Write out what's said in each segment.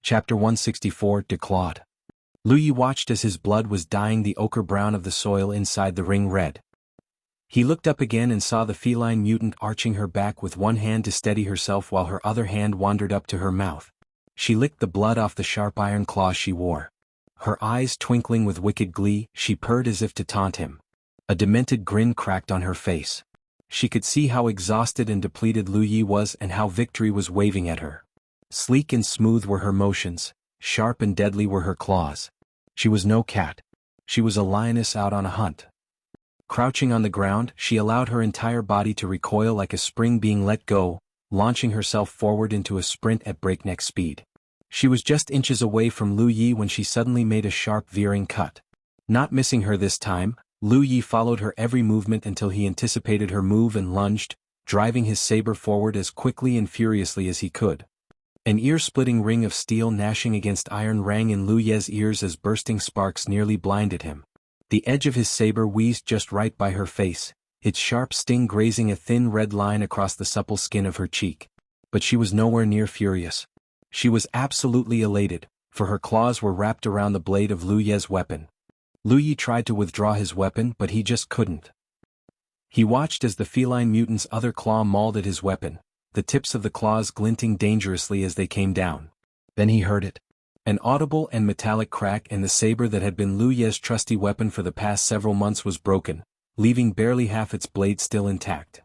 Chapter 164 Declawed. Lu Yi watched as his blood was dyeing the ochre brown of the soil inside the ring red. He looked up again and saw the feline mutant arching her back with one hand to steady herself while her other hand wandered up to her mouth. She licked the blood off the sharp iron claws she wore. Her eyes twinkling with wicked glee, she purred as if to taunt him. A demented grin cracked on her face. She could see how exhausted and depleted Lu Yi was and how victory was waving at her. Sleek and smooth were her motions, sharp and deadly were her claws. She was no cat. She was a lioness out on a hunt. Crouching on the ground, she allowed her entire body to recoil like a spring being let go, launching herself forward into a sprint at breakneck speed. She was just inches away from Lu Yi when she suddenly made a sharp veering cut. Not missing her this time, Lu Yi followed her every movement until he anticipated her move and lunged, driving his saber forward as quickly and furiously as he could. An ear-splitting ring of steel gnashing against iron rang in Lu Ye's ears as bursting sparks nearly blinded him. The edge of his saber wheezed just right by her face, its sharp sting grazing a thin red line across the supple skin of her cheek. But she was nowhere near furious. She was absolutely elated, for her claws were wrapped around the blade of Lu Ye's weapon. Lu Yi tried to withdraw his weapon but he just couldn't. He watched as the feline mutant's other claw mauled at his weapon, the tips of the claws glinting dangerously as they came down. Then he heard it. An audible and metallic crack, and the saber that had been Lu Ye's trusty weapon for the past several months was broken, leaving barely half its blade still intact.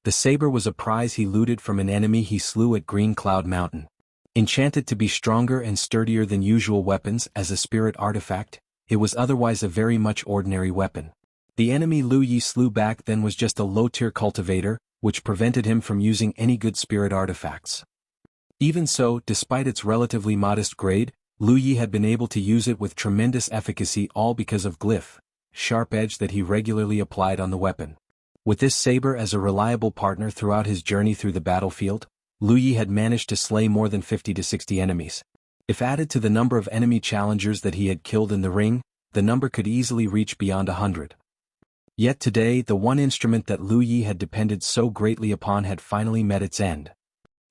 The saber was a prize he looted from an enemy he slew at Green Cloud Mountain. Enchanted to be stronger and sturdier than usual weapons as a spirit artifact, it was otherwise a very much ordinary weapon. The enemy Lu Yi slew back then was just a low-tier cultivator, which prevented him from using any good spirit artifacts. Even so, despite its relatively modest grade, Lu Yi had been able to use it with tremendous efficacy, all because of glyph, sharp edge that he regularly applied on the weapon. With this saber as a reliable partner throughout his journey through the battlefield, Lu Yi had managed to slay more than 50 to 60 enemies. If added to the number of enemy challengers that he had killed in the ring, the number could easily reach beyond 100. Yet today the one instrument that Lu Yi had depended so greatly upon had finally met its end.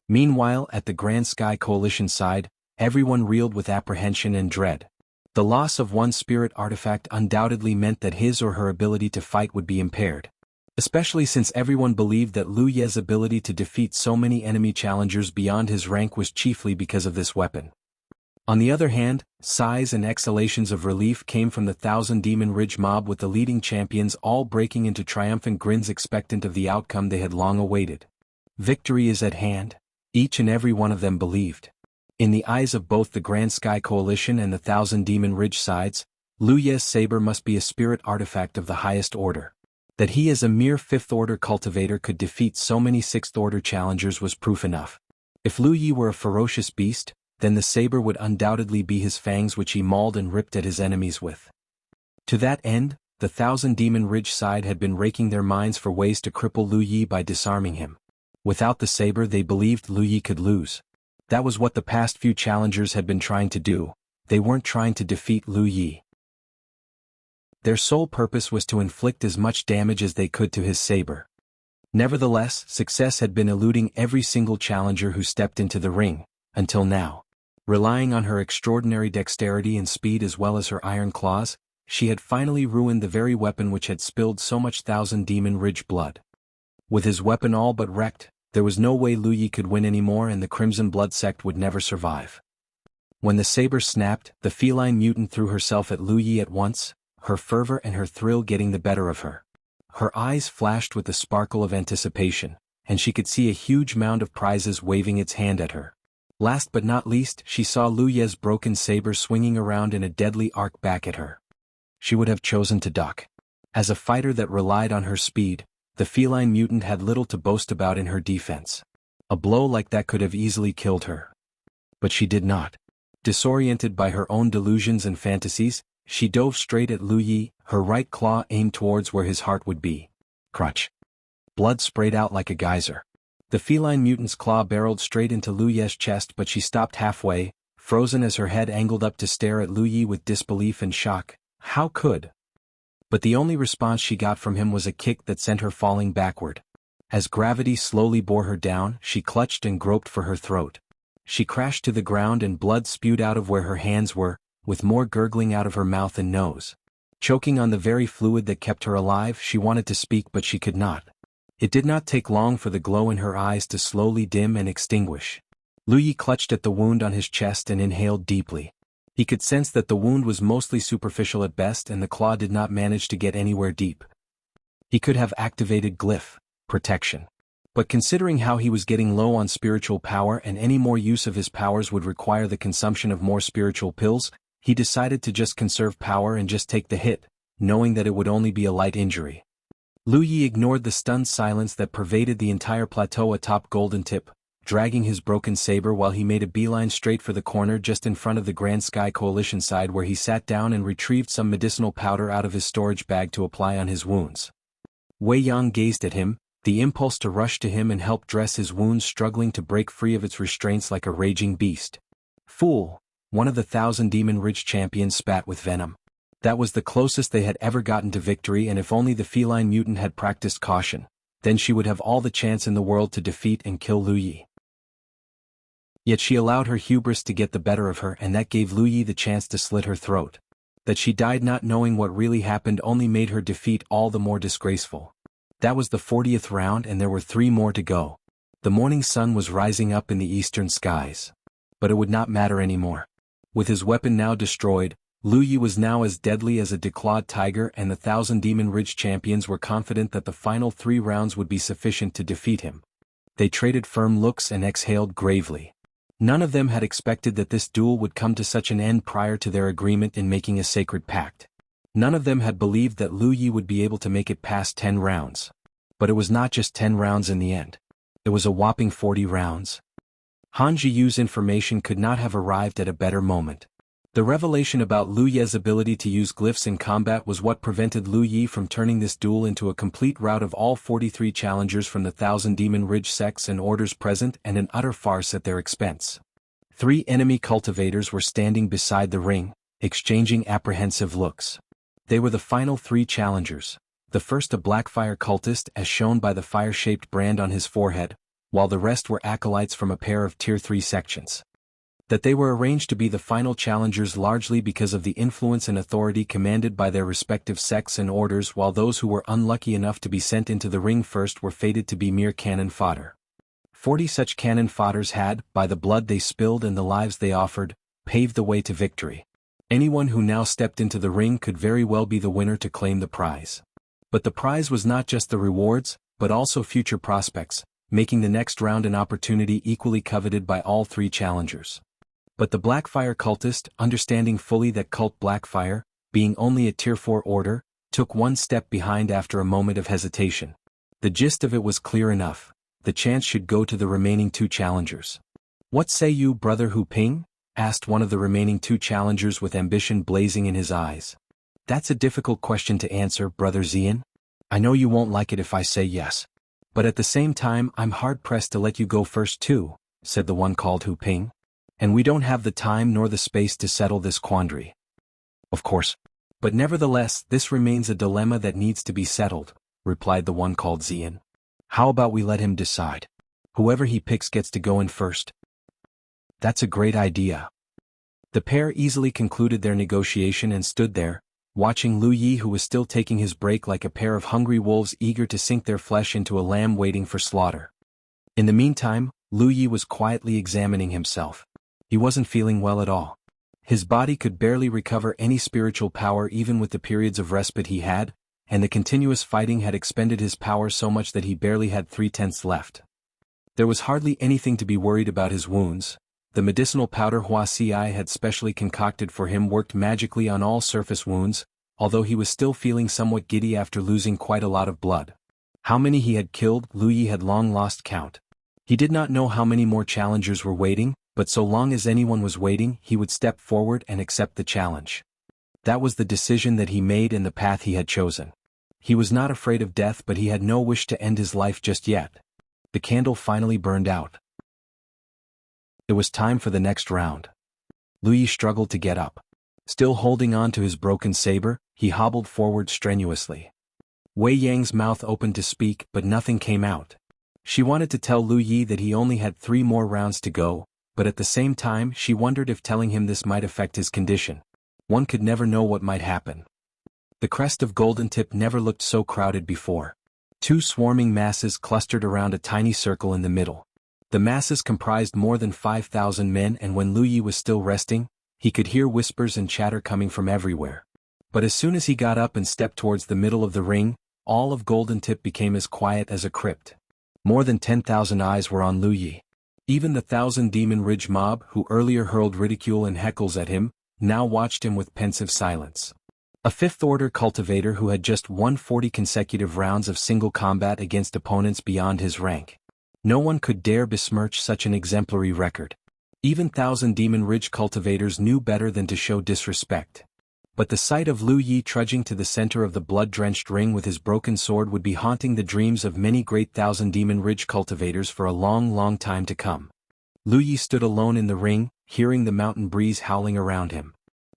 Meanwhile, at the Grand Sky Coalition side, everyone reeled with apprehension and dread. The loss of one spirit artifact undoubtedly meant that his or her ability to fight would be impaired. Especially since everyone believed that Lu Ye's ability to defeat so many enemy challengers beyond his rank was chiefly because of this weapon. On the other hand, sighs and exhalations of relief came from the Thousand Demon Ridge mob, with the leading champions all breaking into triumphant grins expectant of the outcome they had long awaited. Victory is at hand, each and every one of them believed. In the eyes of both the Grand Sky Coalition and the Thousand Demon Ridge sides, Lu Ye's saber must be a spirit artifact of the highest order. That he as a mere 5th-order cultivator could defeat so many 6th-order challengers was proof enough. If Lu Yi were a ferocious beast, then the saber would undoubtedly be his fangs, which he mauled and ripped at his enemies with. To that end, the Thousand Demon Ridge side had been raking their minds for ways to cripple Lu Yi by disarming him. Without the saber, they believed Lu Yi could lose. That was what the past few challengers had been trying to do. They weren't trying to defeat Lu Yi. Their sole purpose was to inflict as much damage as they could to his saber. Nevertheless, success had been eluding every single challenger who stepped into the ring, until now. Relying on her extraordinary dexterity and speed as well as her iron claws, she had finally ruined the very weapon which had spilled so much Thousand Demon Ridge blood. With his weapon all but wrecked, there was no way Lu Yi could win anymore, and the Crimson Blood sect would never survive. When the saber snapped, the feline mutant threw herself at Lu Yi at once, her fervor and her thrill getting the better of her. Her eyes flashed with the sparkle of anticipation, and she could see a huge mound of prizes waving its hand at her. Last but not least, she saw Lu Ye's broken saber swinging around in a deadly arc back at her. She would have chosen to duck. As a fighter that relied on her speed, the feline mutant had little to boast about in her defense. A blow like that could have easily killed her. But she did not. Disoriented by her own delusions and fantasies, she dove straight at Lu Yi, her right claw aimed towards where his heart would be. Crunch. Blood sprayed out like a geyser. The feline mutant's claw barreled straight into Lu Ye's chest, but she stopped halfway, frozen as her head angled up to stare at Lu Yi with disbelief and shock. How could? But the only response she got from him was a kick that sent her falling backward. As gravity slowly bore her down, she clutched and groped for her throat. She crashed to the ground and blood spewed out of where her hands were, with more gurgling out of her mouth and nose. Choking on the very fluid that kept her alive, she wanted to speak but she could not. It did not take long for the glow in her eyes to slowly dim and extinguish. Lu Yi clutched at the wound on his chest and inhaled deeply. He could sense that the wound was mostly superficial at best and the claw did not manage to get anywhere deep. He could have activated glyph protection. But considering how he was getting low on spiritual power and any more use of his powers would require the consumption of more spiritual pills, he decided to just conserve power and just take the hit, knowing that it would only be a light injury. Lu Yi ignored the stunned silence that pervaded the entire plateau atop Golden Tip, dragging his broken saber while he made a beeline straight for the corner just in front of the Grand Sky Coalition side where he sat down and retrieved some medicinal powder out of his storage bag to apply on his wounds. Wei Yang gazed at him, the impulse to rush to him and help dress his wounds struggling to break free of its restraints like a raging beast. Fool! One of the 1,000 Demon Ridge champions spat with venom. That was the closest they had ever gotten to victory, and if only the feline mutant had practiced caution, then she would have all the chance in the world to defeat and kill Lu Yi. Yet she allowed her hubris to get the better of her, and that gave Lu Yi the chance to slit her throat. That she died not knowing what really happened only made her defeat all the more disgraceful. That was the 40th round and there were 3 more to go. The morning sun was rising up in the eastern skies. But it would not matter anymore. With his weapon now destroyed, Lu Yi was now as deadly as a declawed tiger, and the 1,000 Demon Ridge champions were confident that the final 3 rounds would be sufficient to defeat him. They traded firm looks and exhaled gravely. None of them had expected that this duel would come to such an end prior to their agreement in making a sacred pact. None of them had believed that Lu Yi would be able to make it past 10 rounds. But it was not just 10 rounds in the end. It was a whopping 40 rounds. Han Zhiyu's information could not have arrived at a better moment. The revelation about Lu Ye's ability to use glyphs in combat was what prevented Lu Yi from turning this duel into a complete rout of all 43 challengers from the 1,000 Demon Ridge sects and orders present, and an utter farce at their expense. 3 enemy cultivators were standing beside the ring, exchanging apprehensive looks. They were the final 3 challengers. The first a Blackfire cultist as shown by the fire-shaped brand on his forehead, while the rest were acolytes from a pair of Tier 3 sections. That they were arranged to be the final challengers largely because of the influence and authority commanded by their respective sects and orders, while those who were unlucky enough to be sent into the ring first were fated to be mere cannon fodder. 40 such cannon fodders had, by the blood they spilled and the lives they offered, paved the way to victory. Anyone who now stepped into the ring could very well be the winner to claim the prize. But the prize was not just the rewards, but also future prospects, making the next round an opportunity equally coveted by all 3 challengers. But the Blackfire cultist, understanding fully that Cult Blackfire, being only a Tier 4 order, took one step behind after a moment of hesitation. The gist of it was clear enough. The chance should go to the remaining 2 challengers. "What say you, Brother Hu Ping?" asked one of the remaining 2 challengers with ambition blazing in his eyes. "That's a difficult question to answer, Brother Xian. I know you won't like it if I say yes. But at the same time I'm hard-pressed to let you go first too," said the one called Hu Ping. "And we don't have the time nor the space to settle this quandary." "Of course. But nevertheless, this remains a dilemma that needs to be settled," replied the one called Xian. "How about we let him decide? Whoever he picks gets to go in first." "That's a great idea." The pair easily concluded their negotiation and stood there, watching Lu Yi, who was still taking his break like a pair of hungry wolves eager to sink their flesh into a lamb waiting for slaughter. In the meantime, Lu Yi was quietly examining himself. He wasn't feeling well at all. His body could barely recover any spiritual power even with the periods of respite he had, and the continuous fighting had expended his power so much that he barely had 3/10 left. There was hardly anything to be worried about his wounds. The medicinal powder Hua Si had specially concocted for him worked magically on all surface wounds, although he was still feeling somewhat giddy after losing quite a lot of blood. How many he had killed, Lu Yi had long lost count. He did not know how many more challengers were waiting, but so long as anyone was waiting, he would step forward and accept the challenge. That was the decision that he made and the path he had chosen. He was not afraid of death, but he had no wish to end his life just yet. The candle finally burned out. It was time for the next round. Lu Yi struggled to get up. Still holding on to his broken saber, he hobbled forward strenuously. Wei Yang's mouth opened to speak, but nothing came out. She wanted to tell Lu Yi that he only had 3 more rounds to go, but at the same time she wondered if telling him this might affect his condition. One could never know what might happen. The crest of Golden Tip never looked so crowded before. Two swarming masses clustered around a tiny circle in the middle. The masses comprised more than 5,000 men, and when Lu Yi was still resting, he could hear whispers and chatter coming from everywhere. But as soon as he got up and stepped towards the middle of the ring, all of Golden Tip became as quiet as a crypt. More than 10,000 eyes were on Lu Yi. Even the Thousand Demon Ridge mob, who earlier hurled ridicule and heckles at him, now watched him with pensive silence. A fifth-order cultivator who had just won 40 consecutive rounds of single combat against opponents beyond his rank. No one could dare besmirch such an exemplary record. Even Thousand Demon Ridge cultivators knew better than to show disrespect. But the sight of Lu Yi trudging to the center of the blood-drenched ring with his broken sword would be haunting the dreams of many great Thousand Demon Ridge cultivators for a long, long time to come. Lu Yi stood alone in the ring, hearing the mountain breeze howling around him.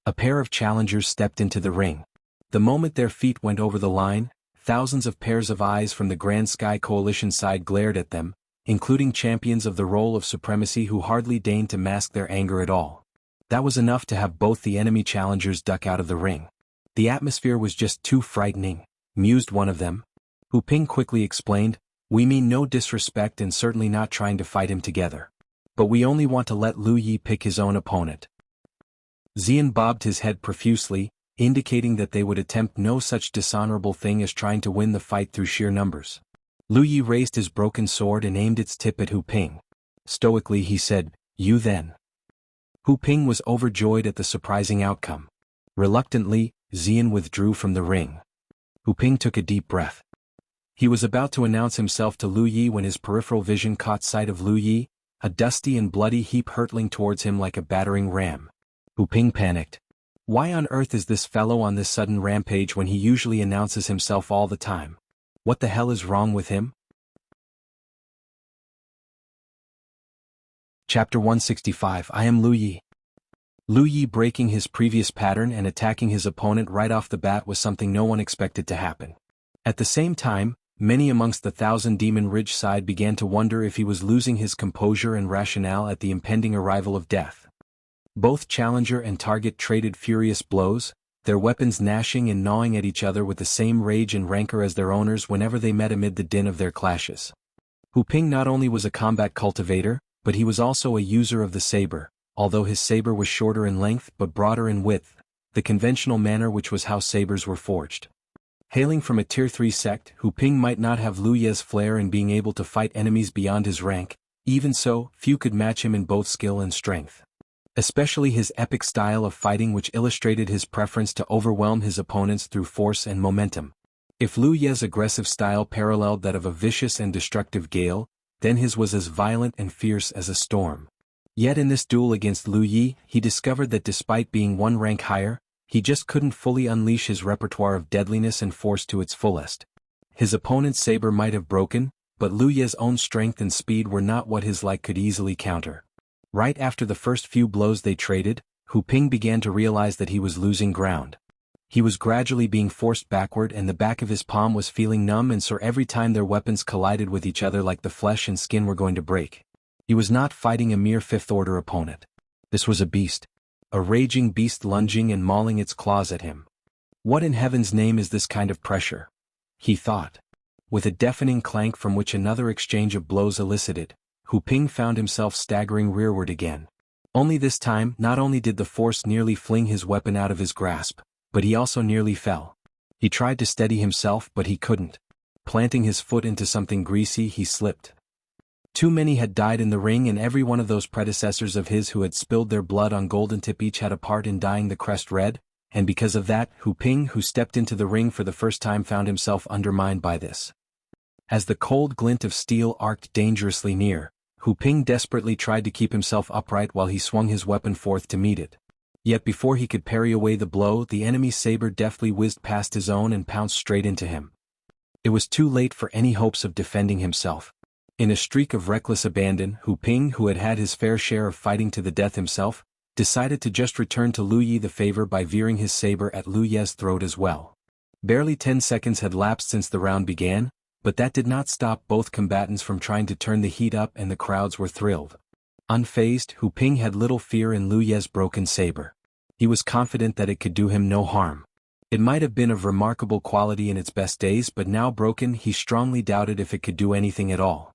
A pair of challengers stepped into the ring. The moment their feet went over the line, thousands of pairs of eyes from the Grand Sky Coalition side glared at them, including champions of the role of supremacy who hardly deigned to mask their anger at all. That was enough to have both the enemy challengers duck out of the ring. The atmosphere was just too frightening, mused one of them. Hu Ping quickly explained, "We mean no disrespect and certainly not trying to fight him together. But we only want to let Lu Yi pick his own opponent." Xian bobbed his head profusely, indicating that they would attempt no such dishonorable thing as trying to win the fight through sheer numbers. Lu Yi raised his broken sword and aimed its tip at Hu Ping. Stoically he said, "You then." Hu Ping was overjoyed at the surprising outcome. Reluctantly, Xian withdrew from the ring. Hu Ping took a deep breath. He was about to announce himself to Lu Yi when his peripheral vision caught sight of Lu Yi, a dusty and bloody heap hurtling towards him like a battering ram. Hu Ping panicked. Why on earth is this fellow on this sudden rampage when he usually announces himself all the time? What the hell is wrong with him? Chapter 165 I am Lu Yi. Lu Yi breaking his previous pattern and attacking his opponent right off the bat was something no one expected to happen. At the same time, many amongst the Thousand Demon Ridge side began to wonder if he was losing his composure and rationale at the impending arrival of death. Both challenger and target traded furious blows, their weapons gnashing and gnawing at each other with the same rage and rancor as their owners whenever they met amid the din of their clashes. Hu Ping not only was a combat cultivator, but he was also a user of the saber, although his saber was shorter in length but broader in width, the conventional manner which was how sabers were forged. Hailing from a Tier 3 sect, Hu Ping might not have Lu Ye's flair in being able to fight enemies beyond his rank, even so, few could match him in both skill and strength. Especially his epic style of fighting which illustrated his preference to overwhelm his opponents through force and momentum. If Lu Ye's aggressive style paralleled that of a vicious and destructive gale, then his was as violent and fierce as a storm. Yet in this duel against Lu Yi, he discovered that despite being one rank higher, he just couldn't fully unleash his repertoire of deadliness and force to its fullest. His opponent's saber might have broken, but Lu Ye's own strength and speed were not what his like could easily counter. Right after the first few blows they traded, Hu Ping began to realize that he was losing ground. He was gradually being forced backward and the back of his palm was feeling numb and sore every time their weapons collided with each other like the flesh and skin were going to break. He was not fighting a mere fifth-order opponent. This was a beast. A raging beast lunging and mauling its claws at him. What in heaven's name is this kind of pressure? He thought. With a deafening clank from which another exchange of blows elicited, Hu Ping found himself staggering rearward again. Only this time, not only did the force nearly fling his weapon out of his grasp, but he also nearly fell. He tried to steady himself but he couldn't. Planting his foot into something greasy he slipped. Too many had died in the ring and every one of those predecessors of his who had spilled their blood on Golden Tip each had a part in dyeing the crest red, and because of that, Hu Ping who stepped into the ring for the first time found himself undermined by this. As the cold glint of steel arced dangerously near, Hu Ping desperately tried to keep himself upright while he swung his weapon forth to meet it. Yet before he could parry away the blow, the enemy's saber deftly whizzed past his own and pounced straight into him. It was too late for any hopes of defending himself. In a streak of reckless abandon, Hu Ping, who had had his fair share of fighting to the death himself, decided to just return to Lu Yi the favor by veering his saber at Lu Ye's throat as well. Barely 10 seconds had lapsed since the round began, but that did not stop both combatants from trying to turn the heat up and the crowds were thrilled. Unfazed, Hu Ping had little fear in Lu Ye's broken saber. He was confident that it could do him no harm. It might have been of remarkable quality in its best days, but now broken, he strongly doubted if it could do anything at all.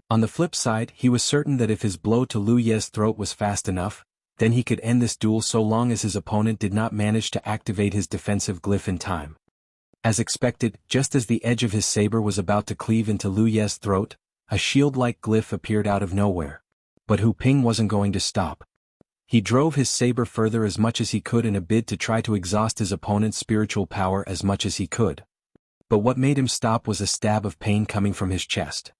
On the flip side, he was certain that if his blow to Lu Ye's throat was fast enough, then he could end this duel so long as his opponent did not manage to activate his defensive glyph in time. As expected, just as the edge of his saber was about to cleave into Lu Ye's throat, a shield-like glyph appeared out of nowhere. But Hu Ping wasn't going to stop. He drove his saber further as much as he could in a bid to try to exhaust his opponent's spiritual power as much as he could. But what made him stop was a stab of pain coming from his chest.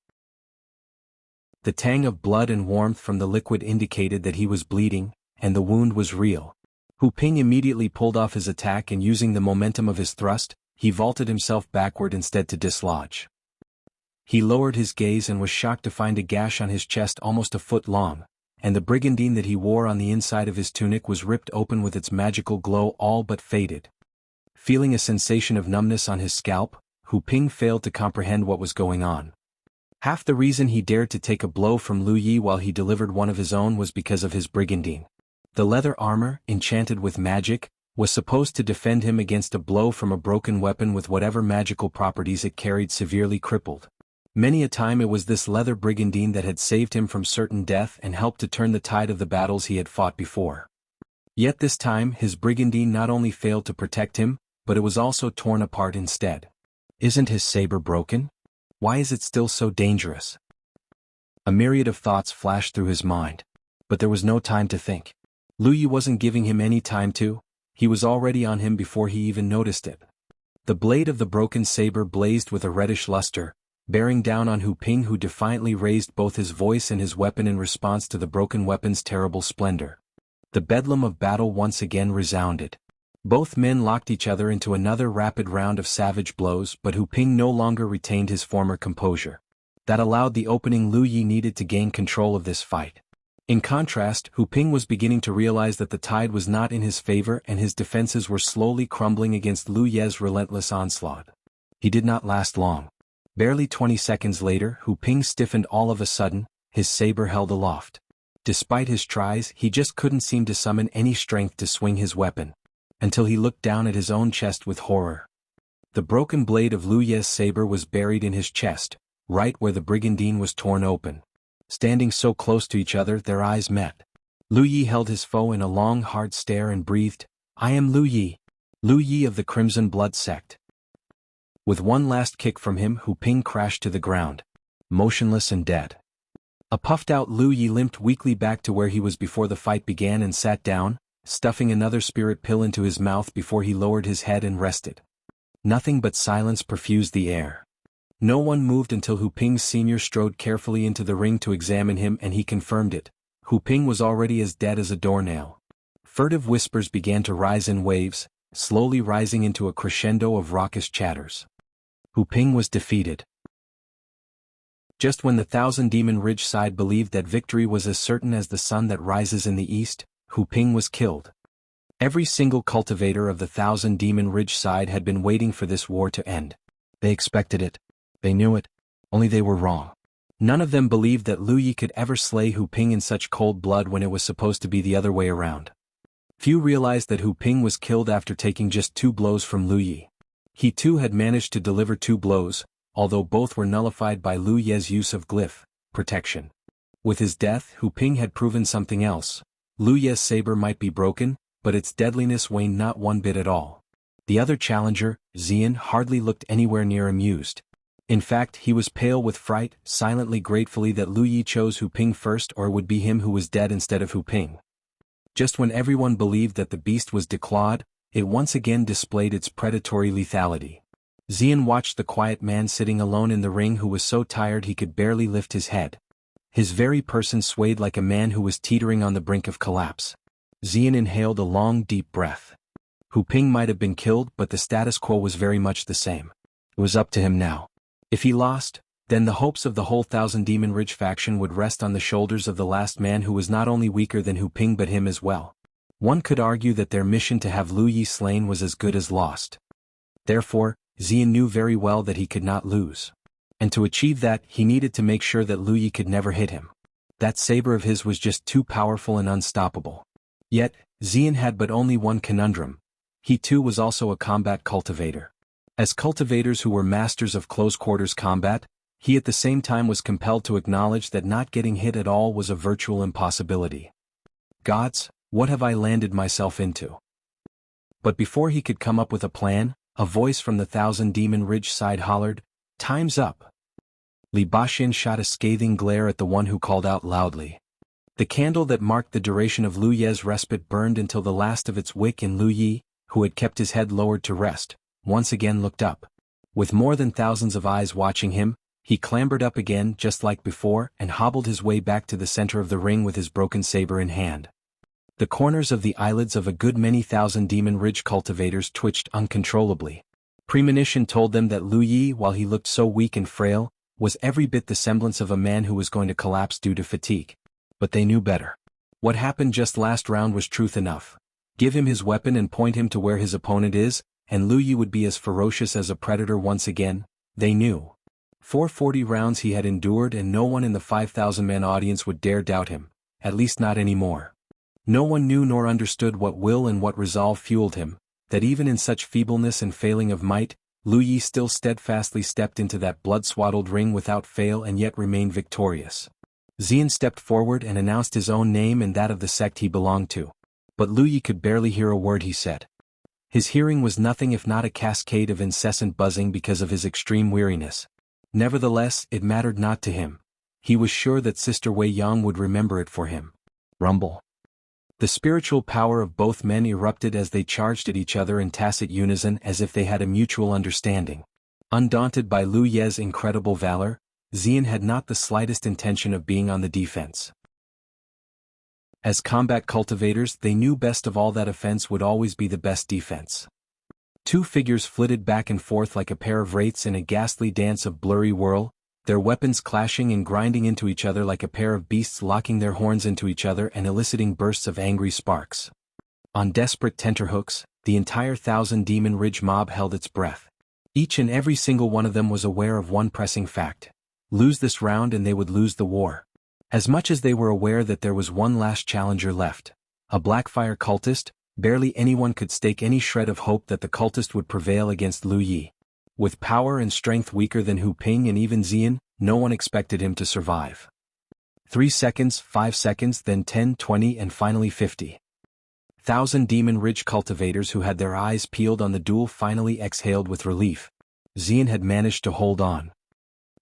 The tang of blood and warmth from the liquid indicated that he was bleeding, and the wound was real. Hu Ping immediately pulled off his attack, and using the momentum of his thrust, he vaulted himself backward instead to dislodge. He lowered his gaze and was shocked to find a gash on his chest almost a foot long, and the brigandine that he wore on the inside of his tunic was ripped open with its magical glow all but faded. Feeling a sensation of numbness on his scalp, Hu Ping failed to comprehend what was going on. Half the reason he dared to take a blow from Lu Yi while he delivered one of his own was because of his brigandine. The leather armor, enchanted with magic, was supposed to defend him against a blow from a broken weapon with whatever magical properties it carried severely crippled. Many a time it was this leather brigandine that had saved him from certain death and helped to turn the tide of the battles he had fought before. Yet this time his brigandine not only failed to protect him, but it was also torn apart instead. Isn't his saber broken? Why is it still so dangerous? A myriad of thoughts flashed through his mind. But there was no time to think. Lu Yi wasn't giving him any time to. He was already on him before he even noticed it. The blade of the broken saber blazed with a reddish luster, bearing down on Hu Ping, who defiantly raised both his voice and his weapon in response to the broken weapon's terrible splendor. The bedlam of battle once again resounded. Both men locked each other into another rapid round of savage blows, but Hu Ping no longer retained his former composure. That allowed the opening Lu Yi needed to gain control of this fight. In contrast, Hu Ping was beginning to realize that the tide was not in his favor and his defenses were slowly crumbling against Lu Ye's relentless onslaught. He did not last long. Barely 20 seconds later, Hu Ping stiffened all of a sudden, his saber held aloft. Despite his tries, he just couldn't seem to summon any strength to swing his weapon. Until he looked down at his own chest with horror. The broken blade of Lu Ye's saber was buried in his chest, right where the brigandine was torn open. Standing so close to each other, their eyes met. Lu Yi held his foe in a long hard stare and breathed, "I am Lu Yi of the Crimson Blood sect." With one last kick from him, Hu Ping crashed to the ground, motionless and dead. A puffed-out Lu Yi limped weakly back to where he was before the fight began and sat down, stuffing another spirit pill into his mouth before he lowered his head and rested. Nothing but silence perfused the air. No one moved until Hu Ping's senior strode carefully into the ring to examine him, and he confirmed it. Hu Ping was already as dead as a doornail. Furtive whispers began to rise in waves, slowly rising into a crescendo of raucous chatters. Hu Ping was defeated. Just when the Thousand Demon Ridge side believed that victory was as certain as the sun that rises in the east, Hu Ping was killed. Every single cultivator of the Thousand Demon Ridge side had been waiting for this war to end. They expected it. They knew it. Only they were wrong. None of them believed that Lu Yi could ever slay Hu Ping in such cold blood when it was supposed to be the other way around. Few realized that Hu Ping was killed after taking just 2 blows from Lu Yi. He too had managed to deliver 2 blows, although both were nullified by Lu Ye's use of glyph, protection. With his death, Hu Ping had proven something else. Lu Ye's saber might be broken, but its deadliness waned not one bit at all. The other challenger, Xian, hardly looked anywhere near amused. In fact, he was pale with fright, silently gratefully that Lu Yi chose Hu Ping first, or it would be him who was dead instead of Hu Ping. Just when everyone believed that the beast was declawed, it once again displayed its predatory lethality. Xian watched the quiet man sitting alone in the ring, who was so tired he could barely lift his head. His very person swayed like a man who was teetering on the brink of collapse. Xian inhaled a long, deep breath. Hu Ping might have been killed, but the status quo was very much the same. It was up to him now. If he lost, then the hopes of the whole Thousand Demon Ridge faction would rest on the shoulders of the last man, who was not only weaker than Hu Ping but him as well. One could argue that their mission to have Lu Yi slain was as good as lost. Therefore, Xian knew very well that he could not lose. And to achieve that, he needed to make sure that Lu Yi could never hit him. That saber of his was just too powerful and unstoppable. Yet, Xian had but only one conundrum. He too was also a combat cultivator. As cultivators who were masters of close-quarters combat, he at the same time was compelled to acknowledge that not getting hit at all was a virtual impossibility. Gods, what have I landed myself into? But before he could come up with a plan, a voice from the Thousand Demon Ridge side hollered, "Time's up." Li Baxin shot a scathing glare at the one who called out loudly. The candle that marked the duration of Lu Ye's respite burned until the last of its wick, and Lu Yi, who had kept his head lowered to rest, once again looked up. With more than thousands of eyes watching him, he clambered up again just like before and hobbled his way back to the center of the ring with his broken saber in hand. The corners of the eyelids of a good many thousand Demon Ridge cultivators twitched uncontrollably. Premonition told them that Lu Yi, while he looked so weak and frail, was every bit the semblance of a man who was going to collapse due to fatigue. But they knew better. What happened just last round was truth enough. Give him his weapon and point him to where his opponent is, and Lu Yi would be as ferocious as a predator once again, they knew. 440 rounds he had endured, and no one in the 5,000-man audience would dare doubt him, at least not anymore. No one knew nor understood what will and what resolve fueled him, that even in such feebleness and failing of might, Lu Yi still steadfastly stepped into that blood-swaddled ring without fail and yet remained victorious. Xian stepped forward and announced his own name and that of the sect he belonged to. But Lu Yi could barely hear a word he said. His hearing was nothing if not a cascade of incessant buzzing because of his extreme weariness. Nevertheless, it mattered not to him. He was sure that Sister Wei Yang would remember it for him. Rumble. The spiritual power of both men erupted as they charged at each other in tacit unison, as if they had a mutual understanding. Undaunted by Lu Ye's incredible valor, Xian had not the slightest intention of being on the defense. As combat cultivators, they knew best of all that offense would always be the best defense. Two figures flitted back and forth like a pair of wraiths in a ghastly dance of blurry whirl, their weapons clashing and grinding into each other like a pair of beasts locking their horns into each other and eliciting bursts of angry sparks. On desperate tenterhooks, the entire Thousand Demon Ridge mob held its breath. Each and every single one of them was aware of one pressing fact. Lose this round and they would lose the war. As much as they were aware that there was one last challenger left. A Blackfire cultist, barely anyone could stake any shred of hope that the cultist would prevail against Lu Yi. With power and strength weaker than Hu Ping and even Xian, no one expected him to survive. 3 seconds, 5 seconds, then 10, 20 and finally 50. Thousand Demon Ridge cultivators who had their eyes peeled on the duel finally exhaled with relief. Xian had managed to hold on.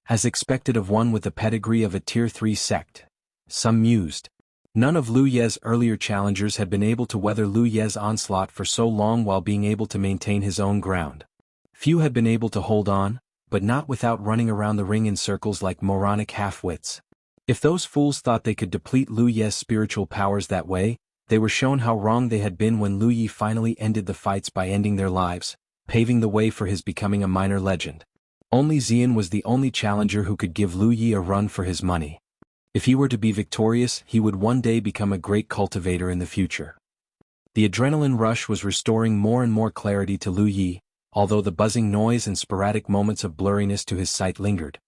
As expected of one with the pedigree of a Tier 3 sect. Some mused. None of Lu Ye's earlier challengers had been able to weather Lu Ye's onslaught for so long while being able to maintain his own ground. Few had been able to hold on, but not without running around the ring in circles like moronic half-wits. If those fools thought they could deplete Lu Ye's spiritual powers that way, they were shown how wrong they had been when Lu Yi finally ended the fights by ending their lives, paving the way for his becoming a minor legend. Only Xian was the only challenger who could give Lu Yi a run for his money. If he were to be victorious, he would one day become a great cultivator in the future. The adrenaline rush was restoring more and more clarity to Lu Yi, although the buzzing noise and sporadic moments of blurriness to his sight lingered.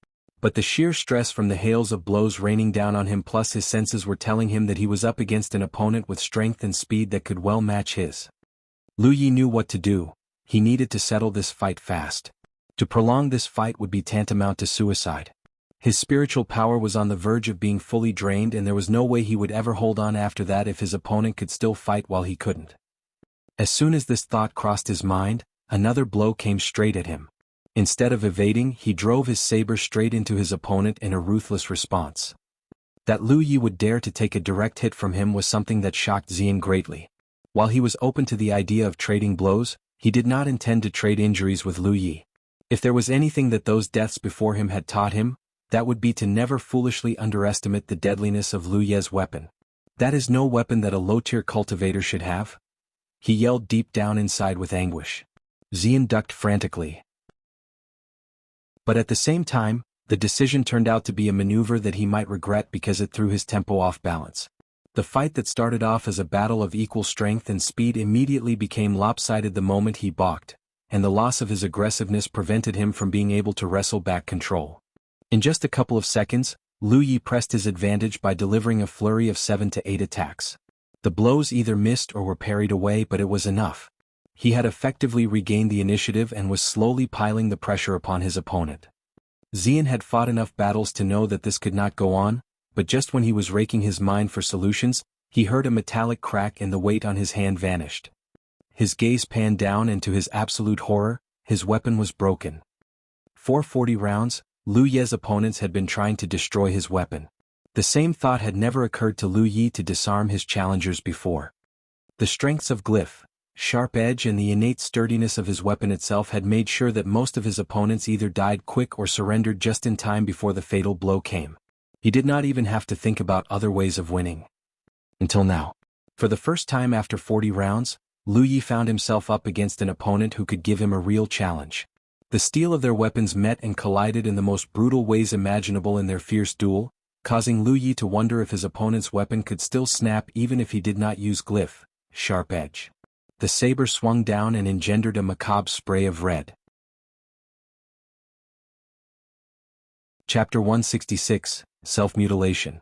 But the sheer stress from the hails of blows raining down on him plus his senses were telling him that he was up against an opponent with strength and speed that could well match his. Lu Yi knew what to do. He needed to settle this fight fast. To prolong this fight would be tantamount to suicide. His spiritual power was on the verge of being fully drained, and there was no way he would ever hold on after that if his opponent could still fight while he couldn't. As soon as this thought crossed his mind, another blow came straight at him. Instead of evading, he drove his saber straight into his opponent in a ruthless response. That Lu Yi would dare to take a direct hit from him was something that shocked Xian greatly. While he was open to the idea of trading blows, he did not intend to trade injuries with Lu Yi. If there was anything that those deaths before him had taught him, that would be to never foolishly underestimate the deadliness of Lu Ye's weapon. That is no weapon that a low-tier cultivator should have. He yelled deep down inside with anguish. Xian ducked frantically. But at the same time, the decision turned out to be a maneuver that he might regret because it threw his tempo off balance. The fight that started off as a battle of equal strength and speed immediately became lopsided the moment he balked, and the loss of his aggressiveness prevented him from being able to wrestle back control. In just a couple of seconds, Lu Yi pressed his advantage by delivering a flurry of 7 to 8 attacks. The blows either missed or were parried away, but it was enough. He had effectively regained the initiative and was slowly piling the pressure upon his opponent. Xian had fought enough battles to know that this could not go on, but just when he was raking his mind for solutions, he heard a metallic crack and the weight on his hand vanished. His gaze panned down, and to his absolute horror, his weapon was broken. For 40 rounds, Lu Ye's opponents had been trying to destroy his weapon. The same thought had never occurred to Lu Yi to disarm his challengers before. The strengths of glyph, sharp edge, and the innate sturdiness of his weapon itself had made sure that most of his opponents either died quick or surrendered just in time before the fatal blow came. He did not even have to think about other ways of winning. Until now. For the first time after 40 rounds, Lu Yi found himself up against an opponent who could give him a real challenge. The steel of their weapons met and collided in the most brutal ways imaginable in their fierce duel, causing Lu Yi to wonder if his opponent's weapon could still snap even if he did not use glyph, sharp edge. The saber swung down and engendered a macabre spray of red. Chapter 166, Self-Mutilation.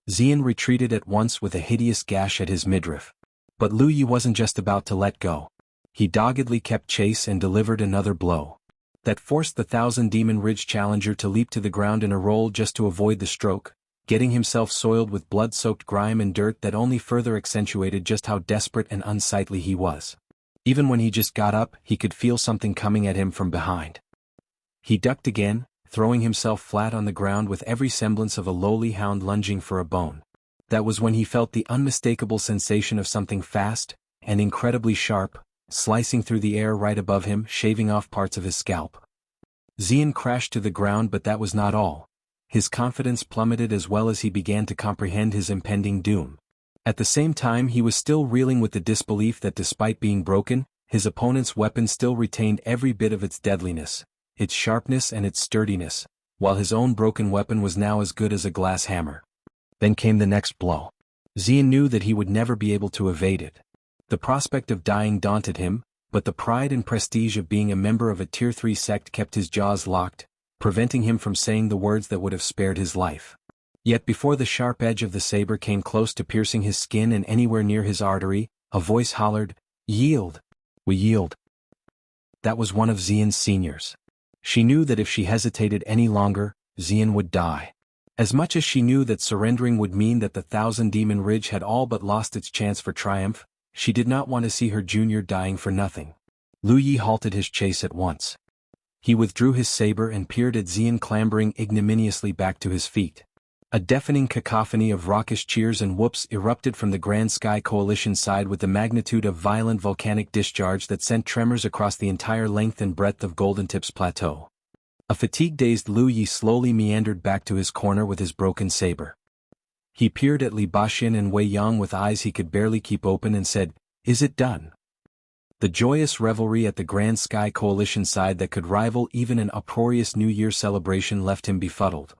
Xian retreated at once with a hideous gash at his midriff. But Lu Yi wasn't just about to let go. He doggedly kept chase and delivered another blow that forced the Thousand Demon Ridge challenger to leap to the ground in a roll just to avoid the stroke, getting himself soiled with blood-soaked grime and dirt that only further accentuated just how desperate and unsightly he was. Even when he just got up, he could feel something coming at him from behind. He ducked again, throwing himself flat on the ground with every semblance of a lowly hound lunging for a bone. That was when he felt the unmistakable sensation of something fast, and incredibly sharp, slicing through the air right above him, shaving off parts of his scalp. Xian crashed to the ground, but that was not all. His confidence plummeted as well as he began to comprehend his impending doom. At the same time, he was still reeling with the disbelief that despite being broken, his opponent's weapon still retained every bit of its deadliness, its sharpness and its sturdiness, while his own broken weapon was now as good as a glass hammer. Then came the next blow. Xian knew that he would never be able to evade it. The prospect of dying daunted him, but the pride and prestige of being a member of a Tier 3 sect kept his jaws locked, preventing him from saying the words that would have spared his life. Yet before the sharp edge of the saber came close to piercing his skin and anywhere near his artery, a voice hollered, "Yield! We yield!" That was one of Xian's seniors. She knew that if she hesitated any longer, Xian would die. As much as she knew that surrendering would mean that the Thousand Demon Ridge had all but lost its chance for triumph, she did not want to see her junior dying for nothing. Lu Yi halted his chase at once. He withdrew his saber and peered at Xian clambering ignominiously back to his feet. A deafening cacophony of raucous cheers and whoops erupted from the Grand Sky Coalition side with the magnitude of violent volcanic discharge that sent tremors across the entire length and breadth of Golden Tip's plateau. A fatigue-dazed Lu Yi slowly meandered back to his corner with his broken saber. He peered at Li Baxian and Wei Yang with eyes he could barely keep open and said, "Is it done?" The joyous revelry at the Grand Sky Coalition side that could rival even an uproarious New Year celebration left him befuddled.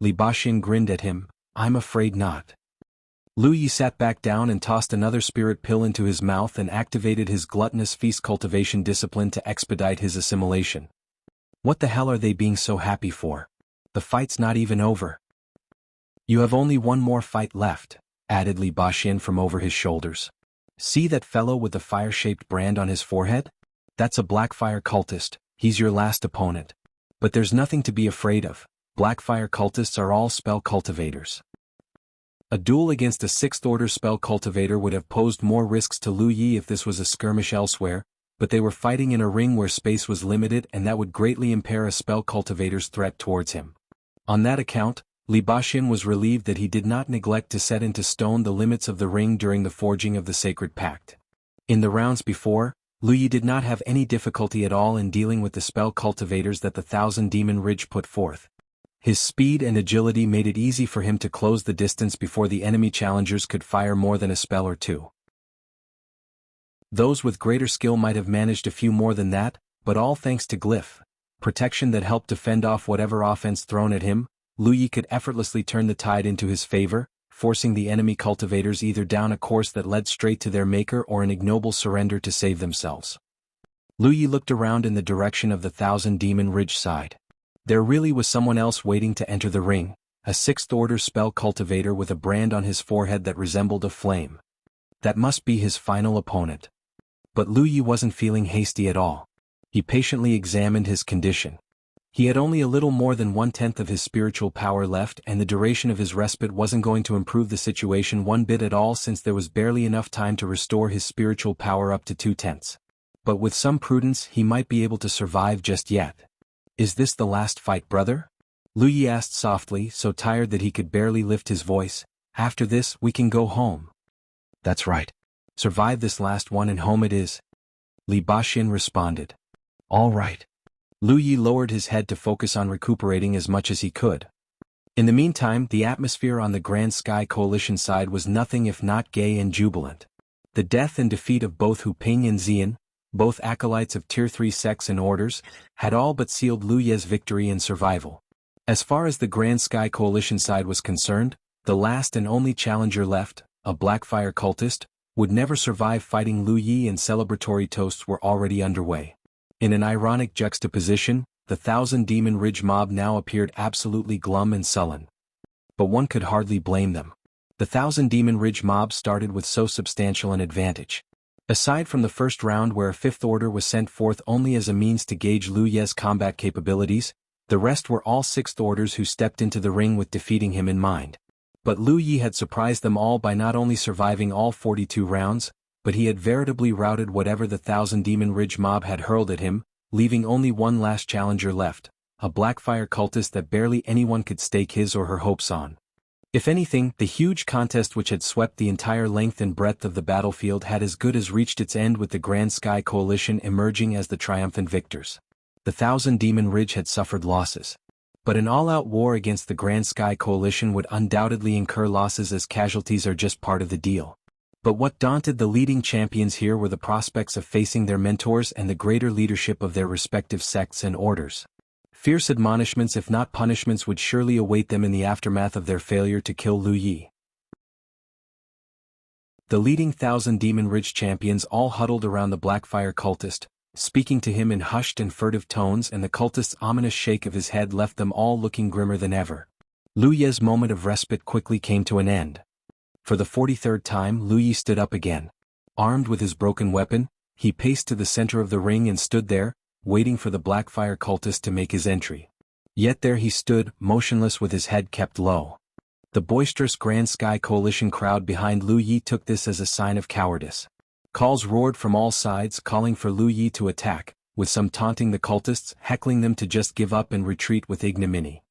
Li Baxian grinned at him, "I'm afraid not." Lu Yi sat back down and tossed another spirit pill into his mouth and activated his gluttonous feast cultivation discipline to expedite his assimilation. What the hell are they being so happy for? The fight's not even over. "You have only one more fight left," added Li Baxian from over his shoulders. "See that fellow with the fire-shaped brand on his forehead? That's a Blackfire cultist, he's your last opponent. But there's nothing to be afraid of, Blackfire cultists are all spell cultivators." A duel against a 6th-order spell cultivator would have posed more risks to Lu Yi if this was a skirmish elsewhere, but they were fighting in a ring where space was limited and that would greatly impair a spell cultivator's threat towards him. On that account, Li Baxian was relieved that he did not neglect to set into stone the limits of the ring during the forging of the sacred pact. In the rounds before, Lu Yi did not have any difficulty at all in dealing with the spell cultivators that the Thousand Demon Ridge put forth. His speed and agility made it easy for him to close the distance before the enemy challengers could fire more than a spell or two. Those with greater skill might have managed a few more than that, but all thanks to glyph, protection that helped to fend off whatever offense thrown at him, Lu Yi could effortlessly turn the tide into his favor, forcing the enemy cultivators either down a course that led straight to their maker or an ignoble surrender to save themselves. Lu Yi looked around in the direction of the Thousand Demon Ridge side. There really was someone else waiting to enter the ring, a sixth-order spell cultivator with a brand on his forehead that resembled a flame. That must be his final opponent. But Lu Yi wasn't feeling hasty at all. He patiently examined his condition. He had only a little more than 1/10 of his spiritual power left, and the duration of his respite wasn't going to improve the situation one bit at all, since there was barely enough time to restore his spiritual power up to 2/10. But with some prudence he might be able to survive just yet. "Is this the last fight, brother?" Lu Yi asked softly, so tired that he could barely lift his voice. "After this we can go home." "That's right. Survive this last one and home it is," Li Baxin responded. "All right." Lu Yi lowered his head to focus on recuperating as much as he could. In the meantime, the atmosphere on the Grand Sky Coalition side was nothing if not gay and jubilant. The death and defeat of both Hu Ping and Xian, both acolytes of Tier 3 sects and orders, had all but sealed Lu Ye's victory and survival. As far as the Grand Sky Coalition side was concerned, the last and only challenger left, a Blackfire cultist, would never survive fighting Lu Yi, and celebratory toasts were already underway. In an ironic juxtaposition, the Thousand Demon Ridge mob now appeared absolutely glum and sullen. But one could hardly blame them. The Thousand Demon Ridge mob started with so substantial an advantage. Aside from the first round where a fifth order was sent forth only as a means to gauge Lu Ye's combat capabilities, the rest were all sixth orders who stepped into the ring with defeating him in mind. But Lu Yi had surprised them all by not only surviving all 42 rounds, but he had veritably routed whatever the Thousand Demon Ridge mob had hurled at him, leaving only one last challenger left, a Blackfire cultist that barely anyone could stake his or her hopes on. If anything, the huge contest which had swept the entire length and breadth of the battlefield had as good as reached its end, with the Grand Sky Coalition emerging as the triumphant victors. The Thousand Demon Ridge had suffered losses. But an all-out war against the Grand Sky Coalition would undoubtedly incur losses, as casualties are just part of the deal. But what daunted the leading champions here were the prospects of facing their mentors and the greater leadership of their respective sects and orders. Fierce admonishments, if not punishments, would surely await them in the aftermath of their failure to kill Lu Yi. The leading Thousand Demon Ridge champions all huddled around the Blackfire cultist, speaking to him in hushed and furtive tones, and the cultist's ominous shake of his head left them all looking grimmer than ever. Lu Ye's moment of respite quickly came to an end. For the 43rd time Lu Yi stood up again. Armed with his broken weapon, he paced to the center of the ring and stood there, waiting for the Blackfire cultist to make his entry. Yet there he stood, motionless with his head kept low. The boisterous Grand Sky Coalition crowd behind Lu Yi took this as a sign of cowardice. Calls roared from all sides, calling for Lu Yi to attack, with some taunting the cultists, heckling them to just give up and retreat with ignominy.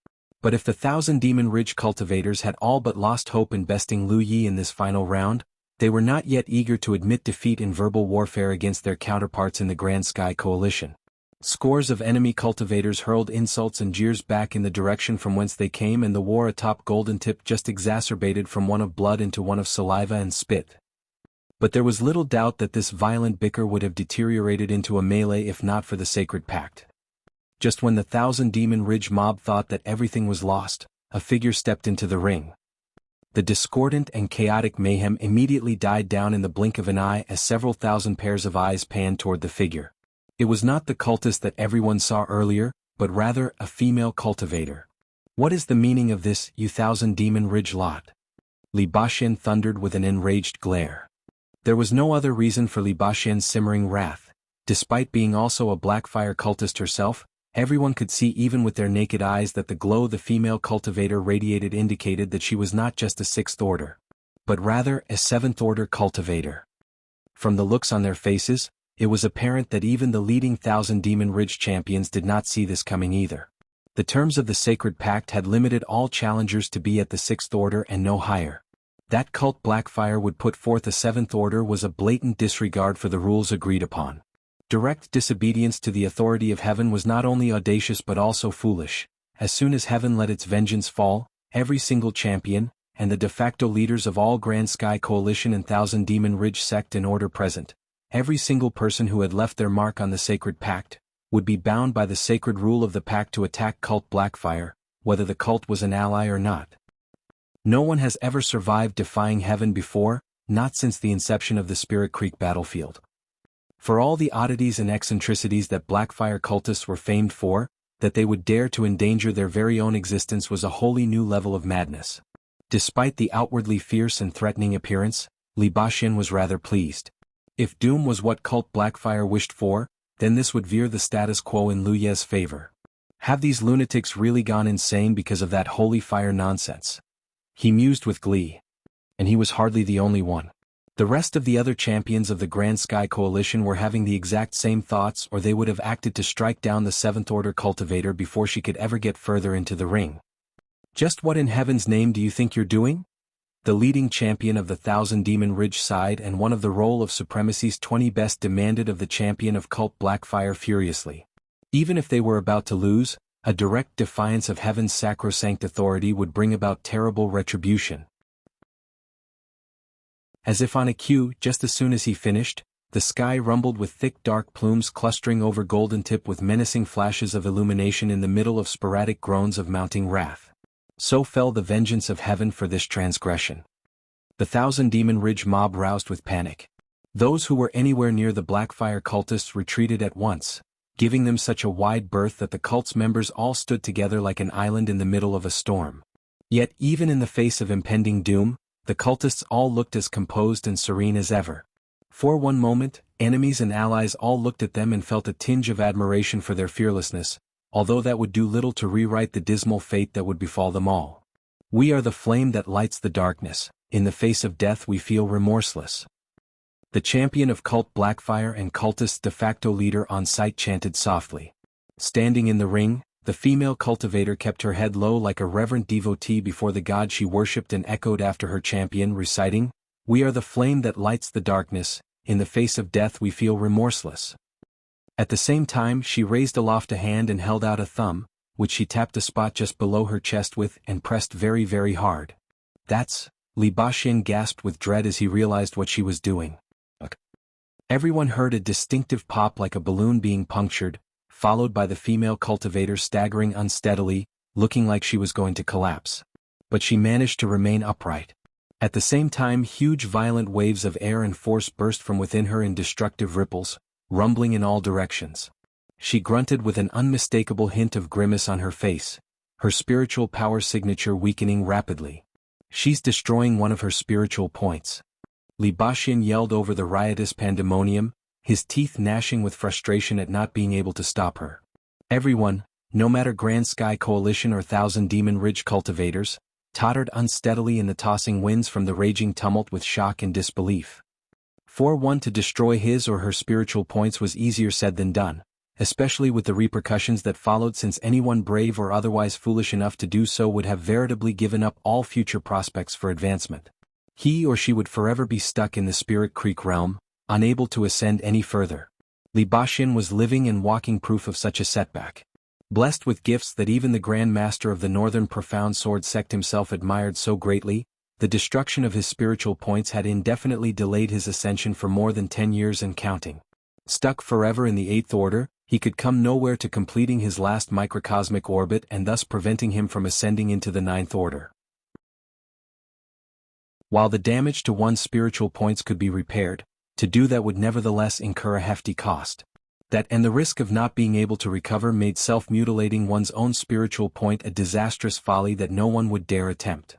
But if the Thousand Demon Ridge cultivators had all but lost hope in besting Lu Yi in this final round, they were not yet eager to admit defeat in verbal warfare against their counterparts in the Grand Sky Coalition. Scores of enemy cultivators hurled insults and jeers back in the direction from whence they came, and the war atop Golden Tip just exacerbated from one of blood into one of saliva and spit. But there was little doubt that this violent bicker would have deteriorated into a melee if not for the Sacred Pact. Just when the Thousand Demon Ridge mob thought that everything was lost, a figure stepped into the ring. The discordant and chaotic mayhem immediately died down in the blink of an eye as several thousand pairs of eyes panned toward the figure. It was not the cultist that everyone saw earlier, but rather a female cultivator. "What is the meaning of this, you Thousand Demon Ridge lot?" Li Baxin thundered with an enraged glare. There was no other reason for Li Baxin's simmering wrath. Despite being also a Blackfire cultist herself, everyone could see even with their naked eyes that the glow the female cultivator radiated indicated that she was not just a sixth order, but rather a seventh order cultivator. From the looks on their faces, it was apparent that even the leading Thousand Demon Ridge champions did not see this coming either. The terms of the Sacred Pact had limited all challengers to be at the sixth order and no higher. That cult Blackfire would put forth a seventh order was a blatant disregard for the rules agreed upon. Direct disobedience to the authority of heaven was not only audacious but also foolish. As soon as heaven let its vengeance fall, every single champion, and the de facto leaders of all Grand Sky Coalition and Thousand Demon Ridge sect and order present, every single person who had left their mark on the Sacred Pact, would be bound by the sacred rule of the pact to attack cult Blackfire, whether the cult was an ally or not. No one has ever survived defying heaven before, not since the inception of the Spirit Creek battlefield. For all the oddities and eccentricities that Blackfire cultists were famed for, that they would dare to endanger their very own existence was a wholly new level of madness. Despite the outwardly fierce and threatening appearance, Li Baxin was rather pleased. If doom was what Cult Blackfire wished for, then this would veer the status quo in Lu Ye's favor. Have these lunatics really gone insane because of that holy fire nonsense? He mused with glee. And he was hardly the only one. The rest of the other champions of the Grand Sky Coalition were having the exact same thoughts, or they would have acted to strike down the 7th Order cultivator before she could ever get further into the ring. Just what in heaven's name do you think you're doing? The leading champion of the Thousand Demon Ridge side and one of the role of Supremacy's 20 best demanded of the champion of Cult Blackfire furiously. Even if they were about to lose, a direct defiance of heaven's sacrosanct authority would bring about terrible retribution. As if on a cue, just as soon as he finished, the sky rumbled with thick dark plumes clustering over Golden Tip with menacing flashes of illumination in the middle of sporadic groans of mounting wrath. So fell the vengeance of heaven for this transgression. The Thousand Demon Ridge mob roused with panic. Those who were anywhere near the Blackfire cultists retreated at once, giving them such a wide berth that the cult's members all stood together like an island in the middle of a storm. Yet even in the face of impending doom, the cultists all looked as composed and serene as ever. For one moment, enemies and allies all looked at them and felt a tinge of admiration for their fearlessness, although that would do little to rewrite the dismal fate that would befall them all. We are the flame that lights the darkness, in the face of death we feel remorseless. The champion of Cult Blackfire and cultist's de facto leader on site chanted softly. Standing in the ring, the female cultivator kept her head low like a reverent devotee before the god she worshipped and echoed after her champion, reciting, "We are the flame that lights the darkness, in the face of death we feel remorseless." At the same time she raised aloft a hand and held out a thumb, which she tapped a spot just below her chest with and pressed very very hard. "That's..." Li Baxin gasped with dread as he realized what she was doing. Everyone heard a distinctive pop like a balloon being punctured, followed by the female cultivator staggering unsteadily, looking like she was going to collapse. But she managed to remain upright. At the same time huge violent waves of air and force burst from within her in destructive ripples, rumbling in all directions. She grunted with an unmistakable hint of grimace on her face, her spiritual power signature weakening rapidly. "She's destroying one of her spiritual points." Li Baxin yelled over the riotous pandemonium, his teeth gnashing with frustration at not being able to stop her. Everyone, no matter Grand Sky Coalition or Thousand Demon Ridge cultivators, tottered unsteadily in the tossing winds from the raging tumult with shock and disbelief. For one to destroy his or her spiritual points was easier said than done, especially with the repercussions that followed, since anyone brave or otherwise foolish enough to do so would have veritably given up all future prospects for advancement. He or she would forever be stuck in the Spirit Creek realm, unable to ascend any further. Li Baxin was living and walking proof of such a setback. Blessed with gifts that even the Grand Master of the Northern Profound Sword Sect himself admired so greatly, the destruction of his spiritual points had indefinitely delayed his ascension for more than 10 years and counting. Stuck forever in the 8th Order, he could come nowhere to completing his last microcosmic orbit and thus preventing him from ascending into the 9th Order. While the damage to one's spiritual points could be repaired, to do that would nevertheless incur a hefty cost. That and the risk of not being able to recover made self-mutilating one's own spiritual point a disastrous folly that no one would dare attempt.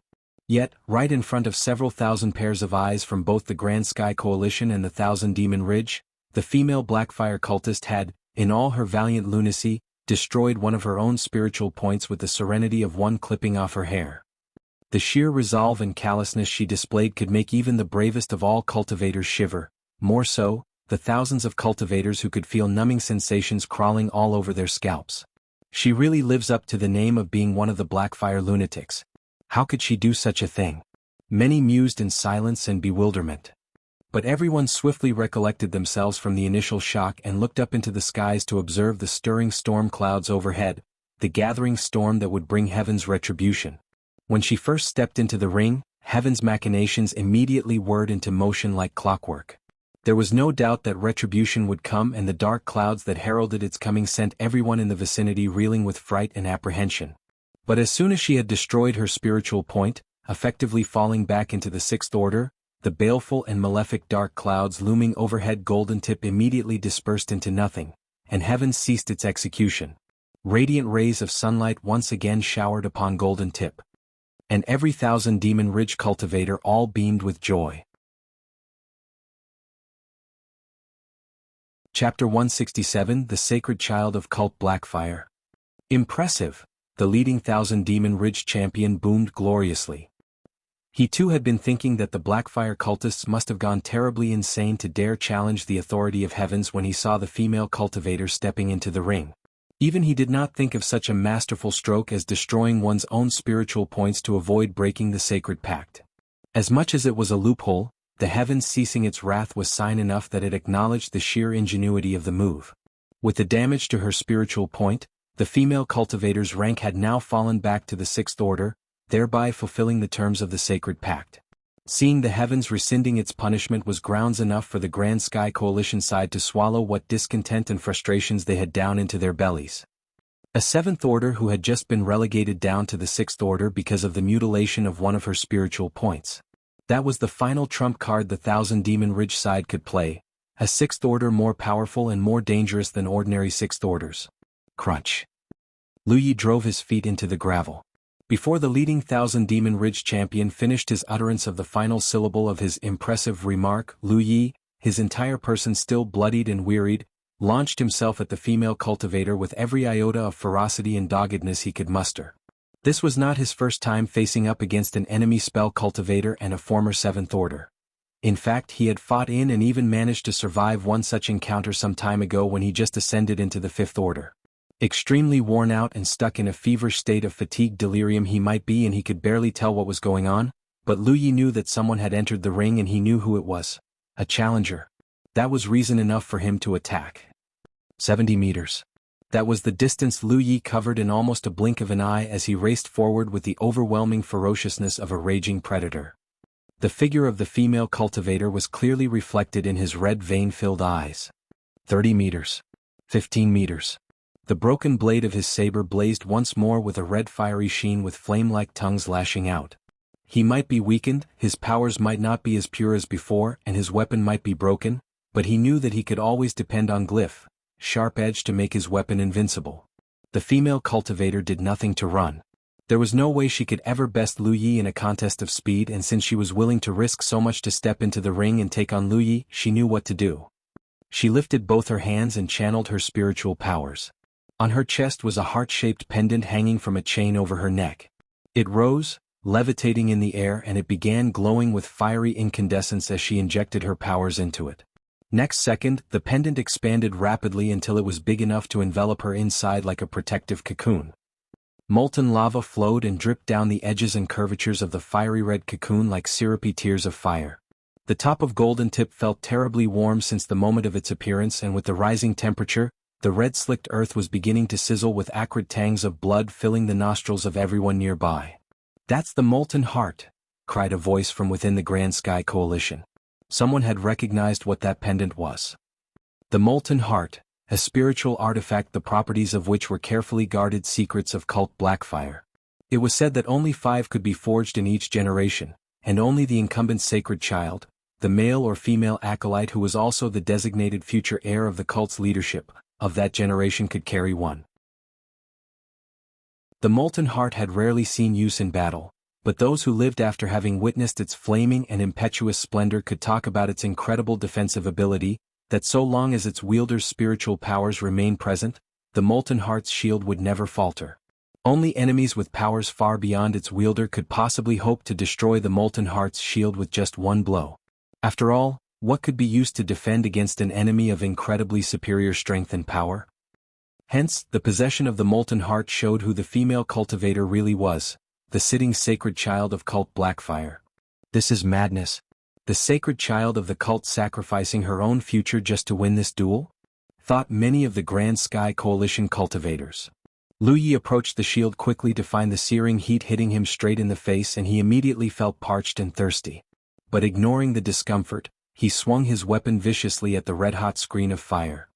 Yet, right in front of several thousand pairs of eyes from both the Grand Sky Coalition and the Thousand Demon Ridge, the female Blackfire cultist had, in all her valiant lunacy, destroyed one of her own spiritual points with the serenity of one clipping off her hair. The sheer resolve and callousness she displayed could make even the bravest of all cultivators shiver, more so, the thousands of cultivators who could feel numbing sensations crawling all over their scalps. She really lives up to the name of being one of the Blackfire lunatics. How could she do such a thing? Many mused in silence and bewilderment. But everyone swiftly recollected themselves from the initial shock and looked up into the skies to observe the stirring storm clouds overhead, the gathering storm that would bring heaven's retribution. When she first stepped into the ring, heaven's machinations immediately whirred into motion like clockwork. There was no doubt that retribution would come, and the dark clouds that heralded its coming sent everyone in the vicinity reeling with fright and apprehension. But as soon as she had destroyed her spiritual point, effectively falling back into the 6th Order, the baleful and malefic dark clouds looming overhead Golden Tip immediately dispersed into nothing, and heaven ceased its execution. Radiant rays of sunlight once again showered upon Golden Tip. And every 1,000 Demon Ridge cultivator all beamed with joy. Chapter 167 The Sacred Child of Cult Blackfire. Impressive, the leading 1,000 Demon Ridge champion boomed gloriously. He too had been thinking that the Blackfire cultists must have gone terribly insane to dare challenge the authority of heavens when he saw the female cultivator stepping into the ring. Even he did not think of such a masterful stroke as destroying one's own spiritual points to avoid breaking the sacred pact. As much as it was a loophole, the heavens ceasing its wrath was sign enough that it acknowledged the sheer ingenuity of the move. With the damage to her spiritual point, the female cultivator's rank had now fallen back to the 6th order, thereby fulfilling the terms of the sacred pact. Seeing the heavens rescinding its punishment was grounds enough for the Grand Sky Coalition side to swallow what discontent and frustrations they had down into their bellies. A 7th order who had just been relegated down to the 6th order because of the mutilation of one of her spiritual points. That was the final trump card the 1,000 Demon Ridge side could play, a 6th order more powerful and more dangerous than ordinary 6th orders. Crunch. Lu Yi drove his feet into the gravel. Before the leading 1,000 Demon Ridge champion finished his utterance of the final syllable of his impressive remark, Lu Yi, his entire person still bloodied and wearied, launched himself at the female cultivator with every iota of ferocity and doggedness he could muster. This was not his first time facing up against an enemy spell cultivator and a former 7th order. In fact, he had fought in and even managed to survive one such encounter some time ago when he just ascended into the 5th order. Extremely worn out and stuck in a feverish state of fatigue delirium he might be, and he could barely tell what was going on, but Lu Yi knew that someone had entered the ring and he knew who it was. A challenger. That was reason enough for him to attack. 70 meters. That was the distance Lu Yi covered in almost a blink of an eye as he raced forward with the overwhelming ferociousness of a raging predator. The figure of the female cultivator was clearly reflected in his red vein-filled eyes. 30 meters. 15 meters. The broken blade of his saber blazed once more with a red fiery sheen with flame-like tongues lashing out. He might be weakened, his powers might not be as pure as before, and his weapon might be broken, but he knew that he could always depend on Glyph, Sharp Edge, to make his weapon invincible. The female cultivator did nothing to run. There was no way she could ever best Lu Yi in a contest of speed, and since she was willing to risk so much to step into the ring and take on Lu Yi, she knew what to do. She lifted both her hands and channeled her spiritual powers. On her chest was a heart-shaped pendant hanging from a chain over her neck. It rose, levitating in the air, and it began glowing with fiery incandescence as she injected her powers into it. Next second, the pendant expanded rapidly until it was big enough to envelop her inside like a protective cocoon. Molten lava flowed and dripped down the edges and curvatures of the fiery red cocoon like syrupy tears of fire. The top of Golden Tip felt terribly warm since the moment of its appearance, and with the rising temperature, the red-slicked earth was beginning to sizzle with acrid tangs of blood filling the nostrils of everyone nearby. "That's the Molten Heart," cried a voice from within the Grand Sky Coalition. Someone had recognized what that pendant was. The Molten Heart, a spiritual artifact the properties of which were carefully guarded secrets of Cult Blackfire. It was said that only 5 could be forged in each generation, and only the incumbent sacred child, the male or female acolyte who was also the designated future heir of the cult's leadership, of that generation could carry one. The Molten Heart had rarely seen use in battle, but those who lived after having witnessed its flaming and impetuous splendor could talk about its incredible defensive ability, that so long as its wielder's spiritual powers remained present, the Molten Heart's shield would never falter. Only enemies with powers far beyond its wielder could possibly hope to destroy the Molten Heart's shield with just one blow. After all, what could be used to defend against an enemy of incredibly superior strength and power? Hence, the possession of the Molten Heart showed who the female cultivator really was, the sitting sacred child of Cult Blackfire. This is madness. The sacred child of the cult sacrificing her own future just to win this duel? Thought many of the Grand Sky Coalition cultivators. Lu Yi approached the shield quickly to find the searing heat hitting him straight in the face, and he immediately felt parched and thirsty. But ignoring the discomfort, he swung his weapon viciously at the red-hot screen of fire.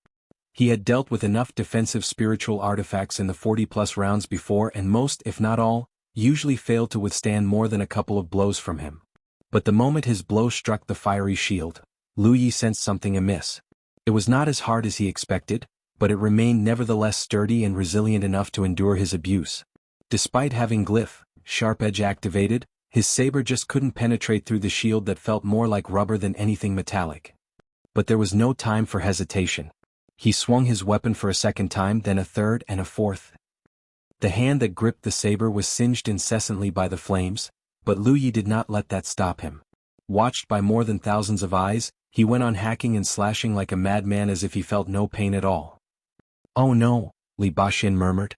He had dealt with enough defensive spiritual artifacts in the 40-plus rounds before, and most, if not all, usually failed to withstand more than a couple of blows from him. But the moment his blow struck the fiery shield, Lu Yi sensed something amiss. It was not as hard as he expected, but it remained nevertheless sturdy and resilient enough to endure his abuse. Despite having glyph, sharp edge activated, his saber just couldn't penetrate through the shield that felt more like rubber than anything metallic. But there was no time for hesitation. He swung his weapon for a second time, then a third and a fourth. The hand that gripped the saber was singed incessantly by the flames, but Lu Yi did not let that stop him. Watched by more than thousands of eyes, he went on hacking and slashing like a madman as if he felt no pain at all. "Oh no," Li Baxin murmured.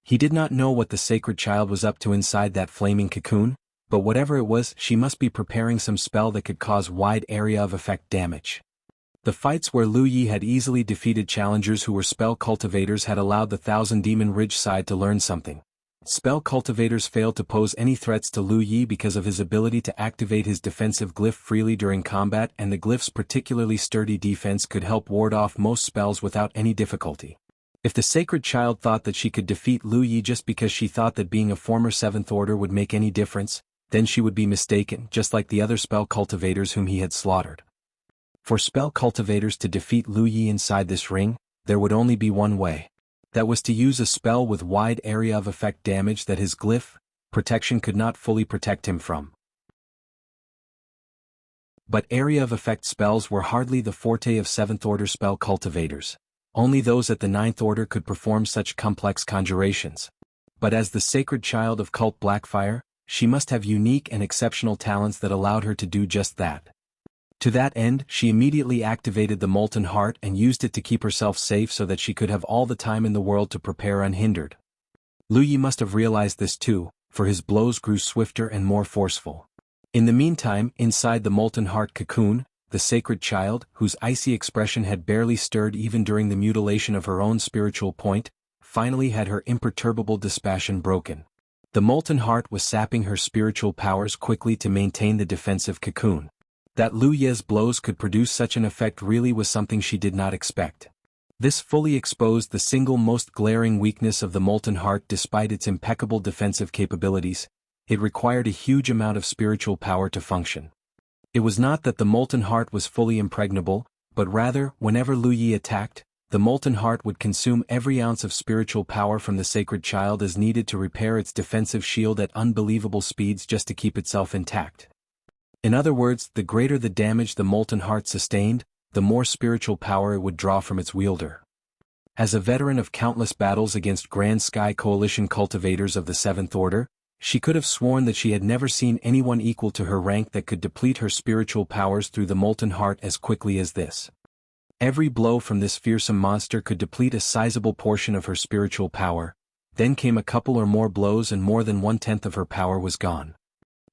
He did not know what the sacred child was up to inside that flaming cocoon, but whatever it was, she must be preparing some spell that could cause wide area of effect damage. The fights where Lu Yi had easily defeated challengers who were spell cultivators had allowed the Thousand Demon Ridge side to learn something. Spell cultivators failed to pose any threats to Lu Yi because of his ability to activate his defensive glyph freely during combat, and the glyph's particularly sturdy defense could help ward off most spells without any difficulty. If the sacred child thought that she could defeat Lu Yi just because she thought that being a former Seventh Order would make any difference, then she would be mistaken, just like the other spell cultivators whom he had slaughtered. For spell cultivators to defeat Lu Yi inside this ring, there would only be one way. That was to use a spell with wide area of effect damage that his glyph, protection could not fully protect him from. But area of effect spells were hardly the forte of Seventh Order spell cultivators. Only those at the Ninth Order could perform such complex conjurations. But as the sacred child of Cult Blackfire, she must have unique and exceptional talents that allowed her to do just that. To that end, she immediately activated the Molten Heart and used it to keep herself safe so that she could have all the time in the world to prepare unhindered. Lu Yi must have realized this too, for his blows grew swifter and more forceful. In the meantime, inside the Molten Heart cocoon, the sacred child, whose icy expression had barely stirred even during the mutilation of her own spiritual point, finally had her imperturbable dispassion broken. The Molten Heart was sapping her spiritual powers quickly to maintain the defensive cocoon. That Lu Ye's blows could produce such an effect really was something she did not expect. This fully exposed the single most glaring weakness of the Molten Heart despite its impeccable defensive capabilities. It required a huge amount of spiritual power to function. It was not that the Molten Heart was fully impregnable, but rather, whenever Lu Yi attacked, the Molten Heart would consume every ounce of spiritual power from the sacred child as needed to repair its defensive shield at unbelievable speeds just to keep itself intact. In other words, the greater the damage the Molten Heart sustained, the more spiritual power it would draw from its wielder. As a veteran of countless battles against Grand Sky Coalition cultivators of the Seventh Order, she could have sworn that she had never seen anyone equal to her rank that could deplete her spiritual powers through the Molten Heart as quickly as this. Every blow from this fearsome monster could deplete a sizable portion of her spiritual power, then came a couple or more blows and more than 1/10 of her power was gone.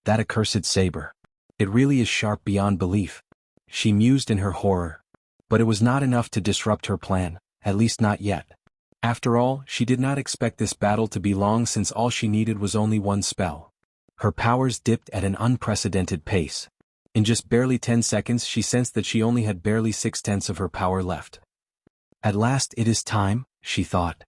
That accursed saber. It really is sharp beyond belief, she mused in her horror. But it was not enough to disrupt her plan, at least not yet. After all, she did not expect this battle to be long since all she needed was only one spell. Her powers dipped at an unprecedented pace. In just barely 10 seconds she sensed that she only had barely 6/10 of her power left. At last it is time, she thought.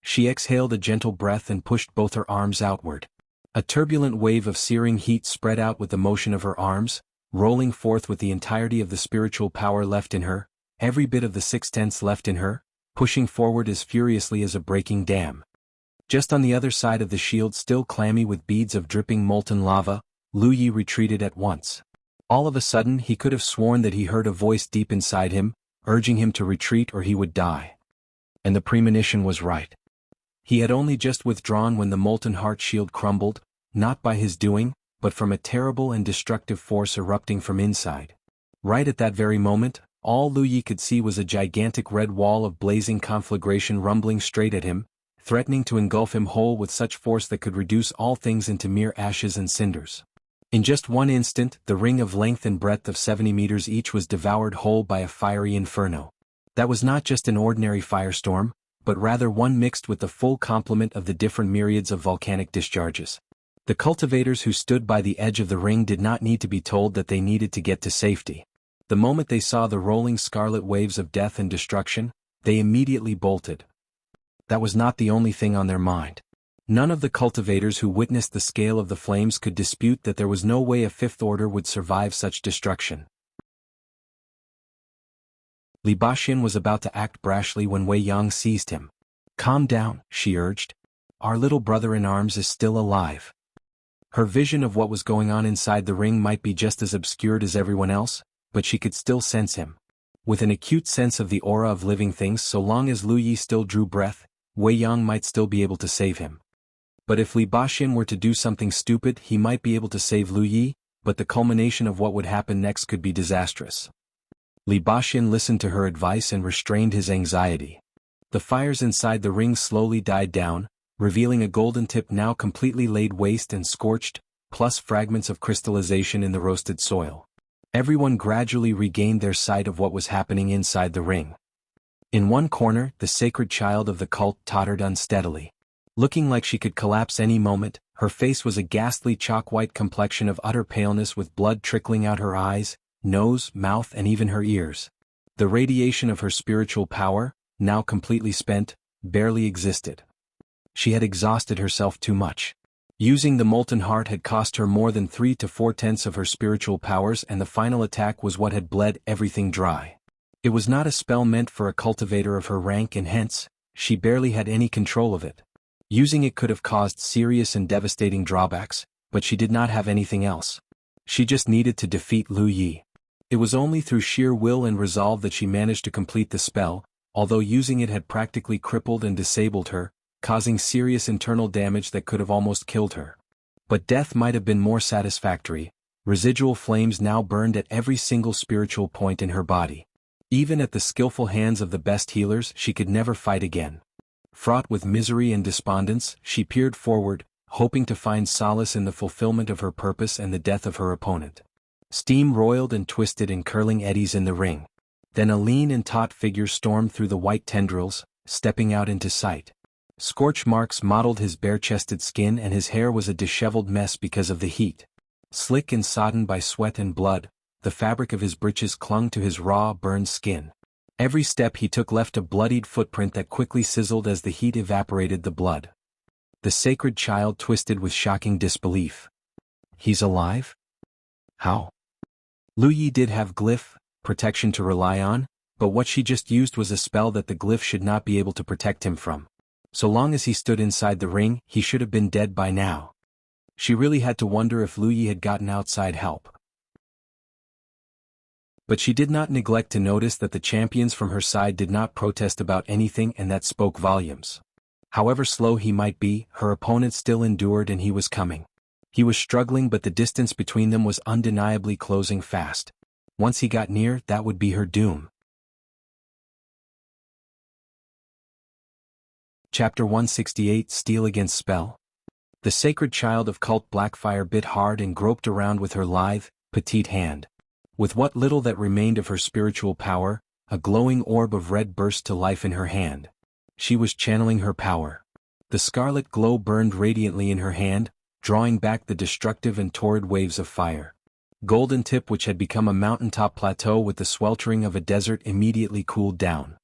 She exhaled a gentle breath and pushed both her arms outward. A turbulent wave of searing heat spread out with the motion of her arms, rolling forth with the entirety of the spiritual power left in her, every bit of the 6/10 left in her, pushing forward as furiously as a breaking dam. Just on the other side of the shield, still clammy with beads of dripping molten lava, Lu Yi retreated at once. All of a sudden he could have sworn that he heard a voice deep inside him, urging him to retreat or he would die. And the premonition was right. He had only just withdrawn when the Molten Heart shield crumbled, not by his doing, but from a terrible and destructive force erupting from inside. Right at that very moment, all Lu Yi could see was a gigantic red wall of blazing conflagration rumbling straight at him, threatening to engulf him whole with such force that could reduce all things into mere ashes and cinders. In just one instant, the ring of length and breadth of 70 meters each was devoured whole by a fiery inferno. That was not just an ordinary firestorm, but rather one mixed with the full complement of the different myriads of volcanic discharges. The cultivators who stood by the edge of the ring did not need to be told that they needed to get to safety. The moment they saw the rolling scarlet waves of death and destruction, they immediately bolted. That was not the only thing on their mind. None of the cultivators who witnessed the scale of the flames could dispute that there was no way a Fifth Order would survive such destruction. Li Baxin was about to act brashly when Wei Yang seized him. "Calm down," she urged. "Our little brother-in-arms is still alive." Her vision of what was going on inside the ring might be just as obscured as everyone else, but she could still sense him. With an acute sense of the aura of living things, so long as Lu Yi still drew breath, Wei Yang might still be able to save him. But if Li Baxin were to do something stupid, he might be able to save Lu Yi, but the culmination of what would happen next could be disastrous. Li Baxin listened to her advice and restrained his anxiety. The fires inside the ring slowly died down, revealing a golden tip now completely laid waste and scorched, plus fragments of crystallization in the roasted soil. Everyone gradually regained their sight of what was happening inside the ring. In one corner, the sacred child of the cult tottered unsteadily. Looking like she could collapse any moment, her face was a ghastly chalk-white complexion of utter paleness with blood trickling out her eyes, nose, mouth and even her ears. The radiation of her spiritual power, now completely spent, barely existed. She had exhausted herself too much. Using the molten heart had cost her more than 3 to 4/10 of her spiritual powers, and the final attack was what had bled everything dry. It was not a spell meant for a cultivator of her rank, and hence, she barely had any control of it. Using it could have caused serious and devastating drawbacks, but she did not have anything else. She just needed to defeat Lu Yi. It was only through sheer will and resolve that she managed to complete the spell, although using it had practically crippled and disabled her, causing serious internal damage that could have almost killed her. But death might have been more satisfactory. Residual flames now burned at every single spiritual point in her body. Even at the skillful hands of the best healers, she could never fight again. Fraught with misery and despondence, she peered forward, hoping to find solace in the fulfillment of her purpose and the death of her opponent. Steam roiled and twisted in curling eddies in the ring. Then a lean and taut figure stormed through the white tendrils, stepping out into sight. Scorch marks mottled his bare-chested skin, and his hair was a disheveled mess because of the heat. Slick and sodden by sweat and blood, the fabric of his breeches clung to his raw, burned skin. Every step he took left a bloodied footprint that quickly sizzled as the heat evaporated the blood. The sacred child twisted with shocking disbelief. "He's alive? How?" Lu Yi did have glyph protection to rely on, but what she just used was a spell that the glyph should not be able to protect him from. So long as he stood inside the ring, he should have been dead by now. She really had to wonder if Lu Yi had gotten outside help. But she did not neglect to notice that the champions from her side did not protest about anything, and that spoke volumes. However slow he might be, her opponent still endured, and he was coming. He was struggling, but the distance between them was undeniably closing fast. Once he got near, that would be her doom. Chapter 168 Steel Against Spell. The sacred child of cult Blackfire bit hard and groped around with her lithe, petite hand. With what little that remained of her spiritual power, a glowing orb of red burst to life in her hand. She was channeling her power. The scarlet glow burned radiantly in her hand, drawing back the destructive and torrid waves of fire. Golden Tip, which had become a mountaintop plateau with the sweltering of a desert, immediately cooled down.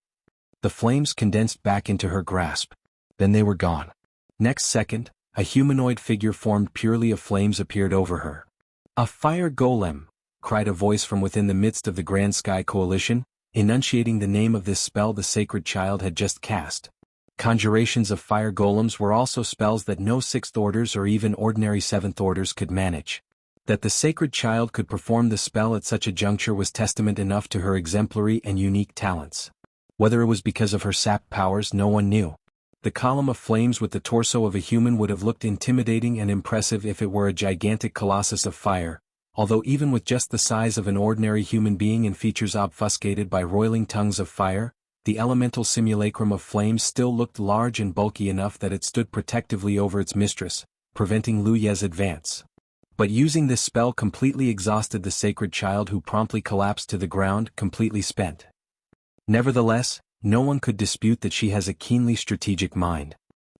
The flames condensed back into her grasp. Then they were gone. Next second, a humanoid figure formed purely of flames appeared over her. "A fire golem!" cried a voice from within the midst of the Grand Sky Coalition, enunciating the name of this spell the sacred child had just cast. Conjurations of fire golems were also spells that no sixth orders or even ordinary seventh orders could manage. That the sacred child could perform the spell at such a juncture was testament enough to her exemplary and unique talents. Whether it was because of her sap powers, no one knew. The column of flames with the torso of a human would have looked intimidating and impressive if it were a gigantic colossus of fire, although even with just the size of an ordinary human being and features obfuscated by roiling tongues of fire, the elemental simulacrum of flames still looked large and bulky enough that it stood protectively over its mistress, preventing Lu Ye's advance. But using this spell completely exhausted the sacred child, who promptly collapsed to the ground, completely spent. Nevertheless, no one could dispute that she has a keenly strategic mind.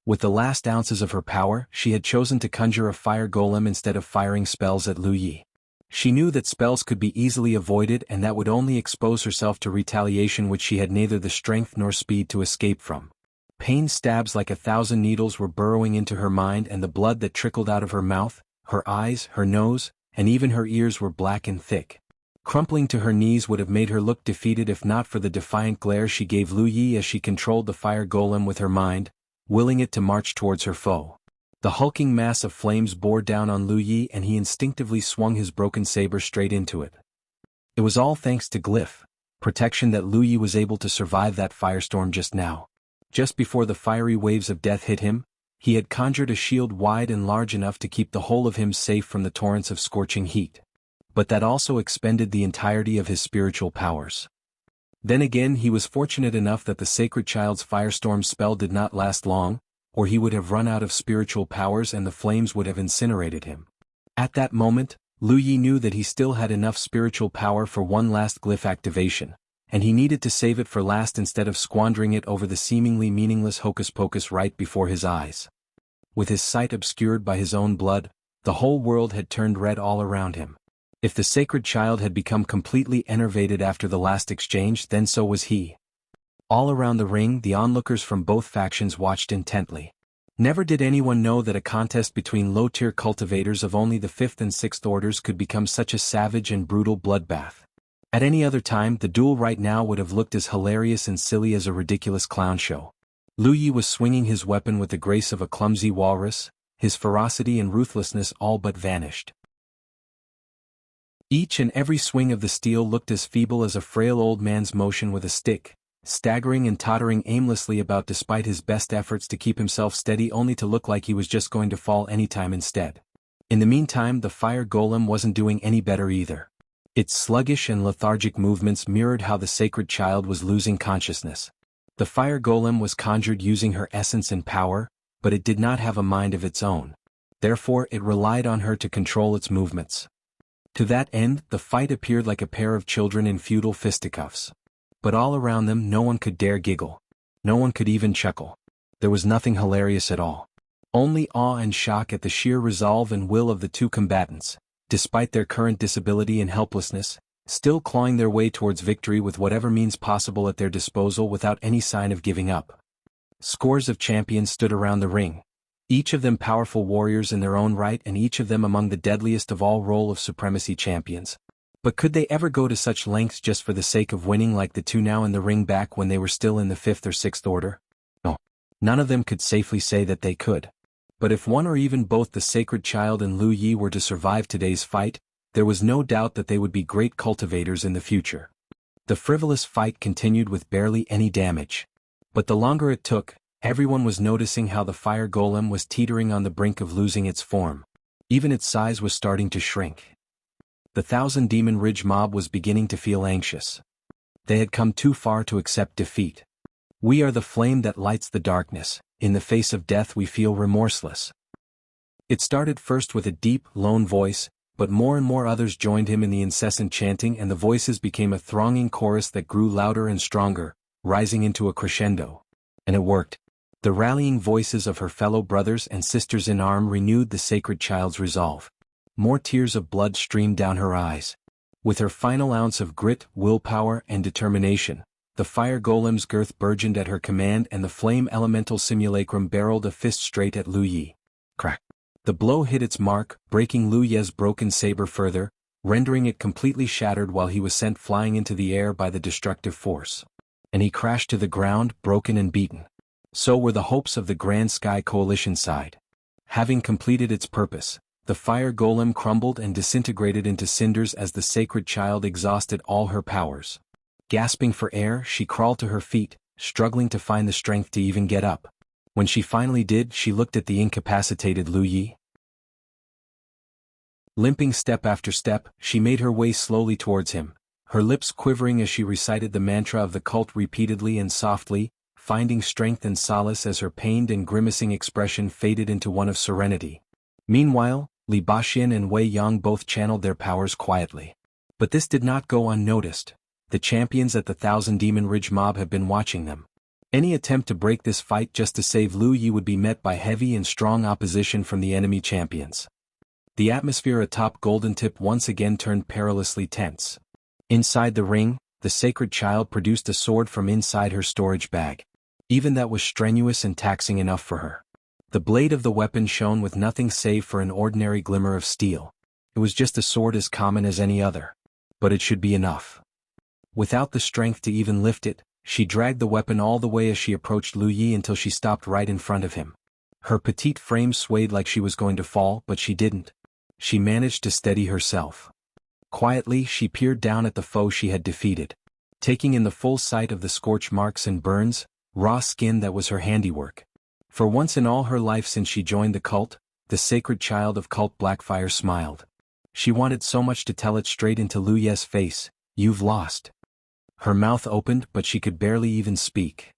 With the last ounces of her power, she had chosen to conjure a fire golem instead of firing spells at Lu Yi. She knew that spells could be easily avoided and that would only expose herself to retaliation which she had neither the strength nor speed to escape from. Pain stabs like 1,000 needles were burrowing into her mind, and the blood that trickled out of her mouth, her eyes, her nose, and even her ears were black and thick. Crumpling to her knees would have made her look defeated if not for the defiant glare she gave Lu Yi as she controlled the fire golem with her mind, willing it to march towards her foe. The hulking mass of flames bore down on Lu Yi and he instinctively swung his broken saber straight into it. It was all thanks to glyph protection that Lu Yi was able to survive that firestorm just now. Just before the fiery waves of death hit him, he had conjured a shield wide and large enough to keep the whole of him safe from the torrents of scorching heat. But that also expended the entirety of his spiritual powers. Then again he was fortunate enough that the sacred child's firestorm spell did not last long, or he would have run out of spiritual powers and the flames would have incinerated him. At that moment, Lu Yi knew that he still had enough spiritual power for one last glyph activation, and he needed to save it for last instead of squandering it over the seemingly meaningless hocus-pocus right before his eyes. With his sight obscured by his own blood, the whole world had turned red all around him. If the sacred child had become completely enervated after the last exchange, then so was he. All around the ring the onlookers from both factions watched intently. Never did anyone know that a contest between low-tier cultivators of only the 5th and 6th orders could become such a savage and brutal bloodbath. At any other time the duel right now would have looked as hilarious and silly as a ridiculous clown show. Lu Yi was swinging his weapon with the grace of a clumsy walrus, his ferocity and ruthlessness all but vanished. Each and every swing of the steel looked as feeble as a frail old man's motion with a stick, staggering and tottering aimlessly about despite his best efforts to keep himself steady only to look like he was just going to fall anytime instead. In the meantime the fire golem wasn't doing any better either. Its sluggish and lethargic movements mirrored how the sacred child was losing consciousness. The fire golem was conjured using her essence and power, but it did not have a mind of its own. Therefore it relied on her to control its movements. To that end, the fight appeared like a pair of children in feudal fisticuffs. But all around them no one could dare giggle. No one could even chuckle. There was nothing hilarious at all. Only awe and shock at the sheer resolve and will of the two combatants, despite their current disability and helplessness, still clawing their way towards victory with whatever means possible at their disposal without any sign of giving up. Scores of champions stood around the ring, each of them powerful warriors in their own right and each of them among the deadliest of all role of supremacy champions. But could they ever go to such lengths just for the sake of winning like the two now in the ring back when they were still in the 5th or 6th order? No. None of them could safely say that they could. But if one or even both the sacred child and Lu Yi were to survive today's fight, there was no doubt that they would be great cultivators in the future. The frivolous fight continued with barely any damage. But the longer it took, everyone was noticing how the fire golem was teetering on the brink of losing its form. Even its size was starting to shrink. The Thousand Demon Ridge mob was beginning to feel anxious. They had come too far to accept defeat. We are the flame that lights the darkness. In the face of death we feel remorseless. It started first with a deep, lone voice, but more and more others joined him in the incessant chanting and the voices became a thronging chorus that grew louder and stronger, rising into a crescendo. And it worked. The rallying voices of her fellow brothers and sisters in arm renewed the sacred child's resolve. More tears of blood streamed down her eyes. With her final ounce of grit, willpower, and determination, the fire golem's girth burgeoned at her command and the flame elemental simulacrum barreled a fist straight at Lu Yi. Crack! The blow hit its mark, breaking Lu Yi's broken saber further, rendering it completely shattered while he was sent flying into the air by the destructive force. And he crashed to the ground, broken and beaten. So were the hopes of the Grand Sky Coalition side. Having completed its purpose, the fire golem crumbled and disintegrated into cinders as the sacred child exhausted all her powers. Gasping for air, she crawled to her feet, struggling to find the strength to even get up. When she finally did, she looked at the incapacitated Lu Yi. Limping step after step, she made her way slowly towards him, her lips quivering as she recited the mantra of the cult repeatedly and softly, finding strength and solace as her pained and grimacing expression faded into one of serenity. Meanwhile, Li Baxian and Wei Yang both channeled their powers quietly. But this did not go unnoticed. The champions at the Thousand Demon Ridge mob have been watching them. Any attempt to break this fight just to save Lu Yi would be met by heavy and strong opposition from the enemy champions. The atmosphere atop Golden Tip once again turned perilously tense. Inside the ring, the sacred child produced a sword from inside her storage bag. Even that was strenuous and taxing enough for her. The blade of the weapon shone with nothing save for an ordinary glimmer of steel. It was just a sword as common as any other. but it should be enough. Without the strength to even lift it, she dragged the weapon all the way as she approached Lu Yi until she stopped right in front of him. Her petite frame swayed like she was going to fall, but she didn't. She managed to steady herself. Quietly, she peered down at the foe she had defeated. Taking in the full sight of the scorch marks and burns, raw skin that was her handiwork. For once in all her life since she joined the cult, the sacred child of Cult Blackfire smiled. She wanted so much to tell it straight into Lu Ye's face, "You've lost." Her mouth opened but she could barely even speak.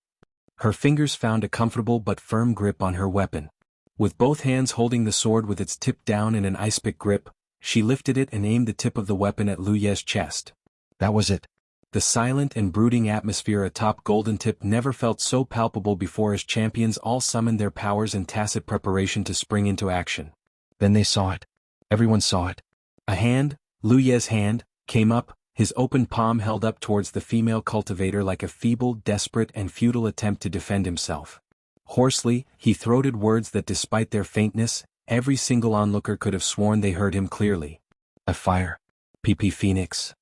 Her fingers found a comfortable but firm grip on her weapon. With both hands holding the sword with its tip down in an ice-pick grip, she lifted it and aimed the tip of the weapon at Lu Ye's chest. That was it. The silent and brooding atmosphere atop Golden Tip never felt so palpable before as champions all summoned their powers in tacit preparation to spring into action. Then they saw it. Everyone saw it. A hand, Lu Ye's hand, came up, his open palm held up towards the female cultivator like a feeble, desperate and futile attempt to defend himself. Hoarsely, he throated words that despite their faintness, every single onlooker could have sworn they heard him clearly. "A fire. PP Phoenix."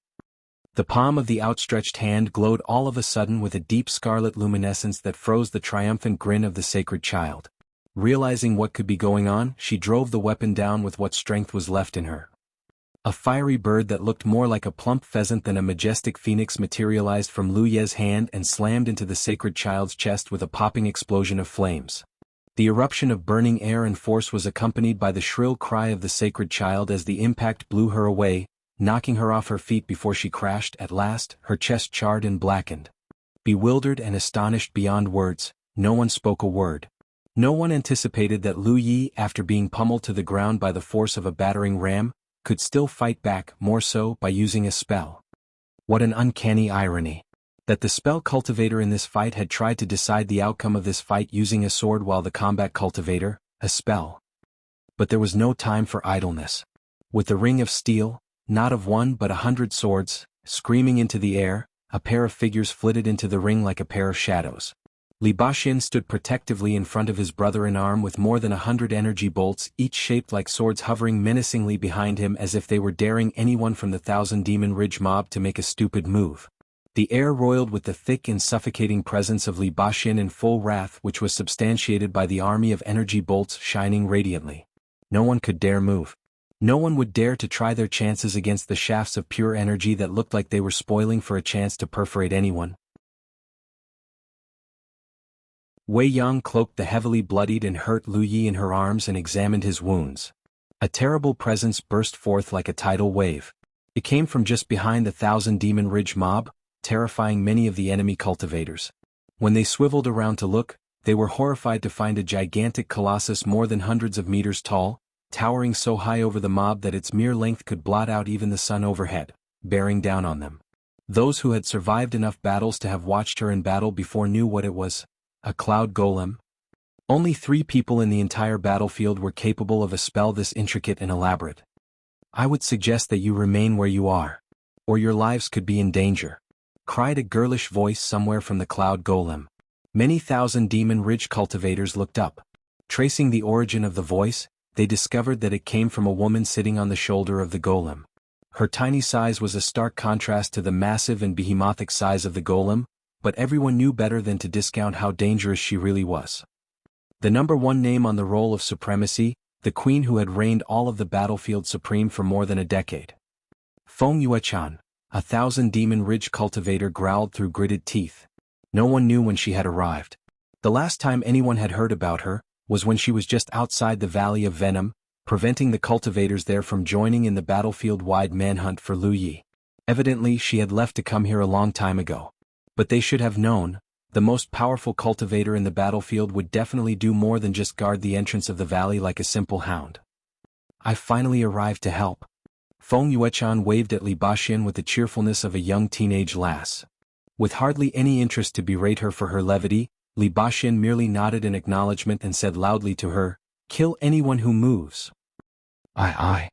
The palm of the outstretched hand glowed all of a sudden with a deep scarlet luminescence that froze the triumphant grin of the sacred child. Realizing what could be going on, she drove the weapon down with what strength was left in her. A fiery bird that looked more like a plump pheasant than a majestic phoenix materialized from Lu Ye's hand and slammed into the sacred child's chest with a popping explosion of flames. The eruption of burning air and force was accompanied by the shrill cry of the sacred child as the impact blew her away, knocking her off her feet before she crashed at last, her chest charred and blackened. Bewildered and astonished beyond words, no one spoke a word. No one anticipated that Lu Yi, after being pummeled to the ground by the force of a battering ram, could still fight back, more so by using a spell. What an uncanny irony. That the spell cultivator in this fight had tried to decide the outcome of this fight using a sword while the combat cultivator, a spell. But there was no time for idleness. With the ring of steel, not of one but 100 swords, screaming into the air, a pair of figures flitted into the ring like a pair of shadows. Li Baxin stood protectively in front of his brother-in-arm with more than 100 energy bolts, each shaped like swords hovering menacingly behind him as if they were daring anyone from the Thousand Demon Ridge mob to make a stupid move. The air roiled with the thick and suffocating presence of Li Baxin in full wrath, which was substantiated by the army of energy bolts shining radiantly. No one could dare move. No one would dare to try their chances against the shafts of pure energy that looked like they were spoiling for a chance to perforate anyone. Wei Yang cloaked the heavily bloodied and hurt Lu Yi in her arms and examined his wounds. A terrible presence burst forth like a tidal wave. It came from just behind the Thousand Demon Ridge mob, terrifying many of the enemy cultivators. When they swiveled around to look, they were horrified to find a gigantic colossus more than hundreds of meters tall, towering so high over the mob that its mere length could blot out even the sun overhead, bearing down on them. Those who had survived enough battles to have watched her in battle before knew what it was. A cloud golem? Only 3 people in the entire battlefield were capable of a spell this intricate and elaborate. "I would suggest that you remain where you are, or your lives could be in danger," cried a girlish voice somewhere from the cloud golem. Many Thousand Demon Ridge cultivators looked up. Tracing the origin of the voice, they discovered that it came from a woman sitting on the shoulder of the golem. Her tiny size was a stark contrast to the massive and behemothing size of the golem, but everyone knew better than to discount how dangerous she really was. The number 1 name on the roll of supremacy, the queen who had reigned all of the battlefield supreme for more than a decade. Feng Yuechan, a Thousand Demon Ridge cultivator, growled through gritted teeth. No one knew when she had arrived. The last time anyone had heard about her was when she was just outside the Valley of Venom, preventing the cultivators there from joining in the battlefield-wide manhunt for Lu Yi. Evidently she had left to come here a long time ago. But they should have known, the most powerful cultivator in the battlefield would definitely do more than just guard the entrance of the valley like a simple hound. "I finally arrived to help." Feng Yuechan waved at Li Baxin with the cheerfulness of a young teenage lass. With hardly any interest to berate her for her levity, Li Baxin merely nodded in acknowledgement and said loudly to her, "Kill anyone who moves." "Aye aye."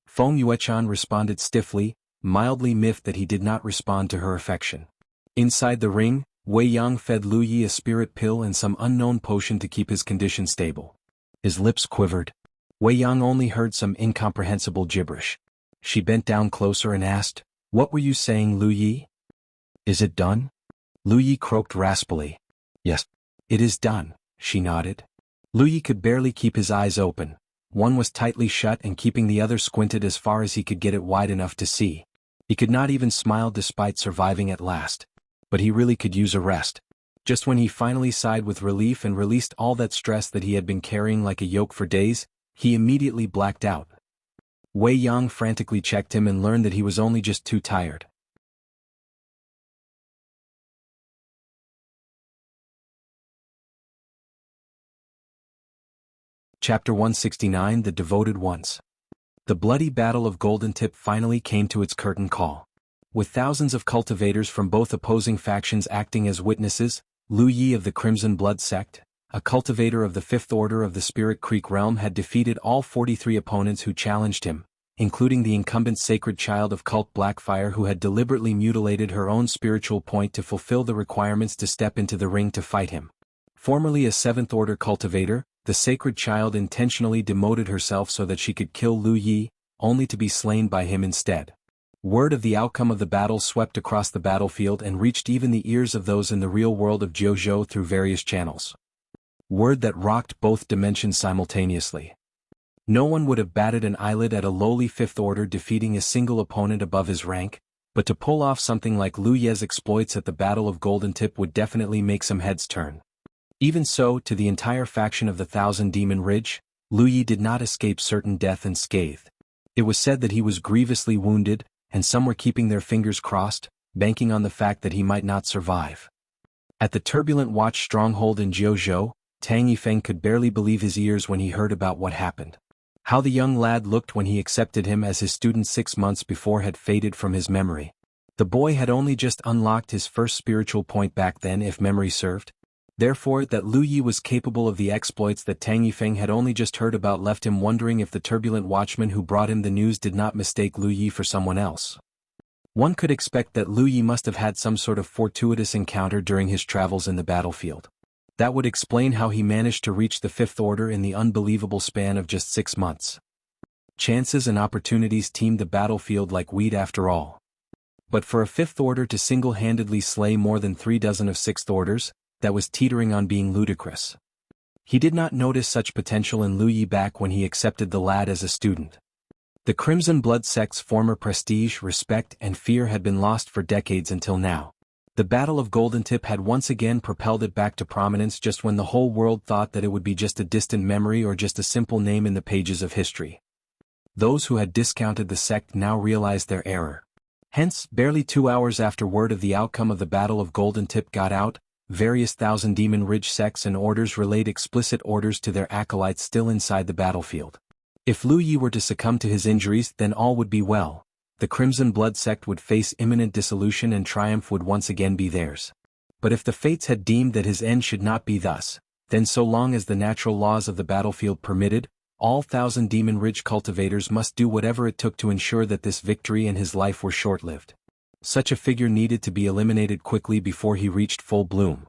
Feng Yuechan responded stiffly, mildly miffed that he did not respond to her affection. Inside the ring, Wei Yang fed Lu Yi a spirit pill and some unknown potion to keep his condition stable. His lips quivered. Wei Yang only heard some incomprehensible gibberish. She bent down closer and asked, What were you saying, Lu Yi? Is it done? Lu Yi croaked raspily. Yes. It is done, she nodded. Lu Yi could barely keep his eyes open. One was tightly shut and keeping the other squinted as far as he could get it wide enough to see. He could not even smile despite surviving at last. But he really could use a rest. Just when he finally sighed with relief and released all that stress that he had been carrying like a yoke for days, he immediately blacked out. Wei Yang frantically checked him and learned that he was only just too tired. Chapter 169 The Devoted Ones. The bloody Battle of Golden Tip finally came to its curtain call. With thousands of cultivators from both opposing factions acting as witnesses, Lu Yi of the Crimson Blood Sect, a cultivator of the Fifth Order of the Spirit Creek realm, had defeated all 43 opponents who challenged him, including the incumbent Sacred Child of Cult Blackfire who had deliberately mutilated her own spiritual point to fulfill the requirements to step into the ring to fight him. Formerly a Seventh Order cultivator, the Sacred Child intentionally demoted herself so that she could kill Lu Yi, only to be slain by him instead. Word of the outcome of the battle swept across the battlefield and reached even the ears of those in the real world of Jianghu through various channels. Word that rocked both dimensions simultaneously. No one would have batted an eyelid at a lowly Fifth Order defeating a single opponent above his rank, but to pull off something like Lu Ye's exploits at the Battle of Golden Tip would definitely make some heads turn. Even so, to the entire faction of the Thousand Demon Ridge, Lu Yi did not escape certain death unscathed. It was said that he was grievously wounded, and some were keeping their fingers crossed, banking on the fact that he might not survive. At the turbulent watch stronghold in Jianghu, Tang Yifeng could barely believe his ears when he heard about what happened. How the young lad looked when he accepted him as his student 6 months before had faded from his memory. The boy had only just unlocked his first spiritual point back then, if memory served. Therefore, that Lu Yi was capable of the exploits that Tang Yifeng had only just heard about left him wondering if the turbulent watchman who brought him the news did not mistake Lu Yi for someone else. One could expect that Lu Yi must have had some sort of fortuitous encounter during his travels in the battlefield. That would explain how he managed to reach the Fifth Order in the unbelievable span of just 6 months. Chances and opportunities teemed the battlefield like weed after all. But for a Fifth Order to single-handedly slay more than 36 of Sixth Orders, that was teetering on being ludicrous. He did not notice such potential in Lu Yi back when he accepted the lad as a student. The Crimson Blood Sect's former prestige, respect, and fear had been lost for decades until now. The Battle of Golden Tip had once again propelled it back to prominence just when the whole world thought that it would be just a distant memory or just a simple name in the pages of history. Those who had discounted the sect now realized their error. Hence, barely 2 hours after word of the outcome of the Battle of Golden Tip got out, various Thousand Demon Ridge sects and orders relayed explicit orders to their acolytes still inside the battlefield. If Lu Yi were to succumb to his injuries, then all would be well. The Crimson Blood Sect would face imminent dissolution and triumph would once again be theirs. But if the fates had deemed that his end should not be thus, then so long as the natural laws of the battlefield permitted, all Thousand Demon Ridge cultivators must do whatever it took to ensure that this victory and his life were short-lived. Such a figure needed to be eliminated quickly before he reached full bloom.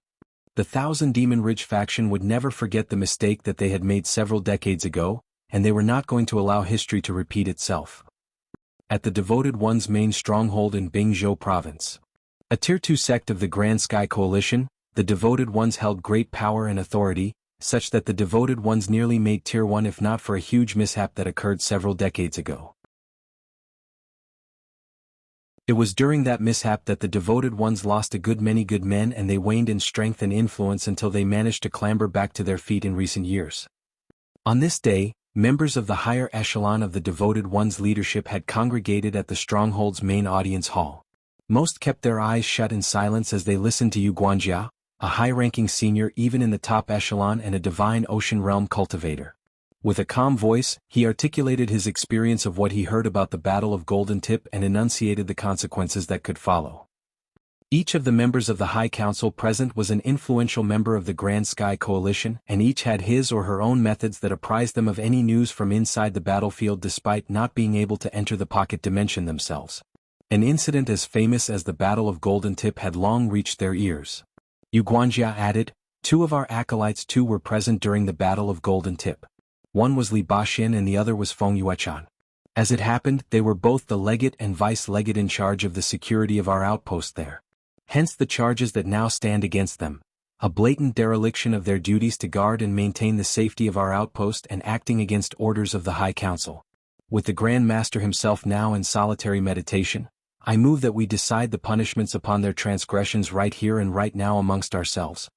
The Thousand Demon Ridge faction would never forget the mistake that they had made several decades ago, and they were not going to allow history to repeat itself. At the Devoted One's main stronghold in Bingzhou province, a Tier 2 sect of the Grand Sky Coalition, the Devoted Ones held great power and authority, such that the Devoted Ones nearly made Tier 1 if not for a huge mishap that occurred several decades ago. It was during that mishap that the Devoted Ones lost a good many good men and they waned in strength and influence until they managed to clamber back to their feet in recent years. On this day, members of the higher echelon of the Devoted Ones' leadership had congregated at the stronghold's main audience hall. Most kept their eyes shut in silence as they listened to Yu Guanjia, a high-ranking senior even in the top echelon and a divine ocean realm cultivator. With a calm voice, he articulated his experience of what he heard about the Battle of Golden Tip and enunciated the consequences that could follow. Each of the members of the High Council present was an influential member of the Grand Sky Coalition, and each had his or her own methods that apprised them of any news from inside the battlefield despite not being able to enter the pocket dimension themselves. An incident as famous as the Battle of Golden Tip had long reached their ears. Yu Guanjia added, 2 of our acolytes too were present during the Battle of Golden Tip. One was Li Baxin and the other was Feng Yuechan. As it happened, they were both the legate and vice-legate in charge of the security of our outpost there. Hence the charges that now stand against them. A blatant dereliction of their duties to guard and maintain the safety of our outpost and acting against orders of the High Council. With the Grand Master himself now in solitary meditation, I move that we decide the punishments upon their transgressions right here and right now amongst ourselves.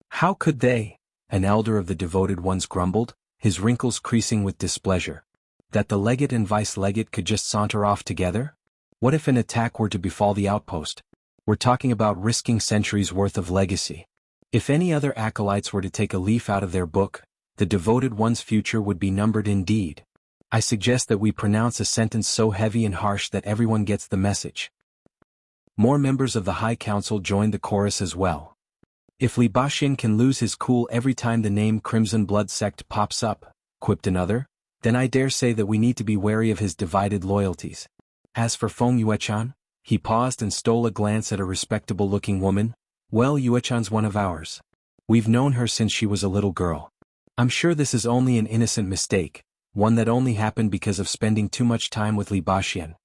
How could they? An elder of the devoted ones grumbled, his wrinkles creasing with displeasure. That the legate and vice-legate could just saunter off together? What if an attack were to befall the outpost? We're talking about risking centuries' worth of legacy. If any other acolytes were to take a leaf out of their book, the devoted one's future would be numbered indeed. I suggest that we pronounce a sentence so heavy and harsh that everyone gets the message. More members of the High Council joined the chorus as well. If Li Baxin can lose his cool every time the name Crimson Blood Sect pops up, quipped another, then I dare say that we need to be wary of his divided loyalties. As for Feng Yuechan, he paused and stole a glance at a respectable-looking woman. Well, Yuechan's one of ours. We've known her since she was a little girl. I'm sure this is only an innocent mistake, one that only happened because of spending too much time with Li Baxin.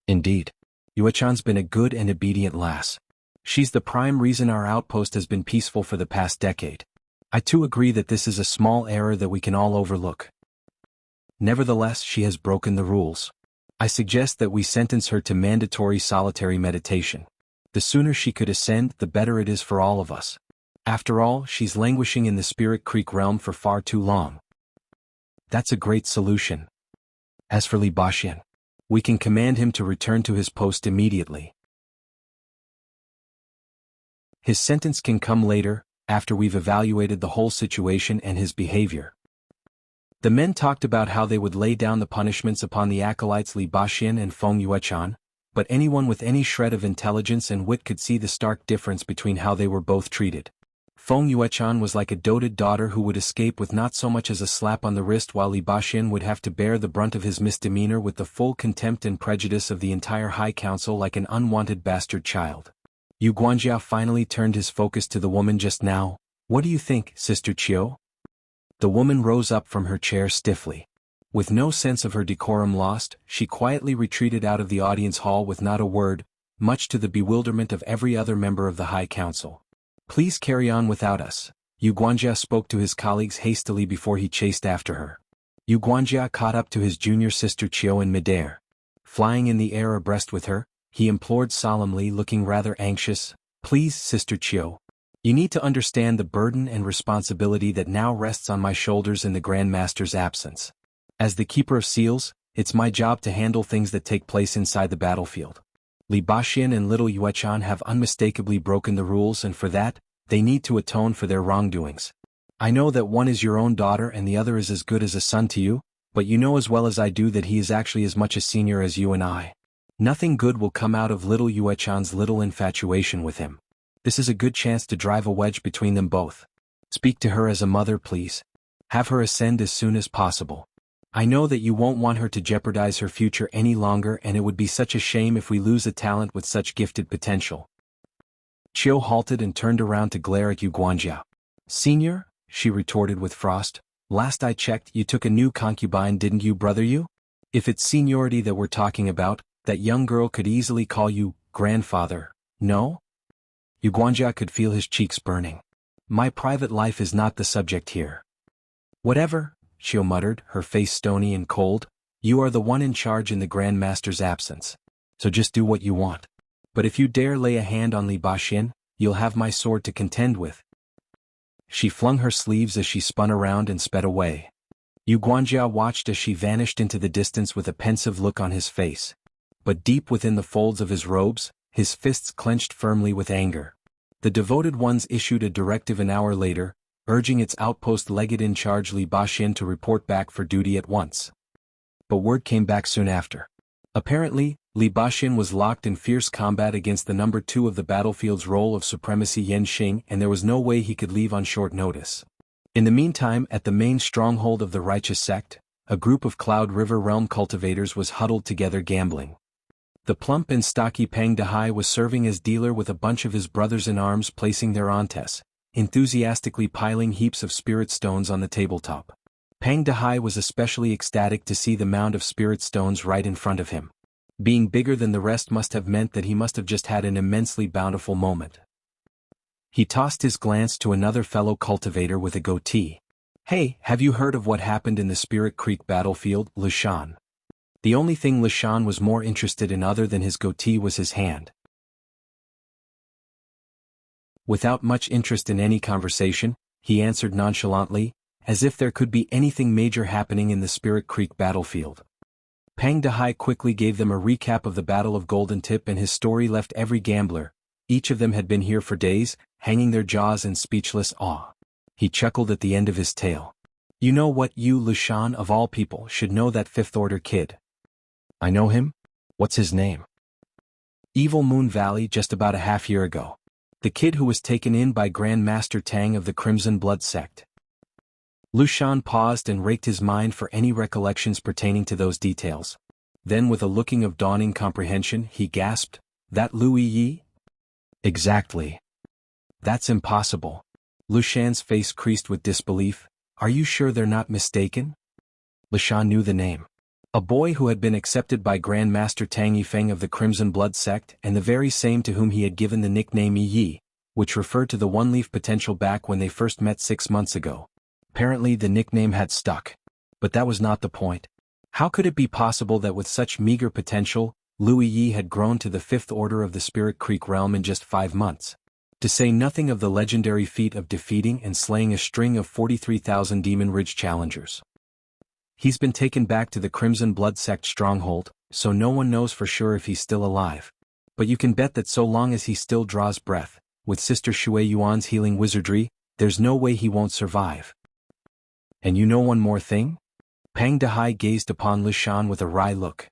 Indeed. Yuechan's been a good and obedient lass. She's the prime reason our outpost has been peaceful for the past decade. I too agree that this is a small error that we can all overlook. Nevertheless, she has broken the rules. I suggest that we sentence her to mandatory solitary meditation. The sooner she could ascend, the better it is for all of us. After all, she's languishing in the Spirit Creek realm for far too long. That's a great solution. As for Li Baxin, we can command him to return to his post immediately. His sentence can come later, after we've evaluated the whole situation and his behavior. The men talked about how they would lay down the punishments upon the acolytes Li Baxin and Feng Yuechan, but anyone with any shred of intelligence and wit could see the stark difference between how they were both treated. Feng Yuechan was like a doted daughter who would escape with not so much as a slap on the wrist, while Li Baxin would have to bear the brunt of his misdemeanor with the full contempt and prejudice of the entire High Council like an unwanted bastard child. Yu Guanjia finally turned his focus to the woman just now. What do you think, Sister Chiu? The woman rose up from her chair stiffly. With no sense of her decorum lost, she quietly retreated out of the audience hall with not a word, much to the bewilderment of every other member of the High Council. Please carry on without us. Yu Guanjia spoke to his colleagues hastily before he chased after her. Yu Guanjia caught up to his junior sister Chiu in midair. Flying in the air abreast with her, he implored solemnly, looking rather anxious, Please, Sister Chiu. You need to understand the burden and responsibility that now rests on my shoulders in the Grand Master's absence. As the Keeper of Seals, it's my job to handle things that take place inside the battlefield. Li Baxin and little Yuechan have unmistakably broken the rules, and for that, they need to atone for their wrongdoings. I know that one is your own daughter and the other is as good as a son to you, but you know as well as I do that he is actually as much a senior as you and I. Nothing good will come out of little Yuechan's little infatuation with him. This is a good chance to drive a wedge between them both. Speak to her as a mother, please. Have her ascend as soon as possible. I know that you won't want her to jeopardize her future any longer, and it would be such a shame if we lose a talent with such gifted potential. Chiu halted and turned around to glare at Yu Guanjia. Senior? She retorted with frost. Last I checked, you took a new concubine, didn't you, brother you? If it's seniority that we're talking about, that young girl could easily call you grandfather, no? Yu Guanjia could feel his cheeks burning. My private life is not the subject here. Whatever, Chiu muttered, her face stony and cold. You are the one in charge in the Grand Master's absence. So just do what you want. But if you dare lay a hand on Li Baxin, you'll have my sword to contend with. She flung her sleeves as she spun around and sped away. Yu Guanjia watched as she vanished into the distance with a pensive look on his face. But deep within the folds of his robes, his fists clenched firmly with anger. The devoted ones issued a directive an hour later, urging its outpost legate in charge Li Baxin to report back for duty at once. But word came back soon after. Apparently, Li Baxin was locked in fierce combat against the number 2 of the battlefield's role of supremacy Yan Xing, and there was no way he could leave on short notice. In the meantime, at the main stronghold of the righteous sect, a group of Cloud River realm cultivators was huddled together gambling. The plump and stocky Peng Dehai was serving as dealer with a bunch of his brothers-in-arms, placing their ontes, enthusiastically piling heaps of spirit stones on the tabletop. Pang Dehai was especially ecstatic to see the mound of spirit stones right in front of him. Being bigger than the rest must have meant that he must have just had an immensely bountiful moment. He tossed his glance to another fellow cultivator with a goatee. "Hey, have you heard of what happened in the Spirit Creek battlefield, Lushan?" The only thing Lushan was more interested in other than his goatee was his hand. Without much interest in any conversation, he answered nonchalantly, as if there could be anything major happening in the Spirit Creek battlefield. Pang Dehai quickly gave them a recap of the Battle of Golden Tip, and his story left every gambler, each of them had been here for days, hanging their jaws in speechless awe. He chuckled at the end of his tale. "You know what, you Lushan of all people should know that Fifth Order kid." "I know him? What's his name?" "Evil Moon Valley just about a half year ago. The kid who was taken in by Grand Master Tang of the Crimson Blood sect." Lushan paused and raked his mind for any recollections pertaining to those details. Then with a looking of dawning comprehension, he gasped, "That Lu Yi?" "Exactly. That's impossible." Lushan's face creased with disbelief. "Are you sure they're not mistaken?" Lushan knew the name. A boy who had been accepted by Grand Master Tang Yifeng of the Crimson Blood sect, and the very same to whom he had given the nickname Yi, which referred to the one-leaf potential back when they first met 6 months ago. Apparently the nickname had stuck. But that was not the point. How could it be possible that with such meager potential, Lu Yi had grown to the Fifth Order of the Spirit Creek realm in just 5 months? To say nothing of the legendary feat of defeating and slaying a string of 43,000 Demon Ridge challengers. He's been taken back to the Crimson Blood sect stronghold, so no one knows for sure if he's still alive. But you can bet that so long as he still draws breath, with Sister Shui Yuan's healing wizardry, there's no way he won't survive. "And you know one more thing?" Pang Dehai gazed upon Lushan with a wry look.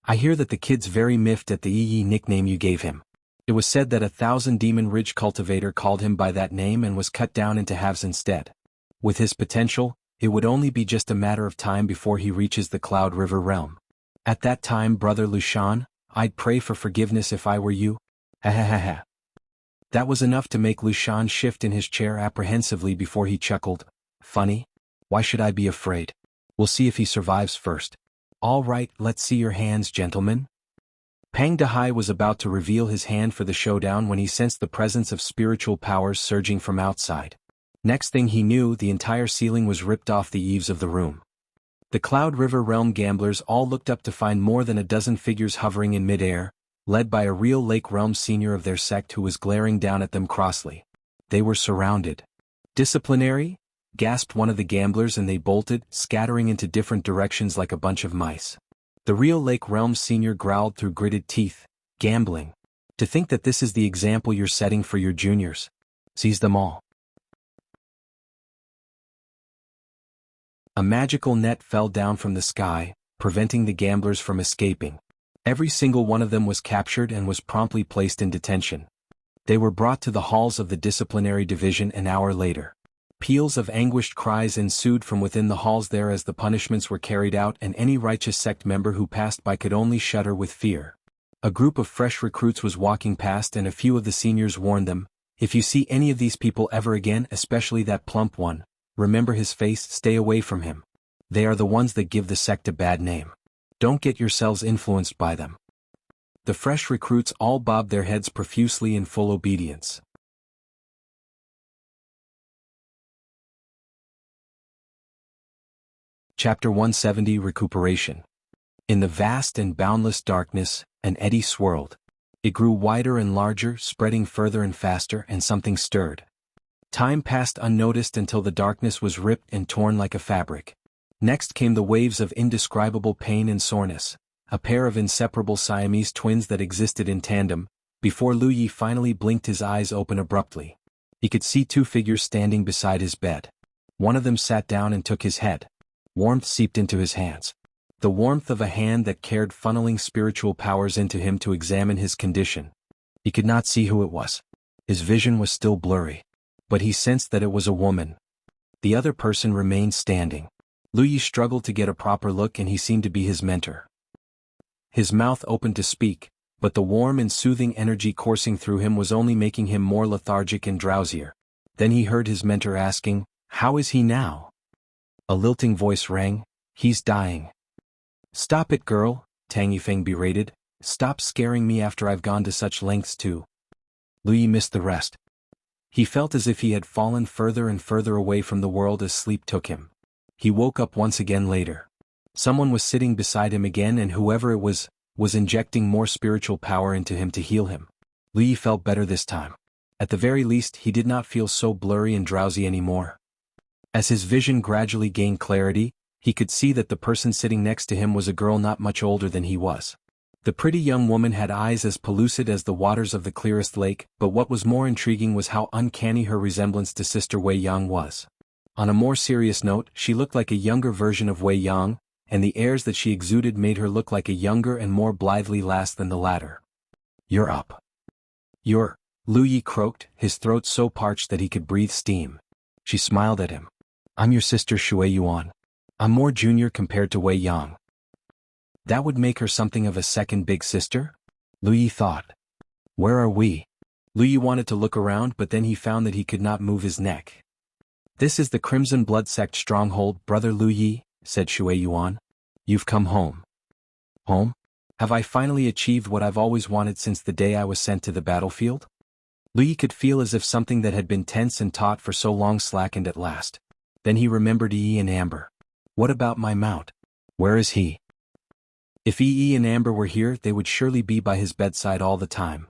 "I hear that the kid's very miffed at the Yi nickname you gave him. It was said that 1,000 Demon Ridge cultivator called him by that name and was cut down into halves instead. With his potential, it would only be just a matter of time before he reaches the Cloud River realm. At that time, brother Lushan, I'd pray for forgiveness if I were you." Ha ha ha ha. That was enough to make Lushan shift in his chair apprehensively before he chuckled. "Funny? Why should I be afraid? We'll see if he survives first." "All right, let's see your hands, gentlemen." Pang Dehai was about to reveal his hand for the showdown when he sensed the presence of spiritual powers surging from outside. Next thing he knew, the entire ceiling was ripped off the eaves of the room. The Cloud River realm gamblers all looked up to find more than a dozen figures hovering in midair, led by a real Lake Realm senior of their sect who was glaring down at them crossly. They were surrounded. "Disciplinary?" gasped one of the gamblers, and they bolted, scattering into different directions like a bunch of mice. The real Lake Realm senior growled through gritted teeth. "Gambling. To think that this is the example you're setting for your juniors. Seize them all." A magical net fell down from the sky, preventing the gamblers from escaping. Every single one of them was captured and was promptly placed in detention. They were brought to the halls of the disciplinary division an hour later. Peals of anguished cries ensued from within the halls there as the punishments were carried out, and any righteous sect member who passed by could only shudder with fear. A group of fresh recruits was walking past, and a few of the seniors warned them, "If you see any of these people ever again, especially that plump one, remember his face, stay away from him. They are the ones that give the sect a bad name. Don't get yourselves influenced by them." The fresh recruits all bobbed their heads profusely in full obedience. Chapter 170 Recuperation. In the vast and boundless darkness, an eddy swirled. It grew wider and larger, spreading further and faster, and something stirred. Time passed unnoticed until the darkness was ripped and torn like a fabric. Next came the waves of indescribable pain and soreness, a pair of inseparable Siamese twins that existed in tandem, before Lu Yi finally blinked his eyes open abruptly. He could see 2 figures standing beside his bed. One of them sat down and took his head. Warmth seeped into his hands. The warmth of a hand that cared, funneling spiritual powers into him to examine his condition. He could not see who it was. His vision was still blurry. But he sensed that it was a woman. The other person remained standing. Lu Yi struggled to get a proper look, and he seemed to be his mentor. His mouth opened to speak, but the warm and soothing energy coursing through him was only making him more lethargic and drowsier. Then he heard his mentor asking, "How is he now?" A lilting voice rang, "He's dying." "Stop it, girl," Tang Yifeng berated. "Stop scaring me after I've gone to such lengths to." Lu Yi missed the rest. He felt as if he had fallen further and further away from the world as sleep took him. He woke up once again later. Someone was sitting beside him again, and whoever it was injecting more spiritual power into him to heal him. Lu Yi felt better this time. At the very least, he did not feel so blurry and drowsy anymore. As his vision gradually gained clarity, he could see that the person sitting next to him was a girl not much older than he was. The pretty young woman had eyes as pellucid as the waters of the clearest lake, but what was more intriguing was how uncanny her resemblance to Sister Wei Yang was. On a more serious note, she looked like a younger version of Wei Yang, and the airs that she exuded made her look like a younger and more blithely lass than the latter. "You're up." Lu Yi croaked, his throat so parched that he could breathe steam. She smiled at him. "I'm your sister Shui Yuan. I'm more junior compared to Wei Yang." That would make her something of a second big sister? Lu Yi thought. "Where are we?" Lu Yi wanted to look around, but then he found that he could not move his neck. "This is the Crimson Blood Sect stronghold, Brother Lu Yi," said Shui Yuan. "You've come home." "Home? Have I finally achieved what I've always wanted since the day I was sent to the battlefield?" Lu Yi could feel as if something that had been tense and taut for so long slackened at last. Then he remembered Yi and Amber. "What about my mount? Where is he?" If Yi and Amber were here, they would surely be by his bedside all the time.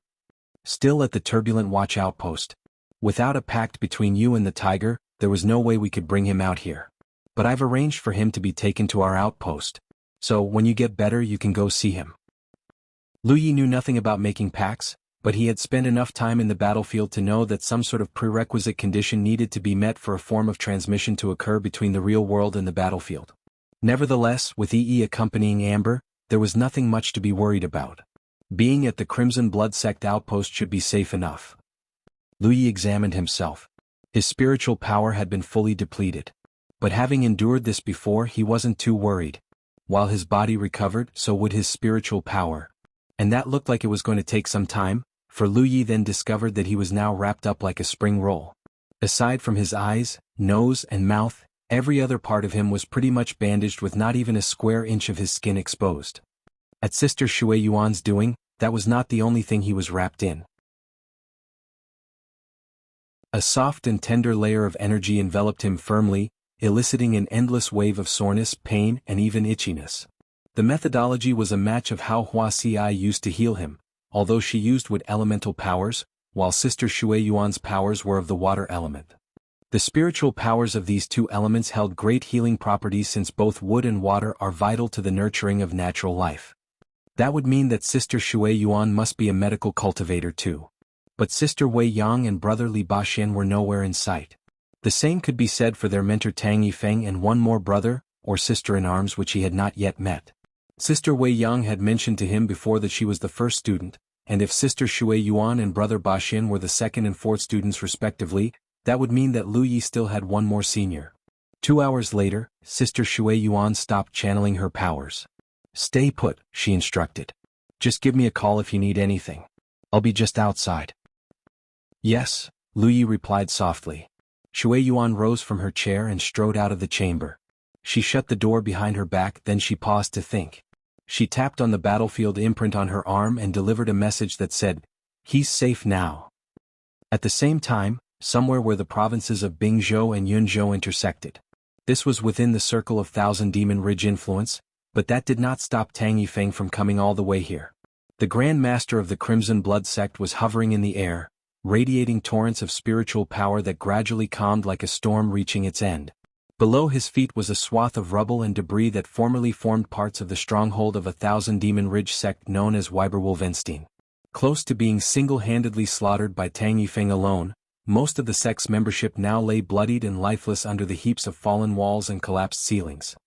Still at the turbulent watch outpost. "Without a pact between you and the tiger, there was no way we could bring him out here. But I've arranged for him to be taken to our outpost. So when you get better you can go see him." Lu Yi knew nothing about making pacts, but he had spent enough time in the battlefield to know that some sort of prerequisite condition needed to be met for a form of transmission to occur between the real world and the battlefield. Nevertheless, with Yi accompanying Amber, there was nothing much to be worried about. Being at the Crimson Blood Sect outpost should be safe enough. Lu Yi examined himself. His spiritual power had been fully depleted. But having endured this before, he wasn't too worried. While his body recovered, so would his spiritual power. And that looked like it was going to take some time, for Lu Yi then discovered that he was now wrapped up like a spring roll. Aside from his eyes, nose, and mouth, every other part of him was pretty much bandaged with not even a square inch of his skin exposed. At Sister Shui Yuan's doing, that was not the only thing he was wrapped in. A soft and tender layer of energy enveloped him firmly, eliciting an endless wave of soreness, pain, and even itchiness. The methodology was a match of how Huaxi used to heal him, although she used wood elemental powers, while Sister Shui Yuan's powers were of the water element. The spiritual powers of these two elements held great healing properties since both wood and water are vital to the nurturing of natural life. That would mean that Sister Shui Yuan must be a medical cultivator too. But Sister Wei Yang and Brother Li Baxian were nowhere in sight. The same could be said for their mentor Tang Yifeng and one more brother, or sister-in-arms which he had not yet met. Sister Wei Yang had mentioned to him before that she was the first student, and if Sister Shui Yuan and Brother Baxian were the second and fourth students respectively, that would mean that Lu Yi still had one more senior. 2 hours later, Sister Shui Yuan stopped channeling her powers. "Stay put," she instructed. "Just give me a call if you need anything. I'll be just outside." "Yes," Lu Yi replied softly. Shui Yuan rose from her chair and strode out of the chamber. She shut the door behind her back, then she paused to think. She tapped on the battlefield imprint on her arm and delivered a message that said, "He's safe now." At the same time, somewhere where the provinces of Bingzhou and Yunzhou intersected. This was within the circle of Thousand Demon Ridge influence, but that did not stop Tang Yifeng from coming all the way here. The Grand Master of the Crimson Blood Sect was hovering in the air, radiating torrents of spiritual power that gradually calmed like a storm reaching its end. Below his feet was a swath of rubble and debris that formerly formed parts of the stronghold of a Thousand Demon Ridge sect known as Weiberwolfenstein. Close to being single-handedly slaughtered by Tang Yifeng alone, most of the sect's membership now lay bloodied and lifeless under the heaps of fallen walls and collapsed ceilings.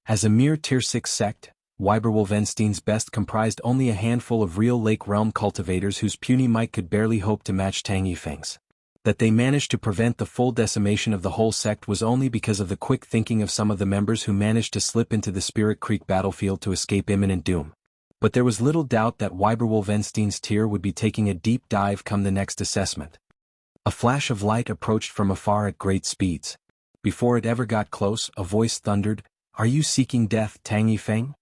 As a mere Tier 6 sect, Weiberwolfenstein's best comprised only a handful of real Lake Realm cultivators whose puny might could barely hope to match Tang Yifeng's. That they managed to prevent the full decimation of the whole sect was only because of the quick thinking of some of the members who managed to slip into the Spirit Creek battlefield to escape imminent doom. But there was little doubt that Weiberwolfenstein's tier would be taking a deep dive come the next assessment. A flash of light approached from afar at great speeds. Before it ever got close, a voice thundered, "Are you seeking death, Tang Yifeng?"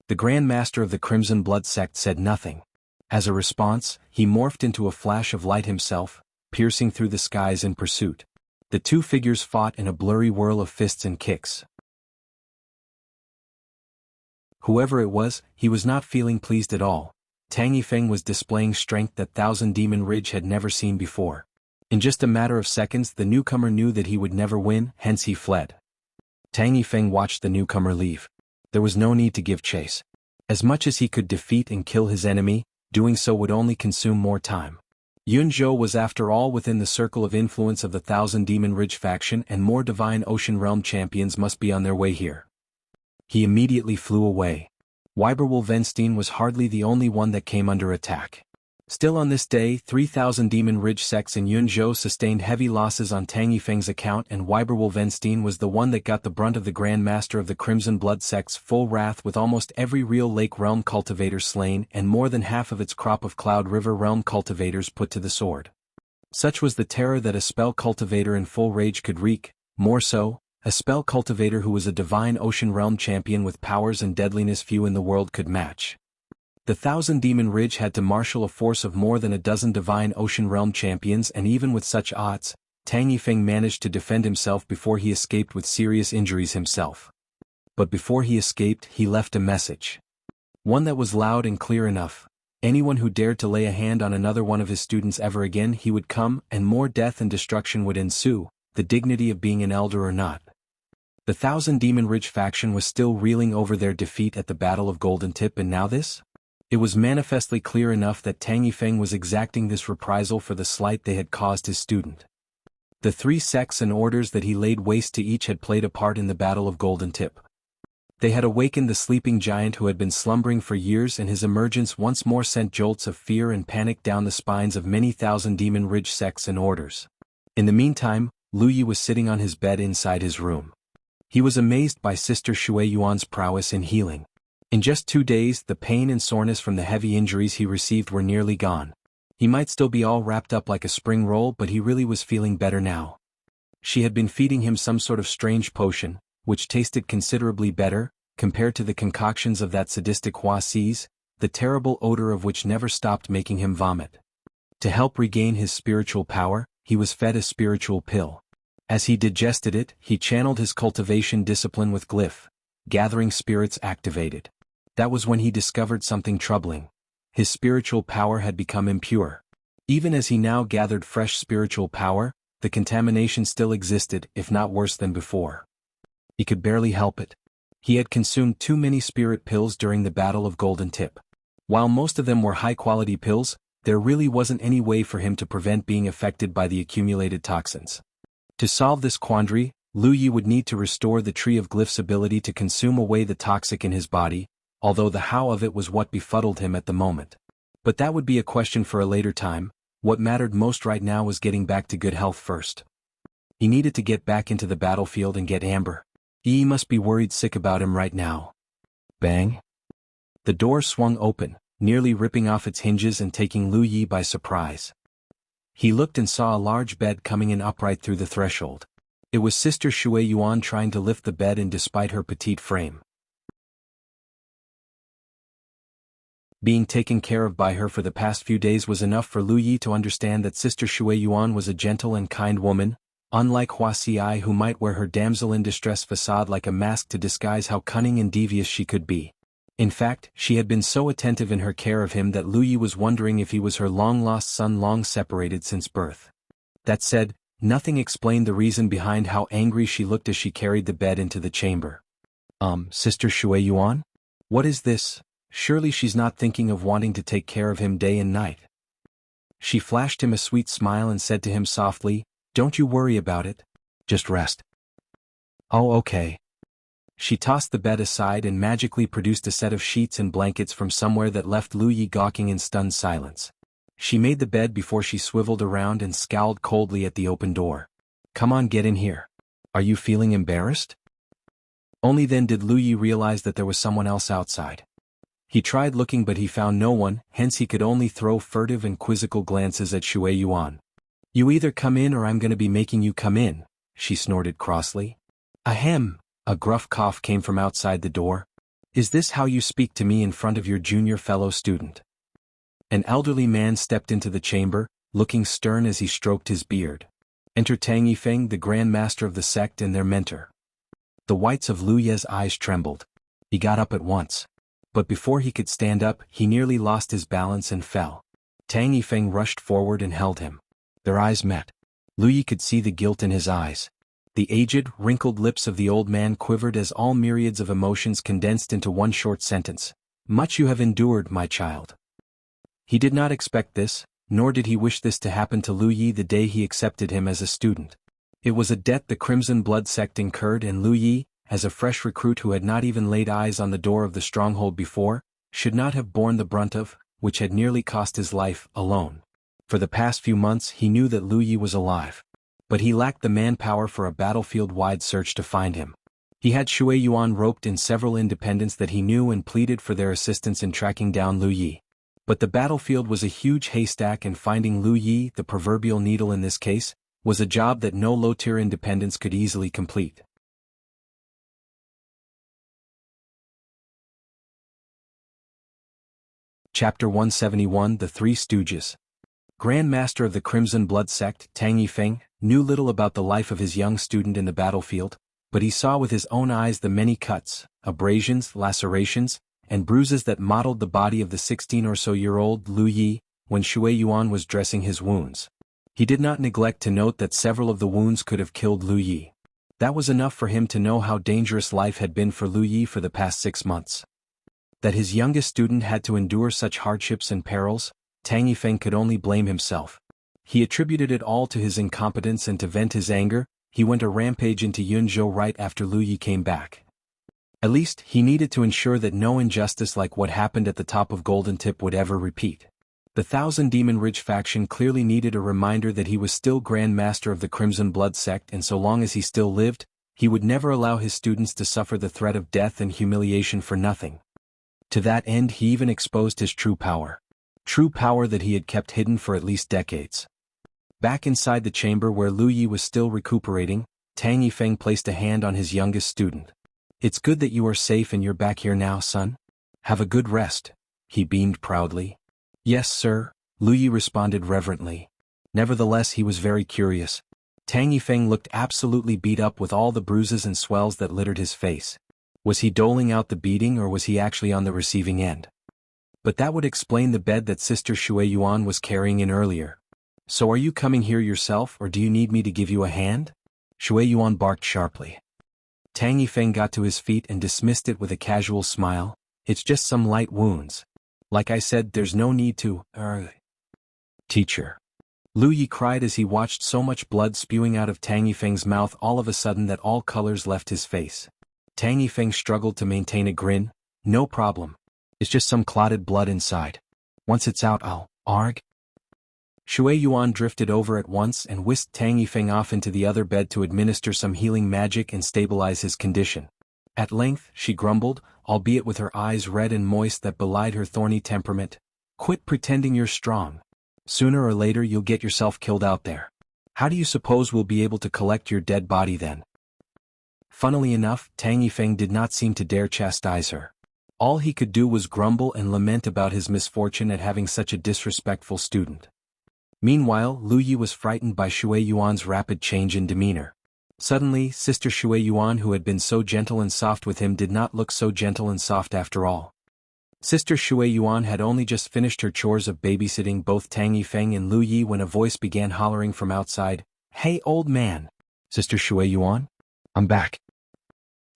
The Grand Master of the Crimson Blood sect said nothing. As a response, he morphed into a flash of light himself, piercing through the skies in pursuit. The two figures fought in a blurry whirl of fists and kicks. Whoever it was, he was not feeling pleased at all. Tang Yifeng was displaying strength that Thousand Demon Ridge had never seen before. In just a matter of seconds the newcomer knew that he would never win, hence he fled. Tang Yifeng watched the newcomer leave. There was no need to give chase. As much as he could defeat and kill his enemy, doing so would only consume more time. Yunzhou was after all within the circle of influence of the Thousand Demon Ridge faction, and more Divine Ocean Realm champions must be on their way here. He immediately flew away. Weiberwolvenstein was hardly the only one that came under attack. Still on this day, 3,000 Demon Ridge sects in Yunzhou sustained heavy losses on Tang Yifeng's account, and Weiberwolvenstein was the one that got the brunt of the Grand Master of the Crimson Blood sect's full wrath, with almost every real Lake Realm cultivator slain and more than half of its crop of Cloud River Realm cultivators put to the sword. Such was the terror that a spell cultivator in full rage could wreak, more so, a spell cultivator who was a Divine Ocean Realm champion with powers and deadliness few in the world could match. The Thousand Demon Ridge had to marshal a force of more than a dozen Divine Ocean Realm champions, and even with such odds, Tang Yifeng managed to defend himself before he escaped with serious injuries himself. But before he escaped, he left a message. One that was loud and clear enough. Anyone who dared to lay a hand on another one of his students ever again, he would come, and more death and destruction would ensue, the dignity of being an elder or not. The Thousand Demon Ridge faction was still reeling over their defeat at the Battle of Golden Tip, and now this? It was manifestly clear enough that Tang Yifeng was exacting this reprisal for the slight they had caused his student. The three sects and orders that he laid waste to each had played a part in the Battle of Golden Tip. They had awakened the sleeping giant who had been slumbering for years, and his emergence once more sent jolts of fear and panic down the spines of many thousand Demon Ridge sects and orders. In the meantime, Lu Yi was sitting on his bed inside his room. He was amazed by Sister Shui Yuan's prowess in healing. In just 2 days, the pain and soreness from the heavy injuries he received were nearly gone. He might still be all wrapped up like a spring roll, but he really was feeling better now. She had been feeding him some sort of strange potion, which tasted considerably better, compared to the concoctions of that sadistic Huasi's, the terrible odor of which never stopped making him vomit. To help regain his spiritual power, he was fed a spiritual pill. As he digested it, he channeled his cultivation discipline with glyph. Gathering spirits activated. That was when he discovered something troubling. His spiritual power had become impure. Even as he now gathered fresh spiritual power, the contamination still existed, if not worse than before. He could barely help it. He had consumed too many spirit pills during the Battle of Golden Tip. While most of them were high-quality pills, there really wasn't any way for him to prevent being affected by the accumulated toxins. To solve this quandary, Lu Yi would need to restore the Tree of Glyph's ability to consume away the toxic in his body, although the how of it was what befuddled him at the moment. But that would be a question for a later time. What mattered most right now was getting back to good health first. He needed to get back into the battlefield and get Amber. He must be worried sick about him right now. Bang! The door swung open, nearly ripping off its hinges and taking Lu Yi by surprise. He looked and saw a large bed coming in upright through the threshold. It was Sister Shui Yuan trying to lift the bed in despite her petite frame. Being taken care of by her for the past few days was enough for Lu Yi to understand that Sister Shui Yuan was a gentle and kind woman, unlike Huasi, who might wear her damsel-in-distress facade like a mask to disguise how cunning and devious she could be. In fact, she had been so attentive in her care of him that Lu Yi was wondering if he was her long-lost son, long separated since birth. That said, nothing explained the reason behind how angry she looked as she carried the bed into the chamber. Sister Shui Yuan? What is this? Surely she's not thinking of wanting to take care of him day and night. She flashed him a sweet smile and said to him softly, "Don't you worry about it. Just rest." "Oh, okay." She tossed the bed aside and magically produced a set of sheets and blankets from somewhere that left Lu Yi gawking in stunned silence. She made the bed before she swiveled around and scowled coldly at the open door. "Come on, get in here. Are you feeling embarrassed?" Only then did Lu Yi realize that there was someone else outside. He tried looking but he found no one, hence he could only throw furtive and quizzical glances at Shui Yuan. "You either come in or I'm gonna be making you come in," she snorted crossly. Ahem, a gruff cough came from outside the door. Is this how you speak to me in front of your junior fellow student? An elderly man stepped into the chamber, looking stern as he stroked his beard. Enter Tang Yifeng, the Grand Master of the sect and their mentor. The whites of Lu Ye's eyes trembled. He got up at once. But before he could stand up, he nearly lost his balance and fell. Tang Yifeng rushed forward and held him. Their eyes met. Lu Yi could see the guilt in his eyes. The aged, wrinkled lips of the old man quivered as all myriads of emotions condensed into one short sentence. Much you have endured, my child. He did not expect this, nor did he wish this to happen to Lu Yi the day he accepted him as a student. It was a debt the Crimson Blood sect incurred, and Lu Yi, as a fresh recruit who had not even laid eyes on the door of the stronghold before, should not have borne the brunt of, which had nearly cost his life, alone. For the past few months he knew that Lu Yi was alive. But he lacked the manpower for a battlefield-wide search to find him. He had Shui Yuan roped in several independents that he knew and pleaded for their assistance in tracking down Lu Yi. But the battlefield was a huge haystack, and finding Lu Yi, the proverbial needle in this case, was a job that no low-tier independents could easily complete. Chapter 171 The Three Stooges. Grand Master of the Crimson Blood sect, Tang Yifeng, knew little about the life of his young student in the battlefield, but he saw with his own eyes the many cuts, abrasions, lacerations, and bruises that mottled the body of the 16-or-so-year-old Lu Yi when Shui Yuan was dressing his wounds. He did not neglect to note that several of the wounds could have killed Lu Yi. That was enough for him to know how dangerous life had been for Lu Yi for the past 6 months. That his youngest student had to endure such hardships and perils, Tang Yifeng could only blame himself. He attributed it all to his incompetence, and to vent his anger, he went a rampage into Yunzhou right after Lu Yi came back. At least, he needed to ensure that no injustice like what happened at the top of Golden Tip would ever repeat. The Thousand Demon Ridge faction clearly needed a reminder that he was still Grand Master of the Crimson Blood sect, and so long as he still lived, he would never allow his students to suffer the threat of death and humiliation for nothing. To that end he even exposed his true power. True power that he had kept hidden for at least decades. Back inside the chamber where Lu Yi was still recuperating, Tang Yifeng placed a hand on his youngest student. It's good that you are safe and you're back here now, son. Have a good rest. He beamed proudly. Yes, sir, Lu Yi responded reverently. Nevertheless he was very curious. Tang Yifeng looked absolutely beat up with all the bruises and swells that littered his face. Was he doling out the beating, or was he actually on the receiving end? But that would explain the bed that Sister Shui Yuan was carrying in earlier. So are you coming here yourself, or do you need me to give you a hand? Shui Yuan barked sharply. Tang Yifeng got to his feet and dismissed it with a casual smile. It's just some light wounds. Like I said, there's no need to, Teacher. Lu Yi cried as he watched so much blood spewing out of Tang Yifeng's mouth all of a sudden that all colors left his face. Tang Yifeng struggled to maintain a grin. No problem. It's just some clotted blood inside. Once it's out I'll, arg. Shui Yuan drifted over at once and whisked Tang Yifeng off into the other bed to administer some healing magic and stabilize his condition. At length, she grumbled, albeit with her eyes red and moist that belied her thorny temperament. Quit pretending you're strong. Sooner or later you'll get yourself killed out there. How do you suppose we'll be able to collect your dead body then? Funnily enough, Tang Yifeng did not seem to dare chastise her. All he could do was grumble and lament about his misfortune at having such a disrespectful student. Meanwhile, Lu Yi was frightened by Shui Yuan's rapid change in demeanor. Suddenly, Sister Shui Yuan, who had been so gentle and soft with him, did not look so gentle and soft after all. Sister Shui Yuan had only just finished her chores of babysitting both Tang Yifeng and Lu Yi when a voice began hollering from outside. Hey old man! Sister Shui Yuan? I'm back.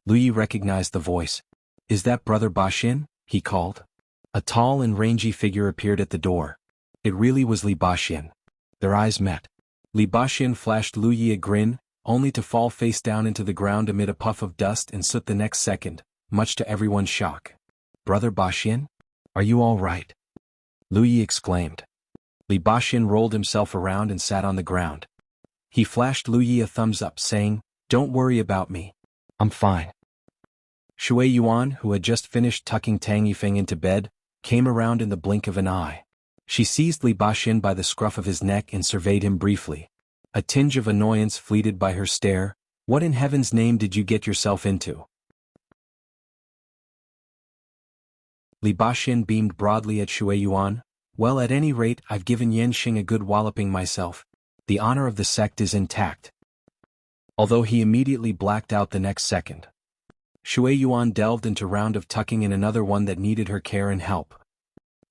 Lu Yi recognized the voice. Is that Brother Baxin? He called. A tall and rangy figure appeared at the door. It really was Li Baxin. Their eyes met. Li Baxin flashed Lu Yi a grin, only to fall face down into the ground amid a puff of dust and soot the next second, much to everyone's shock. Brother Baxin? Are you all right? Lu Yi exclaimed. Li Baxin rolled himself around and sat on the ground. He flashed Lu Yi a thumbs up, saying, Don't worry about me. I'm fine. Shui Yuan, who had just finished tucking Tang Yifeng into bed, came around in the blink of an eye. She seized Li Baxin by the scruff of his neck and surveyed him briefly. A tinge of annoyance fleeted by her stare. What in heaven's name did you get yourself into? Li Baxin beamed broadly at Shui Yuan. Well, at any rate, I've given Yan Xing a good walloping myself. The honor of the sect is intact. Although he immediately blacked out the next second. Shui Yuan delved into round of tucking in another one that needed her care and help.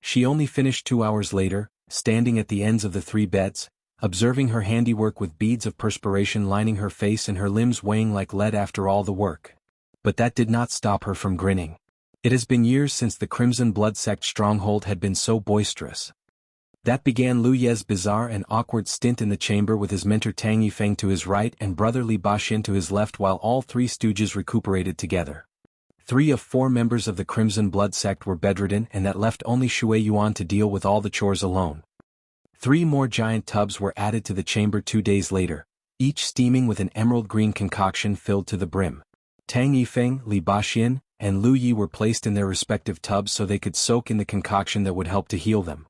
She only finished 2 hours later, standing at the ends of the 3 beds, observing her handiwork with beads of perspiration lining her face and her limbs weighing like lead after all the work. But that did not stop her from grinning. It has been years since the Crimson Blood Sect stronghold had been so boisterous. That began Lu Ye's bizarre and awkward stint in the chamber with his mentor Tang Yifeng to his right and brother Li Baxin to his left while all 3 stooges recuperated together. 3 of 4 members of the Crimson Blood Sect were bedridden and that left only Shui Yuan to deal with all the chores alone. 3 more giant tubs were added to the chamber 2 days later, each steaming with an emerald green concoction filled to the brim. Tang Yifeng, Li Baxin, and Lu Yi were placed in their respective tubs so they could soak in the concoction that would help to heal them.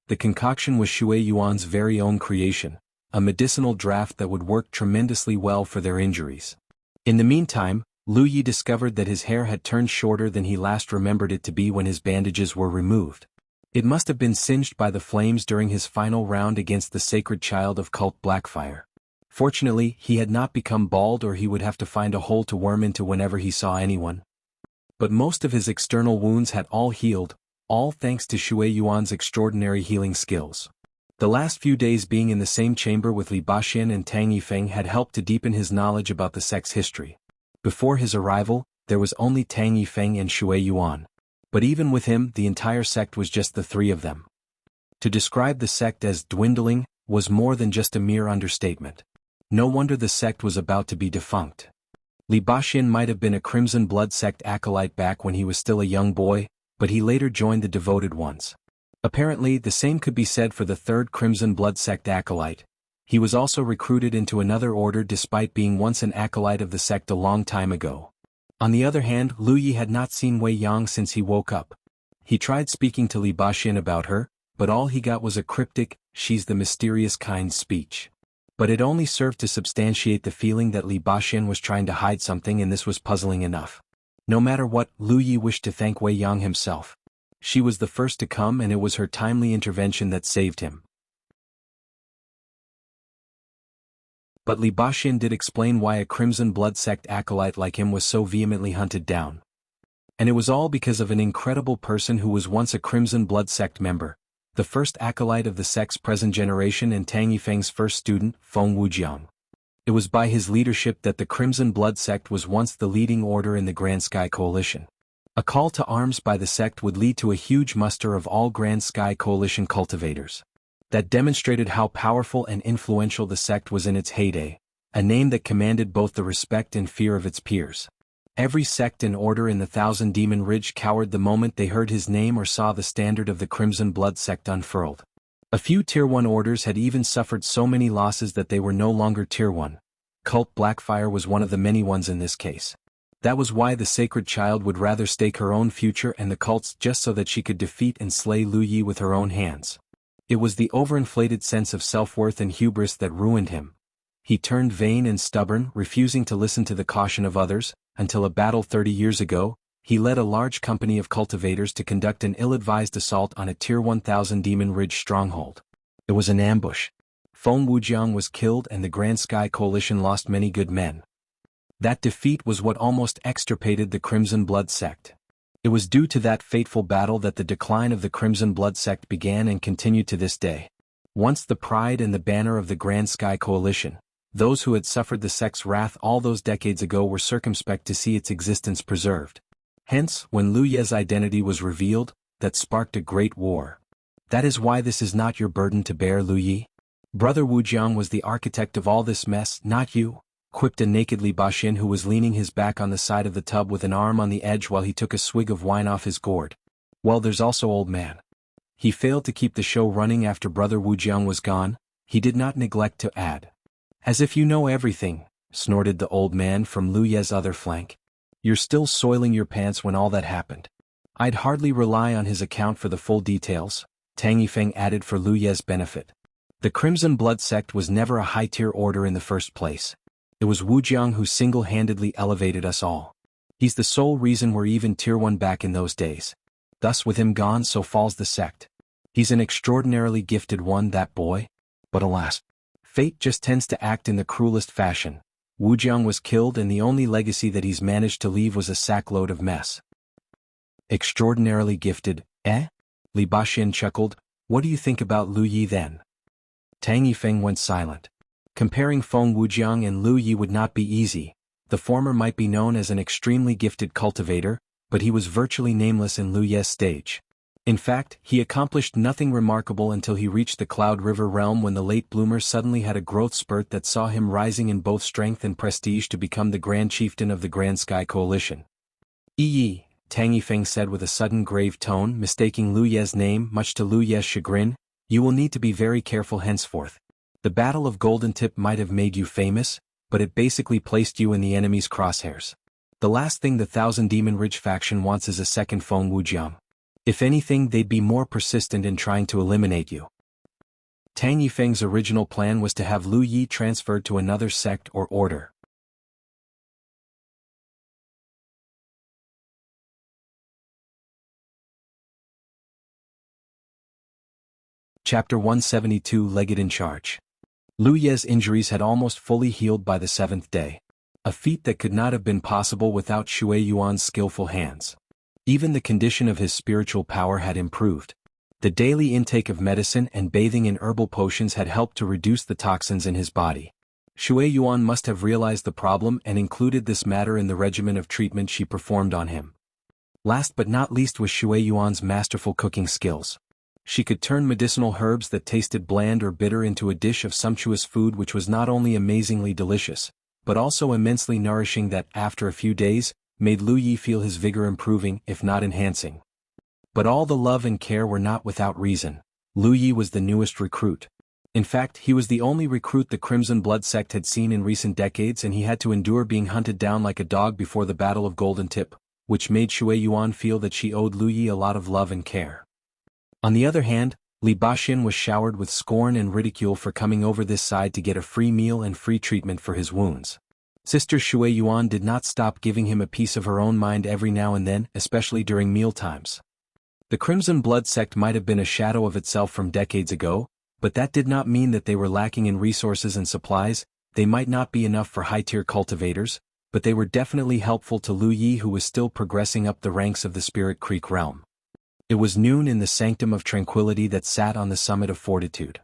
The concoction was Shui Yuan's very own creation, a medicinal draught that would work tremendously well for their injuries. In the meantime, Lu Yi discovered that his hair had turned shorter than he last remembered it to be when his bandages were removed. It must have been singed by the flames during his final round against the sacred child of Cult Blackfire. Fortunately, he had not become bald or he would have to find a hole to worm into whenever he saw anyone. But most of his external wounds had all healed, all thanks to Shui Yuan's extraordinary healing skills. The last few days being in the same chamber with Li Baxin and Tang Yifeng had helped to deepen his knowledge about the sect's history. Before his arrival, there was only Tang Yifeng and Shui Yuan. But even with him, the entire sect was just the 3 of them. To describe the sect as dwindling was more than just a mere understatement. No wonder the sect was about to be defunct. Li Baxin might have been a Crimson Blood Sect acolyte back when he was still a young boy, but he later joined the devoted ones. Apparently, the same could be said for the 3rd Crimson Blood Sect acolyte. He was also recruited into another order despite being once an acolyte of the sect a long time ago. On the other hand, Lu Yi had not seen Wei Yang since he woke up. He tried speaking to Li Baxin about her, but all he got was a cryptic, "She's the mysterious kind" speech. But it only served to substantiate the feeling that Li Baxin was trying to hide something, and this was puzzling enough. No matter what, Lu Yi wished to thank Wei Yang himself. She was the first to come and it was her timely intervention that saved him. But Li Baxin did explain why a Crimson Blood Sect acolyte like him was so vehemently hunted down. And it was all because of an incredible person who was once a Crimson Blood Sect member, the first acolyte of the sect's present generation and Tang Yifeng's first student, Feng Wujiang. It was by his leadership that the Crimson Blood Sect was once the leading order in the Grand Sky Coalition. A call to arms by the sect would lead to a huge muster of all Grand Sky Coalition cultivators. That demonstrated how powerful and influential the sect was in its heyday, a name that commanded both the respect and fear of its peers. Every sect and order in the Thousand Demon Ridge cowered the moment they heard his name or saw the standard of the Crimson Blood Sect unfurled. A few Tier 1 orders had even suffered so many losses that they were no longer Tier 1. Cult Blackfire was one of the many ones in this case. That was why the sacred child would rather stake her own future and the cult's just so that she could defeat and slay Lu Yi with her own hands. It was the overinflated sense of self-worth and hubris that ruined him. He turned vain and stubborn, refusing to listen to the caution of others, until a battle 30 years ago, he led a large company of cultivators to conduct an ill-advised assault on a Tier 1000 Demon Ridge stronghold. It was an ambush. Feng Wujiang was killed and the Grand Sky Coalition lost many good men. That defeat was what almost extirpated the Crimson Blood Sect. It was due to that fateful battle that the decline of the Crimson Blood Sect began and continued to this day. Once the pride and the banner of the Grand Sky Coalition, those who had suffered the sect's wrath all those decades ago were circumspect to see its existence preserved. Hence, when Lu Ye's identity was revealed, that sparked a great war. That is why this is not your burden to bear, Lu Yi. Brother Wujiang was the architect of all this mess, not you, quipped a naked Li Baxin who was leaning his back on the side of the tub with an arm on the edge while he took a swig of wine off his gourd. Well, there's also old man. He failed to keep the show running after Brother Wujiang was gone, he did not neglect to add. As if you know everything, snorted the old man from Lu Ye's other flank. You're still soiling your pants when all that happened. I'd hardly rely on his account for the full details, Tang Yifeng added for Lu Ye's benefit. The Crimson Blood sect was never a high-tier order in the first place. It was Wujiang who single-handedly elevated us all. He's the sole reason we're even tier 1 back in those days. Thus with him gone so falls the sect. He's an extraordinarily gifted one, that boy. But alas, fate just tends to act in the cruelest fashion. Wujiang was killed and the only legacy that he's managed to leave was a sackload of mess. Extraordinarily gifted, eh? Li Baxin chuckled. What do you think about Lu Yi then? Tang Yifeng went silent. Comparing Feng Wujiang and Lu Yi would not be easy. The former might be known as an extremely gifted cultivator, but he was virtually nameless in Lu Ye's stage. In fact, he accomplished nothing remarkable until he reached the Cloud River realm when the late bloomer suddenly had a growth spurt that saw him rising in both strength and prestige to become the Grand Chieftain of the Grand Sky Coalition. Yi, Tang Yifeng said with a sudden grave tone, mistaking Lu Ye's name much to Lu Ye's chagrin, you will need to be very careful henceforth. The Battle of Golden Tip might have made you famous, but it basically placed you in the enemy's crosshairs. The last thing the Thousand Demon Ridge faction wants is a second Feng Wujiang. If anything, they'd be more persistent in trying to eliminate you. Tang Yifeng's original plan was to have Lu Yi transferred to another sect or order. Chapter 172 Legate in Charge. Lu Ye's injuries had almost fully healed by the 7th day. A feat that could not have been possible without Shui Yuan's skillful hands. Even the condition of his spiritual power had improved. The daily intake of medicine and bathing in herbal potions had helped to reduce the toxins in his body. Shui Yuan must have realized the problem and included this matter in the regimen of treatment she performed on him. Last but not least was Shui Yuan's masterful cooking skills. She could turn medicinal herbs that tasted bland or bitter into a dish of sumptuous food which was not only amazingly delicious, but also immensely nourishing that, after a few days, made Lu Yi feel his vigor improving, if not enhancing. But all the love and care were not without reason. Lu Yi was the newest recruit. In fact, he was the only recruit the Crimson Blood sect had seen in recent decades, and he had to endure being hunted down like a dog before the Battle of Golden Tip, which made Shui Yuan feel that she owed Lu Yi a lot of love and care. On the other hand, Li Baxin was showered with scorn and ridicule for coming over this side to get a free meal and free treatment for his wounds. Sister Shui Yuan did not stop giving him a piece of her own mind every now and then, especially during mealtimes. The Crimson Blood sect might have been a shadow of itself from decades ago, but that did not mean that they were lacking in resources and supplies. They might not be enough for high-tier cultivators, but they were definitely helpful to Lu Yi, who was still progressing up the ranks of the Spirit Creek realm. It was noon in the Sanctum of Tranquility that sat on the Summit of Fortitude.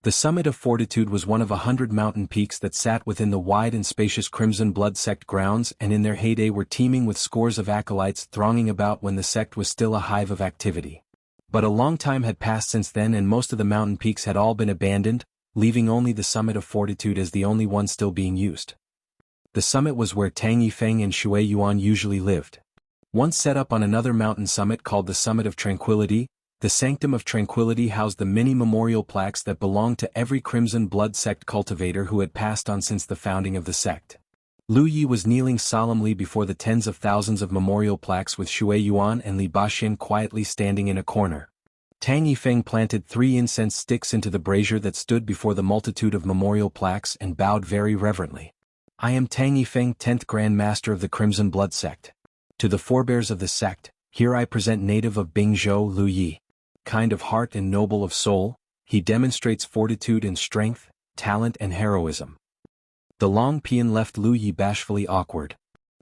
The Summit of Fortitude was one of 100 mountain peaks that sat within the wide and spacious Crimson Blood sect grounds, and in their heyday were teeming with scores of acolytes thronging about when the sect was still a hive of activity. But a long time had passed since then, and most of the mountain peaks had all been abandoned, leaving only the Summit of Fortitude as the only one still being used. The summit was where Tang Yifeng and Shui Yuan usually lived. Once set up on another mountain summit called the Summit of Tranquility, the Sanctum of Tranquility housed the many memorial plaques that belonged to every Crimson Blood sect cultivator who had passed on since the founding of the sect. Lu Yi was kneeling solemnly before the tens of thousands of memorial plaques with Shui Yuan and Li Baxin quietly standing in a corner. Tang Yifeng planted 3 incense sticks into the brazier that stood before the multitude of memorial plaques and bowed very reverently. I am Tang Yifeng, 10th Grand Master of the Crimson Blood sect. To the forebears of the sect, here I present native of Bingzhou Lu Yi. Kind of heart and noble of soul, he demonstrates fortitude and strength, talent and heroism. The long paean left Lu Yi bashfully awkward.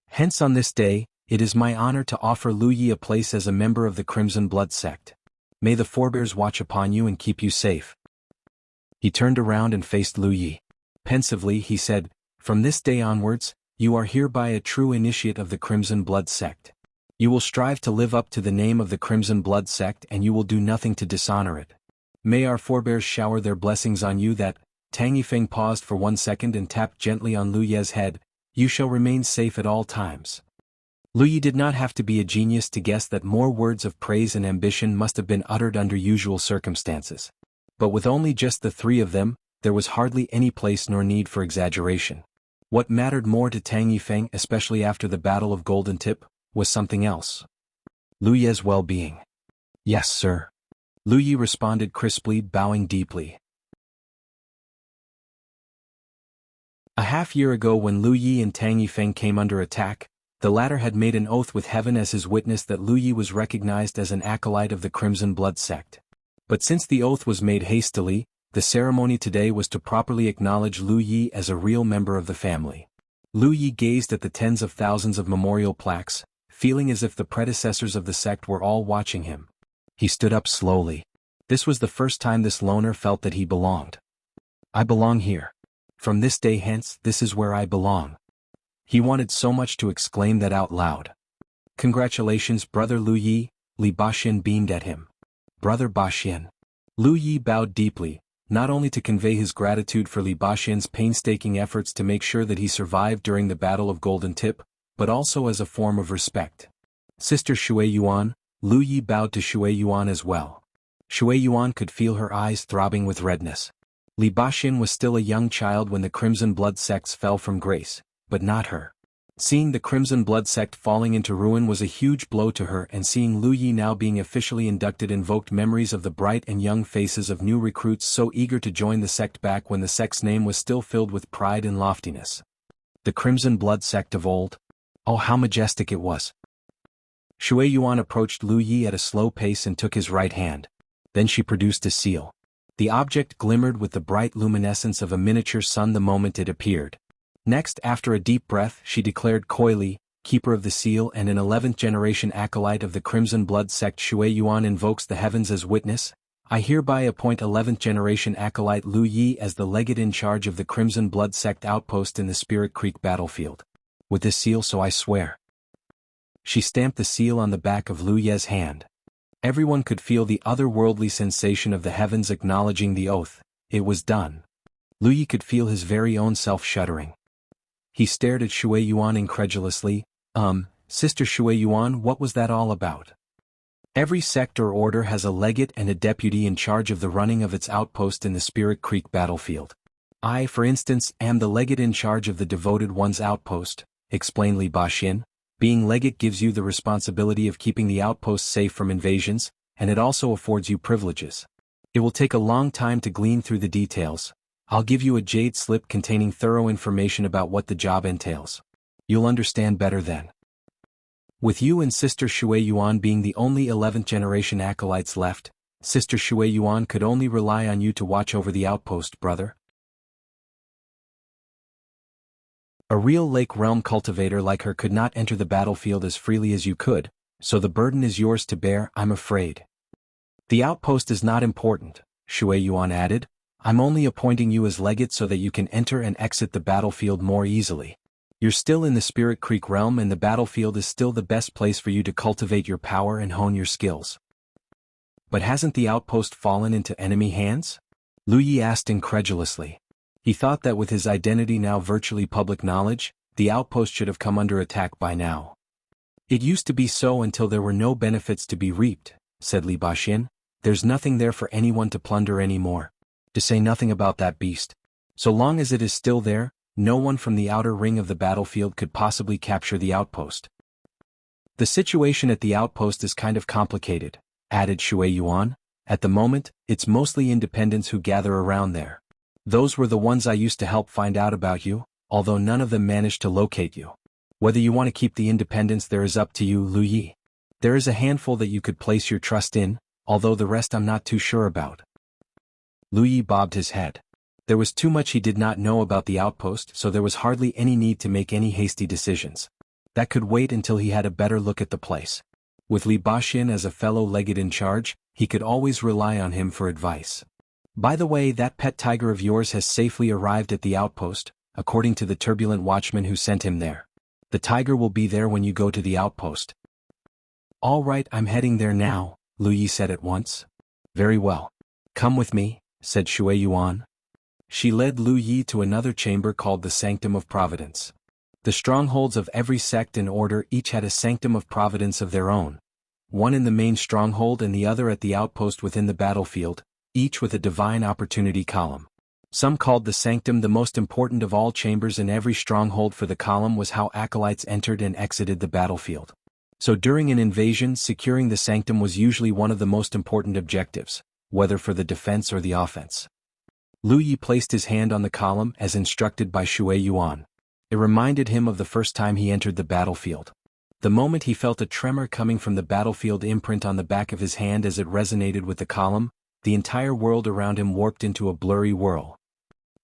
Hence on this day, it is my honor to offer Lu Yi a place as a member of the Crimson Blood sect. May the forebears watch upon you and keep you safe. He turned around and faced Lu Yi. Pensively he said, from this day onwards, you are hereby a true initiate of the Crimson Blood sect. You will strive to live up to the name of the Crimson Blood sect, and you will do nothing to dishonor it. May our forebears shower their blessings on you that, Tang Yifeng paused for 1 second and tapped gently on Lu Ye's head, you shall remain safe at all times. Lu Yi did not have to be a genius to guess that more words of praise and ambition must have been uttered under usual circumstances. But with only just the 3 of them, there was hardly any place nor need for exaggeration. What mattered more to Tang Yifeng, especially after the Battle of Golden Tip, was something else. Lu Ye's well-being. Yes, sir. Lu Yi responded crisply, bowing deeply. A half-year ago when Lu Yi and Tang Yifeng came under attack, the latter had made an oath with heaven as his witness that Lu Yi was recognized as an acolyte of the Crimson Blood sect. But since the oath was made hastily, the ceremony today was to properly acknowledge Lu Yi as a real member of the family. Lu Yi gazed at the tens of thousands of memorial plaques, feeling as if the predecessors of the sect were all watching him. He stood up slowly. This was the first time this loner felt that he belonged. I belong here. From this day hence, this is where I belong. He wanted so much to exclaim that out loud. Congratulations, Brother Lu Yi, Li Baxin beamed at him. Brother Baxin. Lu Yi bowed deeply, not only to convey his gratitude for Li Baxin's painstaking efforts to make sure that he survived during the Battle of Golden Tip, but also as a form of respect. Sister Shui Yuan, Lu Yi bowed to Shui Yuan as well. Shui Yuan could feel her eyes throbbing with redness. Li Baxin was still a young child when the Crimson Blood sects fell from grace, but not her. Seeing the Crimson Blood sect falling into ruin was a huge blow to her, and seeing Lu Yi now being officially inducted invoked memories of the bright and young faces of new recruits so eager to join the sect back when the sect's name was still filled with pride and loftiness. The Crimson Blood sect of old? Oh, how majestic it was. Shui Yuan approached Lu Yi at a slow pace and took his right hand. Then she produced a seal. The object glimmered with the bright luminescence of a miniature sun the moment it appeared. Next, after a deep breath, she declared coyly, keeper of the seal and an 11th generation acolyte of the Crimson Blood sect. Shui Yuan invokes the heavens as witness. I hereby appoint 11th generation acolyte Lu Yi as the legate in charge of the Crimson Blood sect outpost in the Spirit Creek battlefield. With this seal, so I swear. She stamped the seal on the back of Lu Ye's hand. Everyone could feel the otherworldly sensation of the heavens acknowledging the oath. It was done. Lu Yi could feel his very own self shuddering. He stared at Shui Yuan incredulously. Sister Shui Yuan, what was that all about? Every sect or order has a legate and a deputy in charge of the running of its outpost in the Spirit Creek battlefield. I, for instance, am the legate in charge of the Devoted One's outpost, explained Li Baxin. Being legate gives you the responsibility of keeping the outpost safe from invasions, and it also affords you privileges. It will take a long time to glean through the details. I'll give you a jade slip containing thorough information about what the job entails. You'll understand better then. With you and Sister Shui Yuan being the only 11th generation acolytes left, Sister Shui Yuan could only rely on you to watch over the outpost, brother. A real Lake Realm cultivator like her could not enter the battlefield as freely as you could, so the burden is yours to bear, I'm afraid. The outpost is not important, Shui Yuan added. I'm only appointing you as legate so that you can enter and exit the battlefield more easily. You're still in the Spirit Creek realm and the battlefield is still the best place for you to cultivate your power and hone your skills. But hasn't the outpost fallen into enemy hands? Lu Yi asked incredulously. He thought that with his identity now virtually public knowledge, the outpost should have come under attack by now. It used to be so until there were no benefits to be reaped, said Li Baxin. There's nothing there for anyone to plunder anymore. To say nothing about that beast. So long as it is still there, no one from the outer ring of the battlefield could possibly capture the outpost. The situation at the outpost is kind of complicated, added Shui Yuan. At the moment, it's mostly independents who gather around there. Those were the ones I used to help find out about you, although none of them managed to locate you. Whether you want to keep the independents there is up to you, Lu Yi. There is a handful that you could place your trust in, although the rest I'm not too sure about. Lu Yi bobbed his head. There was too much he did not know about the outpost, so there was hardly any need to make any hasty decisions. That could wait until he had a better look at the place. With Li Baxin as a fellow legate in charge, he could always rely on him for advice. By the way, that pet tiger of yours has safely arrived at the outpost, according to the turbulent watchman who sent him there. The tiger will be there when you go to the outpost. All right, I'm heading there now, Lu Yi said at once. Very well. Come with me, said Shui Yuan. She led Lu Yi to another chamber called the Sanctum of Providence. The strongholds of every sect and order each had a Sanctum of Providence of their own, one in the main stronghold and the other at the outpost within the battlefield, each with a divine opportunity column. Some called the Sanctum the most important of all chambers, and every stronghold for the column was how acolytes entered and exited the battlefield. So during an invasion, securing the Sanctum was usually one of the most important objectives, whether for the defense or the offense. Lu Yi placed his hand on the column as instructed by Shui Yuan. It reminded him of the first time he entered the battlefield. The moment he felt a tremor coming from the battlefield imprint on the back of his hand as it resonated with the column, the entire world around him warped into a blurry whirl.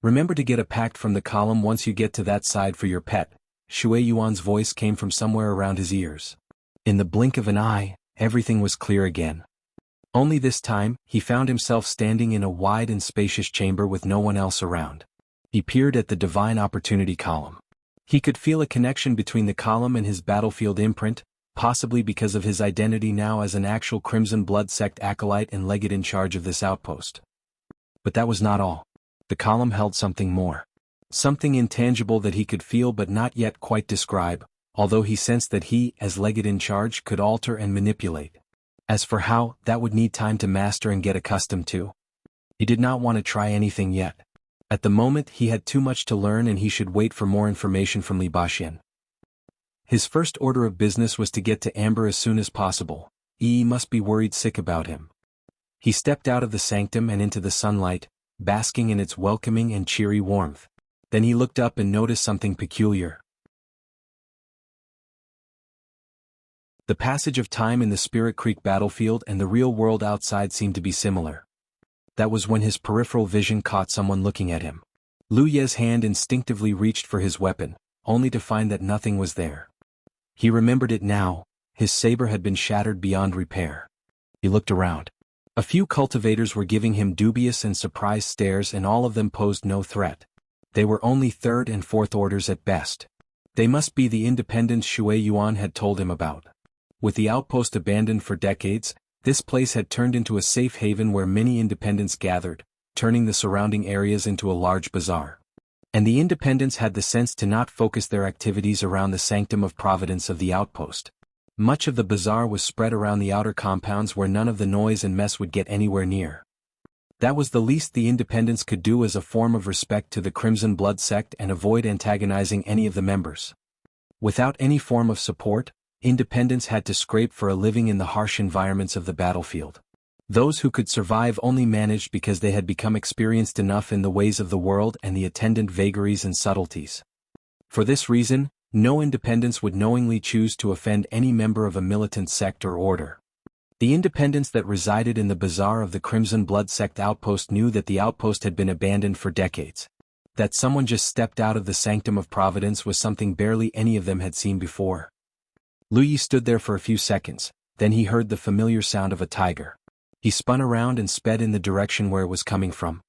Remember to get a pact from the column once you get to that side for your pet. Shui Yuan's voice came from somewhere around his ears. In the blink of an eye, everything was clear again. Only this time, he found himself standing in a wide and spacious chamber with no one else around. He peered at the Divine Opportunity column. He could feel a connection between the column and his battlefield imprint, possibly because of his identity now as an actual Crimson Blood sect acolyte and legate in charge of this outpost. But that was not all. The column held something more. Something intangible that he could feel but not yet quite describe, although he sensed that he, as legate in charge, could alter and manipulate. As for how, that would need time to master and get accustomed to. He did not want to try anything yet. At the moment he had too much to learn and he should wait for more information from Li Baxian. His first order of business was to get to Amber as soon as possible. He must be worried sick about him. He stepped out of the sanctum and into the sunlight, basking in its welcoming and cheery warmth. Then he looked up and noticed something peculiar. The passage of time in the Spirit Creek battlefield and the real world outside seemed to be similar. That was when his peripheral vision caught someone looking at him. Lu Ye's hand instinctively reached for his weapon, only to find that nothing was there. He remembered it now, his saber had been shattered beyond repair. He looked around. A few cultivators were giving him dubious and surprised stares and all of them posed no threat. They were only third and fourth orders at best. They must be the independents Shui Yuan had told him about. With the outpost abandoned for decades, this place had turned into a safe haven where many independents gathered, turning the surrounding areas into a large bazaar. And the independents had the sense to not focus their activities around the sanctum of providence of the outpost. Much of the bazaar was spread around the outer compounds where none of the noise and mess would get anywhere near. That was the least the independents could do as a form of respect to the Crimson Blood sect and avoid antagonizing any of the members. Without any form of support, independents had to scrape for a living in the harsh environments of the battlefield. Those who could survive only managed because they had become experienced enough in the ways of the world and the attendant vagaries and subtleties. For this reason, no independents would knowingly choose to offend any member of a militant sect or order. The independents that resided in the bazaar of the Crimson Blood sect outpost knew that the outpost had been abandoned for decades. That someone just stepped out of the sanctum of providence was something barely any of them had seen before. Lu Yi stood there for a few seconds, then he heard the familiar sound of a tiger. He spun around and sped in the direction where it was coming from.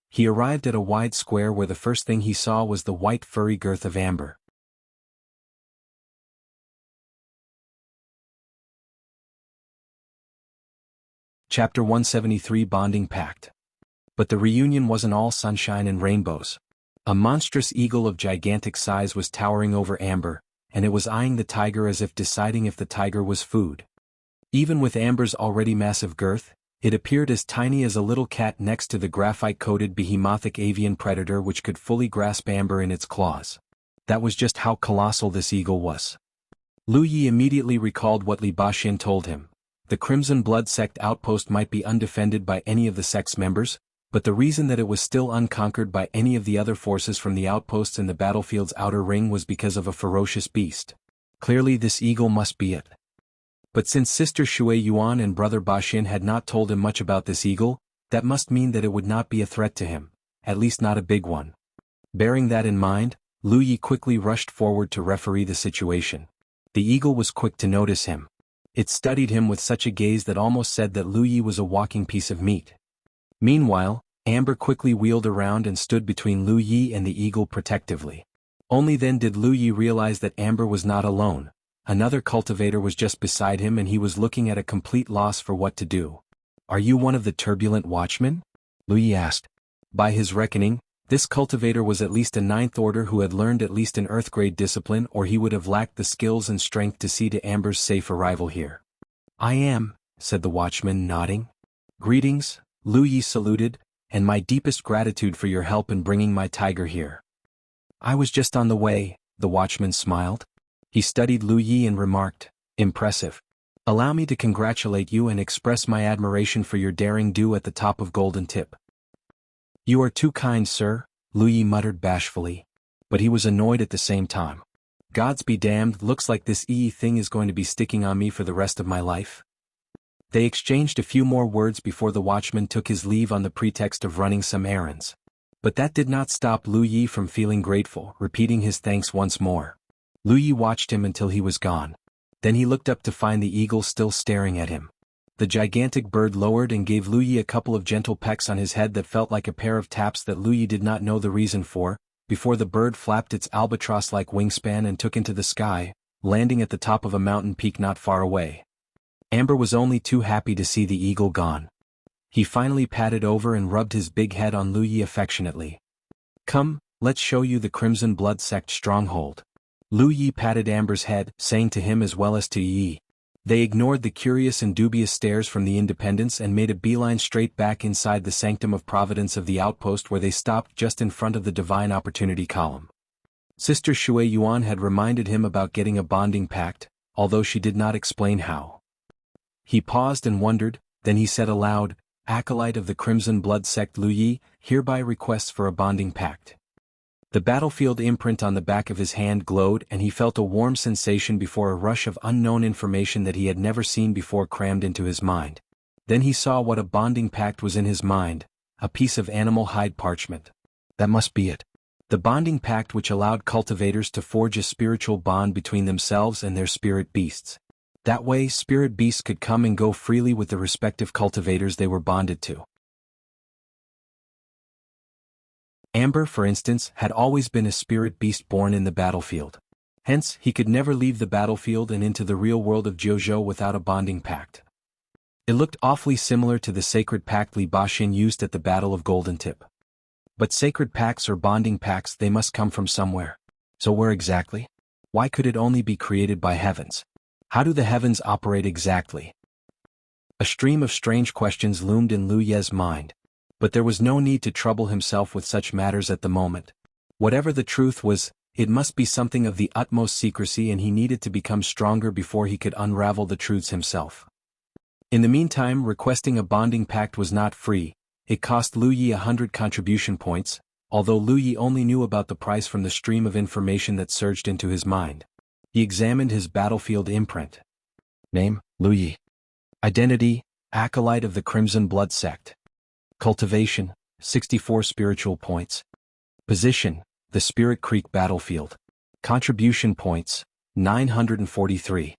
He arrived at a wide square where the first thing he saw was the white furry girth of Amber. Chapter 173 Bonding Pact. But the reunion wasn't all sunshine and rainbows. A monstrous eagle of gigantic size was towering over Amber, and it was eyeing the tiger as if deciding if the tiger was food. Even with Amber's already massive girth, it appeared as tiny as a little cat next to the graphite-coated behemothic avian predator which could fully grasp Amber in its claws. That was just how colossal this eagle was. Lu Yi immediately recalled what Li Baxian told him. The Crimson Blood sect outpost might be undefended by any of the sect's members, but the reason that it was still unconquered by any of the other forces from the outposts in the battlefield's outer ring was because of a ferocious beast. Clearly this eagle must be it. But since Sister Shui Yuan and Brother Baxian had not told him much about this eagle, that must mean that it would not be a threat to him, at least not a big one. Bearing that in mind, Lu Yi quickly rushed forward to referee the situation. The eagle was quick to notice him. It studied him with such a gaze that almost said that Lu Yi was a walking piece of meat. Meanwhile, Amber quickly wheeled around and stood between Lu Yi and the eagle protectively. Only then did Lu Yi realize that Amber was not alone. Another cultivator was just beside him and he was looking at a complete loss for what to do. "Are you one of the turbulent watchmen?" Lu Yi asked. By his reckoning, this cultivator was at least a ninth order who had learned at least an earth-grade discipline or he would have lacked the skills and strength to see to Amber's safe arrival here. "I am," said the watchman, nodding. "Greetings," Lu Yi saluted, "and my deepest gratitude for your help in bringing my tiger here." "I was just on the way," the watchman smiled. He studied Lu Yi and remarked, "Impressive. Allow me to congratulate you and express my admiration for your daring do at the top of Golden Tip." "You are too kind, sir," Lu Yi muttered bashfully. But he was annoyed at the same time. Gods be damned, looks like this thing is going to be sticking on me for the rest of my life. They exchanged a few more words before the watchman took his leave on the pretext of running some errands. But that did not stop Lu Yi from feeling grateful, repeating his thanks once more. Lu Yi watched him until he was gone. Then he looked up to find the eagle still staring at him. The gigantic bird lowered and gave Lu Yi a couple of gentle pecks on his head that felt like a pair of taps that Lu Yi did not know the reason for, before the bird flapped its albatross-like wingspan and took into the sky, landing at the top of a mountain peak not far away. Amber was only too happy to see the eagle gone. He finally patted over and rubbed his big head on Lu Yi affectionately. "Come, let's show you the Crimson Blood Sect stronghold." Lu Yi patted Amber's head, saying to him as well as to Yi. They ignored the curious and dubious stares from the Independents and made a beeline straight back inside the Sanctum of Providence of the outpost, where they stopped just in front of the Divine Opportunity column. Sister Shui Yuan had reminded him about getting a bonding pact, although she did not explain how. He paused and wondered, then he said aloud, "Acolyte of the Crimson Blood Sect Lu Yi, hereby requests for a bonding pact." The battlefield imprint on the back of his hand glowed, and he felt a warm sensation before a rush of unknown information that he had never seen before crammed into his mind. Then he saw what a bonding pact was in his mind, a piece of animal hide parchment. That must be it. The bonding pact which allowed cultivators to forge a spiritual bond between themselves and their spirit beasts. That way, spirit beasts could come and go freely with the respective cultivators they were bonded to. Amber, for instance, had always been a spirit beast born in the battlefield. Hence, he could never leave the battlefield and into the real world of Jiuzhou without a bonding pact. It looked awfully similar to the sacred pact Li Baxin used at the Battle of Golden Tip. But sacred pacts or bonding pacts, they must come from somewhere. So where exactly? Why could it only be created by heavens? How do the heavens operate exactly? A stream of strange questions loomed in Lu Ye's mind. But there was no need to trouble himself with such matters at the moment. Whatever the truth was, it must be something of the utmost secrecy, and he needed to become stronger before he could unravel the truths himself. In the meantime, requesting a bonding pact was not free. It cost Lu Yi 100 contribution points, although Lu Yi only knew about the price from the stream of information that surged into his mind. He examined his battlefield imprint. Name, Lu Yi. Identity, Acolyte of the Crimson Blood Sect. Cultivation, 64 spiritual points. Position, the Spirit Creek battlefield. Contribution points, 943.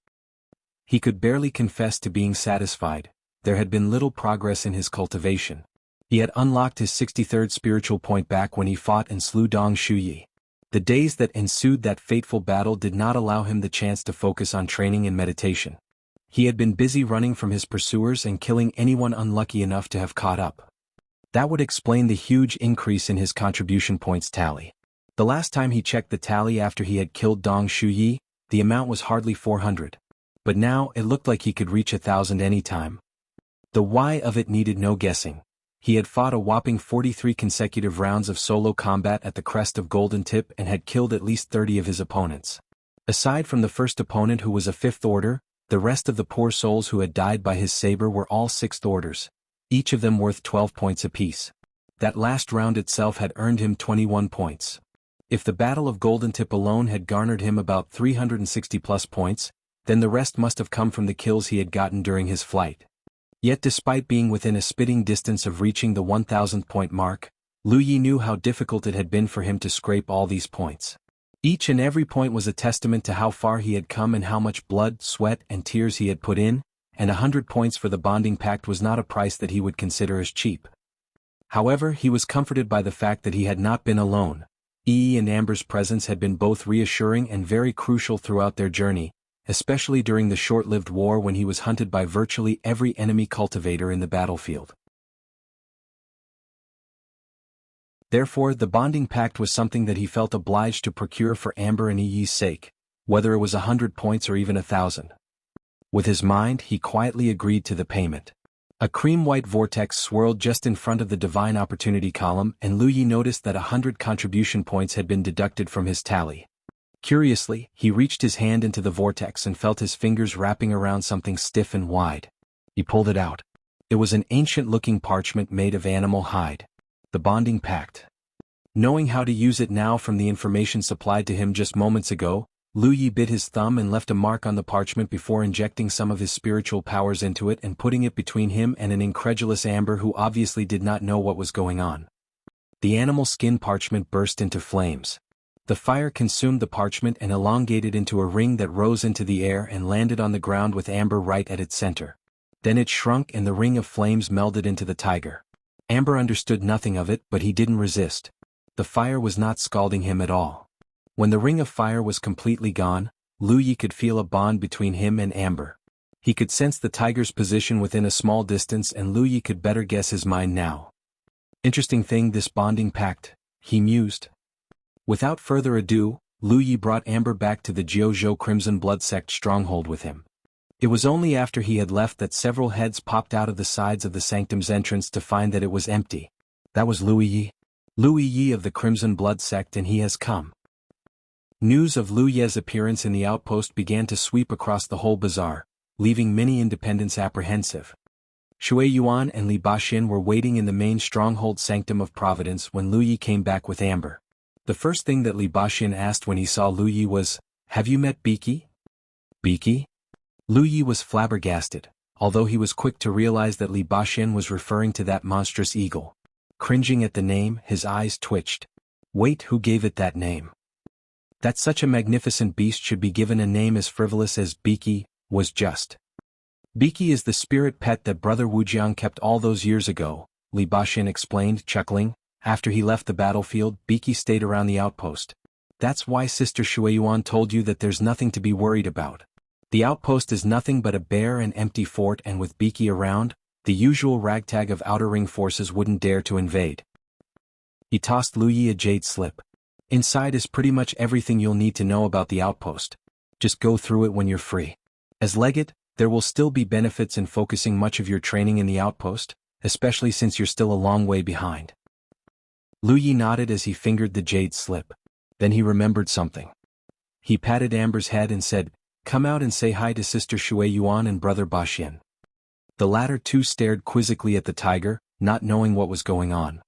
He could barely confess to being satisfied. There had been little progress in his cultivation. He had unlocked his 63rd spiritual point back when he fought and slew Dong Shuyi. The days that ensued that fateful battle did not allow him the chance to focus on training and meditation. He had been busy running from his pursuers and killing anyone unlucky enough to have caught up. That would explain the huge increase in his contribution points tally. The last time he checked the tally after he had killed Dong Shuyi, the amount was hardly 400. But now it looked like he could reach 1,000 anytime. The why of it needed no guessing. He had fought a whopping 43 consecutive rounds of solo combat at the crest of Golden Tip and had killed at least 30 of his opponents. Aside from the first opponent, who was a 5th order, the rest of the poor souls who had died by his saber were all 6th orders. Each of them worth 12 points apiece. That last round itself had earned him 21 points. If the Battle of Golden Tip alone had garnered him about 360 plus points, then the rest must have come from the kills he had gotten during his flight. Yet despite being within a spitting distance of reaching the 1,000th point mark, Lu Yi knew how difficult it had been for him to scrape all these points. Each and every point was a testament to how far he had come and how much blood, sweat, and tears he had put in, and 100 points for the bonding pact was not a price that he would consider as cheap. However, he was comforted by the fact that he had not been alone. And Amber's presence had been both reassuring and very crucial throughout their journey, especially during the short-lived war when he was hunted by virtually every enemy cultivator in the battlefield. Therefore, the bonding pact was something that he felt obliged to procure for Amber and Yi's sake, whether it was 100 points or even 1,000. With his mind, he quietly agreed to the payment. A cream-white vortex swirled just in front of the Divine Opportunity column, and Lu Yi noticed that 100 contribution points had been deducted from his tally. Curiously, he reached his hand into the vortex and felt his fingers wrapping around something stiff and wide. He pulled it out. It was an ancient-looking parchment made of animal hide. The bonding pact. Knowing how to use it now from the information supplied to him just moments ago, Lu Yi bit his thumb and left a mark on the parchment before injecting some of his spiritual powers into it and putting it between him and an incredulous Amber who obviously did not know what was going on. The animal skin parchment burst into flames. The fire consumed the parchment and elongated into a ring that rose into the air and landed on the ground with Amber right at its center. Then it shrunk and the ring of flames melded into the tiger. Amber understood nothing of it, but he didn't resist. The fire was not scalding him at all. When the ring of fire was completely gone, Lu Yi could feel a bond between him and Amber. He could sense the tiger's position within a small distance and Lu Yi could better guess his mind now. Interesting thing, this bonding pact, he mused. Without further ado, Lu Yi brought Amber back to the Jianghu Crimson Blood Sect stronghold with him. It was only after he had left that several heads popped out of the sides of the sanctum's entrance to find that it was empty. That was Lu Yi. Lu Yi of the Crimson Blood Sect, and he has come. News of Lu Ye's appearance in the outpost began to sweep across the whole bazaar, leaving many independents apprehensive. Shui Yuan and Li Baxin were waiting in the main stronghold Sanctum of Providence when Lu Yi came back with Amber. The first thing that Li Baxin asked when he saw Lu Yi was, "Have you met Biki?" Biki? Lu Yi was flabbergasted, although he was quick to realize that Li Baxin was referring to that monstrous eagle. Cringing at the name, his eyes twitched. Wait, who gave it that name? That such a magnificent beast should be given a name as frivolous as Biki was just. Biki is the spirit pet that Brother Wujiang kept all those years ago, Li Baxin explained, chuckling. After he left the battlefield, Biki stayed around the outpost. That's why Sister Shuiyuan told you that there's nothing to be worried about. The outpost is nothing but a bare and empty fort, and with Biki around, the usual ragtag of outer ring forces wouldn't dare to invade. He tossed Lu Yi a jade slip. Inside is pretty much everything you'll need to know about the outpost. Just go through it when you're free. As legate, there will still be benefits in focusing much of your training in the outpost, especially since you're still a long way behind. Lu Yi nodded as he fingered the jade slip. Then he remembered something. He patted Amber's head and said, "Come out and say hi to Sister Shui Yuan and Brother Baxin." The latter two stared quizzically at the tiger, not knowing what was going on.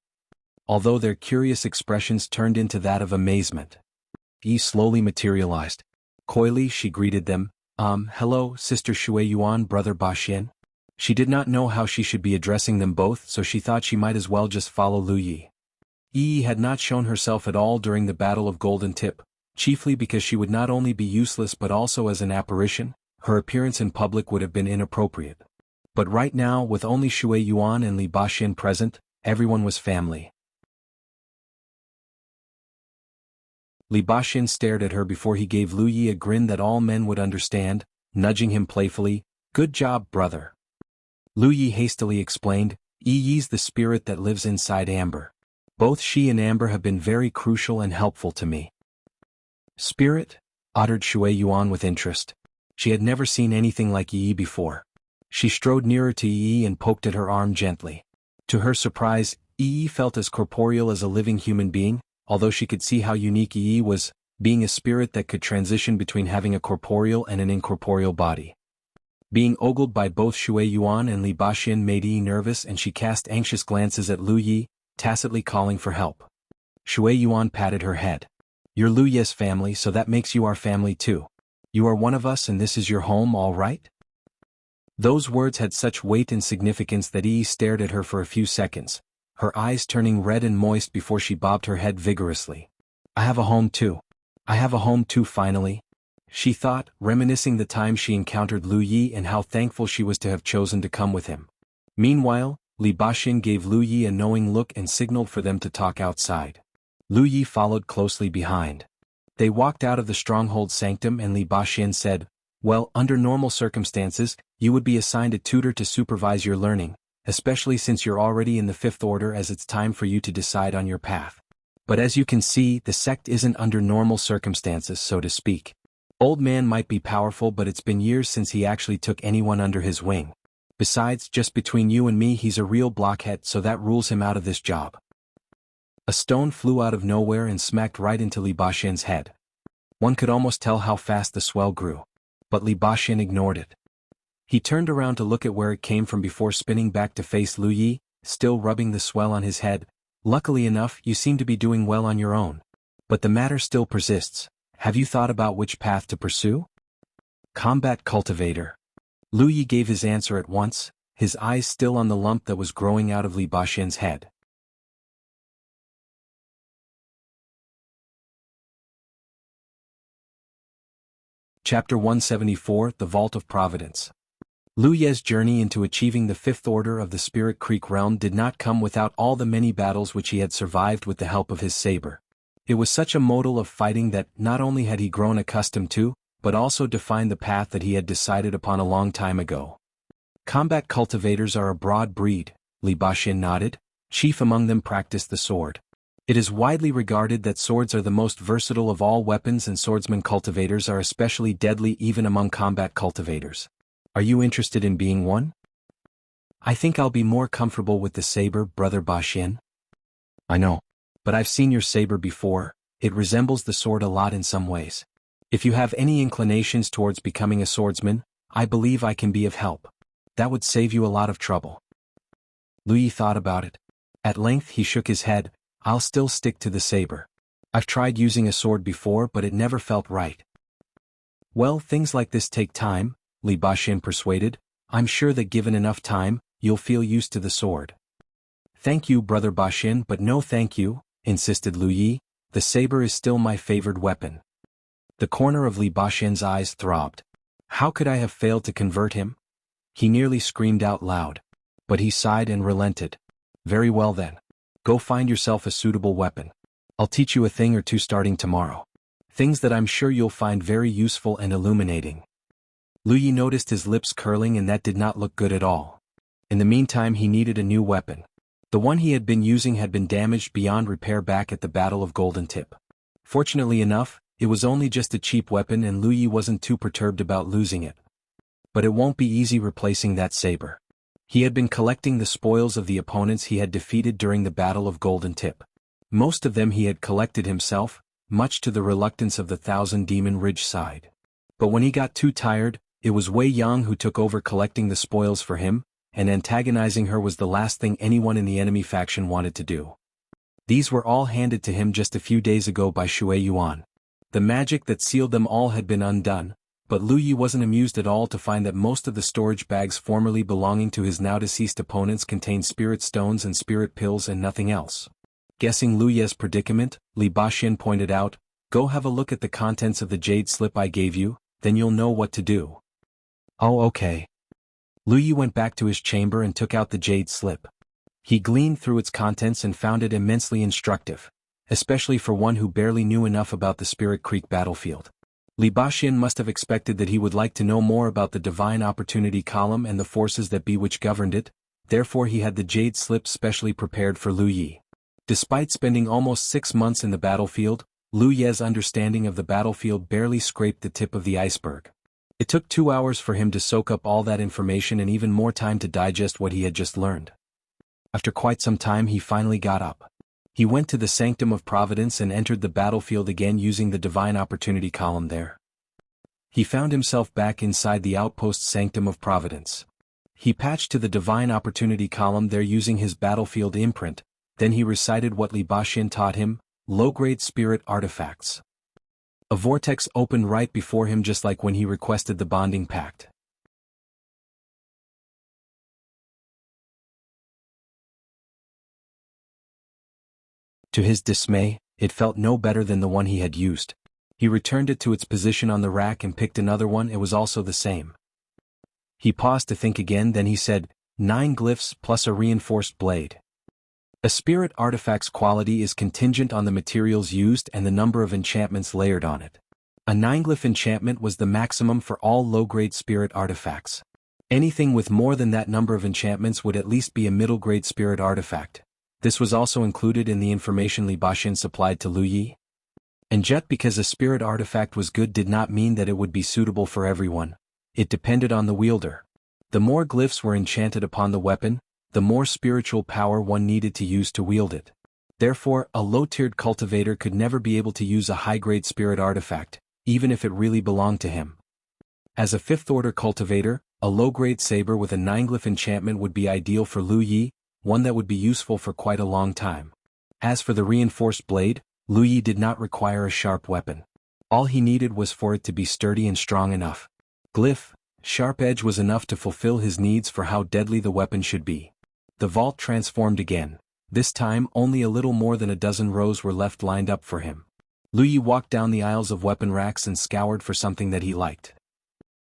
Although their curious expressions turned into that of amazement. Yi slowly materialized. Coyly she greeted them, "Hello, Sister Shui Yuan, Brother Baxin." She did not know how she should be addressing them both, so she thought she might as well just follow Lu Yi. Yi had not shown herself at all during the Battle of Golden Tip, chiefly because she would not only be useless but also as an apparition, her appearance in public would have been inappropriate. But right now, with only Shui Yuan and Li Baxin present, everyone was family. Li Baxin stared at her before he gave Lu Yi a grin that all men would understand, nudging him playfully, "Good job, brother." Lu Yi hastily explained, "Yi's the spirit that lives inside Amber. Both she and Amber have been very crucial and helpful to me." "Spirit?" uttered Shui Yuan with interest. She had never seen anything like Yi before. She strode nearer to Yi and poked at her arm gently. To her surprise, Yi felt as corporeal as a living human being, although she could see how unique Yi was, being a spirit that could transition between having a corporeal and an incorporeal body. Being ogled by both Shui Yuan and Li Baxin made Yi nervous, and she cast anxious glances at Lu Yi, tacitly calling for help. Shui Yuan patted her head. "You're Lu Ye's family, so that makes you our family too. You are one of us and this is your home, all right?" Those words had such weight and significance that Yi stared at her for a few seconds, her eyes turning red and moist before she bobbed her head vigorously. "I have a home too. I have a home too, finally," she thought, reminiscing the time she encountered Lu Yi and how thankful she was to have chosen to come with him. Meanwhile, Li Baxin gave Lu Yi a knowing look and signaled for them to talk outside. Lu Yi followed closely behind. They walked out of the stronghold sanctum and Li Baxin said, "Well, under normal circumstances, you would be assigned a tutor to supervise your learning, especially since you're already in the fifth order, as it's time for you to decide on your path. But as you can see, the sect isn't under normal circumstances, so to speak. Old man might be powerful, but it's been years since he actually took anyone under his wing. Besides, just between you and me, he's a real blockhead, so that rules him out of this job." A stone flew out of nowhere and smacked right into Li Baxin's head. One could almost tell how fast the swell grew. But Li Baxin ignored it. He turned around to look at where it came from before spinning back to face Lu Yi, still rubbing the swell on his head. Luckily enough, you seem to be doing well on your own. But the matter still persists. Have you thought about which path to pursue? Combat Cultivator. Lu Yi gave his answer at once, his eyes still on the lump that was growing out of Li Baxian's head. Chapter 174, The Vault of Providence. Lu Ye's journey into achieving the fifth order of the Spirit Creek realm did not come without all the many battles which he had survived with the help of his saber. It was such a model of fighting that not only had he grown accustomed to, but also defined the path that he had decided upon a long time ago. Combat cultivators are a broad breed, Li Baxian nodded. Chief among them practice the sword. It is widely regarded that swords are the most versatile of all weapons, and swordsman cultivators are especially deadly even among combat cultivators. Are you interested in being one? I think I'll be more comfortable with the saber, Brother Baxian. I know. But I've seen your saber before. It resembles the sword a lot in some ways. If you have any inclinations towards becoming a swordsman, I believe I can be of help. That would save you a lot of trouble. Lu Yi thought about it. At length he shook his head. I'll still stick to the saber. I've tried using a sword before, but it never felt right. Well, things like this take time, Li Baxian persuaded. I'm sure that given enough time, you'll feel used to the sword. Thank you, Brother Baxian, but no thank you, insisted Lu Yi. The saber is still my favored weapon. The corner of Li Baxian's eyes throbbed. How could I have failed to convert him? He nearly screamed out loud. But he sighed and relented. Very well then. Go find yourself a suitable weapon. I'll teach you a thing or two starting tomorrow. Things that I'm sure you'll find very useful and illuminating. Lu Yi noticed his lips curling, and that did not look good at all. In the meantime he needed a new weapon. The one he had been using had been damaged beyond repair back at the Battle of Golden Tip. Fortunately enough, it was only just a cheap weapon, and Lu Yi wasn't too perturbed about losing it. But it won't be easy replacing that saber. He had been collecting the spoils of the opponents he had defeated during the Battle of Golden Tip. Most of them he had collected himself, much to the reluctance of the Thousand Demon Ridge side. But when he got too tired, it was Wei Yang who took over collecting the spoils for him, and antagonizing her was the last thing anyone in the enemy faction wanted to do. These were all handed to him just a few days ago by Shui Yuan. The magic that sealed them all had been undone, but Lu Yi wasn't amused at all to find that most of the storage bags formerly belonging to his now-deceased opponents contained spirit stones and spirit pills and nothing else. Guessing Lu Yi's predicament, Li Baxian pointed out, "Go have a look at the contents of the jade slip I gave you, then you'll know what to do." Oh, okay. Lu Yi went back to his chamber and took out the jade slip. He gleaned through its contents and found it immensely instructive, especially for one who barely knew enough about the Spirit Creek battlefield. Li Baxian must have expected that he would like to know more about the Divine Opportunity Column and the forces that be which governed it, therefore he had the jade slip specially prepared for Lu Yi. Despite spending almost 6 months in the battlefield, Lu Yi's understanding of the battlefield barely scraped the tip of the iceberg. It took 2 hours for him to soak up all that information and even more time to digest what he had just learned. After quite some time he finally got up. He went to the Sanctum of Providence and entered the battlefield again using the Divine Opportunity Column there. He found himself back inside the outpost Sanctum of Providence. He patched to the Divine Opportunity Column there using his battlefield imprint, then he recited what Li Baxian taught him, low-grade spirit artifacts. A vortex opened right before him just like when he requested the bonding pact. To his dismay, it felt no better than the one he had used. He returned it to its position on the rack and picked another one. It was also the same. He paused to think again, then he said, 9 glyphs plus a reinforced blade. A spirit artifact's quality is contingent on the materials used and the number of enchantments layered on it. A 9-glyph enchantment was the maximum for all low-grade spirit artifacts. Anything with more than that number of enchantments would at least be a middle-grade spirit artifact. This was also included in the information Li Baxian supplied to Lu Yi. And just because a spirit artifact was good did not mean that it would be suitable for everyone. It depended on the wielder. The more glyphs were enchanted upon the weapon, the more spiritual power one needed to use to wield it. Therefore, a low-tiered cultivator could never be able to use a high-grade spirit artifact, even if it really belonged to him. As a 5th-order cultivator, a low-grade saber with a 9-glyph enchantment would be ideal for Lu Yi, one that would be useful for quite a long time. As for the reinforced blade, Lu Yi did not require a sharp weapon. All he needed was for it to be sturdy and strong enough. Glyph, sharp edge was enough to fulfill his needs for how deadly the weapon should be. The vault transformed again. This time only a little more than a dozen rows were left lined up for him. Lu Yi walked down the aisles of weapon racks and scoured for something that he liked.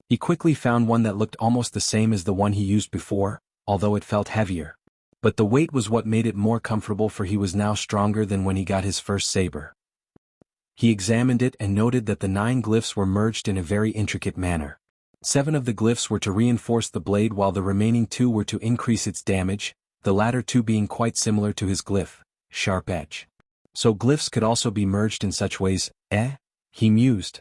He quickly found one that looked almost the same as the one he used before, although it felt heavier. But the weight was what made it more comfortable, for he was now stronger than when he got his first saber. He examined it and noted that the 9 glyphs were merged in a very intricate manner. 7 of the glyphs were to reinforce the blade while the remaining 2 were to increase its damage, the latter 2 being quite similar to his glyph, sharp edge. So glyphs could also be merged in such ways, he mused.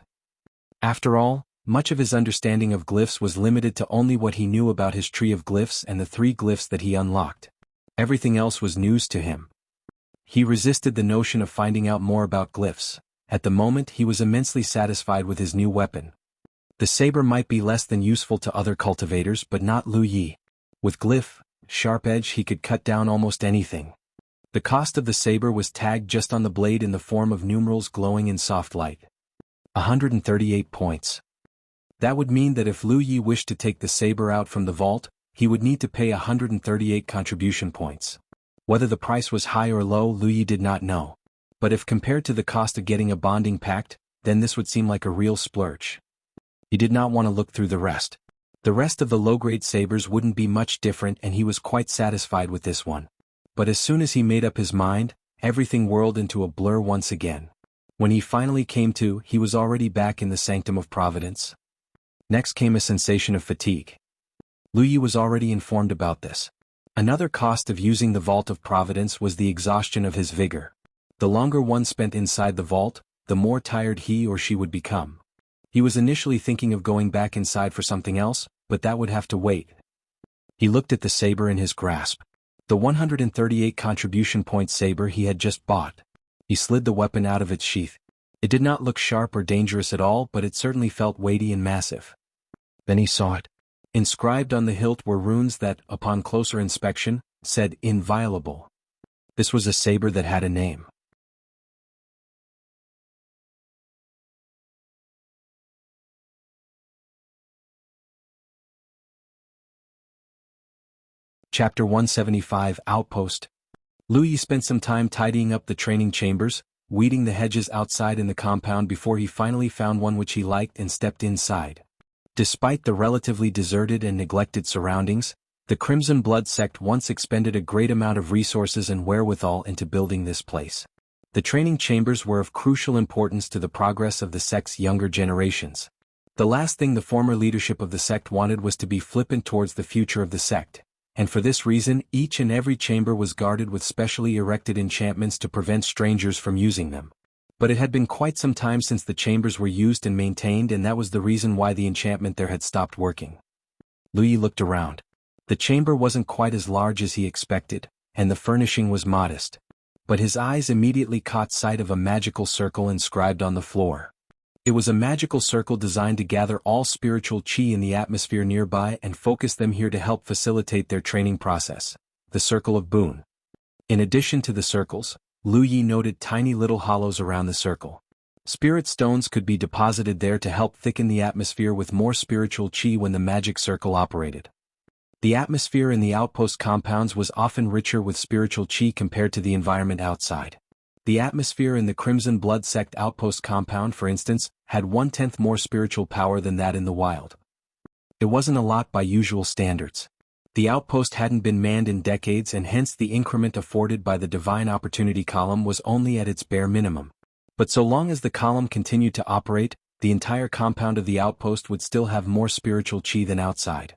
After all, much of his understanding of glyphs was limited to only what he knew about his tree of glyphs and the 3 glyphs that he unlocked. Everything else was news to him. He resisted the notion of finding out more about glyphs. At the moment he was immensely satisfied with his new weapon. The saber might be less than useful to other cultivators, but not Lu Yi. With glyph, sharp edge, he could cut down almost anything. The cost of the saber was tagged just on the blade in the form of numerals glowing in soft light. 138 points. That would mean that if Lu Yi wished to take the saber out from the vault, he would need to pay 138 contribution points. Whether the price was high or low, Lu Yi did not know. But if compared to the cost of getting a bonding pact, then this would seem like a real splurge. He did not want to look through the rest. The rest of the low-grade sabers wouldn't be much different, and he was quite satisfied with this one. But as soon as he made up his mind, everything whirled into a blur once again. When he finally came to, he was already back in the Sanctum of Providence. Next came a sensation of fatigue. Lu Yi was already informed about this. Another cost of using the Vault of Providence was the exhaustion of his vigor. The longer one spent inside the vault, the more tired he or she would become. He was initially thinking of going back inside for something else, but that would have to wait. He looked at the saber in his grasp. The 138 contribution point saber he had just bought. He slid the weapon out of its sheath. It did not look sharp or dangerous at all, but it certainly felt weighty and massive. Then he saw it. Inscribed on the hilt were runes that, upon closer inspection, said inviolable. This was a saber that had a name. Chapter 175 Outpost. Lu Yi spent some time tidying up the training chambers, weeding the hedges outside in the compound before he finally found one which he liked and stepped inside. Despite the relatively deserted and neglected surroundings, the Crimson Blood sect once expended a great amount of resources and wherewithal into building this place. The training chambers were of crucial importance to the progress of the sect's younger generations. The last thing the former leadership of the sect wanted was to be flippant towards the future of the sect, and for this reason each and every chamber was guarded with specially erected enchantments to prevent strangers from using them. But it had been quite some time since the chambers were used and maintained, and that was the reason why the enchantment there had stopped working. Lu Yi looked around. The chamber wasn't quite as large as he expected, and the furnishing was modest. But his eyes immediately caught sight of a magical circle inscribed on the floor. It was a magical circle designed to gather all spiritual qi in the atmosphere nearby and focus them here to help facilitate their training process. The Circle of Boon. In addition to the circles, Lu Yi noted tiny little hollows around the circle. Spirit stones could be deposited there to help thicken the atmosphere with more spiritual qi when the magic circle operated. The atmosphere in the outpost compounds was often richer with spiritual qi compared to the environment outside. The atmosphere in the Crimson Blood sect outpost compound, for instance, had 1/10 more spiritual power than that in the wild. It wasn't a lot by usual standards. The outpost hadn't been manned in decades, and hence the increment afforded by the Divine Opportunity column was only at its bare minimum. But so long as the column continued to operate, the entire compound of the outpost would still have more spiritual qi than outside.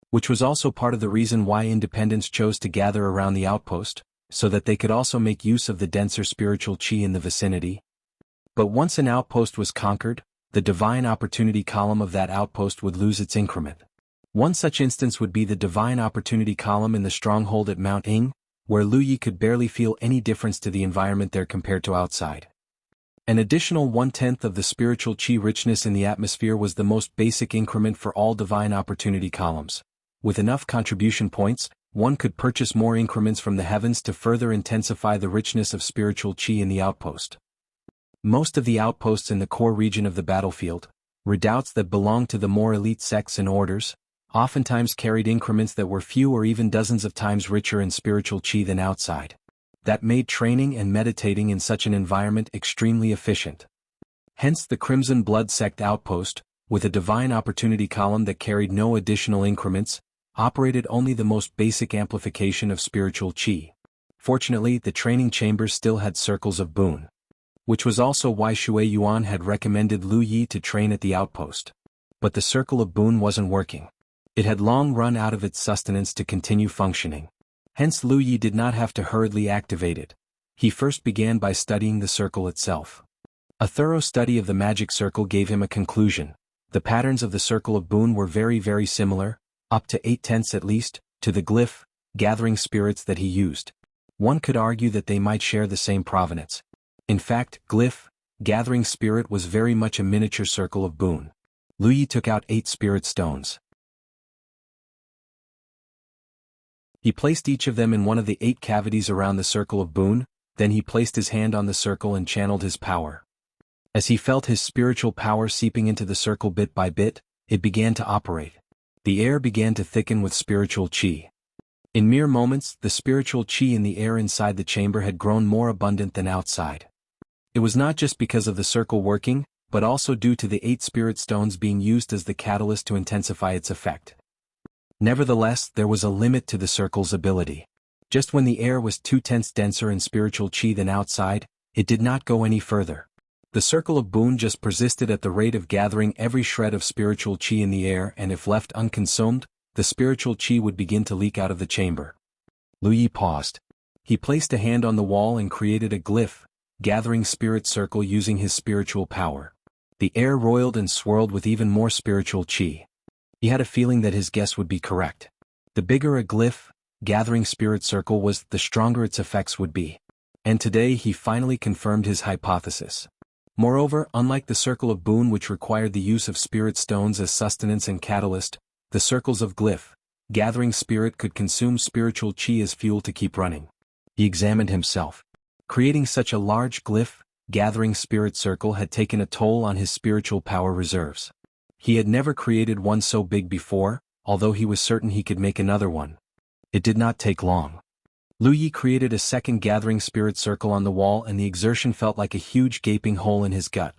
Which was also part of the reason why independents chose to gather around the outpost, so that they could also make use of the denser spiritual qi in the vicinity. But once an outpost was conquered, the Divine Opportunity column of that outpost would lose its increment. One such instance would be the Divine Opportunity column in the stronghold at Mount Ing, where Lu Yi could barely feel any difference to the environment there compared to outside. An additional 1/10 of the spiritual qi richness in the atmosphere was the most basic increment for all Divine Opportunity columns. With enough contribution points, one could purchase more increments from the heavens to further intensify the richness of spiritual chi in the outpost. Most of the outposts in the core region of the battlefield, redoubts that belonged to the more elite sects and orders, oftentimes carried increments that were few or even dozens of times richer in spiritual chi than outside. That made training and meditating in such an environment extremely efficient. Hence the Crimson Blood sect outpost, with a divine opportunity column that carried no additional increments, operated only the most basic amplification of spiritual chi. Fortunately, the training chambers still had circles of boon. Which was also why Shui Yuan had recommended Lu Yi to train at the outpost. But the circle of boon wasn't working. It had long run out of its sustenance to continue functioning. Hence Lu Yi did not have to hurriedly activate it. He first began by studying the circle itself. A thorough study of the magic circle gave him a conclusion. The patterns of the circle of boon were very similar, up to 8/10 at least, to the glyph, gathering spirits that he used. One could argue that they might share the same provenance. In fact, glyph, gathering spirit was very much a miniature circle of boon. Lu Yi took out 8 spirit stones. He placed each of them in one of the 8 cavities around the circle of boon, then he placed his hand on the circle and channeled his power. As he felt his spiritual power seeping into the circle bit by bit, it began to operate. The air began to thicken with spiritual chi. In mere moments, the spiritual chi in the air inside the chamber had grown more abundant than outside. It was not just because of the circle working, but also due to the 8 spirit stones being used as the catalyst to intensify its effect. Nevertheless, there was a limit to the circle's ability. Just when the air was 2/10 denser in spiritual chi than outside, it did not go any further. The circle of boon just persisted at the rate of gathering every shred of spiritual chi in the air, and if left unconsumed, the spiritual chi would begin to leak out of the chamber. Lu Yi paused. He placed a hand on the wall and created a glyph, gathering spirit circle using his spiritual power. The air roiled and swirled with even more spiritual chi. He had a feeling that his guess would be correct. The bigger a glyph, gathering spirit circle was, the stronger its effects would be. And today he finally confirmed his hypothesis. Moreover, unlike the circle of boon which required the use of spirit stones as sustenance and catalyst, the circles of glyph, gathering spirit could consume spiritual chi as fuel to keep running. He examined himself. Creating such a large glyph, gathering spirit circle had taken a toll on his spiritual power reserves. He had never created one so big before, although he was certain he could make another one. It did not take long. Lu Yi created a second gathering spirit circle on the wall, and the exertion felt like a huge gaping hole in his gut.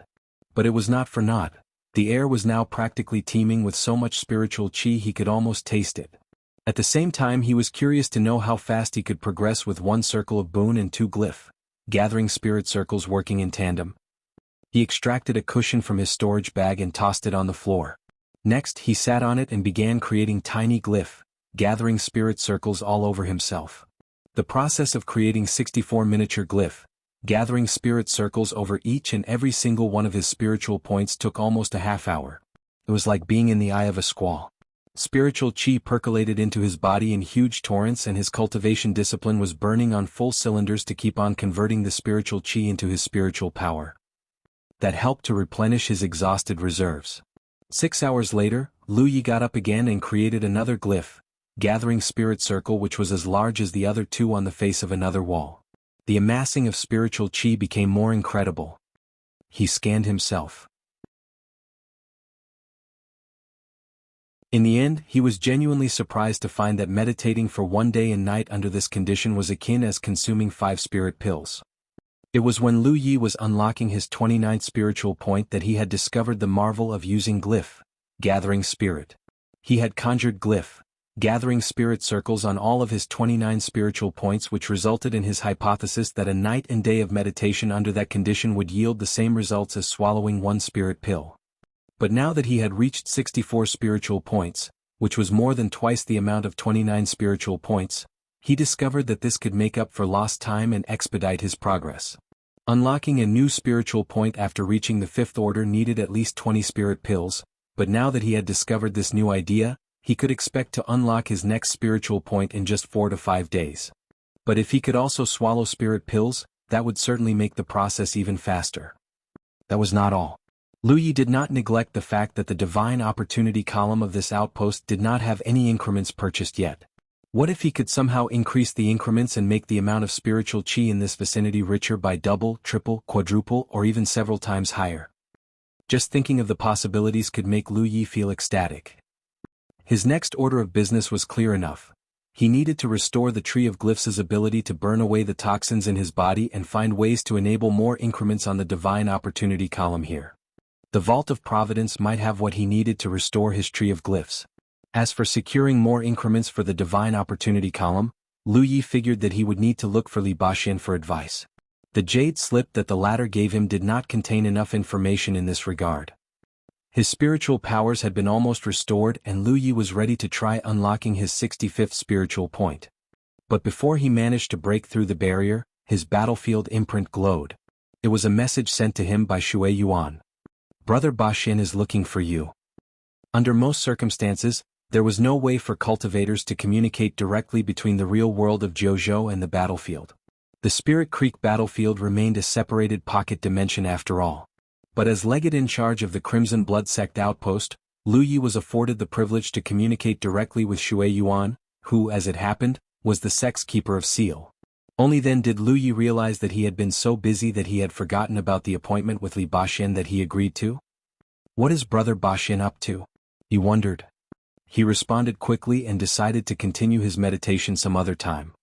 But it was not for naught. The air was now practically teeming with so much spiritual chi he could almost taste it. At the same time, he was curious to know how fast he could progress with 1 circle of boon and 2 glyph, gathering spirit circles working in tandem. He extracted a cushion from his storage bag and tossed it on the floor. Next, he sat on it and began creating tiny glyph, gathering spirit circles all over himself. The process of creating 64 miniature glyph, gathering spirit circles over each and every single one of his spiritual points took almost a half hour. It was like being in the eye of a squall. Spiritual chi percolated into his body in huge torrents, and his cultivation discipline was burning on full cylinders to keep on converting the spiritual chi into his spiritual power. That helped to replenish his exhausted reserves. 6 hours later, Lu Yi got up again and created another glyph, gathering spirit circle which was as large as the other 2 on the face of another wall. The amassing of spiritual chi became more incredible. He scanned himself. In the end, he was genuinely surprised to find that meditating for 1 day and night under this condition was akin as consuming 5 spirit pills. It was when Lu Yi was unlocking his 29th spiritual point that he had discovered the marvel of using glyph, gathering spirit. He had conjured glyph, gathering spirit circles on all of his 29 spiritual points, which resulted in his hypothesis that a night and day of meditation under that condition would yield the same results as swallowing 1 spirit pill. But now that he had reached 64 spiritual points, which was more than twice the amount of 29 spiritual points, he discovered that this could make up for lost time and expedite his progress. Unlocking a new spiritual point after reaching the 5th order needed at least 20 spirit pills, but now that he had discovered this new idea, he could expect to unlock his next spiritual point in just 4 to 5 days. But if he could also swallow spirit pills, that would certainly make the process even faster. That was not all. Lu Yi did not neglect the fact that the divine opportunity column of this outpost did not have any increments purchased yet. What if he could somehow increase the increments and make the amount of spiritual qi in this vicinity richer by double, triple, quadruple, or even several times higher? Just thinking of the possibilities could make Lu Yi feel ecstatic. His next order of business was clear enough. He needed to restore the Tree of Glyphs' ability to burn away the toxins in his body and find ways to enable more increments on the Divine Opportunity column here. The Vault of Providence might have what he needed to restore his Tree of Glyphs. As for securing more increments for the Divine Opportunity column, Lu Yi figured that he would need to look for Li Baxin for advice. The jade slip that the latter gave him did not contain enough information in this regard. His spiritual powers had been almost restored and Lu Yi was ready to try unlocking his 65th spiritual point. But before he managed to break through the barrier, his battlefield imprint glowed. It was a message sent to him by Shui Yuan. Brother Baxin is looking for you. Under most circumstances, there was no way for cultivators to communicate directly between the real world of Jiuzhou and the battlefield. The Spirit Creek battlefield remained a separated pocket dimension after all. But as legate in charge of the Crimson Blood Sect outpost, Lu Yi was afforded the privilege to communicate directly with Shui Yuan, who, as it happened, was the sect's keeper of seal. Only then did Lu Yi realize that he had been so busy that he had forgotten about the appointment with Li Baxin that he agreed to. What is Brother Baxin up to? He wondered. He responded quickly and decided to continue his meditation some other time.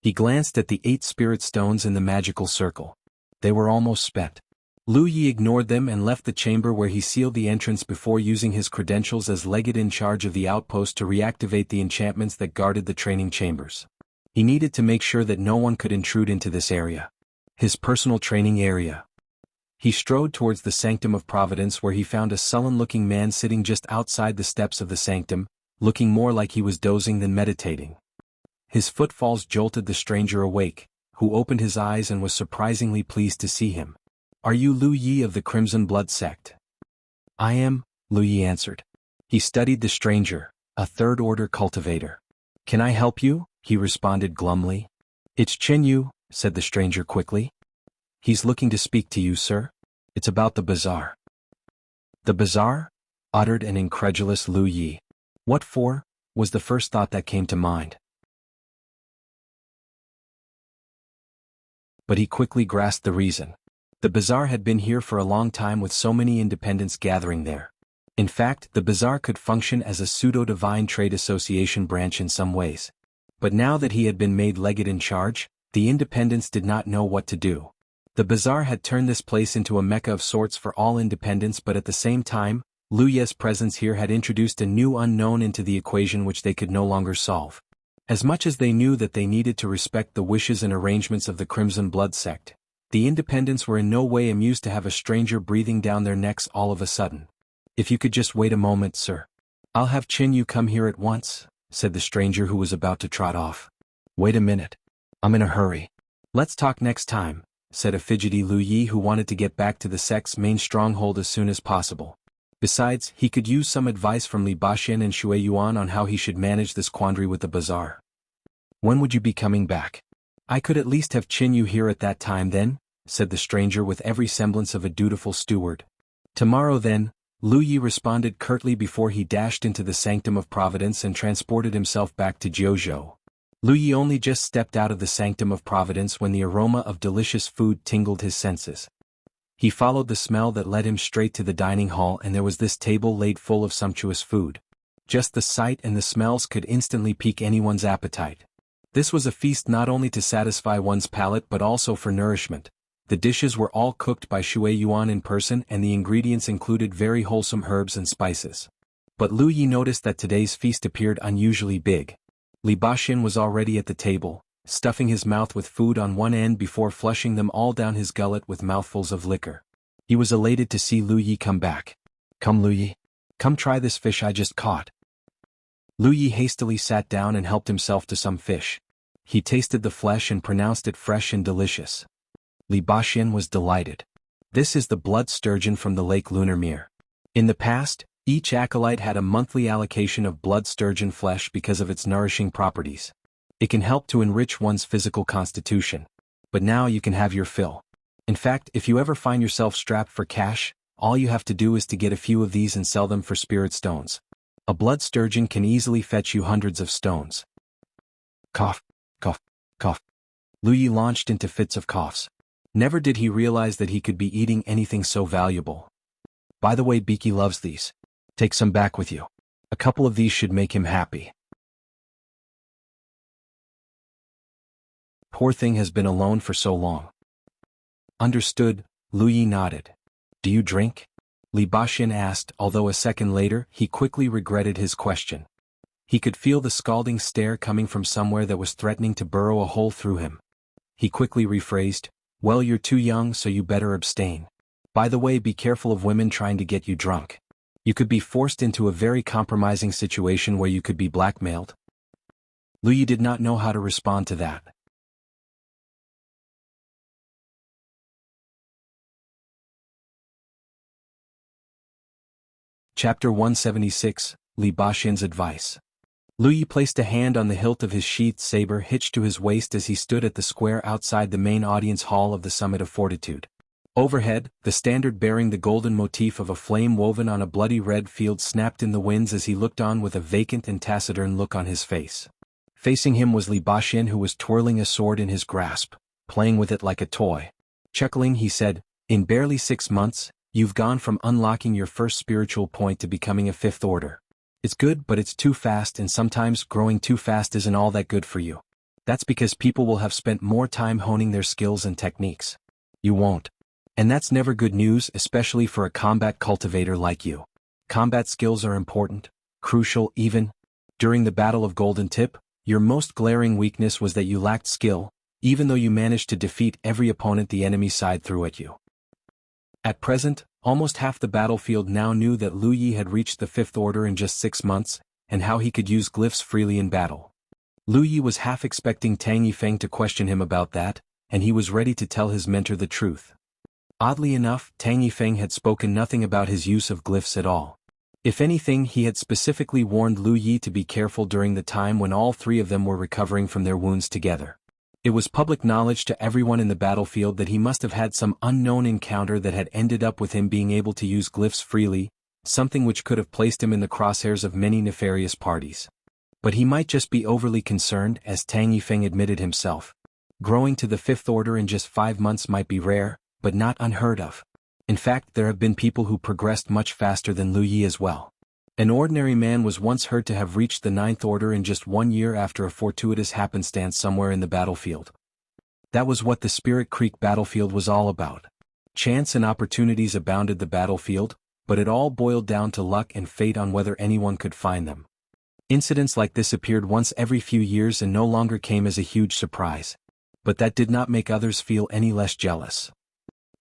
He glanced at the 8 spirit stones in the magical circle. They were almost spent. Lu Yi ignored them and left the chamber where he sealed the entrance before using his credentials as legate in charge of the outpost to reactivate the enchantments that guarded the training chambers. He needed to make sure that no one could intrude into this area. His personal training area. He strode towards the Sanctum of Providence where he found a sullen-looking man sitting just outside the steps of the sanctum, looking more like he was dozing than meditating. His footfalls jolted the stranger awake, who opened his eyes and was surprisingly pleased to see him. Are you Lu Yi of the Crimson Blood Sect? I am, Lu Yi answered. He studied the stranger, a third-order cultivator. Can I help you? He responded glumly. It's Chen Yu, said the stranger quickly. He's looking to speak to you, sir. It's about the bazaar. The bazaar? Uttered an incredulous Lu Yi. What for? Was the first thought that came to mind. But he quickly grasped the reason. The bazaar had been here for a long time with so many independents gathering there. In fact, the bazaar could function as a pseudo-divine trade association branch in some ways. But now that he had been made legate in charge, the independents did not know what to do. The bazaar had turned this place into a mecca of sorts for all independents, but at the same time, Lu Ye's presence here had introduced a new unknown into the equation which they could no longer solve. As much as they knew that they needed to respect the wishes and arrangements of the Crimson Blood Sect, the independents were in no way amused to have a stranger breathing down their necks all of a sudden. If you could just wait a moment, sir. I'll have Chen Yu come here at once, said the stranger who was about to trot off. Wait a minute. I'm in a hurry. Let's talk next time, said a fidgety Lu Yi who wanted to get back to the sect's main stronghold as soon as possible. Besides, he could use some advice from Li Baxin and Shui Yuan on how he should manage this quandary with the bazaar. When would you be coming back? I could at least have Chen Yu here at that time then, said the stranger with every semblance of a dutiful steward. Tomorrow then, Lu Yi responded curtly before he dashed into the Sanctum of Providence and transported himself back to Jiuzhou. Lu Yi only just stepped out of the Sanctum of Providence when the aroma of delicious food tingled his senses. He followed the smell that led him straight to the dining hall, and there was this table laid full of sumptuous food. Just the sight and the smells could instantly pique anyone's appetite. This was a feast not only to satisfy one's palate but also for nourishment. The dishes were all cooked by Shui Yuan in person and the ingredients included very wholesome herbs and spices. But Lu Yi noticed that today's feast appeared unusually big. Li Baxin was already at the table, stuffing his mouth with food on one end before flushing them all down his gullet with mouthfuls of liquor. He was elated to see Lu Yi come back. Come Lu Yi. Come try this fish I just caught. Lu Yi hastily sat down and helped himself to some fish. He tasted the flesh and pronounced it fresh and delicious. Li Baxin was delighted. This is the blood sturgeon from the Lake Lunarmere. In the past, each acolyte had a monthly allocation of blood sturgeon flesh because of its nourishing properties. It can help to enrich one's physical constitution. But now you can have your fill. In fact, if you ever find yourself strapped for cash, all you have to do is to get a few of these and sell them for spirit stones. A blood sturgeon can easily fetch you hundreds of stones. Cough, cough, cough. Lu Yi launched into fits of coughs. Never did he realize that he could be eating anything so valuable. By the way, Beaky loves these. Take some back with you. A couple of these should make him happy. Poor thing has been alone for so long. Understood, Lu Yi nodded. Do you drink? Li Baxin asked, although a second later, he quickly regretted his question. He could feel the scalding stare coming from somewhere that was threatening to burrow a hole through him. He quickly rephrased, well, you're too young, so you better abstain. By the way, be careful of women trying to get you drunk. You could be forced into a very compromising situation where you could be blackmailed. Lu Yi did not know how to respond to that. Chapter 176, Li Baxin's Advice. Lu Yi placed a hand on the hilt of his sheathed saber hitched to his waist as he stood at the square outside the main audience hall of the Summit of Fortitude. Overhead, the standard bearing the golden motif of a flame woven on a bloody red field snapped in the winds as he looked on with a vacant and taciturn look on his face. Facing him was Li Baxin, who was twirling a sword in his grasp, playing with it like a toy. Chuckling, he said, in barely 6 months, you've gone from unlocking your first spiritual point to becoming a fifth order. It's good, but it's too fast, and sometimes growing too fast isn't all that good for you. That's because people will have spent more time honing their skills and techniques. You won't. And that's never good news, especially for a combat cultivator like you. Combat skills are important, crucial even. During the Battle of Golden Tip, your most glaring weakness was that you lacked skill, even though you managed to defeat every opponent the enemy side threw at you. At present, almost half the battlefield now knew that Lu Yi had reached the fifth order in just 6 months, and how he could use glyphs freely in battle. Lu Yi was half expecting Tang Yifeng to question him about that, and he was ready to tell his mentor the truth. Oddly enough, Tang Yifeng had spoken nothing about his use of glyphs at all. If anything, he had specifically warned Lu Yi to be careful during the time when all three of them were recovering from their wounds together. It was public knowledge to everyone in the battlefield that he must have had some unknown encounter that had ended up with him being able to use glyphs freely, something which could have placed him in the crosshairs of many nefarious parties. But he might just be overly concerned, as Tang Yifeng admitted himself. Growing to the fifth order in just 5 months might be rare, but not unheard of. In fact, there have been people who progressed much faster than Lu Yi as well. An ordinary man was once heard to have reached the 9th order in just 1 year after a fortuitous happenstance somewhere in the battlefield. That was what the Spirit Creek battlefield was all about. Chance and opportunities abounded the battlefield, but it all boiled down to luck and fate on whether anyone could find them. Incidents like this appeared once every few years and no longer came as a huge surprise. But that did not make others feel any less jealous.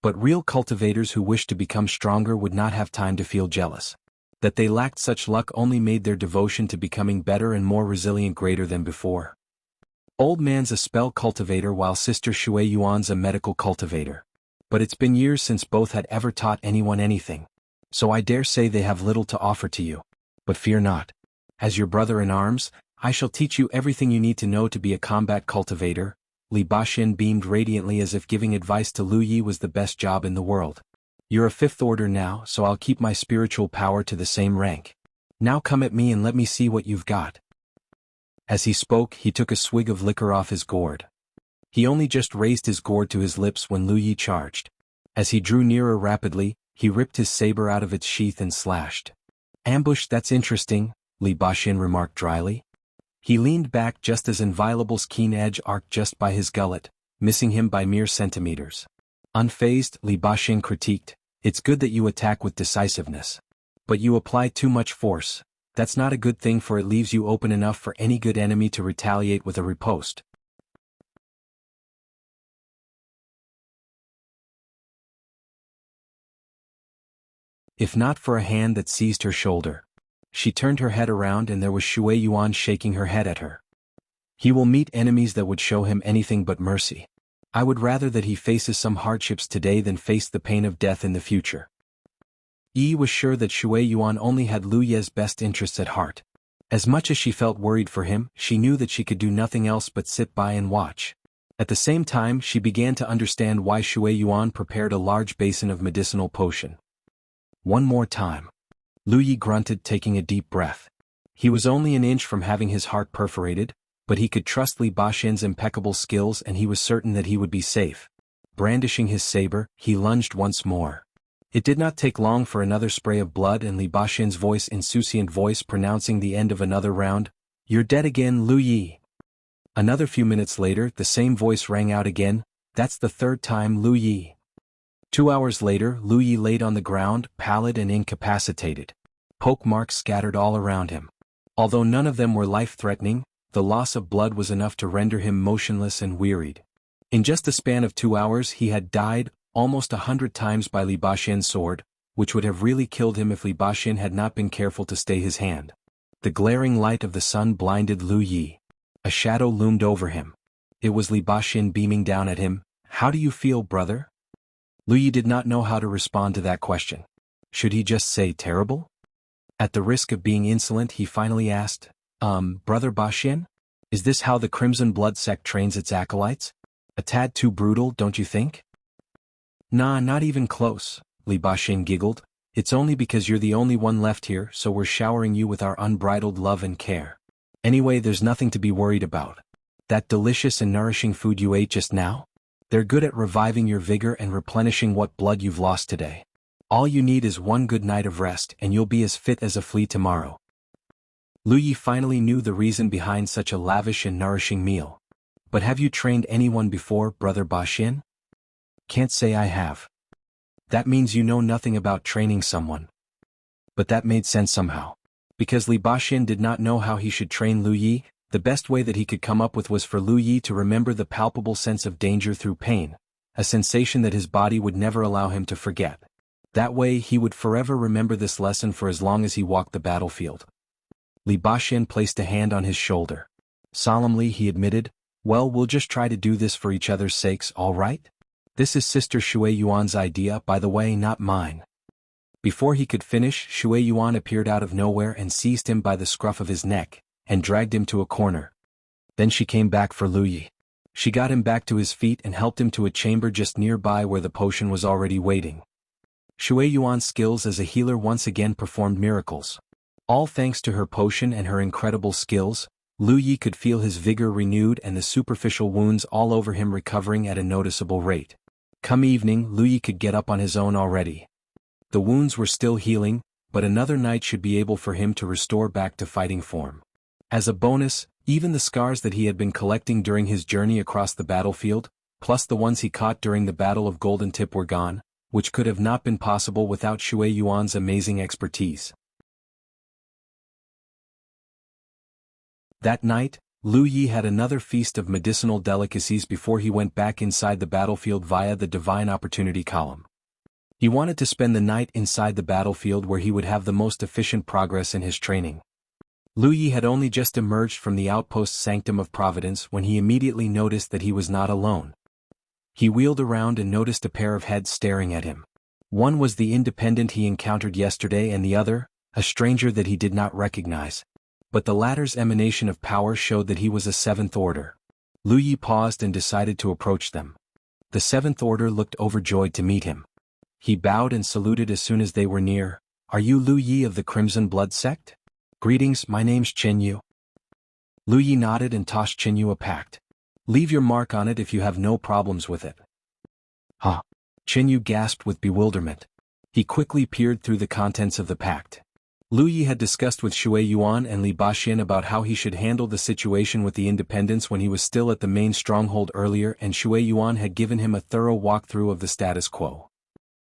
But real cultivators who wished to become stronger would not have time to feel jealous. That they lacked such luck only made their devotion to becoming better and more resilient greater than before. Old Man's a spell cultivator while Sister Shui Yuan's a medical cultivator. But it's been years since both had ever taught anyone anything. So I dare say they have little to offer to you. But fear not. As your brother in arms, I shall teach you everything you need to know to be a combat cultivator. Li Baxin beamed radiantly as if giving advice to Lu Yi was the best job in the world. You're a fifth order now, so I'll keep my spiritual power to the same rank. Now come at me and let me see what you've got. As he spoke, he took a swig of liquor off his gourd. He only just raised his gourd to his lips when Lu Yi charged. As he drew nearer rapidly, he ripped his saber out of its sheath and slashed. Ambush, that's interesting, Li Baxin remarked dryly. He leaned back just as Inviolable's keen edge arced just by his gullet, missing him by mere centimeters. Unfazed, Li Baxin critiqued, it's good that you attack with decisiveness. But you apply too much force. That's not a good thing, for it leaves you open enough for any good enemy to retaliate with a riposte. If not for a hand that seized her shoulder. She turned her head around and there was Shui Yuan shaking her head at her. He will meet enemies that would show him anything but mercy. I would rather that he faces some hardships today than face the pain of death in the future. Yi was sure that Shui Yuan only had Lu Ye's best interests at heart. As much as she felt worried for him, she knew that she could do nothing else but sit by and watch. At the same time, she began to understand why Shui Yuan prepared a large basin of medicinal potion. One more time. Lu Yi grunted, taking a deep breath. He was only an inch from having his heart perforated, but he could trust Li Baxin's impeccable skills and he was certain that he would be safe. Brandishing his saber, he lunged once more. It did not take long for another spray of blood and Li Baxin's voice, insouciant voice pronouncing the end of another round. "You're dead again, Lu Yi." Another few minutes later, the same voice rang out again. "That's the third time, Lu Yi." 2 hours later, Lu Yi laid on the ground, pallid and incapacitated. Poke marks scattered all around him. Although none of them were life-threatening, the loss of blood was enough to render him motionless and wearied. In just the span of 2 hours he had died, almost 100 times by Li Baxin's sword, which would have really killed him if Li Baxin had not been careful to stay his hand. The glaring light of the sun blinded Lu Yi. A shadow loomed over him. It was Li Baxin beaming down at him. "How do you feel, brother?" Lu Yi did not know how to respond to that question. Should he just say terrible? At the risk of being insolent he finally asked, Brother Baxin? Is this how the Crimson Blood sect trains its acolytes? A tad too brutal, don't you think? "Nah, not even close," Li Baxin giggled. "It's only because you're the only one left here, so we're showering you with our unbridled love and care. Anyway, there's nothing to be worried about. That delicious and nourishing food you ate just now? They're good at reviving your vigor and replenishing what blood you've lost today. All you need is one good night of rest and you'll be as fit as a flea tomorrow." Lu Yi finally knew the reason behind such a lavish and nourishing meal. "But have you trained anyone before, Brother Baxin?" "Can't say I have." "That means you know nothing about training someone." But that made sense somehow. Because Li Baxin did not know how he should train Lu Yi, the best way that he could come up with was for Lu Yi to remember the palpable sense of danger through pain, a sensation that his body would never allow him to forget. That way he would forever remember this lesson for as long as he walked the battlefield. Li Baxin placed a hand on his shoulder. Solemnly he admitted, "Well, we'll just try to do this for each other's sakes, all right? This is Sister Shui Yuan's idea, by the way, not mine." Before he could finish, Shui Yuan appeared out of nowhere and seized him by the scruff of his neck, and dragged him to a corner. Then she came back for Lu Yi. She got him back to his feet and helped him to a chamber just nearby where the potion was already waiting. Shui Yuan's skills as a healer once again performed miracles. All thanks to her potion and her incredible skills, Lu Yi could feel his vigor renewed and the superficial wounds all over him recovering at a noticeable rate. Come evening, Lu Yi could get up on his own already. The wounds were still healing, but another night should be able for him to restore back to fighting form. As a bonus, even the scars that he had been collecting during his journey across the battlefield, plus the ones he caught during the Battle of Golden Tip were gone, which could have not been possible without Shui Yuan's amazing expertise. That night, Lu Yi had another feast of medicinal delicacies before he went back inside the battlefield via the Divine Opportunity column. He wanted to spend the night inside the battlefield where he would have the most efficient progress in his training. Lu Yi had only just emerged from the outpost Sanctum of Providence when he immediately noticed that he was not alone. He wheeled around and noticed a pair of heads staring at him. One was the independent he encountered yesterday and the other, a stranger that he did not recognize. But the latter's emanation of power showed that he was a Seventh Order. Lu Yi paused and decided to approach them. The Seventh Order looked overjoyed to meet him. He bowed and saluted as soon as they were near. "Are you Lu Yi of the Crimson Blood sect?" "Greetings, my name's Chen Yu." Lu Yi nodded and tossed Chen Yu a pact. "Leave your mark on it if you have no problems with it." "Huh?" Chen Yu gasped with bewilderment. He quickly peered through the contents of the pact. Lu Yi had discussed with Shui Yuan and Li Baxin about how he should handle the situation with the independents when he was still at the main stronghold earlier, and Shui Yuan had given him a thorough walkthrough of the status quo.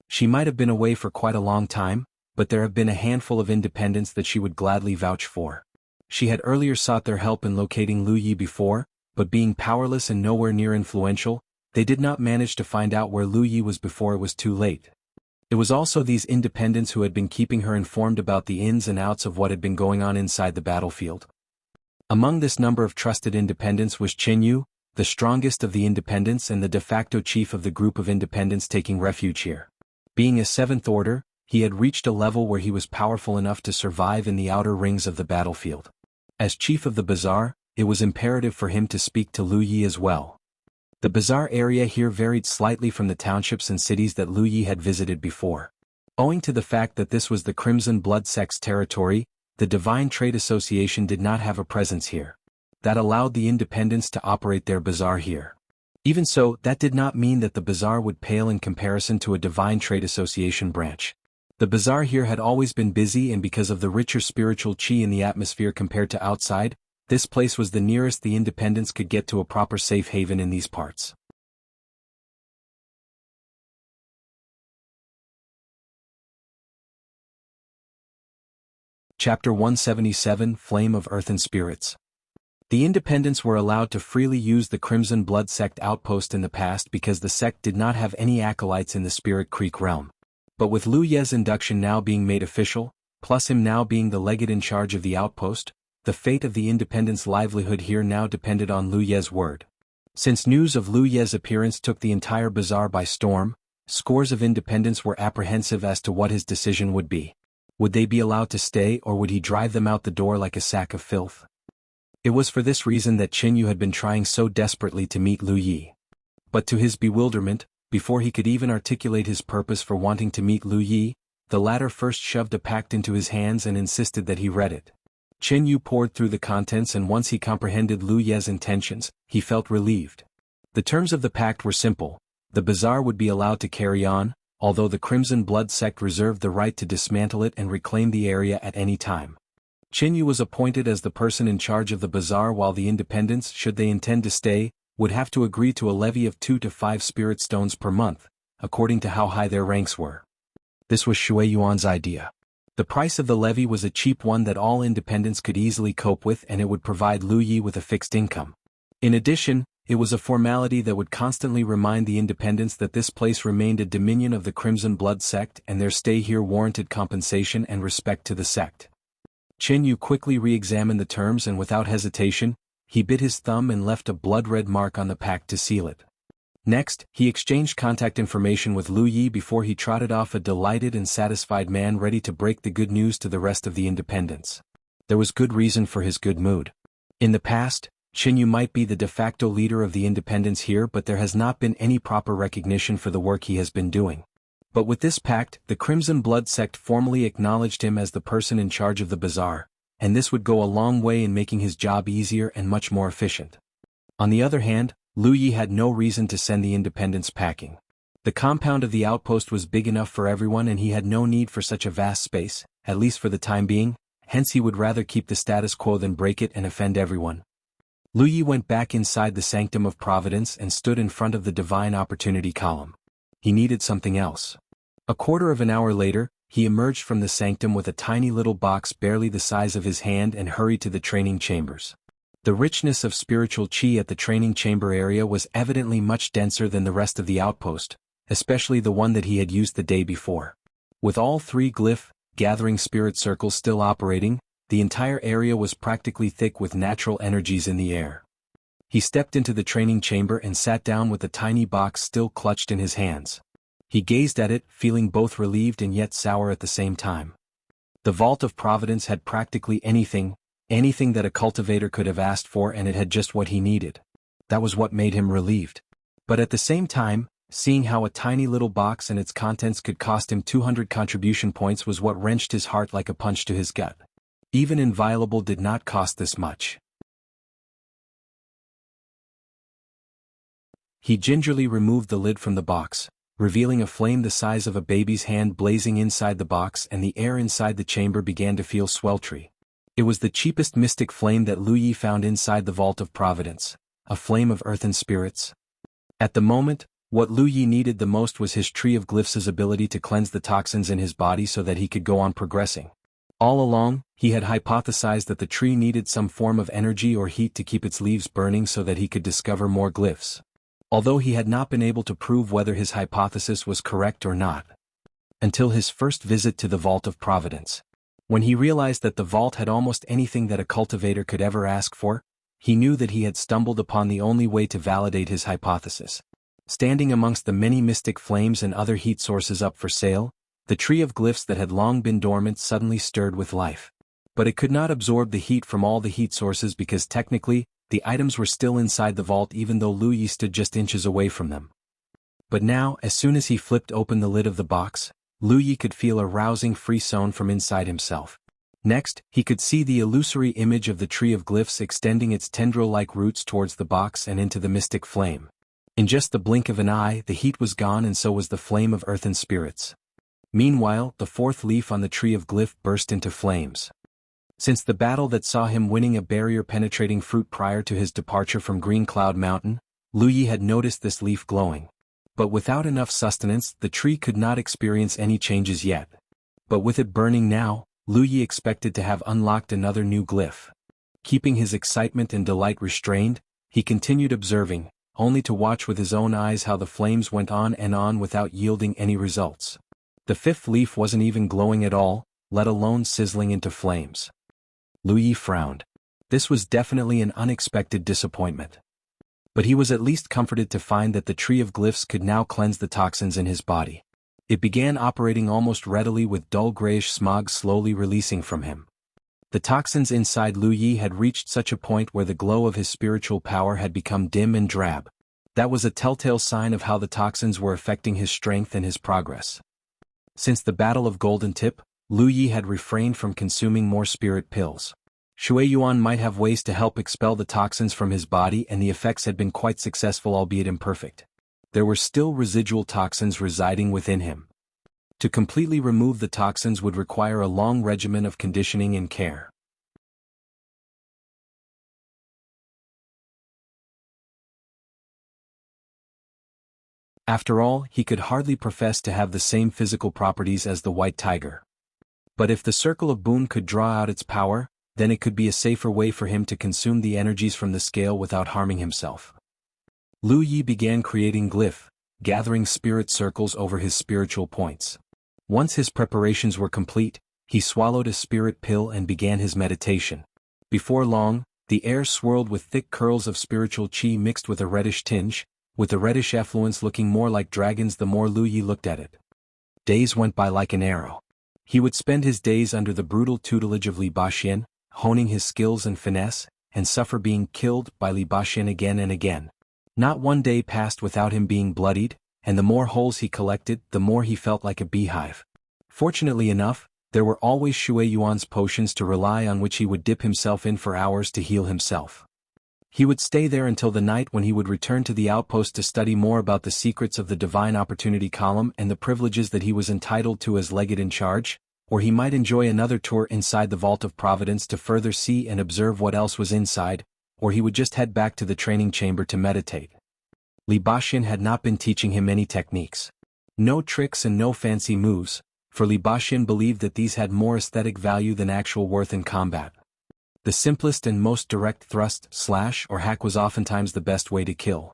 She might have been away for quite a long time, but there have been a handful of independents that she would gladly vouch for. She had earlier sought their help in locating Lu Yi before, but being powerless and nowhere near influential, they did not manage to find out where Lu Yi was before it was too late. It was also these independents who had been keeping her informed about the ins and outs of what had been going on inside the battlefield. Among this number of trusted independents was Chen Yu, the strongest of the independents and the de facto chief of the group of independents taking refuge here. Being a Seventh Order, he had reached a level where he was powerful enough to survive in the outer rings of the battlefield. As chief of the bazaar, it was imperative for him to speak to Lu Yi as well. The bazaar area here varied slightly from the townships and cities that Lu Yi had visited before. Owing to the fact that this was the Crimson Blood sect's territory, the Divine Trade Association did not have a presence here. that allowed the independents to operate their bazaar here. Even so, that did not mean that the bazaar would pale in comparison to a divine trade association branch. The bazaar here had always been busy, and because of the richer spiritual chi in the atmosphere compared to outside, this place was the nearest the independents could get to a proper safe haven in these parts. Chapter 177, Flame of Earth and Spirits. The independents were allowed to freely use the Crimson Blood sect outpost in the past because the sect did not have any acolytes in the Spirit Creek realm. But with Lu Ye's induction now being made official, plus him now being the legate in charge of the outpost, the fate of the independents' livelihood here now depended on Lu Ye's word. Since news of Lu Ye's appearance took the entire bazaar by storm, scores of independents were apprehensive as to what his decision would be. Would they be allowed to stay, or would he drive them out the door like a sack of filth? It was for this reason that Jianghu had been trying so desperately to meet Lu Yi. But to his bewilderment, before he could even articulate his purpose for wanting to meet Lu Yi, the latter first shoved a pact into his hands and insisted that he read it. Jianghu poured through the contents, and once he comprehended Lu Ye's intentions, he felt relieved. The terms of the pact were simple. The bazaar would be allowed to carry on, although the Crimson Blood sect reserved the right to dismantle it and reclaim the area at any time. Jianghu was appointed as the person in charge of the bazaar, while the independents, should they intend to stay, would have to agree to a levy of 2 to 5 spirit stones per month, according to how high their ranks were. This was Shui Yuan's idea. The price of the levy was a cheap one that all independents could easily cope with, and it would provide Lu Yi with a fixed income. In addition, it was a formality that would constantly remind the independents that this place remained a dominion of the Crimson Blood sect, and their stay here warranted compensation and respect to the sect. Jianghu quickly re-examined the terms, and without hesitation, he bit his thumb and left a blood-red mark on the pact to seal it. Next, he exchanged contact information with Lu Yi before he trotted off, a delighted and satisfied man ready to break the good news to the rest of the independents. There was good reason for his good mood. In the past, Jianghu might be the de facto leader of the independents here, but there has not been any proper recognition for the work he has been doing. But with this pact, the Crimson Blood sect formally acknowledged him as the person in charge of the bazaar, and this would go a long way in making his job easier and much more efficient. On the other hand, Lu Yi had no reason to send the independents packing. The compound of the outpost was big enough for everyone, and he had no need for such a vast space, at least for the time being, hence he would rather keep the status quo than break it and offend everyone. Lu Yi went back inside the Sanctum of Providence and stood in front of the Divine Opportunity column. He needed something else. A quarter of an hour later, he emerged from the sanctum with a tiny little box barely the size of his hand and hurried to the training chambers. The richness of spiritual chi at the training chamber area was evidently much denser than the rest of the outpost, especially the one that he had used the day before. With all 3 glyph, gathering spirit circles still operating, the entire area was practically thick with natural energies in the air. He stepped into the training chamber and sat down with the tiny box still clutched in his hands. He gazed at it, feeling both relieved and yet sour at the same time. The Vault of Providence had practically anything that a cultivator could have asked for, and it had just what he needed. That was what made him relieved. But at the same time, seeing how a tiny little box and its contents could cost him 200 contribution points was what wrenched his heart like a punch to his gut. Even Inviolable did not cost this much. He gingerly removed the lid from the box, revealing a flame the size of a baby's hand blazing inside the box, and the air inside the chamber began to feel sweltry. It was the cheapest mystic flame that Lu Yi found inside the Vault of Providence, a flame of earth and spirits. At the moment, what Lu Yi needed the most was his Tree of Glyphs' ability to cleanse the toxins in his body so that he could go on progressing. All along, he had hypothesized that the tree needed some form of energy or heat to keep its leaves burning so that he could discover more glyphs. Although he had not been able to prove whether his hypothesis was correct or not. Until his first visit to the Vault of Providence. When he realized that the vault had almost anything that a cultivator could ever ask for, he knew that he had stumbled upon the only way to validate his hypothesis. Standing amongst the many mystic flames and other heat sources up for sale, the Tree of Glyphs that had long been dormant suddenly stirred with life. But it could not absorb the heat from all the heat sources because technically, the items were still inside the vault even though Lu Yi stood just inches away from them. But now, as soon as he flipped open the lid of the box, Lu Yi could feel a rousing frisson from inside himself. Next, he could see the illusory image of the tree of glyphs extending its tendril-like roots towards the box and into the mystic flame. In just the blink of an eye, the heat was gone and so was the flame of earthen spirits. Meanwhile, the fourth leaf on the tree of glyph burst into flames. Since the battle that saw him winning a barrier-penetrating fruit prior to his departure from Green Cloud Mountain, Lu Yi had noticed this leaf glowing. But without enough sustenance, the tree could not experience any changes yet. But with it burning now, Lu Yi expected to have unlocked another new glyph. Keeping his excitement and delight restrained, he continued observing, only to watch with his own eyes how the flames went on and on without yielding any results. The fifth leaf wasn't even glowing at all, let alone sizzling into flames. Lu Yi frowned. This was definitely an unexpected disappointment. But he was at least comforted to find that the tree of glyphs could now cleanse the toxins in his body. It began operating almost readily with dull grayish smog slowly releasing from him. The toxins inside Lu Yi had reached such a point where the glow of his spiritual power had become dim and drab. That was a telltale sign of how the toxins were affecting his strength and his progress. Since the Battle of Golden Tip, Lu Yi had refrained from consuming more spirit pills. Shui Yuan might have ways to help expel the toxins from his body and the effects had been quite successful albeit imperfect. There were still residual toxins residing within him. To completely remove the toxins would require a long regimen of conditioning and care. After all, he could hardly profess to have the same physical properties as the white tiger. But if the circle of boon could draw out its power, then it could be a safer way for him to consume the energies from the scale without harming himself. Lu Yi began creating glyph, gathering spirit circles over his spiritual points. Once his preparations were complete, he swallowed a spirit pill and began his meditation. Before long, the air swirled with thick curls of spiritual qi mixed with a reddish tinge, with the reddish effluence looking more like dragons the more Lu Yi looked at it. Days went by like an arrow. He would spend his days under the brutal tutelage of Li Baxin, honing his skills and finesse, and suffer being killed by Li Baxin again and again. Not one day passed without him being bloodied, and the more holes he collected, the more he felt like a beehive. Fortunately enough, there were always Shui Yuan's potions to rely on which he would dip himself in for hours to heal himself. He would stay there until the night when he would return to the outpost to study more about the secrets of the Divine Opportunity Column and the privileges that he was entitled to as legate in charge, or he might enjoy another tour inside the Vault of Providence to further see and observe what else was inside, or he would just head back to the training chamber to meditate. Li Baxin had not been teaching him any techniques. No tricks and no fancy moves, for Li Baxin believed that these had more aesthetic value than actual worth in combat. The simplest and most direct thrust, slash, or hack was oftentimes the best way to kill.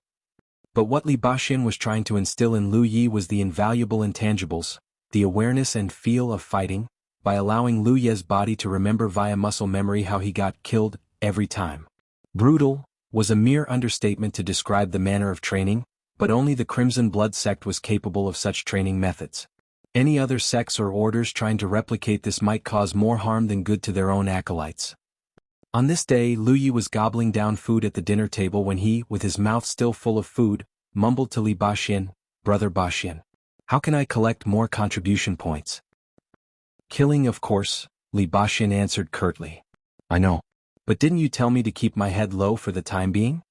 But what Li Baxin was trying to instill in Lu Yi was the invaluable intangibles, the awareness and feel of fighting, by allowing Lu Ye's body to remember via muscle memory how he got killed every time. Brutal was a mere understatement to describe the manner of training, but only the Crimson Blood sect was capable of such training methods. Any other sects or orders trying to replicate this might cause more harm than good to their own acolytes. On this day, Lu Yi was gobbling down food at the dinner table when he, with his mouth still full of food, mumbled to Li Baxin, "Brother Baxin, how can I collect more contribution points?" "Killing, of course," Li Baxin answered curtly. "I know. But didn't you tell me to keep my head low for the time being?"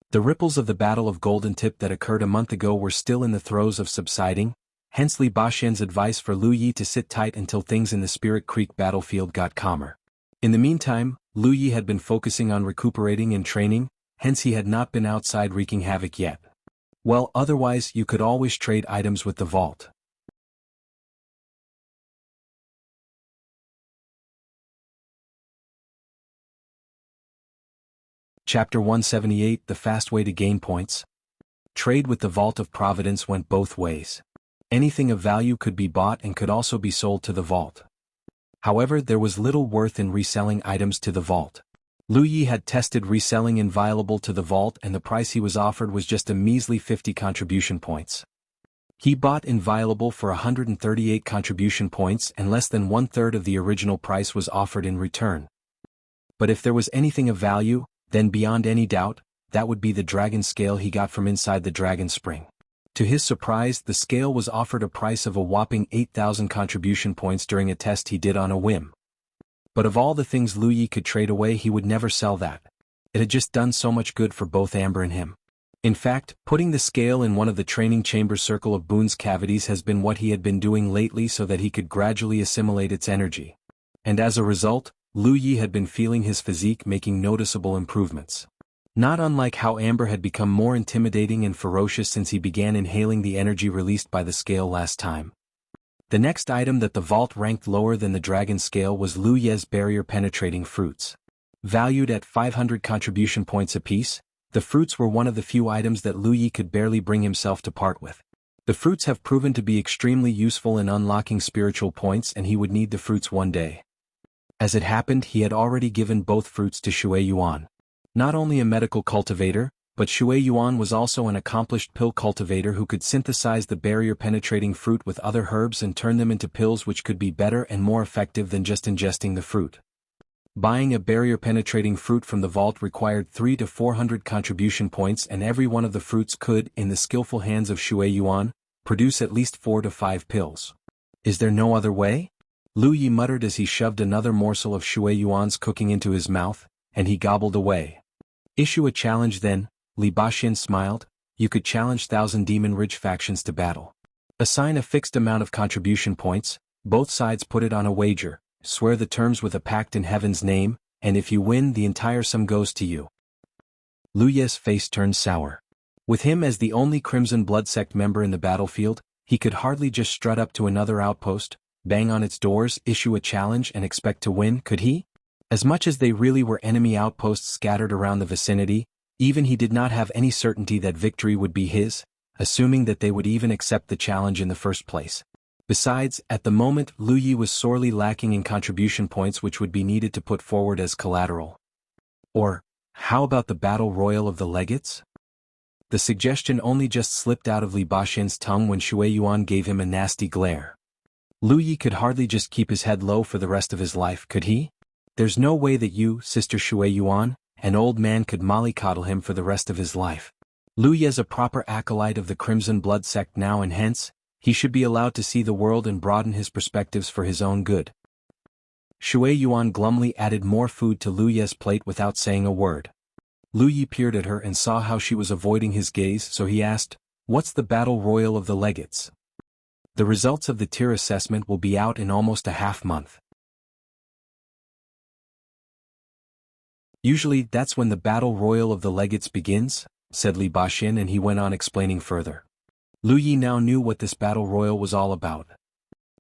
The ripples of the Battle of Golden Tip that occurred a month ago were still in the throes of subsiding, hence Li Baxin's advice for Lu Yi to sit tight until things in the Spirit Creek battlefield got calmer. In the meantime, Lu Yi had been focusing on recuperating and training, hence he had not been outside wreaking havoc yet. Well, otherwise you could always trade items with the vault. Chapter 178 The Fast Way to Gain Points. Trade with the Vault of Providence went both ways. Anything of value could be bought and could also be sold to the vault. However, there was little worth in reselling items to the vault. Lu Yi had tested reselling inviolable to the vault and the price he was offered was just a measly 50 contribution points. He bought inviolable for 138 contribution points and less than one-third of the original price was offered in return. But if there was anything of value, then beyond any doubt, that would be the dragon scale he got from inside the dragon spring. To his surprise, the scale was offered a price of a whopping 8,000 contribution points during a test he did on a whim. But of all the things Lu Yi could trade away, he would never sell that. It had just done so much good for both Amber and him. In fact, putting the scale in one of the training chamber circle of Boone's cavities has been what he had been doing lately so that he could gradually assimilate its energy. And as a result, Lu Yi had been feeling his physique making noticeable improvements. Not unlike how Amber had become more intimidating and ferocious since he began inhaling the energy released by the scale last time. The next item that the vault ranked lower than the dragon scale was Lu Ye's barrier-penetrating fruits. Valued at 500 contribution points apiece, the fruits were one of the few items that Lu Yi could barely bring himself to part with. The fruits have proven to be extremely useful in unlocking spiritual points, and he would need the fruits one day. As it happened, he had already given both fruits to Shui Yuan. Not only a medical cultivator, but Shui Yuan was also an accomplished pill cultivator who could synthesize the barrier-penetrating fruit with other herbs and turn them into pills which could be better and more effective than just ingesting the fruit. Buying a barrier-penetrating fruit from the vault required 300 to 400 contribution points, and every one of the fruits could, in the skillful hands of Shui Yuan, produce at least 4 to 5 pills. Is there no other way? Lu Yi muttered as he shoved another morsel of Shui Yuan's cooking into his mouth, and he gobbled away. Issue a challenge then, Li Baxin smiled. You could challenge 1,000 Demon Ridge factions to battle. Assign a fixed amount of contribution points, both sides put it on a wager, swear the terms with a pact in heaven's name, and if you win, the entire sum goes to you. Lu Ye's face turned sour. With him as the only Crimson Blood Sect member in the battlefield, he could hardly just strut up to another outpost, bang on its doors, issue a challenge and expect to win, could he? As much as they really were enemy outposts scattered around the vicinity, even he did not have any certainty that victory would be his, assuming that they would even accept the challenge in the first place. Besides, at the moment, Lu Yi was sorely lacking in contribution points which would be needed to put forward as collateral. Or, how about the battle royal of the legates? The suggestion only just slipped out of Li Baxin's tongue when Shui Yuan gave him a nasty glare. Lu Yi could hardly just keep his head low for the rest of his life, could he? There's no way that you, Sister Shui Yuan, an old man, could mollycoddle him for the rest of his life. Lu Yi is a proper acolyte of the Crimson Blood Sect now, and hence, he should be allowed to see the world and broaden his perspectives for his own good. Shui Yuan glumly added more food to Lu Yi's plate without saying a word. Lu Yi peered at her and saw how she was avoiding his gaze, so he asked, "What's the battle royal of the legates?" The results of the tier assessment will be out in almost a half-month. Usually that's when the battle royal of the legates begins, said Li Baxin, and he went on explaining further. Lu Yi now knew what this battle royal was all about.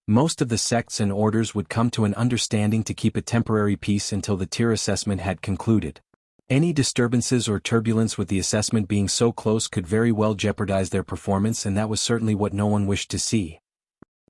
Most of the sects and orders would come to an understanding to keep a temporary peace until the tier assessment had concluded. Any disturbances or turbulence with the assessment being so close could very well jeopardize their performance, and that was certainly what no one wished to see.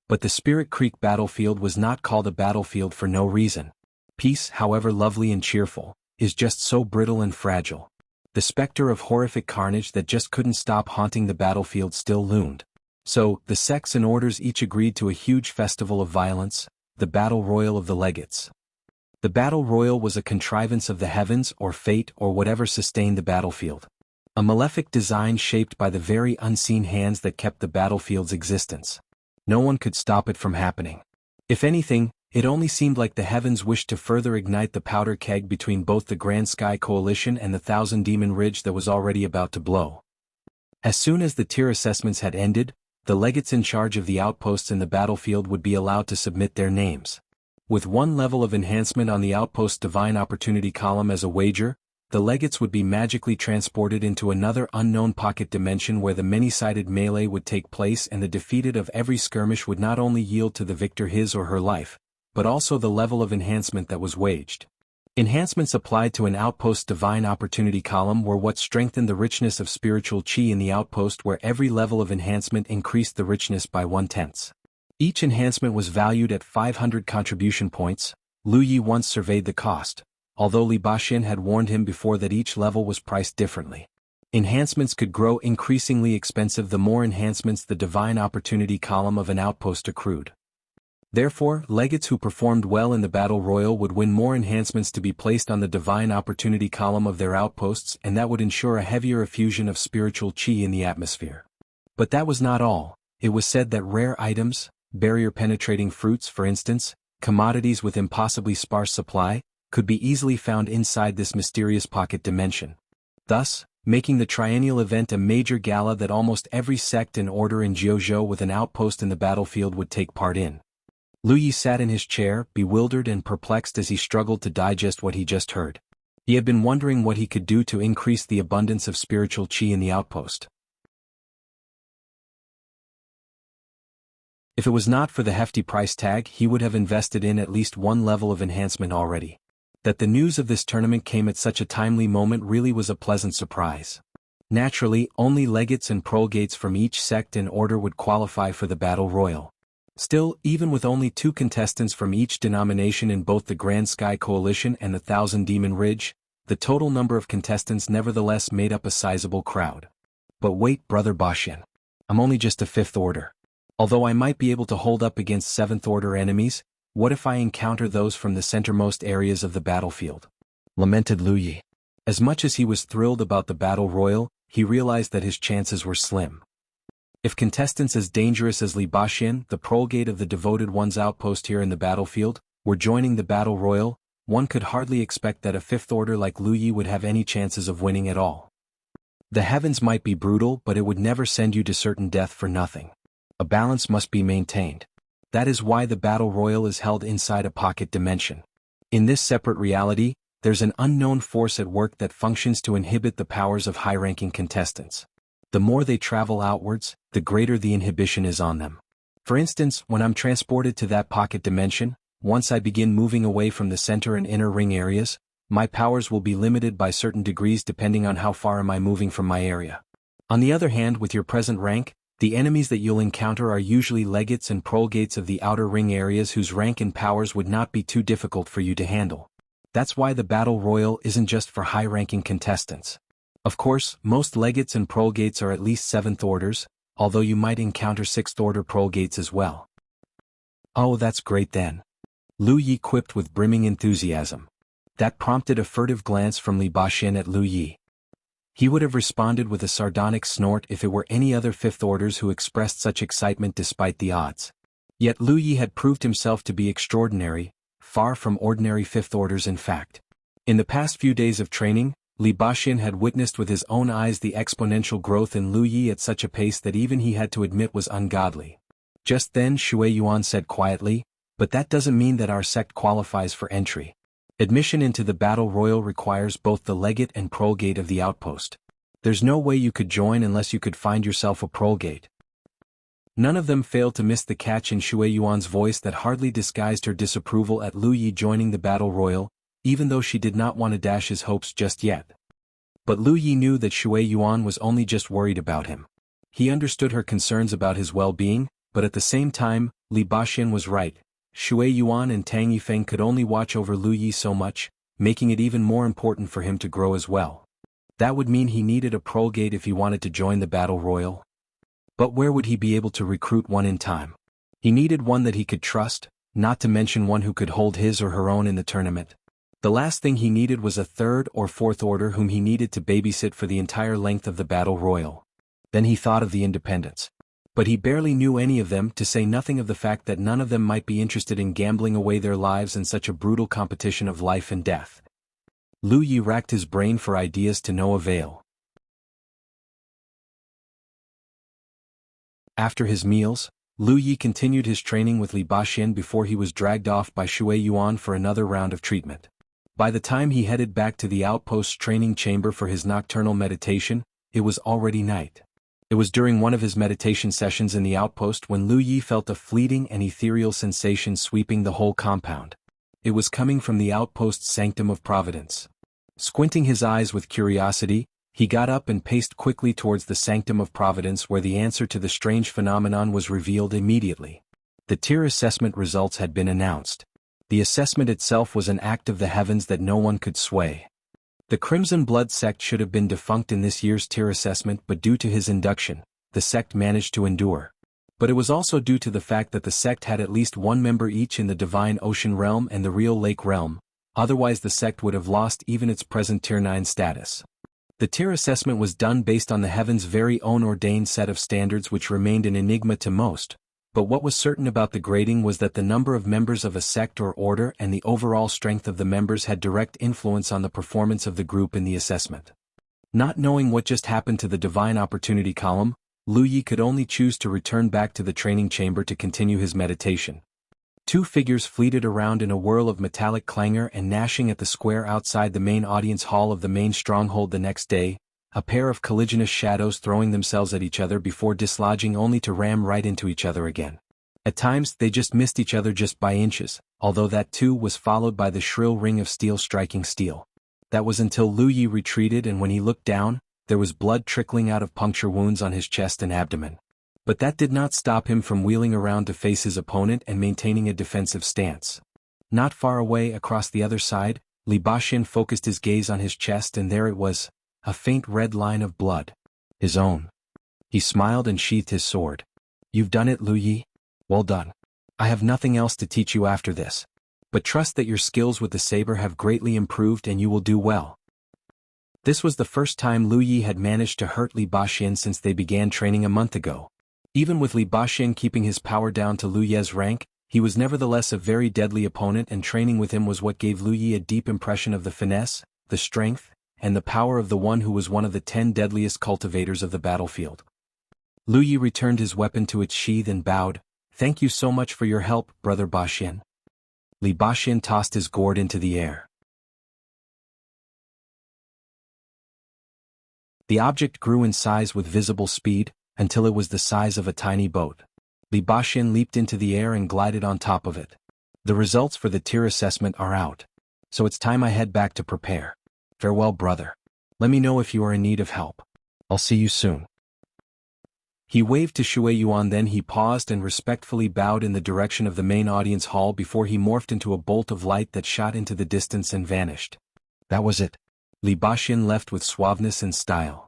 But the Spirit Creek battlefield was not called a battlefield for no reason. Peace, however lovely and cheerful, is just so brittle and fragile. The specter of horrific carnage that just couldn't stop haunting the battlefield still loomed. So, the sects and orders each agreed to a huge festival of violence, the Battle Royal of the Legates. The Battle Royal was a contrivance of the heavens or fate or whatever sustained the battlefield. A malefic design shaped by the very unseen hands that kept the battlefield's existence. No one could stop it from happening. If anything, it only seemed like the heavens wished to further ignite the powder keg between both the Grand Sky Coalition and the Thousand Demon Ridge that was already about to blow. As soon as the tier assessments had ended, the legates in charge of the outposts in the battlefield would be allowed to submit their names. With one level of enhancement on the outpost's Divine Opportunity column as a wager, the legates would be magically transported into another unknown pocket dimension where the many-sided melee would take place, and the defeated of every skirmish would not only yield to the victor his or her life, but also the level of enhancement that was waged. Enhancements applied to an outpost's Divine Opportunity column were what strengthened the richness of spiritual chi in the outpost, where every level of enhancement increased the richness by 1/10. Each enhancement was valued at 500 contribution points. Lu Yi once surveyed the cost, although Li Baxin had warned him before that each level was priced differently. Enhancements could grow increasingly expensive the more enhancements the Divine Opportunity column of an outpost accrued. Therefore, legates who performed well in the Battle Royal would win more enhancements to be placed on the Divine Opportunity column of their outposts, and that would ensure a heavier effusion of spiritual chi in the atmosphere. But that was not all. It was said that rare items, barrier-penetrating fruits for instance, commodities with impossibly sparse supply, could be easily found inside this mysterious pocket dimension. Thus, making the triennial event a major gala that almost every sect and order in Jianghu with an outpost in the battlefield would take part in. Lu Yi sat in his chair, bewildered and perplexed as he struggled to digest what he just heard. He had been wondering what he could do to increase the abundance of spiritual qi in the outpost. If it was not for the hefty price tag, he would have invested in at least one level of enhancement already. That the news of this tournament came at such a timely moment really was a pleasant surprise. Naturally, only legates and prolegates from each sect and order would qualify for the Battle Royal. Still, even with only 2 contestants from each denomination in both the Grand Sky Coalition and the Thousand Demon Ridge, the total number of contestants nevertheless made up a sizable crowd. But wait, Brother Bashian. I'm only just a 5th order. Although I might be able to hold up against 7th order enemies, what if I encounter those from the centermost areas of the battlefield? Lamented Lu Yi. As much as he was thrilled about the Battle Royal, he realized that his chances were slim. If contestants as dangerous as Li Baxian, the prolegate of the Devoted One's outpost here in the battlefield, were joining the Battle Royal, one could hardly expect that a 5th order like Lu Yi would have any chances of winning at all. The heavens might be brutal, but it would never send you to certain death for nothing. A balance must be maintained. That is why the Battle Royal is held inside a pocket dimension. In this separate reality, there's an unknown force at work that functions to inhibit the powers of high-ranking contestants. The more they travel outwards, the greater the inhibition is on them. For instance, when I'm transported to that pocket dimension, once I begin moving away from the center and inner ring areas, my powers will be limited by certain degrees depending on how far am I moving from my area. On the other hand, with your present rank, the enemies that you'll encounter are usually legates and prolegates of the outer ring areas whose rank and powers would not be too difficult for you to handle. That's why the Battle Royal isn't just for high-ranking contestants. Of course, most legates and prolegates are at least 7th orders, although you might encounter 6th order prolegates as well. Oh, that's great then. Lu Yi quipped with brimming enthusiasm. That prompted a furtive glance from Li Baxian at Lu Yi. He would have responded with a sardonic snort if it were any other 5th orders who expressed such excitement despite the odds. Yet Lu Yi had proved himself to be extraordinary, far from ordinary 5th orders in fact. In the past few days of training, Li Baxian had witnessed with his own eyes the exponential growth in Lu Yi at such a pace that even he had to admit was ungodly. Just then Shui Yuan said quietly, "But that doesn't mean that our sect qualifies for entry. Admission into the Battle Royal requires both the legate and prolegate of the outpost. There's no way you could join unless you could find yourself a prolegate." None of them failed to miss the catch in Shui Yuan's voice that hardly disguised her disapproval at Lu Yi joining the Battle Royal, even though she did not want to dash his hopes just yet. But Lu Yi knew that Shui Yuan was only just worried about him. He understood her concerns about his well-being, but at the same time, Li Baxian was right. Shui Yuan and Tang Yifeng could only watch over Lu Yi so much, making it even more important for him to grow as well. That would mean he needed a prolegate if he wanted to join the Battle Royal. But where would he be able to recruit one in time? He needed one that he could trust, not to mention one who could hold his or her own in the tournament. The last thing he needed was a 3rd or 4th order whom he needed to babysit for the entire length of the Battle Royal. Then he thought of the independents. But he barely knew any of them, to say nothing of the fact that none of them might be interested in gambling away their lives in such a brutal competition of life and death. Lu Yi racked his brain for ideas to no avail. After his meals, Lu Yi continued his training with Li Baxian before he was dragged off by Shui Yuan for another round of treatment. By the time he headed back to the outpost's training chamber for his nocturnal meditation, it was already night. It was during one of his meditation sessions in the outpost when Lu Yi felt a fleeting and ethereal sensation sweeping the whole compound. It was coming from the outpost's sanctum of providence. Squinting his eyes with curiosity, he got up and paced quickly towards the sanctum of providence where the answer to the strange phenomenon was revealed immediately. The tier assessment results had been announced. The assessment itself was an act of the heavens that no one could sway. The Crimson Blood sect should have been defunct in this year's tier assessment, but due to his induction, the sect managed to endure. But it was also due to the fact that the sect had at least one member each in the Divine Ocean Realm and the Real Lake Realm, otherwise the sect would have lost even its present Tier 9 status. The tier assessment was done based on the heavens' very own ordained set of standards which remained an enigma to most, But what was certain about the grading was that the number of members of a sect or order and the overall strength of the members had direct influence on the performance of the group in the assessment. Not knowing what just happened to the Divine Opportunity column, Lu Yi could only choose to return back to the training chamber to continue his meditation. Two figures fleeted around in a whirl of metallic clangor and gnashing at the square outside the main audience hall of the main stronghold the next day, a pair of colliginous shadows throwing themselves at each other before dislodging only to ram right into each other again. At times they just missed each other just by inches, although that too was followed by the shrill ring of steel striking steel. That was until Lu Yi retreated, and when he looked down, there was blood trickling out of puncture wounds on his chest and abdomen. But that did not stop him from wheeling around to face his opponent and maintaining a defensive stance. Not far away across the other side, Li Baxin focused his gaze on his chest, and there it was, a faint red line of blood. His own. He smiled and sheathed his sword. "You've done it, Lu Yi. Well done. I have nothing else to teach you after this. But trust that your skills with the saber have greatly improved and you will do well." This was the first time Lu Yi had managed to hurt Li Baxin since they began training a month ago. Even with Li Baxin keeping his power down to Lu Ye's rank, he was nevertheless a very deadly opponent, and training with him was what gave Lu Yi a deep impression of the finesse, the strength, and the power of the one who was one of the 10 deadliest cultivators of the battlefield. Lu Yi returned his weapon to its sheath and bowed. "Thank you so much for your help, Brother Baxin." Li Baxin tossed his gourd into the air. The object grew in size with visible speed, until it was the size of a tiny boat. Li Baxin leaped into the air and glided on top of it. "The results for the tier assessment are out. So it's time I head back to prepare. Farewell, brother. Let me know if you are in need of help. I'll see you soon." He waved to Shui Yuan, then he paused and respectfully bowed in the direction of the main audience hall before he morphed into a bolt of light that shot into the distance and vanished. That was it. Li Baxin left with suaveness and style.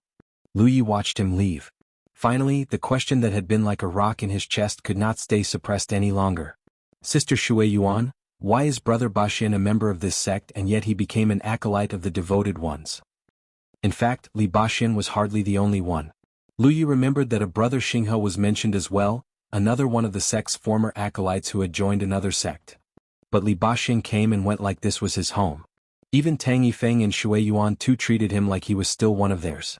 Lu Yi watched him leave. Finally, the question that had been like a rock in his chest could not stay suppressed any longer. "Sister Shui Yuan, why is Brother Baxin a member of this sect and yet he became an acolyte of the devoted ones?" In fact, Li Baxin was hardly the only one. Lu Yi remembered that a brother Xinghe was mentioned as well, another one of the sect's former acolytes who had joined another sect. But Li Baxin came and went like this was his home. Even Tang Yifeng and Shui Yuan too treated him like he was still one of theirs.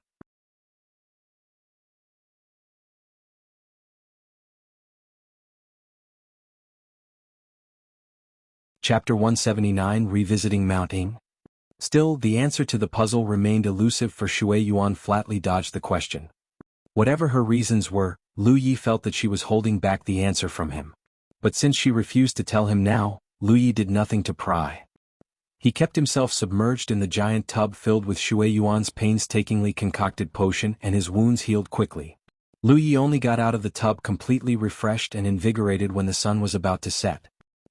Chapter 179, Revisiting Mount Ying. Still, the answer to the puzzle remained elusive, for Shui Yuan flatly dodged the question. Whatever her reasons were, Lu Yi felt that she was holding back the answer from him. But since she refused to tell him now, Lu Yi did nothing to pry. He kept himself submerged in the giant tub filled with Shui Yuan's painstakingly concocted potion, and his wounds healed quickly. Lu Yi only got out of the tub completely refreshed and invigorated when the sun was about to set.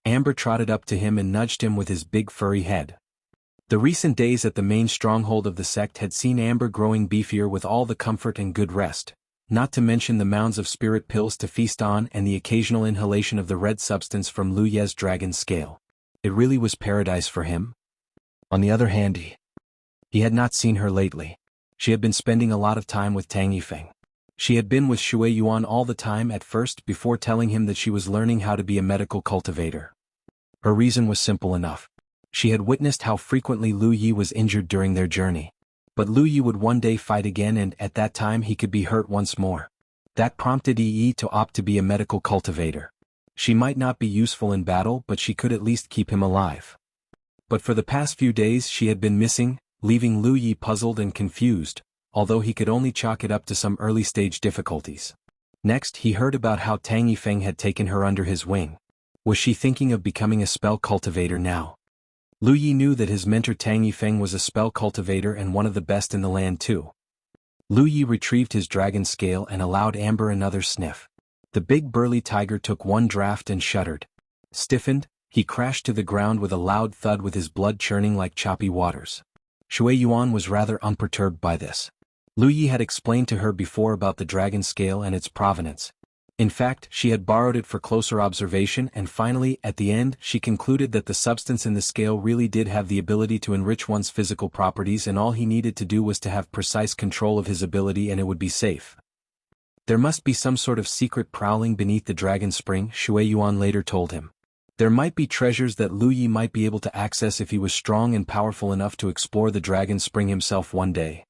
Amber trotted up to him and nudged him with his big furry head. The recent days at the main stronghold of the sect had seen Amber growing beefier with all the comfort and good rest, not to mention the mounds of spirit pills to feast on and the occasional inhalation of the red substance from Lu Ye's dragon scale. It really was paradise for him. On the other hand, he had not seen her lately. She had been spending a lot of time with Tang Yifeng. She had been with Shui Yuan all the time at first before telling him that she was learning how to be a medical cultivator. Her reason was simple enough. She had witnessed how frequently Lu Yi was injured during their journey. But Lu Yi would one day fight again, and at that time he could be hurt once more. That prompted Yi to opt to be a medical cultivator. She might not be useful in battle, but she could at least keep him alive. But for the past few days she had been missing, leaving Lu Yi puzzled and confused, although he could only chalk it up to some early-stage difficulties. Next, he heard about how Tang Yifeng had taken her under his wing. Was she thinking of becoming a spell cultivator now? Lu Yi knew that his mentor Tang Yifeng was a spell cultivator and one of the best in the land too. Lu Yi retrieved his dragon scale and allowed Amber another sniff. The big burly tiger took one draught and shuddered. Stiffened, he crashed to the ground with a loud thud with his blood churning like choppy waters. Shui Yuan was rather unperturbed by this. Lu Yi had explained to her before about the dragon scale and its provenance. In fact, she had borrowed it for closer observation, and finally, at the end, she concluded that the substance in the scale really did have the ability to enrich one's physical properties, and all he needed to do was to have precise control of his ability and it would be safe. There must be some sort of secret prowling beneath the dragon spring, Shui Yuan later told him. There might be treasures that Lu Yi might be able to access if he was strong and powerful enough to explore the dragon spring himself one day.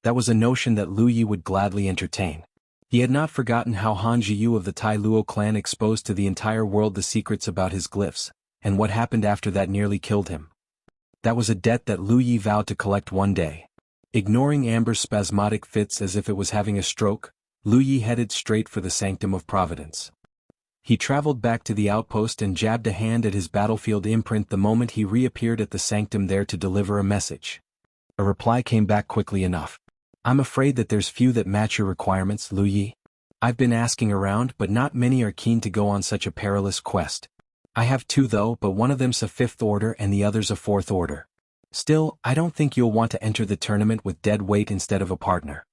That was a notion that Lu Yi would gladly entertain. He had not forgotten how Han Jiyu of the Tai Luo clan exposed to the entire world the secrets about his glyphs, and what happened after that nearly killed him. That was a debt that Lu Yi vowed to collect one day. Ignoring Amber's spasmodic fits as if it was having a stroke, Lu Yi headed straight for the Sanctum of Providence. He traveled back to the outpost and jabbed a hand at his battlefield imprint the moment he reappeared at the sanctum there to deliver a message. A reply came back quickly enough. I'm afraid that there's few that match your requirements, Lu Yi. I've been asking around, but not many are keen to go on such a perilous quest. I have two though, but one of them's a 5th order and the other's a 4th order. Still, I don't think you'll want to enter the tournament with dead weight instead of a partner.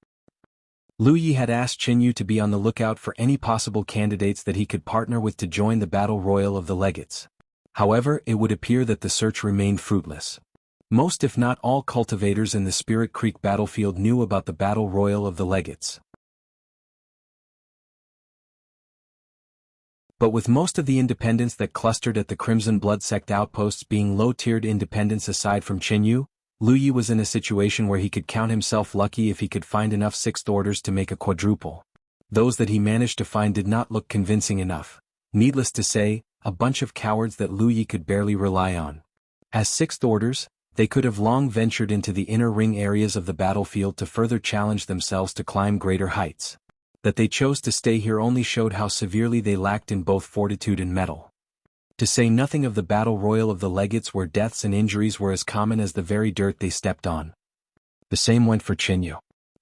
Lu Yi had asked Qin Yu to be on the lookout for any possible candidates that he could partner with to join the battle royal of the legates. However, it would appear that the search remained fruitless. Most if not all cultivators in the Spirit Creek battlefield knew about the battle royal of the legates. But with most of the independents that clustered at the Crimson Blood Sect outposts being low-tiered independents aside from Qin Yu, Lu Yi was in a situation where he could count himself lucky if he could find enough 6th orders to make a quadruple. Those that he managed to find did not look convincing enough. Needless to say, a bunch of cowards that Lu Yi could barely rely on. As 6th orders, they could have long ventured into the inner ring areas of the battlefield to further challenge themselves to climb greater heights. That they chose to stay here only showed how severely they lacked in both fortitude and mettle. To say nothing of the battle royal of the legates where deaths and injuries were as common as the very dirt they stepped on. The same went for Qin Yu.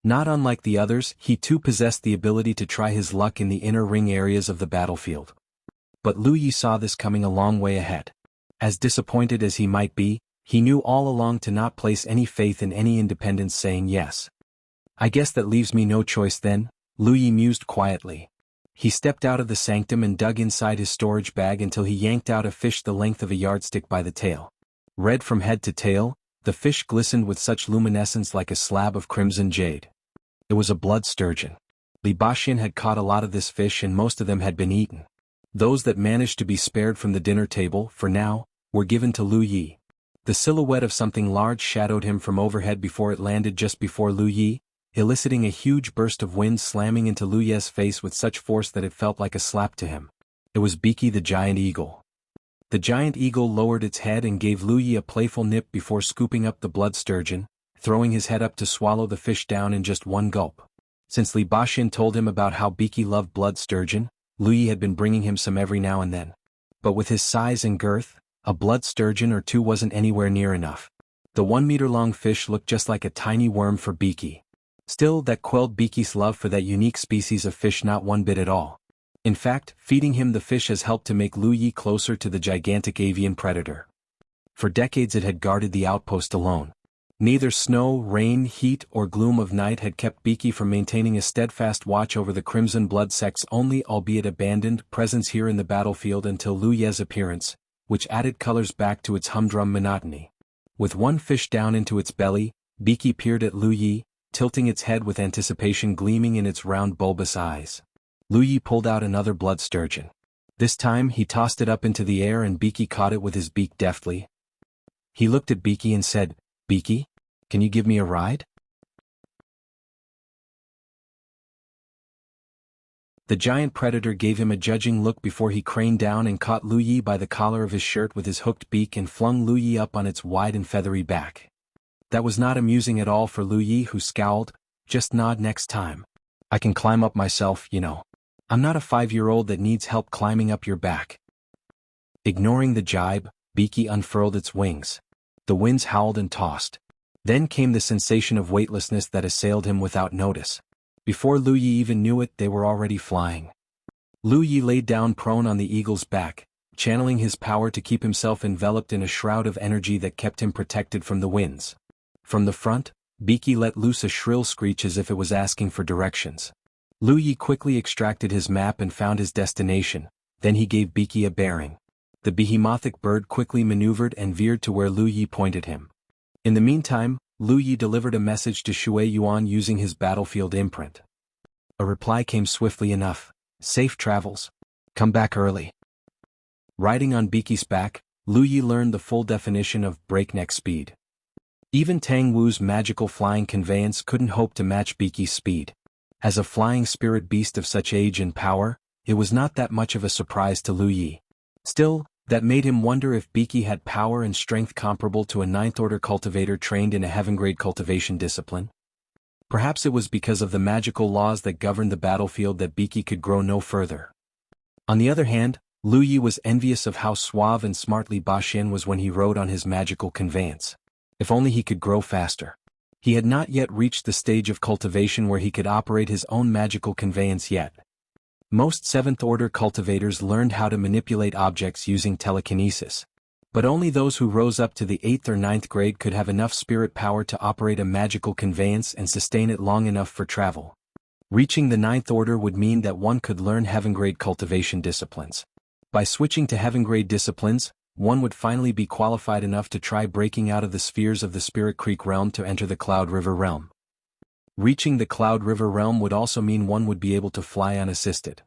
Not unlike the others, he too possessed the ability to try his luck in the inner ring areas of the battlefield. But Lu Yi saw this coming a long way ahead. As disappointed as he might be, he knew all along to not place any faith in any independents saying yes. I guess that leaves me no choice then, Lu Yi mused quietly. He stepped out of the sanctum and dug inside his storage bag until he yanked out a fish the length of a yardstick by the tail. Red from head to tail, the fish glistened with such luminescence like a slab of crimson jade. It was a blood sturgeon. Li Baxian had caught a lot of this fish and most of them had been eaten. Those that managed to be spared from the dinner table, for now, were given to Lu Yi. The silhouette of something large shadowed him from overhead before it landed just before Lu Yi, eliciting a huge burst of wind slamming into Lu Yi's face with such force that it felt like a slap to him. It was Beaky the giant eagle. The giant eagle lowered its head and gave Lu Yi a playful nip before scooping up the blood sturgeon, throwing his head up to swallow the fish down in just one gulp. Since Li Baxian told him about how Beaky loved blood sturgeon, Lu Yi had been bringing him some every now and then. But with his size and girth, a blood sturgeon or two wasn't anywhere near enough. The 1-meter-long fish looked just like a tiny worm for Beaky. Still, that quelled Beaky's love for that unique species of fish not one bit at all. In fact, feeding him the fish has helped to make Lu Yi closer to the gigantic avian predator. For decades it had guarded the outpost alone. Neither snow, rain, heat, or gloom of night had kept Beaky from maintaining a steadfast watch over the Crimson Blood Sect's only albeit abandoned presence here in the battlefield until Lu Yi's appearance, which added colors back to its humdrum monotony. With one fish down into its belly, Beaky peered at Lu Yi, tilting its head with anticipation gleaming in its round bulbous eyes. Lu Yi pulled out another blood sturgeon. This time he tossed it up into the air and Beaky caught it with his beak deftly. He looked at Beaky and said, "Beaky, can you give me a ride?" The giant predator gave him a judging look before he craned down and caught Lu Yi by the collar of his shirt with his hooked beak and flung Lu Yi up on its wide and feathery back. That was not amusing at all for Lu Yi, who scowled. "Just nod next time. I can climb up myself, you know. I'm not a 5-year-old that needs help climbing up your back." Ignoring the jibe, Beaky unfurled its wings. The winds howled and tossed. Then came the sensation of weightlessness that assailed him without notice. Before Lu Yi even knew it, they were already flying. Lu Yi laid down prone on the eagle's back, channeling his power to keep himself enveloped in a shroud of energy that kept him protected from the winds. From the front, Beaky let loose a shrill screech as if it was asking for directions. Lu Yi quickly extracted his map and found his destination, then he gave Beaky a bearing. The behemothic bird quickly maneuvered and veered to where Lu Yi pointed him. In the meantime, Lu Yi delivered a message to Shui Yuan using his battlefield imprint. A reply came swiftly enough. Safe travels. Come back early. Riding on Biki's back, Lu Yi learned the full definition of breakneck speed. Even Tang Wu's magical flying conveyance couldn't hope to match Biki's speed. As a flying spirit beast of such age and power, it was not that much of a surprise to Lu Yi. Still, that made him wonder if Biki had power and strength comparable to a ninth-order cultivator trained in a heaven-grade cultivation discipline. Perhaps it was because of the magical laws that governed the battlefield that Biki could grow no further. On the other hand, Lu Yi was envious of how suave and smartly Ba was when he rode on his magical conveyance. If only he could grow faster. He had not yet reached the stage of cultivation where he could operate his own magical conveyance yet. Most 7th-order cultivators learned how to manipulate objects using telekinesis. But only those who rose up to the 8th or 9th grade could have enough spirit power to operate a magical conveyance and sustain it long enough for travel. Reaching the 9th order would mean that one could learn heaven-grade cultivation disciplines. By switching to heaven-grade disciplines, one would finally be qualified enough to try breaking out of the spheres of the Spirit Creek realm to enter the Cloud River realm. Reaching the Cloud River realm would also mean one would be able to fly unassisted.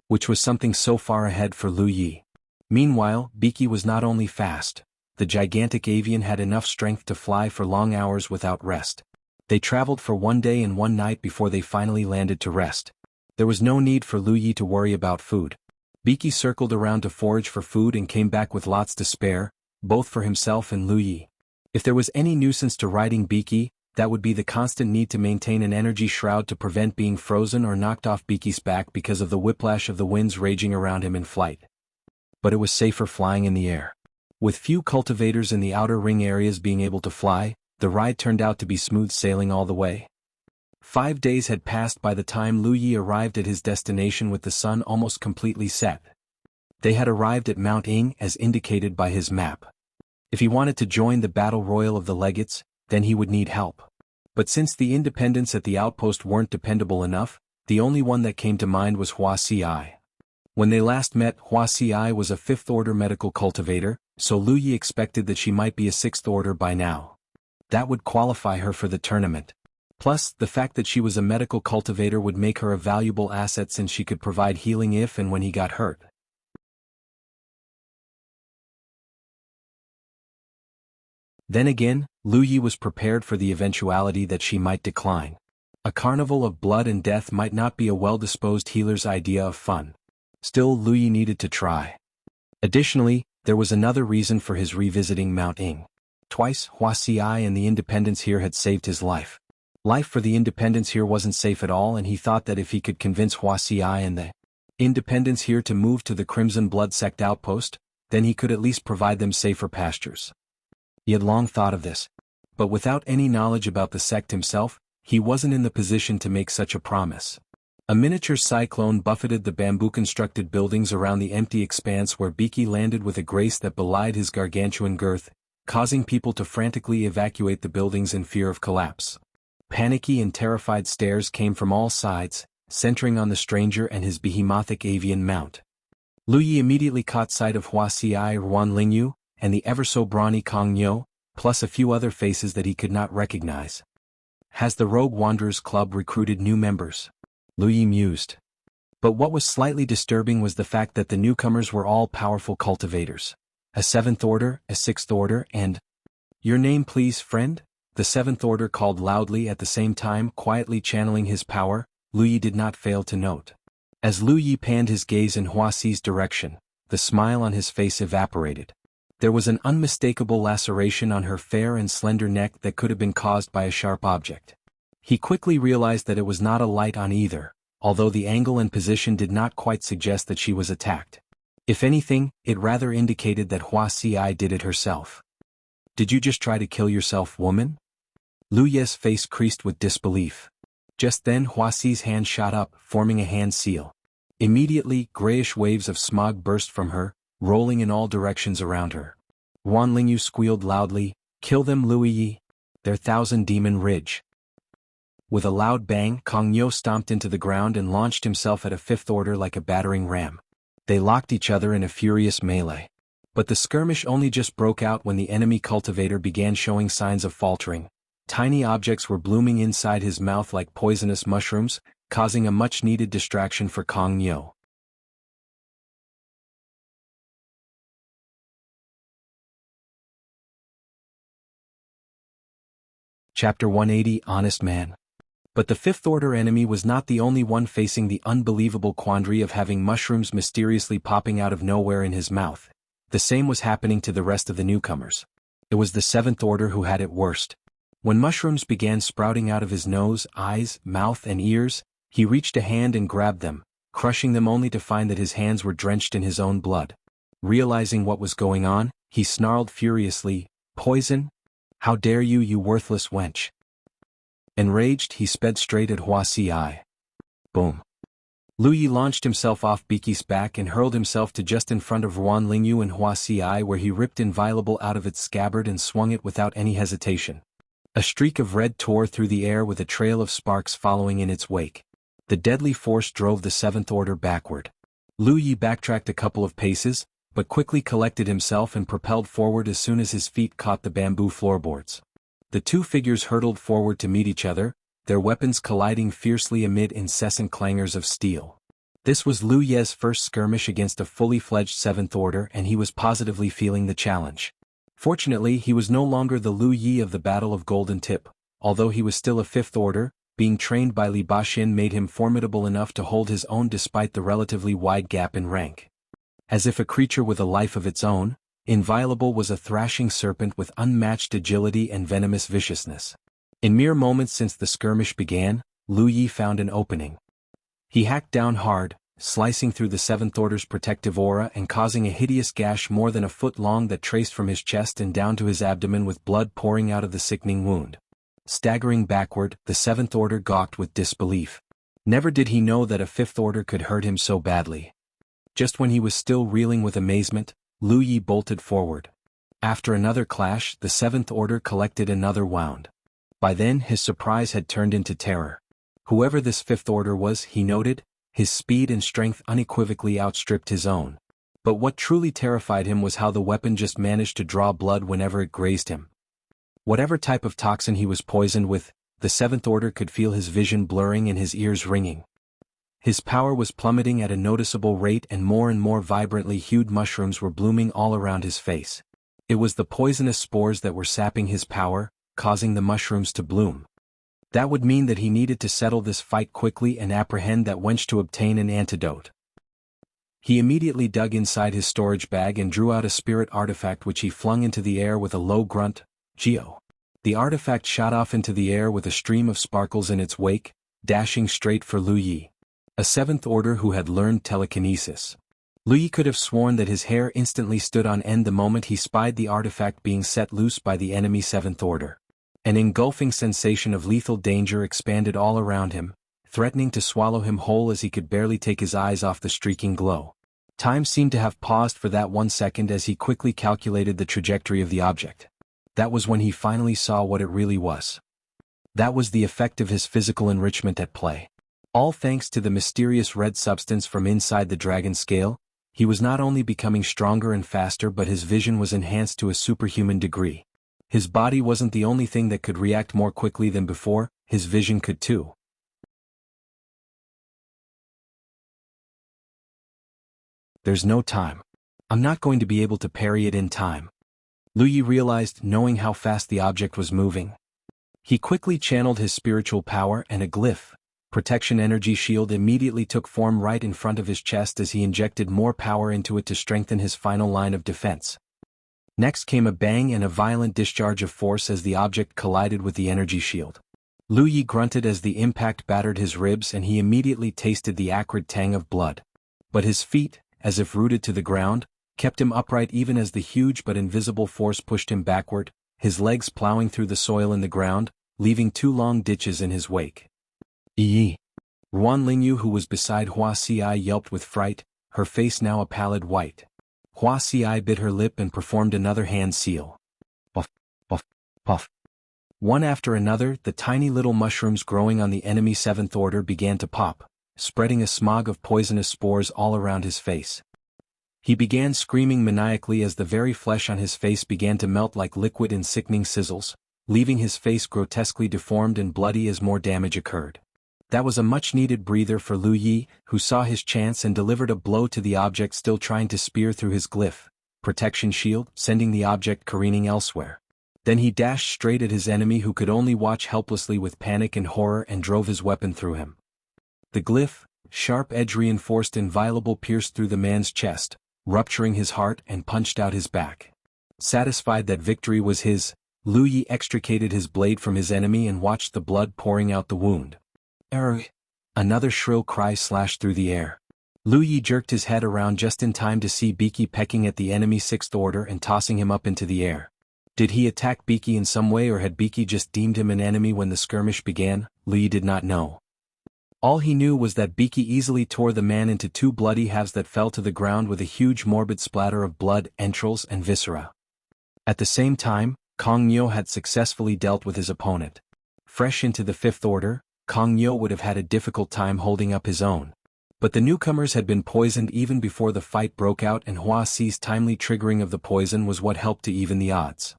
Which was something so far ahead for Lu Yi. Meanwhile, Biki was not only fast, the gigantic avian had enough strength to fly for long hours without rest. They traveled for 1 day and 1 night before they finally landed to rest. There was no need for Lu Yi to worry about food. Biki circled around to forage for food and came back with lots to spare, both for himself and Lu Yi. If there was any nuisance to riding Biki, that would be the constant need to maintain an energy shroud to prevent being frozen or knocked off Biki's back because of the whiplash of the winds raging around him in flight. But it was safer flying in the air. With few cultivators in the outer ring areas being able to fly, the ride turned out to be smooth sailing all the way. 5 days had passed by the time Lu Yi arrived at his destination with the sun almost completely set. They had arrived at Mount Ing as indicated by his map. If he wanted to join the battle royal of the legates, then he would need help. But since the independents at the outpost weren't dependable enough, the only one that came to mind was Wuxia. When they last met, Wuxia was a 5th-order medical cultivator, so Lu Yi expected that she might be a 6th order by now. That would qualify her for the tournament. Plus, the fact that she was a medical cultivator would make her a valuable asset since she could provide healing if and when he got hurt. Then again, Lu Yi was prepared for the eventuality that she might decline. A carnival of blood and death might not be a well-disposed healer's idea of fun. Still, Lu Yi needed to try. Additionally, there was another reason for his revisiting Mount Ing. Twice, Wuxia and the independents here had saved his life. Life for the independents here wasn't safe at all, and he thought that if he could convince Wuxia and the independents here to move to the Crimson Blood Sect outpost, then he could at least provide them safer pastures. He had long thought of this. But without any knowledge about the sect himself, he wasn't in the position to make such a promise. A miniature cyclone buffeted the bamboo-constructed buildings around the empty expanse where Biki landed with a grace that belied his gargantuan girth, causing people to frantically evacuate the buildings in fear of collapse. Panicky and terrified stares came from all sides, centering on the stranger and his behemothic avian mount. Lu Yi immediately caught sight of Wuxia Ruan Lingyu, and the ever-so-brawny Kong Nyo, plus a few other faces that he could not recognize. Has the Rogue Wanderers Club recruited new members? Lu Yi mused. But what was slightly disturbing was the fact that the newcomers were all powerful cultivators. A 7th order, a 6th order, and... Your name please, friend? The 7th order called loudly at the same time, quietly channeling his power, Lu Yi did not fail to note. As Lu Yi panned his gaze in Huaxi's direction, the smile on his face evaporated. There was an unmistakable laceration on her fair and slender neck that could have been caused by a sharp object. He quickly realized that it was not a light on either, although the angle and position did not quite suggest that she was attacked. If anything, it rather indicated that Huaxi did it herself. Did you just try to kill yourself, woman? Lu Ye's face creased with disbelief. Just then Huaxi's hand shot up, forming a hand seal. Immediately, grayish waves of smog burst from her, rolling in all directions around her. Wan Lingyu squealed loudly, "Kill them, Lu Yi! Their Thousand Demon Ridge!" With a loud bang, Kong Nyo stomped into the ground and launched himself at a 5th order like a battering ram. They locked each other in a furious melee. But the skirmish only just broke out when the enemy cultivator began showing signs of faltering. Tiny objects were blooming inside his mouth like poisonous mushrooms, causing a much-needed distraction for Kong Nyo. Chapter 180 Honest Man. But the fifth-order enemy was not the only one facing the unbelievable quandary of having mushrooms mysteriously popping out of nowhere in his mouth. The same was happening to the rest of the newcomers. It was the seventh order who had it worst. When mushrooms began sprouting out of his nose, eyes, mouth and ears, he reached a hand and grabbed them, crushing them only to find that his hands were drenched in his own blood. Realizing what was going on, he snarled furiously, "Poison? How dare you, you worthless wench!" Enraged, he sped straight at Wuxia. Boom. Lu Yi launched himself off Biki's back and hurled himself to just in front of Ruan Lingyu and Wuxia, where he ripped Inviolable out of its scabbard and swung it without any hesitation. A streak of red tore through the air with a trail of sparks following in its wake. The deadly force drove the seventh order backward. Lu Yi backtracked a couple of paces, but quickly collected himself and propelled forward as soon as his feet caught the bamboo floorboards. The two figures hurtled forward to meet each other, their weapons colliding fiercely amid incessant clangors of steel. This was Lu Ye's first skirmish against a fully fledged seventh order, and he was positively feeling the challenge. Fortunately, he was no longer the Lu Yi of the Battle of Golden Tip. Although he was still a fifth order, being trained by Li Baxin made him formidable enough to hold his own despite the relatively wide gap in rank. As if a creature with a life of its own, Inviolable was a thrashing serpent with unmatched agility and venomous viciousness. In mere moments since the skirmish began, Lu Yi found an opening. He hacked down hard, slicing through the seventh order's protective aura and causing a hideous gash more than a foot long that traced from his chest and down to his abdomen with blood pouring out of the sickening wound. Staggering backward, the seventh order gawked with disbelief. Never did he know that a fifth order could hurt him so badly. Just when he was still reeling with amazement, Lu Yi bolted forward. After another clash, the seventh order collected another wound. By then his surprise had turned into terror. Whoever this fifth order was, he noted, his speed and strength unequivocally outstripped his own. But what truly terrified him was how the weapon just managed to draw blood whenever it grazed him. Whatever type of toxin he was poisoned with, the seventh order could feel his vision blurring and his ears ringing. His power was plummeting at a noticeable rate, and more vibrantly hued mushrooms were blooming all around his face. It was the poisonous spores that were sapping his power, causing the mushrooms to bloom. That would mean that he needed to settle this fight quickly and apprehend that wench to obtain an antidote. He immediately dug inside his storage bag and drew out a spirit artifact which he flung into the air with a low grunt, "Geo." The artifact shot off into the air with a stream of sparkles in its wake, dashing straight for Lu Yi, a seventh order who had learned telekinesis. Lu Yi could have sworn that his hair instantly stood on end the moment he spied the artifact being set loose by the enemy seventh order. An engulfing sensation of lethal danger expanded all around him, threatening to swallow him whole as he could barely take his eyes off the streaking glow. Time seemed to have paused for that 1 second as he quickly calculated the trajectory of the object. That was when he finally saw what it really was. That was the effect of his physical enrichment at play. All thanks to the mysterious red substance from inside the dragon scale, he was not only becoming stronger and faster, but his vision was enhanced to a superhuman degree. His body wasn't the only thing that could react more quickly than before, his vision could too. There's no time. I'm not going to be able to parry it in time. Lu Yi realized, knowing how fast the object was moving. He quickly channeled his spiritual power, and a glyph, protection energy shield, immediately took form right in front of his chest as he injected more power into it to strengthen his final line of defense. Next came a bang and a violent discharge of force as the object collided with the energy shield. Lu Yi grunted as the impact battered his ribs, and he immediately tasted the acrid tang of blood. But his feet, as if rooted to the ground, kept him upright even as the huge but invisible force pushed him backward, his legs plowing through the soil in the ground, leaving 2 long ditches in his wake. Yi. Ruan Lingyu, who was beside Wuxia, yelped with fright, her face now a pallid white. Wuxia bit her lip and performed another hand seal. Puff, puff, puff. One after another, the tiny little mushrooms growing on the enemy seventh order began to pop, spreading a smog of poisonous spores all around his face. He began screaming maniacally as the very flesh on his face began to melt like liquid in sickening sizzles, leaving his face grotesquely deformed and bloody as more damage occurred. That was a much-needed breather for Lu Yi, who saw his chance and delivered a blow to the object still trying to spear through his glyph protection shield, sending the object careening elsewhere. Then he dashed straight at his enemy who could only watch helplessly with panic and horror and drove his weapon through him. The glyph, sharp edge reinforced inviolable pierced through the man's chest, rupturing his heart and punched out his back. Satisfied that victory was his, Lu Yi extricated his blade from his enemy and watched the blood pouring out the wound. Another shrill cry slashed through the air. Lu Yi jerked his head around just in time to see Biki pecking at the enemy Sixth Order and tossing him up into the air. Did he attack Biki in some way or had Biki just deemed him an enemy when the skirmish began? Lu Yi did not know. All he knew was that Biki easily tore the man into two bloody halves that fell to the ground with a huge morbid splatter of blood, entrails and viscera. At the same time, Kong Nyo had successfully dealt with his opponent. Fresh into the Fifth Order, Kong Nyo would have had a difficult time holding up his own. But the newcomers had been poisoned even before the fight broke out and Hua Xi's timely triggering of the poison was what helped to even the odds.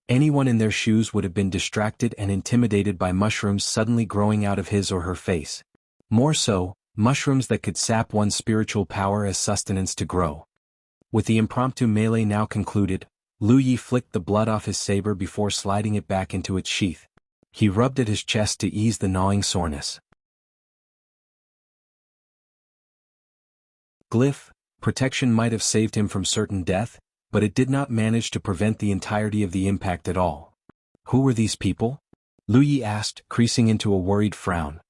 Anyone in their shoes would have been distracted and intimidated by mushrooms suddenly growing out of his or her face. More so, mushrooms that could sap one's spiritual power as sustenance to grow. With the impromptu melee now concluded, Lu Yi flicked the blood off his saber before sliding it back into its sheath. He rubbed at his chest to ease the gnawing soreness. Glyph protection might have saved him from certain death, but it did not manage to prevent the entirety of the impact at all. Who were these people? Lu Yi asked, creasing into a worried frown.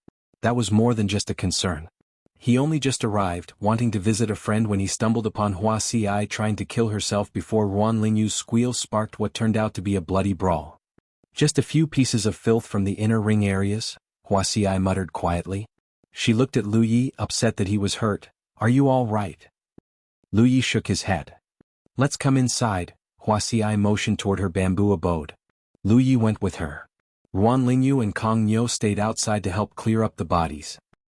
That was more than just a concern. He only just arrived, wanting to visit a friend when he stumbled upon Hua Xi trying to kill herself before Ruan Lingyu's squeal sparked what turned out to be a bloody brawl. Just a few pieces of filth from the inner ring areas, Hua Xi muttered quietly. She looked at Lu Yi, upset that he was hurt. Are you all right? Lu Yi shook his head. Let's come inside, Hua Xi motioned toward her bamboo abode. Lu Yi went with her. Ruan Lingyu and Kong Nyo stayed outside to help clear up the bodies.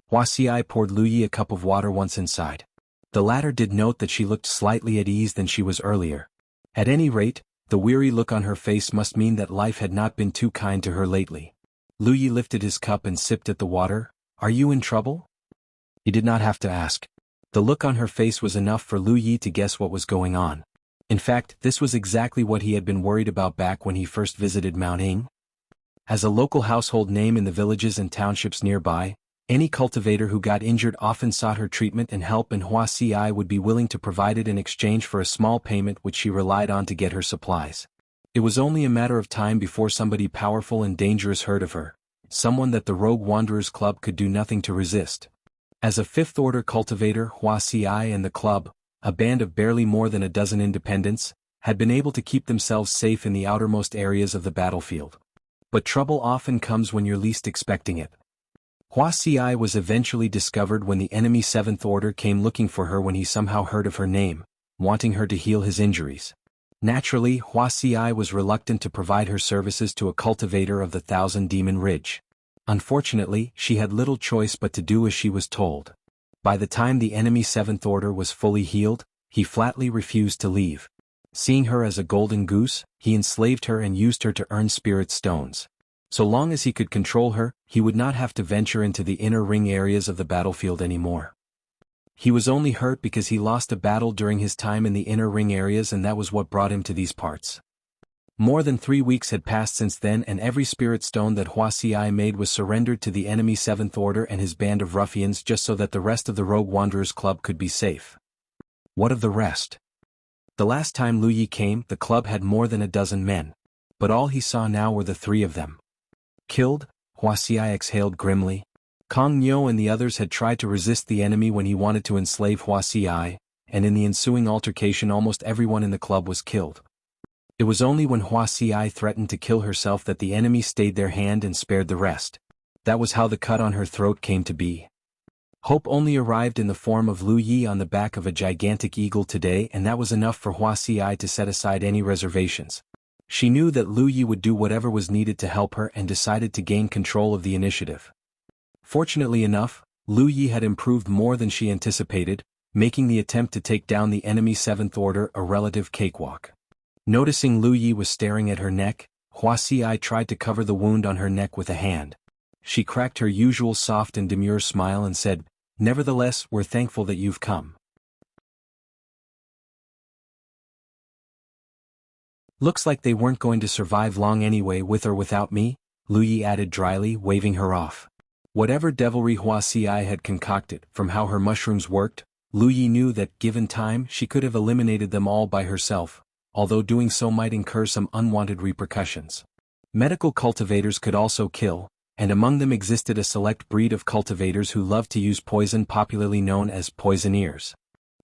Hua Xi poured Lu Yi a cup of water once inside. The latter did note that she looked slightly at ease than she was earlier. At any rate, the weary look on her face must mean that life had not been too kind to her lately. Lu Yi lifted his cup and sipped at the water. Are you in trouble? He did not have to ask. The look on her face was enough for Lu Yi to guess what was going on. In fact, this was exactly what he had been worried about back when he first visited Mount Ing. As a local household name in the villages and townships nearby, any cultivator who got injured often sought her treatment and help, and Hua Xi would be willing to provide it in exchange for a small payment which she relied on to get her supplies. It was only a matter of time before somebody powerful and dangerous heard of her, someone that the Rogue Wanderers Club could do nothing to resist. As a Fifth Order cultivator, Hua Xi and the club, a band of barely more than a dozen independents, had been able to keep themselves safe in the outermost areas of the battlefield. But trouble often comes when you're least expecting it. Hua Xi was eventually discovered when the enemy Seventh Order came looking for her when he somehow heard of her name, wanting her to heal his injuries. Naturally, Hua Xi was reluctant to provide her services to a cultivator of the Thousand Demon Ridge. Unfortunately, she had little choice but to do as she was told. By the time the enemy Seventh Order was fully healed, he flatly refused to leave. Seeing her as a golden goose, he enslaved her and used her to earn spirit stones. So long as he could control her, he would not have to venture into the inner ring areas of the battlefield anymore. He was only hurt because he lost a battle during his time in the inner ring areas, and that was what brought him to these parts. More than 3 weeks had passed since then, and every spirit stone that Hua Xi made was surrendered to the enemy Seventh Order and his band of ruffians just so that the rest of the Rogue Wanderers Club could be safe. What of the rest? The last time Lu Yi came, the club had more than a dozen men. But all he saw now were the 3 of them. Killed? Hua Xi exhaled grimly. Kong Nyo and the others had tried to resist the enemy when he wanted to enslave Hua Xi, and in the ensuing altercation almost everyone in the club was killed. It was only when Hua Xi threatened to kill herself that the enemy stayed their hand and spared the rest. That was how the cut on her throat came to be. Hope only arrived in the form of Lu Yi on the back of a gigantic eagle today, and that was enough for Hua Xi to set aside any reservations. She knew that Lu Yi would do whatever was needed to help her and decided to gain control of the initiative. Fortunately enough, Lu Yi had improved more than she anticipated, making the attempt to take down the enemy Seventh Order a relative cakewalk. Noticing Lu Yi was staring at her neck, Hua Xi tried to cover the wound on her neck with a hand. she cracked her usual soft and demure smile and said, "Nevertheless, we're thankful that you've come." "Looks like they weren't going to survive long anyway with or without me," Lu Yi added dryly, waving her off. Whatever devilry Huaxi had concocted from how her mushrooms worked, Lu Yi knew that, given time, she could have eliminated them all by herself, although doing so might incur some unwanted repercussions. Medical cultivators could also kill, and among them existed a select breed of cultivators who loved to use poison, popularly known as poisoneers.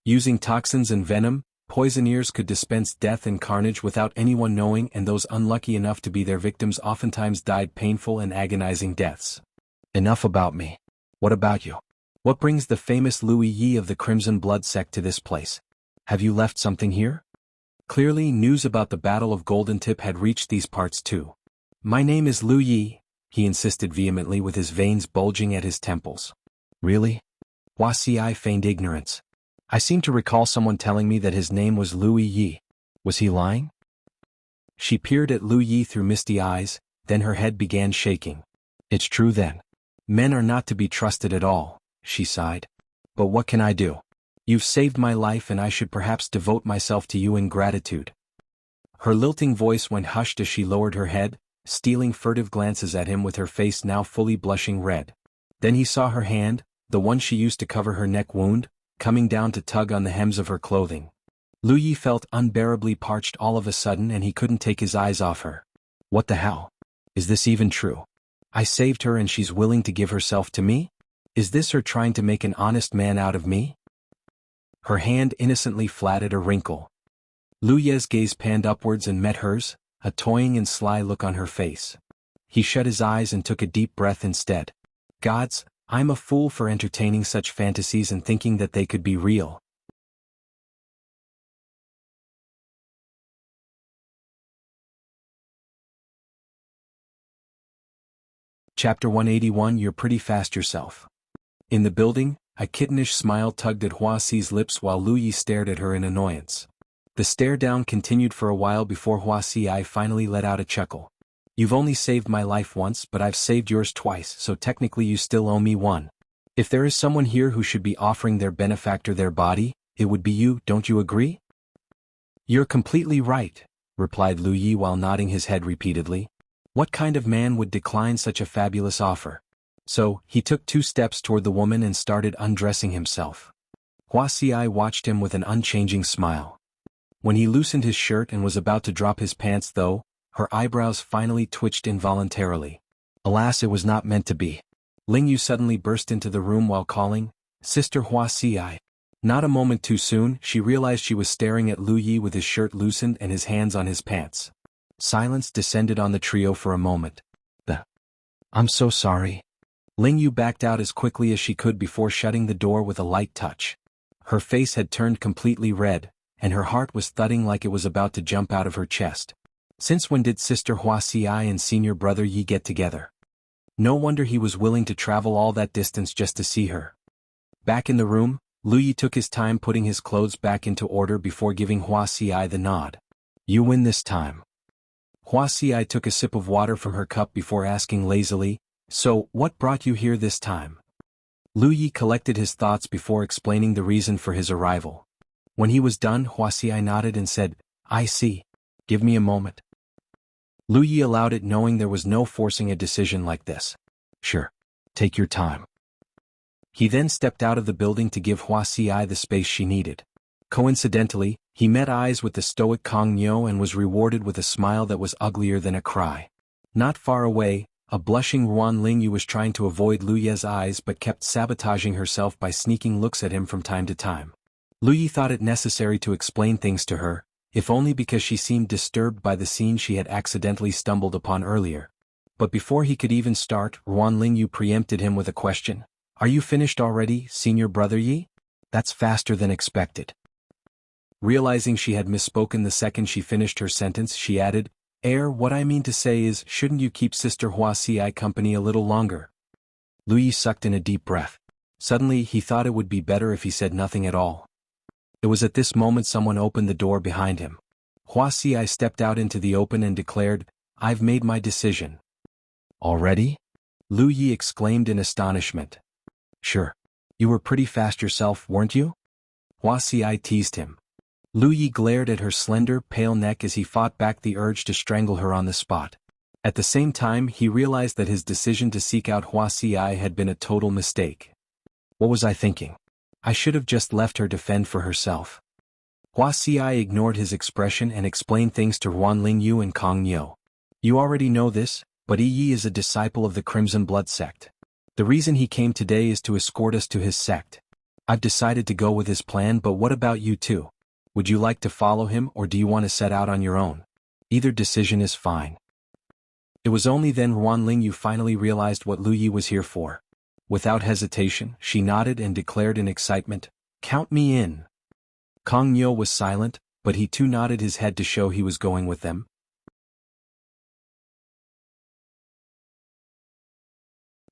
Using toxins and venom, poisoneers could dispense death and carnage without anyone knowing, and those unlucky enough to be their victims oftentimes died painful and agonizing deaths. Enough about me. What about you? What brings the famous Louis Yi of the Crimson Blood sect to this place? Have you left something here? Clearly, news about the Battle of Golden Tip had reached these parts too. "My name is Lu Yi," he insisted vehemently with his veins bulging at his temples. "Really?" Huaxi feigned ignorance. "I seem to recall someone telling me that his name was Louis Yi. Was he lying?" She peered at Lu Yi through misty eyes, then her head began shaking. "It's true then. Men are not to be trusted at all," she sighed. "But what can I do? You've saved my life and I should perhaps devote myself to you in gratitude." Her lilting voice went hushed as she lowered her head, stealing furtive glances at him with her face now fully blushing red. Then he saw her hand, the one she used to cover her neck wound, coming down to tug on the hems of her clothing. Lu Yi felt unbearably parched all of a sudden and he couldn't take his eyes off her. What the hell? Is this even true? I saved her and she's willing to give herself to me? Is this her trying to make an honest man out of me? Her hand innocently flatted a wrinkle. Lu Ye's gaze panned upwards and met hers, a toying and sly look on her face. He shut his eyes and took a deep breath instead. Gods, I'm a fool for entertaining such fantasies and thinking that they could be real. Chapter 181. You're pretty fast yourself. In the building, a kittenish smile tugged at Huaxi's lips while Lu Yi stared at her in annoyance. The stare down continued for a while before Huaxi finally let out a chuckle. "You've only saved my life once, but I've saved yours twice, so technically you still owe me one. If there is someone here who should be offering their benefactor their body, it would be you, don't you agree?" "You're completely right," replied Lu Yi while nodding his head repeatedly. What kind of man would decline such a fabulous offer? So, he took 2 steps toward the woman and started undressing himself. Huaxi watched him with an unchanging smile. When he loosened his shirt and was about to drop his pants though, her eyebrows finally twitched involuntarily. Alas, it was not meant to be. Ling Yu suddenly burst into the room while calling, "Sister Huaxi." Not a moment too soon, she realized she was staring at Lu Yi with his shirt loosened and his hands on his pants. Silence descended on the trio for a moment. "I'm so sorry." Ling Yu backed out as quickly as she could before shutting the door with a light touch. Her face had turned completely red, and her heart was thudding like it was about to jump out of her chest. Since when did Sister Huaxi and Senior Brother Yi get together? No wonder he was willing to travel all that distance just to see her. Back in the room, Lu Yi took his time putting his clothes back into order before giving Huaxi the nod. "You win this time." Huaxi took a sip of water from her cup before asking lazily, "So, what brought you here this time?" Lu Yi collected his thoughts before explaining the reason for his arrival. When he was done, Huaxi nodded and said, "I see. Give me a moment." Lu Yi allowed it, knowing there was no forcing a decision like this. "Sure. Take your time." He then stepped out of the building to give Huaxi the space she needed. Coincidentally, he met eyes with the stoic Kong Niu and was rewarded with a smile that was uglier than a cry. Not far away, a blushing Ruan Lingyu was trying to avoid Lu Ye's eyes but kept sabotaging herself by sneaking looks at him from time to time. Lu Yi thought it necessary to explain things to her, if only because she seemed disturbed by the scene she had accidentally stumbled upon earlier. But before he could even start, Ruan Lingyu preempted him with a question. "Are you finished already, Senior Brother Yi? That's faster than expected." Realizing she had misspoken the second she finished her sentence, she added, What I mean to say is, shouldn't you keep Sister Huaxi company a little longer?" Lu Yi sucked in a deep breath. Suddenly, he thought it would be better if he said nothing at all. It was at this moment someone opened the door behind him. Huaxi stepped out into the open and declared, "I've made my decision." "Already?" Lu Yi exclaimed in astonishment. Sure. You were pretty fast yourself, weren't you? Wuxia teased him. Lu Yi glared at her slender, pale neck as he fought back the urge to strangle her on the spot. At the same time, he realized that his decision to seek out Wuxia had been a total mistake. What was I thinking? I should have just left her to fend for herself. Wuxia ignored his expression and explained things to Ruanlingyu and Kong Yo. You already know this, but Yi is a disciple of the Crimson Blood sect. The reason he came today is to escort us to his sect. I've decided to go with his plan, but what about you two? Would you like to follow him or do you want to set out on your own? Either decision is fine. It was only then Ruanlingyu finally realized what Lu Yi was here for. Without hesitation, she nodded and declared in excitement, Count me in. Kong Yo was silent, but he too nodded his head to show he was going with them.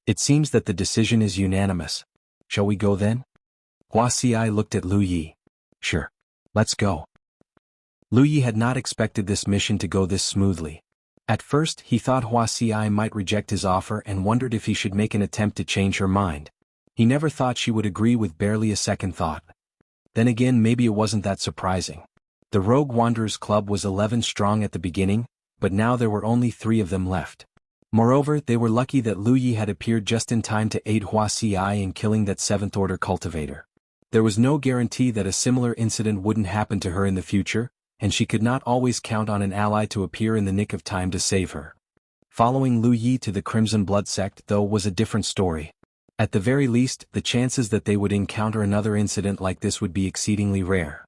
It seems that the decision is unanimous. Shall we go then? Wuxia looked at Lu Yi. Sure. Let's go. Lu Yi had not expected this mission to go this smoothly. At first, he thought Wuxia might reject his offer and wondered if he should make an attempt to change her mind. He never thought she would agree with barely a second thought. Then again, maybe it wasn't that surprising. The Rogue Wanderers Club was 11 strong at the beginning, but now there were only 3 of them left. Moreover, they were lucky that Lu Yi had appeared just in time to aid Wuxia in killing that 7th Order cultivator. There was no guarantee that a similar incident wouldn't happen to her in the future, and she could not always count on an ally to appear in the nick of time to save her. Following Lu Yi to the Crimson Blood sect, though, was a different story. At the very least, the chances that they would encounter another incident like this would be exceedingly rare.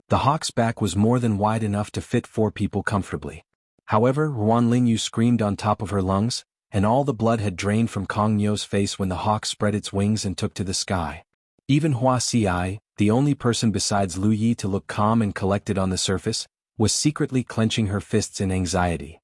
The hawk's back was more than wide enough to fit 4 people comfortably. However, Ruanlingyu screamed on top of her lungs, and all the blood had drained from Kong Yo's face when the hawk spread its wings and took to the sky. Even Wuxia, the only person besides Lu Yi to look calm and collected on the surface, was secretly clenching her fists in anxiety.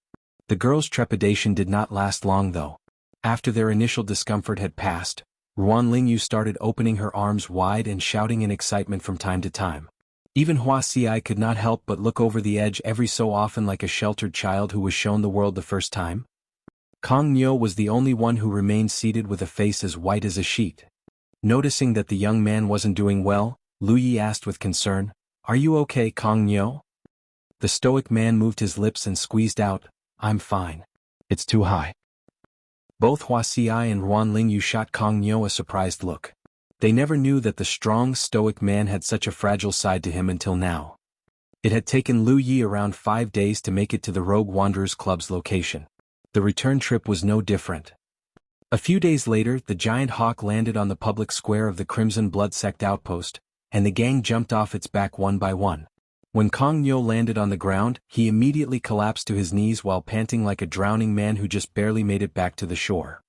The girl's trepidation did not last long though. After their initial discomfort had passed, Ruanlingyu started opening her arms wide and shouting in excitement from time to time. Even Wuxia could not help but look over the edge every so often like a sheltered child who was shown the world the first time. Kong Yo was the only one who remained seated with a face as white as a sheet. Noticing that the young man wasn't doing well, Lu Yi asked with concern, Are you okay, Kong Yo? The stoic man moved his lips and squeezed out, I'm fine. It's too high. Both Wuxia and Ruanlingyu shot Kong Yo a surprised look. They never knew that the strong, stoic man had such a fragile side to him until now. It had taken Lu Yi around 5 days to make it to the Rogue Wanderers Club's location. The return trip was no different. A few days later, the giant hawk landed on the public square of the Crimson Blood sect outpost, and the gang jumped off its back one by one. When Kong Yo landed on the ground, he immediately collapsed to his knees while panting like a drowning man who just barely made it back to the shore.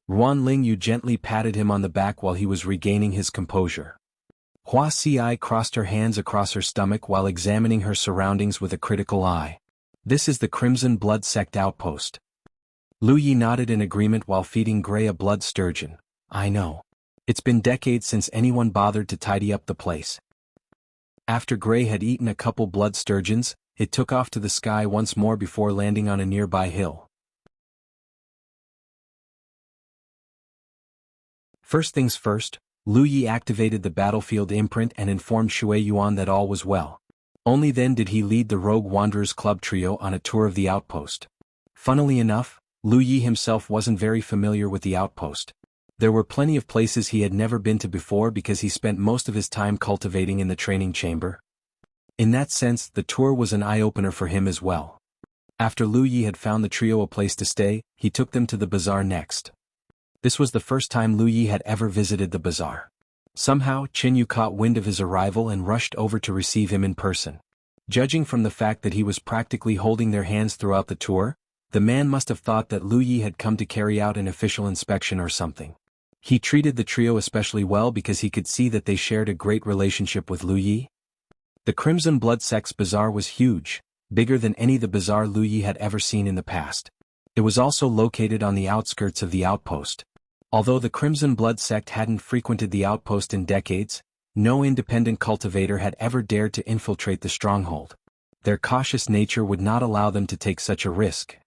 Ruanlingyu gently patted him on the back while he was regaining his composure. Wuxia crossed her hands across her stomach while examining her surroundings with a critical eye. This is the Crimson Blood sect outpost. Lu Yi nodded in agreement while feeding Gray a blood sturgeon. I know. It's been decades since anyone bothered to tidy up the place. After Gray had eaten a couple blood sturgeons, it took off to the sky once more before landing on a nearby hill. First things first, Lu Yi activated the battlefield imprint and informed Shui Yuan that all was well. Only then did he lead the Rogue Wanderers Club trio on a tour of the outpost. Funnily enough, Lu Yi himself wasn't very familiar with the outpost. There were plenty of places he had never been to before because he spent most of his time cultivating in the training chamber. In that sense, the tour was an eye-opener for him as well. After Lu Yi had found the trio a place to stay, he took them to the bazaar next. This was the first time Lu Yi had ever visited the bazaar. Somehow, Qinyu caught wind of his arrival and rushed over to receive him in person. Judging from the fact that he was practically holding their hands throughout the tour, the man must have thought that Lu Yi had come to carry out an official inspection or something. He treated the trio especially well because he could see that they shared a great relationship with Lu Yi. The Crimson Blood sect's bazaar was huge, bigger than any the bazaar Lu Yi had ever seen in the past. It was also located on the outskirts of the outpost. Although the Crimson Blood sect hadn't frequented the outpost in decades, no independent cultivator had ever dared to infiltrate the stronghold. Their cautious nature would not allow them to take such a risk.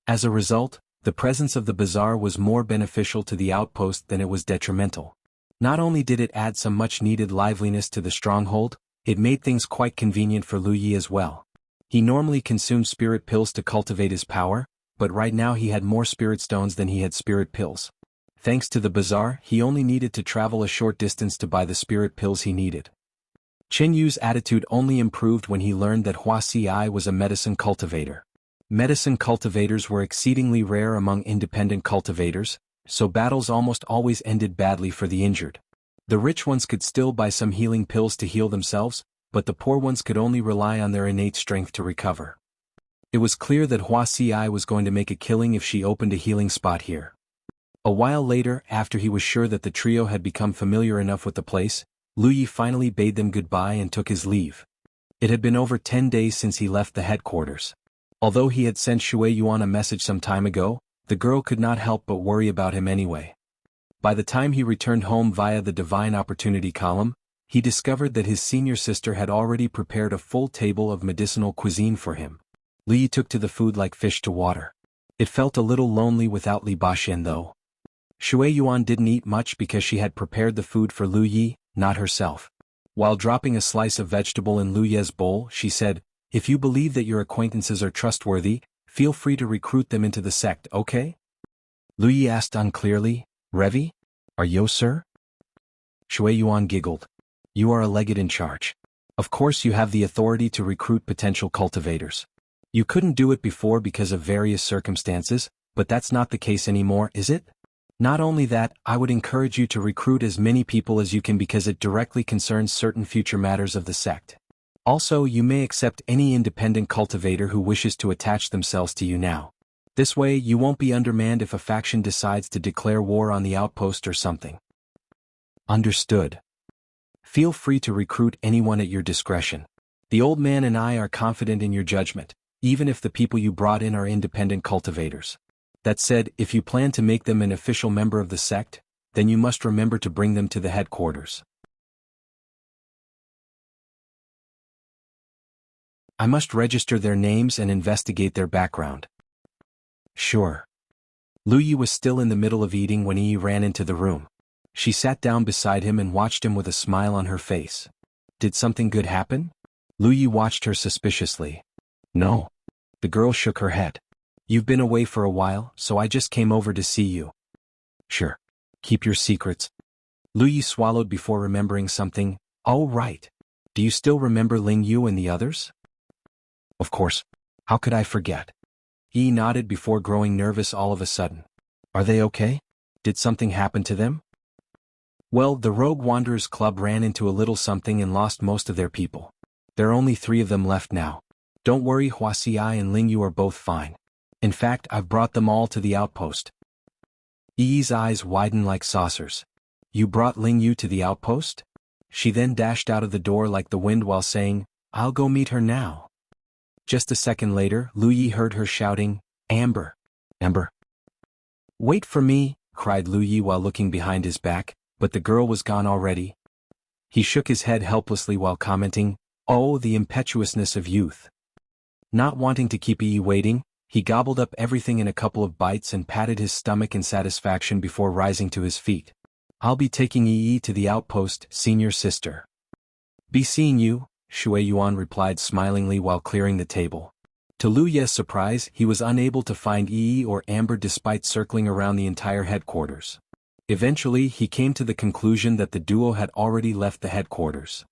As a result, The presence of the bazaar was more beneficial to the outpost than it was detrimental. Not only did it add some much-needed liveliness to the stronghold, it made things quite convenient for Lu Yi as well. He normally consumed spirit pills to cultivate his power, but right now he had more spirit stones than he had spirit pills. Thanks to the bazaar, he only needed to travel a short distance to buy the spirit pills he needed. Chen Yu's attitude only improved when he learned that Wuxia was a medicine cultivator. Medicine cultivators were exceedingly rare among independent cultivators, so battles almost always ended badly for the injured. The rich ones could still buy some healing pills to heal themselves, but the poor ones could only rely on their innate strength to recover. It was clear that Wuxia was going to make a killing if she opened a healing spot here. A while later, after he was sure that the trio had become familiar enough with the place, Lu Yi finally bade them goodbye and took his leave. It had been over 10 days since he left the headquarters. Although he had sent Shui Yuan a message some time ago, the girl could not help but worry about him anyway. By the time he returned home via the Divine Opportunity column, he discovered that his senior sister had already prepared a full table of medicinal cuisine for him. Lu Yi took to the food like fish to water. It felt a little lonely without Li Baxin though. Shui Yuan didn't eat much because she had prepared the food for Lu Yi, not herself. While dropping a slice of vegetable in Lu Ye's bowl, she said, "If you believe that your acquaintances are trustworthy, feel free to recruit them into the sect, okay?" Lu Yi asked unclearly, "Revi? Are you, sir?" Shui Yuan giggled. "You are a legate in charge. Of course you have the authority to recruit potential cultivators. You couldn't do it before because of various circumstances, but that's not the case anymore, is it? Not only that, I would encourage you to recruit as many people as you can because it directly concerns certain future matters of the sect. Also, you may accept any independent cultivator who wishes to attach themselves to you now. This way, you won't be undermanned if a faction decides to declare war on the outpost or something." "Understood. Feel free to recruit anyone at your discretion. The old man and I are confident in your judgment, even if the people you brought in are independent cultivators. That said, if you plan to make them an official member of the sect, then you must remember to bring them to the headquarters. I must register their names and investigate their background." "Sure." Lu Yi was still in the middle of eating when Yi ran into the room. She sat down beside him and watched him with a smile on her face. "Did something good happen?" Lu Yi watched her suspiciously. "No." The girl shook her head. "You've been away for a while, so I just came over to see you." "Sure. Keep your secrets." Lu Yi swallowed before remembering something. "Oh right. Do you still remember Ling Yu and the others?" "Of course. How could I forget?" Yi nodded before growing nervous all of a sudden. "Are they okay? Did something happen to them?" "Well, the Rogue Wanderers Club ran into a little something and lost most of their people. There are only 3 of them left now. Don't worry, Wuxia and Ling Yu are both fine. In fact, I've brought them all to the outpost." Yi's eyes widened like saucers. "You brought Ling Yu to the outpost?" She then dashed out of the door like the wind while saying, "I'll go meet her now." Just a second later, Lu Yi heard her shouting, "Amber! Amber!" "Wait for me," cried Lu Yi while looking behind his back, but the girl was gone already. He shook his head helplessly while commenting, "Oh, the impetuousness of youth." Not wanting to keep Yi waiting, he gobbled up everything in a couple of bites and patted his stomach in satisfaction before rising to his feet. "I'll be taking Yi to the outpost, senior sister." "Be seeing you," Shui Yuan replied smilingly while clearing the table. To Lu Ye's surprise, he was unable to find Yi or Amber despite circling around the entire headquarters. Eventually, he came to the conclusion that the duo had already left the headquarters.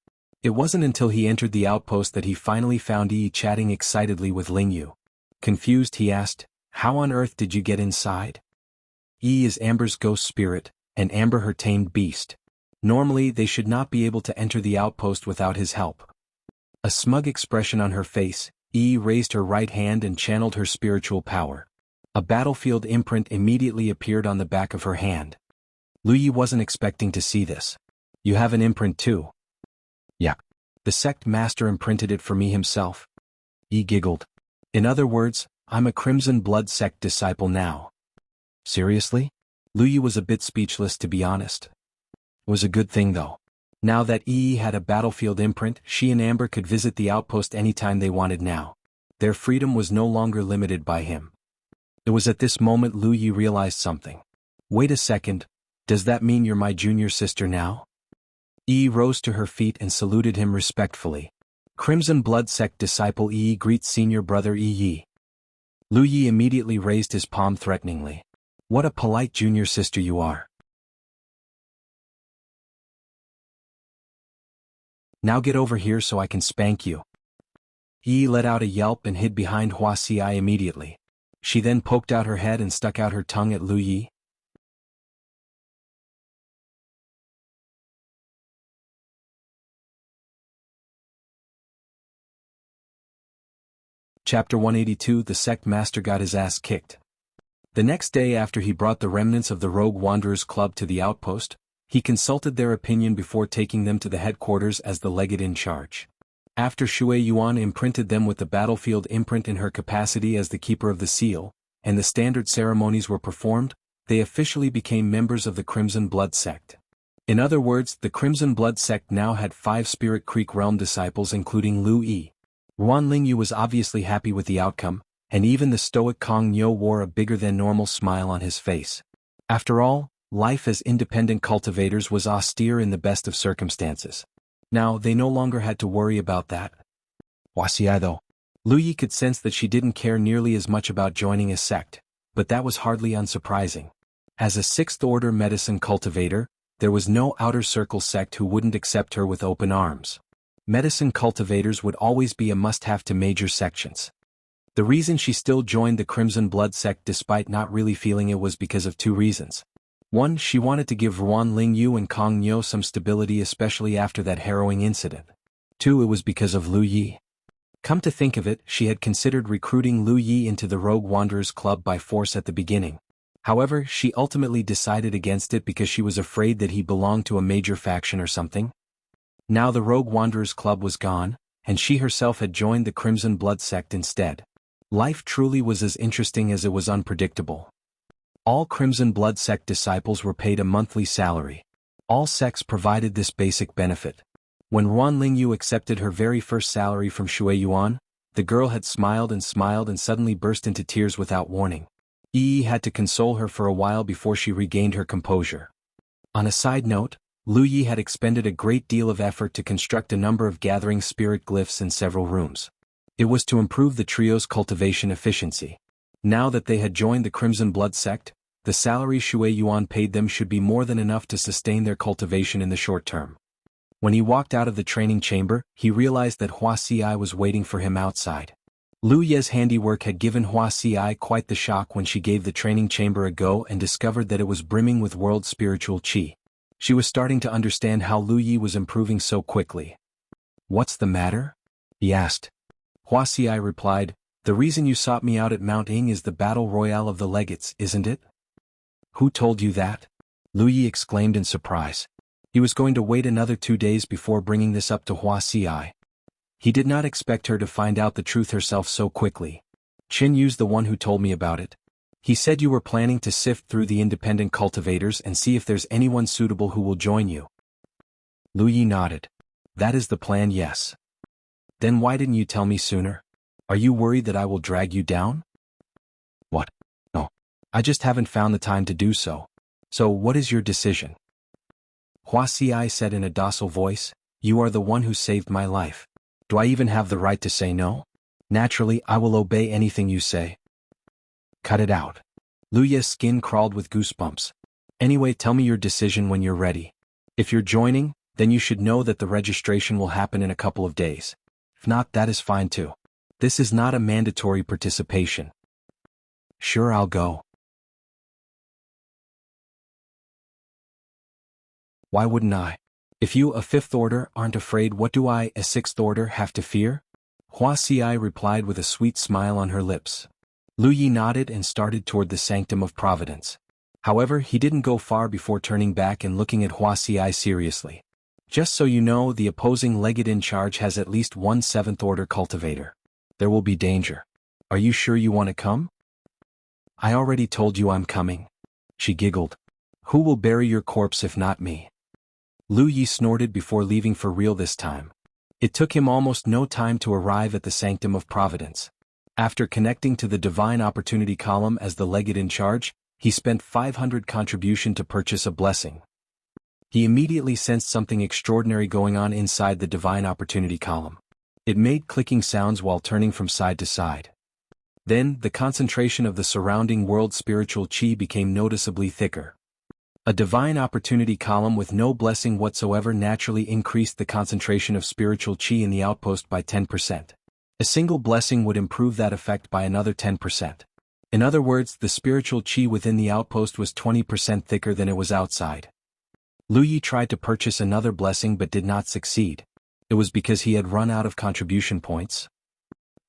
It wasn't until he entered the outpost that he finally found Yi chatting excitedly with Ling Yu. Confused, he asked, "How on earth did you get inside?" Yi is Amber's ghost spirit, and Amber her tamed beast. Normally, they should not be able to enter the outpost without his help. A smug expression on her face, Yi raised her right hand and channeled her spiritual power. A battlefield imprint immediately appeared on the back of her hand. Lu Yi wasn't expecting to see this. "You have an imprint too?" "Yeah. The sect master imprinted it for me himself." Yi giggled. "In other words, I'm a Crimson Blood sect disciple now." "Seriously?" Lu Yi was a bit speechless, to be honest. It was a good thing though. Now that Yi had a battlefield imprint, she and Amber could visit the outpost anytime they wanted now. Their freedom was no longer limited by him. It was at this moment Lu Yi realized something. Wait a second, does that mean you're my junior sister now? Yi rose to her feet and saluted him respectfully. Crimson Blood Sect disciple Yi greets senior brother Yi. Lu Yi immediately raised his palm threateningly. What a polite junior sister you are. Now get over here so I can spank you. Yi let out a yelp and hid behind Wuxia immediately. She then poked out her head and stuck out her tongue at Lu Yi. Chapter 182 The Sect Master got his ass kicked. The next day after he brought the remnants of the Rogue Wanderers Club to the outpost, he consulted their opinion before taking them to the headquarters as the legate in charge. After Shui Yuan imprinted them with the battlefield imprint in her capacity as the keeper of the seal, and the standard ceremonies were performed, they officially became members of the Crimson Blood Sect. In other words, the Crimson Blood Sect now had 5 Spirit Creek Realm disciples including Lu Yi. Ruan Lingyu was obviously happy with the outcome, and even the stoic Kong Nyo wore a bigger-than-normal smile on his face. After all, life as independent cultivators was austere in the best of circumstances. Now, they no longer had to worry about that. Wuxia though. Lu Yi could sense that she didn't care nearly as much about joining a sect, but that was hardly unsurprising. As a 6th Order medicine cultivator, there was no outer circle sect who wouldn't accept her with open arms. Medicine cultivators would always be a must-have to major sections. The reason she still joined the Crimson Blood Sect despite not really feeling it was because of 2 reasons. 1, she wanted to give Ruan Lingyu and Kong Nyo some stability especially after that harrowing incident. 2, it was because of Lu Yi. Come to think of it, she had considered recruiting Lu Yi into the Rogue Wanderers Club by force at the beginning. However, she ultimately decided against it because she was afraid that he belonged to a major faction or something. Now the Rogue Wanderers Club was gone, and she herself had joined the Crimson Blood Sect instead. Life truly was as interesting as it was unpredictable. All Crimson Blood Sect disciples were paid a monthly salary. All sects provided this basic benefit. When Ruan Lingyu accepted her very first salary from Shui Yuan, the girl had smiled and suddenly burst into tears without warning. Yi had to console her for a while before she regained her composure. On a side note, Lu Yi had expended a great deal of effort to construct a number of gathering spirit glyphs in several rooms. It was to improve the trio's cultivation efficiency. Now that they had joined the Crimson Blood Sect, the salary Shui Yuan paid them should be more than enough to sustain their cultivation in the short term. When he walked out of the training chamber, he realized that Wuxia was waiting for him outside. Lu Ye's handiwork had given Wuxia quite the shock when she gave the training chamber a go and discovered that it was brimming with world spiritual qi. She was starting to understand how Lu Yi was improving so quickly. What's the matter? He asked. Wuxia replied, the reason you sought me out at Mount Ing is the battle royale of the legates, isn't it? Who told you that? Lu Yi exclaimed in surprise. He was going to wait another 2 days before bringing this up to Wuxia. He did not expect her to find out the truth herself so quickly. Qin Yu's the one who told me about it. He said you were planning to sift through the independent cultivators and see if there's anyone suitable who will join you. Lu Yi nodded. That is the plan, yes. Then why didn't you tell me sooner? Are you worried that I will drag you down? What? No. I just haven't found the time to do so. So what is your decision? Wuxia said in a docile voice, you are the one who saved my life. Do I even have the right to say no? Naturally, I will obey anything you say. Cut it out. Lu Ye's skin crawled with goosebumps. Anyway, tell me your decision when you're ready. If you're joining, then you should know that the registration will happen in a couple of days. If not, that is fine too. This is not a mandatory participation. Sure, I'll go. Why wouldn't I? If you, a 5th Order, aren't afraid, what do I, a 6th Order, have to fear? Wuxia replied with a sweet smile on her lips. Lu Yi nodded and started toward the Sanctum of Providence. However, he didn't go far before turning back and looking at Wuxia seriously. Just so you know, the opposing legate in charge has at least 1 7th Order cultivator. There will be danger. Are you sure you want to come? I already told you I'm coming. She giggled. Who will bury your corpse if not me? Lu Yi snorted before leaving for real this time. It took him almost no time to arrive at the Sanctum of Providence. After connecting to the Divine Opportunity column as the legate in charge, he spent 500 contribution to purchase a blessing. He immediately sensed something extraordinary going on inside the Divine Opportunity column. It made clicking sounds while turning from side to side. Then, the concentration of the surrounding world's spiritual chi became noticeably thicker. A Divine Opportunity column with no blessing whatsoever naturally increased the concentration of spiritual chi in the outpost by 10%. A single blessing would improve that effect by another 10%. In other words, the spiritual chi within the outpost was 20% thicker than it was outside. Lu Yi tried to purchase another blessing but did not succeed. It was because he had run out of contribution points.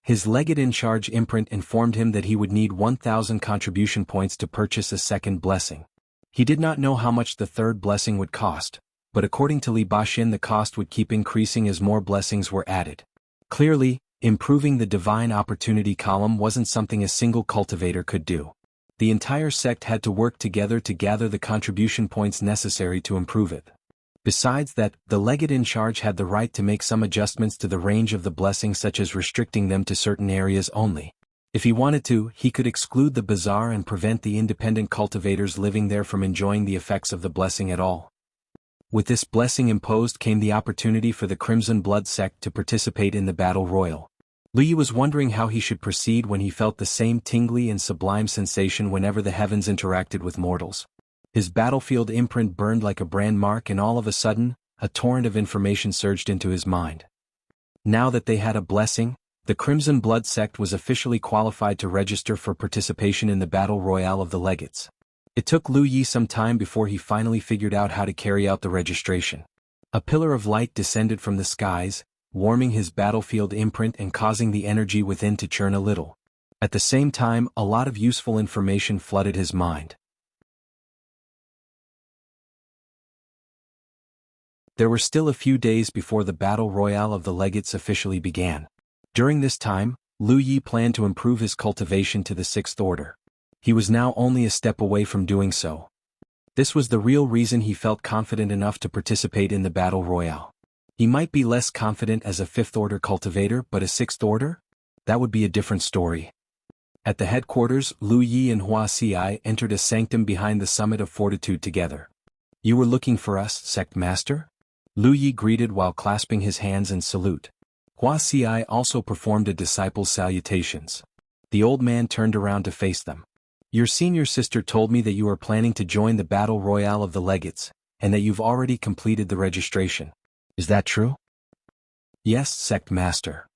His legate in charge imprint informed him that he would need 1,000 contribution points to purchase a second blessing. He did not know how much the third blessing would cost, but according to Li Baxin the cost would keep increasing as more blessings were added. Clearly, improving the Divine Opportunity column wasn't something a single cultivator could do. The entire sect had to work together to gather the contribution points necessary to improve it. Besides that, the legate in charge had the right to make some adjustments to the range of the blessings, such as restricting them to certain areas only. If he wanted to, he could exclude the bazaar and prevent the independent cultivators living there from enjoying the effects of the blessing at all. With this blessing imposed came the opportunity for the Crimson Blood sect to participate in the battle royal. Lu Yi was wondering how he should proceed when he felt the same tingly and sublime sensation whenever the heavens interacted with mortals. His battlefield imprint burned like a brand mark, and all of a sudden, a torrent of information surged into his mind. Now that they had a blessing, the Crimson Blood sect was officially qualified to register for participation in the battle royale of the legates. It took Lu Yi some time before he finally figured out how to carry out the registration. A pillar of light descended from the skies, warming his battlefield imprint and causing the energy within to churn a little. At the same time, a lot of useful information flooded his mind. There were still a few days before the battle royale of the legates officially began. During this time, Lu Yi planned to improve his cultivation to the 6th order. He was now only a step away from doing so. This was the real reason he felt confident enough to participate in the battle royale. He might be less confident as a 5th order cultivator, but a 6th order? That would be a different story. At the headquarters, Lu Yi and Wuxia entered a sanctum behind the Summit of Fortitude together. "You were looking for us, Sect Master?" Lu Yi greeted while clasping his hands in salute. Wuxia also performed a disciple's salutations. The old man turned around to face them. "Your senior sister told me that you are planning to join the battle royale of the legates, and that you've already completed the registration. Is that true?" "Yes, Sect Master.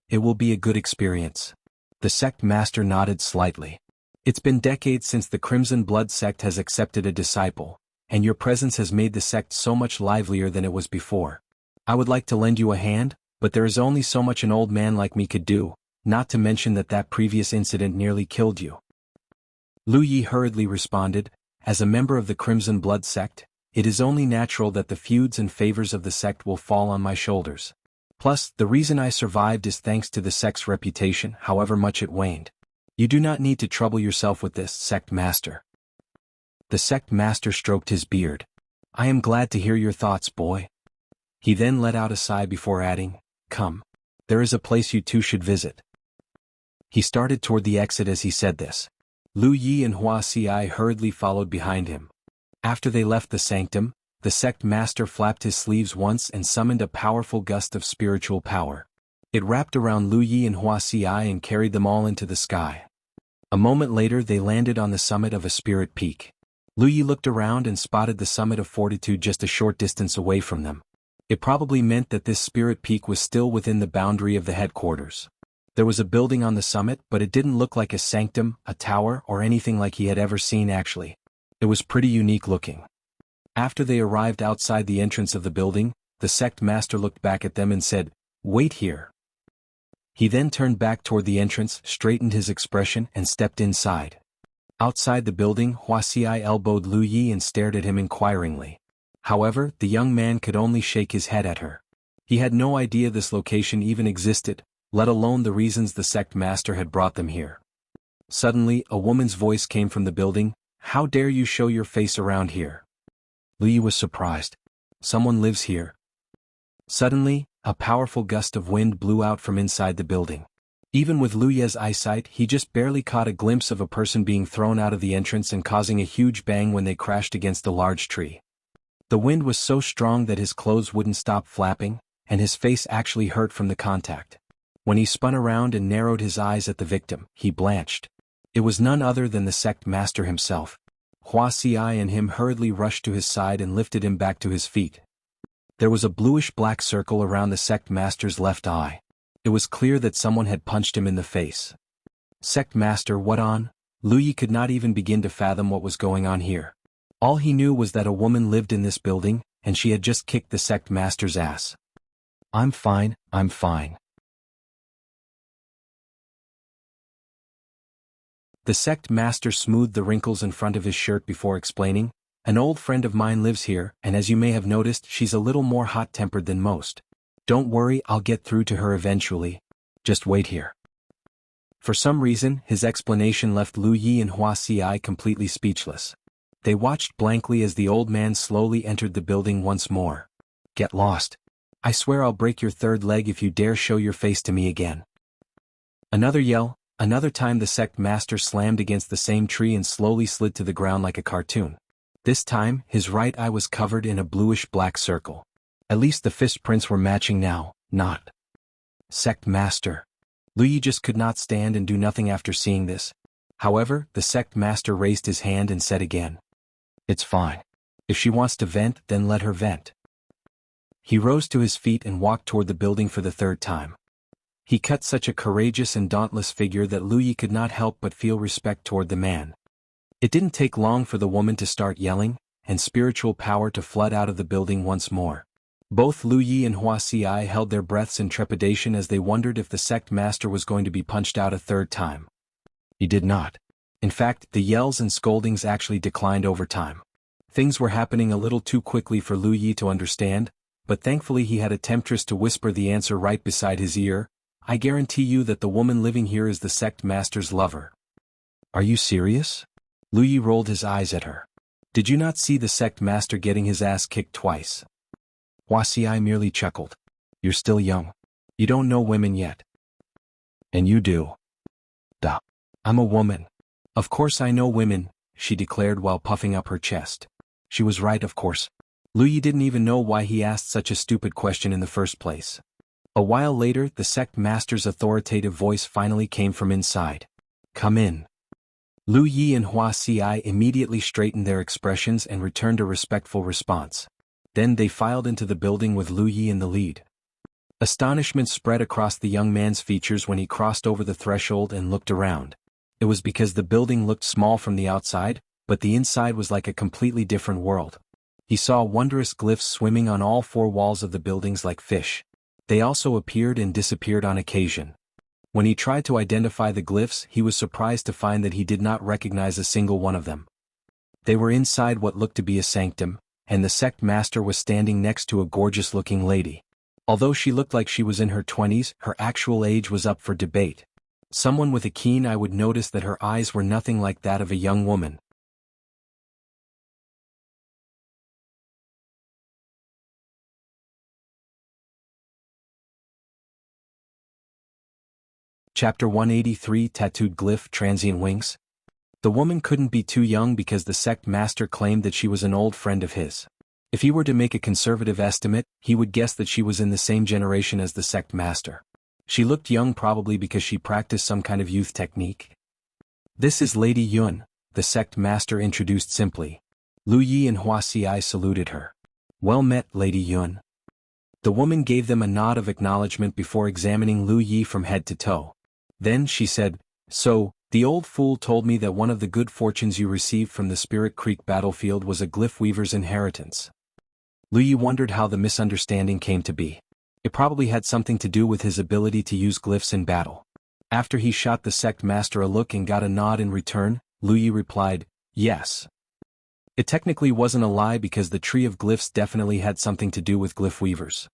It will be a good experience." The Sect Master nodded slightly. "It's been decades since the Crimson Blood sect has accepted a disciple, and your presence has made the sect so much livelier than it was before. I would like to lend you a hand, but there is only so much an old man like me could do, not to mention that previous incident nearly killed you." Lu Yi hurriedly responded, "As a member of the Crimson Blood sect, it is only natural that the feuds and favors of the sect will fall on my shoulders. Plus, the reason I survived is thanks to the sect's reputation, however much it waned. You do not need to trouble yourself with this, Sect Master." The Sect Master stroked his beard. "I am glad to hear your thoughts, boy." He then let out a sigh before adding, "Come. There is a place you two should visit." He started toward the exit as he said this. Lu Yi and Wuxia hurriedly followed behind him. After they left the sanctum, the Sect Master flapped his sleeves once and summoned a powerful gust of spiritual power. It wrapped around Lu Yi and Wuxia and carried them all into the sky. A moment later they landed on the summit of a spirit peak. Lu Yi looked around and spotted the Summit of Fortitude just a short distance away from them. It probably meant that this spirit peak was still within the boundary of the headquarters. There was a building on the summit, but it didn't look like a sanctum, a tower, or anything like he had ever seen actually. It was pretty unique looking. After they arrived outside the entrance of the building, the Sect Master looked back at them and said, "Wait here." He then turned back toward the entrance, straightened his expression, and stepped inside. Outside the building, Wuxia elbowed Lu Yi and stared at him inquiringly. However, the young man could only shake his head at her. He had no idea this location even existed, let alone the reasons the Sect Master had brought them here. Suddenly, a woman's voice came from the building, "How dare you show your face around here?" Lu Yi was surprised. "Someone lives here." Suddenly, a powerful gust of wind blew out from inside the building. Even with Lu Ye's eyesight, he just barely caught a glimpse of a person being thrown out of the entrance and causing a huge bang when they crashed against a large tree. The wind was so strong that his clothes wouldn't stop flapping, and his face actually hurt from the contact. When he spun around and narrowed his eyes at the victim, he blanched. It was none other than the sect master himself. Wuxia and him hurriedly rushed to his side and lifted him back to his feet. There was a bluish-black circle around the sect master's left eye. It was clear that someone had punched him in the face. Sect master, what on? Lu Yi could not even begin to fathom what was going on here. All he knew was that a woman lived in this building, and she had just kicked the sect master's ass. I'm fine, I'm fine. The sect master smoothed the wrinkles in front of his shirt before explaining, an old friend of mine lives here, and as you may have noticed, she's a little more hot-tempered than most. Don't worry, I'll get through to her eventually. Just wait here. For some reason, his explanation left Lu Yi and Wuxia completely speechless. They watched blankly as the old man slowly entered the building once more. Get lost. I swear I'll break your third leg if you dare show your face to me again. Another yell, another time the sect master slammed against the same tree and slowly slid to the ground like a cartoon. This time, his right eye was covered in a bluish-black circle. At least the fist prints were matching now, not. Sect master. Lu Yi just could not stand and do nothing after seeing this. However, the sect master raised his hand and said again. It's fine. If she wants to vent, then let her vent. He rose to his feet and walked toward the building for the third time. He cut such a courageous and dauntless figure that Lu Yi could not help but feel respect toward the man. It didn't take long for the woman to start yelling, and spiritual power to flood out of the building once more. Both Lu Yi and Wuxia held their breaths in trepidation as they wondered if the sect master was going to be punched out a third time. He did not. In fact, the yells and scoldings actually declined over time. Things were happening a little too quickly for Lu Yi to understand, but thankfully he had a temptress to whisper the answer right beside his ear. I guarantee you that the woman living here is the sect master's lover. Are you serious? Lu Yi rolled his eyes at her. Did you not see the sect master getting his ass kicked twice? Wuxia merely chuckled. You're still young. You don't know women yet. And you do. Duh. I'm a woman. Of course I know women, she declared while puffing up her chest. She was right, of course. Lu Yi didn't even know why he asked such a stupid question in the first place. A while later, the sect master's authoritative voice finally came from inside. Come in. Lu Yi and Wuxia immediately straightened their expressions and returned a respectful response. Then they filed into the building with Lu Yi in the lead. Astonishment spread across the young man's features when he crossed over the threshold and looked around. It was because the building looked small from the outside, but the inside was like a completely different world. He saw wondrous glyphs swimming on all four walls of the buildings like fish. They also appeared and disappeared on occasion. When he tried to identify the glyphs, he was surprised to find that he did not recognize a single one of them. They were inside what looked to be a sanctum, and the sect master was standing next to a gorgeous-looking lady. Although she looked like she was in her 20s, her actual age was up for debate. Someone with a keen eye would notice that her eyes were nothing like that of a young woman. Chapter 183 Tattooed Glyph Transient Winks. The woman couldn't be too young because the sect master claimed that she was an old friend of his. If he were to make a conservative estimate, he would guess that she was in the same generation as the sect master. She looked young probably because she practiced some kind of youth technique. This is Lady Yun, the sect master introduced simply. Lu Yi and Wuxia saluted her. Well met, Lady Yun. The woman gave them a nod of acknowledgement before examining Lu Yi from head to toe. Then she said, So, the old fool told me that one of the good fortunes you received from the Spirit Creek battlefield was a glyph weaver's inheritance. Lu Yi wondered how the misunderstanding came to be. It probably had something to do with his ability to use glyphs in battle. After he shot the sect master a look and got a nod in return, Lu Yi replied, Yes. It technically wasn't a lie because the tree of glyphs definitely had something to do with glyph weavers.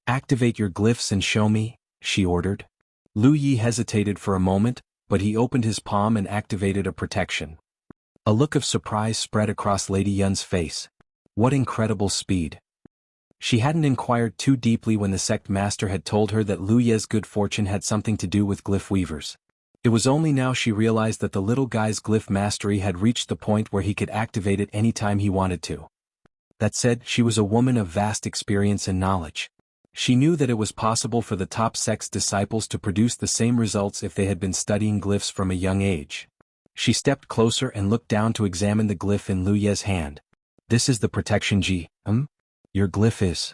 Activate your glyphs and show me, she ordered. Lu Yi hesitated for a moment, but he opened his palm and activated a protection. A look of surprise spread across Lady Yun's face. What incredible speed. She hadn't inquired too deeply when the sect master had told her that Lu Ye's good fortune had something to do with glyph weavers. It was only now she realized that the little guy's glyph mastery had reached the point where he could activate it anytime he wanted to. That said, she was a woman of vast experience and knowledge. She knew that it was possible for the top sect's disciples to produce the same results if they had been studying glyphs from a young age. She stepped closer and looked down to examine the glyph in Lu Ye's hand. This is the protection G. Your glyph is.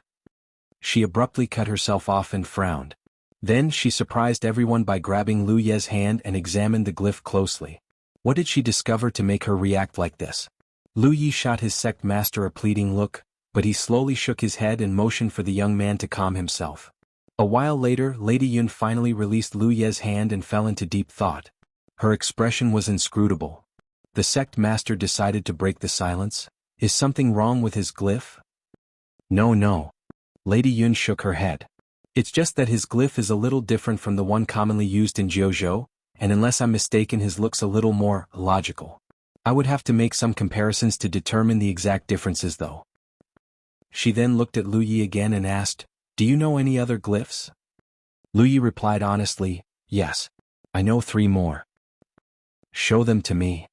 She abruptly cut herself off and frowned. Then she surprised everyone by grabbing Lu Ye's hand and examined the glyph closely. What did she discover to make her react like this? Lu Ye shot his sect master a pleading look, but he slowly shook his head and motioned for the young man to calm himself. A while later, Lady Yun finally released Lu Ye's hand and fell into deep thought. Her expression was inscrutable. The sect master decided to break the silence. Is something wrong with his glyph? No. Lady Yun shook her head. It's just that his glyph is a little different from the one commonly used in Jianghu, and unless I'm mistaken his looks a little more logical. I would have to make some comparisons to determine the exact differences though. She then looked at Lu Yi again and asked, do you know any other glyphs? Lu Yi replied honestly, yes. I know 3 more. Show them to me.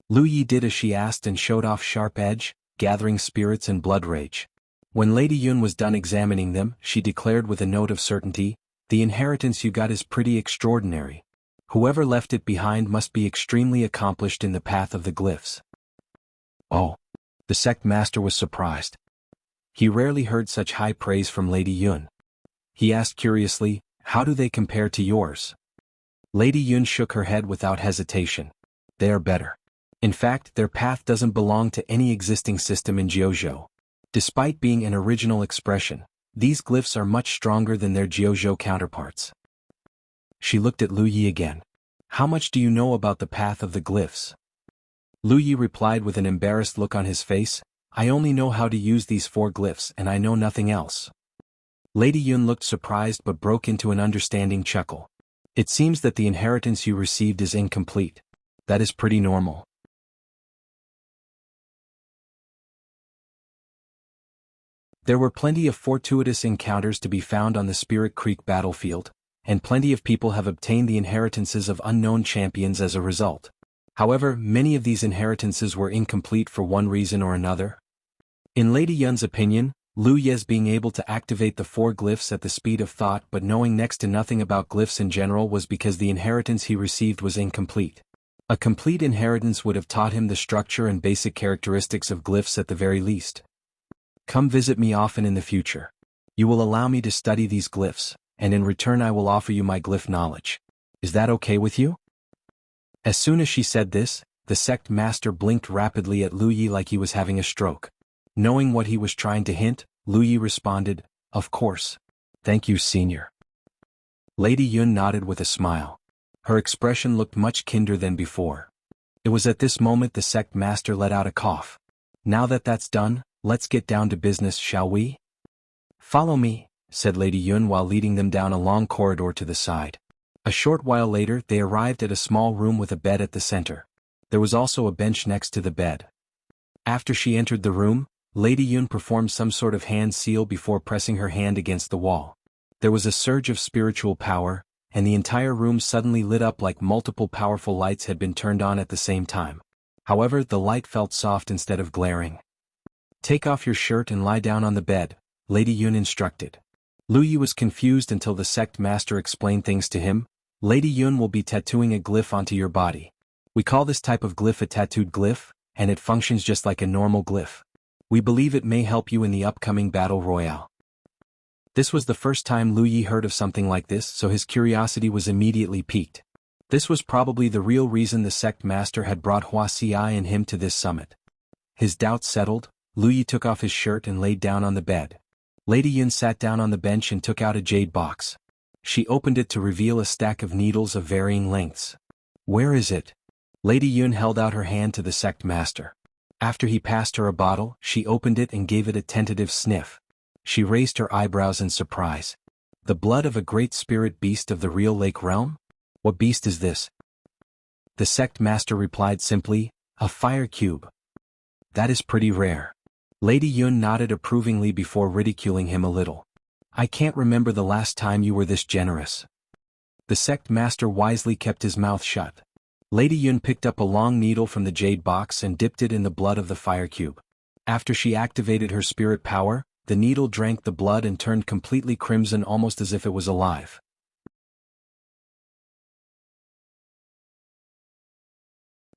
Lu Yi did as she asked and showed off sharp edge, gathering spirits and blood rage. When Lady Yun was done examining them, she declared with a note of certainty, the inheritance you got is pretty extraordinary. Whoever left it behind must be extremely accomplished in the path of the glyphs. Oh. The sect master was surprised. He rarely heard such high praise from Lady Yun. He asked curiously, how do they compare to yours? Lady Yun shook her head without hesitation. They are better. In fact, their path doesn't belong to any existing system in Jianghu. Despite being an original expression, these glyphs are much stronger than their Jianghu counterparts. She looked at Lu Yi again. How much do you know about the path of the glyphs? Lu Yi replied with an embarrassed look on his face, I only know how to use these 4 glyphs and I know nothing else. Lady Yun looked surprised but broke into an understanding chuckle. It seems that the inheritance you received is incomplete. That is pretty normal. There were plenty of fortuitous encounters to be found on the Spirit Creek battlefield, and plenty of people have obtained the inheritances of unknown champions as a result. However, many of these inheritances were incomplete for one reason or another. In Lady Yun's opinion, Lu Ye's being able to activate the 4 glyphs at the speed of thought but knowing next to nothing about glyphs in general was because the inheritance he received was incomplete. A complete inheritance would have taught him the structure and basic characteristics of glyphs at the very least. Come visit me often in the future. You will allow me to study these glyphs, and in return I will offer you my glyph knowledge. Is that okay with you? As soon as she said this, the sect master blinked rapidly at Lu Yi like he was having a stroke. Knowing what he was trying to hint, Lu Yi responded, of course. Thank you, senior. Lady Yun nodded with a smile. Her expression looked much kinder than before. It was at this moment the sect master let out a cough. Now that that's done, let's get down to business, shall we? Follow me, said Lady Yun while leading them down a long corridor to the side. A short while later they arrived at a small room with a bed at the center. There was also a bench next to the bed. After she entered the room, Lady Yun performed some sort of hand seal before pressing her hand against the wall. There was a surge of spiritual power, and the entire room suddenly lit up like multiple powerful lights had been turned on at the same time. However, the light felt soft instead of glaring. Take off your shirt and lie down on the bed, Lady Yun instructed. Lu Yi was confused until the sect master explained things to him. Lady Yun will be tattooing a glyph onto your body. We call this type of glyph a tattooed glyph, and it functions just like a normal glyph. We believe it may help you in the upcoming battle royale. This was the first time Lu Yi heard of something like this, so his curiosity was immediately piqued. This was probably the real reason the sect master had brought Wuxia and him to this summit. His doubts settled, Lu Yi took off his shirt and laid down on the bed. Lady Yun sat down on the bench and took out a jade box. She opened it to reveal a stack of needles of varying lengths. Where is it? Lady Yun held out her hand to the sect master. After he passed her a bottle, she opened it and gave it a tentative sniff. She raised her eyebrows in surprise. The blood of a great spirit beast of the real lake realm? What beast is this? The sect master replied simply, a fire cube. That is pretty rare. Lady Yun nodded approvingly before ridiculing him a little. I can't remember the last time you were this generous. The sect master wisely kept his mouth shut. Lady Yun picked up a long needle from the jade box and dipped it in the blood of the fire cube. After she activated her spirit power, the needle drank the blood and turned completely crimson almost as if it was alive.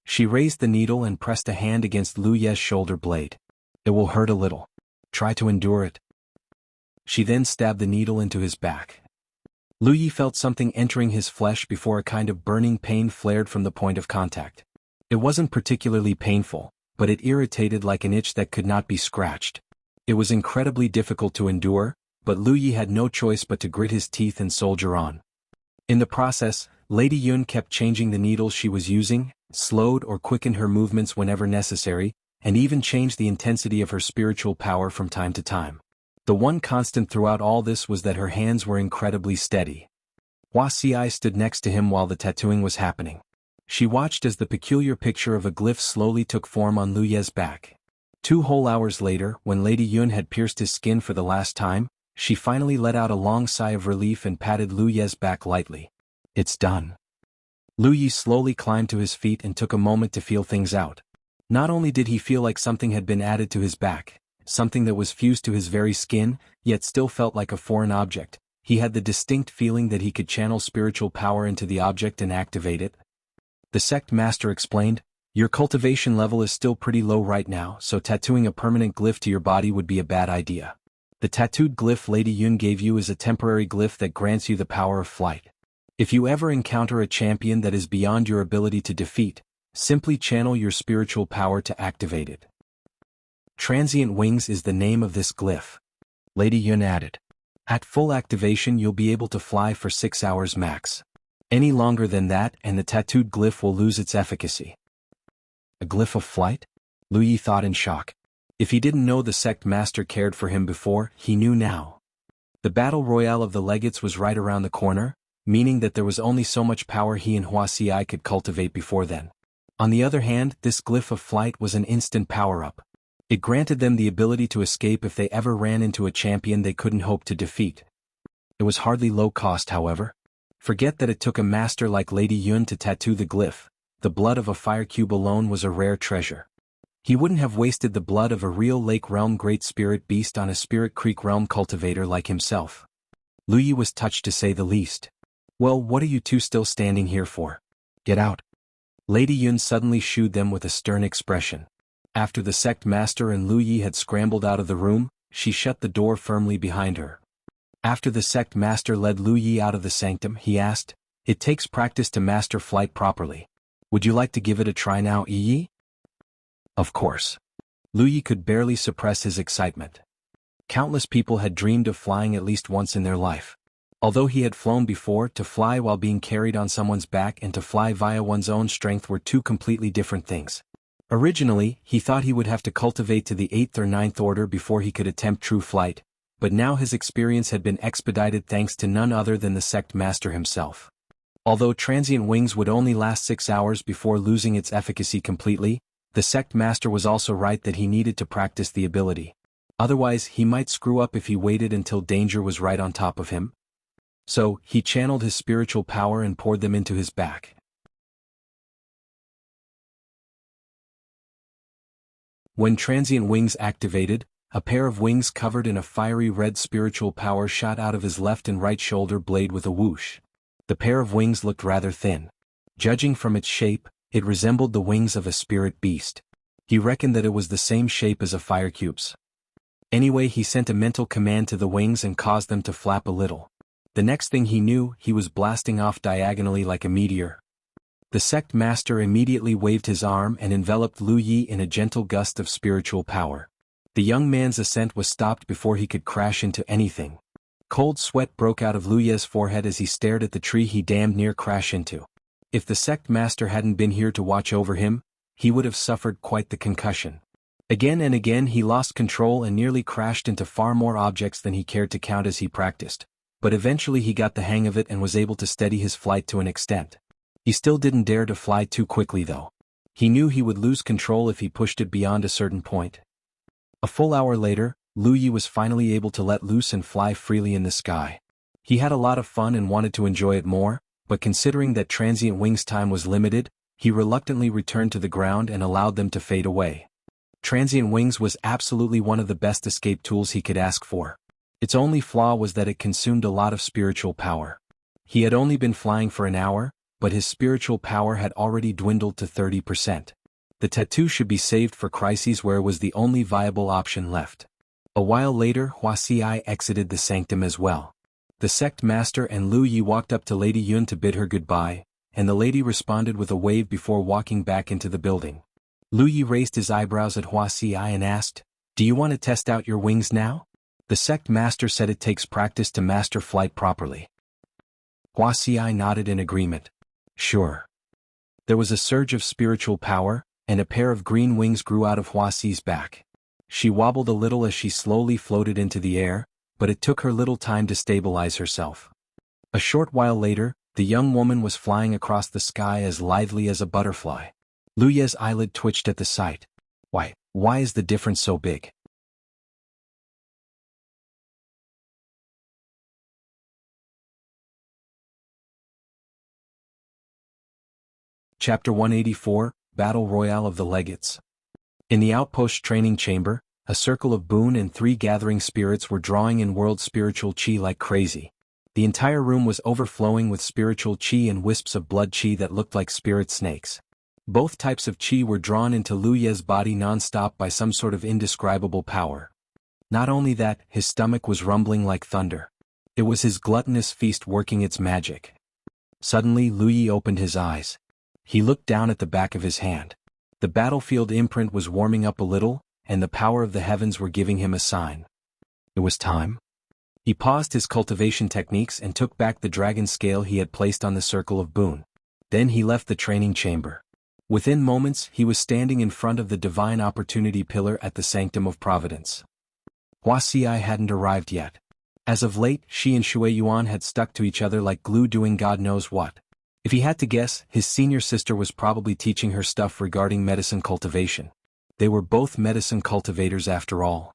She raised the needle and pressed a hand against Lu Ye's shoulder blade. It will hurt a little. Try to endure it. She then stabbed the needle into his back. Lu Yi felt something entering his flesh before a kind of burning pain flared from the point of contact. It wasn't particularly painful, but it irritated like an itch that could not be scratched. It was incredibly difficult to endure, but Lu Yi had no choice but to grit his teeth and soldier on. In the process, Lady Yun kept changing the needles she was using, slowed or quickened her movements whenever necessary, and even changed the intensity of her spiritual power from time to time. The one constant throughout all this was that her hands were incredibly steady. Wuxia stood next to him while the tattooing was happening. She watched as the peculiar picture of a glyph slowly took form on Lu Ye's back. 2 whole hours later, when Lady Yun had pierced his skin for the last time, she finally let out a long sigh of relief and patted Lu Ye's back lightly. It's done. Lu Yi slowly climbed to his feet and took a moment to feel things out. Not only did he feel like something had been added to his back, something that was fused to his very skin, yet still felt like a foreign object, he had the distinct feeling that he could channel spiritual power into the object and activate it. The sect master explained, your cultivation level is still pretty low right now, so tattooing a permanent glyph to your body would be a bad idea. The tattooed glyph Lady Yun gave you is a temporary glyph that grants you the power of flight. If you ever encounter a champion that is beyond your ability to defeat, simply channel your spiritual power to activate it. Transient Wings is the name of this glyph. Lady Yun added. At full activation you'll be able to fly for 6 hours max. Any longer than that and the tattooed glyph will lose its efficacy. A glyph of flight? Lu Yi thought in shock. If he didn't know the sect master cared for him before, he knew now. The battle royale of the legates was right around the corner, meaning that there was only so much power he and Wuxia could cultivate before then. On the other hand, this glyph of flight was an instant power-up. It granted them the ability to escape if they ever ran into a champion they couldn't hope to defeat. It was hardly low cost, however. Forget that it took a master like Lady Yun to tattoo the glyph. The blood of a fire cube alone was a rare treasure. He wouldn't have wasted the blood of a real Lake Realm Great Spirit beast on a Spirit Creek Realm cultivator like himself. Lu Yi was touched to say the least. Well, what are you two still standing here for? Get out. Lady Yun suddenly shooed them with a stern expression. After the sect master and Lu Yi had scrambled out of the room, she shut the door firmly behind her. After the sect master led Lu Yi out of the sanctum, he asked, it takes practice to master flight properly. Would you like to give it a try now, Yi? Of course. Lu Yi could barely suppress his excitement. Countless people had dreamed of flying at least once in their life. Although he had flown before, to fly while being carried on someone's back and to fly via one's own strength were two completely different things. Originally, he thought he would have to cultivate to the 8th or 9th order before he could attempt true flight, but now his experience had been expedited thanks to none other than the sect master himself. Although Transient Wings would only last 6 hours before losing its efficacy completely, the sect master was also right that he needed to practice the ability. Otherwise, he might screw up if he waited until danger was right on top of him. So, he channeled his spiritual power and poured them into his back. When Transient Wings activated, a pair of wings covered in a fiery red spiritual power shot out of his left and right shoulder blade with a whoosh. The pair of wings looked rather thin. Judging from its shape, it resembled the wings of a spirit beast. He reckoned that it was the same shape as a fire cube's. Anyway, he sent a mental command to the wings and caused them to flap a little. The next thing he knew, he was blasting off diagonally like a meteor. The sect master immediately waved his arm and enveloped Lu Yi in a gentle gust of spiritual power. The young man's ascent was stopped before he could crash into anything. Cold sweat broke out of Lu Yi's forehead as he stared at the tree he damned near crashed into. If the sect master hadn't been here to watch over him, he would have suffered quite the concussion. Again and again he lost control and nearly crashed into far more objects than he cared to count as he practiced. But eventually he got the hang of it and was able to steady his flight to an extent. He still didn't dare to fly too quickly though. He knew he would lose control if he pushed it beyond a certain point. A full hour later, Lu Yi was finally able to let loose and fly freely in the sky. He had a lot of fun and wanted to enjoy it more, but considering that transient wings time was limited, he reluctantly returned to the ground and allowed them to fade away. Transient wings was absolutely one of the best escape tools he could ask for. Its only flaw was that it consumed a lot of spiritual power. He had only been flying for an hour, but his spiritual power had already dwindled to 30%. The tattoo should be saved for crises where it was the only viable option left. A while later, Wuxia exited the sanctum as well. The sect master and Lu Yi walked up to Lady Yun to bid her goodbye, and the lady responded with a wave before walking back into the building. Lu Yi raised his eyebrows at Wuxia and asked, "Do you want to test out your wings now?" The sect master said it takes practice to master flight properly. Wuxia nodded in agreement. Sure. There was a surge of spiritual power, and a pair of green wings grew out of Huaxi's back. She wobbled a little as she slowly floated into the air, but it took her little time to stabilize herself. A short while later, the young woman was flying across the sky as lively as a butterfly. Lu Ye's eyelid twitched at the sight. Why is the difference so big? Chapter 184, Battle Royale of the Legates. In the outpost training chamber, a circle of boon and 3 gathering spirits were drawing in world spiritual chi like crazy. The entire room was overflowing with spiritual chi and wisps of blood chi that looked like spirit snakes. Both types of chi were drawn into Lu Ye's body non-stop by some sort of indescribable power. Not only that, his stomach was rumbling like thunder. It was his gluttonous feast working its magic. Suddenly Lu Yi opened his eyes. He looked down at the back of his hand. The battlefield imprint was warming up a little, and the power of the heavens were giving him a sign. It was time. He paused his cultivation techniques and took back the dragon scale he had placed on the circle of boon. Then he left the training chamber. Within moments he was standing in front of the divine opportunity pillar at the Sanctum of Providence. Huaxi hadn't arrived yet. As of late, she and Shui Yuan had stuck to each other like glue doing God knows what. If he had to guess, his senior sister was probably teaching her stuff regarding medicine cultivation. They were both medicine cultivators after all.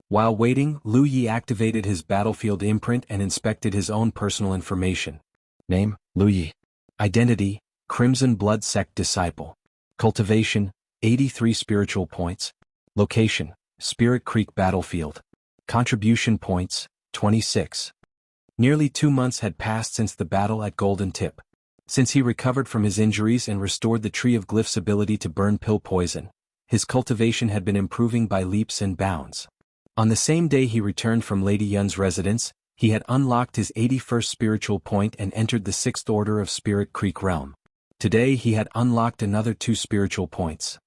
While waiting, Lu Yi activated his battlefield imprint and inspected his own personal information. Name, Lu Yi. Identity, Crimson Blood Sect Disciple. Cultivation, 83 spiritual points. Location, Spirit Creek Battlefield. Contribution points, 26. Nearly 2 months had passed since the battle at Golden Tip. Since he recovered from his injuries and restored the Tree of Glyph's ability to burn pill poison, his cultivation had been improving by leaps and bounds. On the same day he returned from Lady Yun's residence, he had unlocked his 81st spiritual point and entered the 6th order of Spirit Creek Realm. Today he had unlocked another 2 spiritual points.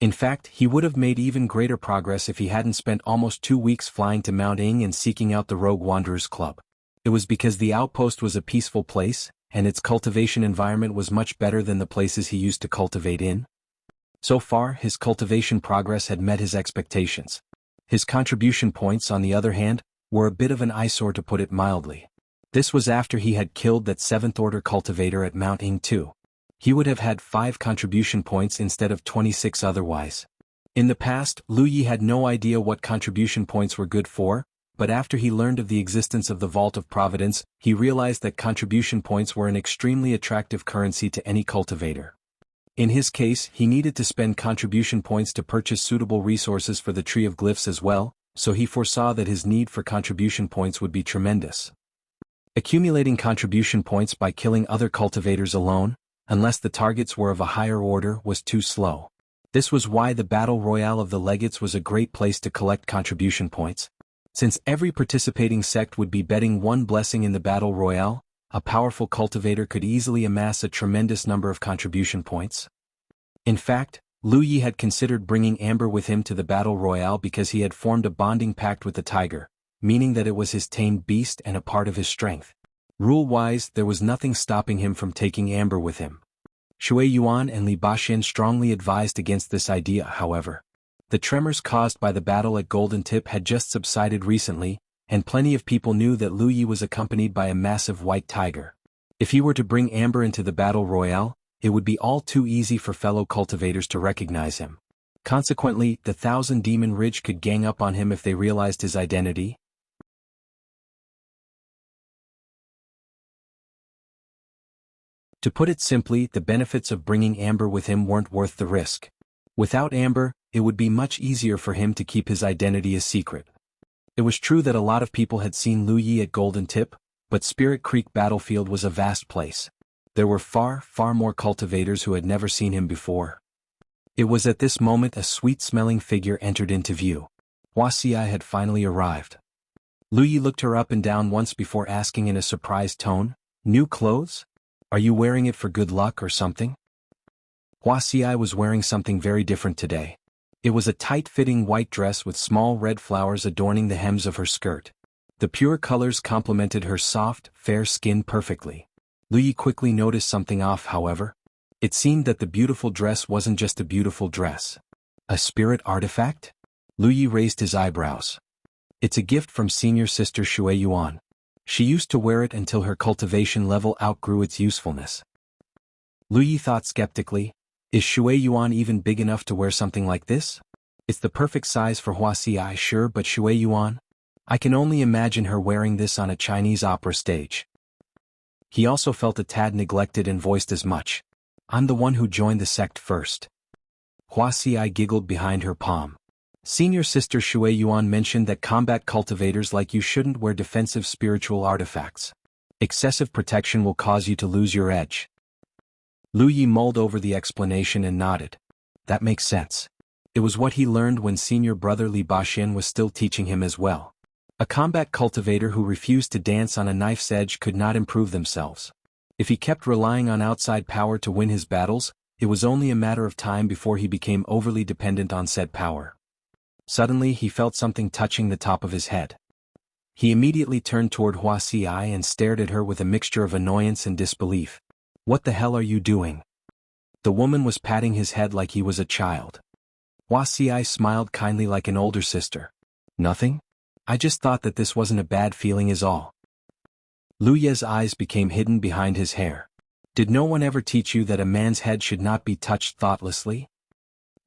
In fact, he would have made even greater progress if he hadn't spent almost 2 weeks flying to Mount Ing and seeking out the Rogue Wanderers Club. It was because the outpost was a peaceful place, and its cultivation environment was much better than the places he used to cultivate in. So far, his cultivation progress had met his expectations. His contribution points, on the other hand, were a bit of an eyesore to put it mildly. This was after he had killed that 7th order cultivator at Mount Ing too. He would have had 5 contribution points instead of 26 otherwise. In the past, Lu Yi had no idea what contribution points were good for, but after he learned of the existence of the Vault of Providence, he realized that contribution points were an extremely attractive currency to any cultivator. In his case, he needed to spend contribution points to purchase suitable resources for the Tree of Glyphs as well, so he foresaw that his need for contribution points would be tremendous. Accumulating contribution points by killing other cultivators alone, unless the targets were of a higher order, was too slow. This was why the Battle Royale of the Legates was a great place to collect contribution points. Since every participating sect would be betting 1 blessing in the Battle Royale, a powerful cultivator could easily amass a tremendous number of contribution points. In fact, Lu Yi had considered bringing Amber with him to the Battle Royale because he had formed a bonding pact with the tiger, meaning that it was his tamed beast and a part of his strength. Rule-wise, there was nothing stopping him from taking Amber with him. Shui Yuan and Li Baxin strongly advised against this idea, however. The tremors caused by the battle at Golden Tip had just subsided recently, and plenty of people knew that Lu Yi was accompanied by a massive white tiger. If he were to bring Amber into the Battle Royale, it would be all too easy for fellow cultivators to recognize him. Consequently, the Thousand Demon Ridge could gang up on him if they realized his identity. To put it simply, the benefits of bringing Amber with him weren't worth the risk. Without Amber, it would be much easier for him to keep his identity a secret. It was true that a lot of people had seen Lu Yi at Golden Tip, but Spirit Creek Battlefield was a vast place. There were far more cultivators who had never seen him before. It was at this moment a sweet-smelling figure entered into view. Wuxia had finally arrived. Lu Yi looked her up and down once before asking in a surprised tone, "New clothes? Are you wearing it for good luck or something?" Wuxia was wearing something very different today. It was a tight-fitting white dress with small red flowers adorning the hems of her skirt. The pure colors complemented her soft, fair skin perfectly. Lu Yi quickly noticed something off, however. It seemed that the beautiful dress wasn't just a beautiful dress. A spirit artifact? Lu Yi raised his eyebrows. It's a gift from senior sister Shui Yuan. She used to wear it until her cultivation level outgrew its usefulness. Lu Yi thought skeptically, is Shui Yuan even big enough to wear something like this? It's the perfect size for Wuxia, sure, but Shui Yuan? I can only imagine her wearing this on a Chinese opera stage. He also felt a tad neglected and voiced as much. I'm the one who joined the sect first. Wuxia giggled behind her palm. Senior sister Shui Yuan mentioned that combat cultivators like you shouldn't wear defensive spiritual artifacts. Excessive protection will cause you to lose your edge. Lu Yi mulled over the explanation and nodded. That makes sense. It was what he learned when senior brother Li Baxin was still teaching him as well. A combat cultivator who refused to dance on a knife's edge could not improve themselves. If he kept relying on outside power to win his battles, it was only a matter of time before he became overly dependent on said power. Suddenly he felt something touching the top of his head. He immediately turned toward Wuxia and stared at her with a mixture of annoyance and disbelief. What the hell are you doing? The woman was patting his head like he was a child. Wuxia smiled kindly like an older sister. Nothing? I just thought that this wasn't a bad feeling is all. Lu Ye's eyes became hidden behind his hair. Did no one ever teach you that a man's head should not be touched thoughtlessly?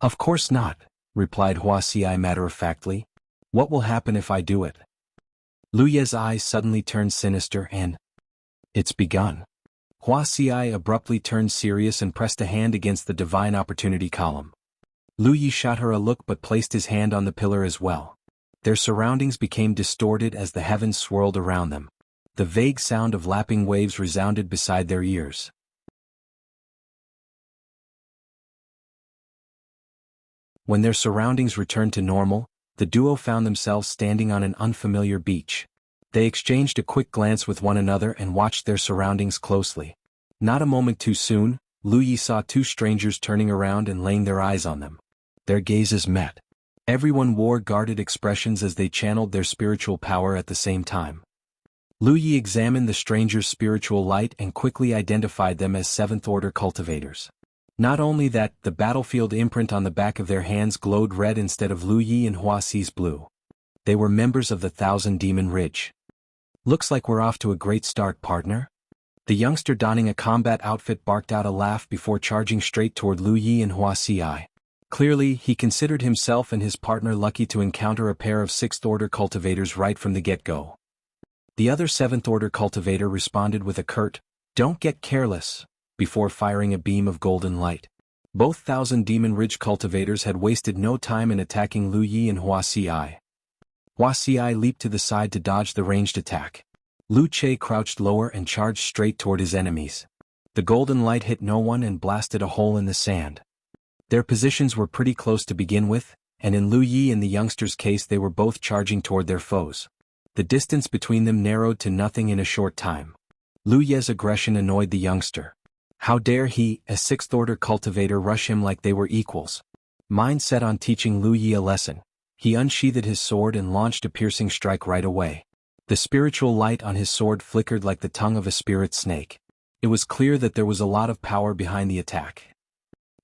Of course not, replied Wuxia matter-of-factly. What will happen if I do it? Lu Ye's eyes suddenly turned sinister and... It's begun. Wuxia abruptly turned serious and pressed a hand against the divine opportunity column. Lu Yi shot her a look but placed his hand on the pillar as well. Their surroundings became distorted as the heavens swirled around them. The vague sound of lapping waves resounded beside their ears. When their surroundings returned to normal, the duo found themselves standing on an unfamiliar beach. They exchanged a quick glance with one another and watched their surroundings closely. Not a moment too soon, Lu Yi saw two strangers turning around and laying their eyes on them. Their gazes met. Everyone wore guarded expressions as they channeled their spiritual power at the same time. Lu Yi examined the strangers' spiritual light and quickly identified them as seventh-order cultivators. Not only that, the battlefield imprint on the back of their hands glowed red instead of Lu Yi and Huasi's blue. They were members of the Thousand Demon Ridge. Looks like we're off to a great start, partner. The youngster donning a combat outfit barked out a laugh before charging straight toward Lu Yi and Huasi. Clearly, he considered himself and his partner lucky to encounter a pair of sixth-order cultivators right from the get-go. The other seventh-order cultivator responded with a curt, "Don't get careless," before firing a beam of golden light. Both Thousand Demon Ridge cultivators had wasted no time in attacking Lu Yi and Huasi. Huasi leaped to the side to dodge the ranged attack. Lu Che crouched lower and charged straight toward his enemies. The golden light hit no one and blasted a hole in the sand. Their positions were pretty close to begin with, and in Lu Yi and the youngster's case they were both charging toward their foes. The distance between them narrowed to nothing in a short time. Lu Ye's aggression annoyed the youngster. How dare he, a sixth-order cultivator, rush him like they were equals? Mind set on teaching Lu Yi a lesson, he unsheathed his sword and launched a piercing strike right away. The spiritual light on his sword flickered like the tongue of a spirit snake. It was clear that there was a lot of power behind the attack.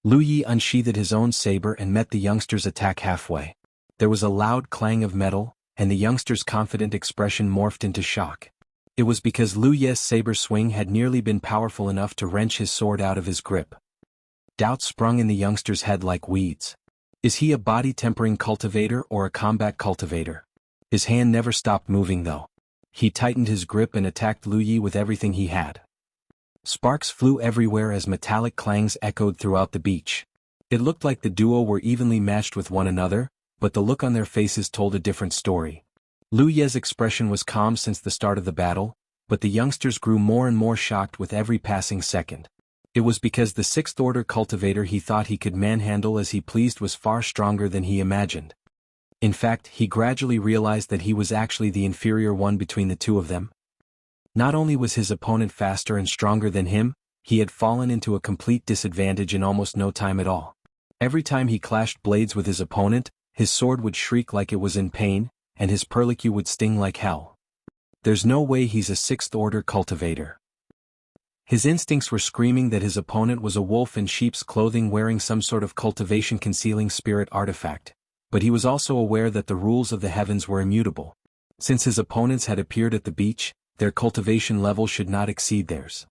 Lu Yi unsheathed his own saber and met the youngster's attack halfway. There was a loud clang of metal, and the youngster's confident expression morphed into shock. It was because Lu Ye's saber swing had nearly been powerful enough to wrench his sword out of his grip. Doubt sprung in the youngster's head like weeds. Is he a body-tempering cultivator or a combat cultivator? His hand never stopped moving though. He tightened his grip and attacked Lu Yi with everything he had. Sparks flew everywhere as metallic clangs echoed throughout the beach. It looked like the duo were evenly matched with one another, but the look on their faces told a different story. Lu Ye's expression was calm since the start of the battle, but the youngsters grew more and more shocked with every passing second. It was because the sixth-order cultivator he thought he could manhandle as he pleased was far stronger than he imagined. In fact, he gradually realized that he was actually the inferior one between the two of them. Not only was his opponent faster and stronger than him, he had fallen into a complete disadvantage in almost no time at all. Every time he clashed blades with his opponent, his sword would shriek like it was in pain, and his perlicue would sting like hell. There's no way he's a sixth-order cultivator. His instincts were screaming that his opponent was a wolf in sheep's clothing wearing some sort of cultivation concealing spirit artifact, but he was also aware that the rules of the heavens were immutable. Since his opponents had appeared at the beach, their cultivation level should not exceed theirs.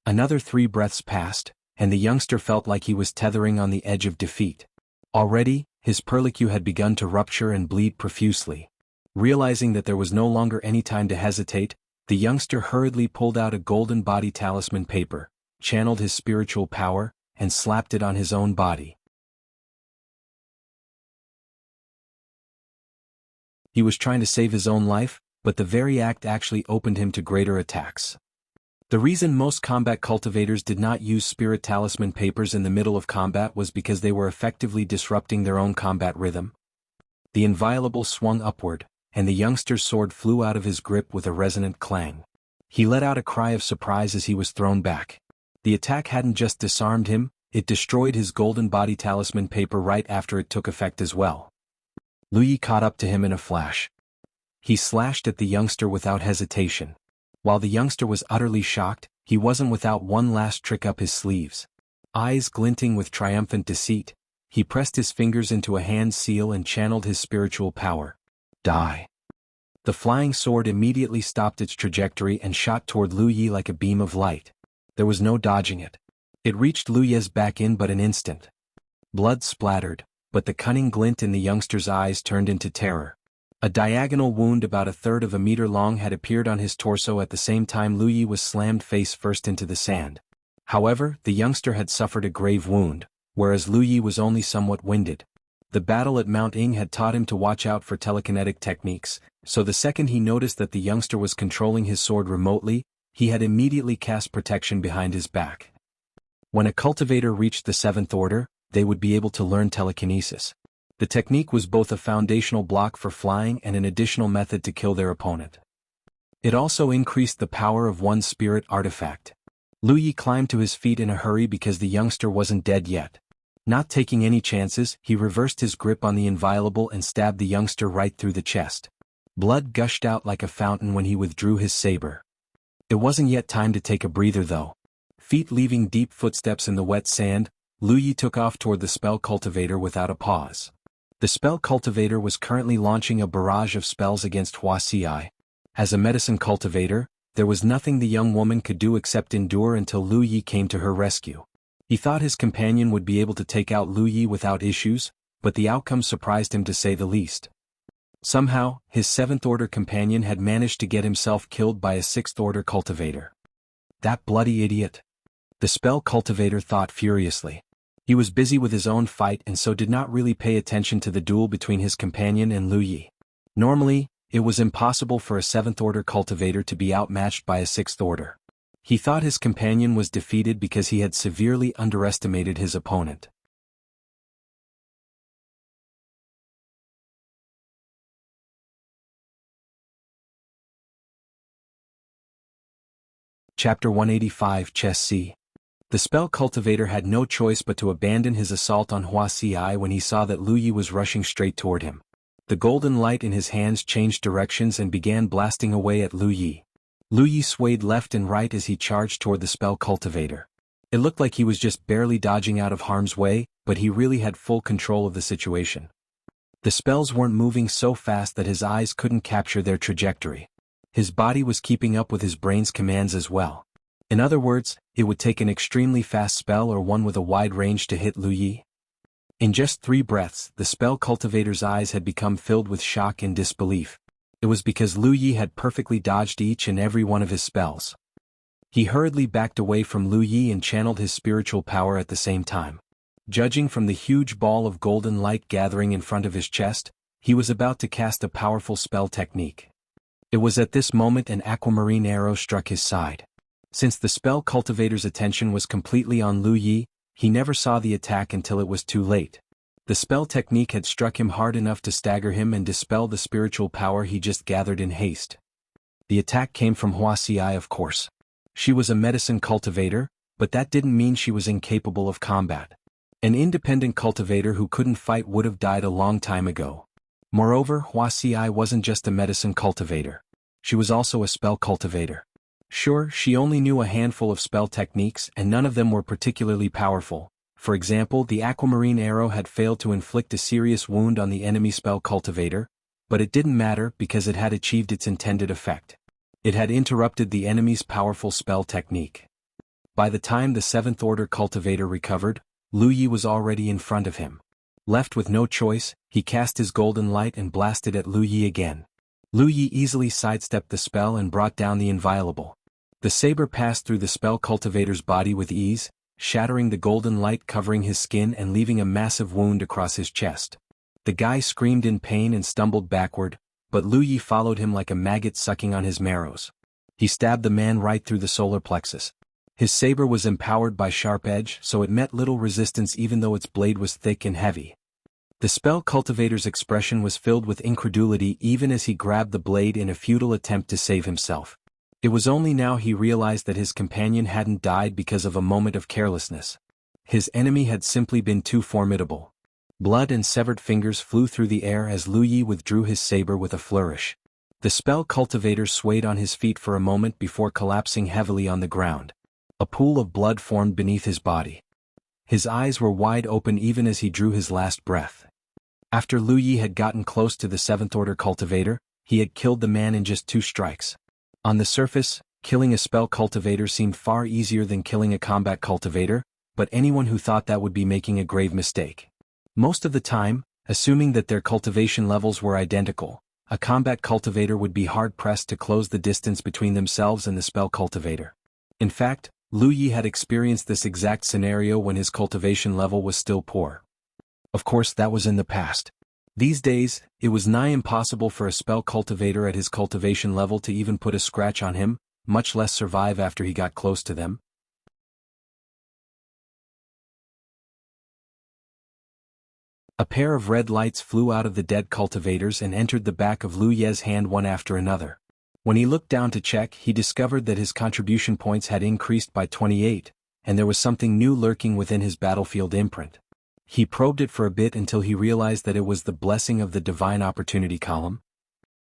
Another 3 breaths passed, and the youngster felt like he was tethering on the edge of defeat. Already, his perlicue had begun to rupture and bleed profusely. Realizing that there was no longer any time to hesitate, the youngster hurriedly pulled out a golden body talisman paper, channeled his spiritual power, and slapped it on his own body. He was trying to save his own life, but the very act actually opened him to greater attacks. The reason most combat cultivators did not use spirit talisman papers in the middle of combat was because they were effectively disrupting their own combat rhythm. The inviolable swung upward, and the youngster's sword flew out of his grip with a resonant clang. He let out a cry of surprise as he was thrown back. The attack hadn't just disarmed him, it destroyed his golden body talisman paper right after it took effect as well. Lu Yi caught up to him in a flash. He slashed at the youngster without hesitation. While the youngster was utterly shocked, he wasn't without one last trick up his sleeves. Eyes glinting with triumphant deceit, he pressed his fingers into a hand seal and channeled his spiritual power. Die. The flying sword immediately stopped its trajectory and shot toward Lu Yi like a beam of light. There was no dodging it. It reached Lu Yi's back in but an instant. Blood splattered, but the cunning glint in the youngster's eyes turned into terror. A diagonal wound about 1/3 of a meter long had appeared on his torso at the same time Lu Yi was slammed face first into the sand. However, the youngster had suffered a grave wound, whereas Lu Yi was only somewhat winded. The battle at Mount Ing had taught him to watch out for telekinetic techniques, so the second he noticed that the youngster was controlling his sword remotely, he had immediately cast protection behind his back. When a cultivator reached the 7th order, they would be able to learn telekinesis. The technique was both a foundational block for flying and an additional method to kill their opponent. It also increased the power of one's spirit artifact. Lu Yi climbed to his feet in a hurry because the youngster wasn't dead yet. Not taking any chances, he reversed his grip on the inviolable and stabbed the youngster right through the chest. Blood gushed out like a fountain when he withdrew his saber. It wasn't yet time to take a breather though. Feet leaving deep footsteps in the wet sand, Lu Yi took off toward the spell cultivator without a pause. The spell cultivator was currently launching a barrage of spells against Wuxia. As a medicine cultivator, there was nothing the young woman could do except endure until Lu Yi came to her rescue. He thought his companion would be able to take out Lu Yi without issues, but the outcome surprised him to say the least. Somehow, his 7th-order companion had managed to get himself killed by a 6th-order cultivator. That bloody idiot! The spell cultivator thought furiously. He was busy with his own fight and so did not really pay attention to the duel between his companion and Lu Yi. Normally, it was impossible for a 7th-order cultivator to be outmatched by a 6th-order. He thought his companion was defeated because he had severely underestimated his opponent. Chapter 185 Chess C. The spell cultivator had no choice but to abandon his assault on Wuxia when he saw that Lu Yi was rushing straight toward him. The golden light in his hands changed directions and began blasting away at Lu Yi. Lu Yi swayed left and right as he charged toward the spell cultivator. It looked like he was just barely dodging out of harm's way, but he really had full control of the situation. The spells weren't moving so fast that his eyes couldn't capture their trajectory. His body was keeping up with his brain's commands as well. In other words, it would take an extremely fast spell or one with a wide range to hit Lu Yi. In just 3 breaths, the spell cultivator's eyes had become filled with shock and disbelief. It was because Lu Yi had perfectly dodged each and every one of his spells. He hurriedly backed away from Lu Yi and channeled his spiritual power at the same time. Judging from the huge ball of golden light gathering in front of his chest, he was about to cast a powerful spell technique. It was at this moment an aquamarine arrow struck his side. Since the spell cultivator's attention was completely on Lu Yi, he never saw the attack until it was too late. The spell technique had struck him hard enough to stagger him and dispel the spiritual power he just gathered in haste. The attack came from Wuxia, of course. She was a medicine cultivator, but that didn't mean she was incapable of combat. An independent cultivator who couldn't fight would have died a long time ago. Moreover, Wuxia wasn't just a medicine cultivator. She was also a spell cultivator. Sure, she only knew a handful of spell techniques and none of them were particularly powerful. For example, the aquamarine arrow had failed to inflict a serious wound on the enemy spell cultivator, but it didn't matter because it had achieved its intended effect. It had interrupted the enemy's powerful spell technique. By the time the 7th Order cultivator recovered, Lu Yi was already in front of him. Left with no choice, he cast his golden light and blasted at Lu Yi again. Lu Yi easily sidestepped the spell and brought down the inviolable. The saber passed through the spell cultivator's body with ease, shattering the golden light covering his skin and leaving a massive wound across his chest. The guy screamed in pain and stumbled backward, but Lu Yi followed him like a maggot sucking on his marrows. He stabbed the man right through the solar plexus. His saber was empowered by sharp edge, so it met little resistance even though its blade was thick and heavy. The spell cultivator's expression was filled with incredulity even as he grabbed the blade in a futile attempt to save himself. It was only now he realized that his companion hadn't died because of a moment of carelessness. His enemy had simply been too formidable. Blood and severed fingers flew through the air as Lu Yi withdrew his saber with a flourish. The spell cultivator swayed on his feet for a moment before collapsing heavily on the ground. A pool of blood formed beneath his body. His eyes were wide open even as he drew his last breath. After Lu Yi had gotten close to the 7th Order cultivator, he had killed the man in just 2 strikes. On the surface, killing a spell cultivator seemed far easier than killing a combat cultivator, but anyone who thought that would be making a grave mistake. Most of the time, assuming that their cultivation levels were identical, a combat cultivator would be hard-pressed to close the distance between themselves and the spell cultivator. In fact, Lu Yi had experienced this exact scenario when his cultivation level was still poor. Of course, that was in the past. These days, it was nigh impossible for a spell cultivator at his cultivation level to even put a scratch on him, much less survive after he got close to them. A pair of red lights flew out of the dead cultivators and entered the back of Lu Ye's hand one after another. When he looked down to check, he discovered that his contribution points had increased by 28, and there was something new lurking within his battlefield imprint. He probed it for a bit until he realized that it was the blessing of the Divine Opportunity column.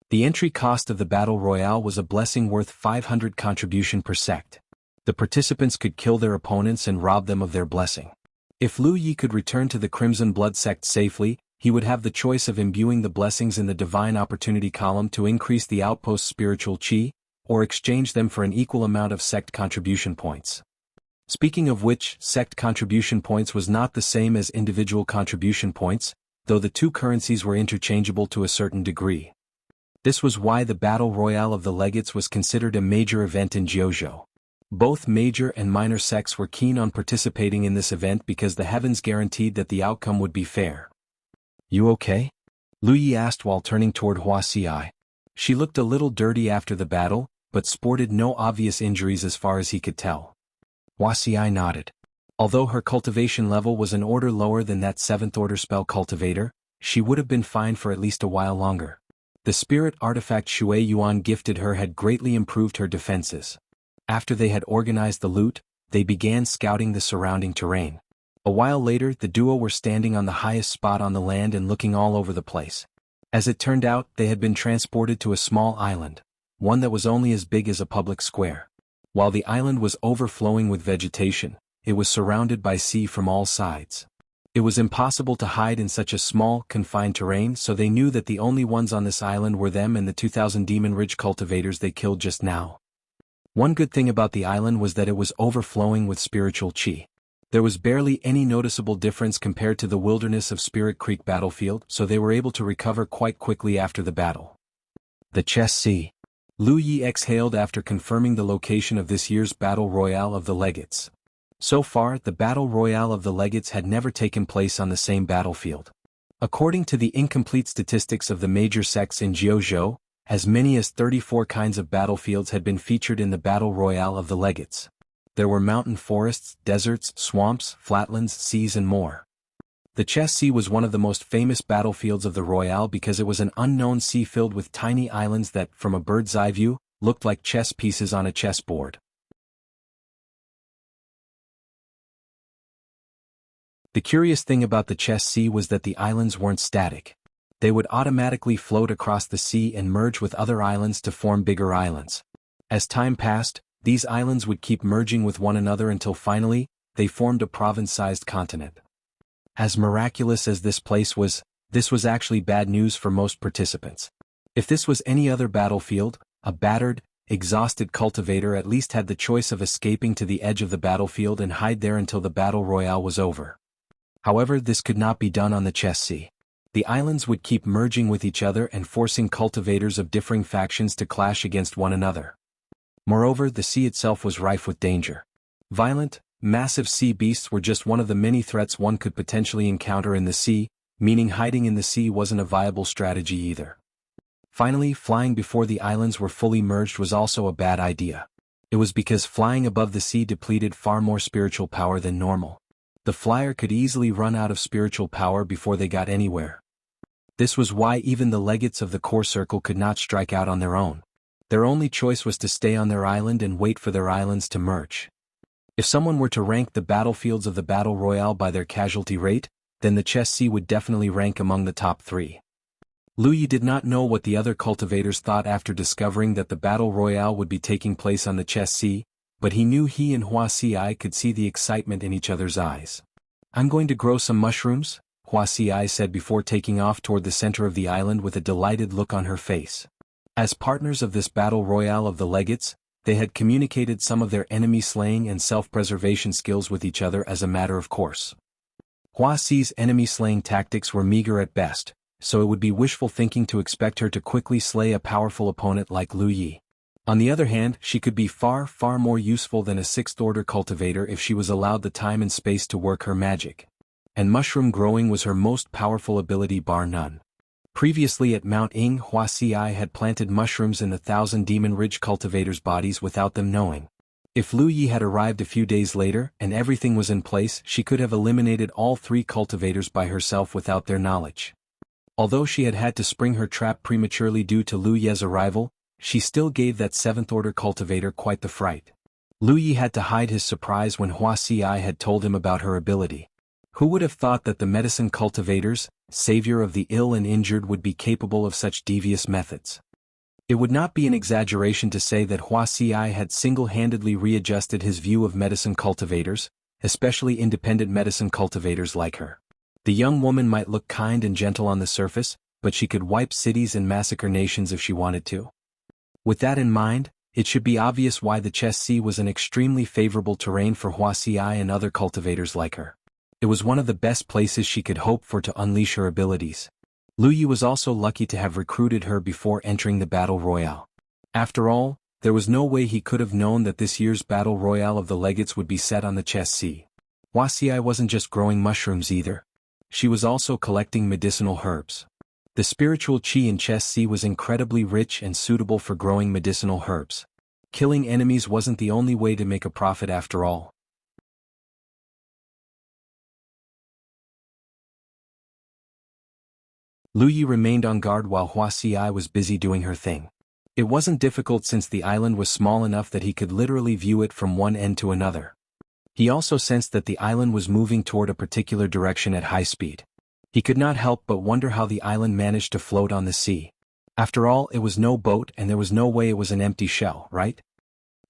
The entry cost of the Battle Royale was a blessing worth 500 contribution per sect. The participants could kill their opponents and rob them of their blessing. If Lu Yi could return to the Crimson Blood sect safely, he would have the choice of imbuing the blessings in the Divine Opportunity column to increase the outpost's spiritual chi, or exchange them for an equal amount of sect contribution points. Speaking of which, sect contribution points was not the same as individual contribution points, though the 2 currencies were interchangeable to a certain degree. This was why the Battle Royale of the Legates was considered a major event in Jianghu. Both major and minor sects were keen on participating in this event because the heavens guaranteed that the outcome would be fair. "You okay?" Lu Yi asked while turning toward Wuxia. She looked a little dirty after the battle, but sported no obvious injuries as far as he could tell. Wuxia nodded. Although her cultivation level was an order lower than that 7th Order spell cultivator, she would have been fine for at least a while longer. The spirit artifact Shui Yuan gifted her had greatly improved her defenses. After they had organized the loot, they began scouting the surrounding terrain. A while later, the duo were standing on the highest spot on the land and looking all over the place. As it turned out, they had been transported to a small island, one that was only as big as a public square. While the island was overflowing with vegetation, it was surrounded by sea from all sides. It was impossible to hide in such a small, confined terrain, so they knew that the only ones on this island were them and the 2,000 Demon Ridge cultivators they killed just now. One good thing about the island was that it was overflowing with spiritual chi. There was barely any noticeable difference compared to the wilderness of Spirit Creek battlefield, so they were able to recover quite quickly after the battle. The Chess Sea. Lu Yi exhaled after confirming the location of this year's Battle Royale of the Legates. So far, the Battle Royale of the Legates had never taken place on the same battlefield. According to the incomplete statistics of the major sects in Jianghu, as many as 34 kinds of battlefields had been featured in the Battle Royale of the Legates. There were mountain forests, deserts, swamps, flatlands, seas and more. The Chess Sea was one of the most famous battlefields of the Royale because it was an unknown sea filled with tiny islands that, from a bird's eye view, looked like chess pieces on a chessboard. The curious thing about the Chess Sea was that the islands weren't static. They would automatically float across the sea and merge with other islands to form bigger islands. As time passed, these islands would keep merging with one another until finally, they formed a province-sized continent. As miraculous as this was actually bad news for most participants. If this was any other battlefield, a battered, exhausted cultivator at least had the choice of escaping to the edge of the battlefield and hide there until the battle royale was over. However, this could not be done on the Chess Sea. The islands would keep merging with each other and forcing cultivators of differing factions to clash against one another. Moreover, the sea itself was rife with danger. Violent, massive sea beasts were just one of the many threats one could potentially encounter in the sea, meaning hiding in the sea wasn't a viable strategy either. Finally, flying before the islands were fully merged was also a bad idea. It was because flying above the sea depleted far more spiritual power than normal. The flyer could easily run out of spiritual power before they got anywhere. This was why even the legates of the core circle could not strike out on their own. Their only choice was to stay on their island and wait for their islands to merge. If someone were to rank the battlefields of the Battle Royale by their casualty rate, then the Chess Sea would definitely rank among the top 3. Lu Yi did not know what the other cultivators thought after discovering that the Battle Royale would be taking place on the Chess Sea, but he knew he and Wuxia could see the excitement in each other's eyes. "I'm going to grow some mushrooms," Wuxia said before taking off toward the center of the island with a delighted look on her face. As partners of this Battle Royale of the Legates, they had communicated some of their enemy-slaying and self-preservation skills with each other as a matter of course. Wuxia's enemy-slaying tactics were meager at best, so it would be wishful thinking to expect her to quickly slay a powerful opponent like Lu Yi. On the other hand, she could be far more useful than a 6th-order cultivator if she was allowed the time and space to work her magic. And mushroom growing was her most powerful ability bar none. Previously at Mount Ing, Wuxia had planted mushrooms in the 1,000 Demon Ridge cultivators' bodies without them knowing. If Lu Yi had arrived a few days later and everything was in place, she could have eliminated all 3 cultivators by herself without their knowledge. Although she had had to spring her trap prematurely due to Lu Ye's arrival, she still gave that 7th-order cultivator quite the fright. Lu Yi had to hide his surprise when Wuxia had told him about her ability. Who would have thought that the medicine cultivators, savior of the ill and injured, would be capable of such devious methods? It would not be an exaggeration to say that Wuxia had single-handedly readjusted his view of medicine cultivators, especially independent medicine cultivators like her. The young woman might look kind and gentle on the surface, but she could wipe cities and massacre nations if she wanted to. With that in mind, it should be obvious why the Chess Sea was an extremely favorable terrain for Wuxia and other cultivators like her. It was one of the best places she could hope for to unleash her abilities. Lu Yi was also lucky to have recruited her before entering the Battle Royale. After all, there was no way he could have known that this year's Battle Royale of the Legates would be set on the Chess Sea. Wuxia wasn't just growing mushrooms either. She was also collecting medicinal herbs. The spiritual chi in Chess Sea was incredibly rich and suitable for growing medicinal herbs. Killing enemies wasn't the only way to make a profit after all. Lu Yi remained on guard while Wuxia was busy doing her thing. It wasn't difficult since the island was small enough that he could literally view it from one end to another. He also sensed that the island was moving toward a particular direction at high speed. He could not help but wonder how the island managed to float on the sea. After all, it was no boat and there was no way it was an empty shell, right?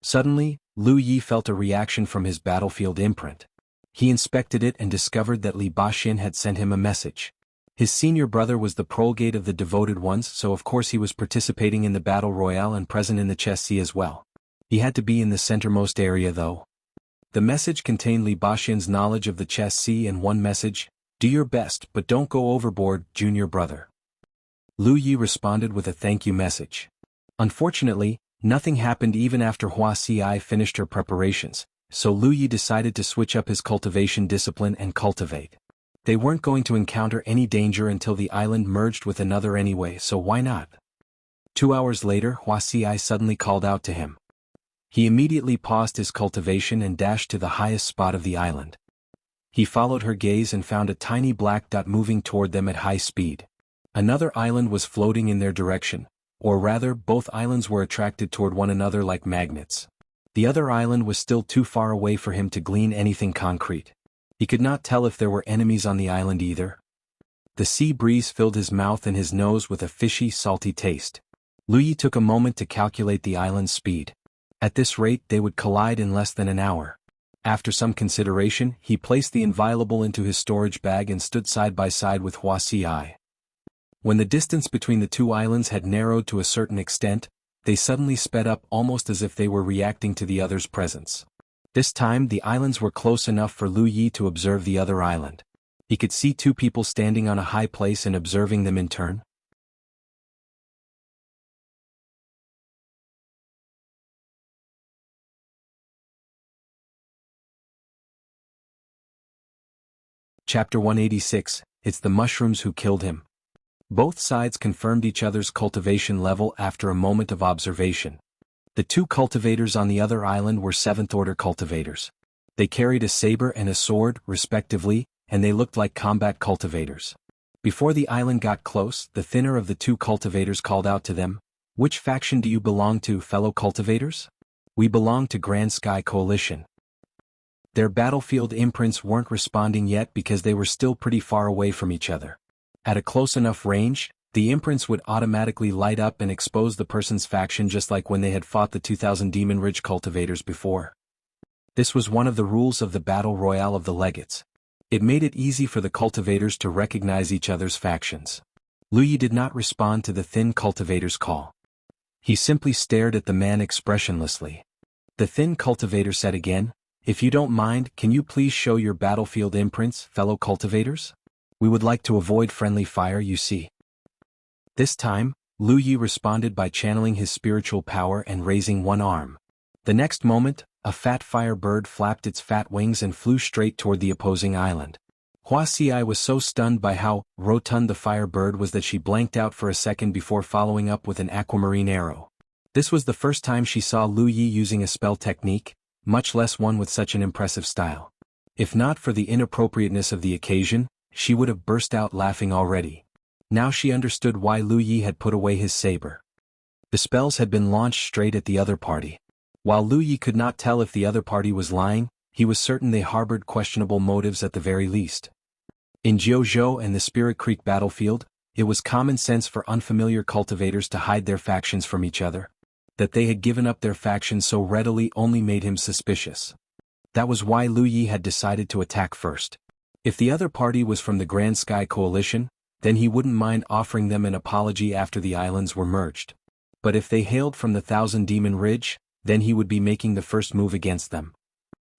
Suddenly, Lu Yi felt a reaction from his battlefield imprint. He inspected it and discovered that Li Baxin had sent him a message. His senior brother was the prolgate of the Devoted Ones, so of course he was participating in the Battle Royale and present in the Chess Sea as well. He had to be in the centermost area though. The message contained Li Baxian's knowledge of the chess sea and one message: do your best but don't go overboard, junior brother. Lu Yi responded with a thank you message. Unfortunately, nothing happened even after Hua Xi finished her preparations, so Lu Yi decided to switch up his cultivation discipline and cultivate. They weren't going to encounter any danger until the island merged with another anyway, so why not? 2 hours later, Hua Xi suddenly called out to him. He immediately paused his cultivation and dashed to the highest spot of the island. He followed her gaze and found a tiny black dot moving toward them at high speed. Another island was floating in their direction, or rather, both islands were attracted toward one another like magnets. The other island was still too far away for him to glean anything concrete. He could not tell if there were enemies on the island either. The sea breeze filled his mouth and his nose with a fishy, salty taste. Lu Yi took a moment to calculate the island's speed. At this rate they would collide in less than an hour. After some consideration, he placed the inviolable into his storage bag and stood side by side with Hua Xi. When the distance between the two islands had narrowed to a certain extent, they suddenly sped up almost as if they were reacting to the other's presence. This time the islands were close enough for Lu Yi to observe the other island. He could see two people standing on a high place and observing them in turn. Chapter 186, It's the Mushrooms Who Killed Him. Both sides confirmed each other's cultivation level after a moment of observation. The two cultivators on the other island were 7th-order cultivators. They carried a saber and a sword, respectively, and they looked like combat cultivators. Before the island got close, the thinner of the two cultivators called out to them, "Which faction do you belong to, fellow cultivators?" "We belong to Grand Sky Coalition." Their battlefield imprints weren't responding yet because they were still pretty far away from each other. At a close enough range, the imprints would automatically light up and expose the person's faction just like when they had fought the 2000 Demon Ridge cultivators before. This was one of the rules of the Battle Royale of the Legates. It made it easy for the cultivators to recognize each other's factions. Lu Yi did not respond to the thin cultivator's call. He simply stared at the man expressionlessly. The thin cultivator said again, "If you don't mind, can you please show your battlefield imprints, fellow cultivators? We would like to avoid friendly fire, you see." This time, Lu Yi responded by channeling his spiritual power and raising one arm. The next moment, a fat fire bird flapped its fat wings and flew straight toward the opposing island. Hua Xi was so stunned by how rotund the fire bird was that she blanked out for a second before following up with an aquamarine arrow. This was the first time she saw Lu Yi using a spell technique, much less one with such an impressive style. If not for the inappropriateness of the occasion, she would have burst out laughing already. Now she understood why Lu Yi had put away his saber. The spells had been launched straight at the other party. While Lu Yi could not tell if the other party was lying, he was certain they harbored questionable motives at the very least. In Jianghu and the Spirit Creek battlefield, it was common sense for unfamiliar cultivators to hide their factions from each other. That they had given up their faction so readily only made him suspicious. That was why Lu Yi had decided to attack first. If the other party was from the Grand Sky Coalition, then he wouldn't mind offering them an apology after the islands were merged. But if they hailed from the Thousand Demon Ridge, then he would be making the first move against them.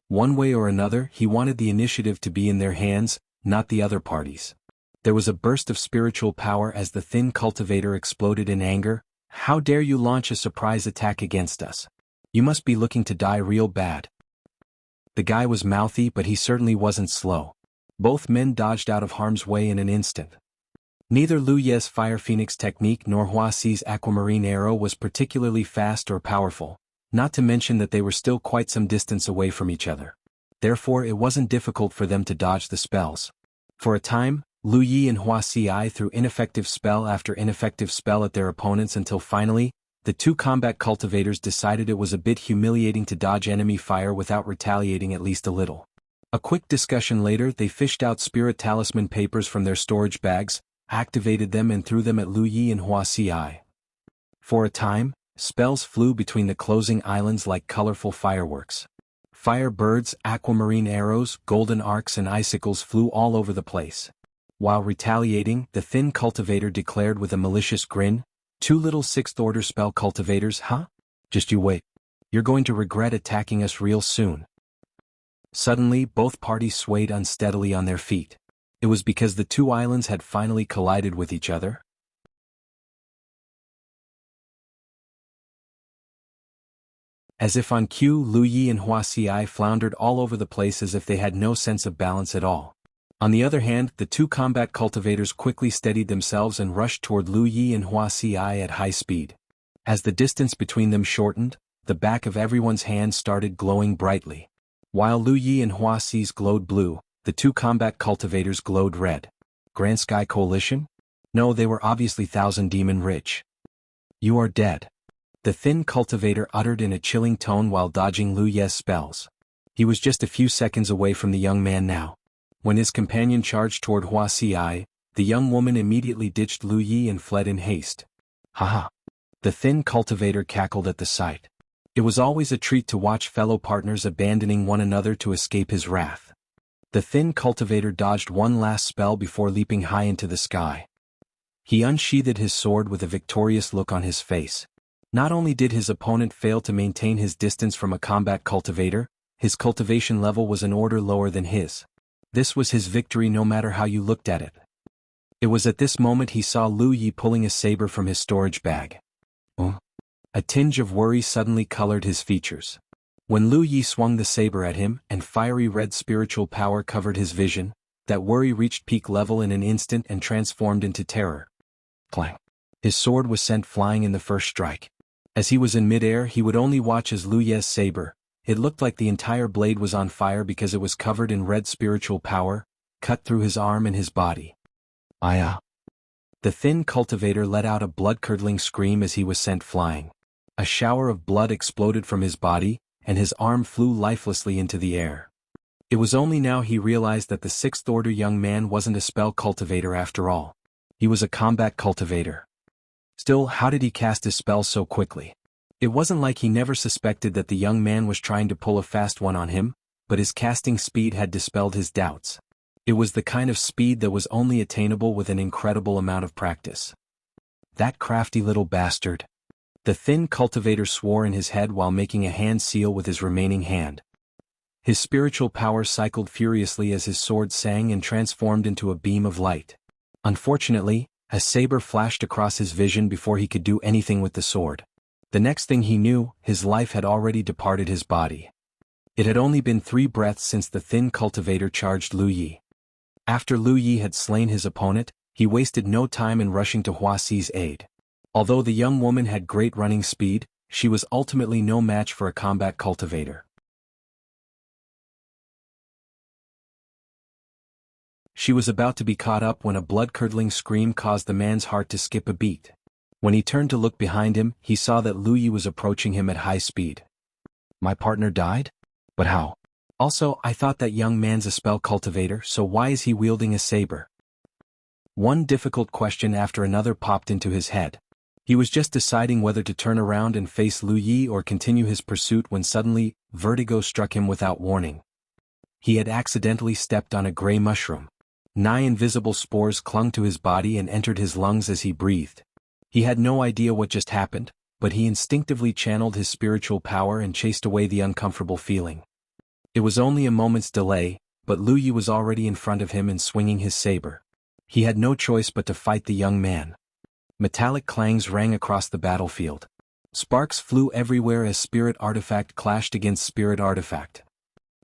One way or another, he wanted the initiative to be in their hands, not the other party's. There was a burst of spiritual power as the thin cultivator exploded in anger. "How dare you launch a surprise attack against us? You must be looking to die real bad." The guy was mouthy, but he certainly wasn't slow. Both men dodged out of harm's way in an instant. Neither Lu Ye's Fire Phoenix technique nor Hua Xi's aquamarine arrow was particularly fast or powerful, not to mention that they were still quite some distance away from each other. Therefore it wasn't difficult for them to dodge the spells. For a time, Lu Yi and Hua Xi threw ineffective spell after ineffective spell at their opponents until finally, the two combat cultivators decided it was a bit humiliating to dodge enemy fire without retaliating at least a little. A quick discussion later, they fished out spirit talisman papers from their storage bags, activated them and threw them at Lu Yi and Hua Xi. For a time, spells flew between the closing islands like colorful fireworks. Fire birds, aquamarine arrows, golden arcs and icicles flew all over the place. While retaliating, the thin cultivator declared with a malicious grin, "Two little 6th-order spell cultivators, huh? Just you wait. You're going to regret attacking us real soon." Suddenly, both parties swayed unsteadily on their feet. It was because the two islands had finally collided with each other. As if on cue, Lu Yi and Wuxia floundered all over the place as if they had no sense of balance at all. On the other hand, the two combat cultivators quickly steadied themselves and rushed toward Lu Yi and Wuxia at high speed. As the distance between them shortened, the back of everyone's hand started glowing brightly. While Lu Yi and Wuxia's glowed blue, the two combat cultivators glowed red. Grand Sky Coalition? No, they were obviously Thousand Demon Rich. You are dead. The thin cultivator uttered in a chilling tone while dodging Lu Yi's spells. He was just a few seconds away from the young man now. When his companion charged toward Wuxia, the young woman immediately ditched Lu Yi and fled in haste. Haha. The thin cultivator cackled at the sight. It was always a treat to watch fellow partners abandoning one another to escape his wrath. The thin cultivator dodged one last spell before leaping high into the sky. He unsheathed his sword with a victorious look on his face. Not only did his opponent fail to maintain his distance from a combat cultivator, his cultivation level was an order lower than his. This was his victory no matter how you looked at it. It was at this moment he saw Lu Yi pulling a saber from his storage bag. A tinge of worry suddenly colored his features. When Lu Yi swung the saber at him and fiery red spiritual power covered his vision, that worry reached peak level in an instant and transformed into terror. Clang! His sword was sent flying in the first strike. As he was in midair, he would only watch as Lu Yi's saber. It looked like the entire blade was on fire because it was covered in red spiritual power, cut through his arm and his body. Aya! The thin cultivator let out a blood-curdling scream as he was sent flying. A shower of blood exploded from his body, and his arm flew lifelessly into the air. It was only now he realized that the sixth-order young man wasn't a spell cultivator after all. He was a combat cultivator. Still, how did he cast his spells so quickly? It wasn't like he never suspected that the young man was trying to pull a fast one on him, but his casting speed had dispelled his doubts. It was the kind of speed that was only attainable with an incredible amount of practice. That crafty little bastard. The thin cultivator swore in his head while making a hand seal with his remaining hand. His spiritual power cycled furiously as his sword sang and transformed into a beam of light. Unfortunately, a saber flashed across his vision before he could do anything with the sword. The next thing he knew, his life had already departed his body. It had only been 3 breaths since the thin cultivator charged Lu Yi. After Lu Yi had slain his opponent, he wasted no time in rushing to Huaxi's aid. Although the young woman had great running speed, she was ultimately no match for a combat cultivator. She was about to be caught up when a blood-curdling scream caused the man's heart to skip a beat. When he turned to look behind him, he saw that Lu Yi was approaching him at high speed. My partner died? But how? Also, I thought that young man's a spell cultivator, so why is he wielding a saber? One difficult question after another popped into his head. He was just deciding whether to turn around and face Lu Yi or continue his pursuit when suddenly, vertigo struck him without warning. He had accidentally stepped on a gray mushroom. 9 invisible spores clung to his body and entered his lungs as he breathed. He had no idea what just happened, but he instinctively channeled his spiritual power and chased away the uncomfortable feeling. It was only a moment's delay, but Lu Yi was already in front of him and swinging his saber. He had no choice but to fight the young man. Metallic clangs rang across the battlefield. Sparks flew everywhere as spirit artifact clashed against spirit artifact.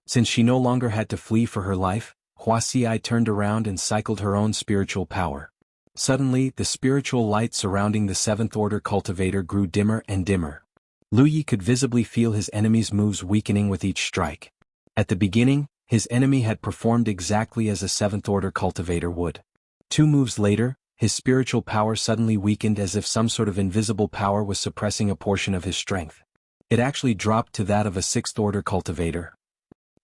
Since she no longer had to flee for her life, Huaxi turned around and cycled her own spiritual power. Suddenly, the spiritual light surrounding the 7th-order cultivator grew dimmer and dimmer. Lu Yi could visibly feel his enemy's moves weakening with each strike. At the beginning, his enemy had performed exactly as a 7th-order cultivator would. 2 moves later, his spiritual power suddenly weakened as if some sort of invisible power was suppressing a portion of his strength. It actually dropped to that of a 6th-order cultivator.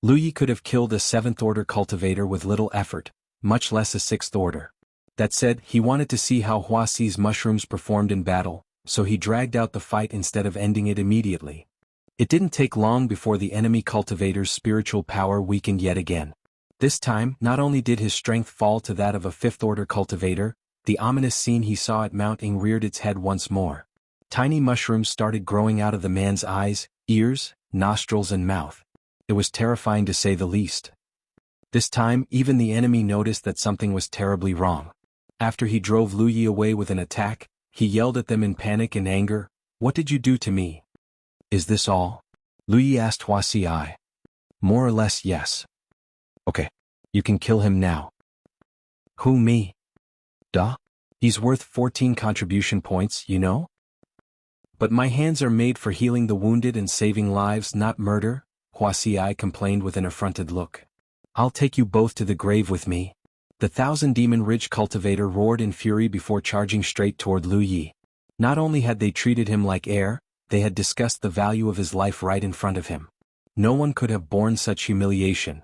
Lu Yi could have killed a 7th-order cultivator with little effort, much less a 6th-order. That said, he wanted to see how Huaxi's mushrooms performed in battle, so he dragged out the fight instead of ending it immediately. It didn't take long before the enemy cultivator's spiritual power weakened yet again. This time, not only did his strength fall to that of a 5th-order cultivator, the ominous scene he saw at Mount Ing reared its head once more. Tiny mushrooms started growing out of the man's eyes, ears, nostrils and mouth. It It was terrifying to say the least. This time, even the enemy noticed that something was terribly wrong. After he drove Lu Yi away with an attack, he yelled at them in panic and anger, "What did you do to me? Is this all?" Lu Yi asked Wuxia. "More or less, yes." "Okay. You can kill him now." "Who, me?" "Duh. He's worth 14 contribution points, you know?" "But my hands are made for healing the wounded and saving lives, not murder," Wuxia complained with an affronted look. "I'll take you both to the grave with me." The Thousand Demon Ridge cultivator roared in fury before charging straight toward Lu Yi. Not only had they treated him like air, they had discussed the value of his life right in front of him. No one could have borne such humiliation.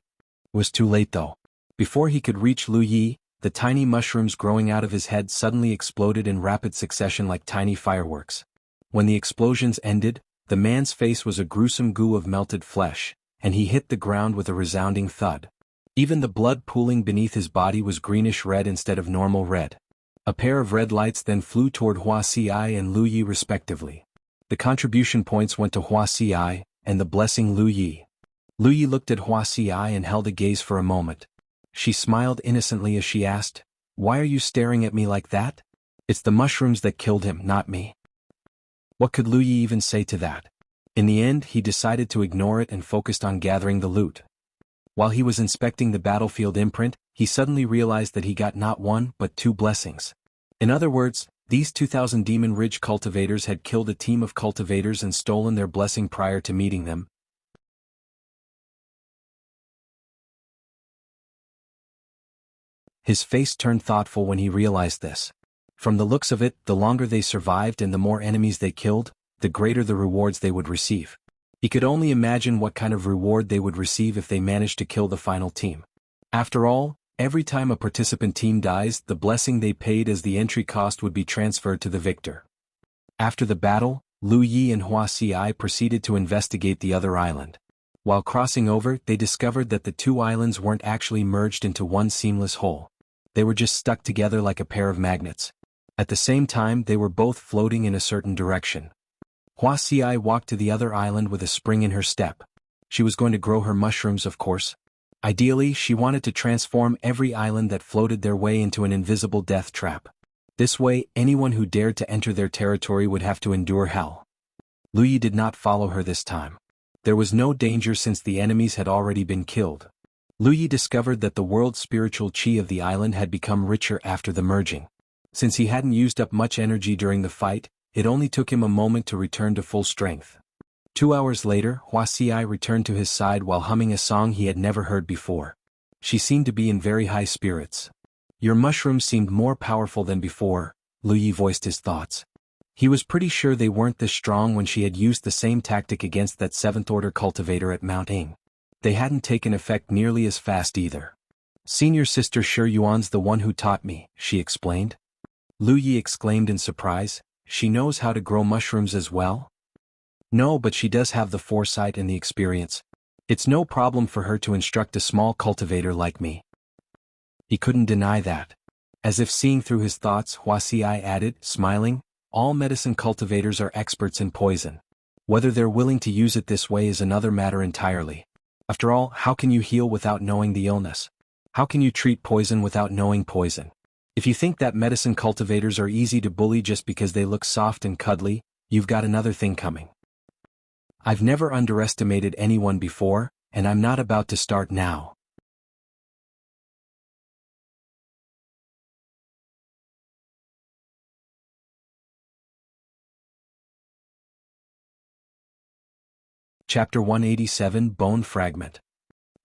It was too late though. Before he could reach Lu Yi, the tiny mushrooms growing out of his head suddenly exploded in rapid succession like tiny fireworks. When the explosions ended, the man's face was a gruesome goo of melted flesh, and he hit the ground with a resounding thud. Even the blood pooling beneath his body was greenish-red instead of normal red. A pair of red lights then flew toward Wuxia and Lu Yi respectively. The contribution points went to Wuxia, and the blessing Lu Yi. Lu Yi looked at Wuxia and held a gaze for a moment. She smiled innocently as she asked, "Why are you staring at me like that?" "It's the mushrooms that killed him, not me." What could Lu Yi even say to that? In the end, he decided to ignore it and focused on gathering the loot. While he was inspecting the battlefield imprint, he suddenly realized that he got not one but two blessings. In other words, these 2000 Demon Ridge cultivators had killed a team of cultivators and stolen their blessing prior to meeting them. His face turned thoughtful when he realized this. From the looks of it, the longer they survived and the more enemies they killed, the greater the rewards they would receive. He could only imagine what kind of reward they would receive if they managed to kill the final team. After all, every time a participant team dies, the blessing they paid as the entry cost would be transferred to the victor. After the battle, Lu Yi and Wuxia proceeded to investigate the other island. While crossing over, they discovered that the two islands weren't actually merged into one seamless whole. They were just stuck together like a pair of magnets. At the same time, they were both floating in a certain direction. Wuxia walked to the other island with a spring in her step. She was going to grow her mushrooms, of course. Ideally, she wanted to transform every island that floated their way into an invisible death trap. This way, anyone who dared to enter their territory would have to endure hell. Lu Yi did not follow her this time. There was no danger since the enemies had already been killed. Lu Yi discovered that the world's spiritual chi of the island had become richer after the merging. Since he hadn't used up much energy during the fight, it only took him a moment to return to full strength. 2 hours later, Wuxia returned to his side while humming a song he had never heard before. She seemed to be in very high spirits. "Your mushrooms seemed more powerful than before," Lu Yi voiced his thoughts. He was pretty sure they weren't this strong when she had used the same tactic against that 7th Order cultivator at Mount Ing. They hadn't taken effect nearly as fast either. "Senior sister Shi Yuan's the one who taught me," she explained. Lu Yi exclaimed in surprise. "She knows how to grow mushrooms as well?" "No, but she does have the foresight and the experience. It's no problem for her to instruct a small cultivator like me." He couldn't deny that. As if seeing through his thoughts, Wuxia added, smiling, "All medicine cultivators are experts in poison. Whether they're willing to use it this way is another matter entirely. After all, how can you heal without knowing the illness? How can you treat poison without knowing poison? If you think that medicine cultivators are easy to bully just because they look soft and cuddly, you've got another thing coming. I've never underestimated anyone before, and I'm not about to start now." Chapter 187 Bone Fragment.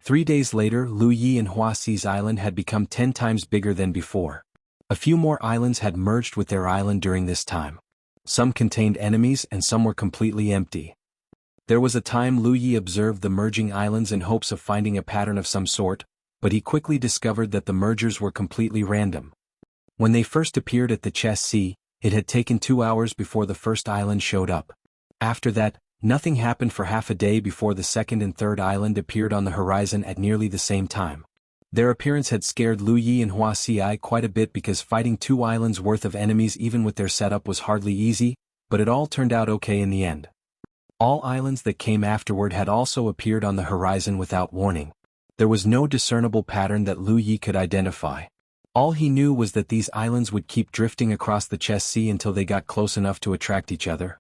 3 days later, Lu Yi and Huaxi's island had become 10 times bigger than before. A few more islands had merged with their island during this time. Some contained enemies and some were completely empty. There was a time Lu Yi observed the merging islands in hopes of finding a pattern of some sort, but he quickly discovered that the mergers were completely random. When they first appeared at the Chess Sea, it had taken 2 hours before the first island showed up. After that, nothing happened for half a day before the second and third island appeared on the horizon at nearly the same time. Their appearance had scared Lu Yi and Huaxi quite a bit because fighting 2 islands worth of enemies even with their setup was hardly easy, but it all turned out okay in the end. All islands that came afterward had also appeared on the horizon without warning. There was no discernible pattern that Lu Yi could identify. All he knew was that these islands would keep drifting across the Chess Sea until they got close enough to attract each other.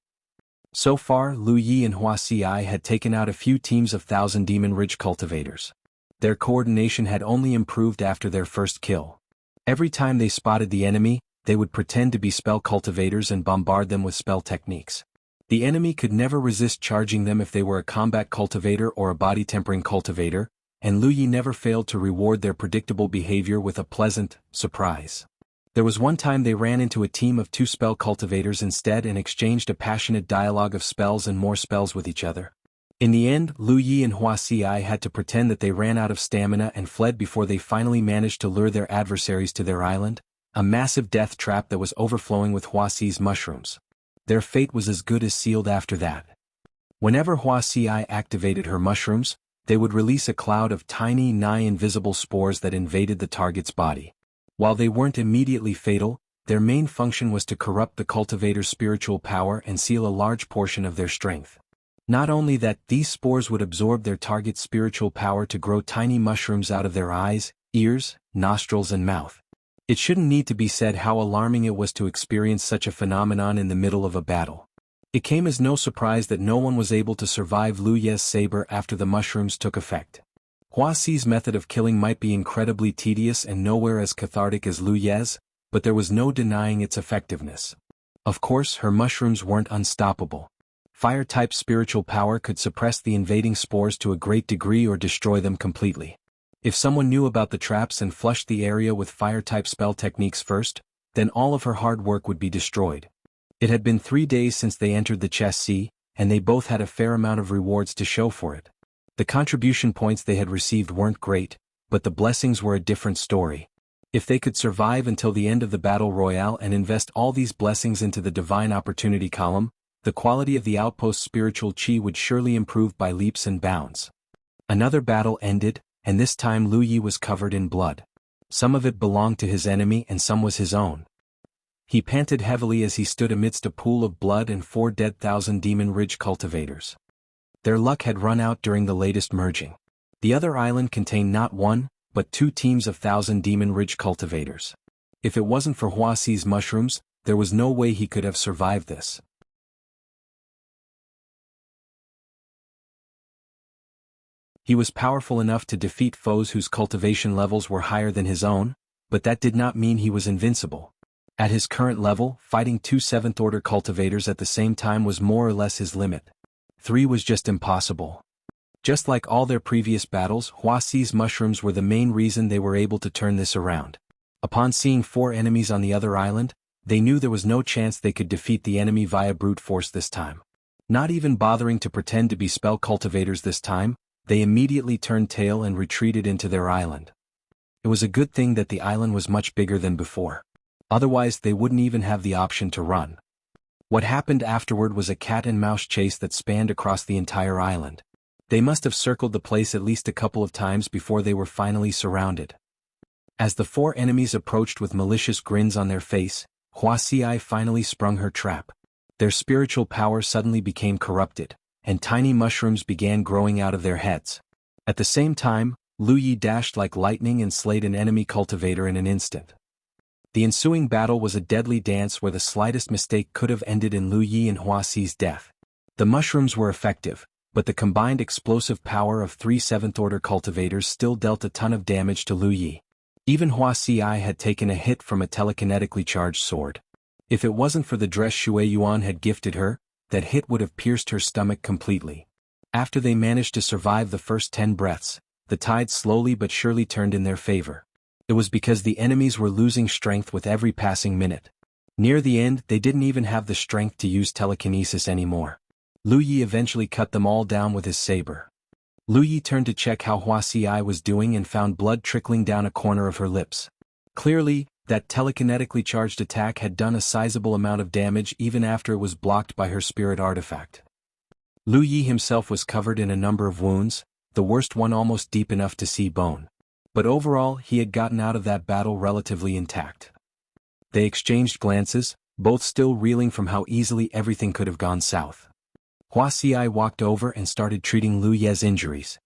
So far, Lu Yi and Wuxia had taken out a few teams of Thousand Demon Ridge cultivators. Their coordination had only improved after their first kill. Every time they spotted the enemy, they would pretend to be spell cultivators and bombard them with spell techniques. The enemy could never resist charging them if they were a combat cultivator or a body-tempering cultivator, and Lu Yi never failed to reward their predictable behavior with a pleasant surprise. There was one time they ran into a team of 2 spell cultivators instead and exchanged a passionate dialogue of spells and more spells with each other. In the end, Lu Yi and Wuxia had to pretend that they ran out of stamina and fled before they finally managed to lure their adversaries to their island, a massive death trap that was overflowing with Huaxi's mushrooms. Their fate was as good as sealed after that. Whenever Wuxia activated her mushrooms, they would release a cloud of tiny, nigh-invisible spores that invaded the target's body. While they weren't immediately fatal, their main function was to corrupt the cultivator's spiritual power and seal a large portion of their strength. Not only that, these spores would absorb their target's spiritual power to grow tiny mushrooms out of their eyes, ears, nostrils and mouth. It shouldn't need to be said how alarming it was to experience such a phenomenon in the middle of a battle. It came as no surprise that no one was able to survive Lu Ye's saber after the mushrooms took effect. Huaxi's method of killing might be incredibly tedious and nowhere as cathartic as Lu Ye's, but there was no denying its effectiveness. Of course, her mushrooms weren't unstoppable. Fire-type spiritual power could suppress the invading spores to a great degree or destroy them completely. If someone knew about the traps and flushed the area with fire-type spell techniques first, then all of her hard work would be destroyed. It had been 3 days since they entered the Chess Sea, and they both had a fair amount of rewards to show for it. The contribution points they had received weren't great, but the blessings were a different story. If they could survive until the end of the Battle Royale and invest all these blessings into the Divine Opportunity column, the quality of the outpost's spiritual chi would surely improve by leaps and bounds. Another battle ended, and this time Lu Yi was covered in blood. Some of it belonged to his enemy and some was his own. He panted heavily as he stood amidst a pool of blood and 4 dead Thousand Demon Ridge cultivators. Their luck had run out during the latest merging. The other island contained not 1, but 2 teams of Thousand Demon Ridge cultivators. If it wasn't for Huaxi's mushrooms, there was no way he could have survived this. He was powerful enough to defeat foes whose cultivation levels were higher than his own, but that did not mean he was invincible. At his current level, fighting 2 7th-order cultivators at the same time was more or less his limit. 3 was just impossible. Just like all their previous battles, Huaxi's mushrooms were the main reason they were able to turn this around. Upon seeing 4 enemies on the other island, they knew there was no chance they could defeat the enemy via brute force this time. Not even bothering to pretend to be spell cultivators this time, they immediately turned tail and retreated into their island. It was a good thing that the island was much bigger than before. Otherwise they wouldn't even have the option to run. What happened afterward was a cat-and-mouse chase that spanned across the entire island. They must have circled the place at least a couple of times before they were finally surrounded. As the 4 enemies approached with malicious grins on their face, Huaxia finally sprung her trap. Their spiritual power suddenly became corrupted, and tiny mushrooms began growing out of their heads. At the same time, Lu Yi dashed like lightning and slayed an enemy cultivator in an instant. The ensuing battle was a deadly dance where the slightest mistake could have ended in Lu Yi and Huaxi's death. The mushrooms were effective, but the combined explosive power of 3 7th-order cultivators still dealt a ton of damage to Lu Yi. Even Huaxia had taken a hit from a telekinetically charged sword. If it wasn't for the dress Shui Yuan had gifted her, that hit would have pierced her stomach completely. After they managed to survive the first 10 breaths, the tide slowly but surely turned in their favor. It was because the enemies were losing strength with every passing minute. Near the end, they didn't even have the strength to use telekinesis anymore. Lu Yi eventually cut them all down with his saber. Lu Yi turned to check how Huaxia was doing and found blood trickling down a corner of her lips. Clearly, that telekinetically charged attack had done a sizable amount of damage even after it was blocked by her spirit artifact. Lu Yi himself was covered in a number of wounds, the worst one almost deep enough to see bone. But overall, he had gotten out of that battle relatively intact. They exchanged glances, both still reeling from how easily everything could have gone south. Huaxi walked over and started treating Lu Ye's injuries.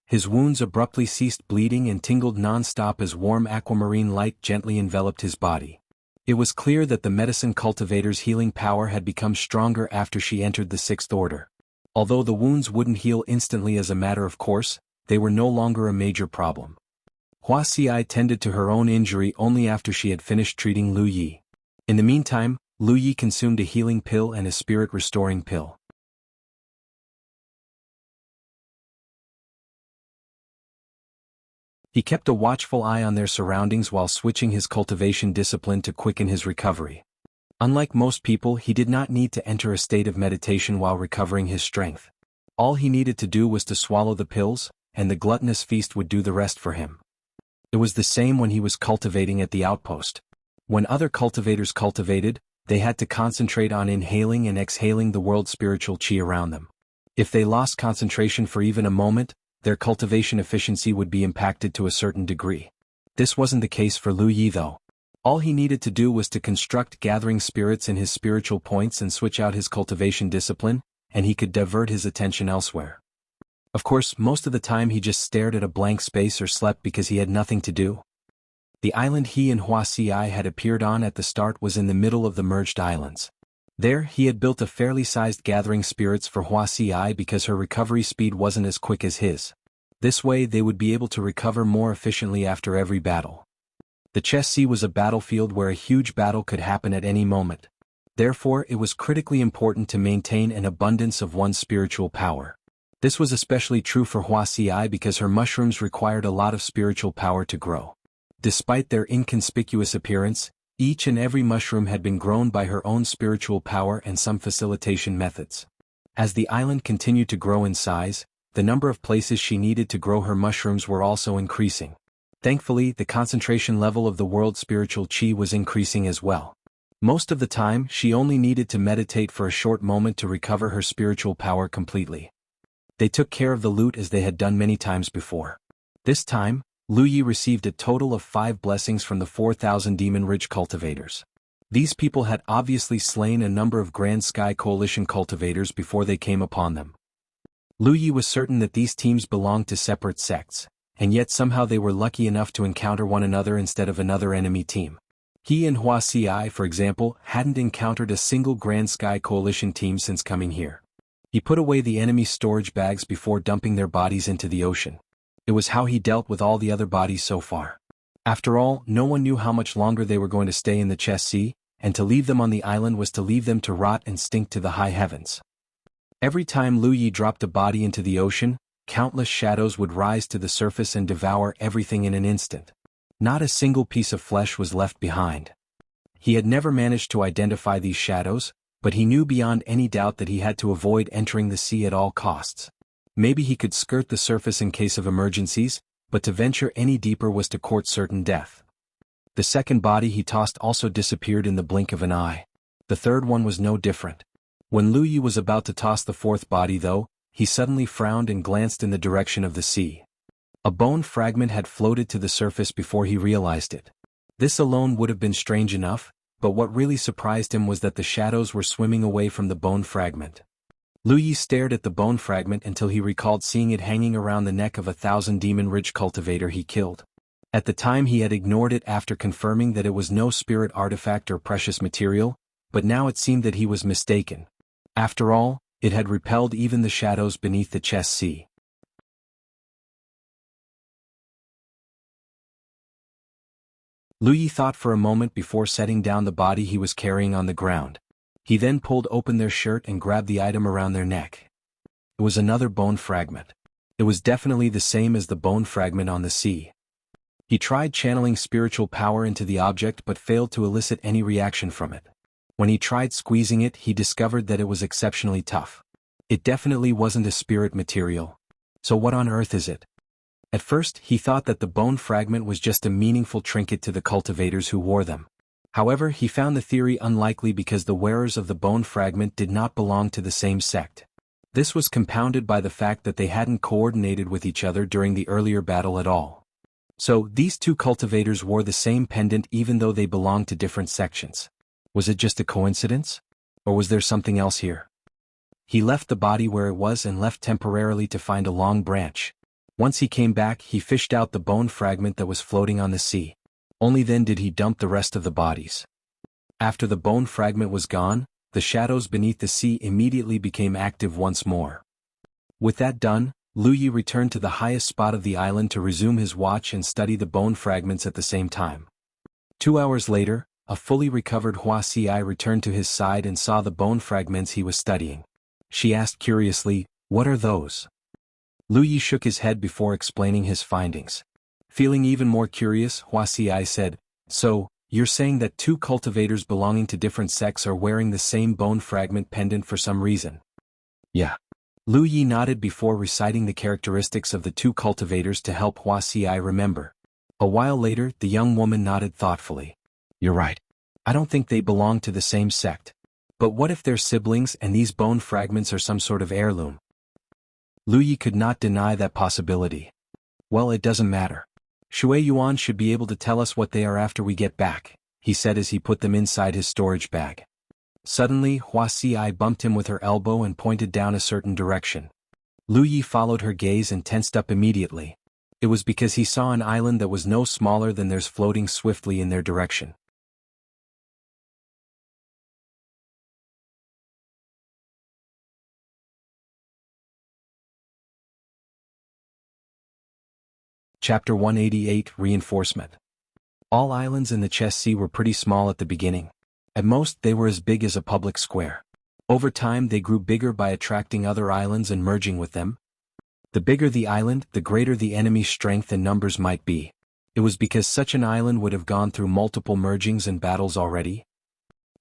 His wounds abruptly ceased bleeding and tingled non-stop as warm aquamarine light gently enveloped his body. It was clear that the medicine cultivator's healing power had become stronger after she entered the Sixth Order. Although the wounds wouldn't heal instantly as a matter of course, they were no longer a major problem. Huaxi tended to her own injury only after she had finished treating Lu Yi. In the meantime, Lu Yi consumed a healing pill and a spirit-restoring pill. He kept a watchful eye on their surroundings while switching his cultivation discipline to quicken his recovery. Unlike most people, he did not need to enter a state of meditation while recovering his strength. All he needed to do was to swallow the pills, and the gluttonous feast would do the rest for him. It was the same when he was cultivating at the outpost. When other cultivators cultivated, they had to concentrate on inhaling and exhaling the world spiritual qi around them. If they lost concentration for even a moment, their cultivation efficiency would be impacted to a certain degree. This wasn't the case for Lu Yi though. All he needed to do was to construct gathering spirits in his spiritual points and switch out his cultivation discipline, and he could divert his attention elsewhere. Of course, most of the time he just stared at a blank space or slept because he had nothing to do. The island he and Huaxi had appeared on at the start was in the middle of the merged islands. There, he had built a fairly sized gathering spirits for Huaxi because her recovery speed wasn't as quick as his. This way they would be able to recover more efficiently after every battle. The Chess Sea was a battlefield where a huge battle could happen at any moment. Therefore, it was critically important to maintain an abundance of one's spiritual power. This was especially true for Huaxi because her mushrooms required a lot of spiritual power to grow. Despite their inconspicuous appearance, each and every mushroom had been grown by her own spiritual power and some facilitation methods. As the island continued to grow in size, the number of places she needed to grow her mushrooms were also increasing. Thankfully, the concentration level of the world spiritual qi was increasing as well. Most of the time, she only needed to meditate for a short moment to recover her spiritual power completely. They took care of the loot as they had done many times before. This time, Lu Yi received a total of 5 blessings from the 4,000 Demon Ridge cultivators. These people had obviously slain a number of Grand Sky Coalition cultivators before they came upon them. Lu Yi was certain that these teams belonged to separate sects, and yet somehow they were lucky enough to encounter one another instead of another enemy team. He and Huaxi, for example, hadn't encountered a single Grand Sky Coalition team since coming here. He put away the enemy's storage bags before dumping their bodies into the ocean. It was how he dealt with all the other bodies so far. After all, no one knew how much longer they were going to stay in the Chess Sea, and to leave them on the island was to leave them to rot and stink to the high heavens. Every time Lu Yi dropped a body into the ocean, countless shadows would rise to the surface and devour everything in an instant. Not a single piece of flesh was left behind. He had never managed to identify these shadows, but he knew beyond any doubt that he had to avoid entering the sea at all costs. Maybe he could skirt the surface in case of emergencies, but to venture any deeper was to court certain death. The second body he tossed also disappeared in the blink of an eye. The third one was no different. When Lu Yi was about to toss the fourth body though, he suddenly frowned and glanced in the direction of the sea. A bone fragment had floated to the surface before he realized it. This alone would have been strange enough, but what really surprised him was that the shadows were swimming away from the bone fragment. Lu Yi stared at the bone fragment until he recalled seeing it hanging around the neck of 1,000 Demon Ridge cultivator he killed. At the time he had ignored it after confirming that it was no spirit artifact or precious material, but now it seemed that he was mistaken. After all, it had repelled even the shadows beneath the Chess Sea. Lu Yi thought for a moment before setting down the body he was carrying on the ground. He then pulled open their shirt and grabbed the item around their neck. It was another bone fragment. It was definitely the same as the bone fragment on the sea. He tried channeling spiritual power into the object but failed to elicit any reaction from it. When he tried squeezing it, he discovered that it was exceptionally tough. It definitely wasn't a spirit material. So what on earth is it? At first, he thought that the bone fragment was just a meaningful trinket to the cultivators who wore them. However, he found the theory unlikely because the wearers of the bone fragment did not belong to the same sect. This was compounded by the fact that they hadn't coordinated with each other during the earlier battle at all. So, these two cultivators wore the same pendant even though they belonged to different sections. Was it just a coincidence? Or was there something else here? He left the body where it was and left temporarily to find a long branch. Once he came back, he fished out the bone fragment that was floating on the sea. Only then did he dump the rest of the bodies. After the bone fragment was gone, the shadows beneath the sea immediately became active once more. With that done, Lu Yi returned to the highest spot of the island to resume his watch and study the bone fragments at the same time. 2 hours later, a fully recovered Wuxia returned to his side and saw the bone fragments he was studying. She asked curiously, "What are those?" Lu Yi shook his head before explaining his findings. Feeling even more curious, Wuxia said, "So, you're saying that 2 cultivators belonging to different sects are wearing the same bone fragment pendant for some reason?" "Yeah." Lu Yi nodded before reciting the characteristics of the 2 cultivators to help Wuxia remember. A while later, the young woman nodded thoughtfully. "You're right. I don't think they belong to the same sect. But what if they're siblings and these bone fragments are some sort of heirloom?" Lu Yi could not deny that possibility. "Well, it doesn't matter. Shui Yuan should be able to tell us what they are after we get back," he said as he put them inside his storage bag. Suddenly, Wuxia bumped him with her elbow and pointed down a certain direction. Lu Yi followed her gaze and tensed up immediately. It was because he saw an island that was no smaller than theirs floating swiftly in their direction. Chapter 188 Reinforcement. All islands in the Chess Sea were pretty small at the beginning. At most, they were as big as a public square. Over time, they grew bigger by attracting other islands and merging with them. The bigger the island, the greater the enemy's strength and numbers might be. It was because such an island would have gone through multiple mergings and battles already.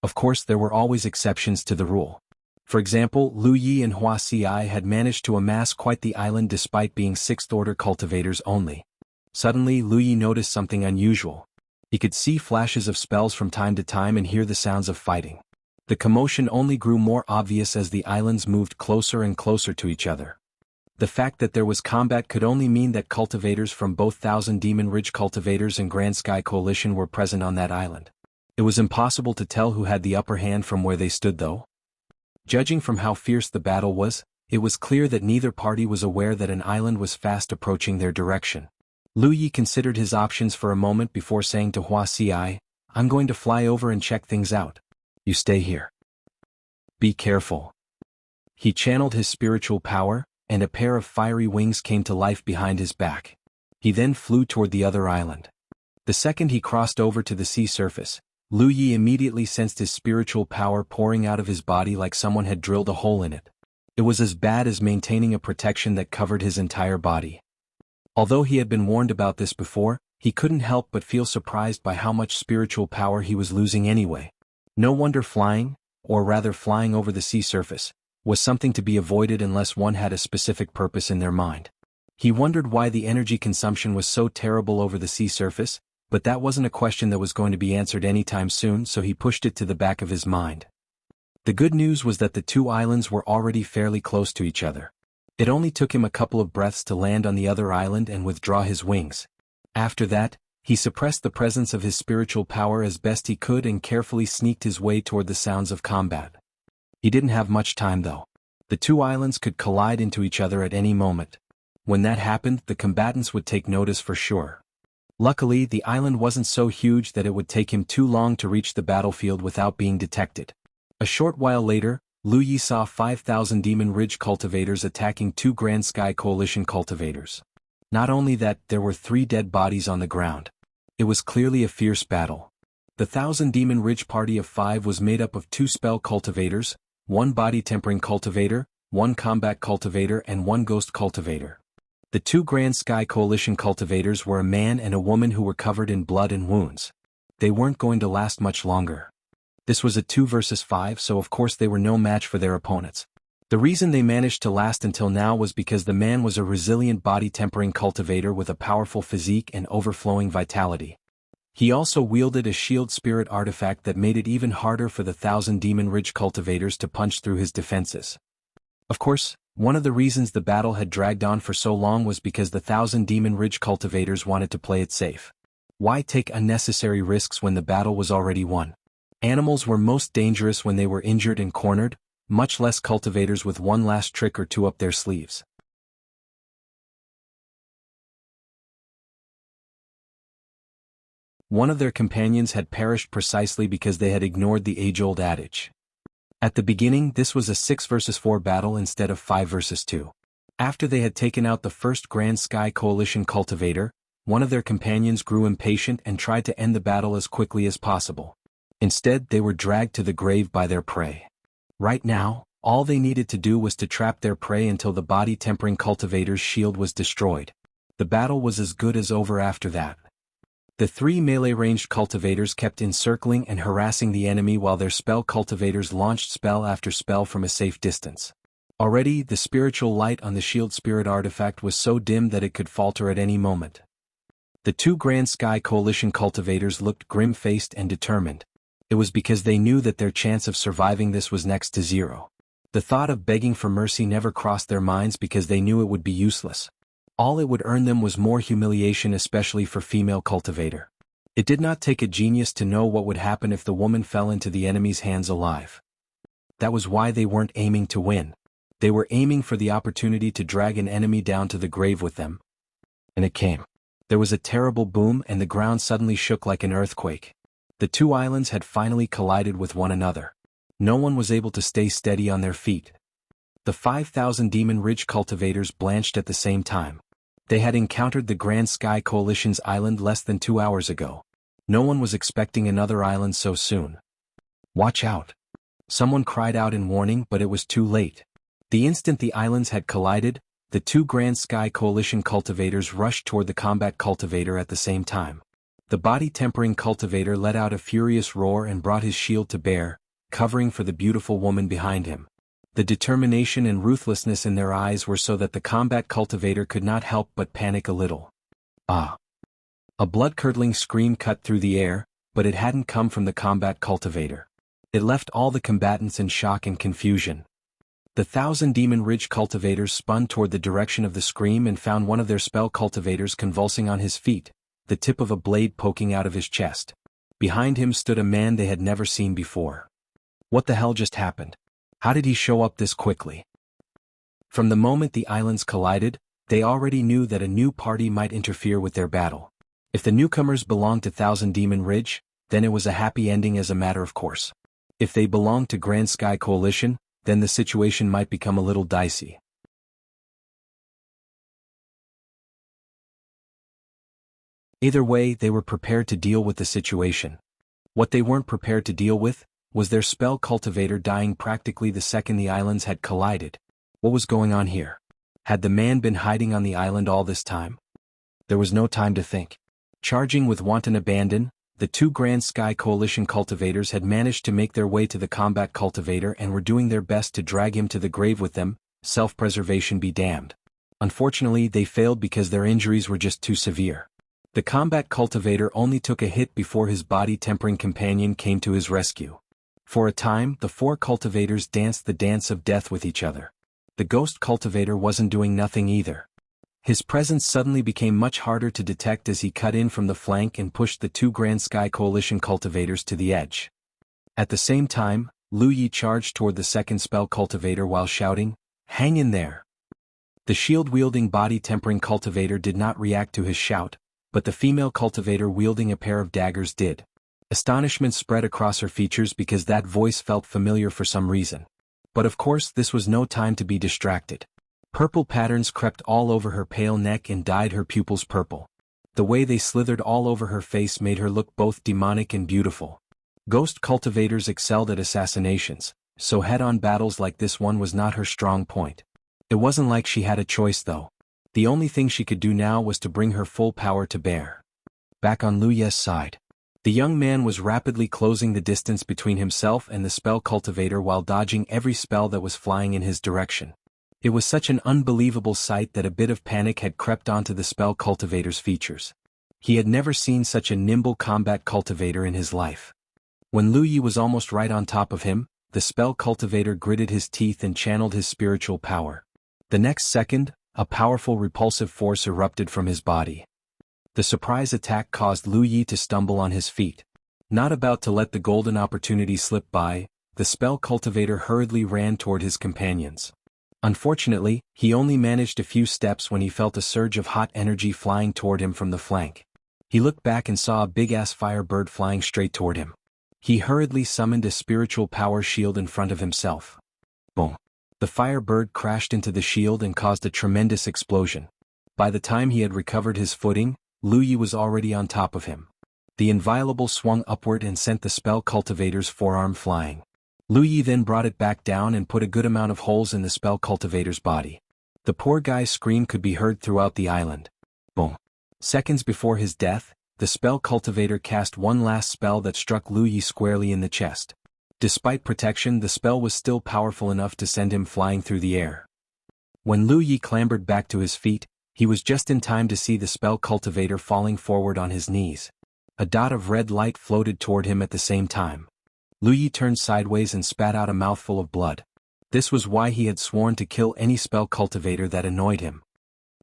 Of course, there were always exceptions to the rule. For example, Lu Yi and Wuxia had managed to amass quite the island despite being 6th-order cultivators only. Suddenly, Lu Yi noticed something unusual. He could see flashes of spells from time to time and hear the sounds of fighting. The commotion only grew more obvious as the islands moved closer and closer to each other. The fact that there was combat could only mean that cultivators from both Thousand Demon Ridge cultivators and Grand Sky Coalition were present on that island. It was impossible to tell who had the upper hand from where they stood though. Judging from how fierce the battle was, it was clear that neither party was aware that an island was fast approaching their direction. Lu Yi considered his options for a moment before saying to Wuxia, "I'm going to fly over and check things out. You stay here. Be careful." He channeled his spiritual power, and a pair of fiery wings came to life behind his back. He then flew toward the other island. The second he crossed over to the sea surface, Lu Yi immediately sensed his spiritual power pouring out of his body like someone had drilled a hole in it. It was as bad as maintaining a protection that covered his entire body. Although he had been warned about this before, he couldn't help but feel surprised by how much spiritual power he was losing anyway. No wonder flying, or rather flying over the sea surface, was something to be avoided unless one had a specific purpose in their mind. He wondered why the energy consumption was so terrible over the sea surface, but that wasn't a question that was going to be answered anytime soon, so he pushed it to the back of his mind. The good news was that the 2 islands were already fairly close to each other. It only took him a couple of breaths to land on the other island and withdraw his wings. After that, he suppressed the presence of his spiritual power as best he could and carefully sneaked his way toward the sounds of combat. He didn't have much time though. The 2 islands could collide into each other at any moment. When that happened, the combatants would take notice for sure. Luckily, the island wasn't so huge that it would take him too long to reach the battlefield without being detected. A short while later, Lu Yi saw 5,000 Demon Ridge cultivators attacking 2 Grand Sky Coalition cultivators. Not only that, there were 3 dead bodies on the ground. It was clearly a fierce battle. The 1,000 Demon Ridge party of 5 was made up of 2 spell cultivators, 1 body tempering cultivator, 1 combat cultivator and 1 ghost cultivator. The 2 Grand Sky Coalition cultivators were a man and a woman who were covered in blood and wounds. They weren't going to last much longer. This was a 2 versus 5, so of course they were no match for their opponents. The reason they managed to last until now was because the man was a resilient body-tempering cultivator with a powerful physique and overflowing vitality. He also wielded a shield spirit artifact that made it even harder for the 1,000 Demon Ridge cultivators to punch through his defenses. Of course, one of the reasons the battle had dragged on for so long was because the 1,000 Demon Ridge cultivators wanted to play it safe. Why take unnecessary risks when the battle was already won? Animals were most dangerous when they were injured and cornered, much less cultivators with one last trick or two up their sleeves. One of their companions had perished precisely because they had ignored the age-old adage. At the beginning, this was a 6 versus 4 battle instead of 5 versus 2. After they had taken out the first Grand Sky Coalition cultivator, one of their companions grew impatient and tried to end the battle as quickly as possible. Instead, they were dragged to the grave by their prey. Right now, all they needed to do was to trap their prey until the body-tempering cultivator's shield was destroyed. The battle was as good as over after that. The 3 melee-ranged cultivators kept encircling and harassing the enemy while their spell cultivators launched spell after spell from a safe distance. Already, the spiritual light on the shield spirit artifact was so dim that it could falter at any moment. The 2 Grand Sky Coalition cultivators looked grim-faced and determined. It was because they knew that their chance of surviving this was next to zero. The thought of begging for mercy never crossed their minds because they knew it would be useless. All it would earn them was more humiliation, especially for female cultivator. It did not take a genius to know what would happen if the woman fell into the enemy's hands alive. That was why they weren't aiming to win. They were aiming for the opportunity to drag an enemy down to the grave with them. And it came. There was a terrible boom and the ground suddenly shook like an earthquake. The 2 islands had finally collided with one another. No one was able to stay steady on their feet. The 5,000 Demon Ridge cultivators blanched at the same time. They had encountered the Grand Sky Coalition's island less than 2 hours ago. No one was expecting another island so soon. Watch out! Someone cried out in warning, but it was too late. The instant the islands had collided, the 2 Grand Sky Coalition cultivators rushed toward the combat cultivator at the same time. The body-tempering cultivator let out a furious roar and brought his shield to bear, covering for the beautiful woman behind him. The determination and ruthlessness in their eyes were so that the combat cultivator could not help but panic a little. Ah! A blood-curdling scream cut through the air, but it hadn't come from the combat cultivator. It left all the combatants in shock and confusion. The 1,000 Demon Ridge cultivators spun toward the direction of the scream and found one of their spell cultivators convulsing on his feet, the tip of a blade poking out of his chest. Behind him stood a man they had never seen before. What the hell just happened? How did he show up this quickly? From the moment the islands collided, they already knew that a new party might interfere with their battle. If the newcomers belonged to 1,000 Demon Ridge, then it was a happy ending as a matter of course. If they belonged to Grand Sky Coalition, then the situation might become a little dicey. Either way, they were prepared to deal with the situation. What they weren't prepared to deal with was their spell cultivator dying practically the second the islands had collided. What was going on here? Had the man been hiding on the island all this time? There was no time to think. Charging with wanton abandon, the 2 Grand Sky Coalition cultivators had managed to make their way to the combat cultivator and were doing their best to drag him to the grave with them, self-preservation be damned. Unfortunately, they failed because their injuries were just too severe. The combat cultivator only took a hit before his body-tempering companion came to his rescue. For a time, the 4 cultivators danced the dance of death with each other. The ghost cultivator wasn't doing nothing either. His presence suddenly became much harder to detect as he cut in from the flank and pushed the 2 Grand Sky Coalition cultivators to the edge. At the same time, Lu Yi charged toward the second spell cultivator while shouting, "Hang in there!" The shield-wielding body-tempering cultivator did not react to his shout, but the female cultivator wielding a pair of daggers did. Astonishment spread across her features because that voice felt familiar for some reason. But of course this was no time to be distracted. Purple patterns crept all over her pale neck and dyed her pupils purple. The way they slithered all over her face made her look both demonic and beautiful. Ghost cultivators excelled at assassinations, so head-on battles like this one was not her strong point. It wasn't like she had a choice though. The only thing she could do now was to bring her full power to bear. Back on Lu Ye's side, the young man was rapidly closing the distance between himself and the spell cultivator while dodging every spell that was flying in his direction. It was such an unbelievable sight that a bit of panic had crept onto the spell cultivator's features. He had never seen such a nimble combat cultivator in his life. When Lu Yi was almost right on top of him, the spell cultivator gritted his teeth and channeled his spiritual power. The next second, a powerful repulsive force erupted from his body. The surprise attack caused Lu Yi to stumble on his feet. Not about to let the golden opportunity slip by, the spell cultivator hurriedly ran toward his companions. Unfortunately, he only managed a few steps when he felt a surge of hot energy flying toward him from the flank. He looked back and saw a big-ass firebird flying straight toward him. He hurriedly summoned a spiritual power shield in front of himself. Boom! The firebird crashed into the shield and caused a tremendous explosion. By the time he had recovered his footing, Lu Yi was already on top of him. The inviolable swung upward and sent the spell cultivator's forearm flying. Lu Yi then brought it back down and put a good amount of holes in the spell cultivator's body. The poor guy's scream could be heard throughout the island. Boom! Seconds before his death, the spell cultivator cast one last spell that struck Lu Yi squarely in the chest. Despite protection, the spell was still powerful enough to send him flying through the air. When Lu Yi clambered back to his feet, he was just in time to see the spell cultivator falling forward on his knees. A dot of red light floated toward him at the same time. Lu Yi turned sideways and spat out a mouthful of blood. This was why he had sworn to kill any spell cultivator that annoyed him.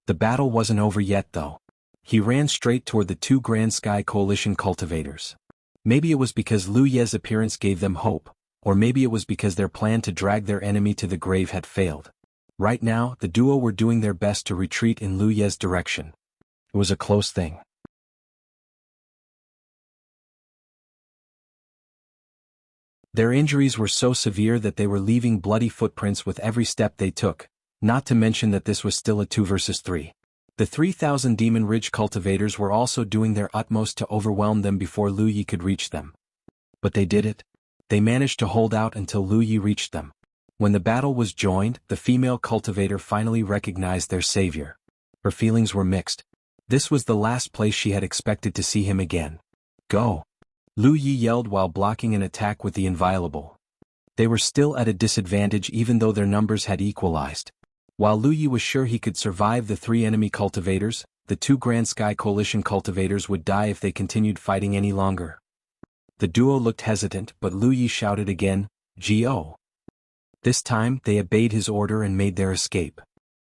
The battle wasn't over yet though. He ran straight toward the two Grand Sky Coalition cultivators. Maybe it was because Lu Ye's appearance gave them hope, or maybe it was because their plan to drag their enemy to the grave had failed. Right now, the duo were doing their best to retreat in Lu Ye's direction. It was a close thing. Their injuries were so severe that they were leaving bloody footprints with every step they took, not to mention that this was still a 2 versus 3. The 3,000 Demon Ridge cultivators were also doing their utmost to overwhelm them before Lu Yi could reach them. But they did it. They managed to hold out until Lu Yi reached them. When the battle was joined, the female cultivator finally recognized their savior. Her feelings were mixed. This was the last place she had expected to see him again. Go! Lu Yi yelled while blocking an attack with the inviolable. They were still at a disadvantage even though their numbers had equalized. While Lu Yi was sure he could survive the 3 enemy cultivators, the 2 Grand Sky Coalition cultivators would die if they continued fighting any longer. The duo looked hesitant, but Lu Yi shouted again, "Go!" This time, they obeyed his order and made their escape.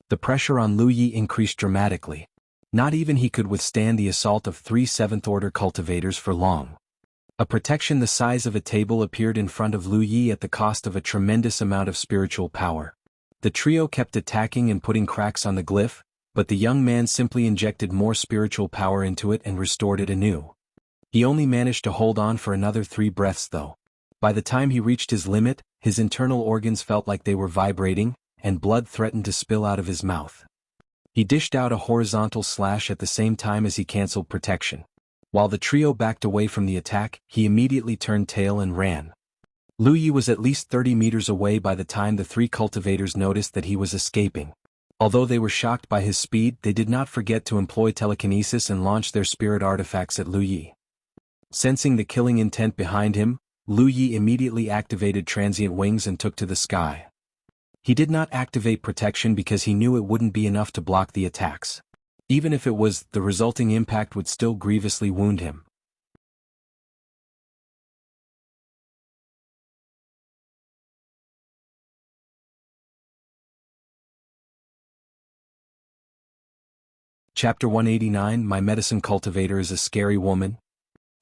The pressure on Lu Yi increased dramatically. Not even he could withstand the assault of 3 7th-order cultivators for long. A protection the size of a table appeared in front of Lu Yi at the cost of a tremendous amount of spiritual power. The trio kept attacking and putting cracks on the glyph, but the young man simply injected more spiritual power into it and restored it anew. He only managed to hold on for another 3 breaths though. By the time he reached his limit, his internal organs felt like they were vibrating, and blood threatened to spill out of his mouth. He dished out a horizontal slash at the same time as he cancelled protection. While the trio backed away from the attack, he immediately turned tail and ran. Lu Yi was at least 30 meters away by the time the 3 cultivators noticed that he was escaping. Although they were shocked by his speed, they did not forget to employ telekinesis and launch their spirit artifacts at Lu Yi. Sensing the killing intent behind him, Lu Yi immediately activated transient wings and took to the sky. He did not activate protection because he knew it wouldn't be enough to block the attacks. Even if it was, the resulting impact would still grievously wound him. Chapter 189 My Medicine Cultivator is a Scary Woman.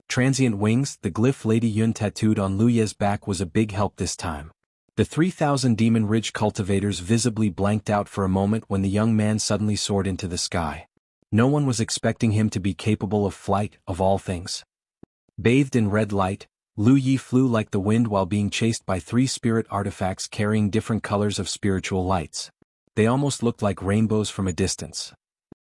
Transient wings, the glyph Lady Yun tattooed on Lu Ye's back was a big help this time. The 3,000 Demon Ridge cultivators visibly blanked out for a moment when the young man suddenly soared into the sky. No one was expecting him to be capable of flight, of all things. Bathed in red light, Lu Yi flew like the wind while being chased by 3 spirit artifacts carrying different colors of spiritual lights. They almost looked like rainbows from a distance.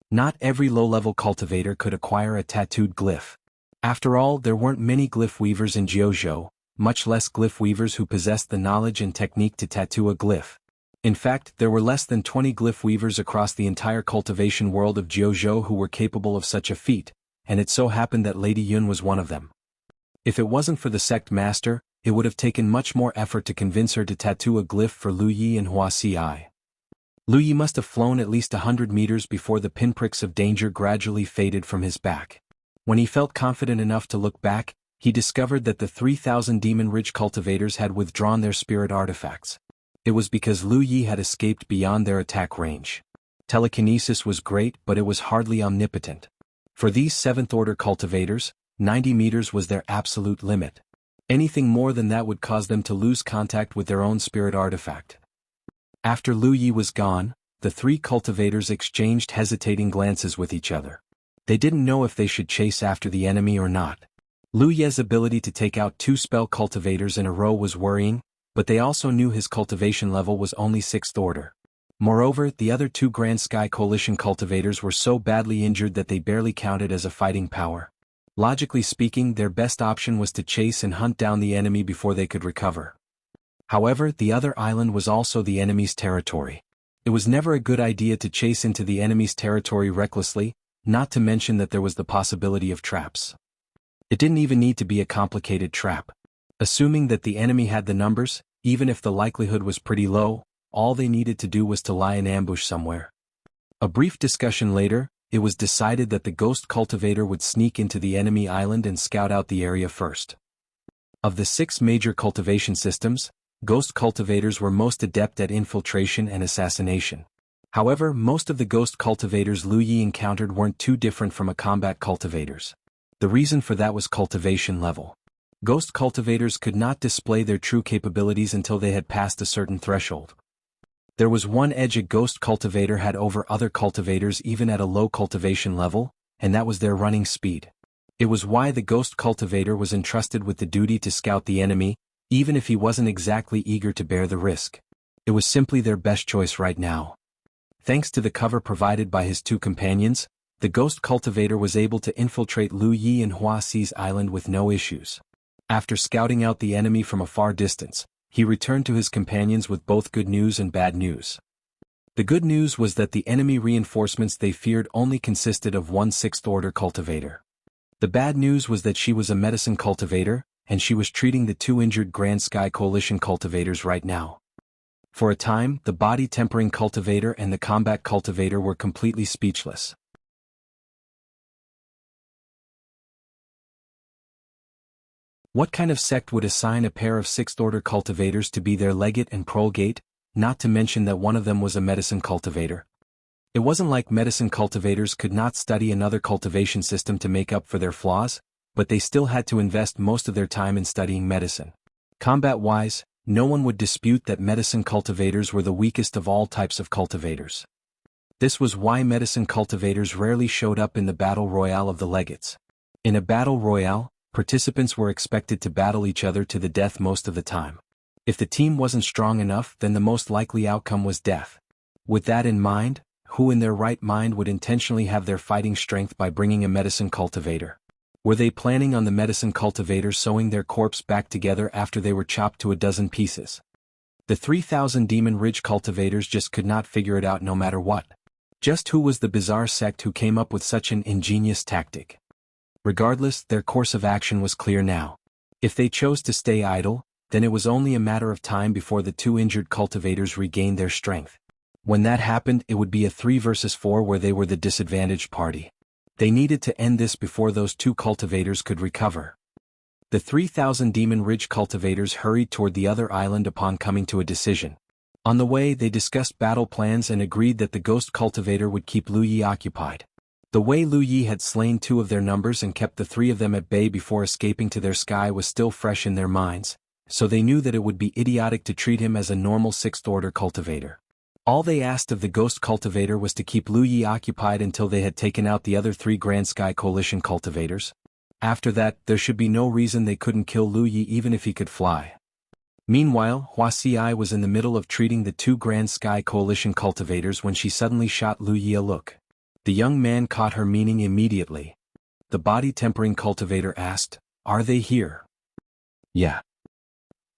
Not every low-level cultivator could acquire a tattooed glyph. After all, there weren't many glyph weavers in Jianghu, much less glyph weavers who possessed the knowledge and technique to tattoo a glyph. In fact, there were less than 20 glyph weavers across the entire cultivation world of Jianghu who were capable of such a feat, and it so happened that Lady Yun was one of them. If it wasn't for the sect master, it would have taken much more effort to convince her to tattoo a glyph for Lu Yi and Wuxia. Lu Yi must have flown at least 100 meters before the pinpricks of danger gradually faded from his back. When he felt confident enough to look back, he discovered that the 3,000 Demon Ridge cultivators had withdrawn their spirit artifacts. It was because Lu Yi had escaped beyond their attack range. Telekinesis was great, but it was hardly omnipotent. For these 7th-order cultivators, 90 meters was their absolute limit. Anything more than that would cause them to lose contact with their own spirit artifact. After Lu Yi was gone, the three cultivators exchanged hesitating glances with each other. They didn't know if they should chase after the enemy or not. Lu Ye's ability to take out 2 spell cultivators in a row was worrying, but they also knew his cultivation level was only 6th order. Moreover, the other 2 Grand Sky Coalition cultivators were so badly injured that they barely counted as a fighting power. Logically speaking, their best option was to chase and hunt down the enemy before they could recover. However, the other island was also the enemy's territory. It was never a good idea to chase into the enemy's territory recklessly, not to mention that there was the possibility of traps. It didn't even need to be a complicated trap. Assuming that the enemy had the numbers, even if the likelihood was pretty low, all they needed to do was to lie in ambush somewhere. A brief discussion later, it was decided that the Ghost Cultivator would sneak into the enemy island and scout out the area first. Of the 6 major cultivation systems, Ghost Cultivators were most adept at infiltration and assassination. However, most of the Ghost Cultivators Lu Yi encountered weren't too different from a combat cultivators. The reason for that was cultivation level. Ghost Cultivators could not display their true capabilities until they had passed a certain threshold. There was one edge a Ghost Cultivator had over other cultivators even at a low cultivation level, and that was their running speed. It was why the Ghost Cultivator was entrusted with the duty to scout the enemy, even if he wasn't exactly eager to bear the risk. It was simply their best choice right now. Thanks to the cover provided by his 2 companions, the Ghost Cultivator was able to infiltrate Lu Yi and Hua Xi's island with no issues. After scouting out the enemy from a far distance, he returned to his companions with both good news and bad news. The good news was that the enemy reinforcements they feared only consisted of 1 6th order cultivator. The bad news was that she was a medicine cultivator, and she was treating the 2 injured Grand Sky Coalition cultivators right now. For a time, the body tempering cultivator and the combat cultivator were completely speechless. What kind of sect would assign a pair of 6th order cultivators to be their legate and prolgate, not to mention that one of them was a medicine cultivator? It wasn't like medicine cultivators could not study another cultivation system to make up for their flaws, but they still had to invest most of their time in studying medicine. Combat-wise, no one would dispute that medicine cultivators were the weakest of all types of cultivators. This was why medicine cultivators rarely showed up in the battle royale of the legates. In a battle royale, participants were expected to battle each other to the death most of the time. If the team wasn't strong enough, then the most likely outcome was death. With that in mind, who in their right mind would intentionally have their fighting strength by bringing a medicine cultivator? Were they planning on the medicine cultivator sewing their corpse back together after they were chopped to a dozen pieces? The 3,000 Demon Ridge cultivators just could not figure it out no matter what. Just who was the bizarre sect who came up with such an ingenious tactic? Regardless, their course of action was clear now. If they chose to stay idle, then it was only a matter of time before the 2 injured cultivators regained their strength. When that happened, it would be a 3 versus 4 where they were the disadvantaged party. They needed to end this before those 2 cultivators could recover. The 3,000 Demon Ridge cultivators hurried toward the other island upon coming to a decision. On the way, they discussed battle plans and agreed that the Ghost Cultivator would keep Lu Yi occupied. The way Lu Yi had slain 2 of their numbers and kept the 3 of them at bay before escaping to their sky was still fresh in their minds, so they knew that it would be idiotic to treat him as a normal 6th order cultivator. All they asked of the Ghost Cultivator was to keep Lu Yi occupied until they had taken out the other 3 Grand Sky Coalition cultivators. After that, there should be no reason they couldn't kill Lu Yi even if he could fly. Meanwhile, Hua Xi was in the middle of treating the 2 Grand Sky Coalition cultivators when she suddenly shot Lu Yi a look. The young man caught her meaning immediately. The body tempering cultivator asked, "Are they here?" "Yeah."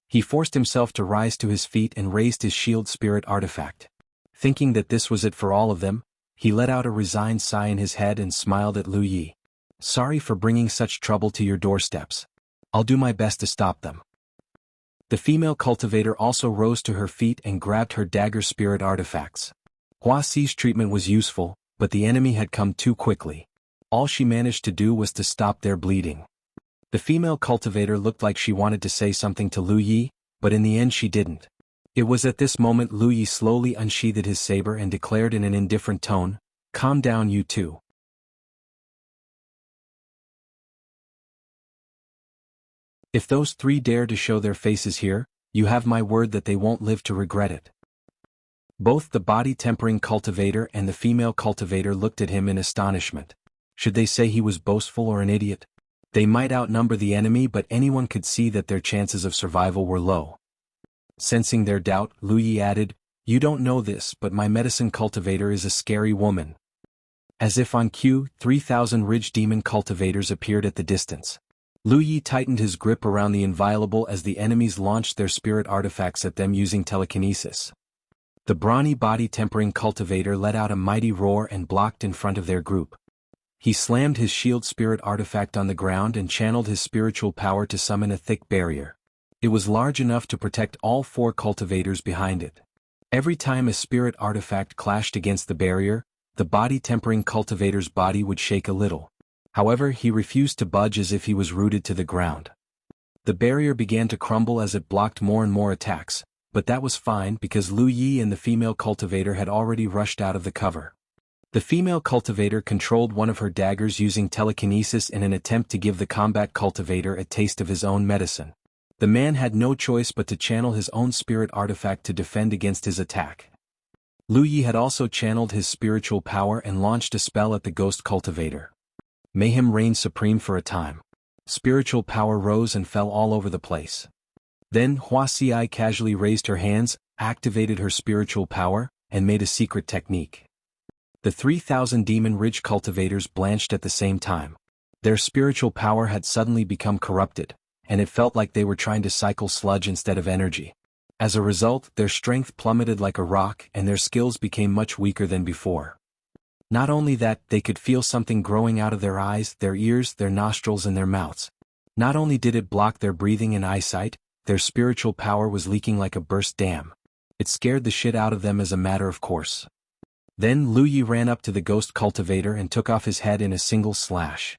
He forced himself to rise to his feet and raised his shield spirit artifact. Thinking that this was it for all of them, he let out a resigned sigh in his head and smiled at Lu Yi. "Sorry for bringing such trouble to your doorsteps. I'll do my best to stop them." The female cultivator also rose to her feet and grabbed her dagger spirit artifacts. Hua Xi's treatment was useful, but the enemy had come too quickly. All she managed to do was to stop their bleeding. The female cultivator looked like she wanted to say something to Lu Yi, but in the end she didn't. It was at this moment Lu Yi slowly unsheathed his saber and declared in an indifferent tone, "Calm down, you two." If those three dare to show their faces here, you have my word that they won't live to regret it. Both the body-tempering cultivator and the female cultivator looked at him in astonishment. Should they say he was boastful or an idiot? They might outnumber the enemy, but anyone could see that their chances of survival were low. Sensing their doubt, Lu Yi added, "You don't know this, but my medicine cultivator is a scary woman." As if on cue, 3,000 ridge demon cultivators appeared at the distance. Lu Yi tightened his grip around the inviolable as the enemies launched their spirit artifacts at them using telekinesis. The brawny body-tempering cultivator let out a mighty roar and blocked in front of their group. He slammed his shield spirit artifact on the ground and channeled his spiritual power to summon a thick barrier. It was large enough to protect all four cultivators behind it. Every time a spirit artifact clashed against the barrier, the body-tempering cultivator's body would shake a little. However, he refused to budge as if he was rooted to the ground. The barrier began to crumble as it blocked more and more attacks, but that was fine because Lu Yi and the female cultivator had already rushed out of the cover. The female cultivator controlled one of her daggers using telekinesis in an attempt to give the combat cultivator a taste of his own medicine. The man had no choice but to channel his own spirit artifact to defend against his attack. Lu Yi had also channeled his spiritual power and launched a spell at the ghost cultivator. May him reign supreme for a time. Spiritual power rose and fell all over the place. Then Wuxia casually raised her hands, activated her spiritual power, and made a secret technique. The 3,000 demon ridge cultivators blanched at the same time. Their spiritual power had suddenly become corrupted, and it felt like they were trying to cycle sludge instead of energy. As a result, their strength plummeted like a rock and their skills became much weaker than before. Not only that, they could feel something growing out of their eyes, their ears, their nostrils and their mouths. Not only did it block their breathing and eyesight, their spiritual power was leaking like a burst dam. It scared the shit out of them as a matter of course. Then Lu Yi ran up to the ghost cultivator and took off his head in a single slash.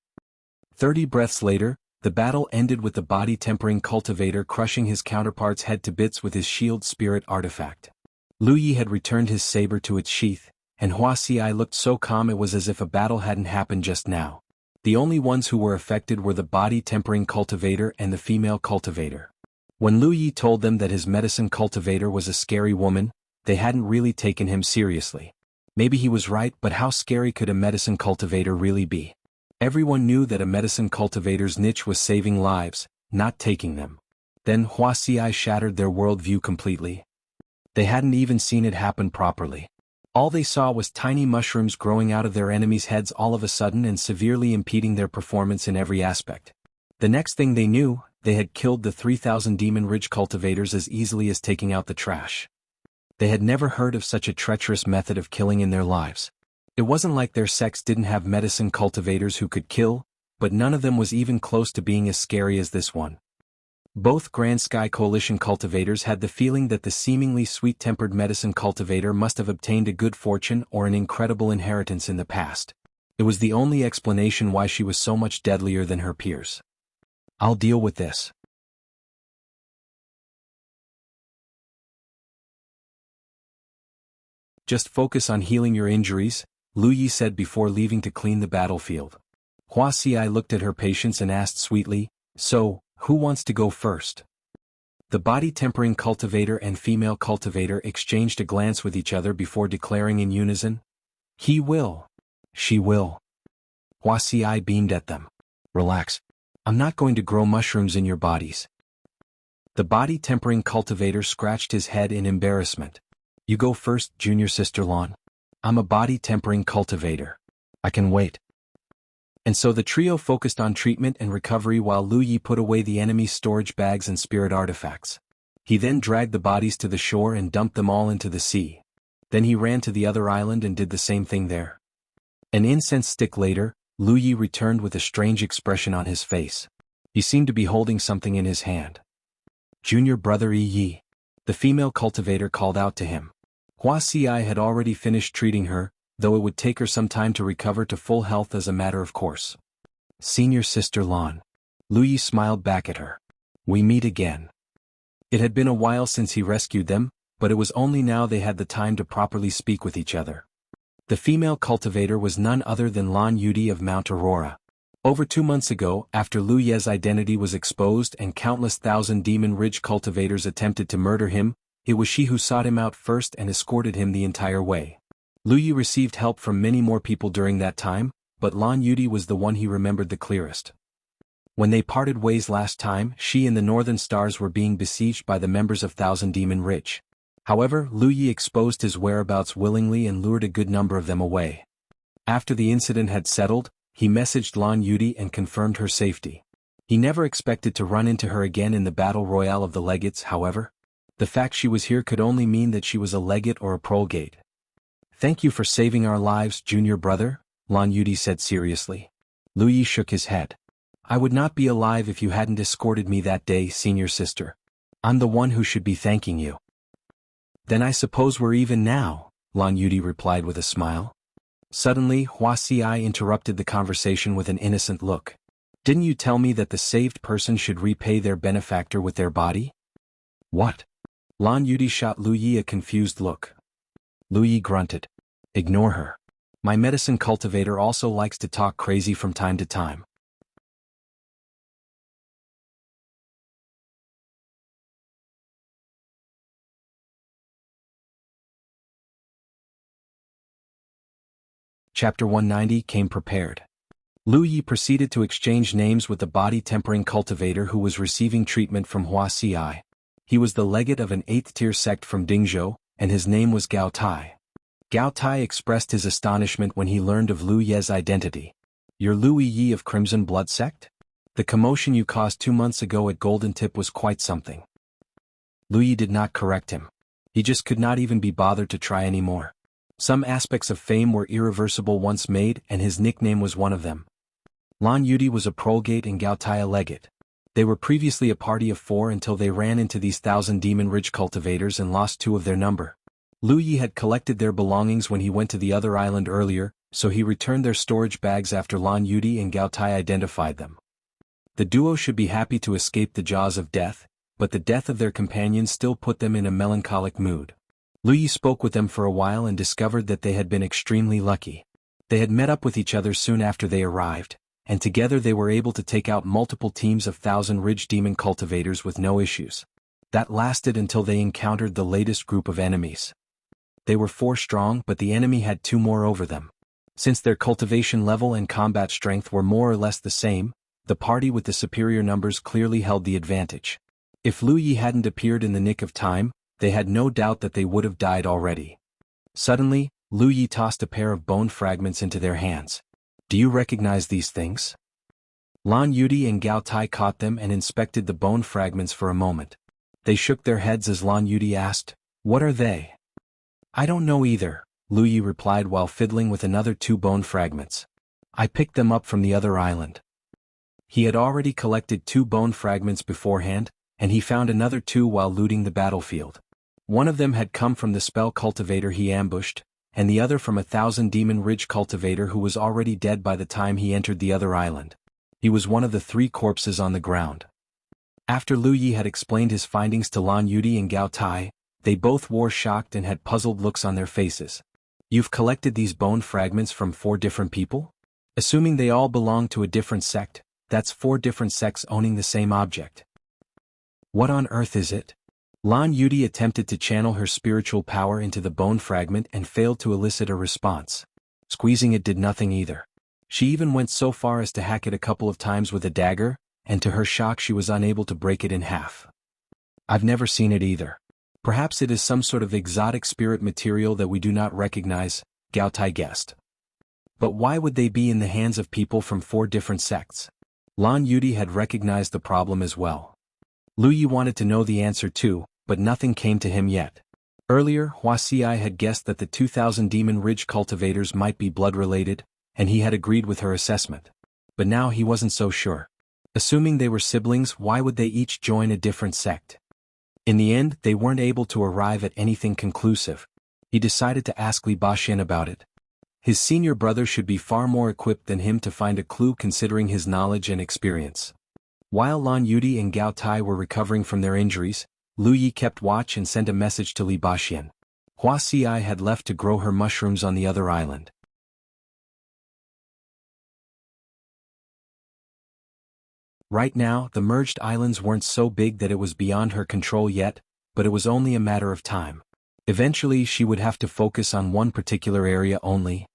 30 breaths later, the battle ended with the body-tempering cultivator crushing his counterpart's head to bits with his shield spirit artifact. Lu Yi had returned his saber to its sheath, and Wuxia looked so calm it was as if a battle hadn't happened just now. The only ones who were affected were the body-tempering cultivator and the female cultivator. When Lu Yi told them that his medicine cultivator was a scary woman, they hadn't really taken him seriously. Maybe he was right, but how scary could a medicine cultivator really be? Everyone knew that a medicine cultivator's niche was saving lives, not taking them. Then Wuxia shattered their worldview completely. They hadn't even seen it happen properly. All they saw was tiny mushrooms growing out of their enemies' heads all of a sudden and severely impeding their performance in every aspect. The next thing they knew, they had killed the 3,000 demon ridge cultivators as easily as taking out the trash. They had never heard of such a treacherous method of killing in their lives. It wasn't like their sects didn't have medicine cultivators who could kill, but none of them was even close to being as scary as this one. Both Grand Sky Coalition cultivators had the feeling that the seemingly sweet-tempered medicine cultivator must have obtained a good fortune or an incredible inheritance in the past. It was the only explanation why she was so much deadlier than her peers. "I'll deal with this." "Just focus on healing your injuries," Lu Yi said before leaving to clean the battlefield. Wuxia looked at her patients and asked sweetly, "So, who wants to go first?" The body-tempering cultivator and female cultivator exchanged a glance with each other before declaring in unison, "He will. She will." Wuxia beamed at them. "Relax. I'm not going to grow mushrooms in your bodies." The body-tempering cultivator scratched his head in embarrassment. "You go first, junior sister Lan. I'm a body-tempering cultivator. I can wait." And so the trio focused on treatment and recovery while Lu Yi put away the enemy's storage bags and spirit artifacts. He then dragged the bodies to the shore and dumped them all into the sea. Then he ran to the other island and did the same thing there. An incense stick later, Lu Yi returned with a strange expression on his face. He seemed to be holding something in his hand. "Junior brother Yi," the female cultivator called out to him. Wuxia had already finished treating her, though it would take her some time to recover to full health as a matter of course. "Senior sister Lan." Lu Yi smiled back at her. "We meet again." It had been a while since he rescued them, but it was only now they had the time to properly speak with each other. The female cultivator was none other than Lan Yudi of Mount Aurora. Over 2 months ago, after Lu Ye's identity was exposed and countless thousand Demon Ridge cultivators attempted to murder him, it was she who sought him out first and escorted him the entire way. Lu Ye received help from many more people during that time, but Lan Yudi was the one he remembered the clearest. When they parted ways last time, she and the Northern Stars were being besieged by the members of Thousand Demon Ridge. However, Lu Ye exposed his whereabouts willingly and lured a good number of them away. After the incident had settled, he messaged Lan Yudi and confirmed her safety. He never expected to run into her again in the battle royale of the legates, however. The fact she was here could only mean that she was a legate or a prolgate. "Thank you for saving our lives, junior brother," Lan Yudi said seriously. Lu Ye shook his head. "I would not be alive if you hadn't escorted me that day, senior sister. I'm the one who should be thanking you." "Then I suppose we're even now," Lan Yudi replied with a smile. Suddenly, Wuxia interrupted the conversation with an innocent look. "Didn't you tell me that the saved person should repay their benefactor with their body?" "What?" Lan Yudi shot Lu Ye a confused look. Lu Ye grunted. "Ignore her. My medicine cultivator also likes to talk crazy from time to time." Chapter 190 came prepared. Lu Ye proceeded to exchange names with the body-tempering cultivator who was receiving treatment from Wuxia. He was the legate of an 8th-tier sect from Dingzhou, and his name was Gao Tai. Gao Tai expressed his astonishment when he learned of Lu Ye's identity. "You're Lu Yi of Crimson Blood Sect? The commotion you caused 2 months ago at Golden Tip was quite something." Lu Yi did not correct him. He just could not even be bothered to try anymore. Some aspects of fame were irreversible once made, and his nickname was one of them. Lan Yudi was a prolgate and Gao Tai a legate. They were previously a party of 4 until they ran into these Thousand Demon Ridge cultivators and lost 2 of their number. Lu Yi had collected their belongings when he went to the other island earlier, so he returned their storage bags after Lan Yudi and Gao Tai identified them. The duo should be happy to escape the jaws of death, but the death of their companion still put them in a melancholic mood. Lu Yi spoke with them for a while and discovered that they had been extremely lucky. They had met up with each other soon after they arrived, and together they were able to take out multiple teams of Thousand Ridge demon cultivators with no issues. That lasted until they encountered the latest group of enemies. They were 4 strong, but the enemy had 2 more over them. Since their cultivation level and combat strength were more or less the same, the party with the superior numbers clearly held the advantage. If Lu Yi hadn't appeared in the nick of time, they had no doubt that they would have died already. Suddenly, Lu Yi tossed a pair of bone fragments into their hands. "Do you recognize these things?" Lan Yudi and Gao Tai caught them and inspected the bone fragments for a moment. They shook their heads as Lan Yudi asked, "What are they?" "I don't know either," Lu Yi replied while fiddling with another 2 bone fragments. "I picked them up from the other island." He had already collected 2 bone fragments beforehand, and he found another 2 while looting the battlefield. One of them had come from the spell cultivator he ambushed, and the other from a Thousand Demon Ridge cultivator who was already dead by the time he entered the other island. He was one of the 3 corpses on the ground. After Lu Yi had explained his findings to Lan Yudi and Gao Tai, they both wore shocked and had puzzled looks on their faces. "You've collected these bone fragments from 4 different people? Assuming they all belong to a different sect, that's 4 different sects owning the same object. What on earth is it?" Lan Yudi attempted to channel her spiritual power into the bone fragment and failed to elicit a response. Squeezing it did nothing either. She even went so far as to hack it a couple of times with a dagger, and to her shock she was unable to break it in half. "I've never seen it either. Perhaps it is some sort of exotic spirit material that we do not recognize," Gao Tai guessed. "But why would they be in the hands of people from 4 different sects?" Lan Yudi had recognized the problem as well. Lu Yi wanted to know the answer too, but nothing came to him yet. Earlier, Wuxia had guessed that the 2000 Demon Ridge cultivators might be blood-related, and he had agreed with her assessment. But now he wasn't so sure. Assuming they were siblings, why would they each join a different sect? In the end, they weren't able to arrive at anything conclusive. He decided to ask Li Baxin about it. His senior brother should be far more equipped than him to find a clue considering his knowledge and experience. While Lan Yudi and Gao Tai were recovering from their injuries, Lu Yi kept watch and sent a message to Li Baxin. Wuxia had left to grow her mushrooms on the other island. Right now, the merged islands weren't so big that it was beyond her control yet, but it was only a matter of time. Eventually she would have to focus on one particular area only.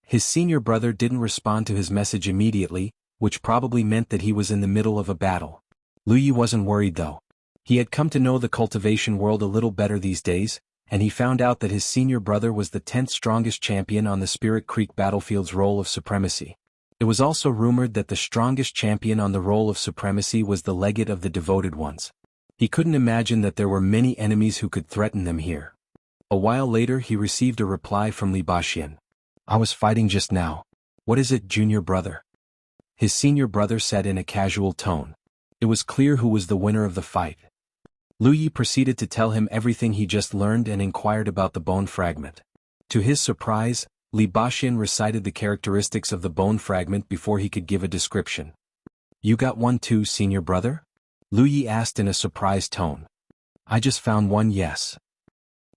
His senior brother didn't respond to his message immediately, which probably meant that he was in the middle of a battle. Lu Yi wasn't worried though. He had come to know the cultivation world a little better these days, and he found out that his senior brother was the 10th strongest champion on the Spirit Creek battlefield's Roll of Supremacy. It was also rumored that the strongest champion on the Roll of Supremacy was the legate of the Devoted Ones. He couldn't imagine that there were many enemies who could threaten them here. A while later he received a reply from Li Baxian. I was fighting just now. What is it, junior brother? His senior brother said in a casual tone. It was clear who was the winner of the fight. Lu Yi proceeded to tell him everything he just learned and inquired about the bone fragment. To his surprise, Li Baxian recited the characteristics of the bone fragment before he could give a description. You got one too, senior brother? Lu Yi asked in a surprised tone. I just found one, yes.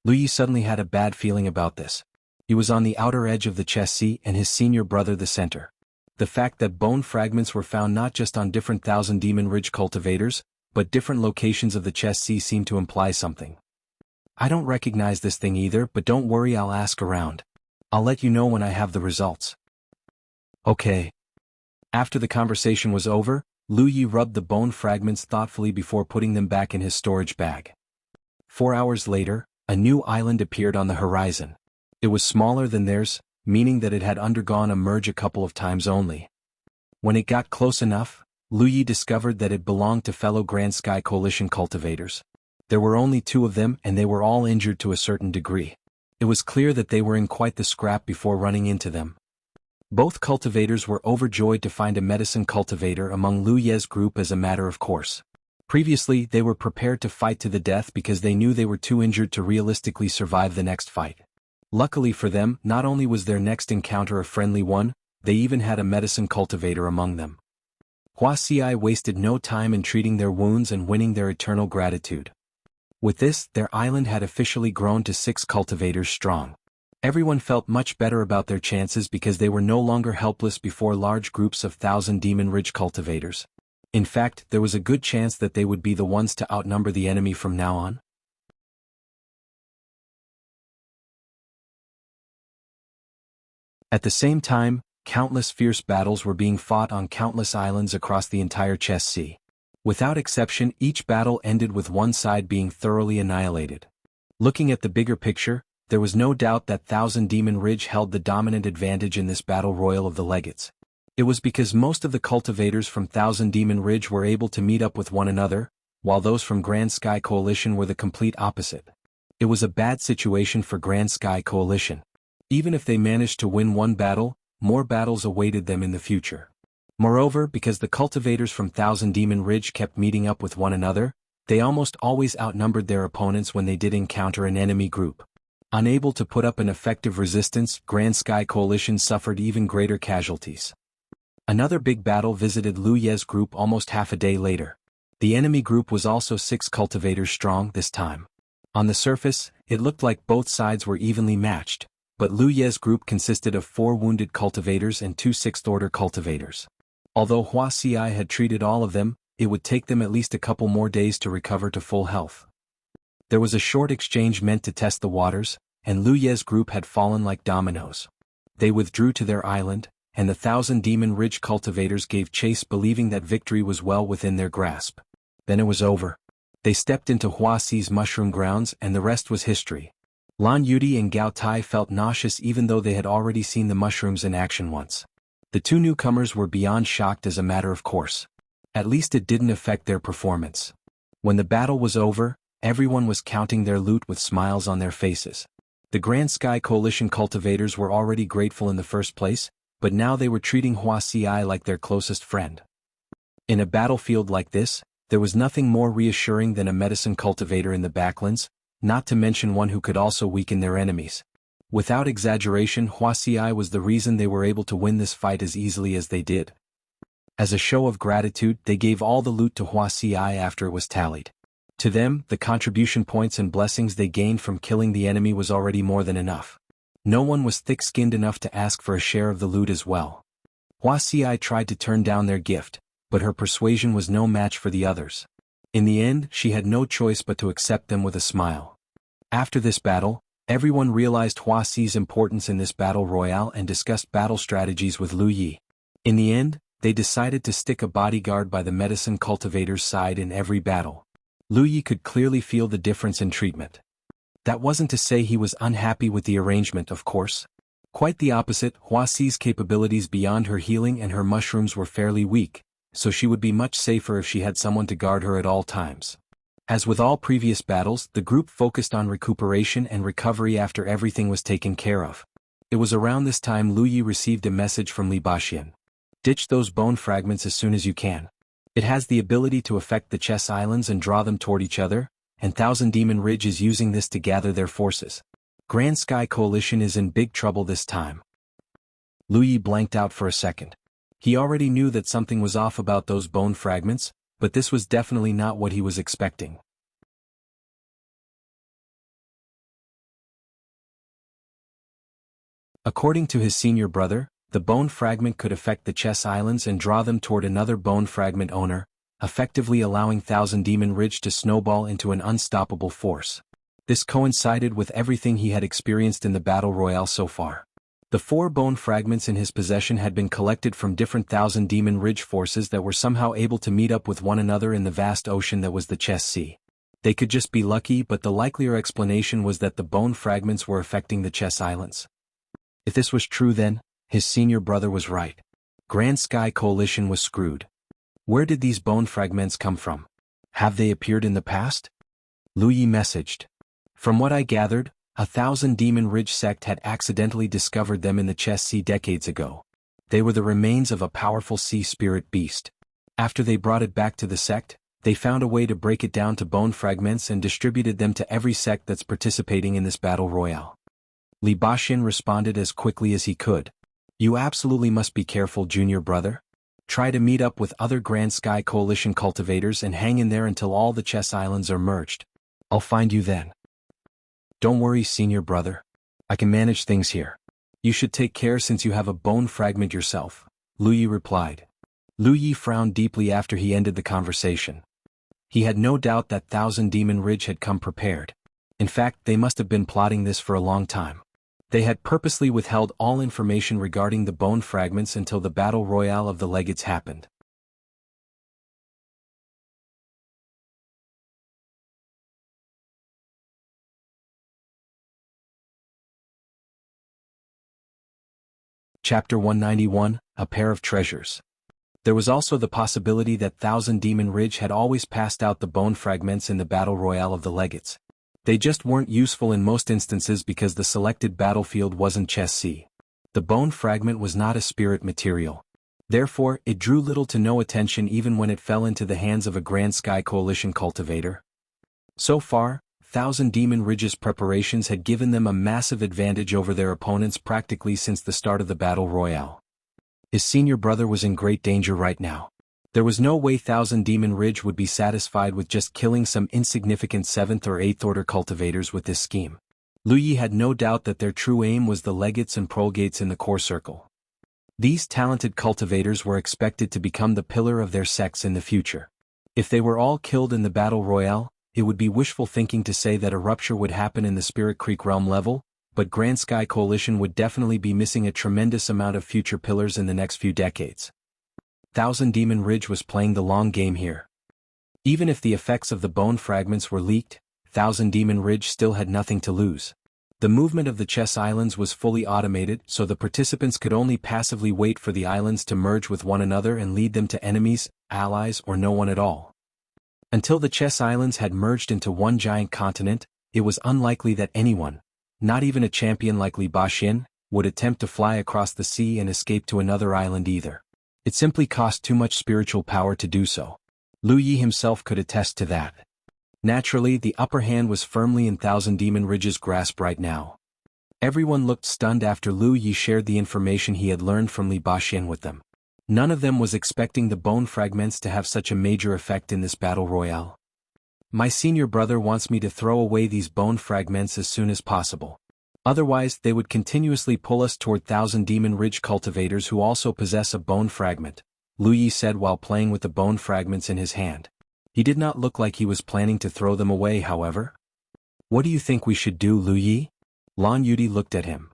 Lu Yi suddenly had a bad feeling about this. He was on the outer edge of the chess sea and his senior brother the center. The fact that bone fragments were found not just on different Thousand Demon Ridge cultivators, but different locations of the chess sea seemed to imply something. I don't recognize this thing either, but don't worry, I'll ask around. I'll let you know when I have the results. Okay. After the conversation was over, Lu Yi rubbed the bone fragments thoughtfully before putting them back in his storage bag. 4 hours later, a new island appeared on the horizon. It was smaller than theirs, meaning that it had undergone a merge a couple of times only. When it got close enough, Lu Yi discovered that it belonged to fellow Grand Sky Coalition cultivators. There were only 2 of them and they were all injured to a certain degree. It was clear that they were in quite the scrap before running into them. Both cultivators were overjoyed to find a medicine cultivator among Lu Ye's group as a matter of course. Previously they were prepared to fight to the death because they knew they were too injured to realistically survive the next fight. Luckily for them, not only was their next encounter a friendly one, they even had a medicine cultivator among them. Wuxia wasted no time in treating their wounds and winning their eternal gratitude. With this, their island had officially grown to 6 cultivators strong. Everyone felt much better about their chances because they were no longer helpless before large groups of Thousand Demon Ridge cultivators. In fact, there was a good chance that they would be the ones to outnumber the enemy from now on. At the same time, countless fierce battles were being fought on countless islands across the entire chess sea. Without exception, each battle ended with one side being thoroughly annihilated. Looking at the bigger picture, there was no doubt that Thousand Demon Ridge held the dominant advantage in this battle royal of the legates. It was because most of the cultivators from Thousand Demon Ridge were able to meet up with one another, while those from Grand Sky Coalition were the complete opposite. It was a bad situation for Grand Sky Coalition. Even if they managed to win one battle, more battles awaited them in the future. Moreover, because the cultivators from Thousand Demon Ridge kept meeting up with one another, they almost always outnumbered their opponents when they did encounter an enemy group. Unable to put up an effective resistance, Grand Sky Coalition suffered even greater casualties. Another big battle visited Lu Ye's group almost half a day later. The enemy group was also 6 cultivators strong this time. On the surface, it looked like both sides were evenly matched, but Lu Ye's group consisted of 4 wounded cultivators and 2 sixth-order cultivators. Although Wuxia had treated all of them, it would take them at least a couple more days to recover to full health. There was a short exchange meant to test the waters, and Lu Ye's group had fallen like dominoes. They withdrew to their island, and the Thousand Demon Ridge cultivators gave chase believing that victory was well within their grasp. Then it was over. They stepped into Huasi's mushroom grounds and the rest was history. Lan Yudi and Gao Tai felt nauseous even though they had already seen the mushrooms in action once. The 2 newcomers were beyond shocked as a matter of course. At least it didn't affect their performance. When the battle was over, everyone was counting their loot with smiles on their faces. The Grand Sky Coalition cultivators were already grateful in the first place, but now they were treating Huasi like their closest friend. In a battlefield like this, there was nothing more reassuring than a medicine cultivator in the backlands, not to mention one who could also weaken their enemies. Without exaggeration, Huasi was the reason they were able to win this fight as easily as they did. As a show of gratitude, they gave all the loot to Huasi after it was tallied. To them, the contribution points and blessings they gained from killing the enemy was already more than enough. No one was thick-skinned enough to ask for a share of the loot as well. Huasi tried to turn down their gift, but her persuasion was no match for the others. In the end, she had no choice but to accept them with a smile. After this battle, everyone realized Huaxi's importance in this battle royale and discussed battle strategies with Lu Yi. In the end, they decided to stick a bodyguard by the medicine cultivator's side in every battle. Lu Yi could clearly feel the difference in treatment. That wasn't to say he was unhappy with the arrangement, of course. Quite the opposite, Huaxi's capabilities beyond her healing and her mushrooms were fairly weak, so she would be much safer if she had someone to guard her at all times. As with all previous battles, the group focused on recuperation and recovery after everything was taken care of. It was around this time Lu Yi received a message from Li Baxian. Ditch those bone fragments as soon as you can. It has the ability to affect the chess islands and draw them toward each other, and Thousand Demon Ridge is using this to gather their forces. Grand Sky Coalition is in big trouble this time. Lu Yi blanked out for a second. He already knew that something was off about those bone fragments, but this was definitely not what he was expecting. According to his senior brother, the bone fragment could affect the chess islands and draw them toward another bone fragment owner, effectively allowing Thousand Demon Ridge to snowball into an unstoppable force. This coincided with everything he had experienced in the battle royale so far. The 4 bone fragments in his possession had been collected from different Thousand Demon Ridge forces that were somehow able to meet up with one another in the vast ocean that was the Chess Sea. They could just be lucky, but the likelier explanation was that the bone fragments were affecting the chess islands. If this was true, then his senior brother was right. Grand Sky Coalition was screwed. Where did these bone fragments come from? Have they appeared in the past? Lu Yi messaged. From what I gathered, a Thousand Demon Ridge sect had accidentally discovered them in the Chess Sea decades ago. They were the remains of a powerful sea spirit beast. After they brought it back to the sect, they found a way to break it down to bone fragments and distributed them to every sect that's participating in this battle royale. Li Baxian responded as quickly as he could. You absolutely must be careful, junior brother. Try to meet up with other Grand Sky Coalition cultivators and hang in there until all the chess islands are merged. I'll find you then. Don't worry, senior brother. I can manage things here. You should take care since you have a bone fragment yourself, Lu Yi replied. Lu Yi frowned deeply after he ended the conversation. He had no doubt that Thousand Demon Ridge had come prepared. In fact, they must have been plotting this for a long time. They had purposely withheld all information regarding the bone fragments until the battle royale of the legates happened. Chapter 191, A Pair of Treasures. There was also the possibility that Thousand Demon Ridge had always passed out the bone fragments in the battle royale of the legates. They just weren't useful in most instances because the selected battlefield wasn't Chess Sea. The bone fragment was not a spirit material. Therefore, it drew little to no attention even when it fell into the hands of a Grand Sky Coalition cultivator. So far, Thousand Demon Ridge's preparations had given them a massive advantage over their opponents practically since the start of the battle royale. His senior brother was in great danger right now. There was no way Thousand Demon Ridge would be satisfied with just killing some insignificant 7th or 8th order cultivators with this scheme. Lu Yi had no doubt that their true aim was the legates and prolegates in the core circle. These talented cultivators were expected to become the pillar of their sects in the future. If they were all killed in the battle royale, it would be wishful thinking to say that a rupture would happen in the Spirit Creek realm level, but Grand Sky Coalition would definitely be missing a tremendous amount of future pillars in the next few decades. Thousand Demon Ridge was playing the long game here. Even if the effects of the bone fragments were leaked, Thousand Demon Ridge still had nothing to lose. The movement of the chess islands was fully automated, so the participants could only passively wait for the islands to merge with one another and lead them to enemies, allies, or no one at all. Until the chess islands had merged into one giant continent, it was unlikely that anyone, not even a champion like Li Baxian, would attempt to fly across the sea and escape to another island either. It simply cost too much spiritual power to do so. Lu Yi himself could attest to that. Naturally, the upper hand was firmly in Thousand Demon Ridge's grasp right now. Everyone looked stunned after Lu Yi shared the information he had learned from Li Baxian with them. None of them was expecting the bone fragments to have such a major effect in this battle royale. My senior brother wants me to throw away these bone fragments as soon as possible. Otherwise, they would continuously pull us toward Thousand Demon Ridge cultivators who also possess a bone fragment, Lu Yi said while playing with the bone fragments in his hand. He did not look like he was planning to throw them away, however. What do you think we should do, Lu Yi? Lan Yudi looked at him.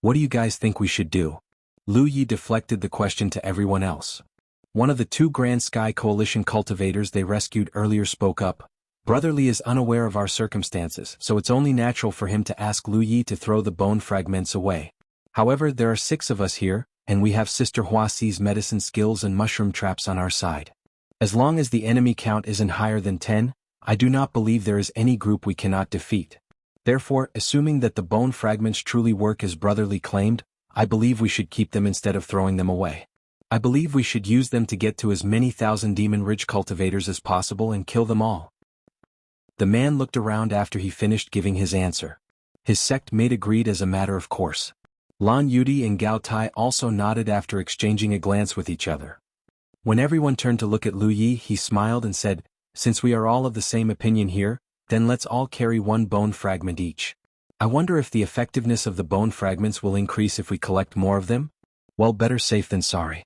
What do you guys think we should do? Lu Yi deflected the question to everyone else. One of the two Grand Sky Coalition cultivators they rescued earlier spoke up. Brother Li is unaware of our circumstances, so it's only natural for him to ask Lu Yi to throw the bone fragments away. However, there are 6 of us here, and we have Sister Huasi's medicine skills and mushroom traps on our side. As long as the enemy count isn't higher than 10, I do not believe there is any group we cannot defeat. Therefore, assuming that the bone fragments truly work as Brother Li claimed, I believe we should keep them instead of throwing them away. I believe we should use them to get to as many thousand Demon Ridge cultivators as possible and kill them all. The man looked around after he finished giving his answer. His sect mate agreed as a matter of course. Lan Yudi and Gao Tai also nodded after exchanging a glance with each other. When everyone turned to look at Lu Yi, he smiled and said, "Since we are all of the same opinion here, then let's all carry 1 bone fragment each. I wonder if the effectiveness of the bone fragments will increase if we collect more of them? Well, better safe than sorry."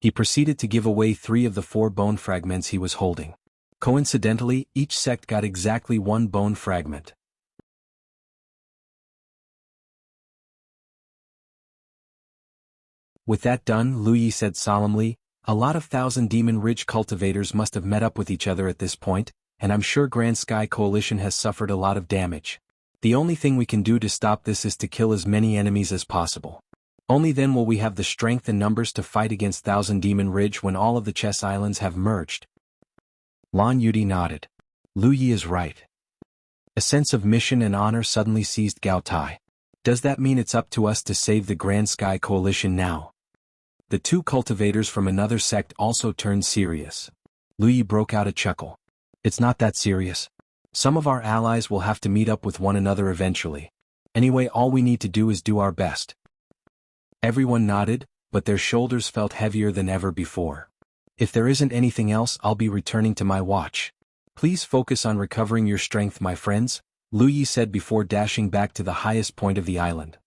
He proceeded to give away 3 of the 4 bone fragments he was holding. Coincidentally, each sect got exactly 1 bone fragment. With that done, Lu Yi said solemnly, "A lot of Thousand Demon Ridge cultivators must have met up with each other at this point, and I'm sure Grand Sky Coalition has suffered a lot of damage. The only thing we can do to stop this is to kill as many enemies as possible. Only then will we have the strength and numbers to fight against Thousand Demon Ridge when all of the Chess Islands have merged." Lan Yudi nodded. Lu Yi is right. A sense of mission and honor suddenly seized Gao Tai. Does that mean it's up to us to save the Grand Sky Coalition now? The 2 cultivators from another sect also turned serious. Lu Yi broke out a chuckle. It's not that serious. Some of our allies will have to meet up with one another eventually. Anyway, all we need to do is do our best. Everyone nodded, but their shoulders felt heavier than ever before. If there isn't anything else, I'll be returning to my watch. Please focus on recovering your strength, my friends, Lu Yi said before dashing back to the highest point of the island.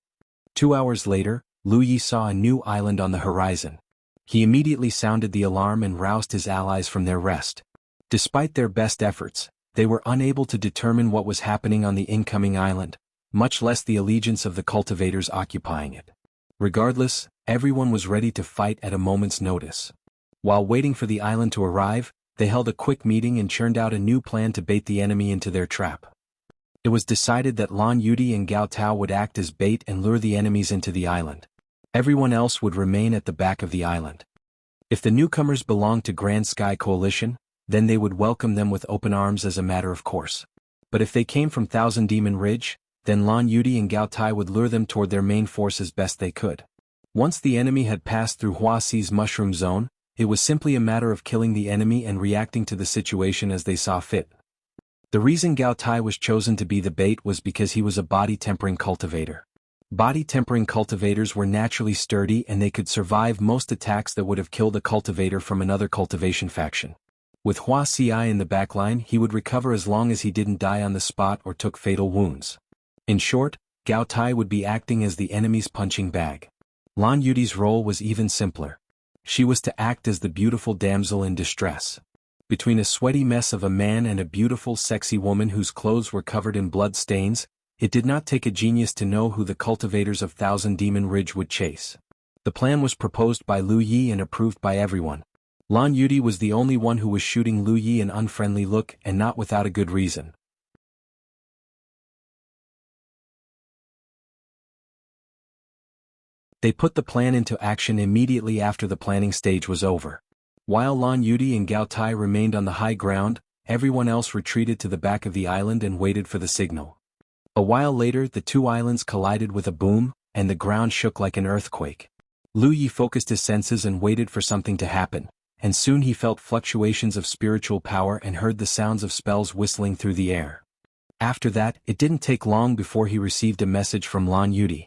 2 hours later, Lu Yi saw a new island on the horizon. He immediately sounded the alarm and roused his allies from their rest. Despite their best efforts, they were unable to determine what was happening on the incoming island, much less the allegiance of the cultivators occupying it. Regardless, everyone was ready to fight at a moment's notice. While waiting for the island to arrive, they held a quick meeting and churned out a new plan to bait the enemy into their trap. It was decided that Lan Yudi and Gao Tao would act as bait and lure the enemies into the island. Everyone else would remain at the back of the island. If the newcomers belonged to Grand Sky Coalition, then they would welcome them with open arms as a matter of course. But if they came from Thousand Demon Ridge, then Lan Yudi and Gao Tai would lure them toward their main force as best they could. Once the enemy had passed through Huasi's mushroom zone, it was simply a matter of killing the enemy and reacting to the situation as they saw fit. The reason Gao Tai was chosen to be the bait was because he was a body-tempering cultivator. Body-tempering cultivators were naturally sturdy and they could survive most attacks that would have killed a cultivator from another cultivation faction. With Huasi in the backline, he would recover as long as he didn't die on the spot or took fatal wounds. In short, Gao Tai would be acting as the enemy's punching bag. Lan Yudi's role was even simpler. She was to act as the beautiful damsel in distress. Between a sweaty mess of a man and a beautiful sexy woman whose clothes were covered in blood stains, it did not take a genius to know who the cultivators of Thousand Demon Ridge would chase. The plan was proposed by Lu Yi and approved by everyone. Lan Yudi was the only one who was shooting Lu Yi an unfriendly look, and not without a good reason. They put the plan into action immediately after the planning stage was over. While Lan Yudi and Gao Tai remained on the high ground, everyone else retreated to the back of the island and waited for the signal. A while later, the 2 islands collided with a boom, and the ground shook like an earthquake. Lu Yi focused his senses and waited for something to happen, and soon he felt fluctuations of spiritual power and heard the sounds of spells whistling through the air. After that, it didn't take long before he received a message from Lan Yudi.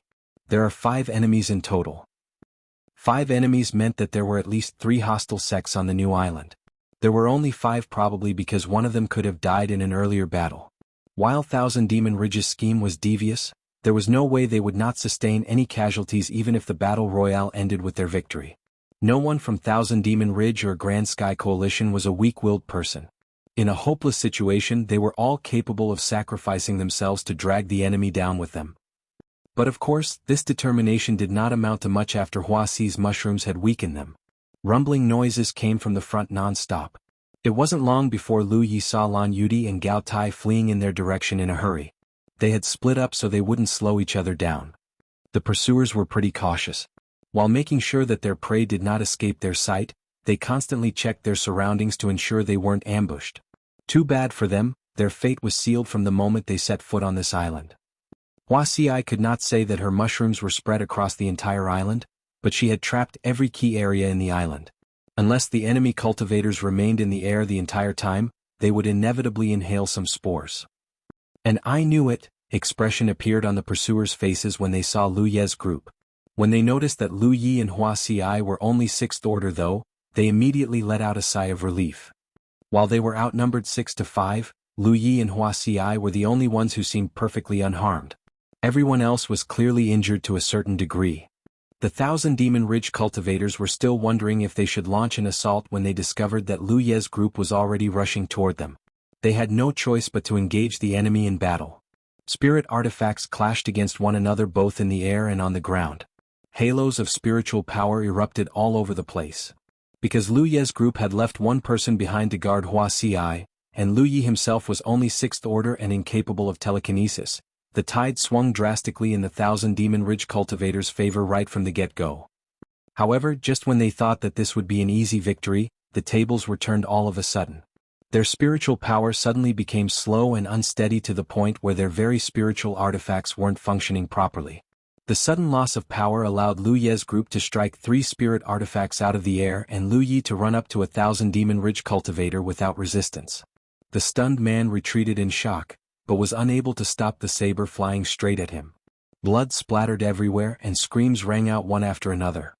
There are 5 enemies in total. 5 enemies meant that there were at least 3 hostile sects on the new island. There were only 5 probably because one of them could have died in an earlier battle. While Thousand Demon Ridge's scheme was devious, there was no way they would not sustain any casualties even if the battle royale ended with their victory. No one from Thousand Demon Ridge or Grand Sky Coalition was a weak-willed person. In a hopeless situation, they were all capable of sacrificing themselves to drag the enemy down with them. But of course, this determination did not amount to much after Huasi's mushrooms had weakened them. Rumbling noises came from the front non-stop. It wasn't long before Lu Yi saw Lan Yudi and Gao Tai fleeing in their direction in a hurry. They had split up so they wouldn't slow each other down. The pursuers were pretty cautious. While making sure that their prey did not escape their sight, they constantly checked their surroundings to ensure they weren't ambushed. Too bad for them, their fate was sealed from the moment they set foot on this island. Huasi could not say that her mushrooms were spread across the entire island, but she had trapped every key area in the island. Unless the enemy cultivators remained in the air the entire time, they would inevitably inhale some spores. And I knew it, expression appeared on the pursuers' faces when they saw Lu Ye's group. When they noticed that Lu Yi and Huasi were only 6th order though, they immediately let out a sigh of relief. While they were outnumbered 6-5, Lu Yi and Huasi were the only ones who seemed perfectly unharmed. Everyone else was clearly injured to a certain degree. The Thousand Demon Ridge cultivators were still wondering if they should launch an assault when they discovered that Lu Ye's group was already rushing toward them. They had no choice but to engage the enemy in battle. Spirit artifacts clashed against one another both in the air and on the ground. Halos of spiritual power erupted all over the place. Because Lu Ye's group had left one person behind to guard Huasi, and Lu Yi himself was only 6th order and incapable of telekinesis, the tide swung drastically in the Thousand Demon Ridge cultivators' favor right from the get-go. However, just when they thought that this would be an easy victory, the tables were turned all of a sudden. Their spiritual power suddenly became slow and unsteady to the point where their very spiritual artifacts weren't functioning properly. The sudden loss of power allowed Lu Ye's group to strike 3 spirit artifacts out of the air and Lu Yi to run up to a Thousand Demon Ridge cultivator without resistance. The stunned man retreated in shock, but was unable to stop the saber flying straight at him. Blood splattered everywhere and screams rang out one after another.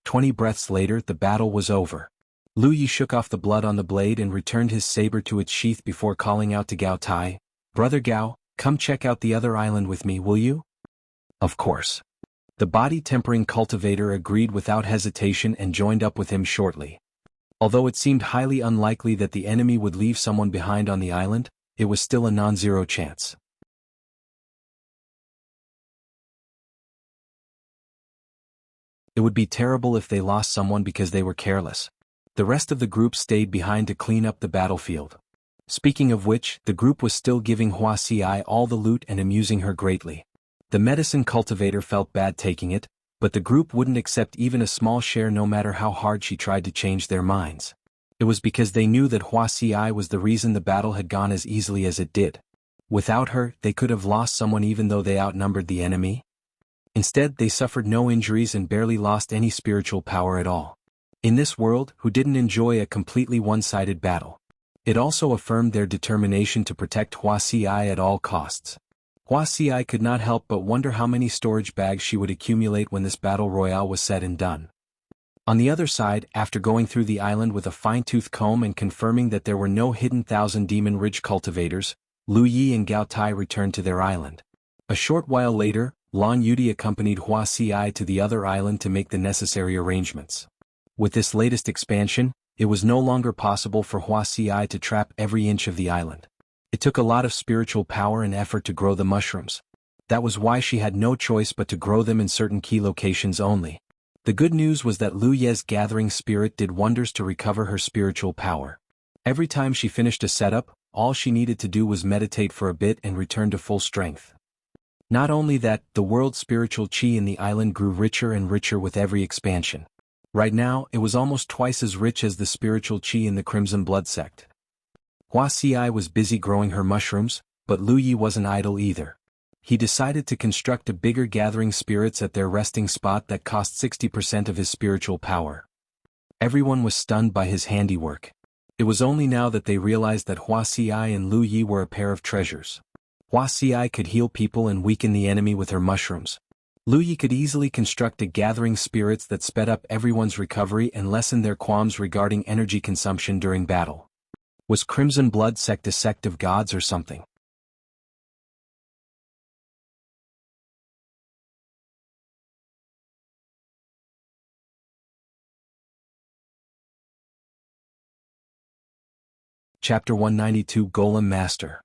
20 breaths later, the battle was over. Lu Yi shook off the blood on the blade and returned his saber to its sheath before calling out to Gao Tai, "Brother Gao, come check out the other island with me, will you?" Of course. The body-tempering cultivator agreed without hesitation and joined up with him shortly. Although it seemed highly unlikely that the enemy would leave someone behind on the island, it was still a non-zero chance. It would be terrible if they lost someone because they were careless. The rest of the group stayed behind to clean up the battlefield. Speaking of which, the group was still giving Huasi all the loot and amusing her greatly. The medicine cultivator felt bad taking it, but the group wouldn't accept even a small share no matter how hard she tried to change their minds. It was because they knew that Huasi was the reason the battle had gone as easily as it did. Without her, they could have lost someone even though they outnumbered the enemy. Instead, they suffered no injuries and barely lost any spiritual power at all. In this world, who didn't enjoy a completely one-sided battle? It also affirmed their determination to protect Huasi at all costs. Huasi could not help but wonder how many storage bags she would accumulate when this battle royale was said and done. On the other side, after going through the island with a fine-tooth comb and confirming that there were no hidden Thousand Demon Ridge cultivators, Lu Yi and Gao Tai returned to their island. A short while later, Lan Yudi accompanied Huasi to the other island to make the necessary arrangements. With this latest expansion, it was no longer possible for Huasi to trap every inch of the island. It took a lot of spiritual power and effort to grow the mushrooms. That was why she had no choice but to grow them in certain key locations only. The good news was that Lu Ye's gathering spirit did wonders to recover her spiritual power. Every time she finished a setup, all she needed to do was meditate for a bit and return to full strength. Not only that, the world's spiritual chi in the island grew richer and richer with every expansion. Right now, it was almost twice as rich as the spiritual chi in the Crimson Blood sect. Huasi was busy growing her mushrooms, but Lu Yi wasn't idle either. He decided to construct a bigger gathering spirits at their resting spot that cost 60% of his spiritual power. Everyone was stunned by his handiwork. It was only now that they realized that Huasi and Lu Yi were a pair of treasures. Huasi could heal people and weaken the enemy with her mushrooms. Lu Yi could easily construct a gathering spirits that sped up everyone's recovery and lessened their qualms regarding energy consumption during battle. Was Crimson Blood sect a sect of gods or something? Chapter 192 Golem Master.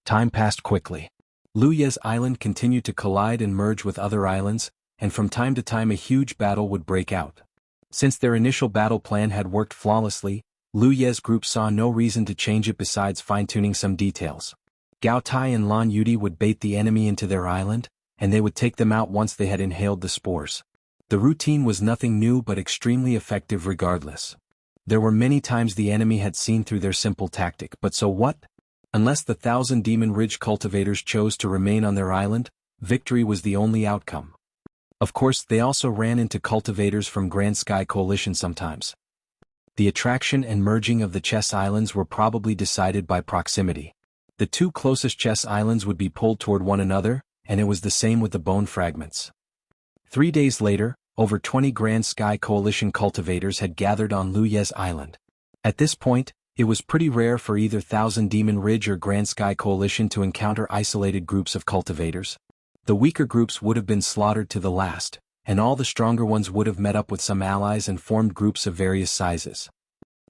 Time passed quickly. Luye's island continued to collide and merge with other islands, and from time to time a huge battle would break out. Since their initial battle plan had worked flawlessly, Luye's group saw no reason to change it besides fine-tuning some details. Gao Tai and Lan Yudi would bait the enemy into their island, and they would take them out once they had inhaled the spores. The routine was nothing new but extremely effective regardless. There were many times the enemy had seen through their simple tactic, but so what? Unless the 1,000 Demon Ridge cultivators chose to remain on their island, victory was the only outcome. Of course, they also ran into cultivators from Grand Sky Coalition sometimes. The attraction and merging of the chess islands were probably decided by proximity. The two closest chess islands would be pulled toward one another, and it was the same with the bone fragments. 3 days later, over 20 Grand Sky Coalition cultivators had gathered on Luye's island. At this point, it was pretty rare for either Thousand Demon Ridge or Grand Sky Coalition to encounter isolated groups of cultivators. The weaker groups would have been slaughtered to the last, and all the stronger ones would have met up with some allies and formed groups of various sizes.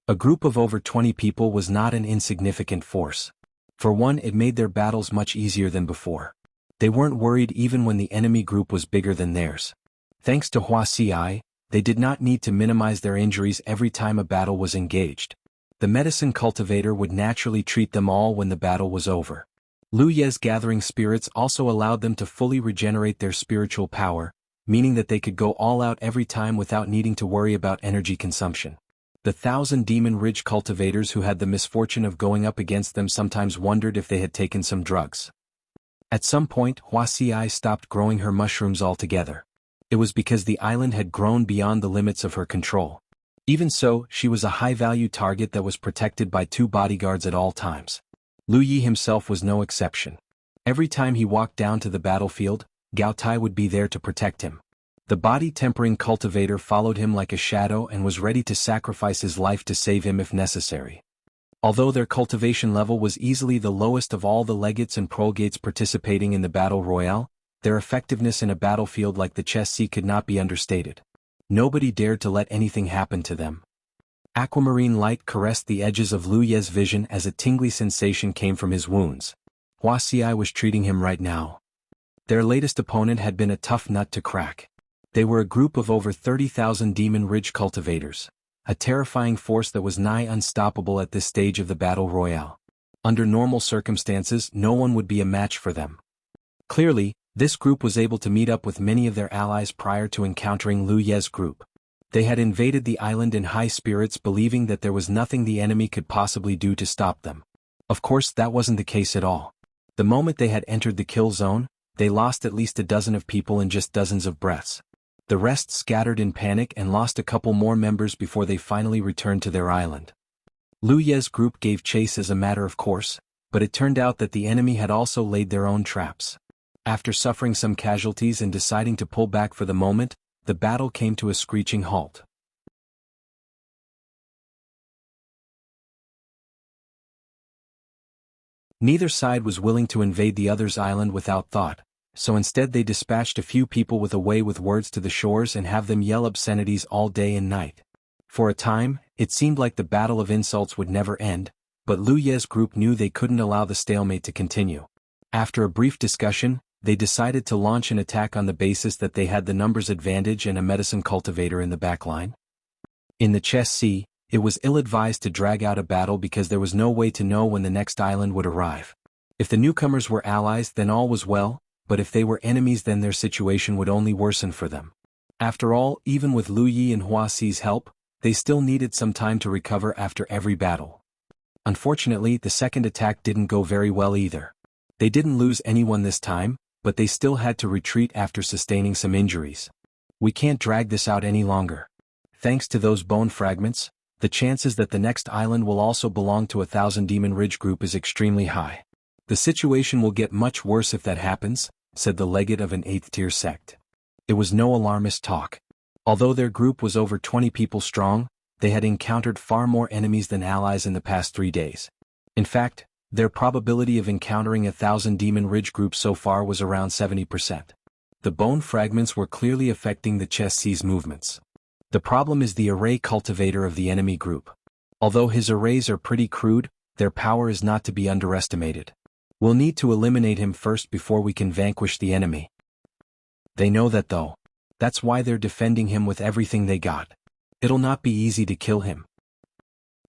A group of over 20 people was not an insignificant force. For one, it made their battles much easier than before. They weren't worried even when the enemy group was bigger than theirs. Thanks to Wuxia, they did not need to minimize their injuries every time a battle was engaged. The medicine cultivator would naturally treat them all when the battle was over. Luye's gathering spirits also allowed them to fully regenerate their spiritual power, meaning that they could go all out every time without needing to worry about energy consumption. The 1,000 Demon Ridge cultivators who had the misfortune of going up against them sometimes wondered if they had taken some drugs. At some point, Wuxia stopped growing her mushrooms altogether. It was because the island had grown beyond the limits of her control. Even so, she was a high-value target that was protected by 2 bodyguards at all times. Luye himself was no exception. Every time he walked down to the battlefield, Gao Tai would be there to protect him. The body-tempering cultivator followed him like a shadow and was ready to sacrifice his life to save him if necessary. Although their cultivation level was easily the lowest of all the legates and prolegates participating in the battle royale, their effectiveness in a battlefield like the chess sea could not be understated. Nobody dared to let anything happen to them. Aquamarine light caressed the edges of Luye's vision as a tingly sensation came from his wounds. Wuxia was treating him right now. Their latest opponent had been a tough nut to crack. They were a group of over 30,000 Demon Ridge cultivators, a terrifying force that was nigh unstoppable at this stage of the battle royale. Under normal circumstances, no one would be a match for them. Clearly, this group was able to meet up with many of their allies prior to encountering Luye's group. They had invaded the island in high spirits, believing that there was nothing the enemy could possibly do to stop them. Of course, that wasn't the case at all. The moment they had entered the kill zone, they lost at least a dozen of people in just dozens of breaths. The rest scattered in panic and lost a couple more members before they finally returned to their island. Luye's group gave chase as a matter of course, but it turned out that the enemy had also laid their own traps. After suffering some casualties and deciding to pull back for the moment, the battle came to a screeching halt. Neither side was willing to invade the other's island without thought, so instead they dispatched a few people with a way with words to the shores and have them yell obscenities all day and night. For a time, it seemed like the battle of insults would never end, but Luye's group knew they couldn't allow the stalemate to continue. After a brief discussion, they decided to launch an attack on the basis that they had the numbers advantage and a medicine cultivator in the backline. In the chess sea, it was ill-advised to drag out a battle because there was no way to know when the next island would arrive. If the newcomers were allies, then all was well, but if they were enemies, then their situation would only worsen for them. After all, even with Luye and Huasi's help, they still needed some time to recover after every battle. Unfortunately, the second attack didn't go very well either. They didn't lose anyone this time, but they still had to retreat after sustaining some injuries. We can't drag this out any longer. Thanks to those bone fragments, the chances that the next island will also belong to a 1,000 Demon Ridge group is extremely high. The situation will get much worse if that happens, said the legate of an 8th-tier sect. It was no alarmist talk. Although their group was over 20 people strong, they had encountered far more enemies than allies in the past 3 days. In fact, their probability of encountering a 1,000 Demon Ridge group so far was around 70%. The bone fragments were clearly affecting the chess sea's movements. The problem is the array cultivator of the enemy group. Although his arrays are pretty crude, their power is not to be underestimated. We'll need to eliminate him first before we can vanquish the enemy. They know that though. That's why they're defending him with everything they got. It'll not be easy to kill him.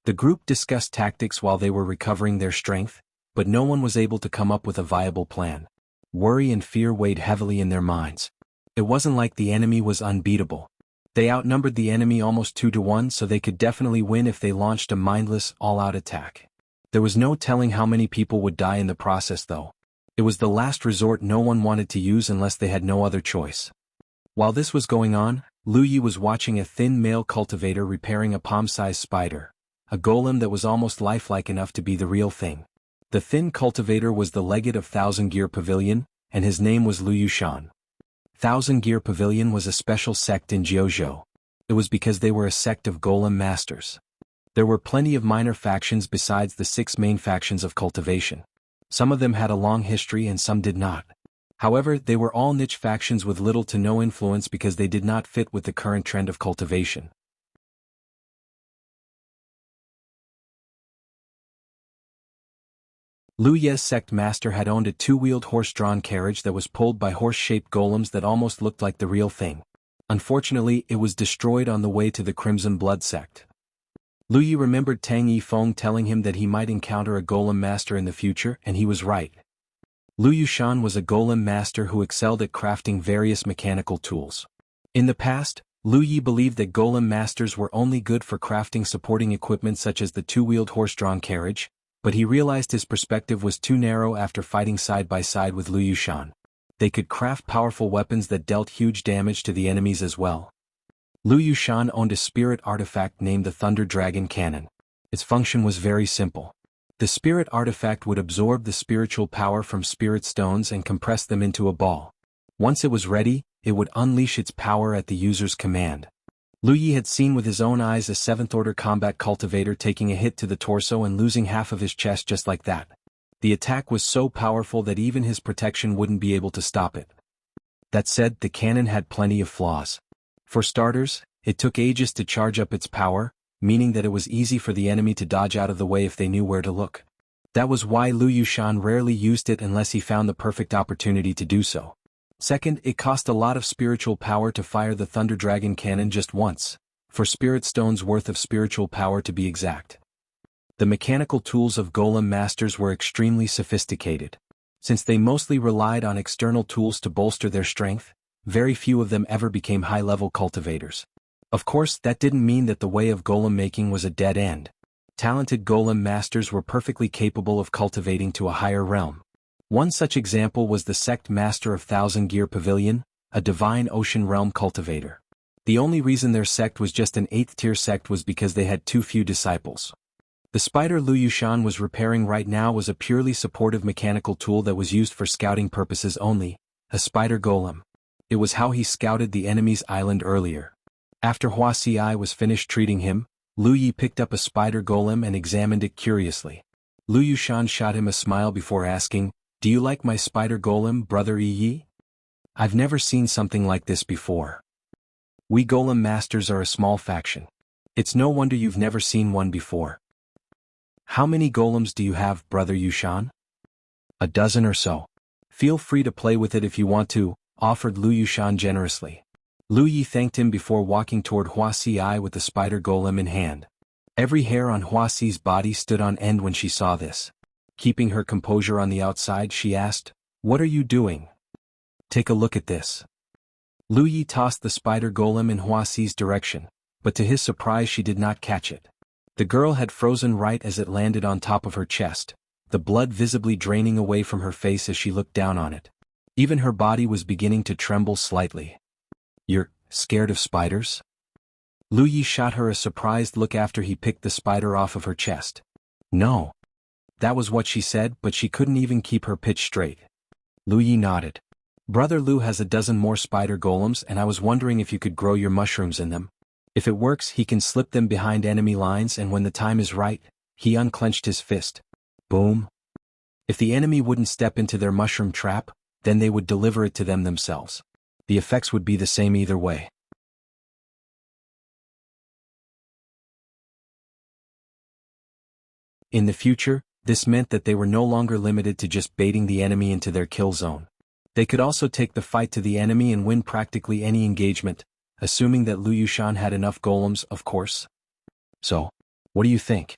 The group discussed tactics while they were recovering their strength, but no one was able to come up with a viable plan. Worry and fear weighed heavily in their minds. It wasn't like the enemy was unbeatable. They outnumbered the enemy almost 2-1, so they could definitely win if they launched a mindless, all-out attack. There was no telling how many people would die in the process though. It was the last resort no one wanted to use unless they had no other choice. While this was going on, Lu Yi was watching a thin male cultivator repairing a palm-sized spider, a golem that was almost lifelike enough to be the real thing. The thin cultivator was the legate of Thousand Gear Pavilion, and his name was Lu Yushan. Thousand Gear Pavilion was a special sect in Jianghu. It was because they were a sect of golem masters. There were plenty of minor factions besides the 6 main factions of cultivation. Some of them had a long history and some did not. However, they were all niche factions with little to no influence because they did not fit with the current trend of cultivation. Lu Ye's sect master had owned a 2-wheeled horse-drawn carriage that was pulled by horse-shaped golems that almost looked like the real thing. Unfortunately, it was destroyed on the way to the Crimson Blood sect. Lu Yi remembered Tang Yifeng telling him that he might encounter a golem master in the future, and he was right. Lu Yushan was a golem master who excelled at crafting various mechanical tools. In the past, Lu Yi believed that golem masters were only good for crafting supporting equipment such as the 2-wheeled horse-drawn carriage, but he realized his perspective was too narrow after fighting side by side with Lu Yushan. They could craft powerful weapons that dealt huge damage to the enemies as well. Lu Yushan owned a spirit artifact named the Thunder Dragon Cannon. Its function was very simple. The spirit artifact would absorb the spiritual power from spirit stones and compress them into a ball. Once it was ready, it would unleash its power at the user's command. Lu Yi had seen with his own eyes a 7th-order combat cultivator taking a hit to the torso and losing half of his chest just like that. The attack was so powerful that even his protection wouldn't be able to stop it. That said, the cannon had plenty of flaws. For starters, it took ages to charge up its power, meaning that it was easy for the enemy to dodge out of the way if they knew where to look. That was why Lu Yushan rarely used it unless he found the perfect opportunity to do so. Second, it cost a lot of spiritual power to fire the Thunder Dragon Cannon just once, for spirit stones worth of spiritual power to be exact. The mechanical tools of golem masters were extremely sophisticated. Since they mostly relied on external tools to bolster their strength, very few of them ever became high-level cultivators. Of course, that didn't mean that the way of golem making was a dead end. Talented golem masters were perfectly capable of cultivating to a higher realm. One such example was the sect master of Thousand Gear Pavilion, a divine ocean realm cultivator. The only reason their sect was just an 8th-tier sect was because they had too few disciples. The spider Lu Yushan was repairing right now was a purely supportive mechanical tool that was used for scouting purposes only, a spider golem. It was how he scouted the enemy's island earlier. After Wuxia was finished treating him, Lu Yi picked up a spider golem and examined it curiously. Lu Yushan shot him a smile before asking, "Do you like my spider golem, brother Yi? I've never seen something like this before. We golem masters are a small faction. It's no wonder you've never seen one before. How many golems do you have, brother Yushan?" "A dozen or so. Feel free to play with it if you want to," offered Lu Yushan generously. Lu Yi thanked him before walking toward Wuxia with the spider golem in hand. Every hair on Huasi's body stood on end when she saw this. Keeping her composure on the outside, she asked, "What are you doing? Take a look at this." Lu Yi tossed the spider golem in Huasi's direction, but to his surprise she did not catch it. The girl had frozen right as it landed on top of her chest, the blood visibly draining away from her face as she looked down on it. Even her body was beginning to tremble slightly. "You're scared of spiders?" Lu Yi shot her a surprised look after he picked the spider off of her chest. "No." That was what she said, but she couldn't even keep her pitch straight. Lu Yi nodded. "Brother Lu has a dozen more spider golems and I was wondering if you could grow your mushrooms in them. If it works, he can slip them behind enemy lines and when the time is right," he unclenched his fist. Boom. If the enemy wouldn't step into their mushroom trap, then they would deliver it to them themselves. The effects would be the same either way. In the future, this meant that they were no longer limited to just baiting the enemy into their kill zone. They could also take the fight to the enemy and win practically any engagement, assuming that Lu Yushan had enough golems, of course. So, what do you think?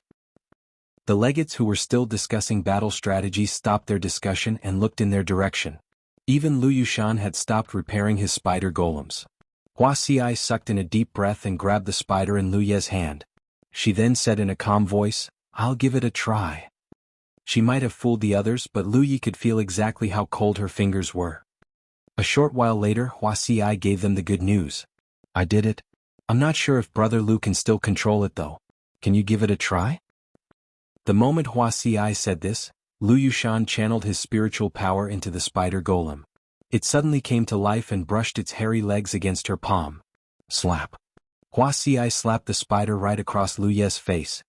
The legates who were still discussing battle strategies stopped their discussion and looked in their direction. Even Lu Yushan had stopped repairing his spider golems. Hua Xiai sucked in a deep breath and grabbed the spider in Lu Ye's hand. She then said in a calm voice, "I'll give it a try." She might have fooled the others, but Lu Yi could feel exactly how cold her fingers were. A short while later, Hua Xiai gave them the good news. "I did it. I'm not sure if Brother Lu can still control it though. Can you give it a try?" The moment Hua Xiai said this, Lu Yushan channeled his spiritual power into the spider golem. It suddenly came to life and brushed its hairy legs against her palm. Slap. Hua Xiai slapped the spider right across Lu Ye's face.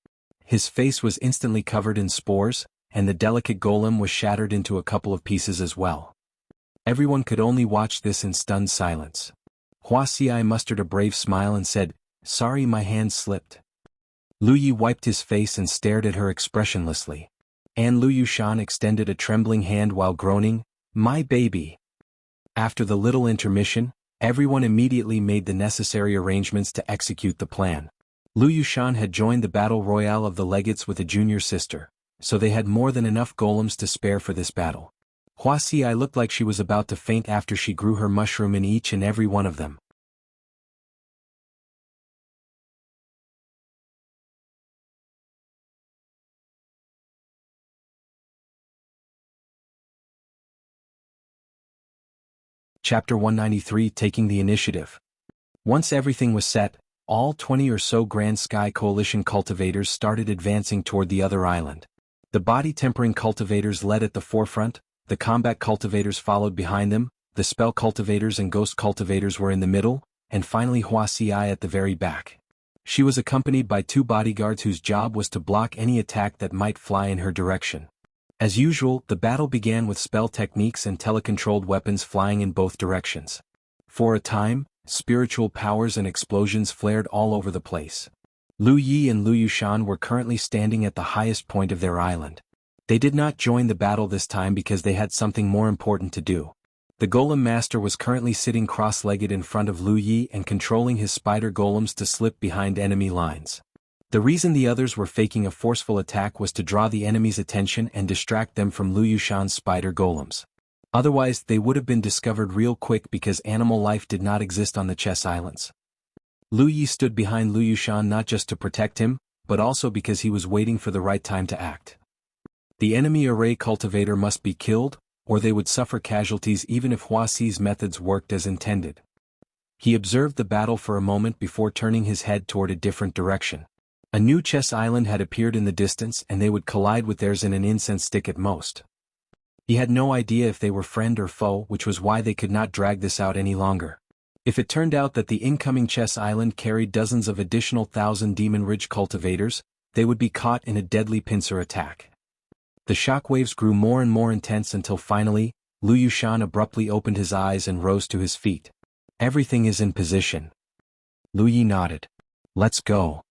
His face was instantly covered in spores, and the delicate golem was shattered into a couple of pieces as well. Everyone could only watch this in stunned silence. Hua Xiai mustered a brave smile and said, "Sorry, my hand slipped." Lu Yi wiped his face and stared at her expressionlessly. And Lu Yushan extended a trembling hand while groaning, "My baby." After the little intermission, everyone immediately made the necessary arrangements to execute the plan. Lu Yushan had joined the battle royale of the legates with a junior sister, so they had more than enough golems to spare for this battle. Hua Xiai looked like she was about to faint after she grew her mushroom in each and every one of them. Chapter 193, Taking the Initiative. Once everything was set, all 20 or so Grand Sky Coalition cultivators started advancing toward the other island. The body-tempering cultivators led at the forefront, the combat cultivators followed behind them, the spell cultivators and ghost cultivators were in the middle, and finally Hua Xiai at the very back. She was accompanied by 2 bodyguards whose job was to block any attack that might fly in her direction. As usual, the battle began with spell techniques and telecontrolled weapons flying in both directions. For a time, spiritual powers and explosions flared all over the place. Lu Yi and Lu Yushan were currently standing at the highest point of their island. They did not join the battle this time because they had something more important to do. The Golem Master was currently sitting cross-legged in front of Lu Yi and controlling his spider golems to slip behind enemy lines. The reason the others were faking a forceful attack was to draw the enemy's attention and distract them from Lu Yushan's spider golems. Otherwise, they would have been discovered real quick because animal life did not exist on the Chess Islands. Lu Yi stood behind Lu Yushan not just to protect him, but also because he was waiting for the right time to act. The enemy array cultivator must be killed, or they would suffer casualties even if Hua Xi's methods worked as intended. He observed the battle for a moment before turning his head toward a different direction. A new chess island had appeared in the distance and they would collide with theirs in an incense stick at most. He had no idea if they were friend or foe, which was why they could not drag this out any longer. If it turned out that the incoming chess island carried dozens of additional 1,000 Demon Ridge cultivators, they would be caught in a deadly pincer attack. The shockwaves grew more and more intense until finally, Lu Yushan abruptly opened his eyes and rose to his feet. "Everything is in position." Lu Yi nodded. "Let's go."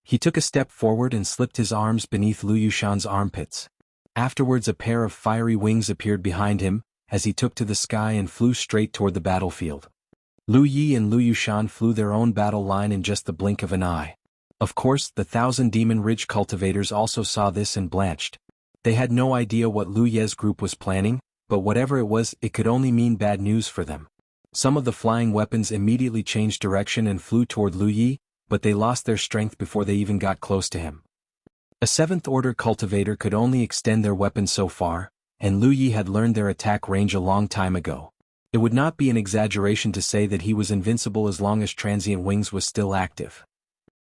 He took a step forward and slipped his arms beneath Lu Yushan's armpits. Afterwards a pair of fiery wings appeared behind him, as he took to the sky and flew straight toward the battlefield. Lu Yi and Lu Yushan flew their own battle line in just the blink of an eye. Of course, the 1,000 Demon Ridge cultivators also saw this and blanched. They had no idea what Lu Ye's group was planning, but whatever it was, it could only mean bad news for them. Some of the flying weapons immediately changed direction and flew toward Lu Yi, but they lost their strength before they even got close to him. A 7th Order cultivator could only extend their weapons so far, and Lu Yi had learned their attack range a long time ago. It would not be an exaggeration to say that he was invincible as long as Transient Wings was still active.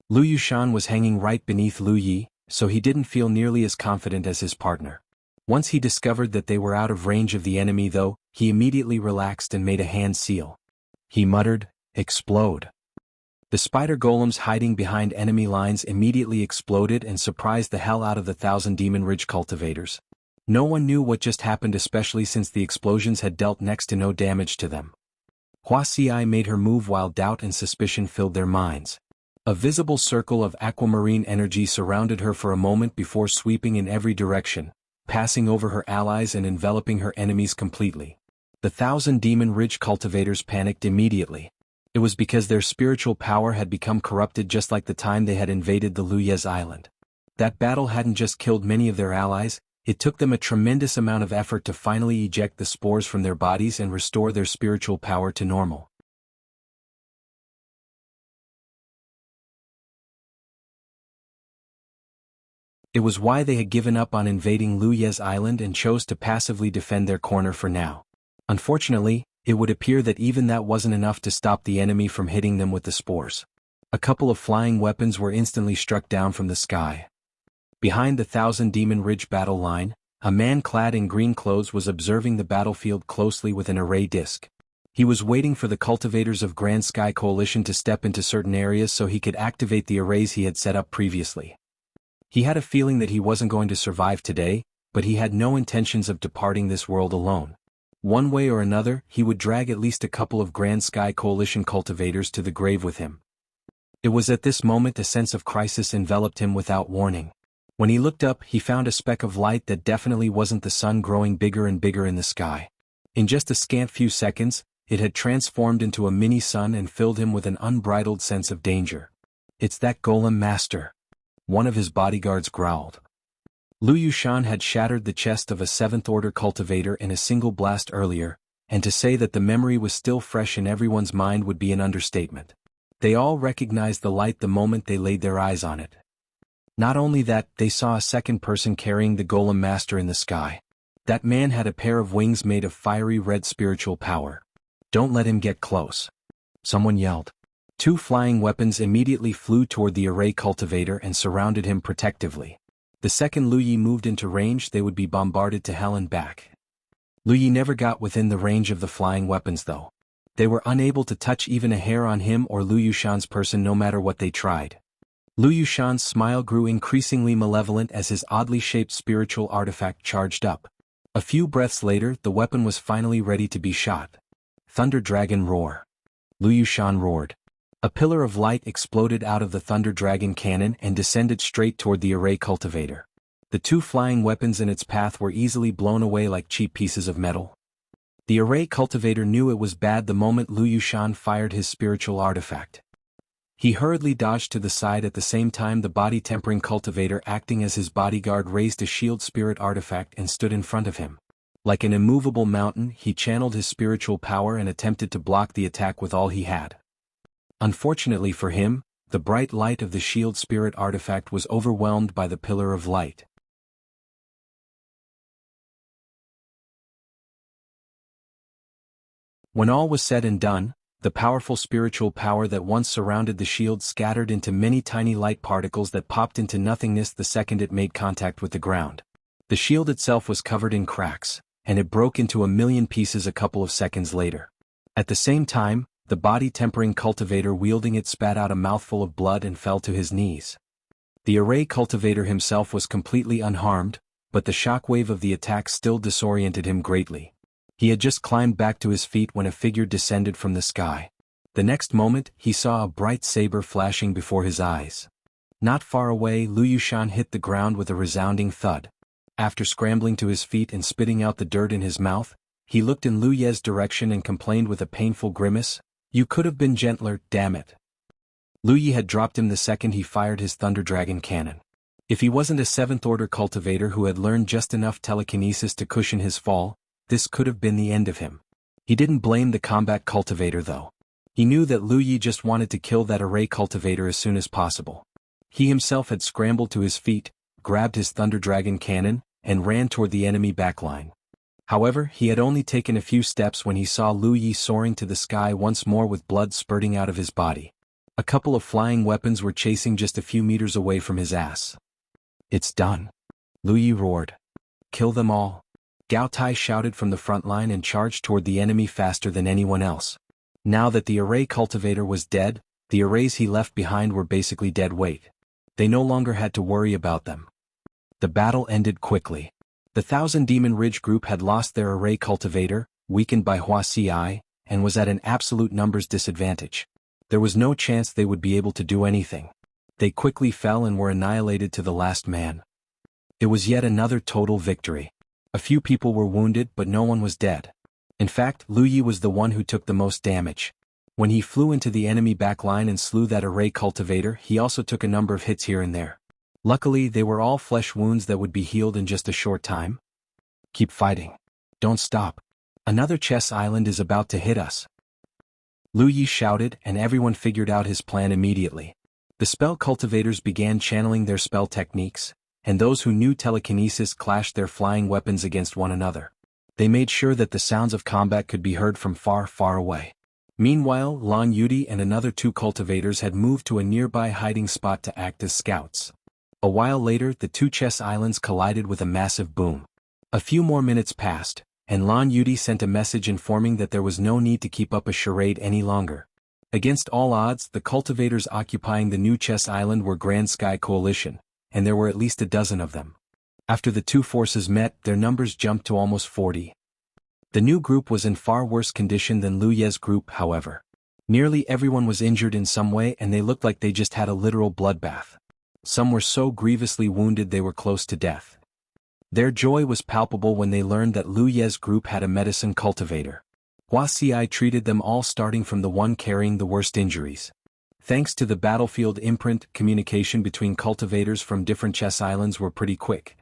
Lu Yushan was hanging right beneath Lu Yi, so he didn't feel nearly as confident as his partner. Once he discovered that they were out of range of the enemy though, he immediately relaxed and made a hand seal. He muttered, "Explode." The spider golems hiding behind enemy lines immediately exploded and surprised the hell out of the 1,000 Demon Ridge cultivators. No one knew what just happened, especially since the explosions had dealt next to no damage to them. Hua Xiai made her move while doubt and suspicion filled their minds. A visible circle of aquamarine energy surrounded her for a moment before sweeping in every direction, passing over her allies and enveloping her enemies completely. The Thousand Demon Ridge cultivators panicked immediately. It was because their spiritual power had become corrupted just like the time they had invaded the Luyez Island. That battle hadn't just killed many of their allies, it took them a tremendous amount of effort to finally eject the spores from their bodies and restore their spiritual power to normal. It was why they had given up on invading Luyez Island and chose to passively defend their corner for now. Unfortunately, it would appear that even that wasn't enough to stop the enemy from hitting them with the spores. A couple of flying weapons were instantly struck down from the sky. Behind the Thousand Demon Ridge battle line, a man clad in green clothes was observing the battlefield closely with an array disc. He was waiting for the cultivators of Grand Sky Coalition to step into certain areas so he could activate the arrays he had set up previously. He had a feeling that he wasn't going to survive today, but he had no intentions of departing this world alone. One way or another, he would drag at least a couple of Grand Sky Coalition cultivators to the grave with him. It was at this moment a sense of crisis enveloped him without warning. When he looked up, he found a speck of light that definitely wasn't the sun growing bigger and bigger in the sky. In just a scant few seconds, it had transformed into a mini-sun and filled him with an unbridled sense of danger. "It's that golem master," one of his bodyguards growled. Lu Yushan had shattered the chest of a 7th Order cultivator in a single blast earlier, and to say that the memory was still fresh in everyone's mind would be an understatement. They all recognized the light the moment they laid their eyes on it. Not only that, they saw a second person carrying the Golem Master in the sky. That man had a pair of wings made of fiery red spiritual power. "Don't let him get close," someone yelled. 2 flying weapons immediately flew toward the array cultivator and surrounded him protectively. The second Lu Yi moved into range, they would be bombarded to hell and back. Lu Yi never got within the range of the flying weapons though. They were unable to touch even a hair on him or Lu Yushan's person no matter what they tried. Lu Yushan's smile grew increasingly malevolent as his oddly shaped spiritual artifact charged up. A few breaths later, the weapon was finally ready to be shot. Thunder Dragon Roar. Lu Yushan roared. A pillar of light exploded out of the Thunder Dragon cannon and descended straight toward the array cultivator. The 2 flying weapons in its path were easily blown away like cheap pieces of metal. The array cultivator knew it was bad the moment Lu Yushan fired his spiritual artifact. He hurriedly dodged to the side at the same time the body-tempering cultivator acting as his bodyguard raised a shield spirit artifact and stood in front of him. Like an immovable mountain, he channeled his spiritual power and attempted to block the attack with all he had. Unfortunately for him, the bright light of the shield spirit artifact was overwhelmed by the pillar of light. When all was said and done, the powerful spiritual power that once surrounded the shield scattered into many tiny light particles that popped into nothingness the second it made contact with the ground. The shield itself was covered in cracks, and it broke into a million pieces a couple of seconds later. At the same time, the body-tempering cultivator wielding it spat out a mouthful of blood and fell to his knees. The array cultivator himself was completely unharmed, but the shockwave of the attack still disoriented him greatly. He had just climbed back to his feet when a figure descended from the sky. The next moment, he saw a bright saber flashing before his eyes. Not far away, Lu Yushan hit the ground with a resounding thud. After scrambling to his feet and spitting out the dirt in his mouth, he looked in Lu Ye's direction and complained with a painful grimace, "You could have been gentler, damn it." Lu Yi had dropped him the second he fired his Thunder Dragon cannon. If he wasn't a 7th Order cultivator who had learned just enough telekinesis to cushion his fall, this could have been the end of him. He didn't blame the combat cultivator though. He knew that Lu Yi just wanted to kill that array cultivator as soon as possible. He himself had scrambled to his feet, grabbed his Thunder Dragon cannon, and ran toward the enemy backline. However, he had only taken a few steps when he saw Lu Yi soaring to the sky once more with blood spurting out of his body. A couple of flying weapons were chasing just a few meters away from his ass. "It's done," Lu Yi roared. "Kill them all." Gao Tai shouted from the front line and charged toward the enemy faster than anyone else. Now that the array cultivator was dead, the arrays he left behind were basically dead weight. They no longer had to worry about them. The battle ended quickly. The Thousand Demon Ridge group had lost their array cultivator, weakened by Wuxia, and was at an absolute numbers disadvantage. There was no chance they would be able to do anything. They quickly fell and were annihilated to the last man. It was yet another total victory. A few people were wounded but no one was dead. In fact, Lu Yi was the one who took the most damage. When he flew into the enemy backline and slew that array cultivator, he also took a number of hits here and there. Luckily, they were all flesh wounds that would be healed in just a short time. Keep fighting. Don't stop. Another chess island is about to hit us. Lu Yi shouted, and everyone figured out his plan immediately. The spell cultivators began channeling their spell techniques, and those who knew telekinesis clashed their flying weapons against one another. They made sure that the sounds of combat could be heard from far, far away. Meanwhile, Lan Yudi and another 2 cultivators had moved to a nearby hiding spot to act as scouts. A while later, the 2 chess islands collided with a massive boom. A few more minutes passed, and Lan Yudi sent a message informing that there was no need to keep up a charade any longer. Against all odds, the cultivators occupying the new chess island were Grand Sky Coalition, and there were at least a dozen of them. After the 2 forces met, their numbers jumped to almost 40. The new group was in far worse condition than Lu Ye's group, however. Nearly everyone was injured in some way and they looked like they just had a literal bloodbath. Some were so grievously wounded they were close to death. Their joy was palpable when they learned that Lu Ye's group had a medicine cultivator. Wuxia treated them all starting from the one carrying the worst injuries. Thanks to the battlefield imprint, communication between cultivators from different chess islands were pretty quick.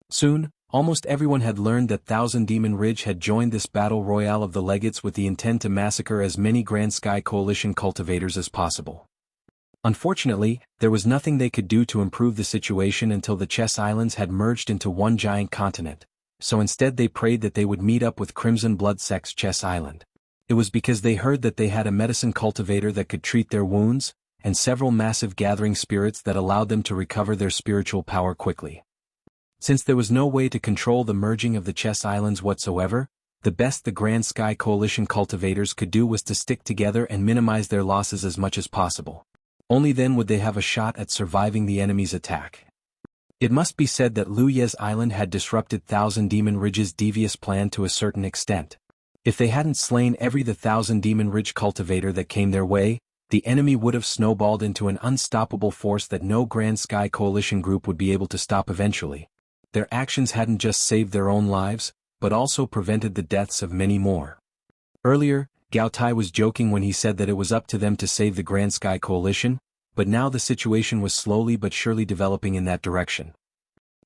Soon, almost everyone had learned that Thousand Demon Ridge had joined this battle royale of the legates with the intent to massacre as many Grand Sky Coalition cultivators as possible. Unfortunately, there was nothing they could do to improve the situation until the chess islands had merged into one giant continent, so instead they prayed that they would meet up with Crimson Blood Sect's chess island. It was because they heard that they had a medicine cultivator that could treat their wounds, and several massive gathering spirits that allowed them to recover their spiritual power quickly. Since there was no way to control the merging of the chess islands whatsoever, the best the Grand Sky Coalition cultivators could do was to stick together and minimize their losses as much as possible. Only then would they have a shot at surviving the enemy's attack. It must be said that Lu Ye's island had disrupted Thousand Demon Ridge's devious plan to a certain extent. If they hadn't slain every the Thousand Demon Ridge cultivator that came their way, the enemy would have snowballed into an unstoppable force that no Grand Sky Coalition group would be able to stop eventually. Their actions hadn't just saved their own lives, but also prevented the deaths of many more. Earlier, Gao Tai was joking when he said that it was up to them to save the Grand Sky Coalition, but now the situation was slowly but surely developing in that direction.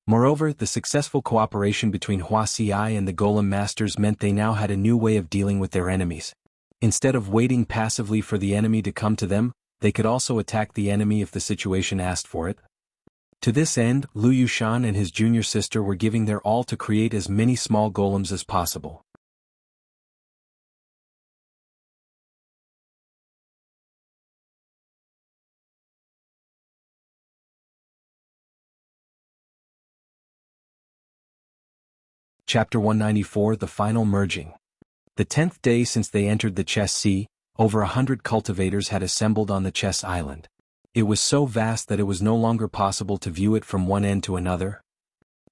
Moreover, the successful cooperation between Wuxia and the Golem Masters meant they now had a new way of dealing with their enemies. Instead of waiting passively for the enemy to come to them, they could also attack the enemy if the situation asked for it. To this end, Lu Yushan and his junior sister were giving their all to create as many small golems as possible. Chapter 194 The Final Merging. The 10th day since they entered the chess sea, over 100 cultivators had assembled on the chess island. It was so vast that it was no longer possible to view it from one end to another.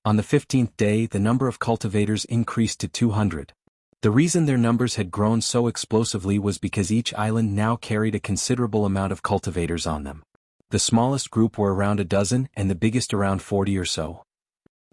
On the 15th day, the number of cultivators increased to 200. The reason their numbers had grown so explosively was because each island now carried a considerable amount of cultivators on them. The smallest group were around a dozen and the biggest around 40 or so.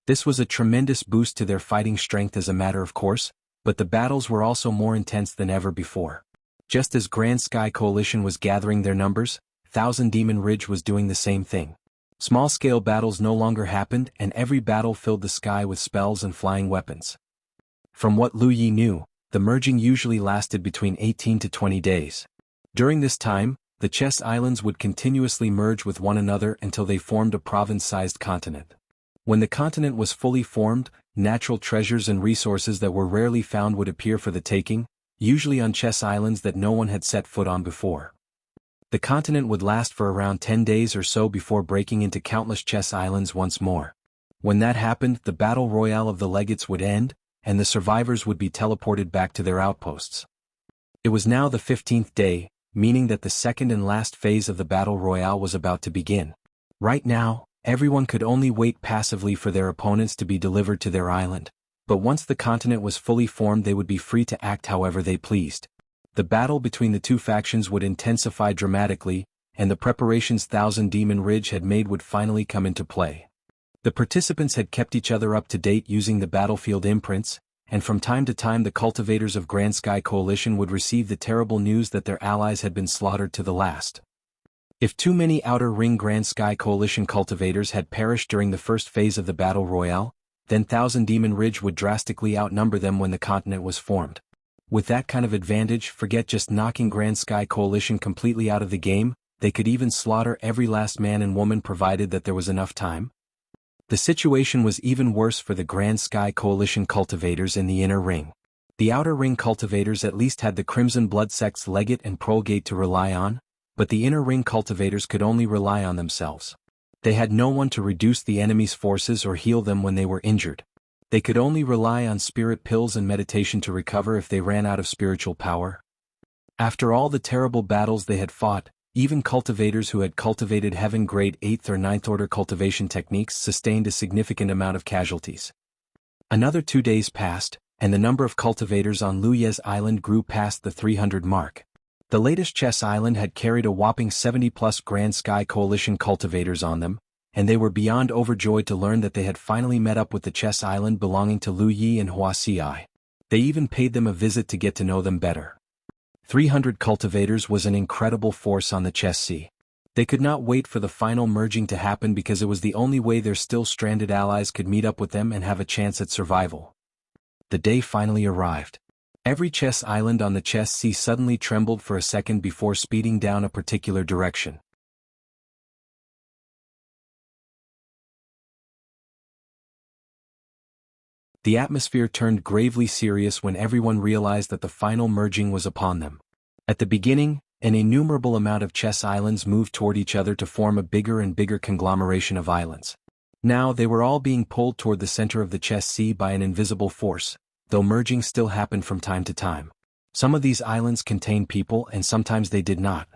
This was a tremendous boost to their fighting strength as a matter of course, but the battles were also more intense than ever before. Just as Grand Sky Coalition was gathering their numbers, Thousand Demon Ridge was doing the same thing. Small-scale battles no longer happened and every battle filled the sky with spells and flying weapons. From what Lu Yi knew, the merging usually lasted between 18 to 20 days. During this time, the chess islands would continuously merge with one another until they formed a province-sized continent. When the continent was fully formed, natural treasures and resources that were rarely found would appear for the taking, usually on chess islands that no one had set foot on before. The continent would last for around 10 days or so before breaking into countless chess islands once more. When that happened, the battle royale of the legates would end, and the survivors would be teleported back to their outposts. It was now the 15th day, meaning that the second and last phase of the battle royale was about to begin. Right now, everyone could only wait passively for their opponents to be delivered to their island. But once the continent was fully formed, they would be free to act however they pleased. The battle between the two factions would intensify dramatically, and the preparations Thousand Demon Ridge had made would finally come into play. The participants had kept each other up to date using the battlefield imprints, and from time to time the cultivators of Grand Sky Coalition would receive the terrible news that their allies had been slaughtered to the last. If too many Outer Ring Grand Sky Coalition cultivators had perished during the first phase of the Battle Royale, then Thousand Demon Ridge would drastically outnumber them when the continent was formed. With that kind of advantage, forget just knocking Grand Sky Coalition completely out of the game, they could even slaughter every last man and woman provided that there was enough time. The situation was even worse for the Grand Sky Coalition cultivators in the Inner Ring. The Outer Ring cultivators at least had the Crimson Blood Sect's Legate and Prolgate to rely on, but the Inner Ring cultivators could only rely on themselves. They had no one to reduce the enemy's forces or heal them when they were injured. They could only rely on spirit pills and meditation to recover if they ran out of spiritual power. After all the terrible battles they had fought, even cultivators who had cultivated Heaven Grade 8th or 9th Order cultivation techniques sustained a significant amount of casualties. Another 2 days passed, and the number of cultivators on Luye's island grew past the 300 mark. The latest Chess Island had carried a whopping 70-plus Grand Sky Coalition cultivators on them, and they were beyond overjoyed to learn that they had finally met up with the Chess Island belonging to Lu Yi and Huaxi. They even paid them a visit to get to know them better. 300 cultivators was an incredible force on the Chess Sea. They could not wait for the final merging to happen because it was the only way their still stranded allies could meet up with them and have a chance at survival. The day finally arrived. Every chess island on the Chess Sea suddenly trembled for a second before speeding down a particular direction. The atmosphere turned gravely serious when everyone realized that the final merging was upon them. At the beginning, an innumerable amount of chess islands moved toward each other to form a bigger and bigger conglomeration of islands. Now they were all being pulled toward the center of the Chess Sea by an invisible force, though merging still happened from time to time. Some of these islands contained people and sometimes they did not.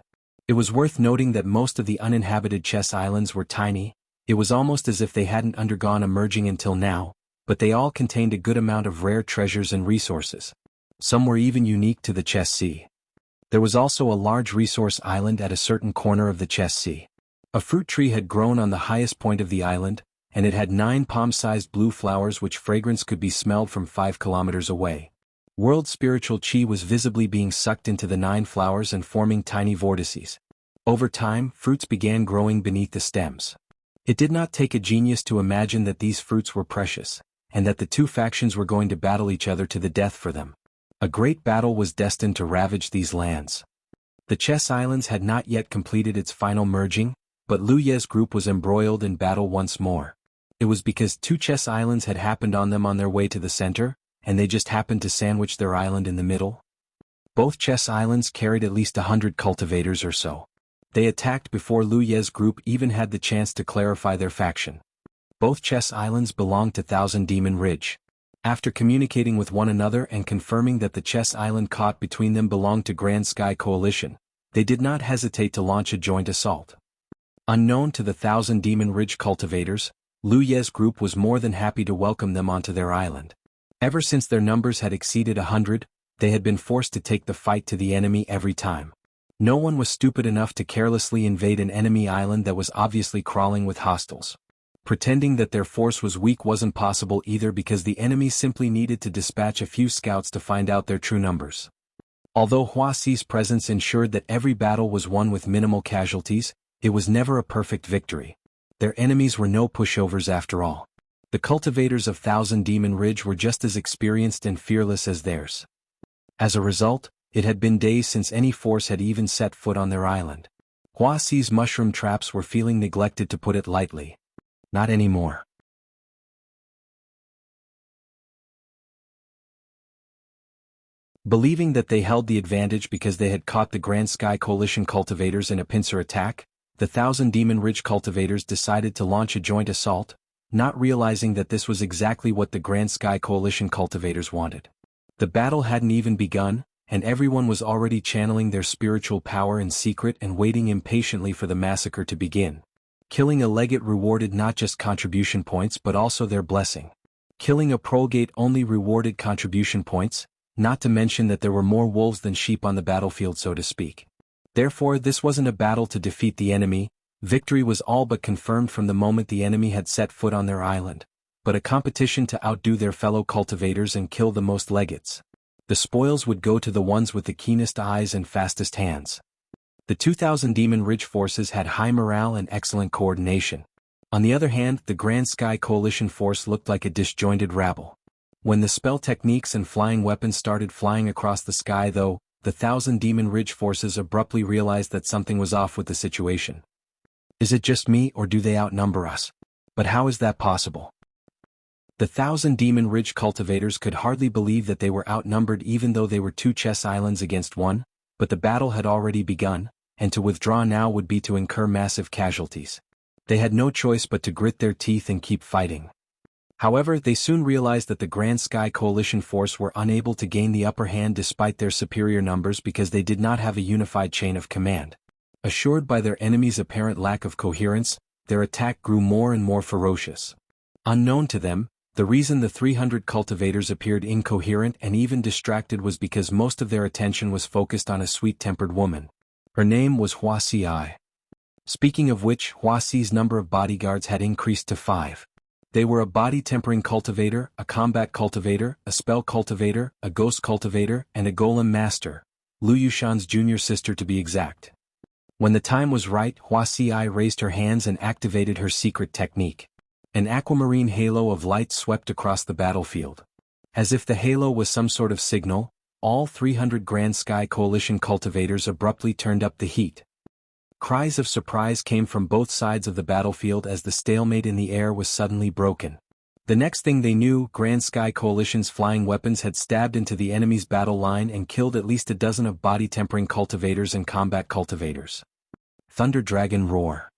It was worth noting that most of the uninhabited chess islands were tiny. It was almost as if they hadn't undergone a merging until now, but they all contained a good amount of rare treasures and resources. Some were even unique to the Chess Sea. There was also a large resource island at a certain corner of the Chess Sea. A fruit tree had grown on the highest point of the island, and it had 9 palm-sized blue flowers which fragrance could be smelled from 5 kilometers away. World spiritual chi was visibly being sucked into the 9 flowers and forming tiny vortices. Over time, fruits began growing beneath the stems. It did not take a genius to imagine that these fruits were precious, and that the two factions were going to battle each other to the death for them. A great battle was destined to ravage these lands. The Chess Islands had not yet completed its final merging, but Lu Ye's group was embroiled in battle once more. It was because 2 chess islands had happened on them on their way to the center, and they just happened to sandwich their island in the middle. Both chess islands carried at least 100 cultivators or so. They attacked before Lu Ye's group even had the chance to clarify their faction. Both chess islands belonged to Thousand Demon Ridge. After communicating with one another and confirming that the chess island caught between them belonged to Grand Sky Coalition, they did not hesitate to launch a joint assault. Unknown to the Thousand Demon Ridge cultivators, Lu Ye's group was more than happy to welcome them onto their island. Ever since their numbers had exceeded 100, they had been forced to take the fight to the enemy every time. No one was stupid enough to carelessly invade an enemy island that was obviously crawling with hostiles. Pretending that their force was weak wasn't possible either because the enemy simply needed to dispatch a few scouts to find out their true numbers. Although Huaxi's presence ensured that every battle was won with minimal casualties, it was never a perfect victory. Their enemies were no pushovers after all. The cultivators of Thousand Demon Ridge were just as experienced and fearless as theirs. As a result, it had been days since any force had even set foot on their island. Huaxi's mushroom traps were feeling neglected, to put it lightly. Not anymore. Believing that they held the advantage because they had caught the Grand Sky Coalition cultivators in a pincer attack, the Thousand Demon Ridge cultivators decided to launch a joint assault, not realizing that this was exactly what the Grand Sky Coalition cultivators wanted. The battle hadn't even begun, and everyone was already channeling their spiritual power in secret and waiting impatiently for the massacre to begin. Killing a legate rewarded not just contribution points but also their blessing. Killing a prolgate only rewarded contribution points, not to mention that there were more wolves than sheep on the battlefield, so to speak. Therefore, this wasn't a battle to defeat the enemy. Victory was all but confirmed from the moment the enemy had set foot on their island, but a competition to outdo their fellow cultivators and kill the most legates. The spoils would go to the ones with the keenest eyes and fastest hands. The 2,000 Demon Ridge forces had high morale and excellent coordination. On the other hand, the Grand Sky Coalition force looked like a disjointed rabble. When the spell techniques and flying weapons started flying across the sky, though, the 1,000 Demon Ridge forces abruptly realized that something was off with the situation. Is it just me, or do they outnumber us? But how is that possible? The 1,000 Demon Ridge cultivators could hardly believe that they were outnumbered, even though they were 2 chess islands against 1, but the battle had already begun, and to withdraw now would be to incur massive casualties. They had no choice but to grit their teeth and keep fighting. However, they soon realized that the Grand Sky Coalition force were unable to gain the upper hand despite their superior numbers because they did not have a unified chain of command. Assured by their enemy's apparent lack of coherence, their attack grew more and more ferocious. Unknown to them, the reason the 300 cultivators appeared incoherent and even distracted was because most of their attention was focused on a sweet-tempered woman. Her name was Wuxia. Speaking of which, Huaxi's number of bodyguards had increased to 5. They were a body-tempering cultivator, a combat cultivator, a spell cultivator, a ghost cultivator, and a golem master, Lu Yushan's junior sister to be exact. When the time was right, Huaxi raised her hands and activated her secret technique. An aquamarine halo of light swept across the battlefield. As if the halo was some sort of signal, all 300 Grand Sky Coalition cultivators abruptly turned up the heat. Cries of surprise came from both sides of the battlefield as the stalemate in the air was suddenly broken. The next thing they knew, Grand Sky Coalition's flying weapons had stabbed into the enemy's battle line and killed at least a dozen of body-tempering cultivators and combat cultivators. Thunder Dragon Roar.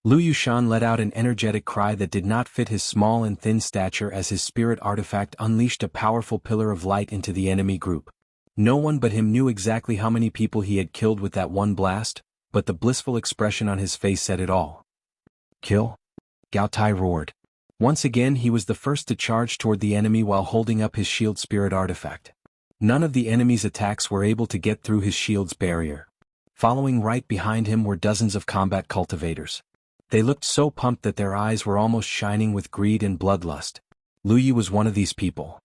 Lu Yushan let out an energetic cry that did not fit his small and thin stature as his spirit artifact unleashed a powerful pillar of light into the enemy group. No one but him knew exactly how many people he had killed with that one blast, but the blissful expression on his face said it all. Kill? Gao Tai roared. Once again he was the first to charge toward the enemy while holding up his shield spirit artifact. None of the enemy's attacks were able to get through his shield's barrier. Following right behind him were dozens of combat cultivators. They looked so pumped that their eyes were almost shining with greed and bloodlust. Lu Yi was one of these people.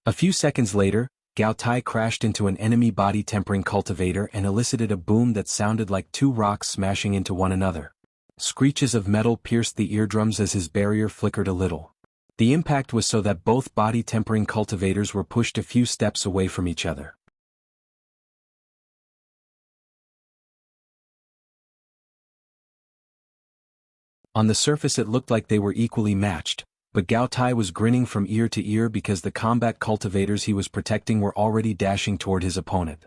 A few seconds later, Gao Tai crashed into an enemy body-tempering cultivator and elicited a boom that sounded like 2 rocks smashing into one another. Screeches of metal pierced the eardrums as his barrier flickered a little. The impact was so that both body-tempering cultivators were pushed a few steps away from each other. On the surface it looked like they were equally matched, but Gao Tai was grinning from ear to ear because the combat cultivators he was protecting were already dashing toward his opponent.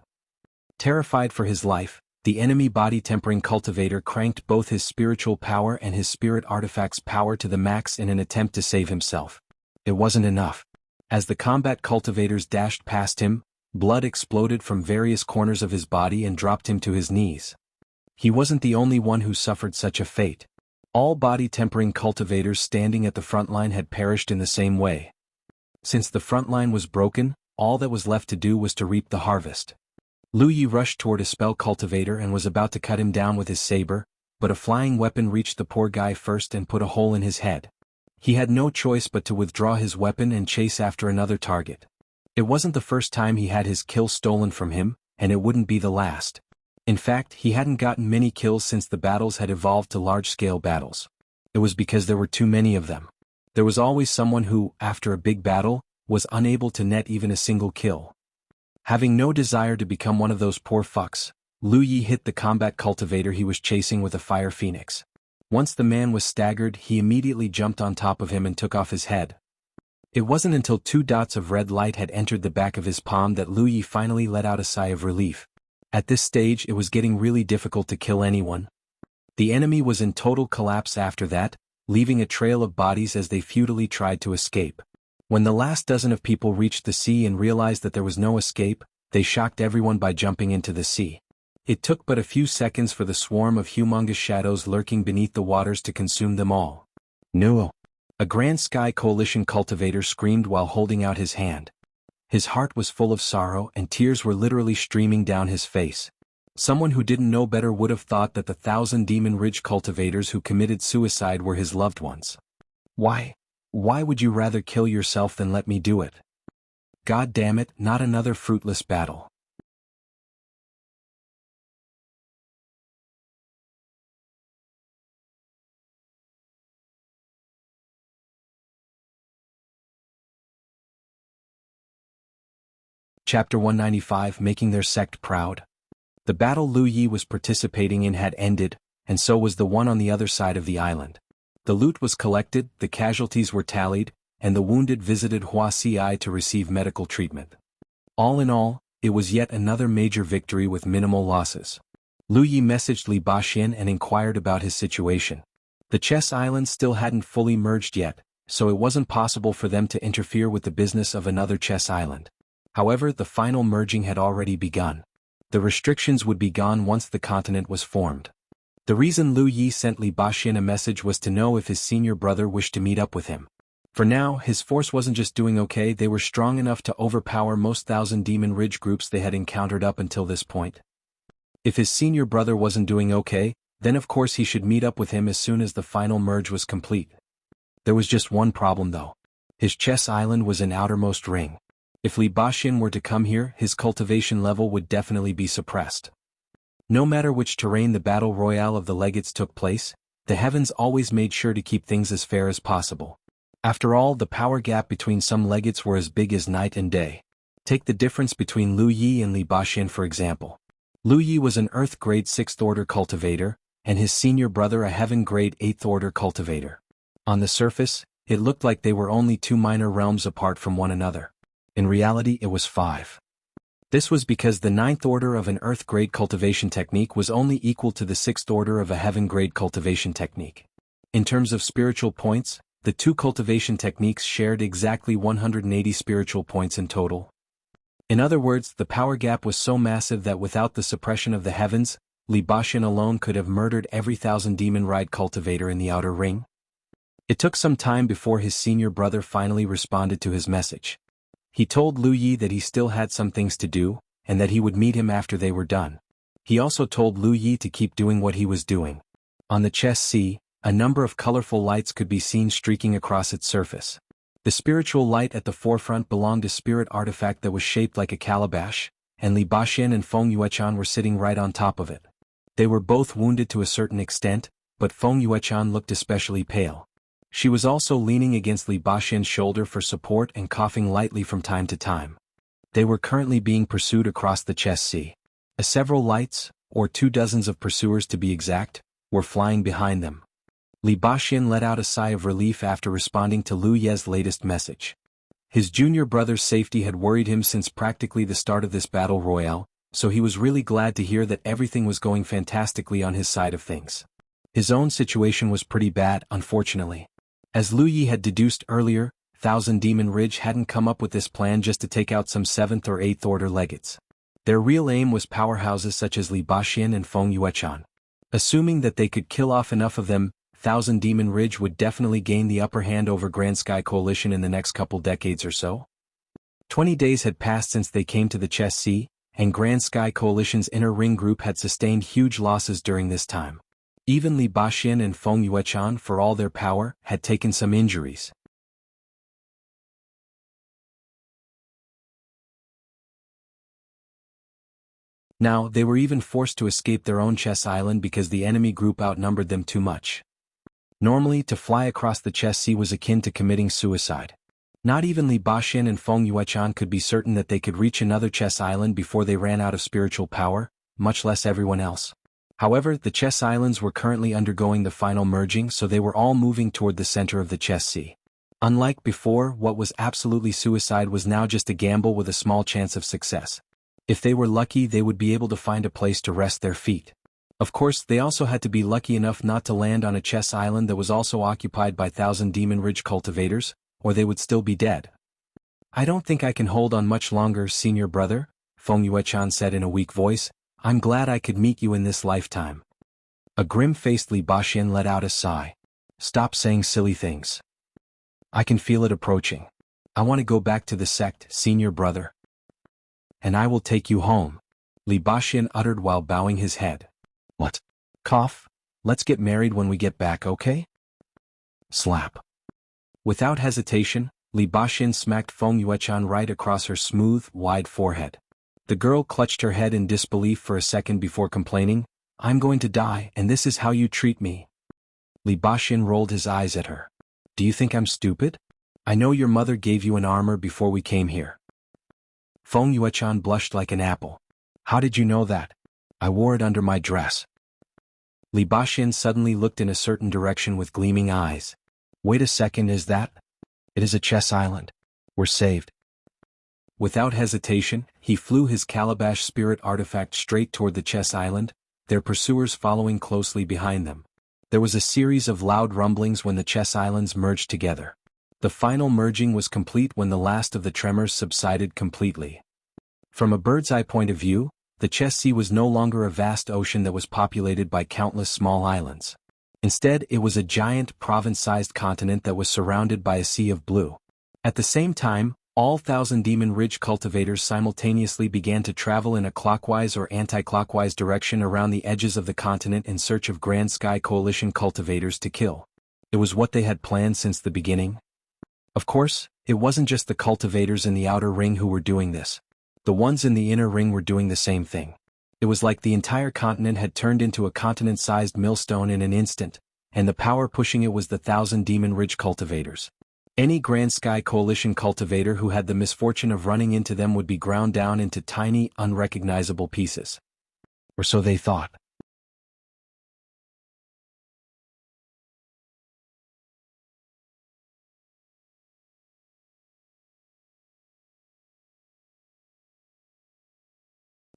Terrified for his life, the enemy body-tempering cultivator cranked both his spiritual power and his spirit artifact's power to the max in an attempt to save himself. It wasn't enough. As the combat cultivators dashed past him, blood exploded from various corners of his body and dropped him to his knees. He wasn't the only one who suffered such a fate. All body-tempering cultivators standing at the front line had perished in the same way. Since the front line was broken, all that was left to do was to reap the harvest. Lu Yi rushed toward a spell cultivator and was about to cut him down with his saber, but a flying weapon reached the poor guy first and put a hole in his head. He had no choice but to withdraw his weapon and chase after another target. It wasn't the first time he had his kill stolen from him, and it wouldn't be the last. In fact, he hadn't gotten many kills since the battles had evolved to large-scale battles. It was because there were too many of them. There was always someone who, after a big battle, was unable to net even a single kill. Having no desire to become one of those poor fucks, Lu Yi hit the combat cultivator he was chasing with a fire phoenix. Once the man was staggered, he immediately jumped on top of him and took off his head. It wasn't until 2 dots of red light had entered the back of his palm that Lu Yi finally let out a sigh of relief. At this stage it was getting really difficult to kill anyone. The enemy was in total collapse after that, leaving a trail of bodies as they futilely tried to escape. When the last dozen of people reached the sea and realized that there was no escape, they shocked everyone by jumping into the sea. It took but a few seconds for the swarm of humongous shadows lurking beneath the waters to consume them all. No. A Grand Sky Coalition cultivator screamed while holding out his hand. His heart was full of sorrow and tears were literally streaming down his face. Someone who didn't know better would have thought that the 1,000 Demon Ridge cultivators who committed suicide were his loved ones. Why? Why would you rather kill yourself than let me do it? God damn it, not another fruitless battle. Chapter 195, Making Their Sect Proud. The battle Lu Yi was participating in had ended, and so was the one on the other side of the island. The loot was collected, the casualties were tallied, and the wounded visited Wuxia to receive medical treatment. All in all, it was yet another major victory with minimal losses. Lu Yi messaged Li Baxin and inquired about his situation. The chess islands still hadn't fully merged yet, so it wasn't possible for them to interfere with the business of another chess island. However, the final merging had already begun. The restrictions would be gone once the continent was formed. The reason Lu Yi sent Li Baxin a message was to know if his senior brother wished to meet up with him. For now, his force wasn't just doing okay, they were strong enough to overpower most 1,000 Demon Ridge groups they had encountered up until this point. If his senior brother wasn't doing okay, then of course he should meet up with him as soon as the final merge was complete. There was just one problem though. His chess island was in outermost ring. If Li Baxin were to come here, his cultivation level would definitely be suppressed. No matter which terrain the battle royale of the legates took place, the heavens always made sure to keep things as fair as possible. After all, the power gap between some legates were as big as night and day. Take the difference between Lu Yi and Li Baxin for example. Lu Yi was an Earth Grade 6th Order cultivator, and his senior brother a Heaven Grade 8th Order cultivator. On the surface, it looked like they were only 2 minor realms apart from one another. In reality it was 5. This was because the 9th order of an Earth Grade cultivation technique was only equal to the 6th order of a Heaven Grade cultivation technique. In terms of spiritual points, the 2 cultivation techniques shared exactly 180 spiritual points in total. In other words, the power gap was so massive that without the suppression of the heavens, Li Baxin alone could have murdered every 1,000 Demon Ride cultivator in the outer ring. It took some time before his senior brother finally responded to his message. He told Lu Yi that he still had some things to do, and that he would meet him after they were done. He also told Lu Yi to keep doing what he was doing. On the chess sea, a number of colorful lights could be seen streaking across its surface. The spiritual light at the forefront belonged to spirit artifact that was shaped like a calabash, and Li Baxin and Feng Yuechan were sitting right on top of it. They were both wounded to a certain extent, but Feng Yuechan looked especially pale. She was also leaning against Li Baxin's shoulder for support and coughing lightly from time to time. They were currently being pursued across the chess sea. Several lights, or 24 of pursuers to be exact, were flying behind them. Li Baxin let out a sigh of relief after responding to Lu Ye's latest message. His junior brother's safety had worried him since practically the start of this battle royale, so he was really glad to hear that everything was going fantastically on his side of things. His own situation was pretty bad, unfortunately. As Lu Yi had deduced earlier, 1,000 Demon Ridge hadn't come up with this plan just to take out some 7th or 8th order legates. Their real aim was powerhouses such as Li Baxin and Feng Yuechan. Assuming that they could kill off enough of them, 1,000 Demon Ridge would definitely gain the upper hand over Grand Sky Coalition in the next couple decades or so. 20 days had passed since they came to the chess sea, and Grand Sky Coalition's inner ring group had sustained huge losses during this time. Even Li Baxin and Feng Yuechan, for all their power, had taken some injuries. Now, they were even forced to escape their own chess island because the enemy group outnumbered them too much. Normally, to fly across the chess sea was akin to committing suicide. Not even Li Baxin and Feng Yuechan could be certain that they could reach another chess island before they ran out of spiritual power, much less everyone else. However, the chess islands were currently undergoing the final merging, so they were all moving toward the center of the chess sea. Unlike before, what was absolutely suicide was now just a gamble with a small chance of success. If they were lucky, they would be able to find a place to rest their feet. Of course, they also had to be lucky enough not to land on a chess island that was also occupied by 1,000 Demon Ridge cultivators, or they would still be dead. "I don't think I can hold on much longer, senior brother," Feng Yuechan said in a weak voice. "I'm glad I could meet you in this lifetime." A grim-faced Li Baxin let out a sigh. "Stop saying silly things. I can feel it approaching. I want to go back to the sect, senior brother. And I will take you home, Li Baxin uttered while bowing his head. What? Cough. Let's get married when we get back, okay? Slap. Without hesitation, Li Baxin smacked Feng Yuechan right across her smooth, wide forehead. The girl clutched her head in disbelief for a second before complaining, I'm going to die and this is how you treat me. Li Baxin rolled his eyes at her. Do you think I'm stupid? I know your mother gave you an armor before we came here. Feng Yuechan blushed like an apple. How did you know that? I wore it under my dress. Li Baxin suddenly looked in a certain direction with gleaming eyes. Wait a second, is that? It is a chess island. We're saved. Without hesitation, he flew his calabash spirit artifact straight toward the chess island, their pursuers following closely behind them. There was a series of loud rumblings when the chess islands merged together. The final merging was complete when the last of the tremors subsided completely. From a bird's-eye point of view, the chess sea was no longer a vast ocean that was populated by countless small islands. Instead, it was a giant province-sized continent that was surrounded by a sea of blue. At the same time, all Thousand Demon Ridge cultivators simultaneously began to travel in a clockwise or anti-clockwise direction around the edges of the continent in search of Grand Sky Coalition cultivators to kill. It was what they had planned since the beginning. Of course, it wasn't just the cultivators in the outer ring who were doing this. The ones in the inner ring were doing the same thing. It was like the entire continent had turned into a continent-sized millstone in an instant, and the power pushing it was the Thousand Demon Ridge cultivators. Any Grand Sky Coalition cultivator who had the misfortune of running into them would be ground down into tiny, unrecognizable pieces. Or so they thought.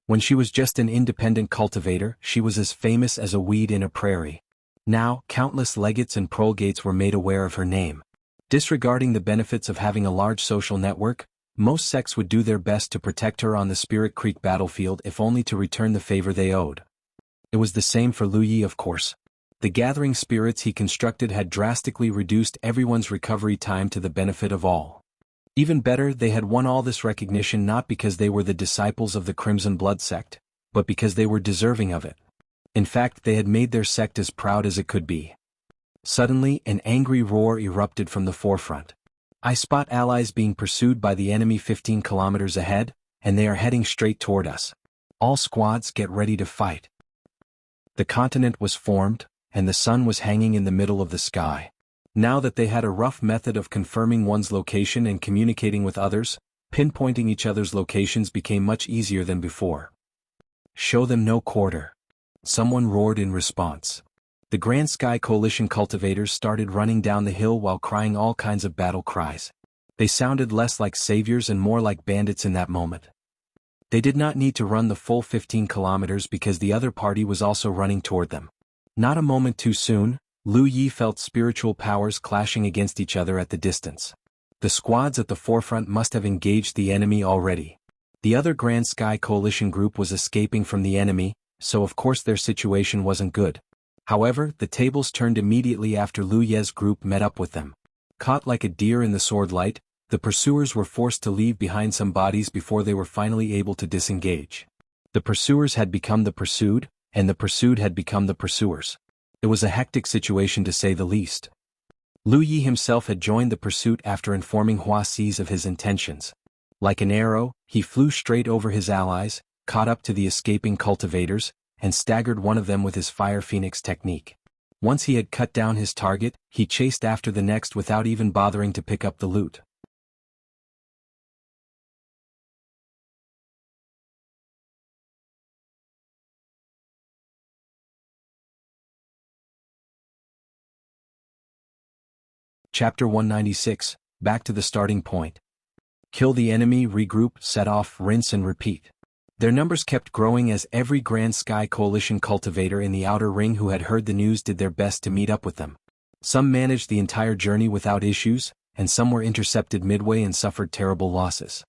When she was just an independent cultivator, she was as famous as a weed in a prairie. Now, countless legates and prolegates were made aware of her name. Disregarding the benefits of having a large social network, most sects would do their best to protect her on the Spirit Creek battlefield if only to return the favor they owed. It was the same for Lu Yi, of course. The gathering spirits he constructed had drastically reduced everyone's recovery time to the benefit of all. Even better, they had won all this recognition not because they were the disciples of the Crimson Blood sect, but because they were deserving of it. In fact, they had made their sect as proud as it could be. Suddenly, an angry roar erupted from the forefront. I spot allies being pursued by the enemy 15 kilometers ahead, and they are heading straight toward us. All squads get ready to fight. The continent was formed, and the sun was hanging in the middle of the sky. Now that they had a rough method of confirming one's location and communicating with others, pinpointing each other's locations became much easier than before. Show them no quarter. Someone roared in response. The Grand Sky Coalition cultivators started running down the hill while crying all kinds of battle cries. They sounded less like saviors and more like bandits in that moment. They did not need to run the full 15 kilometers because the other party was also running toward them. Not a moment too soon, Lu Yi felt spiritual powers clashing against each other at the distance. The squads at the forefront must have engaged the enemy already. The other Grand Sky Coalition group was escaping from the enemy, so of course their situation wasn't good. However, the tables turned immediately after Lu Ye's group met up with them. Caught like a deer in the sword light, the pursuers were forced to leave behind some bodies before they were finally able to disengage. The pursuers had become the pursued, and the pursued had become the pursuers. It was a hectic situation to say the least. Lu Yi himself had joined the pursuit after informing Hua Xi's of his intentions. Like an arrow, he flew straight over his allies, caught up to the escaping cultivators, and staggered one of them with his Fire Phoenix technique. Once he had cut down his target, he chased after the next without even bothering to pick up the loot. Chapter 196, Back to the Starting Point. Kill the enemy, regroup, set off, rinse and repeat. Their numbers kept growing as every Grand Sky Coalition cultivator in the outer ring who had heard the news did their best to meet up with them. Some managed the entire journey without issues, and some were intercepted midway and suffered terrible losses.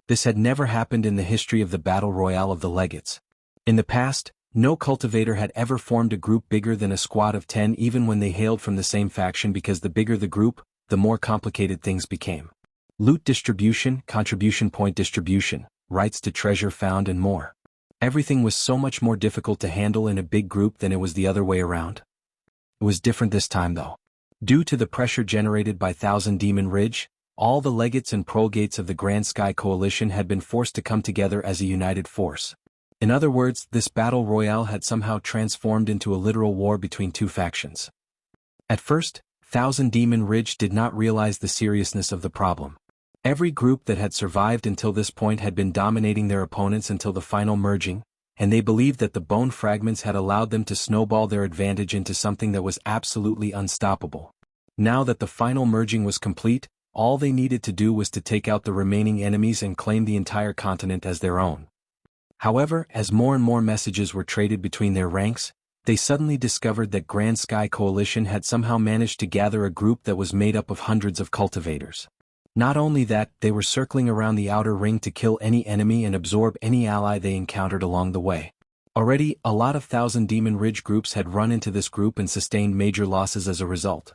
This had never happened in the history of the Battle Royale of the Legates. In the past, no cultivator had ever formed a group bigger than a squad of 10 even when they hailed from the same faction because the bigger the group, the more complicated things became. Loot distribution, contribution point distribution, rights to treasure found and more. Everything was so much more difficult to handle in a big group than it was the other way around. It was different this time though. Due to the pressure generated by Thousand Demon Ridge, all the legates and prolegates of the Grand Sky Coalition had been forced to come together as a united force. In other words, this battle royale had somehow transformed into a literal war between two factions. At first, Thousand Demon Ridge did not realize the seriousness of the problem. Every group that had survived until this point had been dominating their opponents until the final merging, and they believed that the bone fragments had allowed them to snowball their advantage into something that was absolutely unstoppable. Now that the final merging was complete, all they needed to do was to take out the remaining enemies and claim the entire continent as their own. However, as more and more messages were traded between their ranks, they suddenly discovered that Grand Sky Coalition had somehow managed to gather a group that was made up of hundreds of cultivators. Not only that, they were circling around the outer ring to kill any enemy and absorb any ally they encountered along the way. Already, a lot of Thousand Demon Ridge groups had run into this group and sustained major losses as a result.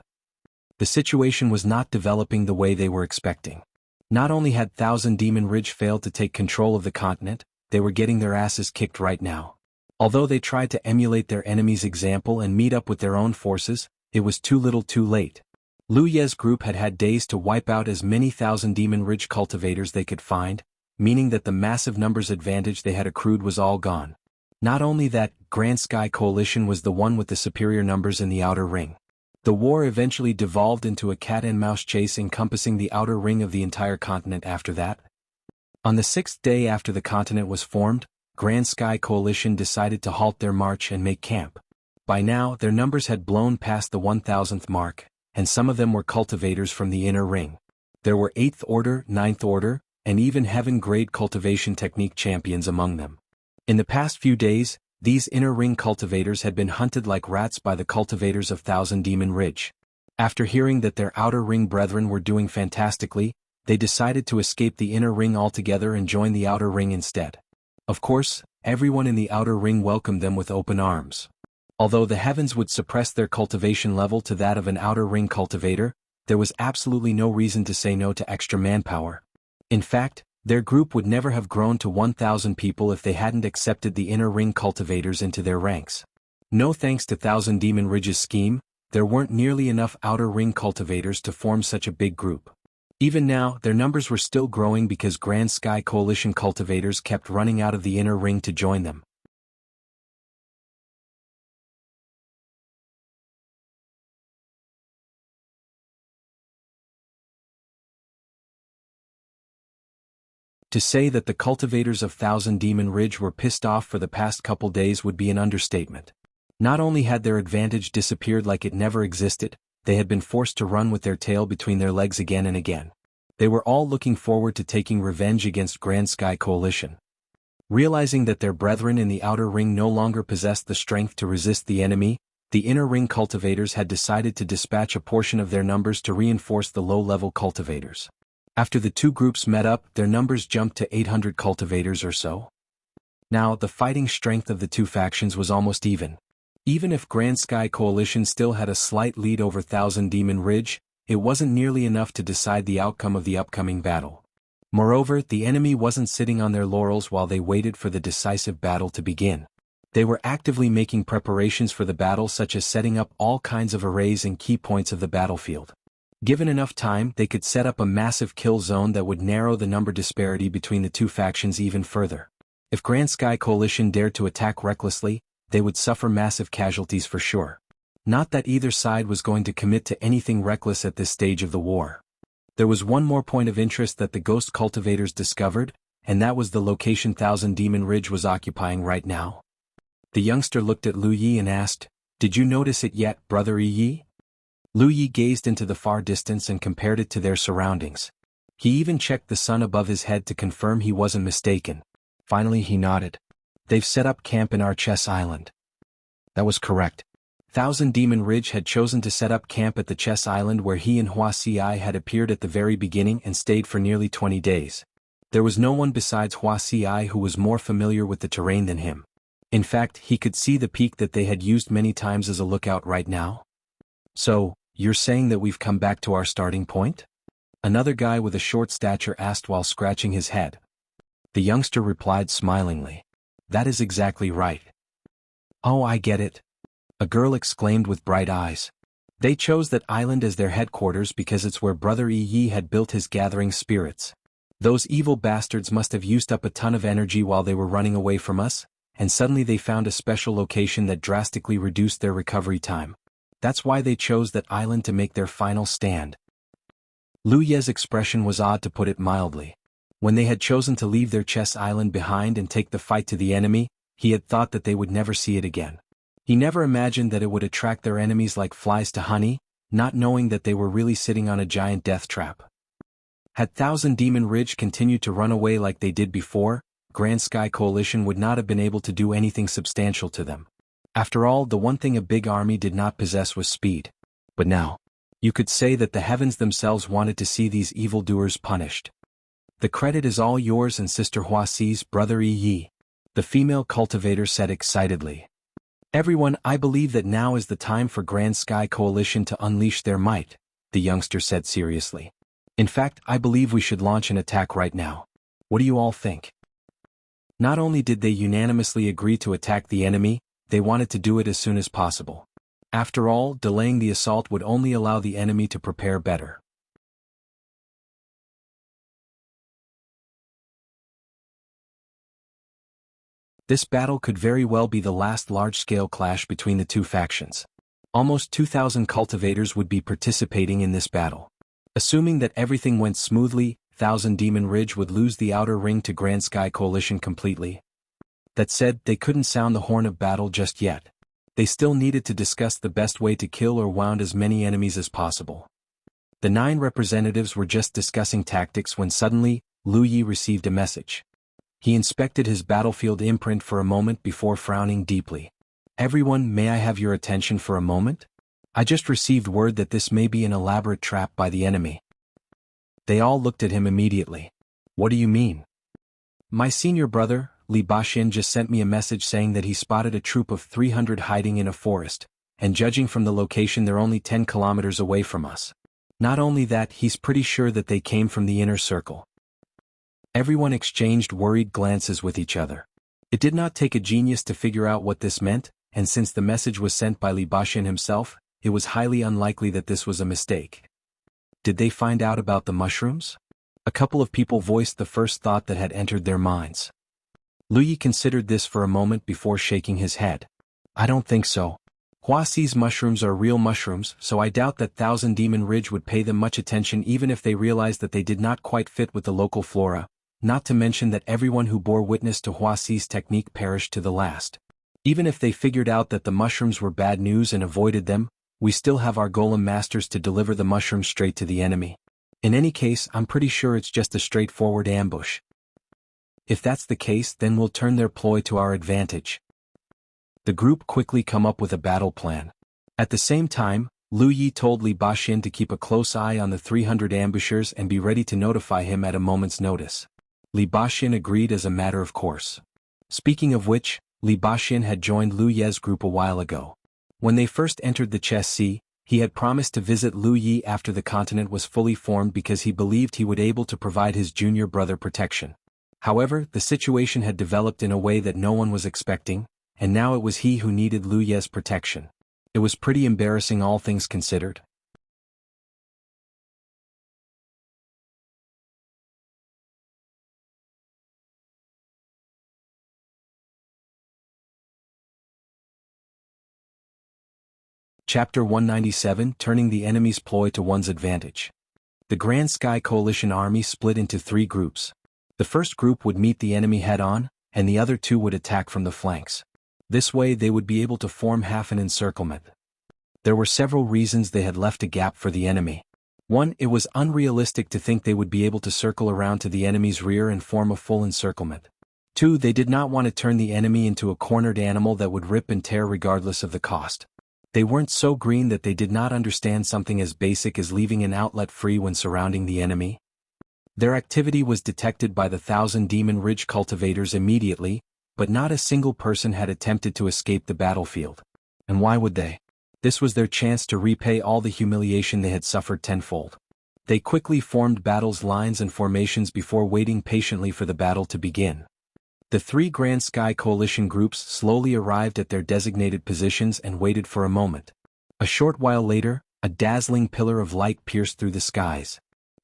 The situation was not developing the way they were expecting. Not only had Thousand Demon Ridge failed to take control of the continent, they were getting their asses kicked right now. Although they tried to emulate their enemy's example and meet up with their own forces, it was too little too late. Lu Ye's group had had days to wipe out as many Thousand Demon Ridge cultivators they could find, meaning that the massive numbers advantage they had accrued was all gone. Not only that, Grand Sky Coalition was the one with the superior numbers in the outer ring. The war eventually devolved into a cat-and-mouse chase encompassing the outer ring of the entire continent after that. On the 6th day after the continent was formed, Grand Sky Coalition decided to halt their march and make camp. By now, their numbers had blown past the 1,000th mark, and some of them were cultivators from the inner ring. There were 8th Order, 9th Order, and even Heaven-grade cultivation technique champions among them. In the past few days, these inner ring cultivators had been hunted like rats by the cultivators of Thousand Demon Ridge. After hearing that their outer ring brethren were doing fantastically, they decided to escape the inner ring altogether and join the outer ring instead. Of course, everyone in the outer ring welcomed them with open arms. Although the heavens would suppress their cultivation level to that of an outer ring cultivator, there was absolutely no reason to say no to extra manpower. In fact, their group would never have grown to 1,000 people if they hadn't accepted the inner ring cultivators into their ranks. No thanks to Thousand Demon Ridge's scheme, there weren't nearly enough outer ring cultivators to form such a big group. Even now, their numbers were still growing because Grand Sky Coalition cultivators kept running out of the inner ring to join them. To say that the cultivators of Thousand Demon Ridge were pissed off for the past couple days would be an understatement. Not only had their advantage disappeared like it never existed, they had been forced to run with their tail between their legs again and again. They were all looking forward to taking revenge against Grand Sky Coalition. Realizing that their brethren in the outer ring no longer possessed the strength to resist the enemy, the inner ring cultivators had decided to dispatch a portion of their numbers to reinforce the low-level cultivators. After the two groups met up, their numbers jumped to 800 cultivators or so. Now, the fighting strength of the two factions was almost even. Even if Grand Sky Coalition still had a slight lead over Thousand Demon Ridge, it wasn't nearly enough to decide the outcome of the upcoming battle. Moreover, the enemy wasn't sitting on their laurels while they waited for the decisive battle to begin. They were actively making preparations for the battle, such as setting up all kinds of arrays and key points of the battlefield. Given enough time, they could set up a massive kill zone that would narrow the number disparity between the two factions even further. If Grand Sky Coalition dared to attack recklessly, they would suffer massive casualties for sure. Not that either side was going to commit to anything reckless at this stage of the war. There was one more point of interest that the ghost cultivators discovered, and that was the location Thousand Demon Ridge was occupying right now. The youngster looked at Lu Yi and asked, "Did you notice it yet, Brother Yi?" Lu Yi gazed into the far distance and compared it to their surroundings. He even checked the sun above his head to confirm he wasn't mistaken. Finally he nodded. "They've set up camp in our Chess Island." That was correct. Thousand Demon Ridge had chosen to set up camp at the Chess Island where he and Wuxia had appeared at the very beginning and stayed for nearly 20 days. There was no one besides Wuxia who was more familiar with the terrain than him. In fact, he could see the peak that they had used many times as a lookout right now. So, You're saying that we've come back to our starting point? Another guy with a short stature asked while scratching his head. The youngster replied smilingly. That is exactly right. Oh, I get it. A girl exclaimed with bright eyes. They chose that island as their headquarters because it's where Brother Yi had built his gathering spirits. Those evil bastards must have used up a ton of energy while they were running away from us, and suddenly they found a special location that drastically reduced their recovery time. That's why they chose that island to make their final stand. Lu Ye's expression was odd, to put it mildly. When they had chosen to leave their chess island behind and take the fight to the enemy, he had thought that they would never see it again. He never imagined that it would attract their enemies like flies to honey, not knowing that they were really sitting on a giant death trap. Had Thousand Demon Ridge continued to run away like they did before, Grand Sky Coalition would not have been able to do anything substantial to them. After all, the one thing a big army did not possess was speed. But now, you could say that the heavens themselves wanted to see these evildoers punished. The credit is all yours and Sister Huasi's brother Yi, the female cultivator said excitedly. Everyone, I believe that now is the time for Grand Sky Coalition to unleash their might, the youngster said seriously. In fact, I believe we should launch an attack right now. What do you all think? Not only did they unanimously agree to attack the enemy, they wanted to do it as soon as possible. After all, delaying the assault would only allow the enemy to prepare better. This battle could very well be the last large-scale clash between the two factions. Almost 2,000 cultivators would be participating in this battle. Assuming that everything went smoothly, Thousand Demon Ridge would lose the outer ring to Grand Sky Coalition completely. That said, they couldn't sound the horn of battle just yet. They still needed to discuss the best way to kill or wound as many enemies as possible. The 9 representatives were just discussing tactics when suddenly, Lu Yi received a message. He inspected his battlefield imprint for a moment before frowning deeply. Everyone, may I have your attention for a moment? I just received word that this may be an elaborate trap by the enemy. They all looked at him immediately. What do you mean? My senior brother, Li Baxin, just sent me a message saying that he spotted a troop of 300 hiding in a forest, and judging from the location they're only 10 kilometers away from us. Not only that, he's pretty sure that they came from the inner circle. Everyone exchanged worried glances with each other. It did not take a genius to figure out what this meant, and since the message was sent by Li Baxin himself, it was highly unlikely that this was a mistake. Did they find out about the mushrooms? A couple of people voiced the first thought that had entered their minds. Lu Yi considered this for a moment before shaking his head. I don't think so. Huasi's mushrooms are real mushrooms, so I doubt that Thousand Demon Ridge would pay them much attention even if they realized that they did not quite fit with the local flora, not to mention that everyone who bore witness to Huasi's technique perished to the last. Even if they figured out that the mushrooms were bad news and avoided them, we still have our golem masters to deliver the mushrooms straight to the enemy. In any case, I'm pretty sure it's just a straightforward ambush. If that's the case, then we'll turn their ploy to our advantage. The group quickly come up with a battle plan. At the same time, Lu Yi told Li Baxin to keep a close eye on the 300 ambushers and be ready to notify him at a moment's notice. Li Baxin agreed as a matter of course. Speaking of which, Li Baxin had joined Lu Ye's group a while ago. When they first entered the Chess Sea, he had promised to visit Lu Yi after the continent was fully formed because he believed he would be able to provide his junior brother protection. However, the situation had developed in a way that no one was expecting, and now it was he who needed Lu Ye's protection. It was pretty embarrassing, all things considered. Chapter 197, Turning the Enemy's Ploy to One's Advantage. The Grand Sky Coalition army split into 3 groups. The first group would meet the enemy head-on, and the other 2 would attack from the flanks. This way they would be able to form half an encirclement. There were several reasons they had left a gap for the enemy. 1. It was unrealistic to think they would be able to circle around to the enemy's rear and form a full encirclement. 2. They did not want to turn the enemy into a cornered animal that would rip and tear regardless of the cost. They weren't so green that they did not understand something as basic as leaving an outlet free when surrounding the enemy. Their activity was detected by the Thousand Demon Ridge cultivators immediately, but not a single person had attempted to escape the battlefield. And why would they? This was their chance to repay all the humiliation they had suffered tenfold. They quickly formed battle's lines and formations before waiting patiently for the battle to begin. The three Grand Sky Coalition groups slowly arrived at their designated positions and waited for a moment. A short while later, a dazzling pillar of light pierced through the skies.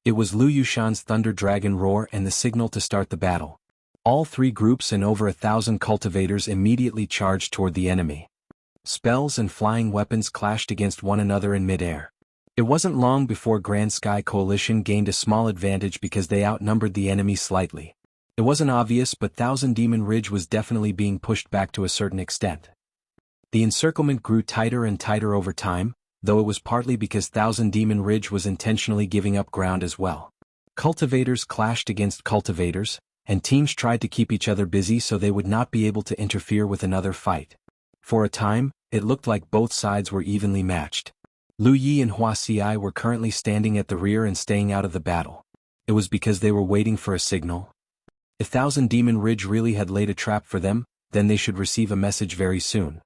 It was Lu Yushan's Thunder Dragon roar and the signal to start the battle. All three groups and over 1,000 cultivators immediately charged toward the enemy. Spells and flying weapons clashed against one another in midair. It wasn't long before Grand Sky Coalition gained a small advantage because they outnumbered the enemy slightly. It wasn't obvious, but Thousand Demon Ridge was definitely being pushed back to a certain extent. The encirclement grew tighter and tighter over time, though it was partly because Thousand Demon Ridge was intentionally giving up ground as well. Cultivators clashed against cultivators, and teams tried to keep each other busy so they would not be able to interfere with another fight. For a time, it looked like both sides were evenly matched. Lu Yi and Hua Xiai were currently standing at the rear and staying out of the battle. It was because they were waiting for a signal. If Thousand Demon Ridge really had laid a trap for them, then they should receive a message very soon.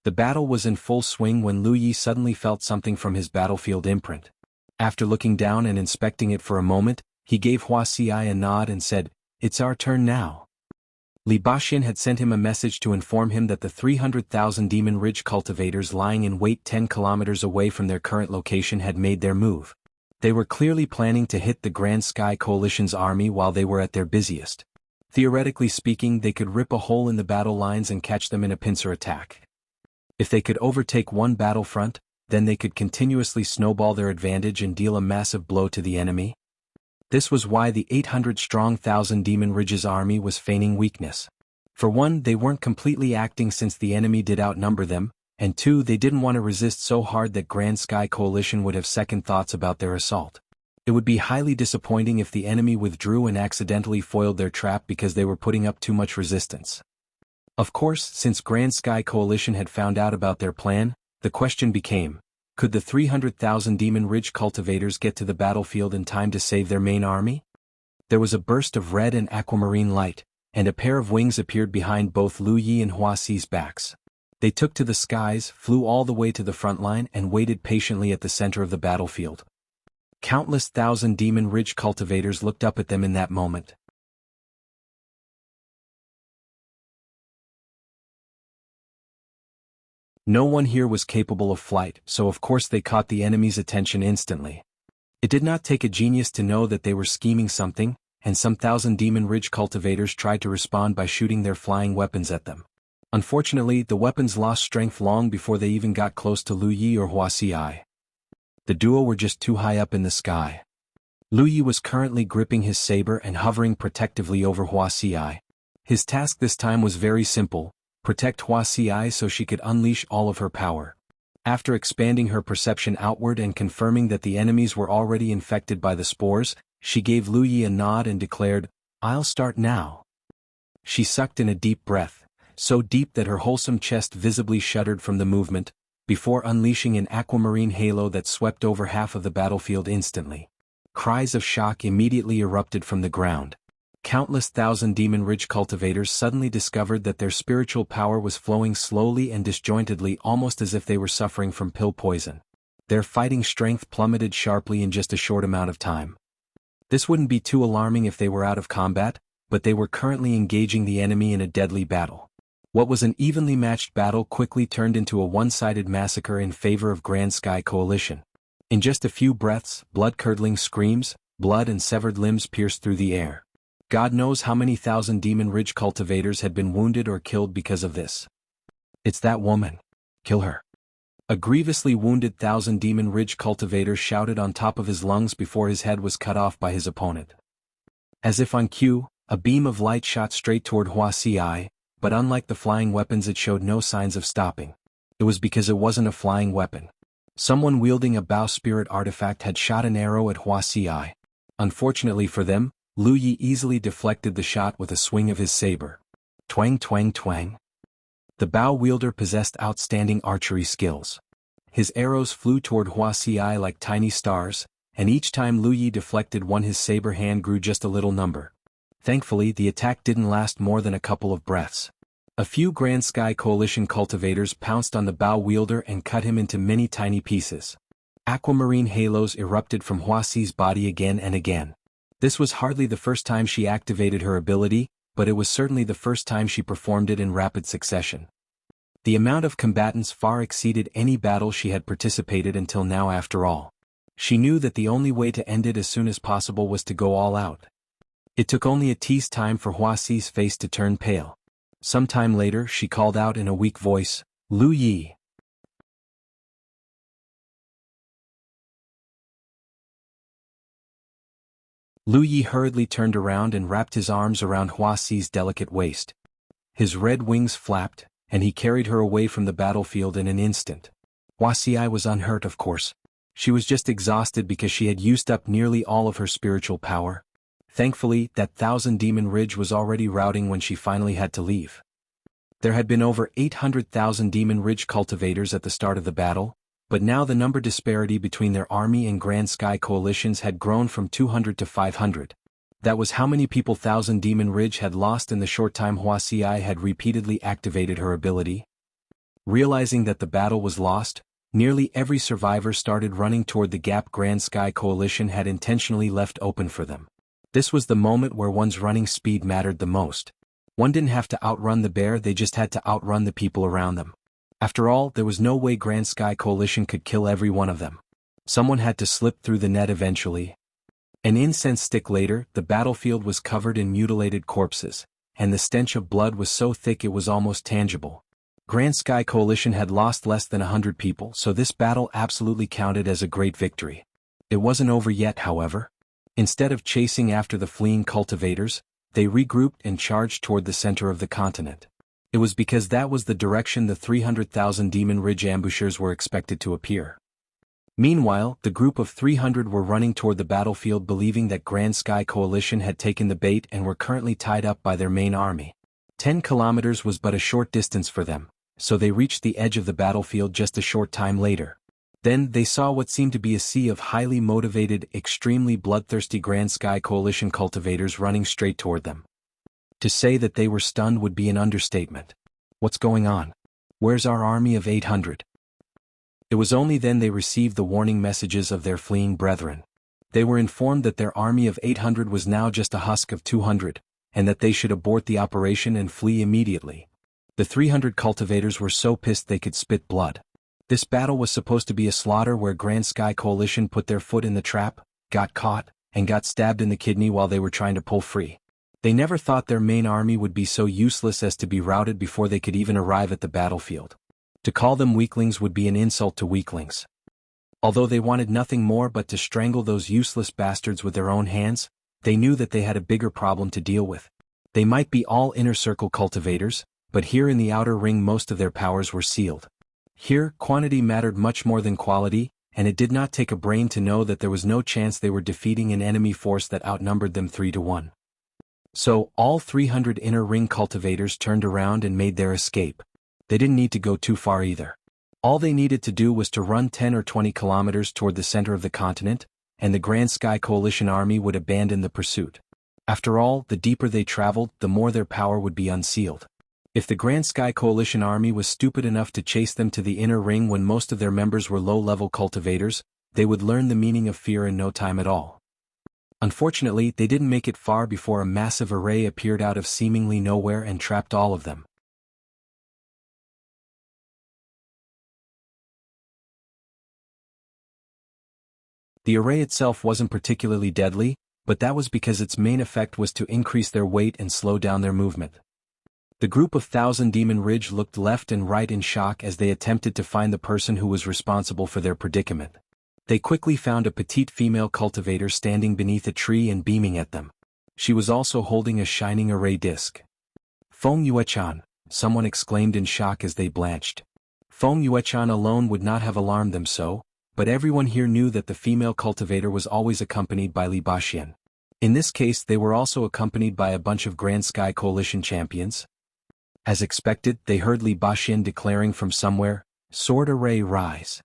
The battle was in full swing when Lu Yi suddenly felt something from his battlefield imprint. After looking down and inspecting it for a moment, he gave Hua Xiai a nod and said, "It's our turn now." Li Baxin had sent him a message to inform him that the 300,000 Demon Ridge cultivators lying in wait 10 kilometers away from their current location had made their move. They were clearly planning to hit the Grand Sky Coalition's army while they were at their busiest. Theoretically speaking, they could rip a hole in the battle lines and catch them in a pincer attack. If they could overtake one battlefront, then they could continuously snowball their advantage and deal a massive blow to the enemy. This was why the 800-strong Thousand Demon Ridge's army was feigning weakness. For one, they weren't completely acting since the enemy did outnumber them, and two, they didn't want to resist so hard that Grand Sky Coalition would have second thoughts about their assault. It would be highly disappointing if the enemy withdrew and accidentally foiled their trap because they were putting up too much resistance. Of course, since Grand Sky Coalition had found out about their plan, the question became, could the 300,000 Demon Ridge cultivators get to the battlefield in time to save their main army? There was a burst of red and aquamarine light, and a pair of wings appeared behind both Lu Yi and Hua Xi's backs. They took to the skies, flew all the way to the front line and waited patiently at the center of the battlefield. Countless Thousand Demon Ridge cultivators looked up at them in that moment. No one here was capable of flight, so of course they caught the enemy's attention instantly. It did not take a genius to know that they were scheming something, and some Thousand Demon Ridge cultivators tried to respond by shooting their flying weapons at them. Unfortunately, the weapons lost strength long before they even got close to Lu Yi or Hua Xiai. The duo were just too high up in the sky. Lu Yi was currently gripping his saber and hovering protectively over Hua Xiai. His task this time was very simple: protect Hua Xiai so she could unleash all of her power. After expanding her perception outward and confirming that the enemies were already infected by the spores, she gave Lu Yi a nod and declared, "I'll start now." She sucked in a deep breath, so deep that her wholesome chest visibly shuddered from the movement, before unleashing an aquamarine halo that swept over half of the battlefield instantly. Cries of shock immediately erupted from the ground. Countless Thousand Demon Ridge cultivators suddenly discovered that their spiritual power was flowing slowly and disjointedly, almost as if they were suffering from pill poison. Their fighting strength plummeted sharply in just a short amount of time. This wouldn't be too alarming if they were out of combat, but they were currently engaging the enemy in a deadly battle. What was an evenly matched battle quickly turned into a one-sided massacre in favor of Grand Sky Coalition. In just a few breaths, blood-curdling screams, blood and severed limbs pierced through the air. God knows how many Thousand Demon Ridge cultivators had been wounded or killed because of this. "It's that woman. Kill her." A grievously wounded Thousand Demon Ridge cultivator shouted on top of his lungs before his head was cut off by his opponent. As if on cue, a beam of light shot straight toward Hua Xiai, but unlike the flying weapons, it showed no signs of stopping. It was because it wasn't a flying weapon. Someone wielding a Bao Spirit artifact had shot an arrow at Hua Xiai. Unfortunately for them, Lu Yi easily deflected the shot with a swing of his saber. Twang twang twang. The Bao wielder possessed outstanding archery skills. His arrows flew toward Hua Xiai like tiny stars, and each time Lu Yi deflected one, his saber hand grew just a little number. Thankfully, the attack didn't last more than a couple of breaths. A few Grand Sky Coalition cultivators pounced on the bow wielder and cut him into many tiny pieces. Aquamarine halos erupted from Huaxi's body again and again. This was hardly the first time she activated her ability, but it was certainly the first time she performed it in rapid succession. The amount of combatants far exceeded any battle she had participated until now after all. She knew that the only way to end it as soon as possible was to go all out. It took only a tease time for Huaxi's face to turn pale. Some time later she called out in a weak voice, "Lu Yi." Lu Yi hurriedly turned around and wrapped his arms around Huaxi's delicate waist. His red wings flapped, and he carried her away from the battlefield in an instant. Huaxi was unhurt, of course. She was just exhausted because she had used up nearly all of her spiritual power. Thankfully, that 1,000 Demon Ridge was already routing when she finally had to leave. There had been over 800,000 Demon Ridge cultivators at the start of the battle, but now the number disparity between their army and Grand Sky coalitions had grown from 200 to 500. That was how many people 1,000 Demon Ridge had lost in the short time Huaxi had repeatedly activated her ability. Realizing that the battle was lost, nearly every survivor started running toward the gap Grand Sky Coalition had intentionally left open for them. This was the moment where one's running speed mattered the most. One didn't have to outrun the bear, they just had to outrun the people around them. After all, there was no way Grand Sky Coalition could kill every one of them. Someone had to slip through the net eventually. An incense stick later, the battlefield was covered in mutilated corpses, and the stench of blood was so thick it was almost tangible. Grand Sky Coalition had lost less than 100 people, so this battle absolutely counted as a great victory. It wasn't over yet, however. Instead of chasing after the fleeing cultivators, they regrouped and charged toward the center of the continent. It was because that was the direction the 300,000 Demon Ridge ambushers were expected to appear. Meanwhile, the group of 300 were running toward the battlefield believing that Grand Sky Coalition had taken the bait and were currently tied up by their main army. 10 kilometers was but a short distance for them, so they reached the edge of the battlefield just a short time later. Then they saw what seemed to be a sea of highly motivated, extremely bloodthirsty Grand Sky Coalition cultivators running straight toward them. To say that they were stunned would be an understatement. What's going on? Where's our army of 800? It was only then they received the warning messages of their fleeing brethren. They were informed that their army of 800 was now just a husk of 200, and that they should abort the operation and flee immediately. The 300 cultivators were so pissed they could spit blood. This battle was supposed to be a slaughter where Grand Sky Coalition put their foot in the trap, got caught, and got stabbed in the kidney while they were trying to pull free. They never thought their main army would be so useless as to be routed before they could even arrive at the battlefield. To call them weaklings would be an insult to weaklings. Although they wanted nothing more but to strangle those useless bastards with their own hands, they knew that they had a bigger problem to deal with. They might be all inner circle cultivators, but here in the outer ring most of their powers were sealed. Here, quantity mattered much more than quality, and it did not take a brain to know that there was no chance they were defeating an enemy force that outnumbered them 3-1. So, all 300 inner ring cultivators turned around and made their escape. They didn't need to go too far either. All they needed to do was to run 10 or 20 kilometers toward the center of the continent, and the Grand Sky Coalition army would abandon the pursuit. After all, the deeper they traveled, the more their power would be unsealed. If the Grand Sky Coalition army was stupid enough to chase them to the inner ring when most of their members were low-level cultivators, they would learn the meaning of fear in no time at all. Unfortunately, they didn't make it far before a massive array appeared out of seemingly nowhere and trapped all of them. The array itself wasn't particularly deadly, but that was because its main effect was to increase their weight and slow down their movement. The group of 1,000 Demon Ridge looked left and right in shock as they attempted to find the person who was responsible for their predicament. They quickly found a petite female cultivator standing beneath a tree and beaming at them. She was also holding a shining array disc. "Feng Yuechan," someone exclaimed in shock as they blanched. Feng Yuechan alone would not have alarmed them so, but everyone here knew that the female cultivator was always accompanied by Li Baxian. In this case they were also accompanied by a bunch of Grand Sky Coalition champions. As expected, they heard Li Baxian declaring from somewhere, "Sword array rise."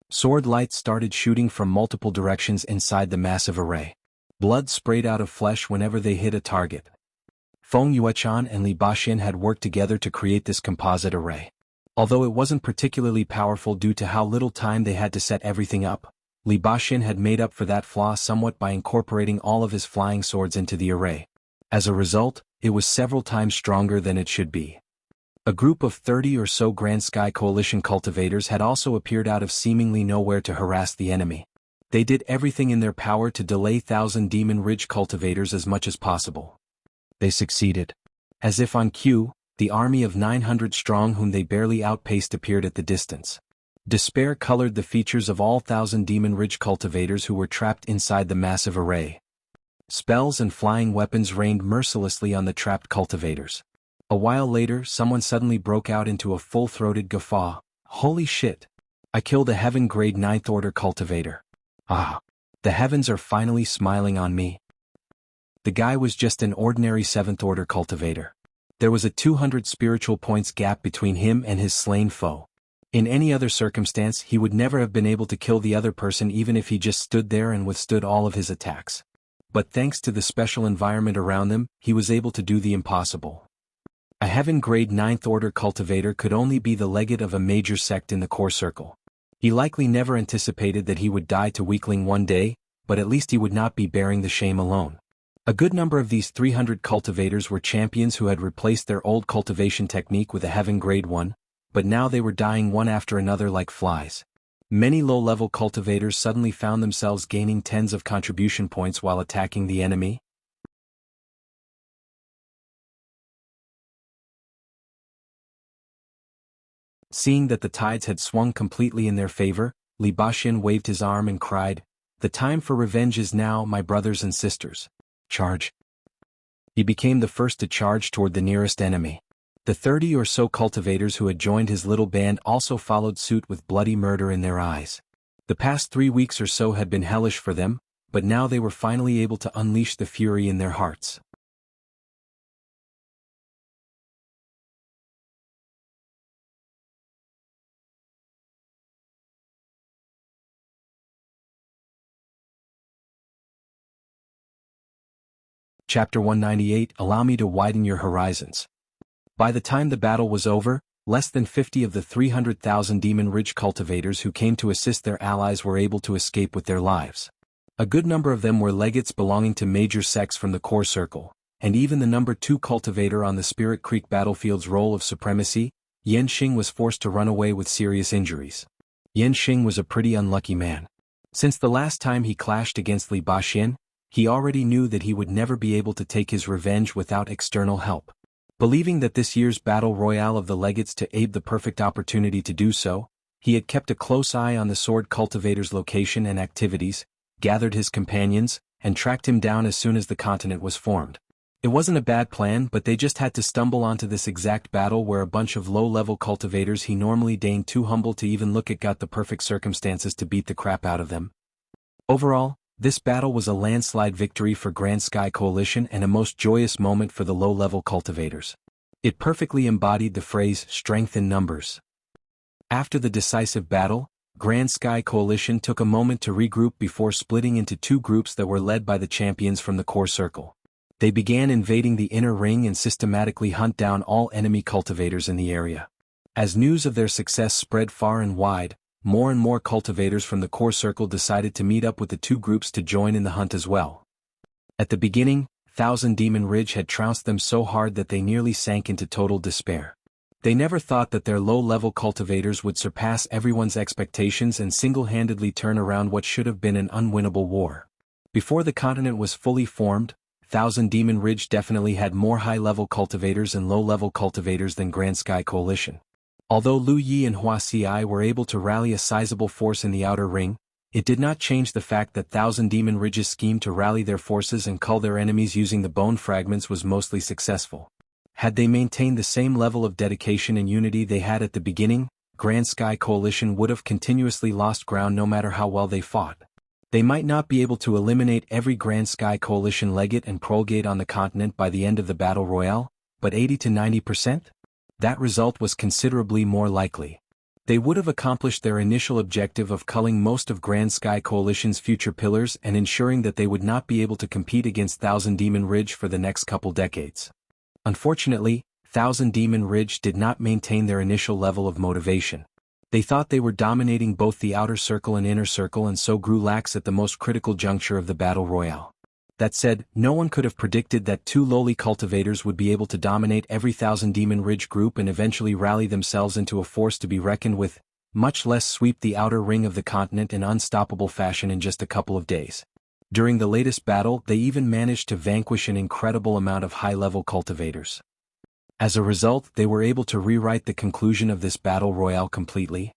Sword lights started shooting from multiple directions inside the massive array. Blood sprayed out of flesh whenever they hit a target. Feng Yuechan and Li Baxin had worked together to create this composite array. Although it wasn't particularly powerful due to how little time they had to set everything up, Li Baxin had made up for that flaw somewhat by incorporating all of his flying swords into the array. As a result, it was several times stronger than it should be. A group of 30 or so Grand Sky Coalition cultivators had also appeared out of seemingly nowhere to harass the enemy. They did everything in their power to delay Thousand Demon Ridge cultivators as much as possible. They succeeded. As if on cue, the army of 900 strong whom they barely outpaced appeared at the distance. Despair colored the features of all Thousand Demon Ridge cultivators who were trapped inside the massive array. Spells and flying weapons rained mercilessly on the trapped cultivators. A while later, someone suddenly broke out into a full-throated guffaw. Holy shit! I killed a heaven-grade 9th Order cultivator. Ah! The heavens are finally smiling on me. The guy was just an ordinary 7th Order cultivator. There was a 200 spiritual points gap between him and his slain foe. In any other circumstance, he would never have been able to kill the other person even if he just stood there and withstood all of his attacks. But thanks to the special environment around them, he was able to do the impossible. A heaven-grade 9th Order cultivator could only be the legate of a major sect in the core circle. He likely never anticipated that he would die to weakling one day, but at least he would not be bearing the shame alone. A good number of these 300 cultivators were champions who had replaced their old cultivation technique with a heaven-grade one, but now they were dying one after another like flies. Many low-level cultivators suddenly found themselves gaining tens of contribution points while attacking the enemy. Seeing that the tides had swung completely in their favor, Li Baxin waved his arm and cried, "The time for revenge is now, my brothers and sisters. Charge!" He became the first to charge toward the nearest enemy. The 30 or so cultivators who had joined his little band also followed suit with bloody murder in their eyes. The past 3 weeks or so had been hellish for them, but now they were finally able to unleash the fury in their hearts. Chapter 198 Allow me to widen your horizons. By the time the battle was over, less than 50 of the 300,000 Demon Ridge cultivators who came to assist their allies were able to escape with their lives. A good number of them were legates belonging to major sects from the core circle, and even the number 2 cultivator on the Spirit Creek battlefield's role of supremacy, Yan Xing, was forced to run away with serious injuries. Yan Xing was a pretty unlucky man. Since the last time he clashed against Li Baxin, he already knew that he would never be able to take his revenge without external help. Believing that this year's battle royale of the legates to aid the perfect opportunity to do so, he had kept a close eye on the sword cultivator's location and activities, gathered his companions, and tracked him down as soon as the continent was formed. It wasn't a bad plan, but they just had to stumble onto this exact battle where a bunch of low-level cultivators he normally deigned too humble to even look at got the perfect circumstances to beat the crap out of them. Overall, this battle was a landslide victory for Grand Sky Coalition and a most joyous moment for the low-level cultivators. It perfectly embodied the phrase, strength in numbers. After the decisive battle, Grand Sky Coalition took a moment to regroup before splitting into 2 groups that were led by the champions from the core circle. They began invading the inner ring and systematically hunt down all enemy cultivators in the area. As news of their success spread far and wide, more and more cultivators from the core circle decided to meet up with the 2 groups to join in the hunt as well. At the beginning, Thousand Demon Ridge had trounced them so hard that they nearly sank into total despair. They never thought that their low-level cultivators would surpass everyone's expectations and single-handedly turn around what should have been an unwinnable war. Before the continent was fully formed, Thousand Demon Ridge definitely had more high-level cultivators and low-level cultivators than Grand Sky Coalition. Although Lu Yi and Hua Xi were able to rally a sizable force in the outer ring, it did not change the fact that Thousand Demon Ridge's scheme to rally their forces and cull their enemies using the bone fragments was mostly successful. Had they maintained the same level of dedication and unity they had at the beginning, Grand Sky Coalition would have continuously lost ground no matter how well they fought. They might not be able to eliminate every Grand Sky Coalition legate and prolgate on the continent by the end of the Battle Royale, but 80 to 90%? That result was considerably more likely. They would have accomplished their initial objective of culling most of Grand Sky Coalition's future pillars and ensuring that they would not be able to compete against Thousand Demon Ridge for the next couple decades. Unfortunately, Thousand Demon Ridge did not maintain their initial level of motivation. They thought they were dominating both the outer circle and inner circle and so grew lax at the most critical juncture of the battle royale. That said, no one could have predicted that two lowly cultivators would be able to dominate every Thousand Demon Ridge group and eventually rally themselves into a force to be reckoned with, much less sweep the outer ring of the continent in unstoppable fashion in just a couple of days. During the latest battle, they even managed to vanquish an incredible amount of high-level cultivators. As a result, they were able to rewrite the conclusion of this battle royale completely.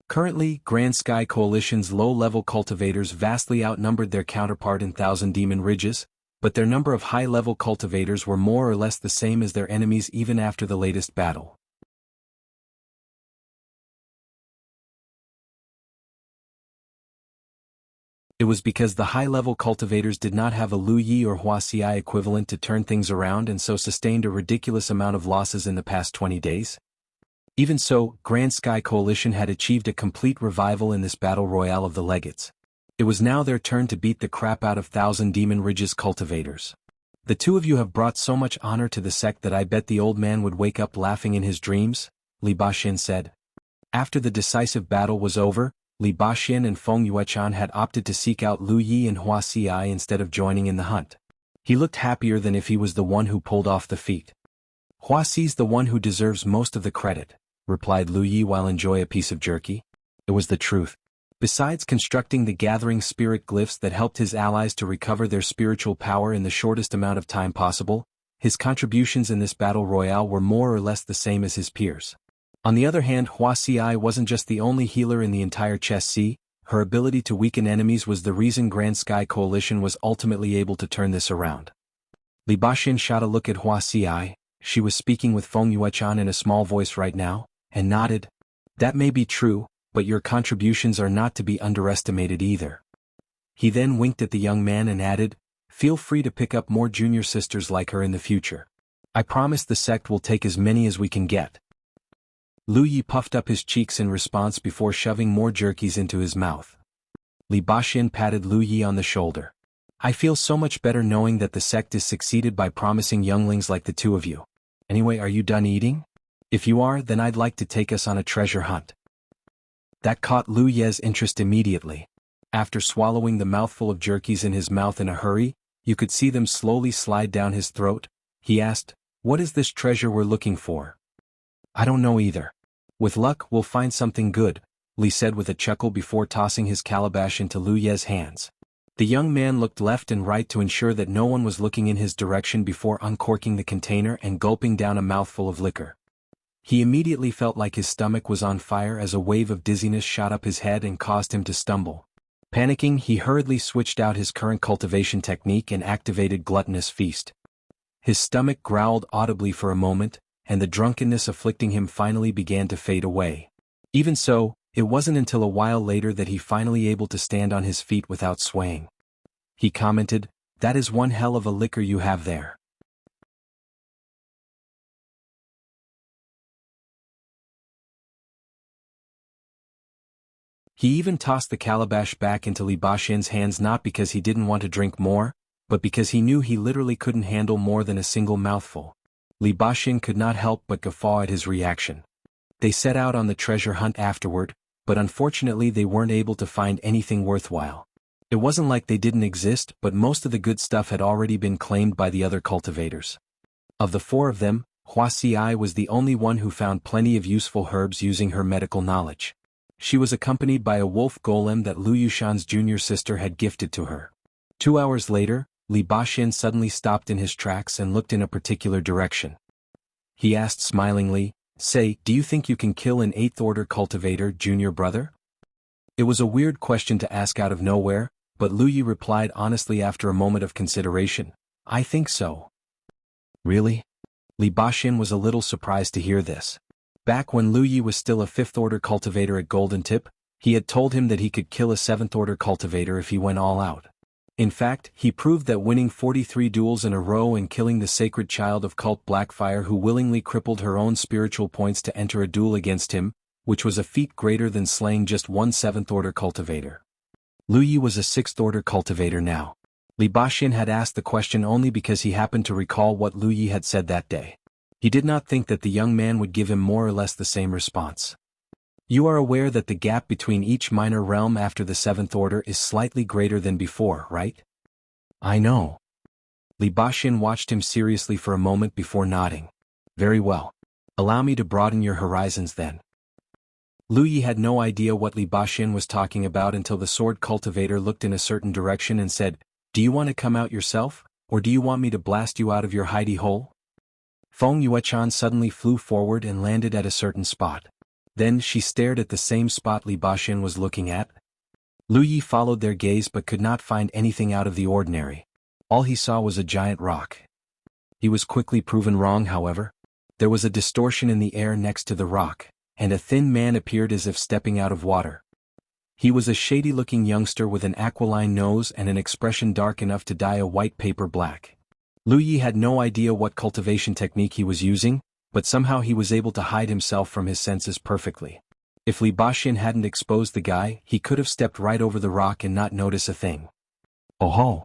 Currently, Grand Sky Coalition's low-level cultivators vastly outnumbered their counterpart in Thousand Demon Ridges, but their number of high-level cultivators were more or less the same as their enemies even after the latest battle. It was because the high-level cultivators did not have a Lu Yi or Wuxia equivalent to turn things around and so sustained a ridiculous amount of losses in the past 20 days. Even so, Grand Sky Coalition had achieved a complete revival in this battle royale of the legates. It was now their turn to beat the crap out of Thousand Demon Ridge's cultivators. The two of you have brought so much honor to the sect that I bet the old man would wake up laughing in his dreams, Li Baxin said. After the decisive battle was over, Li Baxin and Feng Yuechan had opted to seek out Lu Yi and Huaxi instead of joining in the hunt. He looked happier than if he was the one who pulled off the feat. Huaxi's the one who deserves most of the credit, replied Lu Yi while enjoying a piece of jerky. It was the truth. Besides constructing the gathering spirit glyphs that helped his allies to recover their spiritual power in the shortest amount of time possible, his contributions in this battle royale were more or less the same as his peers. On the other hand, Huaxi wasn't just the only healer in the entire chess sea. Her ability to weaken enemies was the reason Grand Sky Coalition was ultimately able to turn this around. Li Baxin shot a look at Huaxi, she was speaking with Feng Yuechan in a small voice right now, and nodded. That may be true, but your contributions are not to be underestimated either. He then winked at the young man and added, feel free to pick up more junior sisters like her in the future. I promise the sect will take as many as we can get. Lu Yi puffed up his cheeks in response before shoving more jerkies into his mouth. Li Baxin patted Lu Yi on the shoulder. I feel so much better knowing that the sect is succeeded by promising younglings like the two of you. Anyway, are you done eating? If you are, then I'd like to take us on a treasure hunt. That caught Lu Ye's interest immediately. After swallowing the mouthful of jerkies in his mouth in a hurry, you could see them slowly slide down his throat. He asked, what is this treasure we're looking for? I don't know either. With luck, we'll find something good, Li said with a chuckle before tossing his calabash into Lu Ye's hands. The young man looked left and right to ensure that no one was looking in his direction before uncorking the container and gulping down a mouthful of liquor. He immediately felt like his stomach was on fire as a wave of dizziness shot up his head and caused him to stumble. Panicking, he hurriedly switched out his current cultivation technique and activated Gluttonous Feast. His stomach growled audibly for a moment, and the drunkenness afflicting him finally began to fade away. Even so, it wasn't until a while later that he finally able to stand on his feet without swaying. He commented, that is one hell of a liquor you have there. He even tossed the calabash back into Li Baxin's hands not because he didn't want to drink more, but because he knew he literally couldn't handle more than a single mouthful. Li Baxin could not help but guffaw at his reaction. They set out on the treasure hunt afterward, but unfortunately they weren't able to find anything worthwhile. It wasn't like they didn't exist, but most of the good stuff had already been claimed by the other cultivators. Of the four of them, Huaxi was the only one who found plenty of useful herbs using her medical knowledge. She was accompanied by a wolf golem that Lu Yushan's junior sister had gifted to her. 2 hours later, Li Baxin suddenly stopped in his tracks and looked in a particular direction. He asked smilingly, say, do you think you can kill an 8th order cultivator, junior brother? It was a weird question to ask out of nowhere, but Lu Yi replied honestly after a moment of consideration, I think so. Really? Li Baxin was a little surprised to hear this. Back when Lu Yi was still a 5th order cultivator at Golden Tip, he had told him that he could kill a 7th order cultivator if he went all out. In fact, he proved that winning 43 duels in a row and killing the sacred child of Cult Blackfire who willingly crippled her own spiritual points to enter a duel against him, which was a feat greater than slaying just one 7th order cultivator. Lu Yi was a 6th order cultivator now. Li Baxin had asked the question only because he happened to recall what Lu Yi had said that day. He did not think that the young man would give him more or less the same response. You are aware that the gap between each minor realm after the seventh order is slightly greater than before, right? I know. Li Baxin watched him seriously for a moment before nodding. Very well. Allow me to broaden your horizons then. Lu Yi had no idea what Li Baxin was talking about until the sword cultivator looked in a certain direction and said, Do you want to come out yourself, or do you want me to blast you out of your hidey hole? Feng Yuechan suddenly flew forward and landed at a certain spot. Then she stared at the same spot Li Baxin was looking at. Lu Yi followed their gaze but could not find anything out of the ordinary. All he saw was a giant rock. He was quickly proven wrong, however. There was a distortion in the air next to the rock, and a thin man appeared as if stepping out of water. He was a shady-looking youngster with an aquiline nose and an expression dark enough to dye a white paper black. Lu Yi had no idea what cultivation technique he was using, but somehow he was able to hide himself from his senses perfectly. If Li Baxin hadn't exposed the guy, he could have stepped right over the rock and not notice a thing. Oh ho!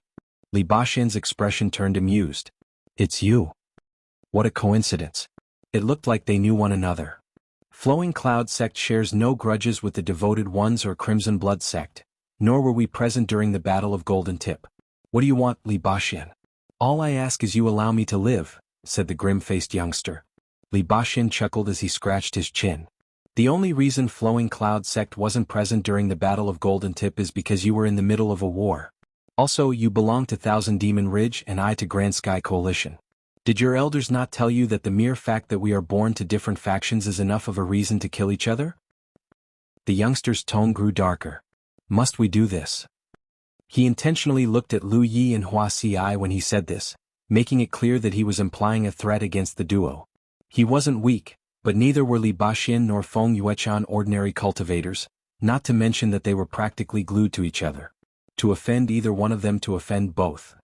Li Baxin's expression turned amused. It's you. What a coincidence. It looked like they knew one another. Flowing Cloud sect shares no grudges with the Devoted Ones or Crimson Blood sect, nor were we present during the Battle of Golden Tip. What do you want, Li Baxin? All I ask is you allow me to live, said the grim-faced youngster. Li Baxin chuckled as he scratched his chin. The only reason Flowing Cloud sect wasn't present during the Battle of Golden Tip is because you were in the middle of a war. Also, you belong to Thousand Demon Ridge and I to Grand Sky Coalition. Did your elders not tell you that the mere fact that we are born to different factions is enough of a reason to kill each other? The youngster's tone grew darker. Must we do this? He intentionally looked at Lu Yi and Wuxia when he said this, making it clear that he was implying a threat against the duo. He wasn't weak, but neither were Li Baxin nor Feng Yuechan ordinary cultivators, not to mention that they were practically glued to each other. To offend either one of them to offend both.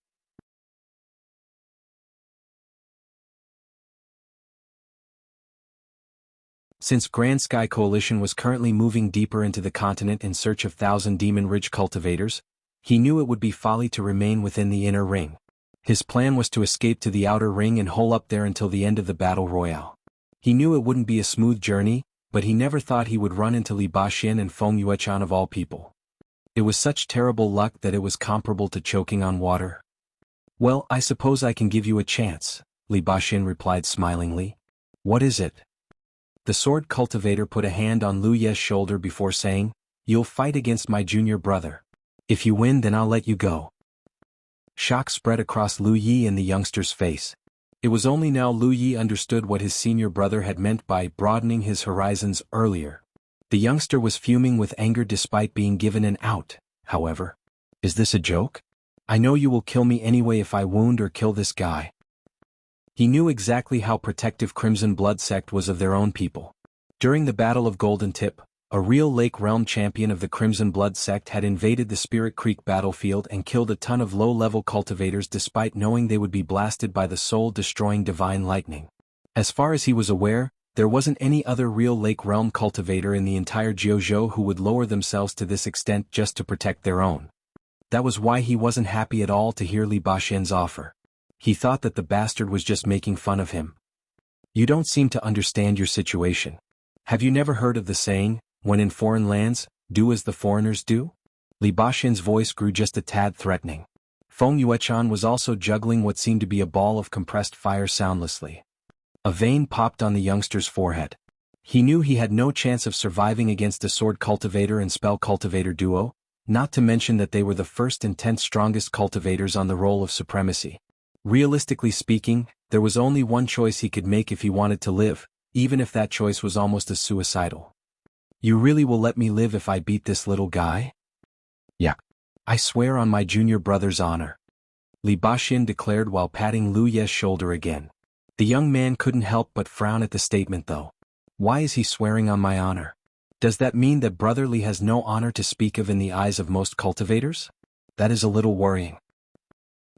Since Grand Sky Coalition was currently moving deeper into the continent in search of Thousand Demon Ridge cultivators, he knew it would be folly to remain within the inner ring. His plan was to escape to the outer ring and hole up there until the end of the battle royale. He knew it wouldn't be a smooth journey, but he never thought he would run into Li Baxin and Feng Yuechan of all people. It was such terrible luck that it was comparable to choking on water. Well, I suppose I can give you a chance, Li Baxin replied smilingly. What is it? The sword cultivator put a hand on Lu Ye's shoulder before saying, You'll fight against my junior brother. If you win, then I'll let you go. Shock spread across Lu Yi and the youngster's face. It was only now Lu Yi understood what his senior brother had meant by broadening his horizons earlier. The youngster was fuming with anger despite being given an out, however. Is this a joke? I know you will kill me anyway if I wound or kill this guy. He knew exactly how protective Crimson Blood sect was of their own people. During the Battle of Golden Tip, a real Lake Realm champion of the Crimson Blood sect had invaded the Spirit Creek battlefield and killed a ton of low-level cultivators despite knowing they would be blasted by the soul-destroying divine lightning. As far as he was aware, there wasn't any other real Lake Realm cultivator in the entire Jianghu who would lower themselves to this extent just to protect their own. That was why he wasn't happy at all to hear Li Baxin's offer. He thought that the bastard was just making fun of him. You don't seem to understand your situation. Have you never heard of the saying, when in foreign lands, do as the foreigners do? Li Baxin's voice grew just a tad threatening. Feng Yuechan was also juggling what seemed to be a ball of compressed fire soundlessly. A vein popped on the youngster's forehead. He knew he had no chance of surviving against a sword cultivator and spell cultivator duo, not to mention that they were the first and 10th strongest cultivators on the roll of supremacy. Realistically speaking, there was only one choice he could make if he wanted to live, even if that choice was almost as suicidal. You really will let me live if I beat this little guy? Yeah. I swear on my junior brother's honor. Li Baxin declared while patting Lu Ye's shoulder again. The young man couldn't help but frown at the statement though. Why is he swearing on my honor? Does that mean that Brother Li has no honor to speak of in the eyes of most cultivators? That is a little worrying.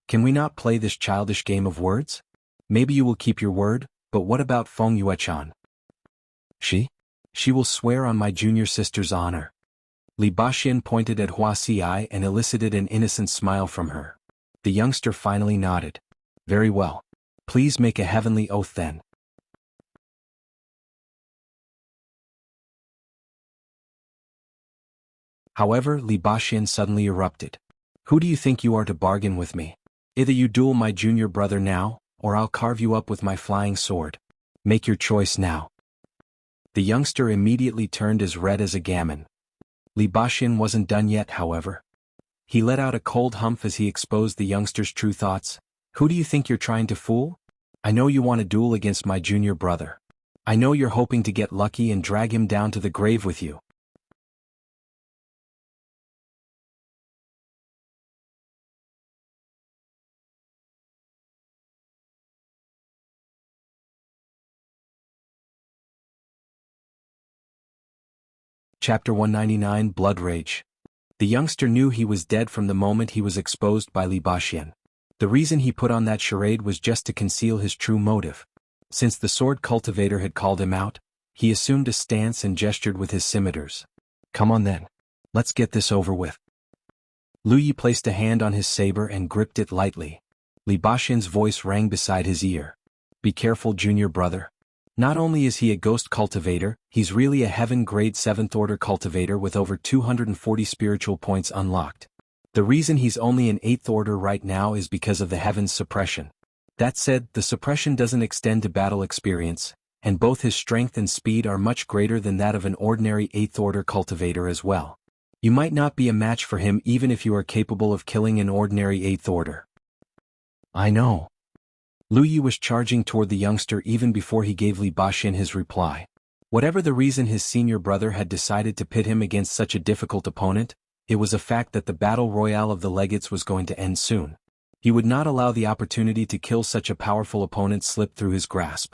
Can we not play this childish game of words? Maybe you will keep your word, but what about Feng Yuechan? She will swear on my junior sister's honor. Li Baxin pointed at Wuxia and elicited an innocent smile from her. The youngster finally nodded. Very well. Please make a heavenly oath then. However, Li Baxin suddenly erupted. Who do you think you are to bargain with me? Either you duel my junior brother now, or I'll carve you up with my flying sword. Make your choice now. The youngster immediately turned as red as a gammon. Li Baxin wasn't done yet, however. He let out a cold humph as he exposed the youngster's true thoughts. Who do you think you're trying to fool? I know you want a duel against my junior brother. I know you're hoping to get lucky and drag him down to the grave with you. Chapter 199 Blood Rage. The youngster knew he was dead from the moment he was exposed by Li Baxin. The reason he put on that charade was just to conceal his true motive. Since the sword cultivator had called him out, he assumed a stance and gestured with his scimitars. Come on then. Let's get this over with. Lu Yi placed a hand on his saber and gripped it lightly. Li Baxin's voice rang beside his ear. Be careful, junior brother. Not only is he a ghost cultivator, he's really a heaven grade 7th order cultivator with over 240 spiritual points unlocked. The reason he's only an 8th order right now is because of the heaven's suppression. That said, the suppression doesn't extend to battle experience, and both his strength and speed are much greater than that of an ordinary 8th order cultivator as well. You might not be a match for him even if you are capable of killing an ordinary 8th order. I know. Lu Yi was charging toward the youngster even before he gave Li Baxin his reply. Whatever the reason his senior brother had decided to pit him against such a difficult opponent, it was a fact that the battle royale of the legates was going to end soon. He would not allow the opportunity to kill such a powerful opponent slip through his grasp.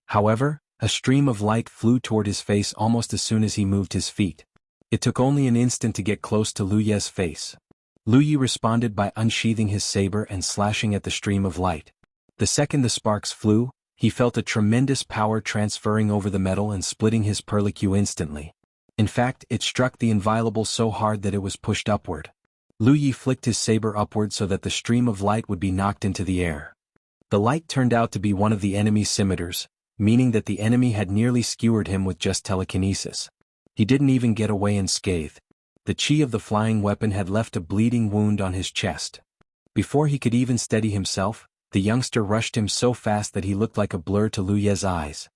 However, a stream of light flew toward his face almost as soon as he moved his feet. It took only an instant to get close to Lu Ye's face. Lu Yi responded by unsheathing his saber and slashing at the stream of light. The second the sparks flew, he felt a tremendous power transferring over the metal and splitting his perlicue instantly. In fact, it struck the inviolable so hard that it was pushed upward. Lu Yi flicked his saber upward so that the stream of light would be knocked into the air. The light turned out to be one of the enemy's scimitars, meaning that the enemy had nearly skewered him with just telekinesis. He didn't even get away unscathed. The chi of the flying weapon had left a bleeding wound on his chest. Before he could even steady himself, the youngster rushed him so fast that he looked like a blur to Lu Ye's eyes.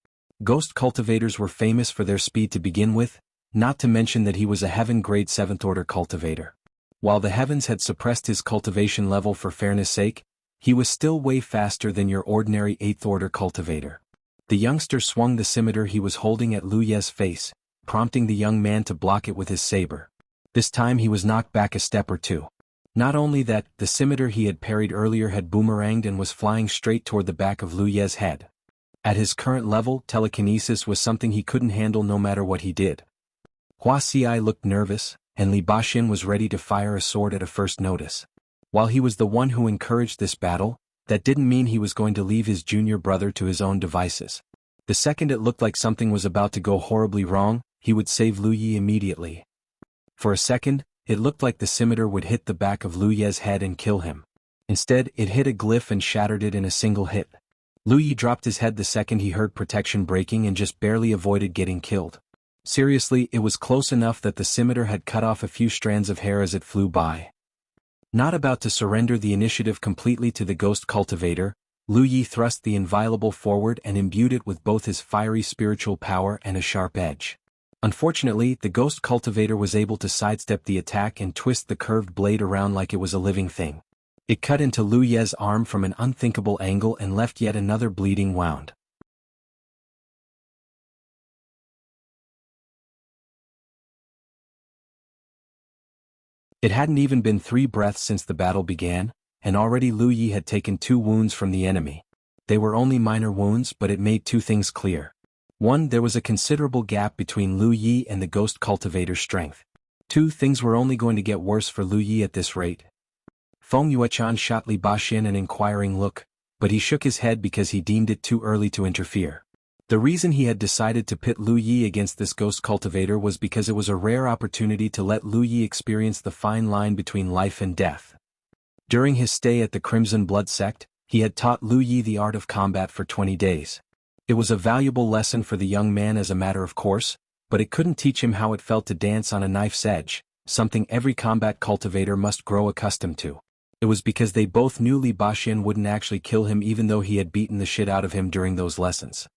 Ghost cultivators were famous for their speed to begin with, not to mention that he was a heaven grade 7th order cultivator. While the heavens had suppressed his cultivation level for fairness' sake, he was still way faster than your ordinary 8th order cultivator. The youngster swung the scimitar he was holding at Lu Ye's face, prompting the young man to block it with his saber. This time he was knocked back a step or two. Not only that, the scimitar he had parried earlier had boomeranged and was flying straight toward the back of Lu Ye's head. At his current level, telekinesis was something he couldn't handle no matter what he did. Hua Xiai looked nervous, and Li Baxin was ready to fire a sword at a first notice. While he was the one who encouraged this battle, that didn't mean he was going to leave his junior brother to his own devices. The second it looked like something was about to go horribly wrong, he would save Lu Yi immediately. For a second, it looked like the scimitar would hit the back of Lu Ye's head and kill him. Instead, it hit a glyph and shattered it in a single hit. Lu Yi dropped his head the second he heard protection breaking and just barely avoided getting killed. Seriously, it was close enough that the scimitar had cut off a few strands of hair as it flew by. Not about to surrender the initiative completely to the ghost cultivator, Lu Yi thrust the inviolable forward and imbued it with both his fiery spiritual power and a sharp edge. Unfortunately, the ghost cultivator was able to sidestep the attack and twist the curved blade around like it was a living thing. It cut into Lu Ye's arm from an unthinkable angle and left yet another bleeding wound. It hadn't even been 3 breaths since the battle began, and already Lu Yi had taken 2 wounds from the enemy. They were only minor wounds, but it made 2 things clear. 1. There was a considerable gap between Lu Yi and the ghost cultivator's strength. 2. Things were only going to get worse for Lu Yi at this rate. Feng Yuechan shot Li Baxin an inquiring look, but he shook his head because he deemed it too early to interfere. The reason he had decided to pit Lu Yi against this ghost cultivator was because it was a rare opportunity to let Lu Yi experience the fine line between life and death. During his stay at the Crimson Blood sect, he had taught Lu Yi the art of combat for 20 days. It was a valuable lesson for the young man as a matter of course, but it couldn't teach him how it felt to dance on a knife's edge, something every combat cultivator must grow accustomed to. It was because they both knew Li Baxian wouldn't actually kill him even though he had beaten the shit out of him during those lessons.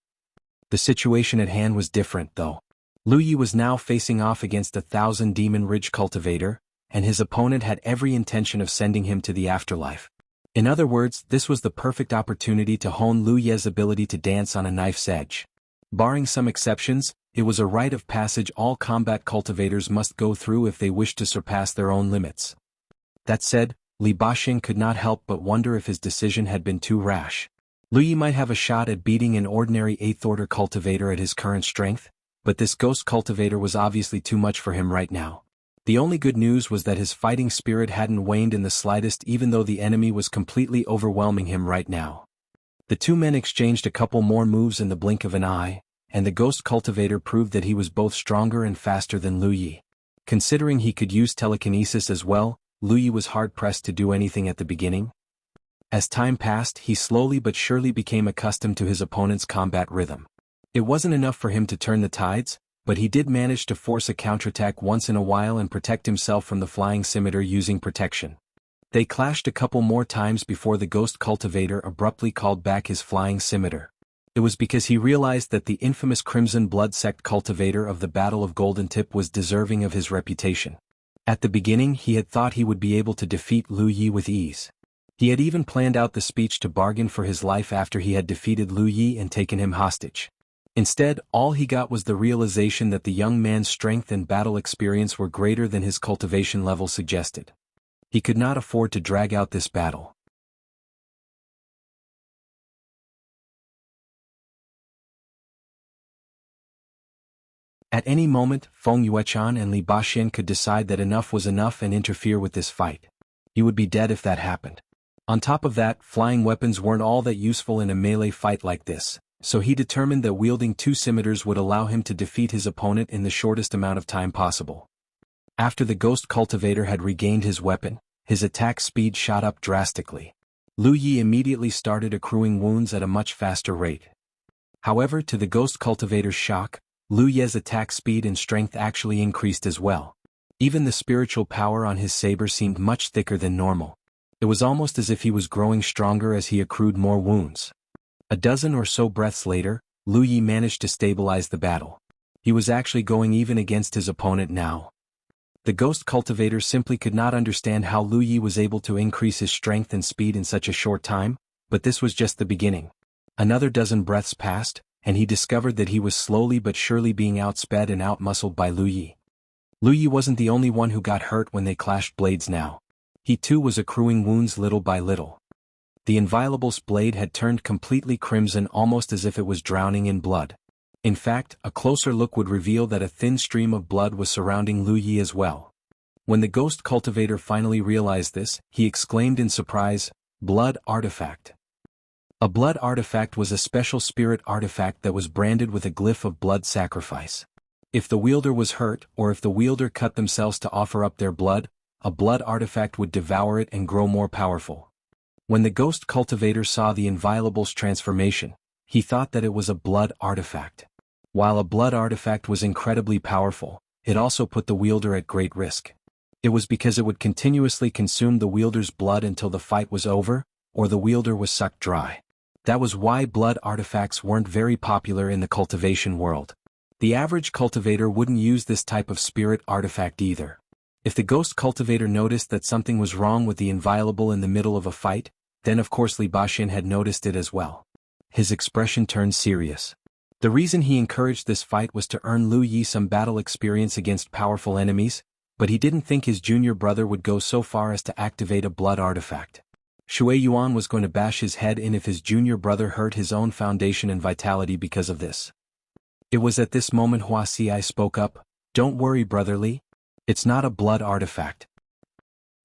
The situation at hand was different, though. Lu Yi was now facing off against a 1,000 Demon Ridge cultivator, and his opponent had every intention of sending him to the afterlife. In other words, this was the perfect opportunity to hone Lu Ye's ability to dance on a knife's edge. Barring some exceptions, it was a rite of passage all combat cultivators must go through if they wished to surpass their own limits. That said, Li Baxian could not help but wonder if his decision had been too rash. Lu Yi might have a shot at beating an ordinary 8th Order cultivator at his current strength, but this ghost cultivator was obviously too much for him right now. The only good news was that his fighting spirit hadn't waned in the slightest even though the enemy was completely overwhelming him right now. The two men exchanged a couple more moves in the blink of an eye, and the ghost cultivator proved that he was both stronger and faster than Lu Yi. Considering he could use telekinesis as well, Lu Yi was hard-pressed to do anything at the beginning. As time passed, he slowly but surely became accustomed to his opponent's combat rhythm. It wasn't enough for him to turn the tides, but he did manage to force a counterattack once in a while and protect himself from the flying scimitar using protection. They clashed a couple more times before the ghost cultivator abruptly called back his flying scimitar. It was because he realized that the infamous Crimson Blood sect cultivator of the Battle of Golden Tip was deserving of his reputation. At the beginning he had thought he would be able to defeat Lu Yi with ease. He had even planned out the speech to bargain for his life after he had defeated Lu Yi and taken him hostage. Instead, all he got was the realization that the young man's strength and battle experience were greater than his cultivation level suggested. He could not afford to drag out this battle. At any moment, Feng Yuechan and Li Baxian could decide that enough was enough and interfere with this fight. He would be dead if that happened. On top of that, flying weapons weren't all that useful in a melee fight like this, so he determined that wielding two scimitars would allow him to defeat his opponent in the shortest amount of time possible. After the ghost cultivator had regained his weapon, his attack speed shot up drastically. Lu Yi immediately started accruing wounds at a much faster rate. However, to the ghost cultivator's shock, Lu Ye's attack speed and strength actually increased as well. Even the spiritual power on his saber seemed much thicker than normal. It was almost as if he was growing stronger as he accrued more wounds. A dozen or so breaths later, Lu Yi managed to stabilize the battle. He was actually going even against his opponent now. The ghost cultivator simply could not understand how Lu Yi was able to increase his strength and speed in such a short time, but this was just the beginning. Another dozen breaths passed, and he discovered that he was slowly but surely being outsped and outmuscled by Lu Yi. Lu Yi wasn't the only one who got hurt when they clashed blades now. He too was accruing wounds little by little. The inviolable's blade had turned completely crimson almost as if it was drowning in blood. In fact, a closer look would reveal that a thin stream of blood was surrounding Lu Yi as well. When the ghost cultivator finally realized this, he exclaimed in surprise, "Blood artifact." A blood artifact was a special spirit artifact that was branded with a glyph of blood sacrifice. If the wielder was hurt or if the wielder cut themselves to offer up their blood, a blood artifact would devour it and grow more powerful. When the ghost cultivator saw the inviolable's transformation, he thought that it was a blood artifact. While a blood artifact was incredibly powerful, it also put the wielder at great risk. It was because it would continuously consume the wielder's blood until the fight was over, or the wielder was sucked dry. That was why blood artifacts weren't very popular in the cultivation world. The average cultivator wouldn't use this type of spirit artifact either. If the ghost cultivator noticed that something was wrong with the inviolable in the middle of a fight, then of course Li Baxian had noticed it as well. His expression turned serious. The reason he encouraged this fight was to earn Lu Yi some battle experience against powerful enemies, but he didn't think his junior brother would go so far as to activate a blood artifact. Shui Yuan was going to bash his head in if his junior brother hurt his own foundation and vitality because of this. It was at this moment Hua Xi spoke up, "Don't worry, brother Li. It's not a blood artifact."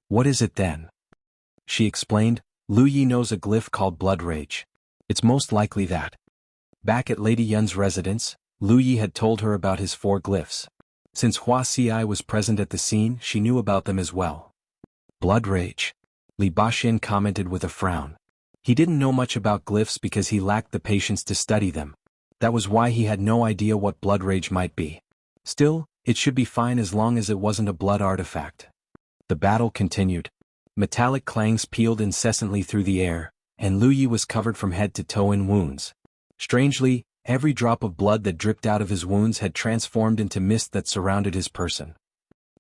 "What is it then?" She explained, "Lu Yi knows a glyph called Blood Rage. It's most likely that." Back at Lady Yun's residence, Lu Yi had told her about his 4 glyphs. Since Hua Xi was present at the scene, she knew about them as well. Blood Rage. Li Baxin commented with a frown. He didn't know much about glyphs because he lacked the patience to study them. That was why he had no idea what blood rage might be. Still, it should be fine as long as it wasn't a blood artifact. The battle continued. Metallic clangs pealed incessantly through the air, and Lu Yi was covered from head to toe in wounds. Strangely, every drop of blood that dripped out of his wounds had transformed into mist that surrounded his person.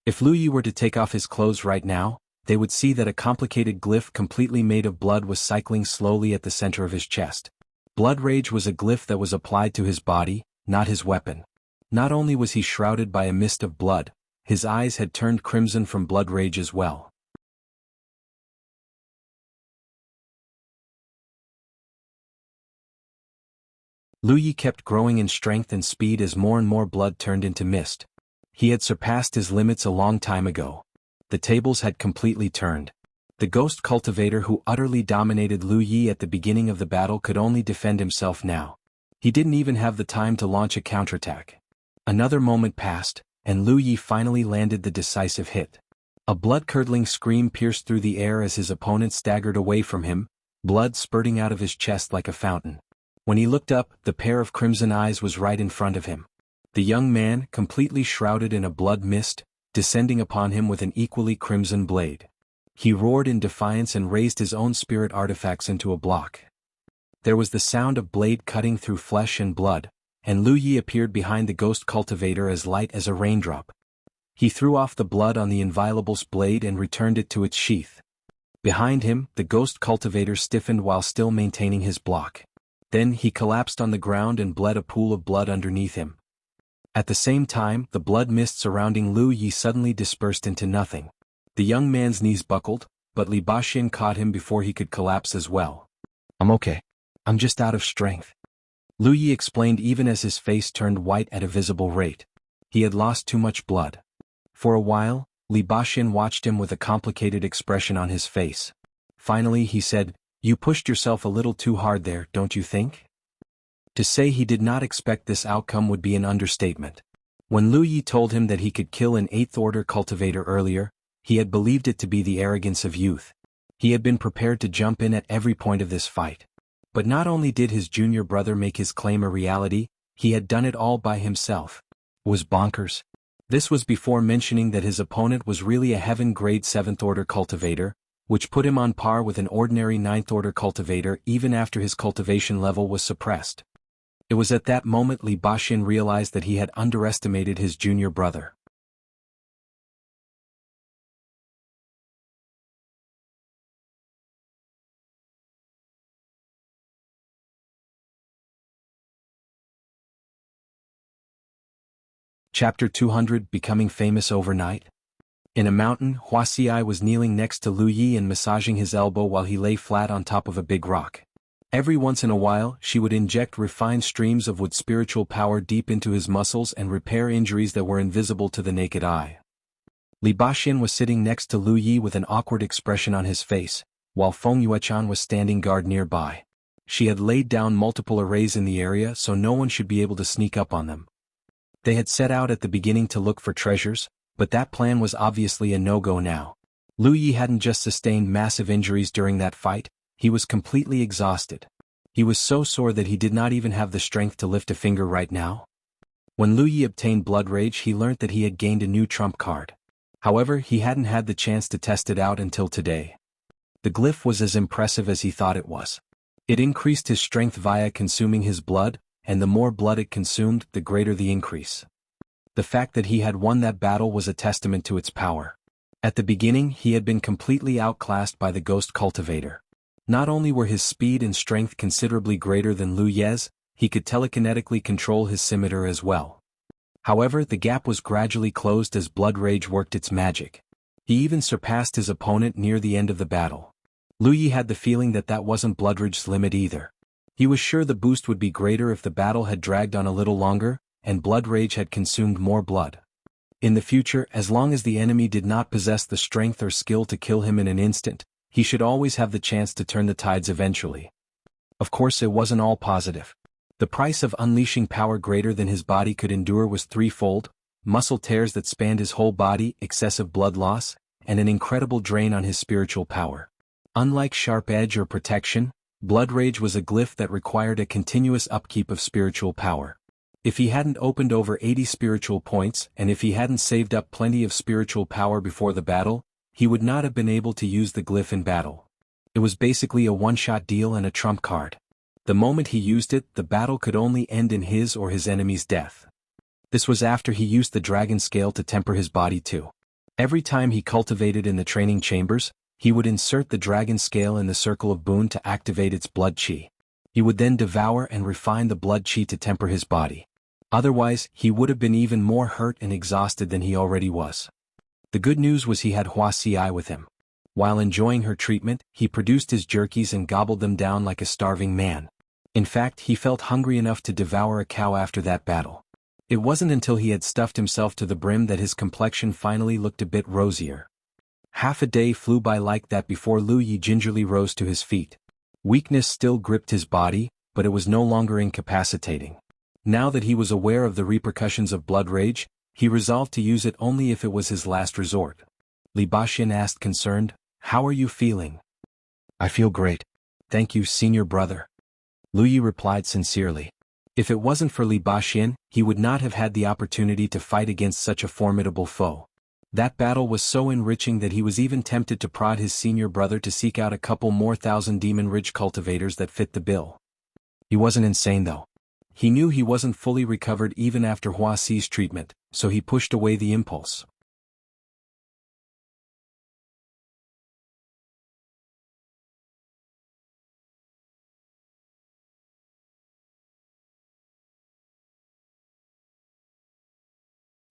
If Lu Yi were to take off his clothes right now, they would see that a complicated glyph completely made of blood was cycling slowly at the center of his chest. Blood rage was a glyph that was applied to his body, not his weapon. Not only was he shrouded by a mist of blood, his eyes had turned crimson from blood rage as well. Lu Yi kept growing in strength and speed as more and more blood turned into mist. He had surpassed his limits a long time ago. The tables had completely turned. The ghost cultivator who utterly dominated Lu Yi at the beginning of the battle could only defend himself now. He didn't even have the time to launch a counterattack. Another moment passed, and Lu Yi finally landed the decisive hit. A blood-curdling scream pierced through the air as his opponent staggered away from him, blood spurting out of his chest like a fountain. When he looked up, the pair of crimson eyes was right in front of him. The young man, completely shrouded in a blood mist, descending upon him with an equally crimson blade. He roared in defiance and raised his own spirit artifacts into a block. There was the sound of blade cutting through flesh and blood, and Lu Yi appeared behind the ghost cultivator as light as a raindrop. He threw off the blood on the inviolable's blade and returned it to its sheath. Behind him, the ghost cultivator stiffened while still maintaining his block. Then he collapsed on the ground and bled a pool of blood underneath him. At the same time, the blood mist surrounding Lu Yi suddenly dispersed into nothing. The young man's knees buckled, but Li Baxin caught him before he could collapse as well. "I'm okay. I'm just out of strength," Lu Yi explained even as his face turned white at a visible rate. He had lost too much blood. For a while, Li Baxin watched him with a complicated expression on his face. Finally he said, "You pushed yourself a little too hard there, don't you think?" To say he did not expect this outcome would be an understatement. When Lu Yi told him that he could kill an 8th order cultivator earlier, he had believed it to be the arrogance of youth. He had been prepared to jump in at every point of this fight. But not only did his junior brother make his claim a reality, he had done it all by himself. Was bonkers. This was before mentioning that his opponent was really a heaven grade 7th order cultivator, which put him on par with an ordinary 9th order cultivator even after his cultivation level was suppressed. It was at that moment Li Baxin realized that he had underestimated his junior brother. Chapter 200 Becoming Famous Overnight. In a mountain, Wuxia was kneeling next to Lu Yi and massaging his elbow while he lay flat on top of a big rock. Every once in a while, she would inject refined streams of wood spiritual power deep into his muscles and repair injuries that were invisible to the naked eye. Li Baxin was sitting next to Lu Yi with an awkward expression on his face, while Feng Yuechan was standing guard nearby. She had laid down multiple arrays in the area so no one should be able to sneak up on them. They had set out at the beginning to look for treasures, but that plan was obviously a no-go now. Lu Yi hadn't just sustained massive injuries during that fight, he was completely exhausted. He was so sore that he did not even have the strength to lift a finger right now. When Lu Yi obtained Blood Rage, he learnt that he had gained a new trump card. However, he hadn't had the chance to test it out until today. The glyph was as impressive as he thought it was. It increased his strength via consuming his blood, and the more blood it consumed, the greater the increase. The fact that he had won that battle was a testament to its power. At the beginning, he had been completely outclassed by the ghost cultivator. Not only were his speed and strength considerably greater than Lu Ye's, he could telekinetically control his scimitar as well. However, the gap was gradually closed as Blood Rage worked its magic. He even surpassed his opponent near the end of the battle. Lu Yi had the feeling that that wasn't Blood Rage's limit either. He was sure the boost would be greater if the battle had dragged on a little longer, and Blood Rage had consumed more blood. In the future, as long as the enemy did not possess the strength or skill to kill him in an instant, he should always have the chance to turn the tides eventually. Of course, it wasn't all positive. The price of unleashing power greater than his body could endure was threefold: muscle tears that spanned his whole body, excessive blood loss, and an incredible drain on his spiritual power. Unlike Sharp Edge or Protection, Blood Rage was a glyph that required a continuous upkeep of spiritual power. If he hadn't opened over 80 spiritual points and if he hadn't saved up plenty of spiritual power before the battle, he would not have been able to use the glyph in battle. It was basically a one-shot deal and a trump card. The moment he used it, the battle could only end in his or his enemy's death. This was after he used the dragon scale to temper his body too. Every time he cultivated in the training chambers, he would insert the dragon scale in the circle of boon to activate its blood chi. He would then devour and refine the blood chi to temper his body. Otherwise, he would have been even more hurt and exhausted than he already was. The good news was he had Wuxia with him. While enjoying her treatment, he produced his jerkies and gobbled them down like a starving man. In fact, he felt hungry enough to devour a cow after that battle. It wasn't until he had stuffed himself to the brim that his complexion finally looked a bit rosier. Half a day flew by like that before Lu Yi gingerly rose to his feet. Weakness still gripped his body, but it was no longer incapacitating. Now that he was aware of the repercussions of blood rage, he resolved to use it only if it was his last resort. Li Baxin asked concerned, "How are you feeling?" "I feel great. Thank you, senior brother." Lu Yi replied sincerely. If it wasn't for Li Baxin, he would not have had the opportunity to fight against such a formidable foe. That battle was so enriching that he was even tempted to prod his senior brother to seek out a couple more thousand Demon Ridge cultivators that fit the bill. He wasn't insane though. He knew he wasn't fully recovered even after Huaxi's treatment, so he pushed away the impulse.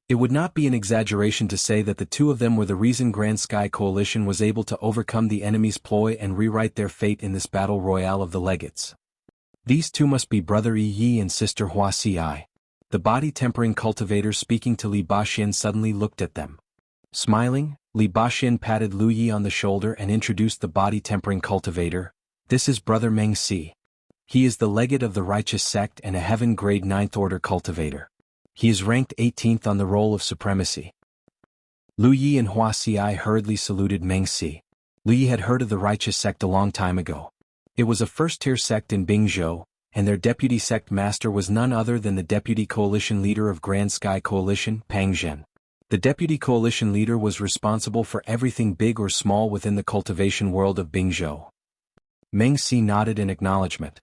It would not be an exaggeration to say that the two of them were the reason Grand Sky Coalition was able to overcome the enemy's ploy and rewrite their fate in this battle royale of the legates. These two must be Brother Yi and Sister Huaxi. The body-tempering cultivator speaking to Li Baxin suddenly looked at them. Smiling, Li Baxin patted Lu Yi on the shoulder and introduced the body-tempering cultivator. "This is Brother Meng Si. He is the legate of the Righteous Sect and a Heaven-grade 9th Order cultivator. He is ranked 18th on the roll of supremacy." Lu Yi and Huaxi hurriedly saluted Meng Si. Lu Yi had heard of the Righteous Sect a long time ago. It was a first-tier sect in Bingzhou, and their deputy sect master was none other than the deputy coalition leader of Grand Sky Coalition, Pang Zhen. The deputy coalition leader was responsible for everything big or small within the cultivation world of Bingzhou. Meng Si nodded in acknowledgement.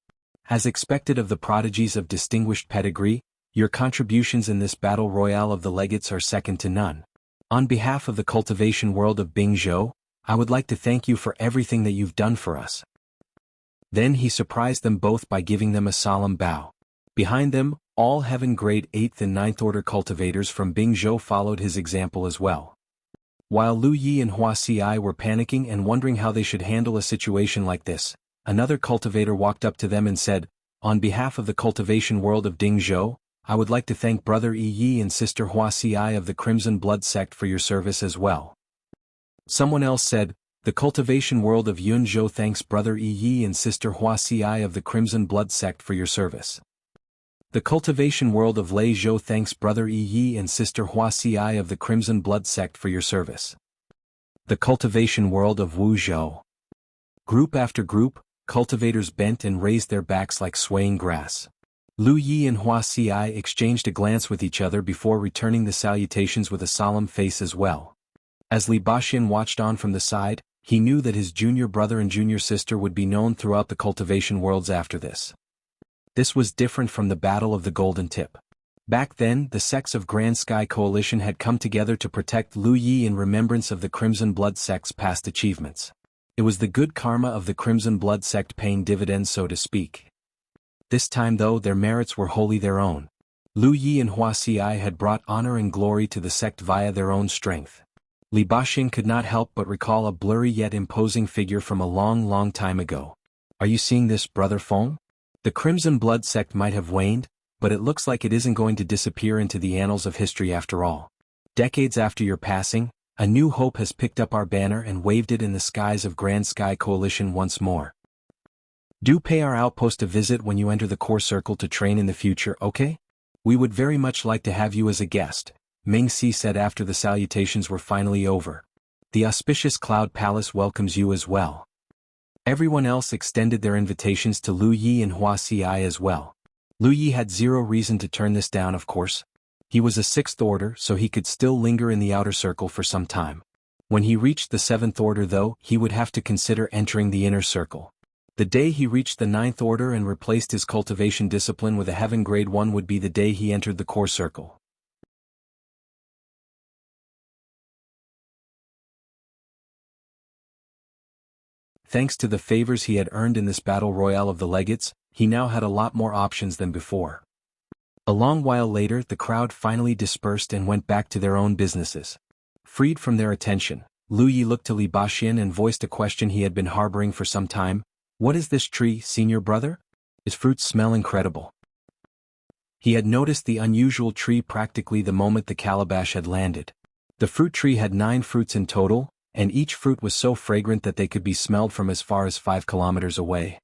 "As expected of the prodigies of distinguished pedigree, your contributions in this battle royale of the legates are second to none. On behalf of the cultivation world of Bingzhou, I would like to thank you for everything that you've done for us." Then he surprised them both by giving them a solemn bow. Behind them, all Heaven-grade 8th and 9th Order cultivators from Bingzhou followed his example as well. While Lu Yi and Huaxi were panicking and wondering how they should handle a situation like this, another cultivator walked up to them and said, "On behalf of the cultivation world of Bingzhou, I would like to thank Brother Yi and Sister Huaxi of the Crimson Blood Sect for your service as well." Someone else said, "The cultivation world of Yunzhou thanks Brother Yi and Sister Huaxi of the Crimson Blood Sect for your service. The cultivation world of Leizhou thanks Brother Yi and Sister Huaxi of the Crimson Blood Sect for your service. The cultivation world of Wuzhou." Group after group, cultivators bent and raised their backs like swaying grass. Lu Yi and Huaxi exchanged a glance with each other before returning the salutations with a solemn face as well. As Li Baxin watched on from the side, he knew that his junior brother and junior sister would be known throughout the cultivation worlds after this. This was different from the Battle of the Golden Tip. Back then, the sects of Grand Sky Coalition had come together to protect Lu Yi in remembrance of the Crimson Blood Sect's past achievements. It was the good karma of the Crimson Blood Sect paying dividends, so to speak. This time though, their merits were wholly their own. Lu Yi and Huaxi had brought honor and glory to the sect via their own strength. Li Baxin could not help but recall a blurry yet imposing figure from a long time ago. "Are you seeing this, Brother Feng? The Crimson Blood Sect might have waned, but it looks like it isn't going to disappear into the annals of history after all. Decades after your passing, a new hope has picked up our banner and waved it in the skies of Grand Sky Coalition once more. Do pay our outpost a visit when you enter the core circle to train in the future, okay? We would very much like to have you as a guest," Meng Si said after the salutations were finally over. "The auspicious Cloud Palace welcomes you as well." Everyone else extended their invitations to Lu Yi and Hua Xi as well. Lu Yi had zero reason to turn this down, of course. He was a sixth order, so he could still linger in the outer circle for some time. When he reached the seventh order though, he would have to consider entering the inner circle. The day he reached the ninth order and replaced his cultivation discipline with a heaven grade 1 would be the day he entered the core circle. Thanks to the favors he had earned in this battle royale of the legates, he now had a lot more options than before. A long while later, the crowd finally dispersed and went back to their own businesses. Freed from their attention, Lu Yi looked to Li Baxin and voiced a question he had been harboring for some time. What is this tree, senior brother? Its fruits smell incredible. He had noticed the unusual tree practically the moment the calabash had landed. The fruit tree had 9 fruits in total, and each fruit was so fragrant that they could be smelled from as far as 5 kilometers away.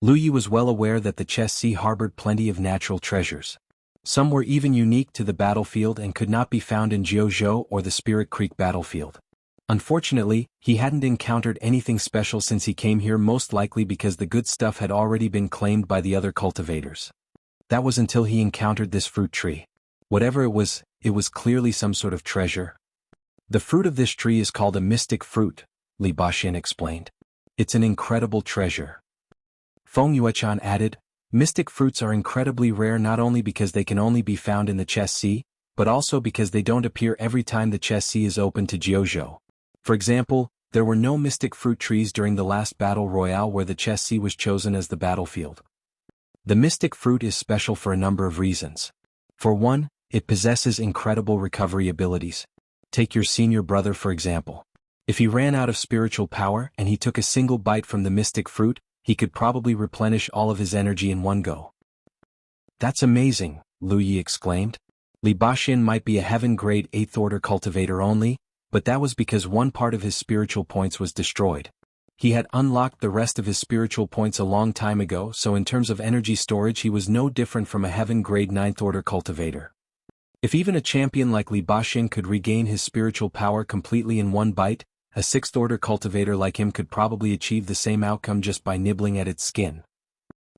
Lu Yi was well aware that the Chess Sea harbored plenty of natural treasures. Some were even unique to the battlefield and could not be found in Jianghu or the Spirit Creek battlefield. Unfortunately, he hadn't encountered anything special since he came here, most likely because the good stuff had already been claimed by the other cultivators. That was until he encountered this fruit tree. Whatever it was clearly some sort of treasure. The fruit of this tree is called a mystic fruit, Li Baxin explained. It's an incredible treasure. Feng Yuechan added, mystic fruits are incredibly rare not only because they can only be found in the Chess Sea, but also because they don't appear every time the Chess Sea is open to Jianghu. For example, there were no mystic fruit trees during the last battle royale where the Chess Sea was chosen as the battlefield. The mystic fruit is special for a number of reasons. For one, it possesses incredible recovery abilities. Take your senior brother for example. If he ran out of spiritual power and he took a single bite from the mystic fruit, he could probably replenish all of his energy in one go. That's amazing, Lu Yi exclaimed. Li Baxin might be a heaven grade 8th order cultivator only, but that was because one part of his spiritual points was destroyed. He had unlocked the rest of his spiritual points a long time ago, so in terms of energy storage he was no different from a heaven grade 9th order cultivator. If even a champion like Li Baxin could regain his spiritual power completely in one bite, a 6th order cultivator like him could probably achieve the same outcome just by nibbling at its skin.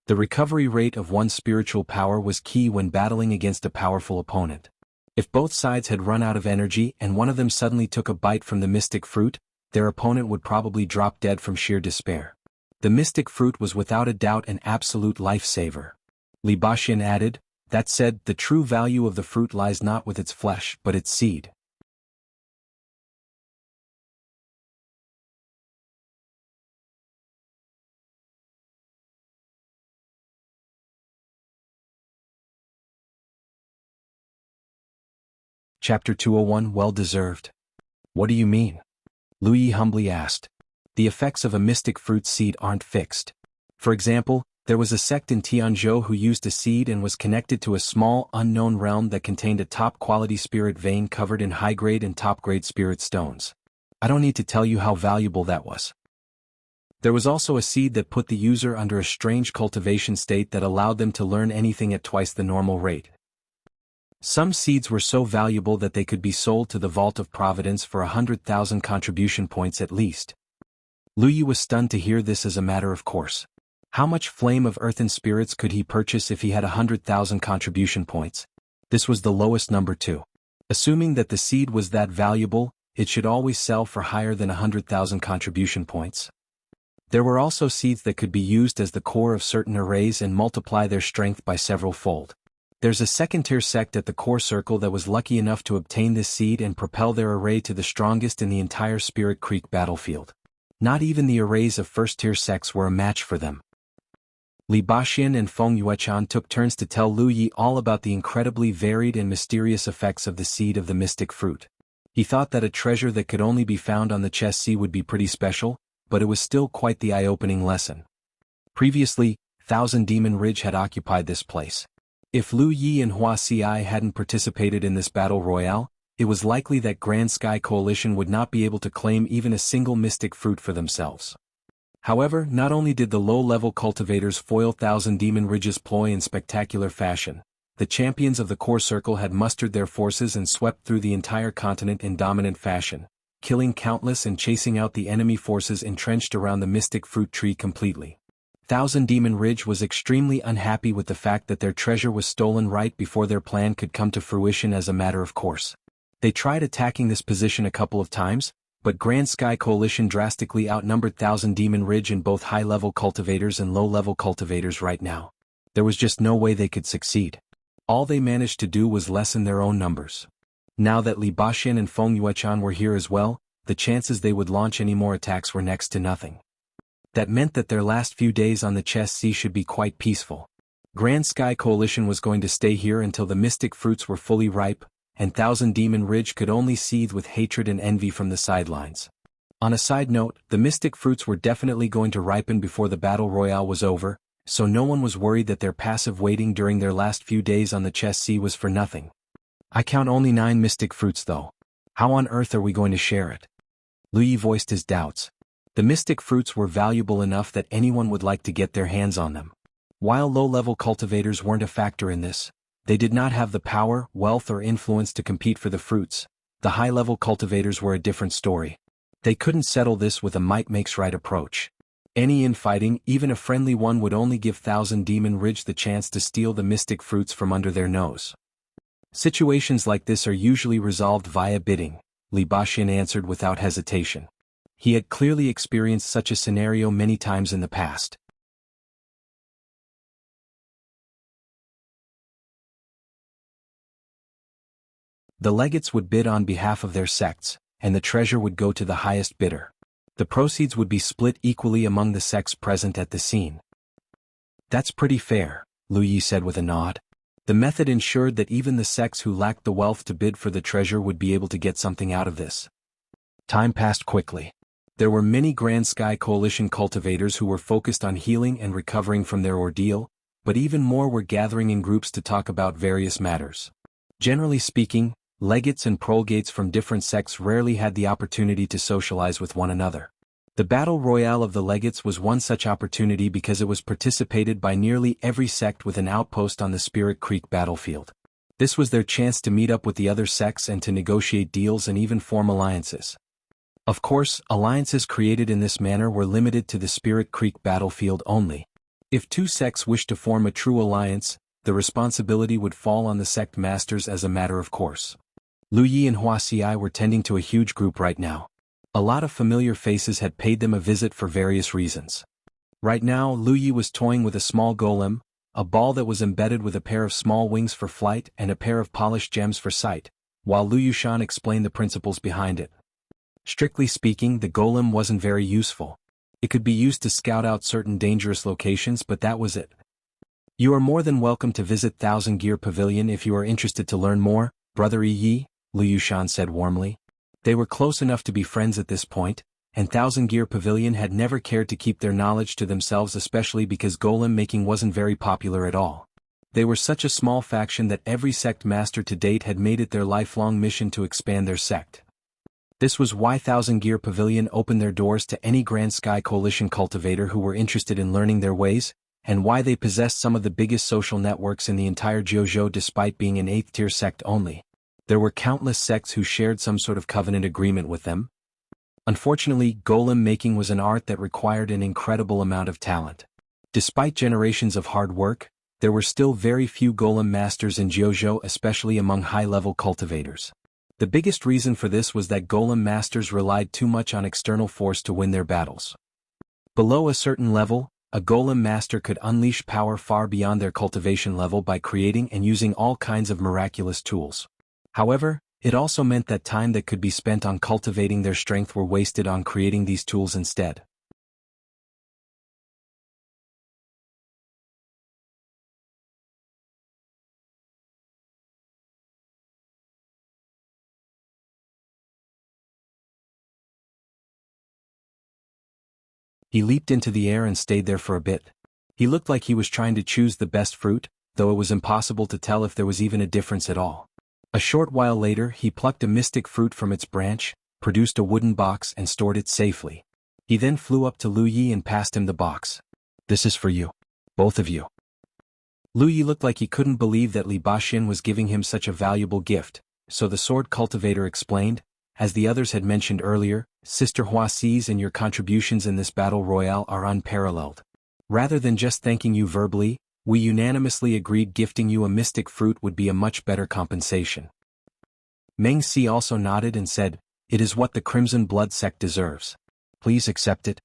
The recovery rate of one's spiritual power was key when battling against a powerful opponent. If both sides had run out of energy and one of them suddenly took a bite from the mystic fruit, their opponent would probably drop dead from sheer despair. The mystic fruit was without a doubt an absolute lifesaver. Li Baxin added, that said, the true value of the fruit lies not with its flesh but its seed. Chapter 201 Well deserved. What do you mean? Lu Yi humbly asked. The effects of a mystic fruit seed aren't fixed. For example, there was a sect in Tianzhou who used a seed and was connected to a small, unknown realm that contained a top-quality spirit vein covered in high-grade and top-grade spirit stones. I don't need to tell you how valuable that was. There was also a seed that put the user under a strange cultivation state that allowed them to learn anything at twice the normal rate. Some seeds were so valuable that they could be sold to the Vault of Providence for 100,000 contribution points at least. Lu Yi was stunned to hear this as a matter of course. How much Flame of Earthen Spirits could he purchase if he had 100,000 contribution points? This was the lowest number too. Assuming that the seed was that valuable, it should always sell for higher than 100,000 contribution points. There were also seeds that could be used as the core of certain arrays and multiply their strength by several fold. There's a second-tier sect at the core circle that was lucky enough to obtain this seed and propel their array to the strongest in the entire Spirit Creek battlefield. Not even the arrays of first-tier sects were a match for them. Li Baxin and Feng Yuechan took turns to tell Lu Yi all about the incredibly varied and mysterious effects of the seed of the mystic fruit. He thought that a treasure that could only be found on the Chess Sea would be pretty special, but it was still quite the eye-opening lesson. Previously, Thousand Demon Ridge had occupied this place. If Lu Yi and Hua Xi hadn't participated in this battle royale, it was likely that Grand Sky Coalition would not be able to claim even a single mystic fruit for themselves. However, not only did the low-level cultivators foil Thousand Demon Ridge's ploy in spectacular fashion, the champions of the core circle had mustered their forces and swept through the entire continent in dominant fashion, killing countless and chasing out the enemy forces entrenched around the mystic fruit tree completely. Thousand Demon Ridge was extremely unhappy with the fact that their treasure was stolen right before their plan could come to fruition as a matter of course. They tried attacking this position a couple of times, but Grand Sky Coalition drastically outnumbered Thousand Demon Ridge in both high-level cultivators and low-level cultivators right now. There was just no way they could succeed. All they managed to do was lessen their own numbers. Now that Li Baxin and Feng Yuechan were here as well, the chances they would launch any more attacks were next to nothing. That meant that their last few days on the Chess Sea should be quite peaceful. Grand Sky Coalition was going to stay here until the mystic fruits were fully ripe, and Thousand Demon Ridge could only seethe with hatred and envy from the sidelines. On a side note, the mystic fruits were definitely going to ripen before the battle royale was over, so no one was worried that their passive waiting during their last few days on the Chess Sea was for nothing. I count only 9 mystic fruits though. How on earth are we going to share it? Lu Yi voiced his doubts. The mystic fruits were valuable enough that anyone would like to get their hands on them. While low-level cultivators weren't a factor in this, they did not have the power, wealth or influence to compete for the fruits. The high-level cultivators were a different story. They couldn't settle this with a might-makes-right approach. Any infighting, even a friendly one, would only give Thousand Demon Ridge the chance to steal the mystic fruits from under their nose. Situations like this are usually resolved via bidding, Li Baxin answered without hesitation. He had clearly experienced such a scenario many times in the past. The legates would bid on behalf of their sects, and the treasure would go to the highest bidder. The proceeds would be split equally among the sects present at the scene. That's pretty fair, Lu Yi said with a nod. The method ensured that even the sects who lacked the wealth to bid for the treasure would be able to get something out of this. Time passed quickly. There were many Grand Sky Coalition cultivators who were focused on healing and recovering from their ordeal, but even more were gathering in groups to talk about various matters. Generally speaking, legates and prolegates from different sects rarely had the opportunity to socialize with one another. The Battle Royale of the Legates was one such opportunity because it was participated by nearly every sect with an outpost on the Spirit Creek battlefield. This was their chance to meet up with the other sects and to negotiate deals and even form alliances. Of course, alliances created in this manner were limited to the Spirit Creek battlefield only. If two sects wished to form a true alliance, the responsibility would fall on the sect masters as a matter of course. Lu Yi and Wuxia were tending to a huge group right now. A lot of familiar faces had paid them a visit for various reasons. Right now, Lu Yi was toying with a small golem, a ball that was embedded with a pair of small wings for flight and a pair of polished gems for sight, while Lu Yushan explained the principles behind it. Strictly speaking, the golem wasn't very useful. It could be used to scout out certain dangerous locations, but that was it. You are more than welcome to visit Thousand Gear Pavilion if you are interested to learn more, Brother Yi, Lu Yushan said warmly. They were close enough to be friends at this point, and Thousand Gear Pavilion had never cared to keep their knowledge to themselves, especially because golem making wasn't very popular at all. They were such a small faction that every sect master to date had made it their lifelong mission to expand their sect. This was why Thousand Gear Pavilion opened their doors to any Grand Sky Coalition cultivator who were interested in learning their ways, and why they possessed some of the biggest social networks in the entire Jianghu despite being an 8th-tier sect only. There were countless sects who shared some sort of covenant agreement with them. Unfortunately, golem making was an art that required an incredible amount of talent. Despite generations of hard work, there were still very few golem masters in Jianghu, especially among high-level cultivators. The biggest reason for this was that golem masters relied too much on external force to win their battles. Below a certain level, a golem master could unleash power far beyond their cultivation level by creating and using all kinds of miraculous tools. However, it also meant that time that could be spent on cultivating their strength were wasted on creating these tools instead. He leaped into the air and stayed there for a bit. He looked like he was trying to choose the best fruit, though it was impossible to tell if there was even a difference at all. A short while later, he plucked a mystic fruit from its branch, produced a wooden box and stored it safely. He then flew up to Lu Yi and passed him the box. "This is for you. Both of you." Lu Yi looked like he couldn't believe that Li Baxin was giving him such a valuable gift, so the sword cultivator explained, as the others had mentioned earlier, Sister Huasi's and your contributions in this battle royale are unparalleled. Rather than just thanking you verbally, we unanimously agreed gifting you a mystic fruit would be a much better compensation. Meng Si also nodded and said, "It is what the Crimson Blood sect deserves. Please accept it."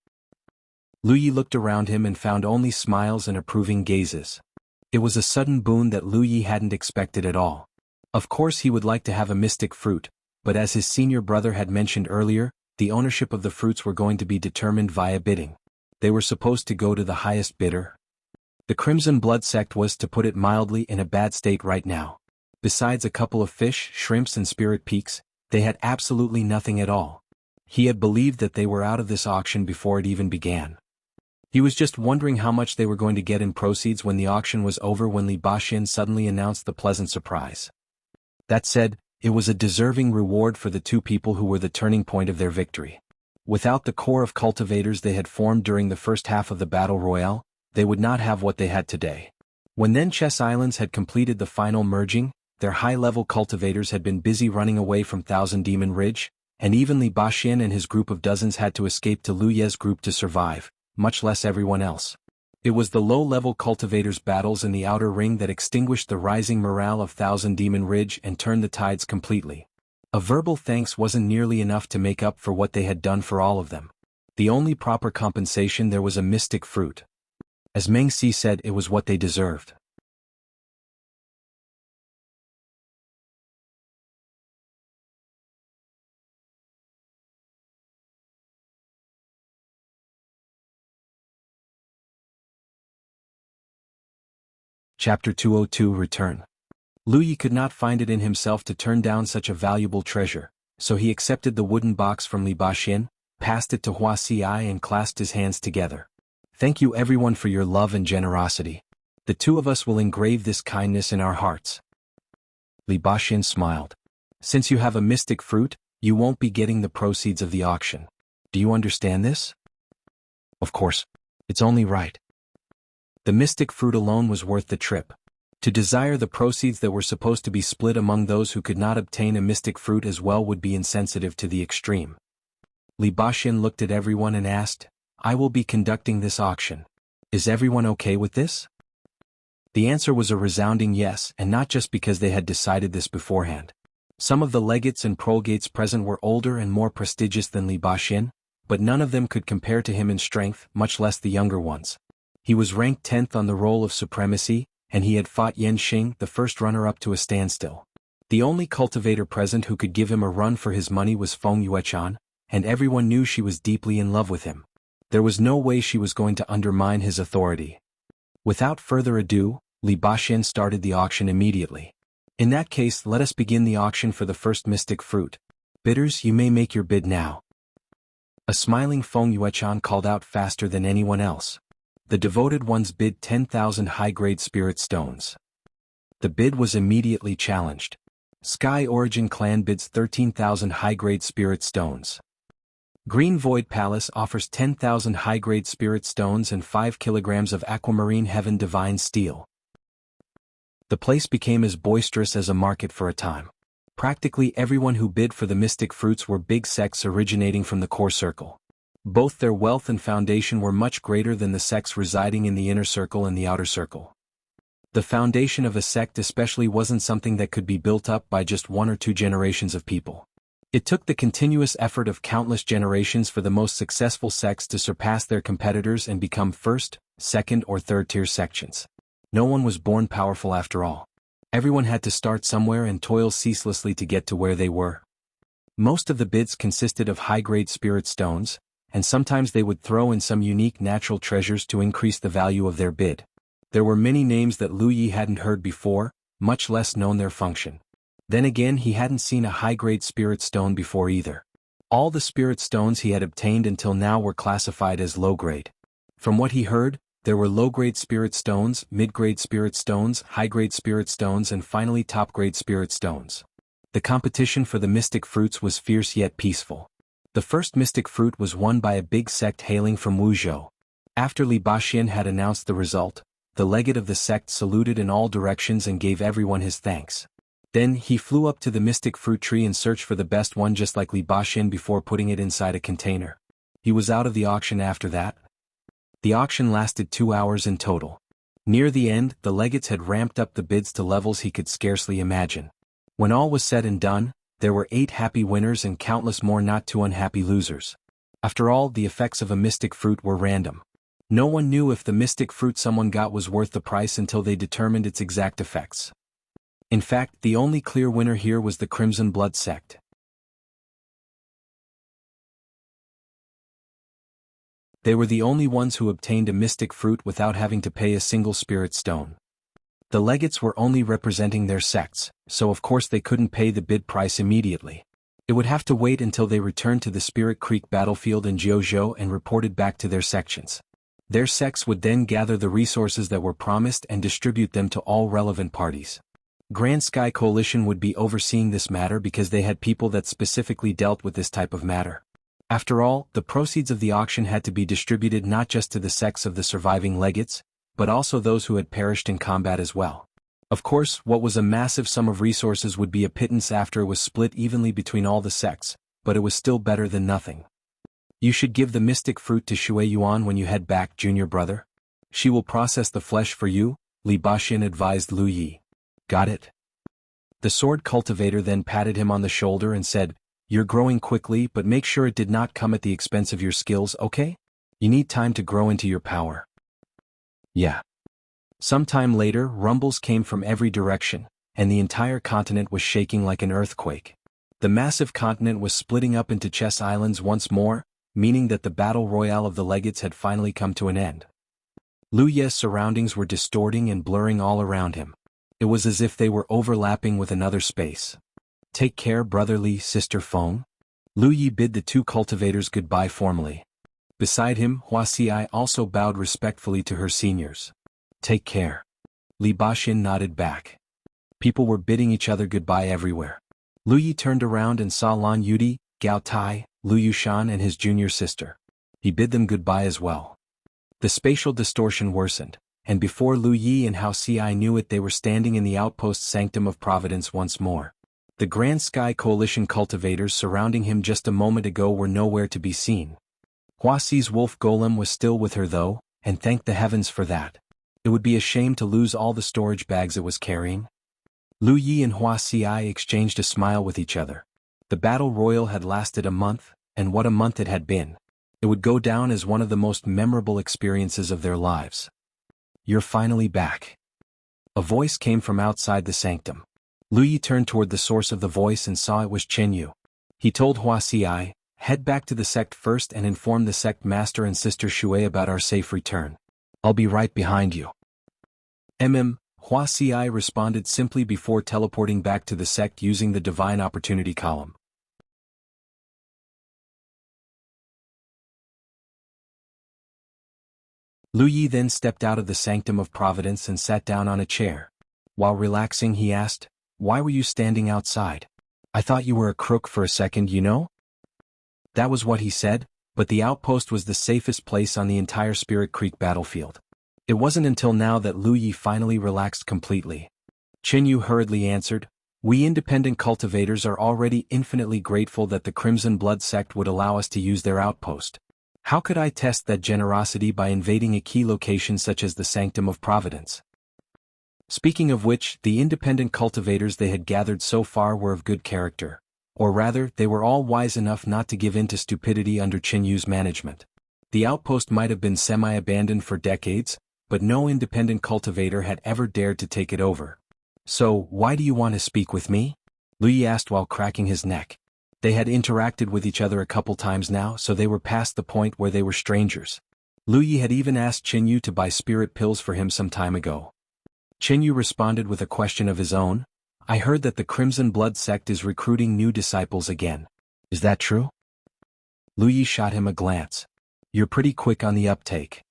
Lu Yi looked around him and found only smiles and approving gazes. It was a sudden boon that Lu Yi hadn't expected at all. Of course he would like to have a mystic fruit, but as his senior brother had mentioned earlier, the ownership of the fruits were going to be determined via bidding. They were supposed to go to the highest bidder. The Crimson Blood sect was, to put it mildly, in a bad state right now. Besides a couple of fish, shrimps and spirit peaks, they had absolutely nothing at all. He had believed that they were out of this auction before it even began. He was just wondering how much they were going to get in proceeds when the auction was over when Li Baxin suddenly announced the pleasant surprise. That said, it was a deserving reward for the two people who were the turning point of their victory. Without the core of cultivators they had formed during the first half of the battle royale, they would not have what they had today. When then Chess Islands had completed the final merging, their high-level cultivators had been busy running away from Thousand Demon Ridge, and even Li Baxin and his group of dozens had to escape to Lu Ye's group to survive, much less everyone else. It was the low-level cultivators' battles in the outer ring that extinguished the rising morale of Thousand Demon Ridge and turned the tides completely. A verbal thanks wasn't nearly enough to make up for what they had done for all of them. The only proper compensation there was a mystic fruit. As Meng Si said, it was what they deserved. Chapter 202 Return. Lu Yi could not find it in himself to turn down such a valuable treasure, so he accepted the wooden box from Li Baxin, passed it to Huasi and clasped his hands together. "Thank you everyone for your love and generosity. The two of us will engrave this kindness in our hearts." Li Baxin smiled. "Since you have a mystic fruit, you won't be getting the proceeds of the auction. Do you understand this?" "Of course. It's only right." The mystic fruit alone was worth the trip. To desire the proceeds that were supposed to be split among those who could not obtain a mystic fruit as well would be insensitive to the extreme. Li Baxin looked at everyone and asked, "I will be conducting this auction. Is everyone okay with this?" The answer was a resounding yes, and not just because they had decided this beforehand. Some of the legates and prolegates present were older and more prestigious than Li Baxin, but none of them could compare to him in strength, much less the younger ones. He was ranked 10th on the roll of supremacy, and he had fought Yan Xing, the first runner-up, to a standstill. The only cultivator present who could give him a run for his money was Feng Yuechan, and everyone knew she was deeply in love with him. There was no way she was going to undermine his authority. Without further ado, Li Baxin started the auction immediately. "In that case, let us begin the auction for the first mystic fruit. Bidders, you may make your bid now." A smiling Feng Yuechan called out faster than anyone else. The devoted ones bid 10,000 high-grade spirit stones. The bid was immediately challenged. Sky Origin Clan bids 13,000 high-grade spirit stones. Green Void Palace offers 10,000 high-grade spirit stones and 5 kilograms of Aquamarine Heaven Divine Steel. The place became as boisterous as a market for a time. Practically everyone who bid for the mystic fruits were big sects originating from the core circle. Both their wealth and foundation were much greater than the sects residing in the inner circle and the outer circle. The foundation of a sect especially wasn't something that could be built up by just one or two generations of people. It took the continuous effort of countless generations for the most successful sects to surpass their competitors and become first, second or third-tier sections. No one was born powerful after all. Everyone had to start somewhere and toil ceaselessly to get to where they were. Most of the bids consisted of high-grade spirit stones, and sometimes they would throw in some unique natural treasures to increase the value of their bid. There were many names that Lu Yi hadn't heard before, much less known their function. Then again, he hadn't seen a high-grade spirit stone before either. All the spirit stones he had obtained until now were classified as low-grade. From what he heard, there were low-grade spirit stones, mid-grade spirit stones, high-grade spirit stones and finally top-grade spirit stones. The competition for the mystic fruits was fierce yet peaceful. The first mystic fruit was won by a big sect hailing from Wuzhou. After Li Baxin had announced the result, the legate of the sect saluted in all directions and gave everyone his thanks. Then, he flew up to the mystic fruit tree and searched for the best one just like Li Baxin before putting it inside a container. He was out of the auction after that. The auction lasted 2 hours in total. Near the end, the legates had ramped up the bids to levels he could scarcely imagine. When all was said and done, there were 8 happy winners and countless more not too unhappy losers. After all, the effects of a mystic fruit were random. No one knew if the mystic fruit someone got was worth the price until they determined its exact effects. In fact, the only clear winner here was the Crimson Blood sect. They were the only ones who obtained a mystic fruit without having to pay a single spirit stone. The legates were only representing their sects, so of course they couldn't pay the bid price immediately. It would have to wait until they returned to the Spirit Creek battlefield in Jianghu and reported back to their sections. Their sects would then gather the resources that were promised and distribute them to all relevant parties. Grand Sky Coalition would be overseeing this matter because they had people that specifically dealt with this type of matter. After all, the proceeds of the auction had to be distributed not just to the sects of the surviving legates, but also those who had perished in combat as well. Of course, what was a massive sum of resources would be a pittance after it was split evenly between all the sects, but it was still better than nothing. You should give the mystic fruit to Shui Yuan when you head back, junior brother. She will process the flesh for you, Li Baxin advised Lu Yi. Got it? The sword cultivator then patted him on the shoulder and said, "You're growing quickly, but make sure it did not come at the expense of your skills, okay? You need time to grow into your power." Yeah. Sometime later, rumbles came from every direction, and the entire continent was shaking like an earthquake. The massive continent was splitting up into chess islands once more, meaning that the battle royale of the legates had finally come to an end. Lu Ye's surroundings were distorting and blurring all around him. It was as if they were overlapping with another space. Take care, brotherly sister Feng. Lu Yi bid the 2 cultivators goodbye formally. Beside him, Wuxia also bowed respectfully to her seniors. Take care. Li Baxin nodded back. People were bidding each other goodbye everywhere. Lu Yi turned around and saw Lan Yudi, Gao Tai, Lu Yushan and his junior sister. He bid them goodbye as well. The spatial distortion worsened, and before Lu Yi and Hao Xi knew it, they were standing in the outpost Sanctum of Providence once more. The Grand Sky Coalition cultivators surrounding him just a moment ago were nowhere to be seen. Hua Xi's wolf golem was still with her though, and thank the heavens for that. It would be a shame to lose all the storage bags it was carrying. Lu Yi and Hua Xi exchanged a smile with each other. The battle royal had lasted a month, and what a month it had been. It would go down as one of the most memorable experiences of their lives. You're finally back. A voice came from outside the sanctum. Lu Yi turned toward the source of the voice and saw it was Chen Yu. He told Hua Xi, head back to the sect first and inform the sect master and sister Shui about our safe return. I'll be right behind you. Hua Xi responded simply before teleporting back to the sect using the Divine Opportunity column. Lu Yi then stepped out of the Sanctum of Providence and sat down on a chair. While relaxing, he asked, "Why were you standing outside? I thought you were a crook for a second, you know?" That was what he said, but the outpost was the safest place on the entire Spirit Creek battlefield. It wasn't until now that Lu Yi finally relaxed completely. Chen Yu hurriedly answered, "We independent cultivators are already infinitely grateful that the Crimson Blood sect would allow us to use their outpost. How could I test that generosity by invading a key location such as the Sanctum of Providence?" Speaking of which, the independent cultivators they had gathered so far were of good character. Or rather, they were all wise enough not to give in to stupidity under Chen Yu's management. The outpost might have been semi-abandoned for decades, but no independent cultivator had ever dared to take it over. "So, why do you want to speak with me?" Lu Yi asked while cracking his neck. They had interacted with each other a couple times now, so they were past the point where they were strangers. Lu Yi had even asked Chen Yu to buy spirit pills for him some time ago. Chen Yu responded with a question of his own. "I heard that the Crimson Blood sect is recruiting new disciples again. Is that true?" Lu Yi shot him a glance. "You're pretty quick on the uptake."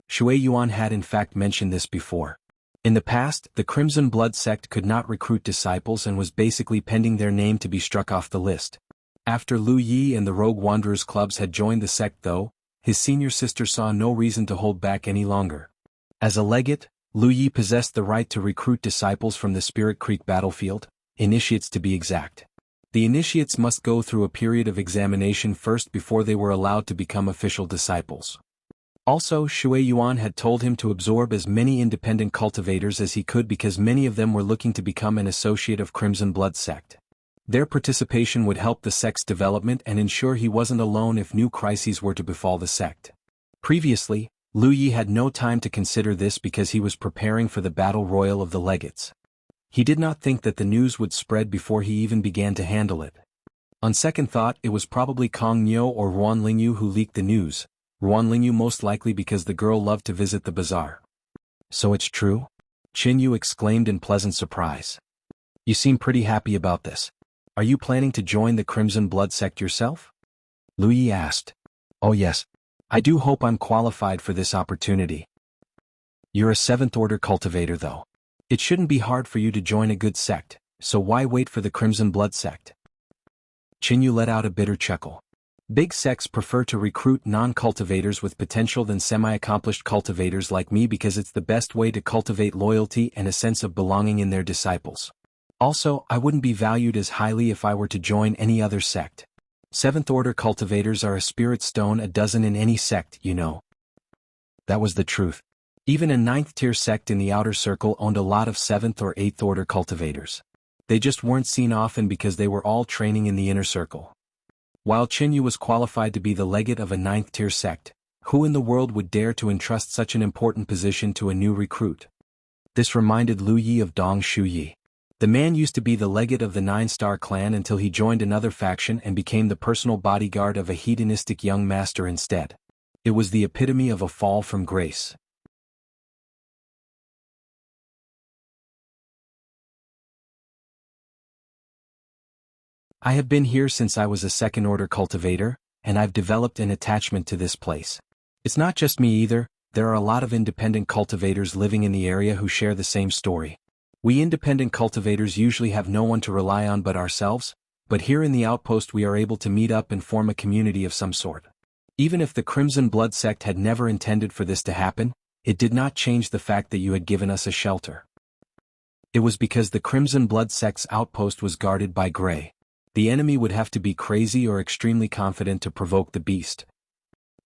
Shui Yuan had in fact mentioned this before. In the past, the Crimson Blood sect could not recruit disciples and was basically pending their name to be struck off the list. After Lu Yi and the Rogue Wanderers clubs had joined the sect though, his senior sister saw no reason to hold back any longer. As a legate, Lu Yi possessed the right to recruit disciples from the Spirit Creek battlefield, initiates to be exact. The initiates must go through a period of examination first before they were allowed to become official disciples. Also, Shui Yuan had told him to absorb as many independent cultivators as he could because many of them were looking to become an associate of Crimson Blood sect. Their participation would help the sect's development and ensure he wasn't alone if new crises were to befall the sect. Previously, Lu Yi had no time to consider this because he was preparing for the battle royal of the legates. He did not think that the news would spread before he even began to handle it. On second thought, it was probably Kong Niu or Ruan Lingyu who leaked the news, Ruan Lingyu most likely because the girl loved to visit the bazaar. So it's true? Qin Yu exclaimed in pleasant surprise. You seem pretty happy about this. Are you planning to join the Crimson Blood sect yourself? Lu Yi asked. Oh yes. I do hope I'm qualified for this opportunity. You're a 7th order cultivator though. It shouldn't be hard for you to join a good sect, so why wait for the Crimson Blood sect? Qin Yu let out a bitter chuckle. Big sects prefer to recruit non-cultivators with potential than semi-accomplished cultivators like me because it's the best way to cultivate loyalty and a sense of belonging in their disciples. Also, I wouldn't be valued as highly if I were to join any other sect. 7th order cultivators are a spirit stone a dozen in any sect, you know. That was the truth. Even a 9th tier sect in the outer circle owned a lot of 7th or 8th order cultivators. They just weren't seen often because they were all training in the inner circle. While Qin Yu was qualified to be the legate of a 9th tier sect, who in the world would dare to entrust such an important position to a new recruit? This reminded Lu Yi of Dong Shuyi. The man used to be the legate of the 9-star clan until he joined another faction and became the personal bodyguard of a hedonistic young master instead. It was the epitome of a fall from grace. I have been here since I was a 2nd order cultivator, and I've developed an attachment to this place. It's not just me either, there are a lot of independent cultivators living in the area who share the same story. We independent cultivators usually have no one to rely on but ourselves, but here in the outpost we are able to meet up and form a community of some sort. Even if the Crimson Blood sect had never intended for this to happen, it did not change the fact that you had given us a shelter. It was because the Crimson Blood sect's outpost was guarded by Grey. The enemy would have to be crazy or extremely confident to provoke the beast.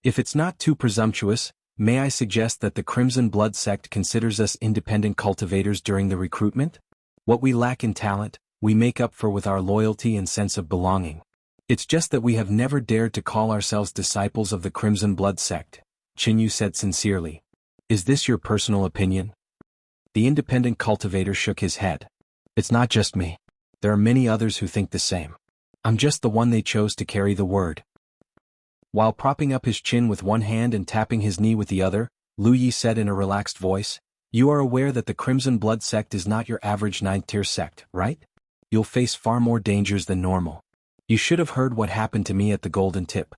If it's not too presumptuous, may I suggest that the Crimson Blood sect considers us independent cultivators during the recruitment? What we lack in talent, we make up for with our loyalty and sense of belonging. It's just that we have never dared to call ourselves disciples of the Crimson Blood sect, Qin Yu said sincerely. Is this your personal opinion? The independent cultivator shook his head. It's not just me. There are many others who think the same. I'm just the one they chose to carry the word. While propping up his chin with one hand and tapping his knee with the other, Lu Yi said in a relaxed voice, You are aware that the Crimson Blood sect is not your average 9th tier sect, right? You'll face far more dangers than normal. You should have heard what happened to me at the Golden Tip.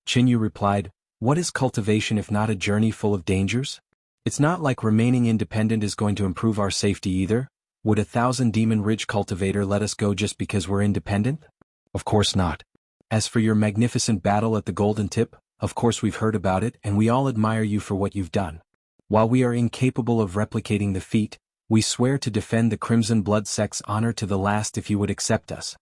Qin Yu replied, What is cultivation if not a journey full of dangers? It's not like remaining independent is going to improve our safety either. Would a 1,000 demon ridge cultivator let us go just because we're independent? Of course not. As for your magnificent battle at the Golden Tip, of course we've heard about it and we all admire you for what you've done. While we are incapable of replicating the feat, we swear to defend the Crimson Blood sect's honor to the last if you would accept us.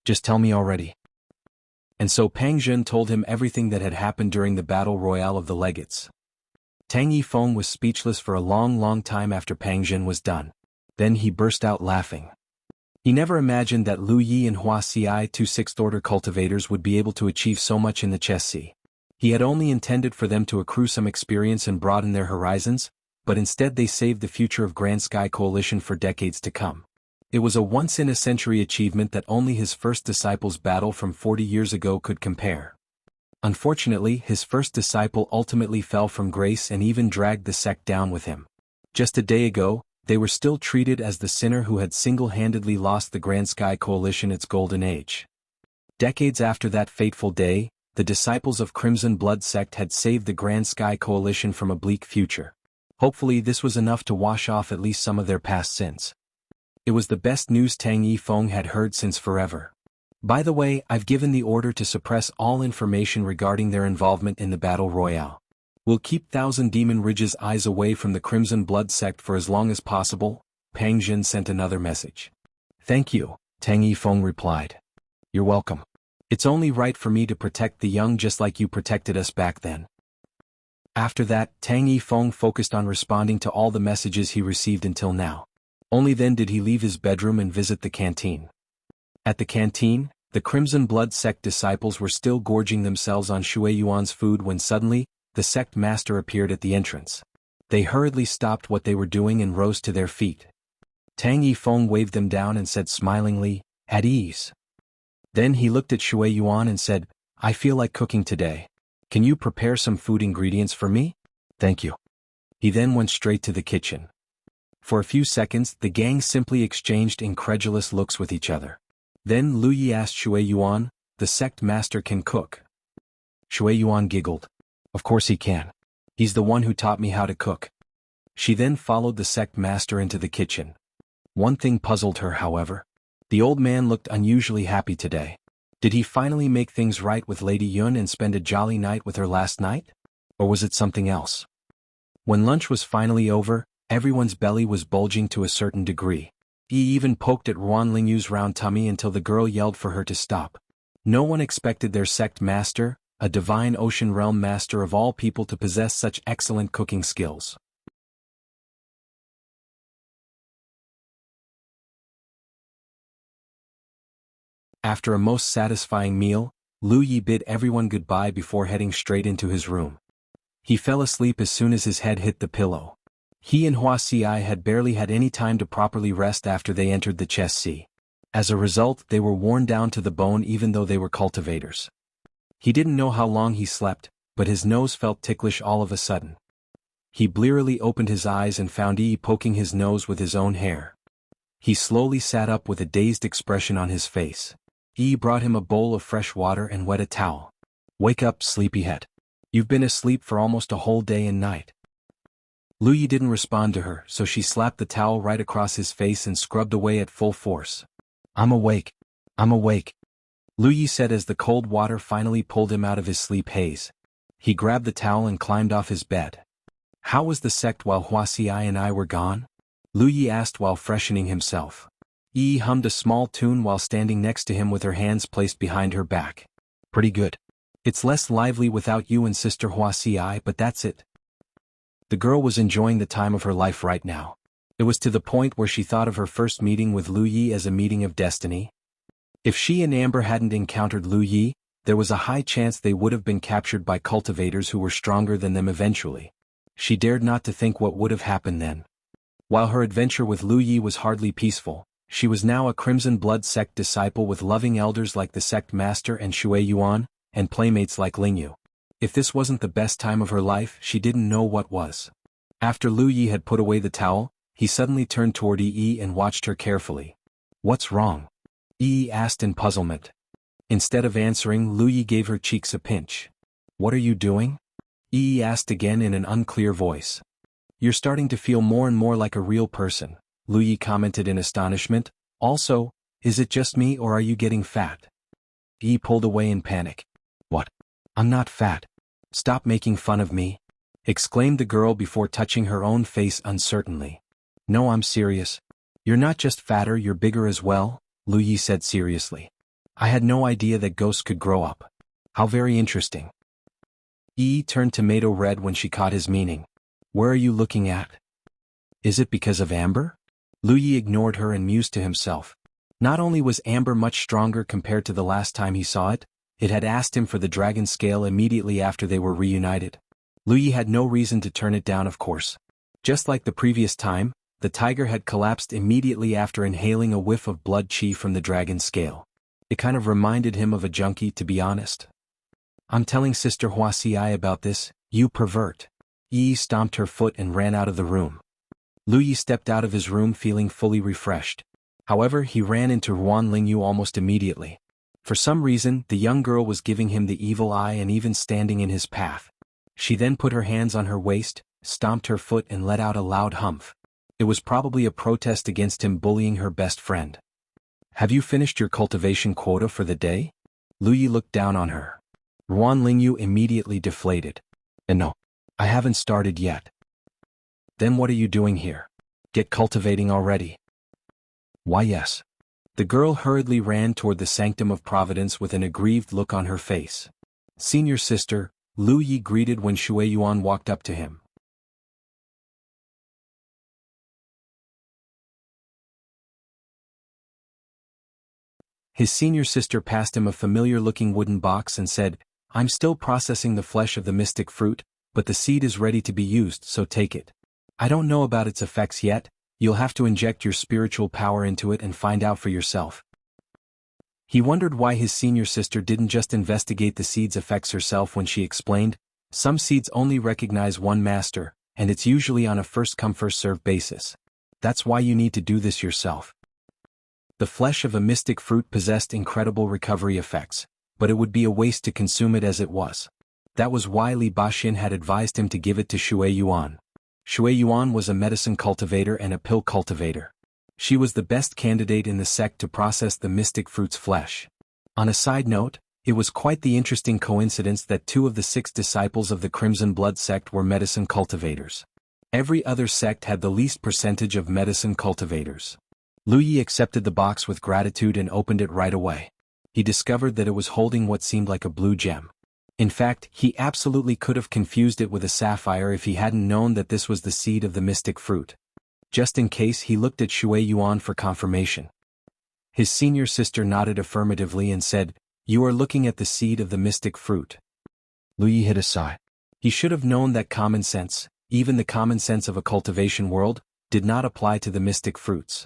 Just tell me already. And so Pang Zhen told him everything that had happened during the battle royale of the legates. Tang Yifeng was speechless for a long time after Pang Zhen was done. Then he burst out laughing. He never imagined that Lu Yi and Hua Xi, 2 6th order cultivators, would be able to achieve so much in the chess sea. He had only intended for them to accrue some experience and broaden their horizons, but instead they saved the future of Grand Sky Coalition for decades to come. It was a once-in-a-century achievement that only his first disciple's battle from 40 years ago could compare. Unfortunately, his first disciple ultimately fell from grace and even dragged the sect down with him. Just a day ago, they were still treated as the sinner who had single-handedly lost the Grand Sky Coalition its golden age. Decades after that fateful day, the disciples of Crimson Blood sect had saved the Grand Sky Coalition from a bleak future. Hopefully this was enough to wash off at least some of their past sins. It was the best news Tang Yifeng had heard since forever. By the way, I've given the order to suppress all information regarding their involvement in the Battle Royale. We'll keep Thousand Demon Ridge's eyes away from the Crimson Blood sect for as long as possible. Pang Jin sent another message. Thank you, Tang Yifeng replied. You're welcome. It's only right for me to protect the young just like you protected us back then. After that, Tang Yifeng focused on responding to all the messages he received until now. Only then did he leave his bedroom and visit the canteen. At the canteen, the Crimson Blood sect disciples were still gorging themselves on Shui Yuan's food when suddenly, the sect master appeared at the entrance. They hurriedly stopped what they were doing and rose to their feet. Tang Yifeng waved them down and said smilingly, "At ease." Then he looked at Shui Yuan and said, "I feel like cooking today. Can you prepare some food ingredients for me?" "Thank you." He then went straight to the kitchen. For a few seconds, the gang simply exchanged incredulous looks with each other. Then Lu Yi asked Shui Yuan, "The sect master can cook?" Shui Yuan giggled. "Of course he can. He's the one who taught me how to cook." She then followed the sect master into the kitchen. One thing puzzled her, however. The old man looked unusually happy today. Did he finally make things right with Lady Yun and spend a jolly night with her last night? Or was it something else? When lunch was finally over, everyone's belly was bulging to a certain degree. He even poked at Ruan Lingyu's round tummy until the girl yelled for her to stop. No one expected their sect master, a divine ocean realm master of all people, to possess such excellent cooking skills. After a most satisfying meal, Lu Yi bid everyone goodbye before heading straight into his room. He fell asleep as soon as his head hit the pillow. He and Wuxia had barely had any time to properly rest after they entered the chess sea. As a result, they were worn down to the bone even though they were cultivators. He didn't know how long he slept, but his nose felt ticklish all of a sudden. He blearily opened his eyes and found Yi poking his nose with his own hair. He slowly sat up with a dazed expression on his face. Yi brought him a bowl of fresh water and wet a towel. "Wake up, sleepyhead. You've been asleep for almost a whole day and night." Lu Yi didn't respond to her, so she slapped the towel right across his face and scrubbed away at full force. "I'm awake. I'm awake," Lu Yi said as the cold water finally pulled him out of his sleep haze. He grabbed the towel and climbed off his bed. "How was the sect while Wuxia and I were gone?" Lu Yi asked while freshening himself. Yi hummed a small tune while standing next to him with her hands placed behind her back. "Pretty good. It's less lively without you and Sister Wuxia, but that's it." The girl was enjoying the time of her life right now. It was to the point where she thought of her first meeting with Lu Yi as a meeting of destiny. If she and Amber hadn't encountered Lu Yi, there was a high chance they would have been captured by cultivators who were stronger than them eventually. She dared not to think what would have happened then. While her adventure with Lu Yi was hardly peaceful, she was now a Crimson Blood sect disciple with loving elders like the sect master and Shui Yuan, and playmates like Lingyu. If this wasn't the best time of her life, she didn't know what was. After Lu Yi had put away the towel, he suddenly turned toward Yi and watched her carefully. "What's wrong?" Yi asked in puzzlement. Instead of answering, Lu Yi gave her cheeks a pinch. "What are you doing?" Yi asked again in an unclear voice. "You're starting to feel more and more like a real person," Lu Yi commented in astonishment. "Also, is it just me or are you getting fat?" Yi pulled away in panic. "What? I'm not fat. Stop making fun of me," exclaimed the girl before touching her own face uncertainly. "No, I'm serious. You're not just fatter, you're bigger as well," Lu Yi said seriously. "I had no idea that ghosts could grow up. How very interesting." Yi turned tomato red when she caught his meaning. "Where are you looking at? Is it because of Amber?" Lu Yi ignored her and mused to himself. Not only was Amber much stronger compared to the last time he saw it, it had asked him for the dragon scale immediately after they were reunited. Lu Yi had no reason to turn it down, of course. Just like the previous time, the tiger had collapsed immediately after inhaling a whiff of blood chi from the dragon scale. It kind of reminded him of a junkie, to be honest. "I'm telling Sister Wuxia about this, you pervert." Yi stomped her foot and ran out of the room. Lu Yi stepped out of his room feeling fully refreshed. However, he ran into Ruan Lingyu almost immediately. For some reason, the young girl was giving him the evil eye and even standing in his path. She then put her hands on her waist, stomped her foot and let out a loud humph. It was probably a protest against him bullying her best friend. Have you finished your cultivation quota for the day? Lu Yi looked down on her. Ruan Lingyu immediately deflated. No, I haven't started yet. Then what are you doing here? Get cultivating already. Why yes. The girl hurriedly ran toward the sanctum of Providence with an aggrieved look on her face. Senior sister, Lu Yi greeted when Shui Yuan walked up to him. His senior sister passed him a familiar-looking wooden box and said, I'm still processing the flesh of the mystic fruit, but the seed is ready to be used, so take it. I don't know about its effects yet, you'll have to inject your spiritual power into it and find out for yourself. He wondered why his senior sister didn't just investigate the seed's effects herself when she explained, some seeds only recognize one master, and it's usually on a first-come first-served basis. That's why you need to do this yourself. The flesh of a mystic fruit possessed incredible recovery effects, but it would be a waste to consume it as it was. That was why Li Baxin had advised him to give it to Shui Yuan. Shui Yuan was a medicine cultivator and a pill cultivator. She was the best candidate in the sect to process the mystic fruit's flesh. On a side note, it was quite the interesting coincidence that 2 of the 6 disciples of the Crimson Blood sect were medicine cultivators. Every other sect had the least percentage of medicine cultivators. Lu Yi accepted the box with gratitude and opened it right away. He discovered that it was holding what seemed like a blue gem. In fact, he absolutely could have confused it with a sapphire if he hadn't known that this was the seed of the mystic fruit. Just in case, he looked at Shui Yuan for confirmation. His senior sister nodded affirmatively and said, You are looking at the seed of the mystic fruit. Lu Yi hit a sigh. He should have known that common sense, even the common sense of a cultivation world, did not apply to the mystic fruits.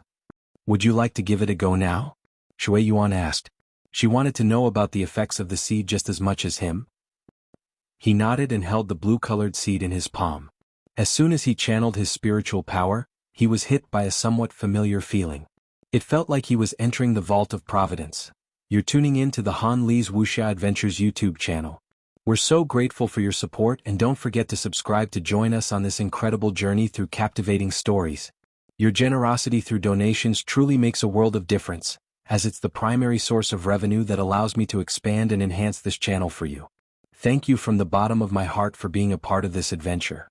Would you like to give it a go now? Shui Yuan asked. She wanted to know about the effects of the seed just as much as him. He nodded and held the blue-colored seed in his palm. As soon as he channeled his spiritual power, he was hit by a somewhat familiar feeling. It felt like he was entering the vault of Providence. You're tuning in to the Han Li's Wuxia Adventures YouTube channel. We're so grateful for your support and don't forget to subscribe to join us on this incredible journey through captivating stories. Your generosity through donations truly makes a world of difference, as it's the primary source of revenue that allows me to expand and enhance this channel for you. Thank you from the bottom of my heart for being a part of this adventure.